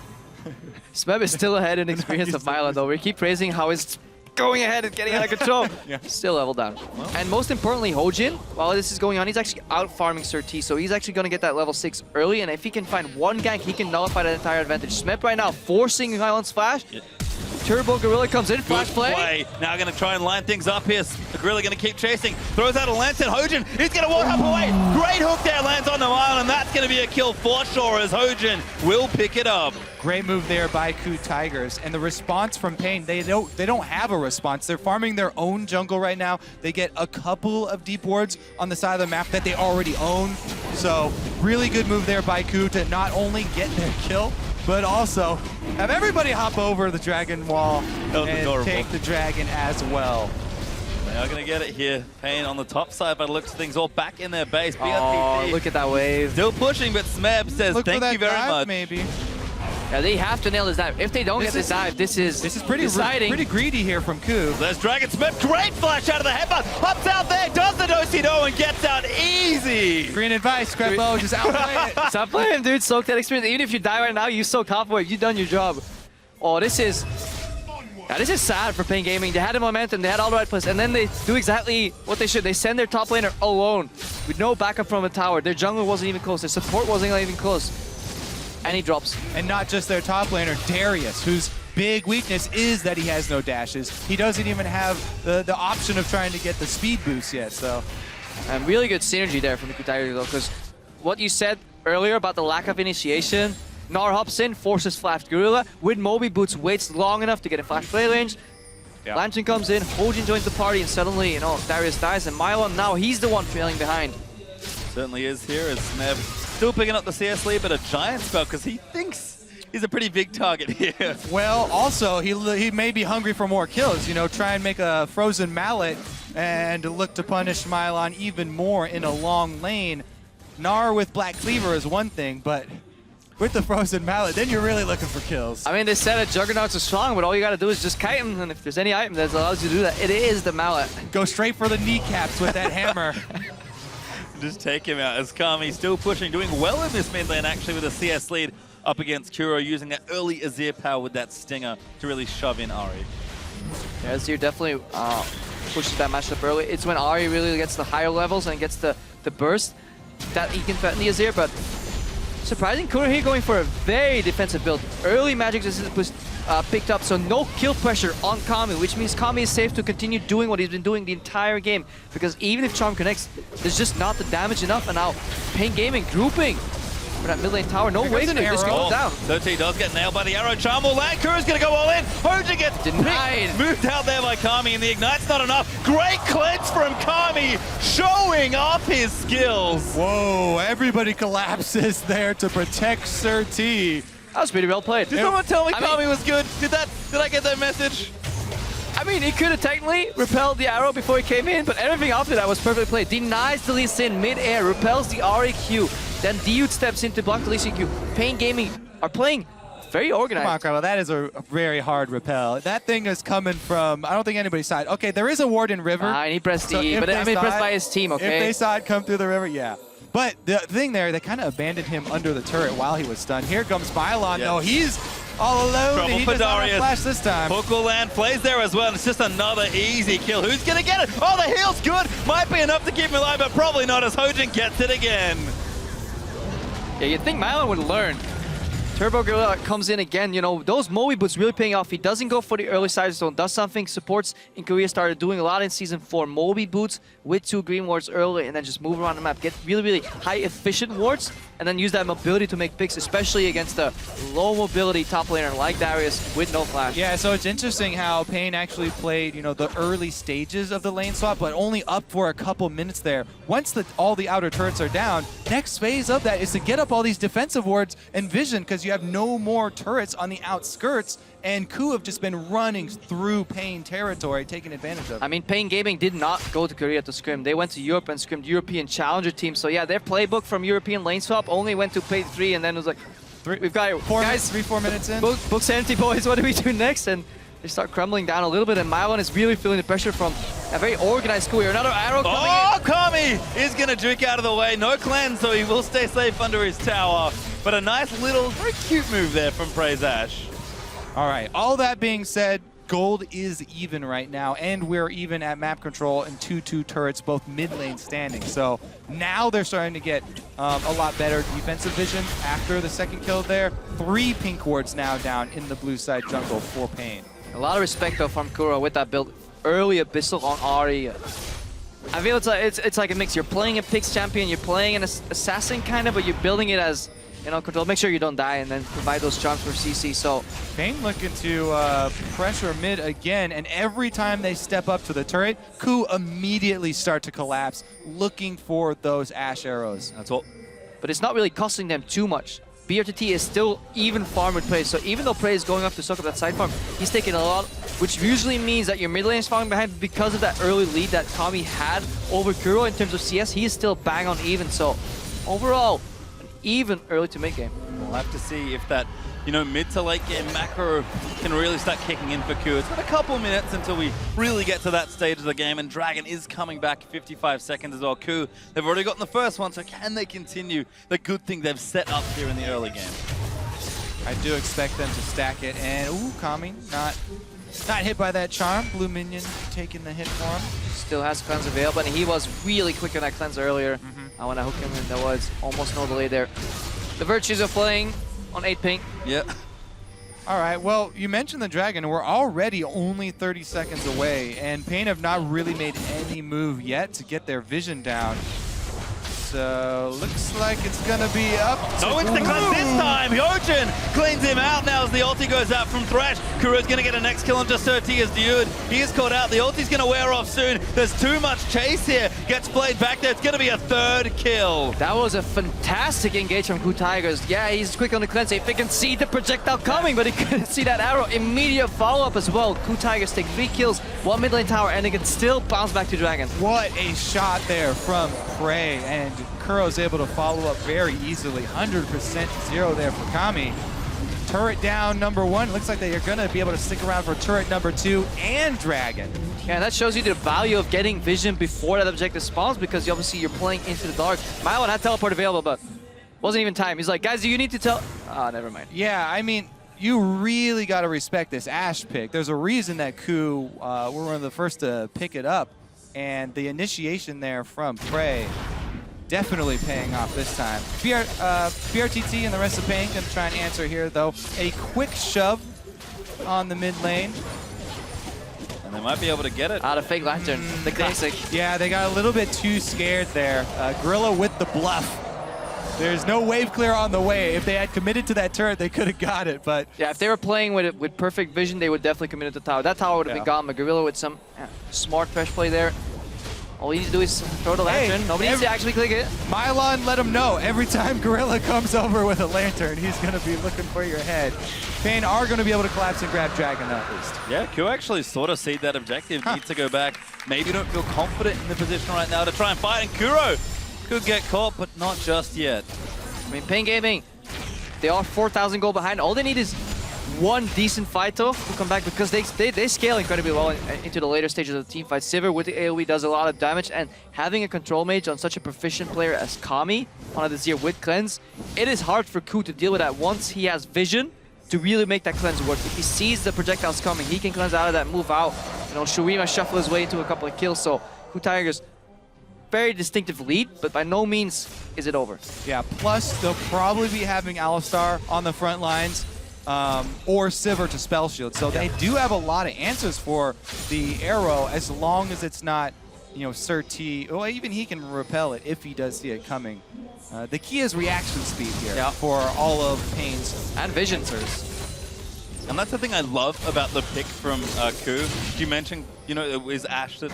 Smeb is still ahead in experience of Mylon, though. We keep praising how it's going ahead and getting out of control. Still level down. Well. And most importantly, Hojin, while this is going on, he's actually out-farming Sir T, so he's actually going to get that level 6 early, and if he can find one gank, he can nullify that entire advantage. Smeb right now forcing Mylon's flash. Turbo Gorilla comes in, flash play. Now going to try and line things up here. Gorilla going to keep chasing. Throws out a lantern. Hojin, he's going to walk up away. Great hook there, lands on the mile, and that's going to be a kill for sure as Hojin will pick it up. Great move there by Ku Tigers, and the response from Pain, they don't have a response. They're farming their own jungle right now. They get a couple of deep wards on the side of the map that they already own. So really good move there by Ku to not only get their kill, but also have everybody hop over the dragon wall and take the dragon as well. They are going to get it here. Pain on the top side, by the looks of things, all back in their base. Oh, BRTT look at that wave. Still pushing, but Smeb says thank you very much. Maybe. Yeah, they have to nail this dive. If they don't get this dive, this is pretty deciding. Pretty greedy here from Ku. There's Dragon Smeb, great flash out of the headbutt. Hops out there, does the do-si-do and gets out easy. Green advice, Crabbo, just outplay it. Stop playing, dude. Soak that experience. Even if you die right now, you soak halfway. You've done your job. Oh, this is sad for Pain Gaming. They had the momentum, they had all the right plays, and then they do exactly what they should. They send their top laner alone with no backup from a tower. Their jungle wasn't even close. Their support wasn't even close. And he drops. And not just their top laner, Darius, whose big weakness is that he has no dashes. He doesn't even have the option of trying to get the speed boost yet, so. And really good synergy there from the Ku Tiger, though, because what you said earlier about the lack of initiation, Gnar hops in, forces Flash Gorilla, with Moby Boots waits long enough to get a flash play range. Yeah. Lantern comes in, Hojin joins the party, and suddenly, you know, Darius dies, and Mylon now, he's the one trailing behind. Certainly is here as Smeb still picking up the CS lead, but a giant spell because he thinks he's a pretty big target here. Well, also, he may be hungry for more kills, you know, try and make a frozen mallet and look to punish Mylon even more in a long lane. Gnar with Black Cleaver is one thing, but with the frozen mallet, then you're really looking for kills. I mean, they said that Juggernauts are strong, but all you gotta do is just kite him, and if there's any item that allows you to do that, it is the mallet. Go straight for the kneecaps with that hammer. Just take him out as Kami still pushing, doing well in this mid lane actually with a CS lead up against Kuro, using that early Azir power with that stinger to really shove in Ahri. Yeah, Azir definitely pushes that matchup early. It's when Ahri really gets the higher levels and gets the burst that he can threaten the Azir, but surprising. Kuro here going for a very defensive build. Early magic resistance was picked up, so no kill pressure on Kami, which means Kami is safe to continue doing what he's been doing the entire game. Because even if Charm connects, there's just not the damage enough. And now Pain Gaming grouping for that mid lane tower. No way to this goes down. 13 does get nailed by the arrow. Charm will land. Kuro's going to go all in. Hojin gets denied. Moved out there by Kami, and the Ignite's not enough. Great cleanse from Kami, showing off his skills. Whoa, everybody collapses there to protect Sir T. That was pretty well played. Did someone tell me Kami was good? Did I get that message? I mean, he could have technically repelled the arrow before he came in, but everything after that was perfectly played. Denies the Lee Sin mid-air, repels the REQ, then Diud steps in to block the Lee Sin Q. Pain Gaming are playing very organized. Come on, Carlo, that is a very hard repel. That thing is coming from, I don't think anybody's side. Okay, there is a ward in river. And he pressed D, but I mean, pressed by his team, okay? If they saw it come through the river, yeah. But the thing there, they kind of abandoned him under the turret while he was stunned. Here comes Bylon, though. He's all alone. Trouble He for does not have Darius. flash this time. Hook will land, plays there as well, and it's just another easy kill. Who's going to get it? Oh, the heal's good. Might be enough to keep him alive, but probably not as Hojin gets it again. Yeah, you'd think Mylon would learn. Turbo Gorilla comes in again. You know, those Moe boots really paying off. He doesn't go for the early side zone, does something supports in Korea started doing a lot in Season 4. Moe boots with 2 green wards early and then just move around the map. Get really, really high efficient wards and then use that mobility to make picks, especially against a low mobility top laner like Darius with no flash. Yeah, so it's interesting how Pain actually played, you know, the early stages of the lane swap, but only up for a couple minutes there. Once all the outer turrets are down, next phase of that is to get up all these defensive wards and vision, because you have no more turrets on the outskirts, and Ku have just been running through Pain territory, taking advantage of it. I mean, Pain Gaming did not go to Korea to scrim. They went to Europe and scrimmed European Challenger teams. So yeah, their playbook from European lane swap only went to Phase 3, and then it was like, we've got 4 minutes in. Book sanity, boys. What do we do next? And they start crumbling down a little bit, and Mylon is really feeling the pressure from a very organized Ku here. Another arrow coming in. Kami is going to juke out of the way. No cleanse, so he will stay safe under his tower. But a nice little, very cute move there from Praise Ash. All right, all that being said, gold is even right now, and we're even at map control and 2-2 turrets, both mid lane standing. So now they're starting to get a lot better defensive vision after the second kill there. 3 pink wards now down in the blue side jungle for Pain. A lot of respect though from Kuro with that build. Early Abyssal on Ahri. I feel it's like a mix. You're playing a Pix champion, you're playing an assassin kind of, but you're building it as, you know, control. Make sure you don't die and then provide those charms for CC. So Pain looking to pressure mid again, and every time they step up to the turret, Ku immediately start to collapse, looking for those Ash arrows. That's all. But it's not really costing them too much. BRTT is still even farm with Prey, so even though Prey is going up to soak up that side farm, he's taking a lot, which usually means that your mid lane is falling behind. Because of that early lead that Kami had over Kuro in terms of CS, he is still bang on even. So overall, an even early to mid game. We'll have to see if that, you know, mid to late game macro can really start kicking in for Ku. It's been a couple minutes until we really get to that stage of the game, and Dragon is coming back 55 seconds as well. Ku, they've already gotten the first one, so can they continue the good thing they've set up here in the early game? I do expect them to stack it, and ooh, Kami not hit by that charm. Blue minion taking the hit for him. Still has cleanse available, and he was really quick on that cleanse earlier. I want to hook him in. There was almost no delay there. The Virtues are playing on 8 ping. Yeah. All right, well, you mentioned the Dragon. We're already only 30 seconds away, and Pain have not really made any move yet to get their vision down. So, looks like it's going to be up to... No instant cleanse this time! Hyojin cleans him out now as the ulti goes out from Thresh. Kuro's going to get a next kill on just 30 as Diud. He is caught out. The ulti's going to wear off soon. There's too much chase here. Gets played back there. It's going to be a 3rd kill. That was a fantastic engage from Ku Tigers. Yeah, he's quick on the cleanse. If he can see the projectile coming, but he couldn't see that arrow. Immediate follow-up as well. Ku Tigers take 3 kills, 1 mid lane tower, and they can still bounce back to Dragon. What a shot there from Prey, and Kuro's able to follow up very easily. 100% 0 there for Kami. Turret down number 1. Looks like they are going to be able to stick around for turret number 2 and Dragon. Yeah, that shows you the value of getting vision before that objective spawns, because obviously you're playing into the dark. Mylon had teleport available, but wasn't even time. He's like, guys, do you need to tell? Ah, never mind. Yeah, I mean, you really got to respect this Ashe pick. There's a reason that Ku were one of the first to pick it up, and the initiation there from Prey definitely paying off this time. BRTT and the rest of Pain going to try and answer here, though. A quick shove on the mid lane. And they might be able to get it. Out of fake lantern, the classic. Yeah, they got a little bit too scared there. Gorilla with the bluff. There's no wave clear on the way. If they had committed to that turret, they could have got it, but... Yeah, if they were playing with perfect vision, they would definitely commit to the tower. That tower would have been gone, but Gorilla with some smart fresh play there. All you need to do is throw the lantern. Nobody needs to actually click it. Mylon let him know every time Gorilla comes over with a lantern, he's going to be looking for your head. Pain are going to be able to collapse and grab Dragon at least. Yeah, Q actually sort of see that objective. Need to go back. Maybe don't feel confident in the position right now to try and fight. And Kuro could get caught, but not just yet. I mean, Pain Gaming, they are 4,000 gold behind. All they need is one decent fight though to come back, because they scale incredibly well into the later stages of the team fight. Sivir with the AoE does a lot of damage, and having a control mage on such a proficient player as Kami on the Azir with cleanse, it is hard for Ku to deal with that once he has vision to really make that cleanse work. If he sees the projectiles coming, he can cleanse out of that, move out. You know, Shurima shuffle his way into a couple of kills, so Ku Tigers very distinctive lead, but by no means is it over. Yeah, plus they'll probably be having Alistar on the front lines or Sivir to spell shield. So they do have a lot of answers for the arrow as long as it's not, you know, Sir T. Well, even he can repel it if he does see it coming. The key is reaction speed here for all of Pain's and vision. Answers. And that's the thing I love about the pick from Ku. You mentioned, you know, it was Ashe that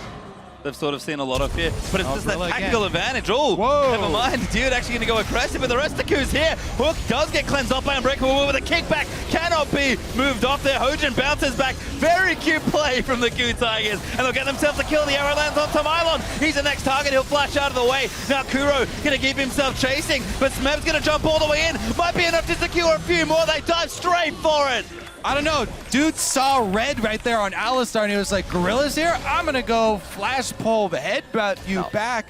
they've sort of seen a lot of here, but it's just that tactical advantage. Oh, never mind. Dude actually going to go aggressive, but the rest of Ku's here. Hook does get cleansed off by Unbreakable with a kickback. Cannot be moved off there. Hojin bounces back. Very cute play from the Ku Tigers, and they'll get themselves a kill. The arrow lands on Mylon. He's the next target. He'll flash out of the way. Now Kuro going to keep himself chasing, but Smeb's going to jump all the way in. Might be enough to secure a few more. They dive straight for it. I don't know, dude saw red right there on Alistar and he was like, Gorilla's here? I'm gonna go flash pull the headbutt you back.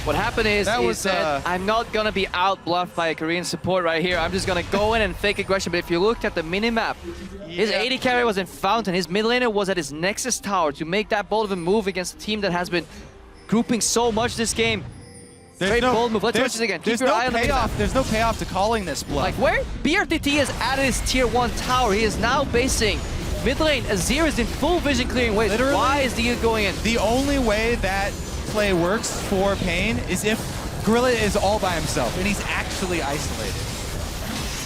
What happened is he said, I'm not gonna be out bluffed by a Korean support right here. I'm just gonna go in and fake aggression. But if you looked at the minimap, his AD carry was in Fountain. His mid laner was at his Nexus tower to make that bold of a move against a team that has been grouping so much this game. Very bold move. Let's watch this again. Keep your eye on the payoff. There's no payoff to calling this bluff. Like where BRTT has added his tier 1 tower, he is now basing mid lane. Azir is in full vision clearing ways. Literally, why is the going in? The only way that play works for Pain is if Gorilla is all by himself and he's actually isolated.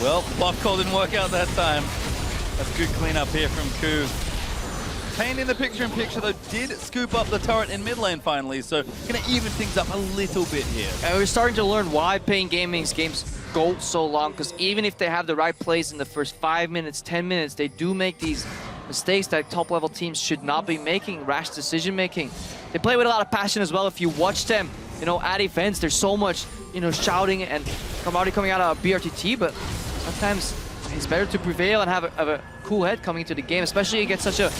Well, bluff call didn't work out that time. That's good cleanup here from Ku. Pain in the picture-in-picture, though, did scoop up the turret in mid lane finally, so gonna even things up a little bit here. And we're starting to learn why Pain Gaming's games go so long, because even if they have the right plays in the first 5 minutes, 10 minutes, they do make these mistakes that top-level teams should not be making, rash decision-making. They play with a lot of passion as well. If you watch them, you know, at events, there's so much, you know, shouting and camaraderie coming out of BRTT, but sometimes it's better to prevail and have a cool head coming into the game, especially against such a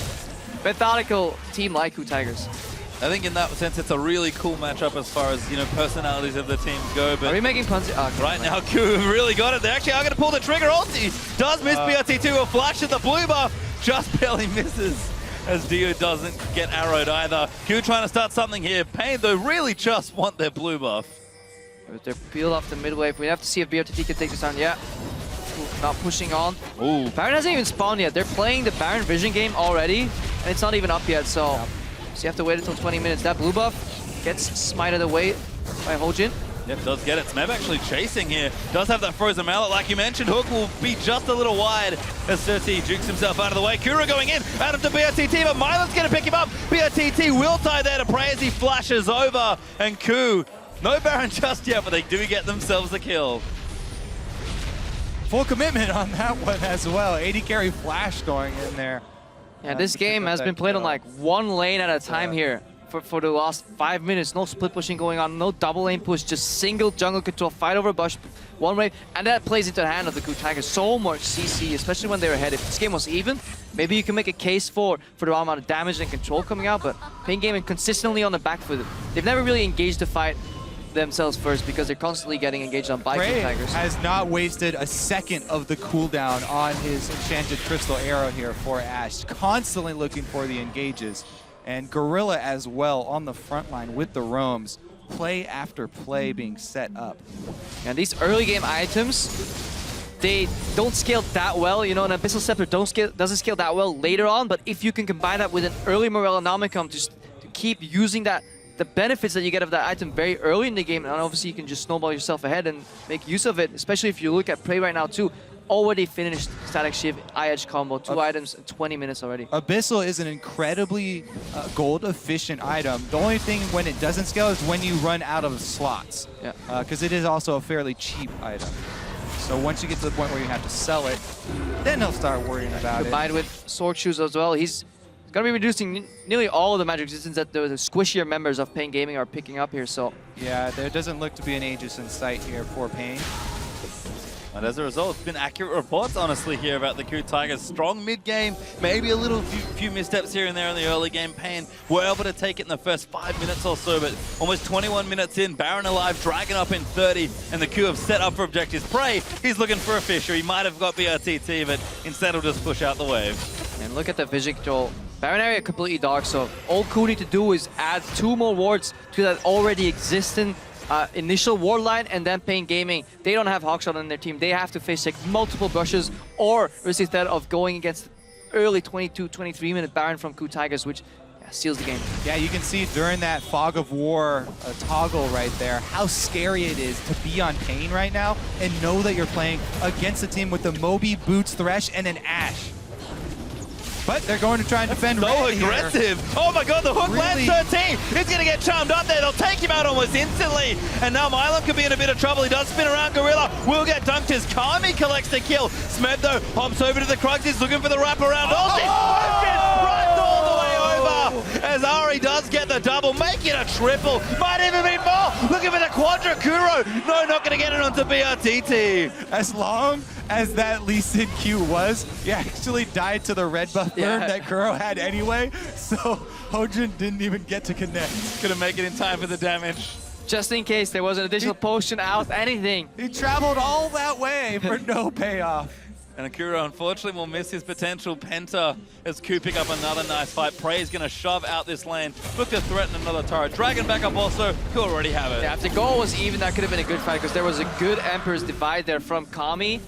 methodical team like Ku Tigers. I think in that sense it's a really cool matchup as far as, you know, personalities of the teams go. But are we making puns? Right now, Ku really got it. They actually are going to pull the trigger. Ulti does miss BRT2. A flash at the blue buff just barely misses as Dio doesn't get arrowed either. Ku trying to start something here. Pain, though, really just want their blue buff. They're peeled off the mid wave. We have to see if BRTT can take this down. Yeah. Not pushing on. Ooh. Baron hasn't even spawned yet. They're playing the Baron vision game already, and it's not even up yet, so you have to wait until 20 minutes. That blue buff gets smited away by Hojin. Yep, does get it. Smeb actually chasing here. Does have that frozen mallet, like you mentioned. Hook will be just a little wide as Surti jukes himself out of the way. Kuro going in, out of the BRTT, but Mylon's going to pick him up. BRTT will tie there to pray as he flashes over, and Ku, no Baron just yet, but they do get themselves a kill. Full commitment on that one as well. AD carry flash going in there. Yeah, this game has been played on like one lane at a time here for the last 5 minutes. No split pushing going on, no double lane push, just single jungle control, fight over bush, one wave, and that plays into the hand of the Ku Tigers. So much CC, especially when they're ahead. If this game was even, maybe you can make a case for the amount of damage and control coming out, but Pain Gaming consistently on the back foot. They've never really engaged the fight themselves first because they're constantly getting engaged on by Ku Tigers. Has not wasted a second of the cooldown on his enchanted crystal arrow here for Ashe. Constantly looking for the engages. And Gorilla as well on the front line with the roams. play after play being set up. And these early game items, they don't scale that well. You know, an Abyssal Scepter doesn't scale that well later on, but if you can combine that with an early Morellonomicon to keep using that, the benefits that you get of that item very early in the game, and obviously you can just snowball yourself ahead and make use of it, especially if you look at Prey right now too. Already finished Static Shiv, Eye-Edge combo, 2 items in 20 minutes already. Abyssal is an incredibly gold efficient item. The only thing when it doesn't scale is when you run out of slots. Yeah. Because it is also a fairly cheap item. So once you get to the point where you have to sell it, then he'll start worrying about it. Combined with Sword Shoes as well, he's going to be reducing nearly all of the magic resistance that the squishier members of Pain Gaming are picking up here. So yeah, there doesn't look to be an Aegis in sight here for Pain. And as a result, it's been accurate reports, honestly, here about the KOO Tigers. Strong mid-game, maybe a little few missteps here and there in the early game. Pain were able to take it in the first 5 minutes or so, but almost 21 minutes in, Baron alive, Dragon up in 30, and the KOO have set up for objectives. Prey, he's looking for a Fisher. He might have got BRTT, but instead he'll just push out the wave. And look at the vision control. Baron area completely dark, so all KOO need to do is add 2 more wards to that already existing initial ward line, and then Pain Gaming, they don't have Hawkshot on their team. They have to face check multiple brushes or risk the threat of going against early 22, 23-minute Baron from KOO Tigers, which seals the game. Yeah, you can see during that Fog of War toggle right there how scary it is to be on Pain right now and know that you're playing against a team with the Moby, Boots, Thresh, and an Ashe. But they're going to try and defend so Red aggressive. Here. Oh my god, the hook lands 13. He's going to get charmed up there. They'll take him out almost instantly. And now Mylon could be in a bit of trouble. He does spin around. Gorilla will get dunked as Kami collects the kill. Smed, though, hops over to the Krugs. He's looking for the wraparound. Right all the way over. As Ari does get the double, make it a triple. Might even be more. Looking for the Quadra Kuro. No, not going to get it onto BRTT. As long as that Lee Sin Q was, he actually died to the red buff burn that Kuro had anyway, so Hojin didn't even get to connect. Couldn't make it in time for the damage. Just in case there was an additional potion out, anything. He traveled all that way for no payoff. And Akuro, unfortunately, will miss his potential. Penta is KOO pick up another nice fight. Prey is going to shove out this lane. Look to threaten another turret. Dragon back up also. KOO already have it. Yeah, if the goal was even, that could have been a good fight because there was a good Emperor's Divide there from Kami.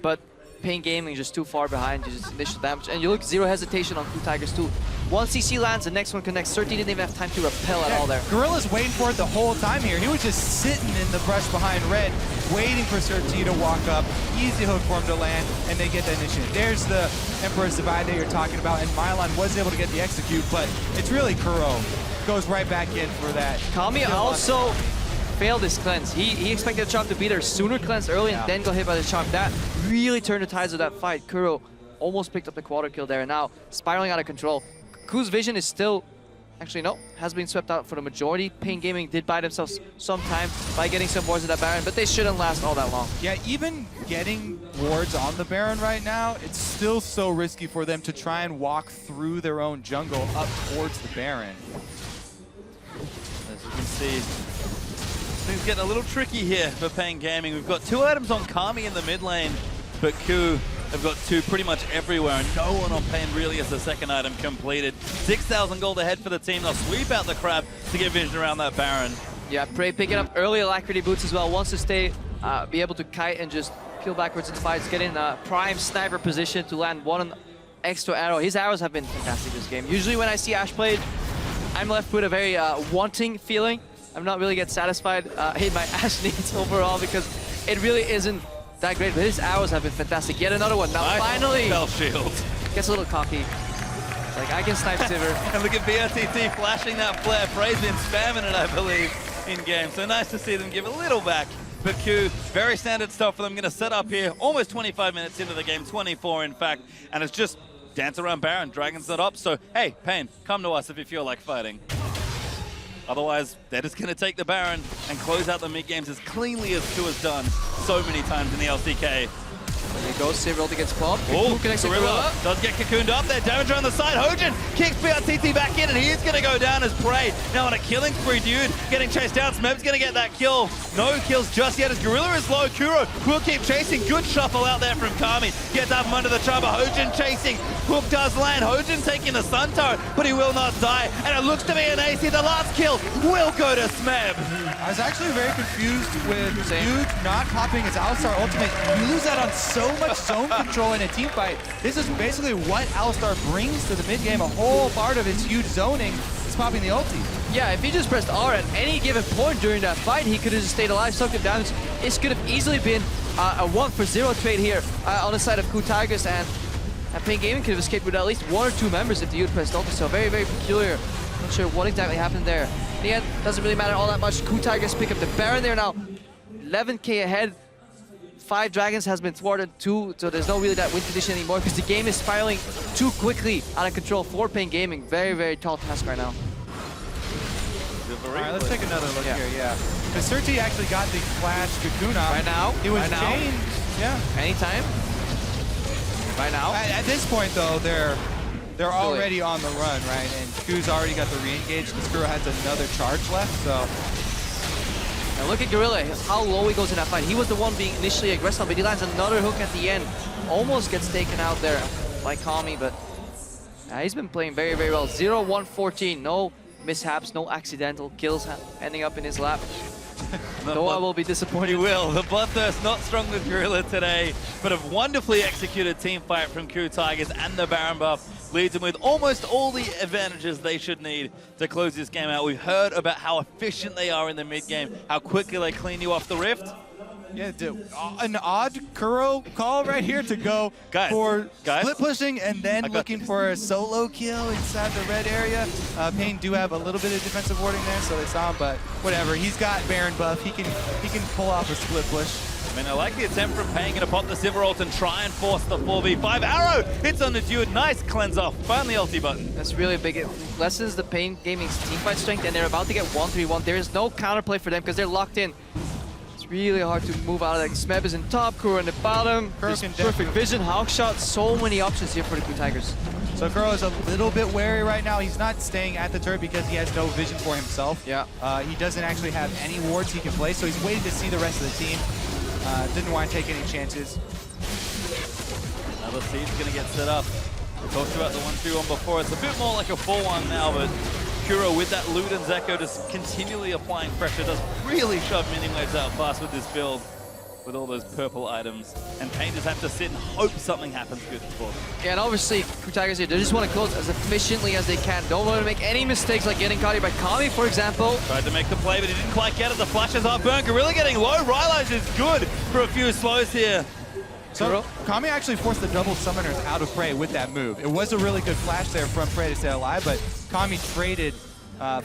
But Pain Gaming just too far behind, just initial damage. And you look, zero hesitation on KOO Tigers too. One CC lands, the next one connects. 13 didn't even have time to repel at all there. Gorilla's waiting for it the whole time here. He was just sitting in the brush behind Red, waiting for Surti to walk up. Easy hook for him to land, and they get the initiative. There's the Emperor's Divide that you're talking about, and Mylon was able to get the execute, but it's really Kuro. Goes right back in for that. Kami also failed his cleanse. He expected the Charm to be there sooner, cleanse early, and then got hit by the Charm. That really turned the tides of that fight. Kuro almost picked up the quarter kill there, and now spiraling out of control. KOO's vision is still, actually no, has been swept out for the majority. Pain Gaming did buy themselves some time by getting some wards of that Baron, but they shouldn't last all that long. Yeah, even getting wards on the Baron right now, it's still so risky for them to try and walk through their own jungle up towards the Baron. As you can see, things getting a little tricky here for Pain Gaming. We've got 2 items on Kami in the mid lane, but KOO have got 2 pretty much everywhere, and no one on Pain really has the second item completed. 6,000 gold ahead for the team. They'll sweep out the crab to get vision around that Baron. Yeah, Prey picking up early Alacrity boots as well. Wants to stay, be able to kite and just peel backwards in fights, get in a prime sniper position to land 1 extra arrow. His arrows have been fantastic this game. Usually when I see Ashe played, I'm left with a very wanting feeling. I'm not really get satisfied in my Ashe needs overall because it really isn't that great, but his arrows have been fantastic. Yet another one. Now finally, Spell shield. Gets a little cocky. Like, I can snipe Sivir. And look at BRTT flashing that flare. Prey's been spamming it, I believe, in game. So nice to see them give a little back. But KOO, very standard stuff for them. Going to set up here almost 25 minutes into the game, 24 in fact, and it's just dance around Baron. Dragon's not up, so hey, Pain, come to us if you feel like fighting. Otherwise, they're just going to take the Baron and close out the mid-games as cleanly as KOO has done so many times in the LCK. There goes Cyril against Pop. Oh, connects Gorilla does get cocooned up there. Damage on the side. Hojin kicks BRTT back in, and he's going to go down as prey. Now on a killing spree, dude, getting chased down. Smeb's going to get that kill. No kills just yet as Gorilla is low. Kuro will keep chasing. Good shuffle out there from Kami. Gets up from under the chamber. Hojin chasing. Hook does land. Hojin taking the Sun Turret, but he will not die. And it looks to be an AC. The last kill will go to Smeb. I was actually very confused with Dude not popping his Alistar ultimate. You lose that on so much zone control in a team fight. This is basically what Alistar brings to the mid game. A whole part of his huge zoning is popping the ulti. Yeah, if he just pressed R at any given point during that fight, he could have just stayed alive, soaked him damage. This could have easily been a 1-for-0 trade here on the side of Cool Tigers, and Pain Gaming could have escaped with at least 1 or 2 members if the Dude pressed ulti. So very, very peculiar. Not sure what exactly happened there. In the end, doesn't really matter all that much. Cool Tigers pick up the Baron there now. 11k ahead. 5 Dragons has been thwarted, 2, so there's no really that win condition anymore because the game is spiraling too quickly out of control for Pain Gaming. Very, very tall task right now. All right, let's take another look here, yeah. Because Surti actually got the flash Cocoon off. Right now? He was right chained. Yeah. Anytime? Right now? At this point, though, they're already on the run, right? And Ku's already got the re-engage. The Skuro has another charge left, so... Now look at Gorilla, how low he goes in that fight. He was the one being initially aggressive, but he lands another hook at the end. Almost gets taken out there by Kami, but he's been playing very, very well. 0-1-14, no mishaps, no accidental kills ending up in his lap. Though I will be disappointed. You will. The Bloodthirst not strong with Gorilla today, but a wonderfully executed team fight from Cool Tigers, and the Baron buff leads them with almost all the advantages they should need to close this game out. We've heard about how efficient they are in the mid game, how quickly they clean you off the rift. Yeah, an odd Kuro call right here to go for split pushing and then looking for a solo kill inside the red area. Pain do have a little bit of defensive warding there, so they saw him, but whatever. He's got Baron buff. He can pull off a split push. I mean, I like the attempt from Pain to pop the Sivir ult and try and force the 4v5. Arrow hits on the Dude. Nice cleanse off. Find the ulti button. That's really big. It lessens the Pain Gaming's teamfight strength, and they're about to get 1-3-1. There is no counterplay for them because they're locked in. It's really hard to move out of that. Smeb is in top, Kuro in the bottom. Perfect vision, hawk shot. So many options here for the Cool Tigers. So Kuro is a little bit wary right now. He's not staying at the turret because he has no vision for himself. Yeah. He doesn't actually have any wards he can play, so he's waiting to see the rest of the team. Didn't want to take any chances. Another siege going to get set up. We talked about the 1-3-1 before. It's a bit more like a 4-1 now, but Kuro with that Luden's Echo just continually applying pressure does really shove mini waves out fast with this build with all those purple items. And Pain just have to sit and hope something happens good for them. Yeah, and obviously, Cool Tigers here, they just want to close as efficiently as they can. Don't want to make any mistakes like getting caught by Kami, for example. Tried to make the play, but he didn't quite get it. The flashes are burned. Gorilla getting low. Rylai's is good for a few slows here. So Kami actually forced the double summoners out of Prey with that move. It was a really good flash there from Prey to stay alive, but Kami traded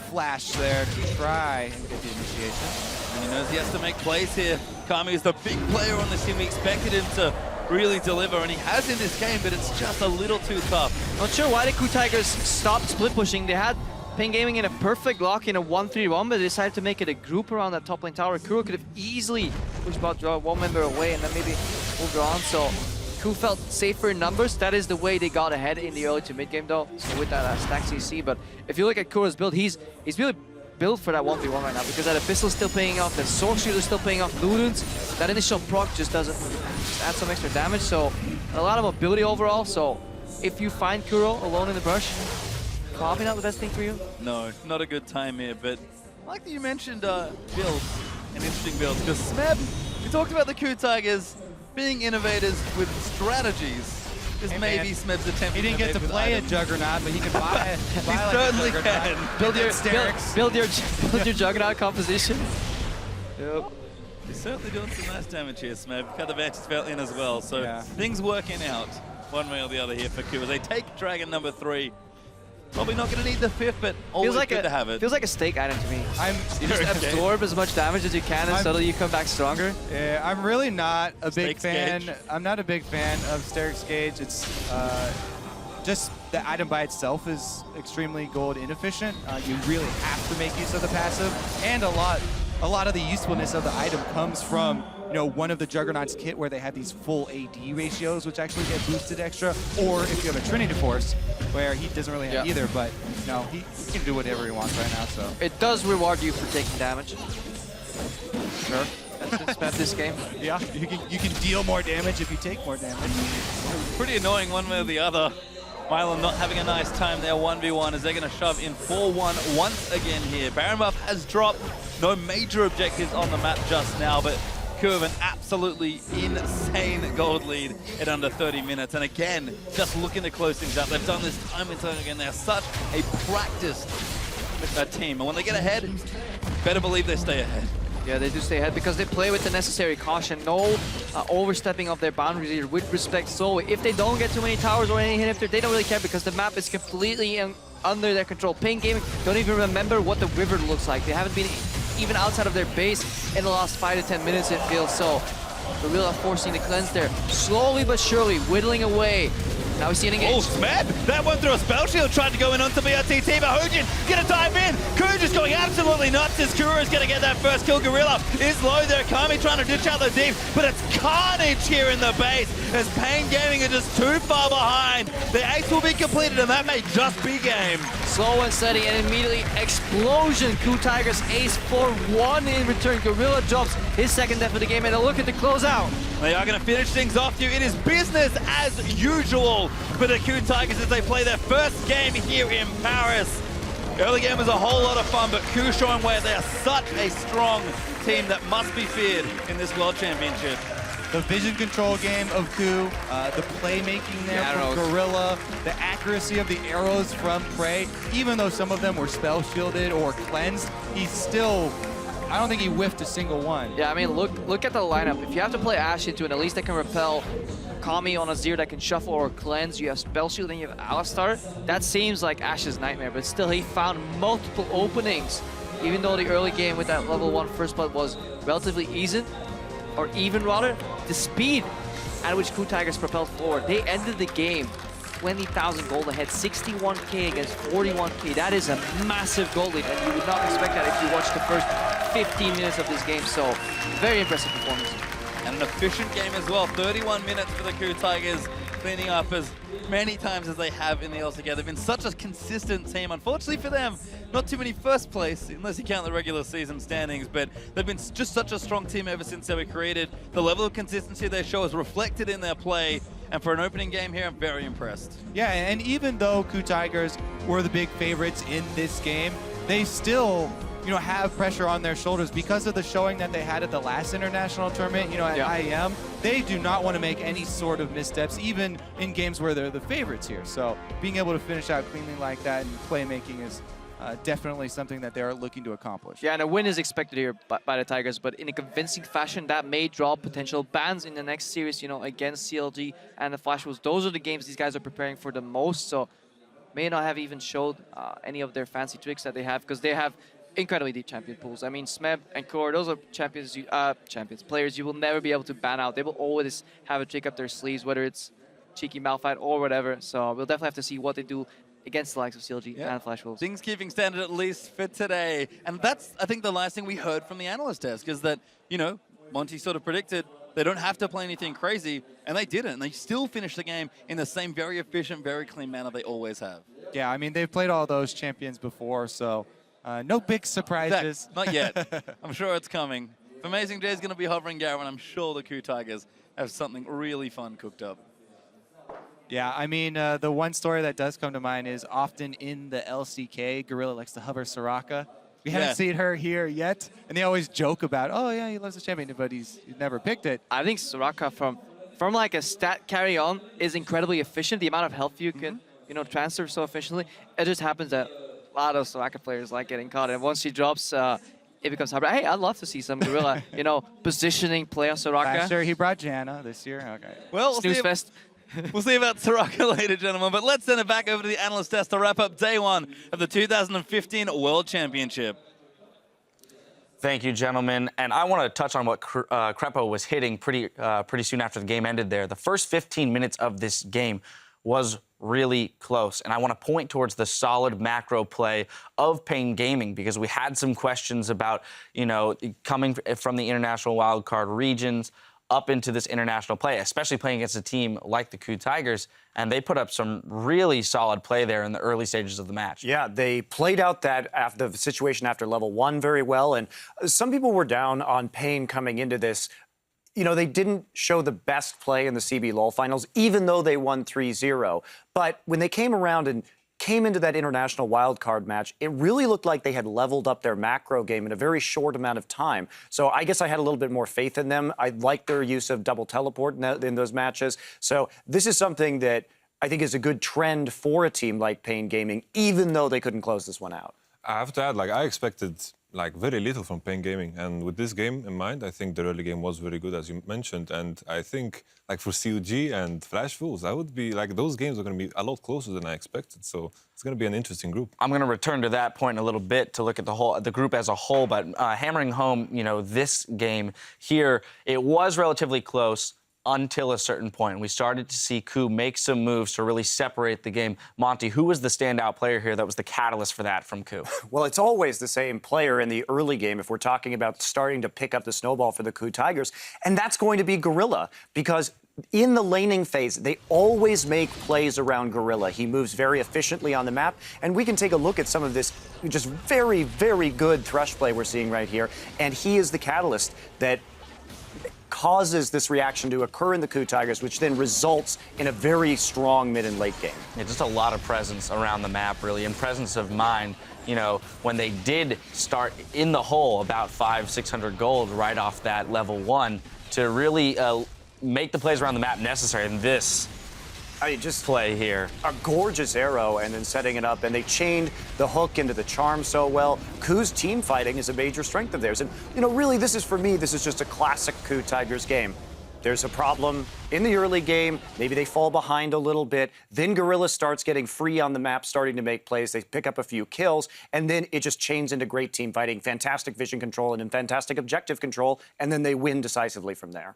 flash there to try and get the initiation. And he knows he has to make plays here. Kami is the big player on this team. We expected him to really deliver, and he has in this game, but it's just a little too tough. Not sure why the Cool Tigers stopped split pushing. They had Pain Gaming in a perfect lock in a 1-3-1, but they decided to make it a group around that top lane tower. Kuro could have easily pushed about draw one member away and then maybe moved on. So Kuro felt safer in numbers. That is the way they got ahead in the early to mid game though. So with that stack CC, but if you look at Kuro's build, he's really built for that 1v1 right now because that Abyssal is still paying off, the Sword Shield is still paying off, Ludens, that initial proc just doesn't add some extra damage. So a lot of mobility overall. So if you find Kuro alone in the brush, probably not the best thing for you. No, not a good time here, but I like that you mentioned build, an interesting build, because Smeb, we talked about the Cool Tigers being innovators with strategies. This may be Smeb's attempt. He didn't get to play a Juggernaut, but he can buy it. He certainly can. Build your Juggernaut composition. Yep. He's certainly doing some nice damage here, Smeb. Got the Vantage Belt in as well, so things working out one way or the other here for Q as they take Dragon number 3. Probably not going to need the 5th, but always good to have it. Feels like a stake item to me. You just absorb as much damage as you can, and suddenly you come back stronger. Yeah, I'm really not a big fan. I'm not a big fan of Steric's Gauge. It's just the item by itself is extremely gold inefficient. You really have to make use of the passive, and a lot of the usefulness of the item comes from one of the Juggernauts kit where they have these full AD ratios, which actually get boosted extra, or if you have a Trinity Force, where he doesn't really have either, but he can do whatever he wants right now. So it does reward you for taking damage. Sure. That's this game. Yeah, you can deal more damage if you take more damage. Pretty annoying one way or the other. Milan not having a nice time there 1v1 as they're going to shove in 4-1 once again here. Baron buff has dropped. No major objectives on the map just now, but KU have an absolutely insane gold lead at under 30 minutes. And again, just looking to close things up. They've done this time and time again. They're such a practiced team. And when they get ahead, better believe they stay ahead. Yeah, they do stay ahead because they play with the necessary caution. No overstepping of their boundaries here with respect. So if they don't get too many towers or any inhibitor, they don't really care because the map is completely under their control. Pain Gaming don't even remember what the river looks like. They haven't been even outside of their base in the last 5 to 10 minutes, it feels. So Gorilla forcing the cleanse there, slowly but surely whittling away. Now we see an engage. Oh, Smeb! That one through a spell shield, tried to go in onto BRTT, but Hujin gonna dive in. KU just going absolutely nuts as Kuro is gonna get that first kill. Gorilla is low there. Kami trying to ditch out the deep, but it's carnage here in the base as Pain Gaming are just too far behind. The ace will be completed and that may just be game. Slow and steady and immediately explosion. KU Tigers ace for 1 in return. Gorilla drops his second death of the game and a look at the closeout. They are going to finish things off here. It is business as usual for the KU Tigers as they play their first game here in Paris. Early game was a whole lot of fun, but KU showing where they are such a strong team that must be feared in this World Championship. The vision control game of KU, the playmaking there from Gorilla, the accuracy of the arrows from Prey, even though some of them were spell shielded or cleansed, he's still, I don't think he whiffed a single one. Yeah, I mean, look at the lineup. If you have to play Ashe into it, at least they can repel Kami on a Azir that can shuffle or cleanse. You have Spell Shield and you have Alistar. That seems like Ashe's nightmare, but still he found multiple openings. Even though the early game with that level 1 first blood was relatively easy, or even rather, the speed at which KU Tigers propelled forward. They ended the game 20,000 gold ahead, 61k against 41k. That is a massive gold lead, and you would not expect that if you watched the first 15 minutes of this game. So, very impressive performance. And an efficient game as well. 31 minutes for the KU Tigers, cleaning up as many times as they have in the LCK. They've been such a consistent team. Unfortunately for them, not too many first place, unless you count the regular season standings, but they've been just such a strong team ever since they were created. The level of consistency they show is reflected in their play, and for an opening game here, I'm very impressed. Yeah, and even though KU Tigers were the big favorites in this game, they still have pressure on their shoulders because of the showing that they had at the last international tournament, at IEM. They do not want to make any sort of missteps, even in games where they're the favorites here. So being able to finish out cleanly like that and playmaking is definitely something that they're looking to accomplish. Yeah, and a win is expected here by the Tigers, but in a convincing fashion that may draw potential bans in the next series, against CLG and the Flash Wolves. Those are the games these guys are preparing for the most, so may not have even showed any of their fancy tricks that they have, because they have incredibly deep champion pools. I mean, Smeb and Core, those are players you will never be able to ban out. They will always have a trick up their sleeves, whether it's cheeky Malphite or whatever. So we'll definitely have to see what they do against the likes of CLG and Flash Wolves. Things keeping standard at least for today. And that's, I think, the last thing we heard from the analyst desk is that, Monty sort of predicted they don't have to play anything crazy, and they didn't. And they still finished the game in the same very efficient, very clean manner they always have. Yeah, I mean, they've played all those champions before, so no big surprises. Not yet. I'm sure it's coming. If Amazing J is going to be hovering Garen, I'm sure the KU Tigers have something really fun cooked up. Yeah, I mean, the one story that does come to mind is often in the LCK, Gorilla likes to hover Soraka. We haven't seen her here yet, and they always joke about, oh yeah, he loves the champion, but he's never picked it. I think Soraka from like a stat carry on is incredibly efficient. The amount of health you can, transfer so efficiently. It just happens that a lot of Soraka players like getting caught, and once she drops, it becomes hard. Hey, I'd love to see some Gorilla, positioning play on Soraka. Last year he brought Janna. This year, okay. Well, Snooze Fest. We'll see about Soraka later, gentlemen, but let's send it back over to the analyst desk to wrap up day 1 of the 2015 World Championship. Thank you, gentlemen. And I want to touch on what Crepo was hitting pretty soon after the game ended there. The first 15 minutes of this game was really close. And I want to point towards the solid macro play of Pain Gaming, because we had some questions about, coming from the international wildcard regions up into this international play, especially playing against a team like the Coup Tigers, and they put up some really solid play there in the early stages of the match. Yeah, they played out the situation after level 1 very well, and some people were down on Pain coming into this. They didn't show the best play in the CBLOL finals, even though they won 3-0. But when they came around and came into that international wildcard match, it really looked like they had leveled up their macro game in a very short amount of time. So I guess I had a little bit more faith in them. I liked their use of double teleport in those matches. So this is something that I think is a good trend for a team like Pain Gaming, even though they couldn't close this one out. I have to add, I expected very little from Pain Gaming, and with this game in mind, I think the early game was very good, as you mentioned, and I think for COG and Flash Fools, I would be those games are going to be a lot closer than I expected, so it's going to be an interesting group. I'm going to return to that point in a little bit to look at the group as a whole, but hammering home, this game here, it was relatively close until a certain point. We started to see Coup make some moves to really separate the game. Monty, who was the standout player here that was the catalyst for that from Coup? Well, it's always the same player in the early game if we're talking about starting to pick up the snowball for the Coup Tigers, and that's going to be Gorilla, because in the laning phase, they always make plays around Gorilla. He moves very efficiently on the map, and we can take a look at some of this just very, very good Thresh play we're seeing right here, and he is the catalyst that causes this reaction to occur in the Coup Tigers, which then results in a very strong mid and late game. Yeah, just a lot of presence around the map, really, and presence of mind. When they did start in the hole about 500-600 gold right off that level 1 to really make the plays around the map necessary. And this just play here. A gorgeous arrow and then setting it up, and they chained the hook into the charm so well. Coup's team fighting is a major strength of theirs. And, really, this is just a classic Coup Tigers game. There's a problem in the early game. Maybe they fall behind a little bit. Then Gorilla starts getting free on the map, starting to make plays. They pick up a few kills, and then it just chains into great team fighting, fantastic vision control, and fantastic objective control, and then they win decisively from there.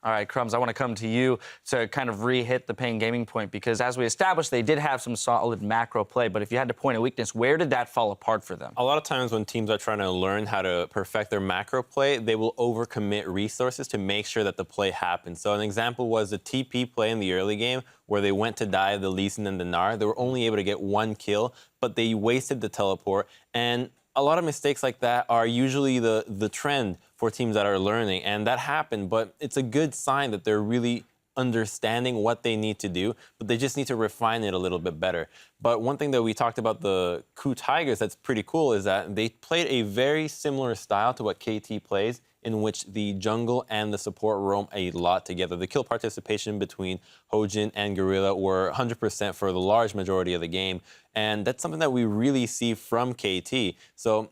All right, Crumbs, I want to come to you to kind of re-hit the Pain Gaming point, because as we established, they did have some solid macro play, but if you had to point a weakness, where did that fall apart for them? A lot of times when teams are trying to learn how to perfect their macro play, they will overcommit resources to make sure that the play happens. So an example was the TP play in the early game, where they went to dive the Lee Sin and the Gnar. They were only able to get 1 kill, but they wasted the teleport, and a lot of mistakes like that are usually the trend for teams that are learning, and that happened, but it's a good sign that they're really understanding what they need to do, but they just need to refine it a little bit better. But one thing that we talked about the Coup Tigers that's pretty cool is that they played a very similar style to what KT plays, in which the jungle and the support roam a lot together. The kill participation between Hojin and Gorilla were 100% for the large majority of the game, and that's something that we really see from KT. So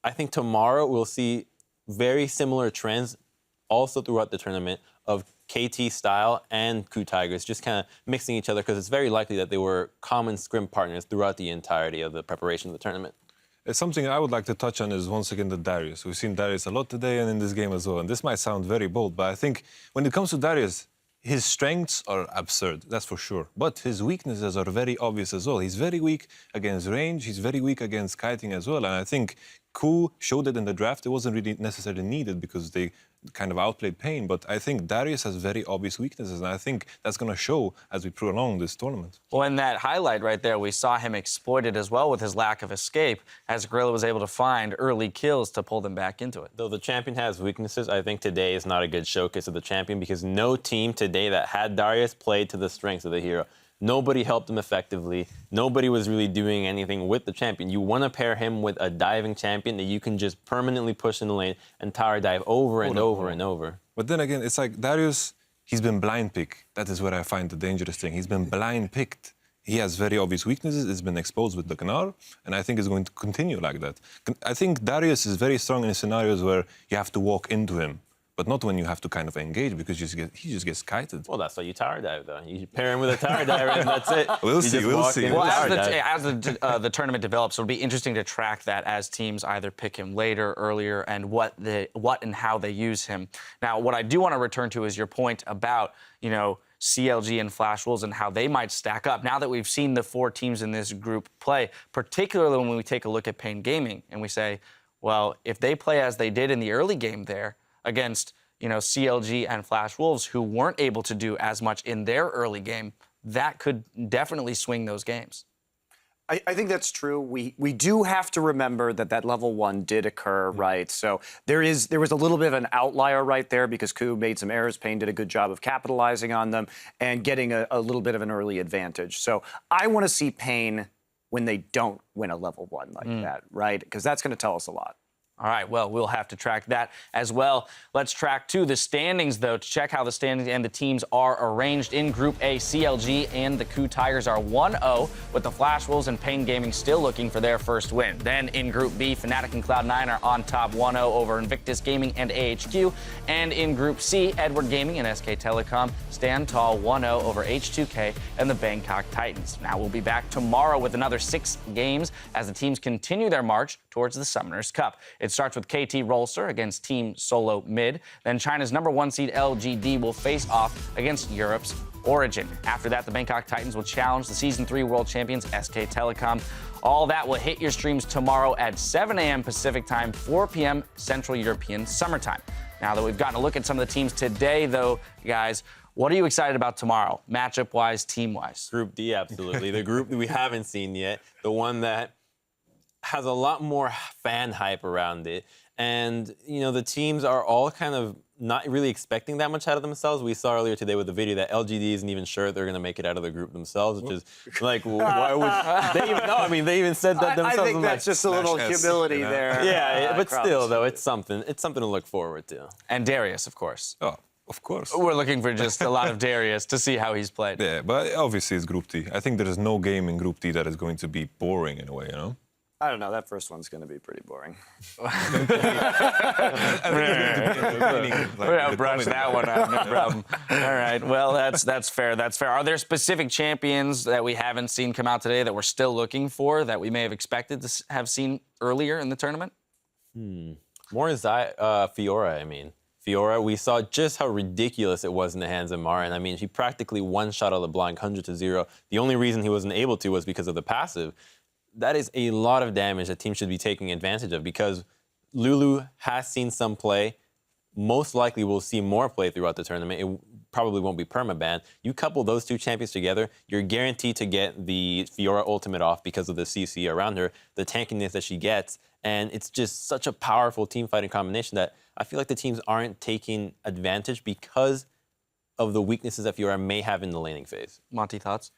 I think tomorrow we'll see very similar trends also throughout the tournament of KT style and Coup Tigers just kind of mixing each other, because it's very likely that they were common scrim partners throughout the entirety of the preparation of the tournament. Something I would like to touch on is, once again, the Darius. We've seen Darius a lot today and in this game as well. And this might sound very bold, but I think when it comes to Darius, his strengths are absurd, that's for sure. But his weaknesses are very obvious as well. He's very weak against range. He's very weak against kiting as well. And I think Coup showed it in the draft. It wasn't really necessarily needed because they kind of outplayed Pain. But I think Darius has very obvious weaknesses, and I think that's going to show as we prolong this tournament. Well, in that highlight right there, we saw him exploited as well with his lack of escape, as Gorilla was able to find early kills to pull them back into it. Though the champion has weaknesses, I think today is not a good showcase of the champion, because no team today that had Darius played to the strengths of the hero. Nobody helped him effectively. Nobody was really doing anything with the champion. You want to pair him with a diving champion that you can just permanently push in the lane and tower dive over and over and over. But then again, it's like Darius, he's been blind picked. That is where I find the dangerous thing. He's been blind picked. He has very obvious weaknesses. It's been exposed with the Gnar, and I think it's going to continue like that. I think Darius is very strong in scenarios where you have to walk into him, but not when you have to kind of engage, because he just gets kited. Well, that's why you tower dive, though. You pair him with a tower diver, and that's it. We'll see. Well, as the tournament develops, it'll be interesting to track that as teams either pick him later, earlier, and what and how they use him. Now, what I do want to return to is your point about, CLG and Flash Wolves and how they might stack up now that we've seen the 4 teams in this group play, particularly when we take a look at Pain Gaming and we say, well, if they play as they did in the early game there against, CLG and Flash Wolves, who weren't able to do as much in their early game, that could definitely swing those games. I think that's true. We do have to remember that level 1 did occur, right? So there was a little bit of an outlier right there because Ku made some errors. Pain did a good job of capitalizing on them and getting a little bit of an early advantage. So I want to see Pain when they don't win a level 1 like that, right? Because that's going to tell us a lot. All right, well, we'll have to track that as well. Let's track to the standings, though, to check how the standings and the teams are arranged. In Group A, CLG and the Ku Tigers are 1-0, with the Flash Wolves and Pain Gaming still looking for their first win. Then in Group B, Fnatic and Cloud9 are on top 1-0 over Invictus Gaming and AHQ. And in Group C, Edward Gaming and SK Telecom stand tall 1-0 over H2K and the Bangkok Titans. Now we'll be back tomorrow with another 6 games as the teams continue their march towards the Summoners Cup. It starts with KT Rolster against Team Solo Mid. Then China's #1 seed LGD will face off against Europe's Origin. After that, the Bangkok Titans will challenge the Season 3 world champions SK Telecom. All that will hit your streams tomorrow at 7 a.m. Pacific time, 4 p.m. Central European Summertime. Now that we've gotten a look at some of the teams today, though, guys, what are you excited about tomorrow, matchup-wise, team-wise? Group D, absolutely. The group that we haven't seen yet, the one that has a lot more fan hype around it. And, the teams are all kind of not really expecting that much out of themselves. We saw earlier today with the video that LGD isn't even sure they're going to make it out of the group themselves, which is like, why would they even know? I mean, they even said that themselves. I think that's just a little humility there. Yeah, but still, though, it's something to look forward to. And Darius, of course. Oh, of course. We're looking for just a lot of Darius to see how he's played. Yeah, but obviously it's Group D. I think there is no game in Group D that is going to be boring in a way, I don't know. That first one's going to be pretty boring. We're gonna brush that one out, no problem. All right. Well, that's fair. That's fair. Are there specific champions that we haven't seen come out today that we're still looking for that we may have expected to have seen earlier in the tournament? More is Fiora. I mean, Fiora. We saw just how ridiculous it was in the hands of Marin. I mean, he practically one-shot LeBlanc 100-0. The only reason he wasn't able to was because of the passive. That is a lot of damage that teams should be taking advantage of because Lulu has seen some play. Most likely we'll see more play throughout the tournament. It probably won't be permaban. You couple those 2 champions together, you're guaranteed to get the Fiora ultimate off because of the CC around her, the tankiness that she gets, and it's just such a powerful team fighting combination that I feel like the teams aren't taking advantage because of the weaknesses that Fiora may have in the laning phase. Monty, thoughts?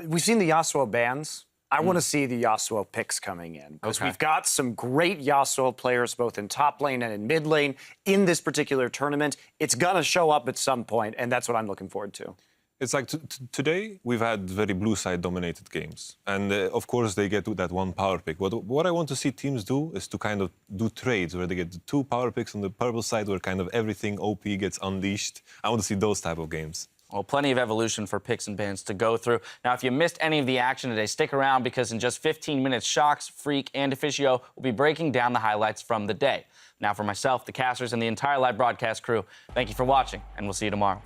We've seen the Yasuo bans. I want to see the Yasuo picks coming in because we've got some great Yasuo players both in top lane and in mid lane in this particular tournament. It's going to show up at some point, and that's what I'm looking forward to. It's like today we've had very blue side dominated games, and of course they get that 1 power pick. What I want to see teams do is to kind of do trades where they get the 2 power picks on the purple side where kind of everything OP gets unleashed. I want to see those type of games. Well, plenty of evolution for picks and bans to go through. Now, if you missed any of the action today, stick around because in just 15 minutes, Shox, Freak, and Officio will be breaking down the highlights from the day. Now, for myself, the casters, and the entire live broadcast crew, thank you for watching, and we'll see you tomorrow.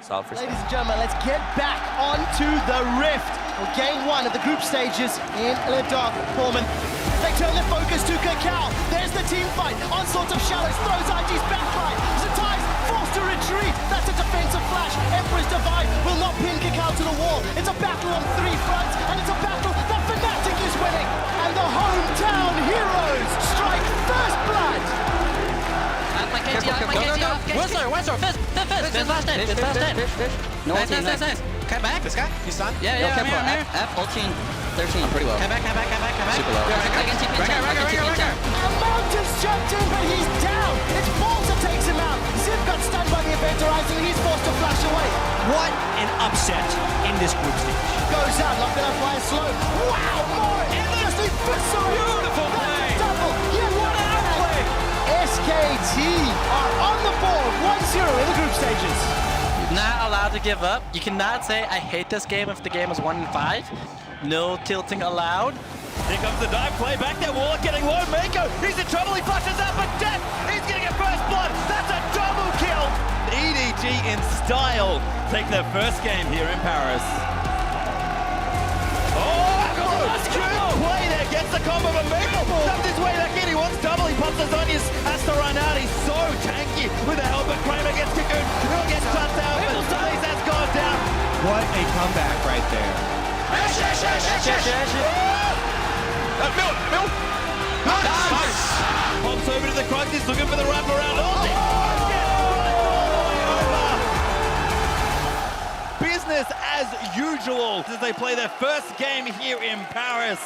Solid for Ladies and gentlemen, let's get back onto the Rift for game 1 of the group stages in Le Dark Pullman. They turn their focus to Kakao. There's the team fight. Onslaught of Shadows throws IG's backline. Zatai's forced to retreat. That's a defensive flash. Emperor's Divide will not pin Kakao to the wall. It's a battle on 3 fronts, and it's a battle that Fnatic is winning. And the hometown heroes strike first blood. Where's our fist? Good fast in. No nice. Come back. This guy? He's stunned? Yeah, I'm here. F, 14, 13. I'm pretty low. Come back. Super low. Mountain's jumped in, but he's down. It's Balls that takes him out. Zip got stunned by the event horizon, and he's forced to flash away. What an upset in this group stage. Goes out, not gonna fly slow. Wow, more just eviscerated. Beautiful play. Double. Yeah, what an outplay. SKT are on the board, 1-0 in the group stages. Not allowed to give up. You cannot say, I hate this game if the game is 1-5. No tilting allowed. Here comes the dive play back there. Warlock getting low. Mako, he's in trouble. He flushes out, but Death, he's getting a first blood. That's a double kill. EDG in style take their first game here in Paris. Oh, good play there. Gets the combo of Mako. Dumped his way back in. He wants double. He pops his onions. Has to run out. He's so tanky with the help. But Kramer gets Cocoon. He'll get shut down. But Blaze has gone down. What a comeback right there. Nice. Pops over to the Crux. He's looking for the wraparound. Business as usual as they play their first game here in Paris.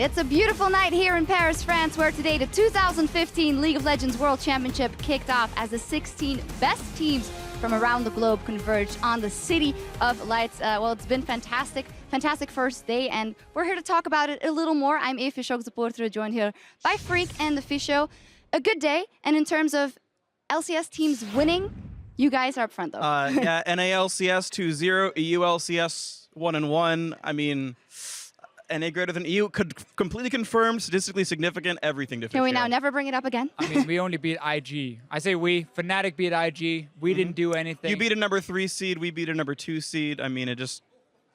It's a beautiful night here in Paris, France, where today the 2015 League of Legends World Championship kicked off as the 16 best teams from around the globe converged on the City of Lights. Well, it's been fantastic first day, and we're here to talk about it a little more. I'm Eve Fischoks-Porter, joined here by Freak and the Fisho. A good day, and in terms of LCS teams winning, you guys are up front, though. Yeah, NALCS 2-0, EULCS 1-1. I mean, NA greater than EU, could completely confirmed, statistically significant, everything to Can we now never bring it up again? I mean, we only beat IG. I say we. Fnatic beat IG. We didn't do anything. You beat a number 3 seed, we beat a number 2 seed. I mean, it just...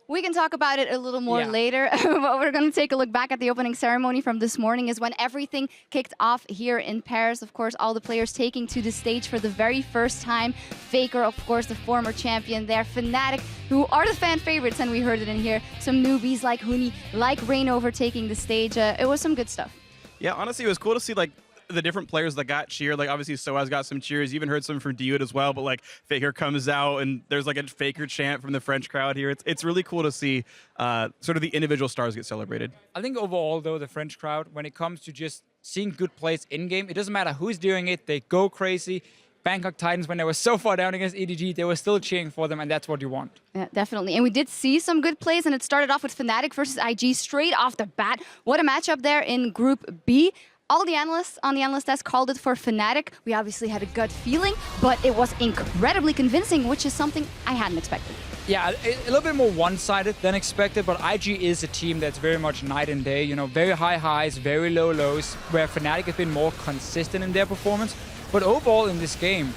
We can talk about it a little more later, but we're going to take a look back at the opening ceremony from this morning is when everything kicked off here in Paris. Of course, all the players taking to the stage for the very first time. FLICKR, of course, the former champion there. Fnatic, who are the fan favorites, and we heard it in here. Some newbies like Huni, like Rainover taking the stage. It was some good stuff. Yeah, honestly, it was cool to see, like, the different players that got cheered. Like, obviously, Soaz got some cheers. You even heard some from Diud as well, but, like, FLICKR comes out, and there's, like, a FLICKR chant from the French crowd here. It's really cool to see sort of the individual stars get celebrated. I think overall, though, the French crowd, when it comes to just seeing good plays in-game, it doesn't matter who's doing it. They go crazy. Bangkok Titans, when they were so far down against EDG, they were still cheering for them, and that's what you want. Yeah, definitely. And we did see some good plays, and it started off with Fnatic versus IG straight off the bat. What a matchup there in Group B. All the analysts on the analyst desk called it for Fnatic. We obviously had a gut feeling, but it was incredibly convincing, which is something I hadn't expected. Yeah, a little bit more one-sided than expected, but IG is a team that's very much night and day. You know, very high highs, very low lows, where Fnatic has been more consistent in their performance. But overall in this game,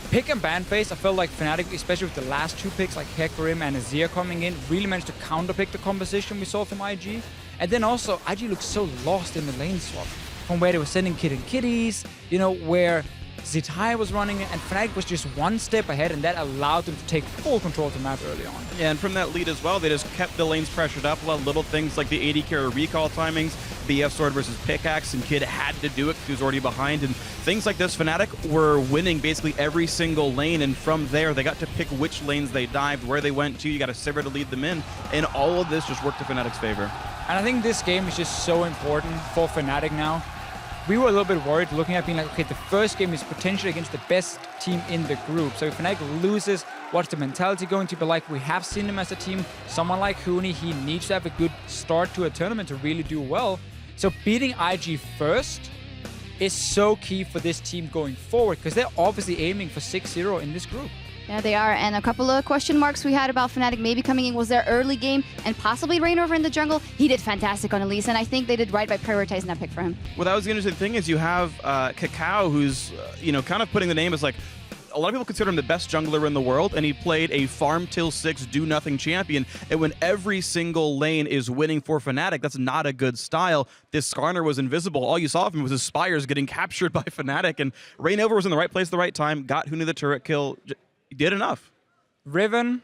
pick and ban phase, I felt like Fnatic, especially with the last two picks like Hecarim and Azir coming in, really managed to counterpick the composition we saw from IG. And then also, IG looked so lost in the lane swap. From where they were sending Kid and Kitties, you know, where Zitai was running and Fnatic was just one step ahead, and that allowed them to take full control of the map early on. Yeah, and from that lead as well, they just kept the lanes pressured up. A lot of little things like the AD carry recall timings, BF sword versus pickaxe, and Kid had to do it because he was already behind. And things like this, Fnatic were winning basically every single lane, and from there, they got to pick which lanes they dived, where they went to. You got a Sivir to lead them in, and all of this just worked to Fnatic's favor. And I think this game is just so important for Fnatic now. We were a little bit worried looking at being like, okay, the first game is potentially against the best team in the group. So if Fnatic loses, what's the mentality going to be like? We have seen them as a team. Someone like Huni, he needs to have a good start to a tournament to really do well. So beating IG first is so key for this team going forward because they're obviously aiming for 6-0 in this group. Yeah, they are. And a couple of question marks we had about Fnatic maybe coming in was their early game and possibly Rainover in the jungle. He did fantastic on Elise, and I think they did right by prioritizing that pick for him. Well, that was the interesting thing is you have Kakao, who's, you know, kind of putting the name as like, a lot of people consider him the best jungler in the world, and he played a farm till 6, do nothing champion. And when every single lane is winning for Fnatic, that's not a good style. This Skarner was invisible. All you saw of him was his Spires getting captured by Fnatic, and Rainover was in the right place at the right time, got Huni the turret kill. He did enough. Riven,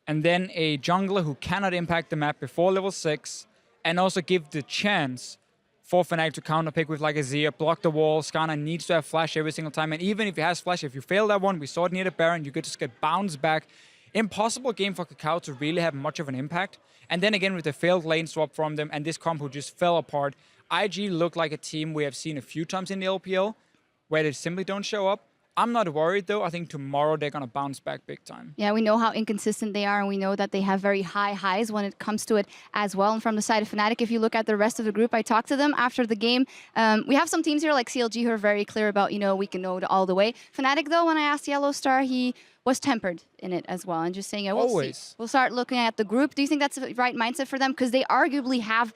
and then a jungler who cannot impact the map before level 6, and also give the chance for Fnatic to counterpick with like Azir, block the wall. Skarner needs to have flash every single time, and even if he has flash, if you fail that one, we saw it near the Baron, you could just get bounced back. Impossible game for Kakao to really have much of an impact. And then again with the failed lane swap from them, and this comp who just fell apart, IG looked like a team we have seen a few times in the LPL, where they simply don't show up. I'm not worried, though. I think tomorrow they're going to bounce back big time. Yeah, we know how inconsistent they are, and we know that they have very high highs when it comes to it as well. And from the side of Fnatic, if you look at the rest of the group, I talked to them after the game. We have some teams here like CLG who are very clear about, you know, we can know all the way. Fnatic, though, when I asked Yellow Star, he was tempered in it as well. And just saying, yeah, we'll see. We'll start looking at the group. Do you think that's the right mindset for them? Because they arguably have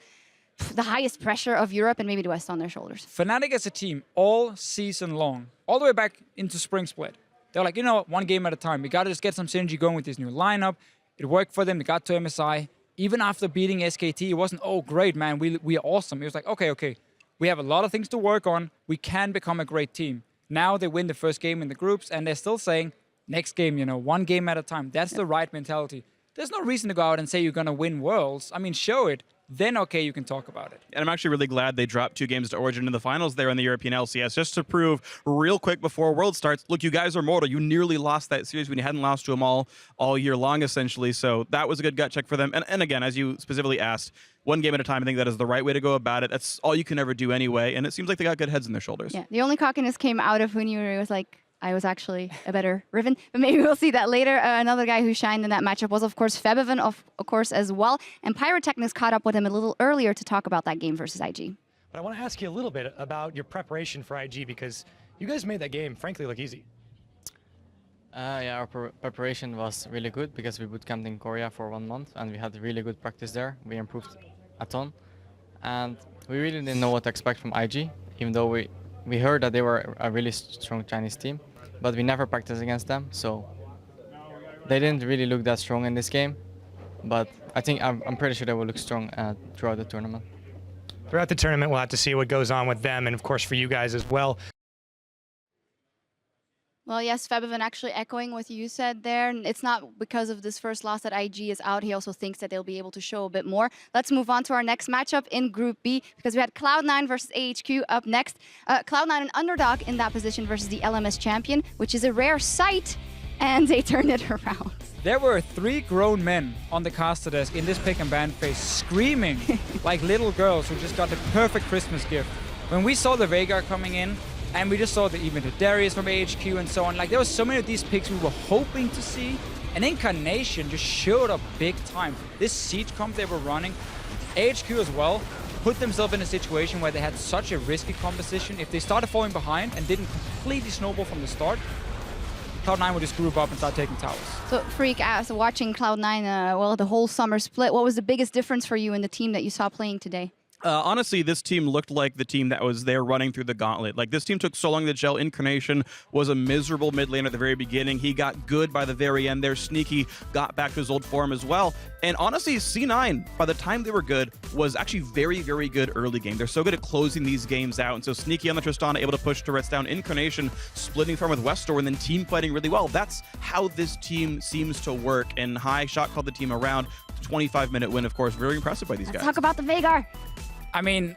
the highest pressure of Europe and maybe the West on their shoulders. Fnatic as a team, all season long, all the way back into Spring Split, they're like, you know what, one game at a time. We got to just get some synergy going with this new lineup. It worked for them. They got to MSI. Even after beating SKT, it wasn't, oh, great, man, we are awesome. It was like, okay, we have a lot of things to work on. We can become a great team. Now they win the first game in the groups, and they're still saying, next game, you know, one game at a time. That's the right mentality. There's no reason to go out and say you're going to win Worlds. I mean, show it. then okay, you can talk about it. And I'm actually really glad they dropped 2 games to Origin in the finals there in the European LCS, just to prove real quick before World starts, look, you guys are mortal. You nearly lost that series when you hadn't lost to them all year long, essentially. So that was a good gut check for them. And again, as you specifically asked, 1 game at a time, I think that is the right way to go about it. That's all you can ever do anyway. And it seems like they got good heads in their shoulders. Yeah, the only cockiness came out of Huni where it was like, I was actually a better Riven, but maybe we'll see that later. Another guy who shined in that matchup was, of course, Febiven, of course, as well. And Pyrotechnics caught up with him a little earlier to talk about that game versus IG. But I want to ask you a little bit about your preparation for IG, because you guys made that game, frankly, look easy. Yeah, our preparation was really good because we bootcamped in Korea for 1 month and we had really good practice there. We improved a ton. And we really didn't know what to expect from IG, even though we heard that they were a really strong Chinese team. But we never practiced against them, so they didn't really look that strong in this game. But I think I'm pretty sure they will look strong throughout the tournament. Throughout the tournament, we'll have to see what goes on with them, and of course for you guys as well. Well, yes, Febiven actually echoing what you said there. It's not because of this first loss that IG is out. He also thinks that they'll be able to show a bit more. Let's move on to our next matchup in Group B, because we had Cloud9 versus AHQ up next. Cloud9 an underdog in that position versus the LMS champion, which is a rare sight, and they turned it around. There were 3 grown men on the caster desk in this pick and ban phase screaming like little girls who just got the perfect Christmas gift. When we saw the Veigar coming in, and we just saw even the Darius from AHQ and so on. Like, there was so many of these picks we were hoping to see. And Incarnation just showed up big time. This siege comp they were running, AHQ as well, put themselves in a situation where they had such a risky composition. If they started falling behind and didn't completely snowball from the start, Cloud9 would just group up and start taking towers. So, Freak, as watching Cloud9, well, the whole summer split, what was the biggest difference for you in the team that you saw playing today? Honestly, this team looked like the team that was there running through the gauntlet. Like, this team took so long to gel. Incarnation was a miserable mid laner at the very beginning. He got good by the very end there. Sneaky got back to his old form as well. And honestly, C9, by the time they were good, was actually very, very good early game. They're so good at closing these games out. And so Sneaky on the Tristana, able to push turrets down. Incarnation splitting farm with Westor and then team fighting really well. That's how this team seems to work. And High shot called the team around. 25-minute win, of course. Very impressive by these guys. Talk about the Veigar. I mean,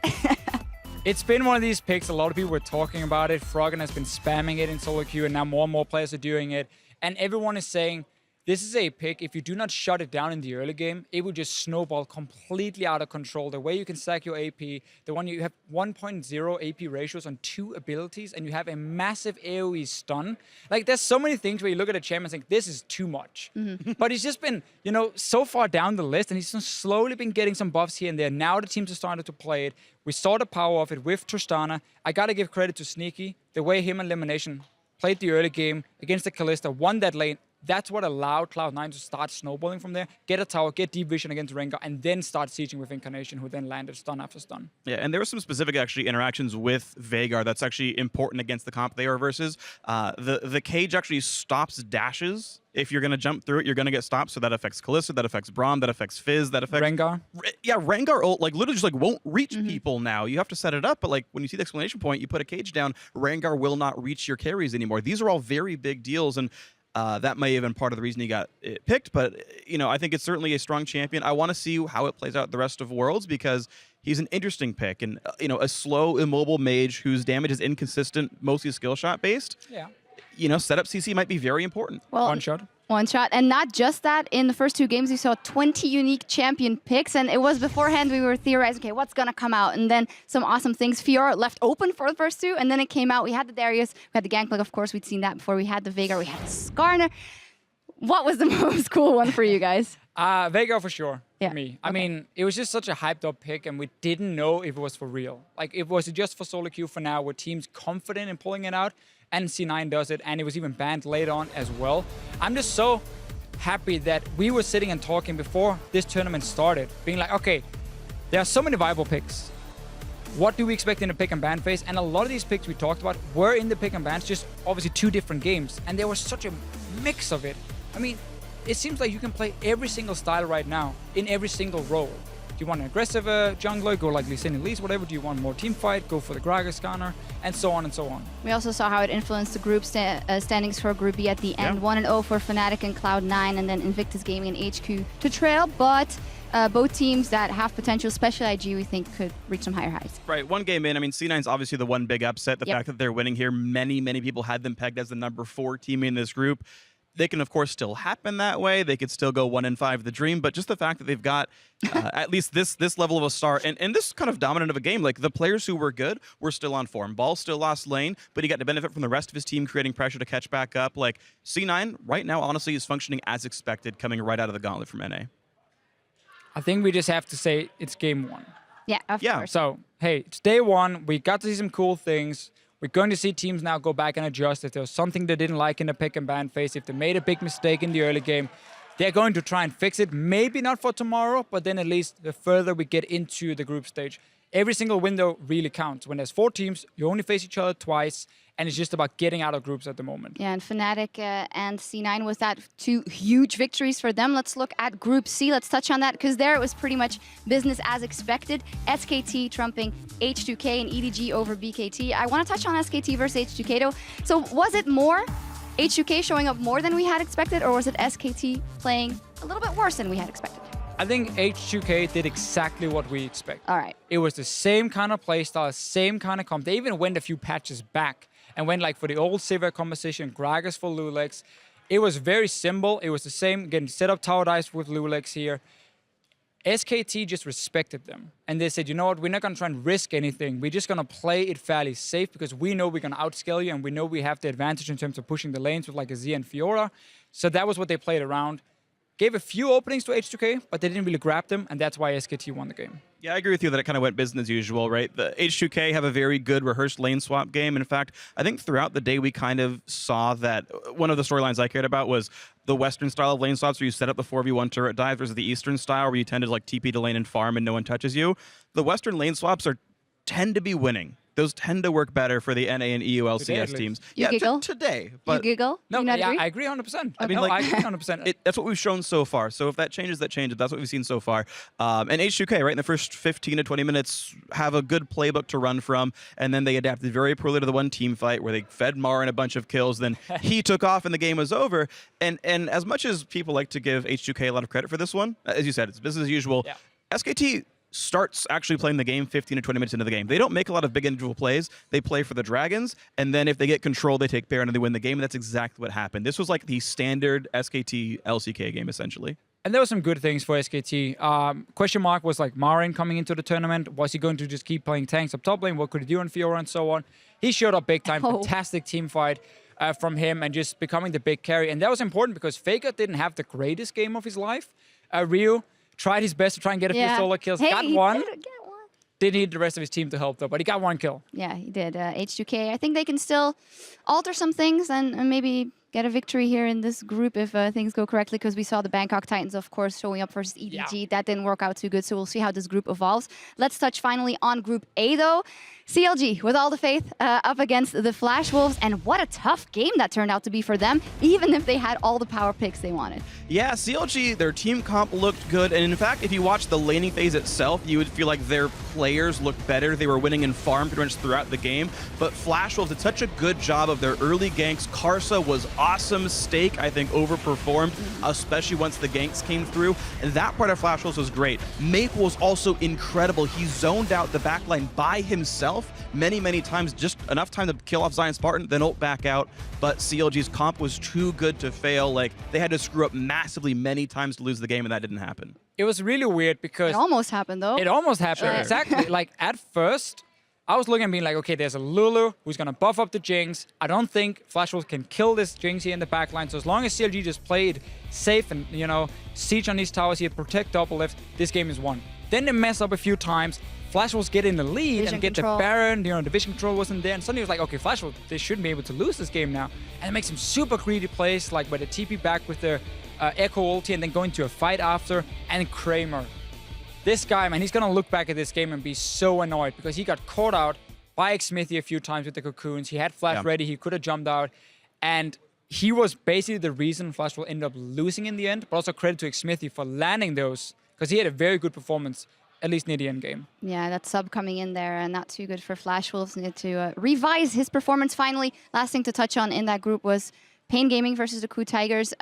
it's been one of these picks. A lot of people were talking about it. Froggen has been spamming it in solo queue, and now more and more players are doing it. And everyone is saying, this is a pick, if you do not shut it down in the early game, it will just snowball completely out of control. The way you can stack your AP, the one you have 1.0 AP ratios on 2 abilities, and you have a massive AoE stun. Like, there's so many things where you look at a champion and think, this is too much. But he's just been, you know, so far down the list, and he's slowly been getting some buffs here and there. Now the teams have started to play it. We saw the power of it with Tristana. I gotta give credit to Sneaky. The way him and Elimination played the early game against the Kalista, won that lane. That's what allowed Cloud9 to start snowballing from there, get a tower, get deep vision against Rengar, and then start sieging with Incarnation, who then landed stun after stun. Yeah, and there were some specific actually interactions with Veigar that's actually important against the comp they are versus. The cage actually stops dashes. If you're going to jump through it, you're going to get stopped. So that affects Kalista, that affects Braum, that affects Fizz, that affects... Rengar? Yeah, Rengar ult, like, literally just like won't reach people now. You have to set it up, but like when you see the exclamation point, you put a cage down, Rengar will not reach your carries anymore. These are all very big deals, and that may have been part of the reason he got it picked, but you know, I think it's certainly a strong champion. I want to see how it plays out the rest of Worlds because he's an interesting pick, and you know, a slow, immobile mage whose damage is inconsistent, mostly skill shot based. Yeah. You know, setup CC might be very important. Well, one shot. And not just that, in the first 2 games, we saw 20 unique champion picks. And it was beforehand we were theorizing, okay, what's going to come out? And then some awesome things. Fiora left open for the first 2. And then it came out. We had the Darius. We had the Gangplank, of course. We'd seen that before. We had the Veigar. We had the Skarner. What was the most cool one for you guys? Veigar for sure, yeah. for me. I mean, it was just such a hyped up pick, and we didn't know if it was for real. Like, if it was just for solo queue for now, were teams confident in pulling it out? And C9 does it, and it was even banned later on as well. I'm just so happy that we were sitting and talking before this tournament started, being like, okay, there are so many viable picks. What do we expect in the pick and ban phase? And a lot of these picks we talked about were in the pick and bans, just obviously 2 different games. And there was such a mix of it. I mean, it seems like you can play every single style right now in every single role. Do you want an aggressive jungler? Go like Lee Sin and Lee's, whatever. Do you want more team fight? Go for the Gragas Skarner, and so on and so on. We also saw how it influenced the group standings for Group B at the end. 1-0 for Fnatic and Cloud9, and then Invictus Gaming and HQ to trail. But both teams that have potential, especially IG, we think could reach some higher highs. Right, one game in, I mean, C9's obviously the one big upset. The fact that they're winning here, many people had them pegged as the number 4 team in this group. They can, of course, still happen that way. They could still go 1-5 the dream, but just the fact that they've got at least this level of a star and this kind of dominant of a game, like the players who were good were still on form. Ball still lost lane, but he got to benefit from the rest of his team creating pressure to catch back up. Like C9 right now, honestly, is functioning as expected coming right out of the gauntlet from NA. I think we just have to say it's game 1. Yeah, of course. So, hey, it's day 1. We got to see some cool things. We're going to see teams now go back and adjust. If there was something they didn't like in the pick and ban phase, if they made a big mistake in the early game, they're going to try and fix it. Maybe not for tomorrow, but then at least the further we get into the group stage. Every single window really counts. When there's 4 teams, you only face each other twice, and it's just about getting out of groups at the moment. Yeah, and Fnatic and C9 was that 2 huge victories for them. Let's look at Group C. Let's touch on that, because there it was pretty much business as expected. SKT trumping H2K and EDG over BKT. I want to touch on SKT versus H2K though. So was it more H2K showing up more than we had expected, or was it SKT playing a little bit worse than we had expected? I think H2K did exactly what we expect. All right. It was the same kind of playstyle, same kind of comp. They even went a few patches back and went like for the old Sivir composition, Gragas for Lulex. It was very simple. It was the same, again, set up tower dives with Lulex here. SKT just respected them. And they said, you know what, we're not going to try and risk anything. We're just going to play it fairly safe because we know we're going to outscale you and we know we have the advantage in terms of pushing the lanes with like a Z and Fiora. So that was what they played around. Gave a few openings to H2K, but they didn't really grab them, and that's why SKT won the game. Yeah, I agree with you that it kind of went business as usual, right? The H2K have a very good rehearsed lane swap game. In fact, I think throughout the day we kind of saw that one of the storylines I cared about was the Western style of lane swaps where you set up the 4v1 turret dive versus the Eastern style where you tend to like TP to lane and farm and no one touches you. The Western lane swaps tend to be winning. Those tend to work better for the NA and EULCS teams. You giggle? Today. But you giggle? No, you not yeah, agree? I agree 100%. I mean, I agree 100%. That's what we've shown so far. So if that changes, that changes. That's what we've seen so far. And H2K, right, in the first 15 to 20 minutes, have a good playbook to run from, and then they adapted very poorly to the one team fight where they fed Marin a bunch of kills, then he took off and the game was over. And as much as people like to give H2K a lot of credit for this one, as you said, it's business as usual. Yeah. SKT starts actually playing the game 15 to 20 minutes into the game. They don't make a lot of big individual plays. They play for the Dragons, and then if they get control, they take Baron and they win the game, and that's exactly what happened. This was like the standard SKT LCK game, essentially. And there were some good things for SKT. Question mark was like Marin coming into the tournament. Was he going to just keep playing tanks up top lane? What could he do on Fiora and so on? He showed up big time. Fantastic team fight from him and just becoming the big carry. And that was important because FLICKR didn't have the greatest game of his life. Ryu tried his best to try and get a few solo kills. Hey, got one. Didn't need the rest of his team to help though, but he got 1 kill. Yeah, he did. H2K, I think they can still alter some things and maybe get a victory here in this group if things go correctly, because we saw the Bangkok Titans, of course, showing up versus EDG. Yeah. That didn't work out too good, so we'll see how this group evolves. Let's touch finally on Group A, though. CLG, with all the faith, up against the Flash Wolves, and what a tough game that turned out to be for them, even if they had all the power picks they wanted. Yeah, CLG, their team comp looked good, and in fact, if you watch the laning phase itself, you would feel like their players looked better. They were winning in farm pretty much throughout the game, but Flash Wolves did such a good job of their early ganks. Karsa was awesome. Stake, I think, overperformed, especially once the ganks came through, and that part of Flash Wolves was great. Maple was also incredible. He zoned out the backline by himself many times, just enough time to kill off Zion Spartan, then ult back out, but CLG's comp was too good to fail. Like, they had to screw up massively many times to lose the game, and that didn't happen. It was really weird because... It almost happened, though. It almost happened, Sure. exactly. Like, at first, I was looking and being like, okay, there's a Lulu who's going to buff up the Jinx. I don't think Flash Wolves can kill this Jinx here in the backline. So as long as CLG just played safe and, you know, siege on these towers here, protect double lift, this game is won. Then they mess up a few times. Flash Wolves get in the lead Vision and get control. the Baron. You know, the vision control wasn't there. And suddenly it was like, okay, Flash Wolves, they shouldn't be able to lose this game now. And it makes some super greedy plays, like where they TP back with their Echo ulti and then go into a fight after. And Kramer. This guy, man, he's going to look back at this game and be so annoyed because he got caught out by Xmithy a few times with the cocoons. He had Flash ready. He could have jumped out. And he was basically the reason Flash will end up losing in the end. But also credit to Xmithy for landing those because he had a very good performance, at least near the end game. Yeah, that sub coming in there, and not too good for Flash Wolves. Needed to revise his performance finally. Last thing to touch on in that group was Pain Gaming versus the Coup Tigers.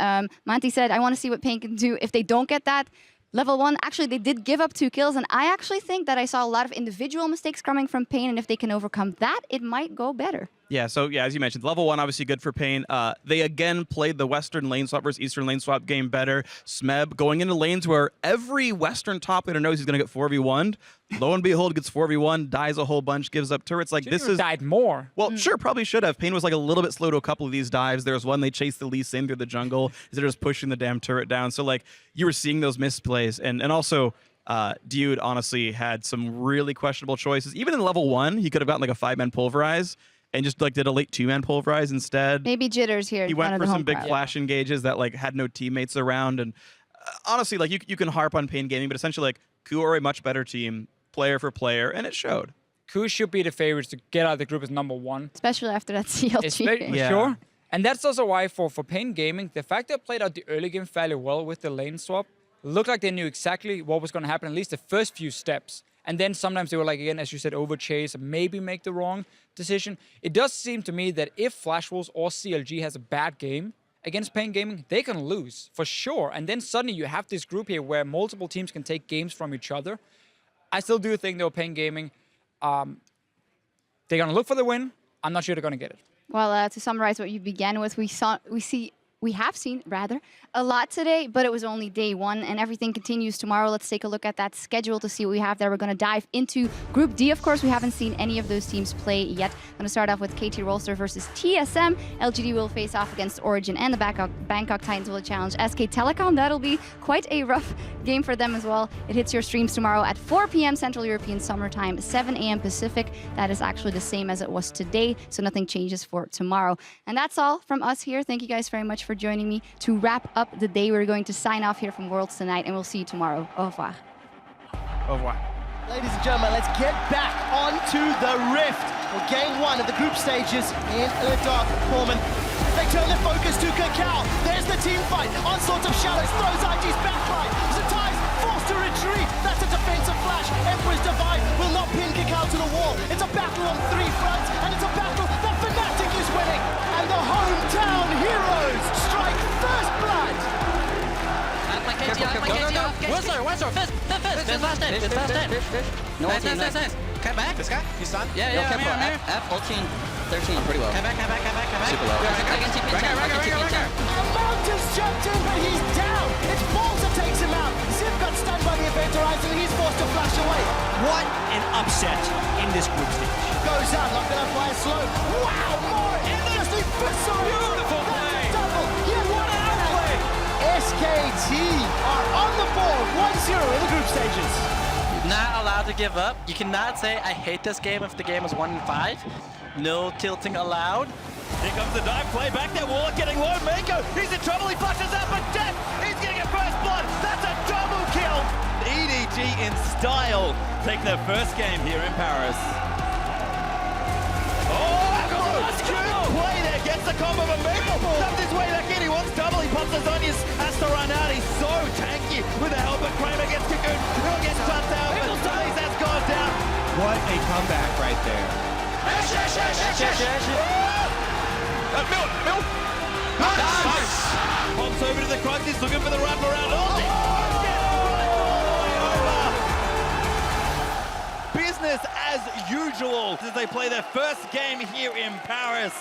Monty said, I want to see what Pain can do. If they don't get that Level 1, actually, they did give up 2 kills, and I actually think that I saw a lot of individual mistakes coming from Pain, and if they can overcome that, it might go better. Yeah, so yeah, as you mentioned, level 1 obviously good for Pain. They again played the Western lane swap versus Eastern lane swap game better. Smeb going into lanes where every Western top laner knows he's going to get 4v1'd. Lo and behold, gets 4v1, dies a whole bunch, gives up turrets. Like this is died more. Well, sure, probably should have. Pain was like a little bit slow to a couple of these dives. There was one they chased the Lee Sin through the jungle. They're just pushing the damn turret down. So like you were seeing those misplays, and also. Dude honestly had some really questionable choices. Even in level 1, he could have gotten like a 5-man pulverize and just like did a late 2-man pulverize instead. Maybe jitters here. He went for some big flash engages that like had no teammates around. And honestly, like you can harp on Pain Gaming, but essentially like KU are a much better team, player for player, and it showed. KU should be the favorites to get out of the group as #1. Especially after that CLG. Sure. And that's also why for Pain Gaming, the fact they played out the early game fairly well with the lane swap, looked like they knew exactly what was going to happen, at least the first few steps. And then sometimes they were like, again, as you said, overchase, maybe make the wrong decision. It does seem to me that if Flash Wolves or CLG has a bad game against Pain Gaming, they can lose, for sure. And then suddenly you have this group here where multiple teams can take games from each other. I still do think, though, Pain Gaming, they're going to look for the win. I'm not sure they're going to get it. Well, to summarize what you began with, we have seen a lot today, but it was only day 1 and everything continues tomorrow. Let's take a look at that schedule to see what we have there. We're going to dive into Group D. Of course, we haven't seen any of those teams play yet. I'm going to start off with KT Rolster versus TSM. LGD will face off against Origin, and the Bangkok Titans will challenge SK Telecom. That'll be quite a rough game for them as well. It hits your streams tomorrow at 4 p.m. Central European Summer Time, 7 a.m. Pacific. That is actually the same as it was today, so nothing changes for tomorrow. And that's all from us here. Thank you guys very much for joining me to wrap up the day. We're going to sign off here from Worlds tonight, and we'll see you tomorrow. Au revoir. Au revoir. Ladies and gentlemen, let's get back onto the Rift for game 1 of the group stages in Le Dark Pullman. They turn their focus to Kakao. There's the team fight. Onslaught of Shadows throws IG's backline. Zatais forced to retreat. That's a defensive flash. Emperor's Divide will not pin Kakao to the wall. It's a battle on 3 fronts, and it's a battle that Fnatic is winning. And the hometown heroes strike first blood. Nice. Come back. This guy? He's stunned? Yeah, F, ulti 13. I'm pretty low. Come back. Super low. Mountains jumped in, but he's down. It's Balls that takes him out. Ziv got stunned by the Event Horizon, and he's forced to flash away. What an upset in this group stage. Goes out, not gonna fly slow. Wow, more just eviscerates. Beautiful play. Double. Yeah, what an outplay. SKT are on the board, 1-0 in the group stages. Not allowed to give up. You cannot say, I hate this game if the game is 1-5. No tilting allowed. Here comes the dive play back there. Warlock getting low. Mako, he's in trouble. He flashes out, but Death, he's getting a first blood. That's a double kill. EDG in style take their first game here in Paris. Good play there. Gets the combo of Mako. Dumped his way back in. He wants double. He pops his onions. Has to run out. He's so tanky with the help of Kramer gets Cocoon. He'll get shut down, but Styles has gone down. What a comeback right there. Mill. Nice. Pops over to the Crux. He's looking for the wraparound. Business as usual as they play their first game here in Paris.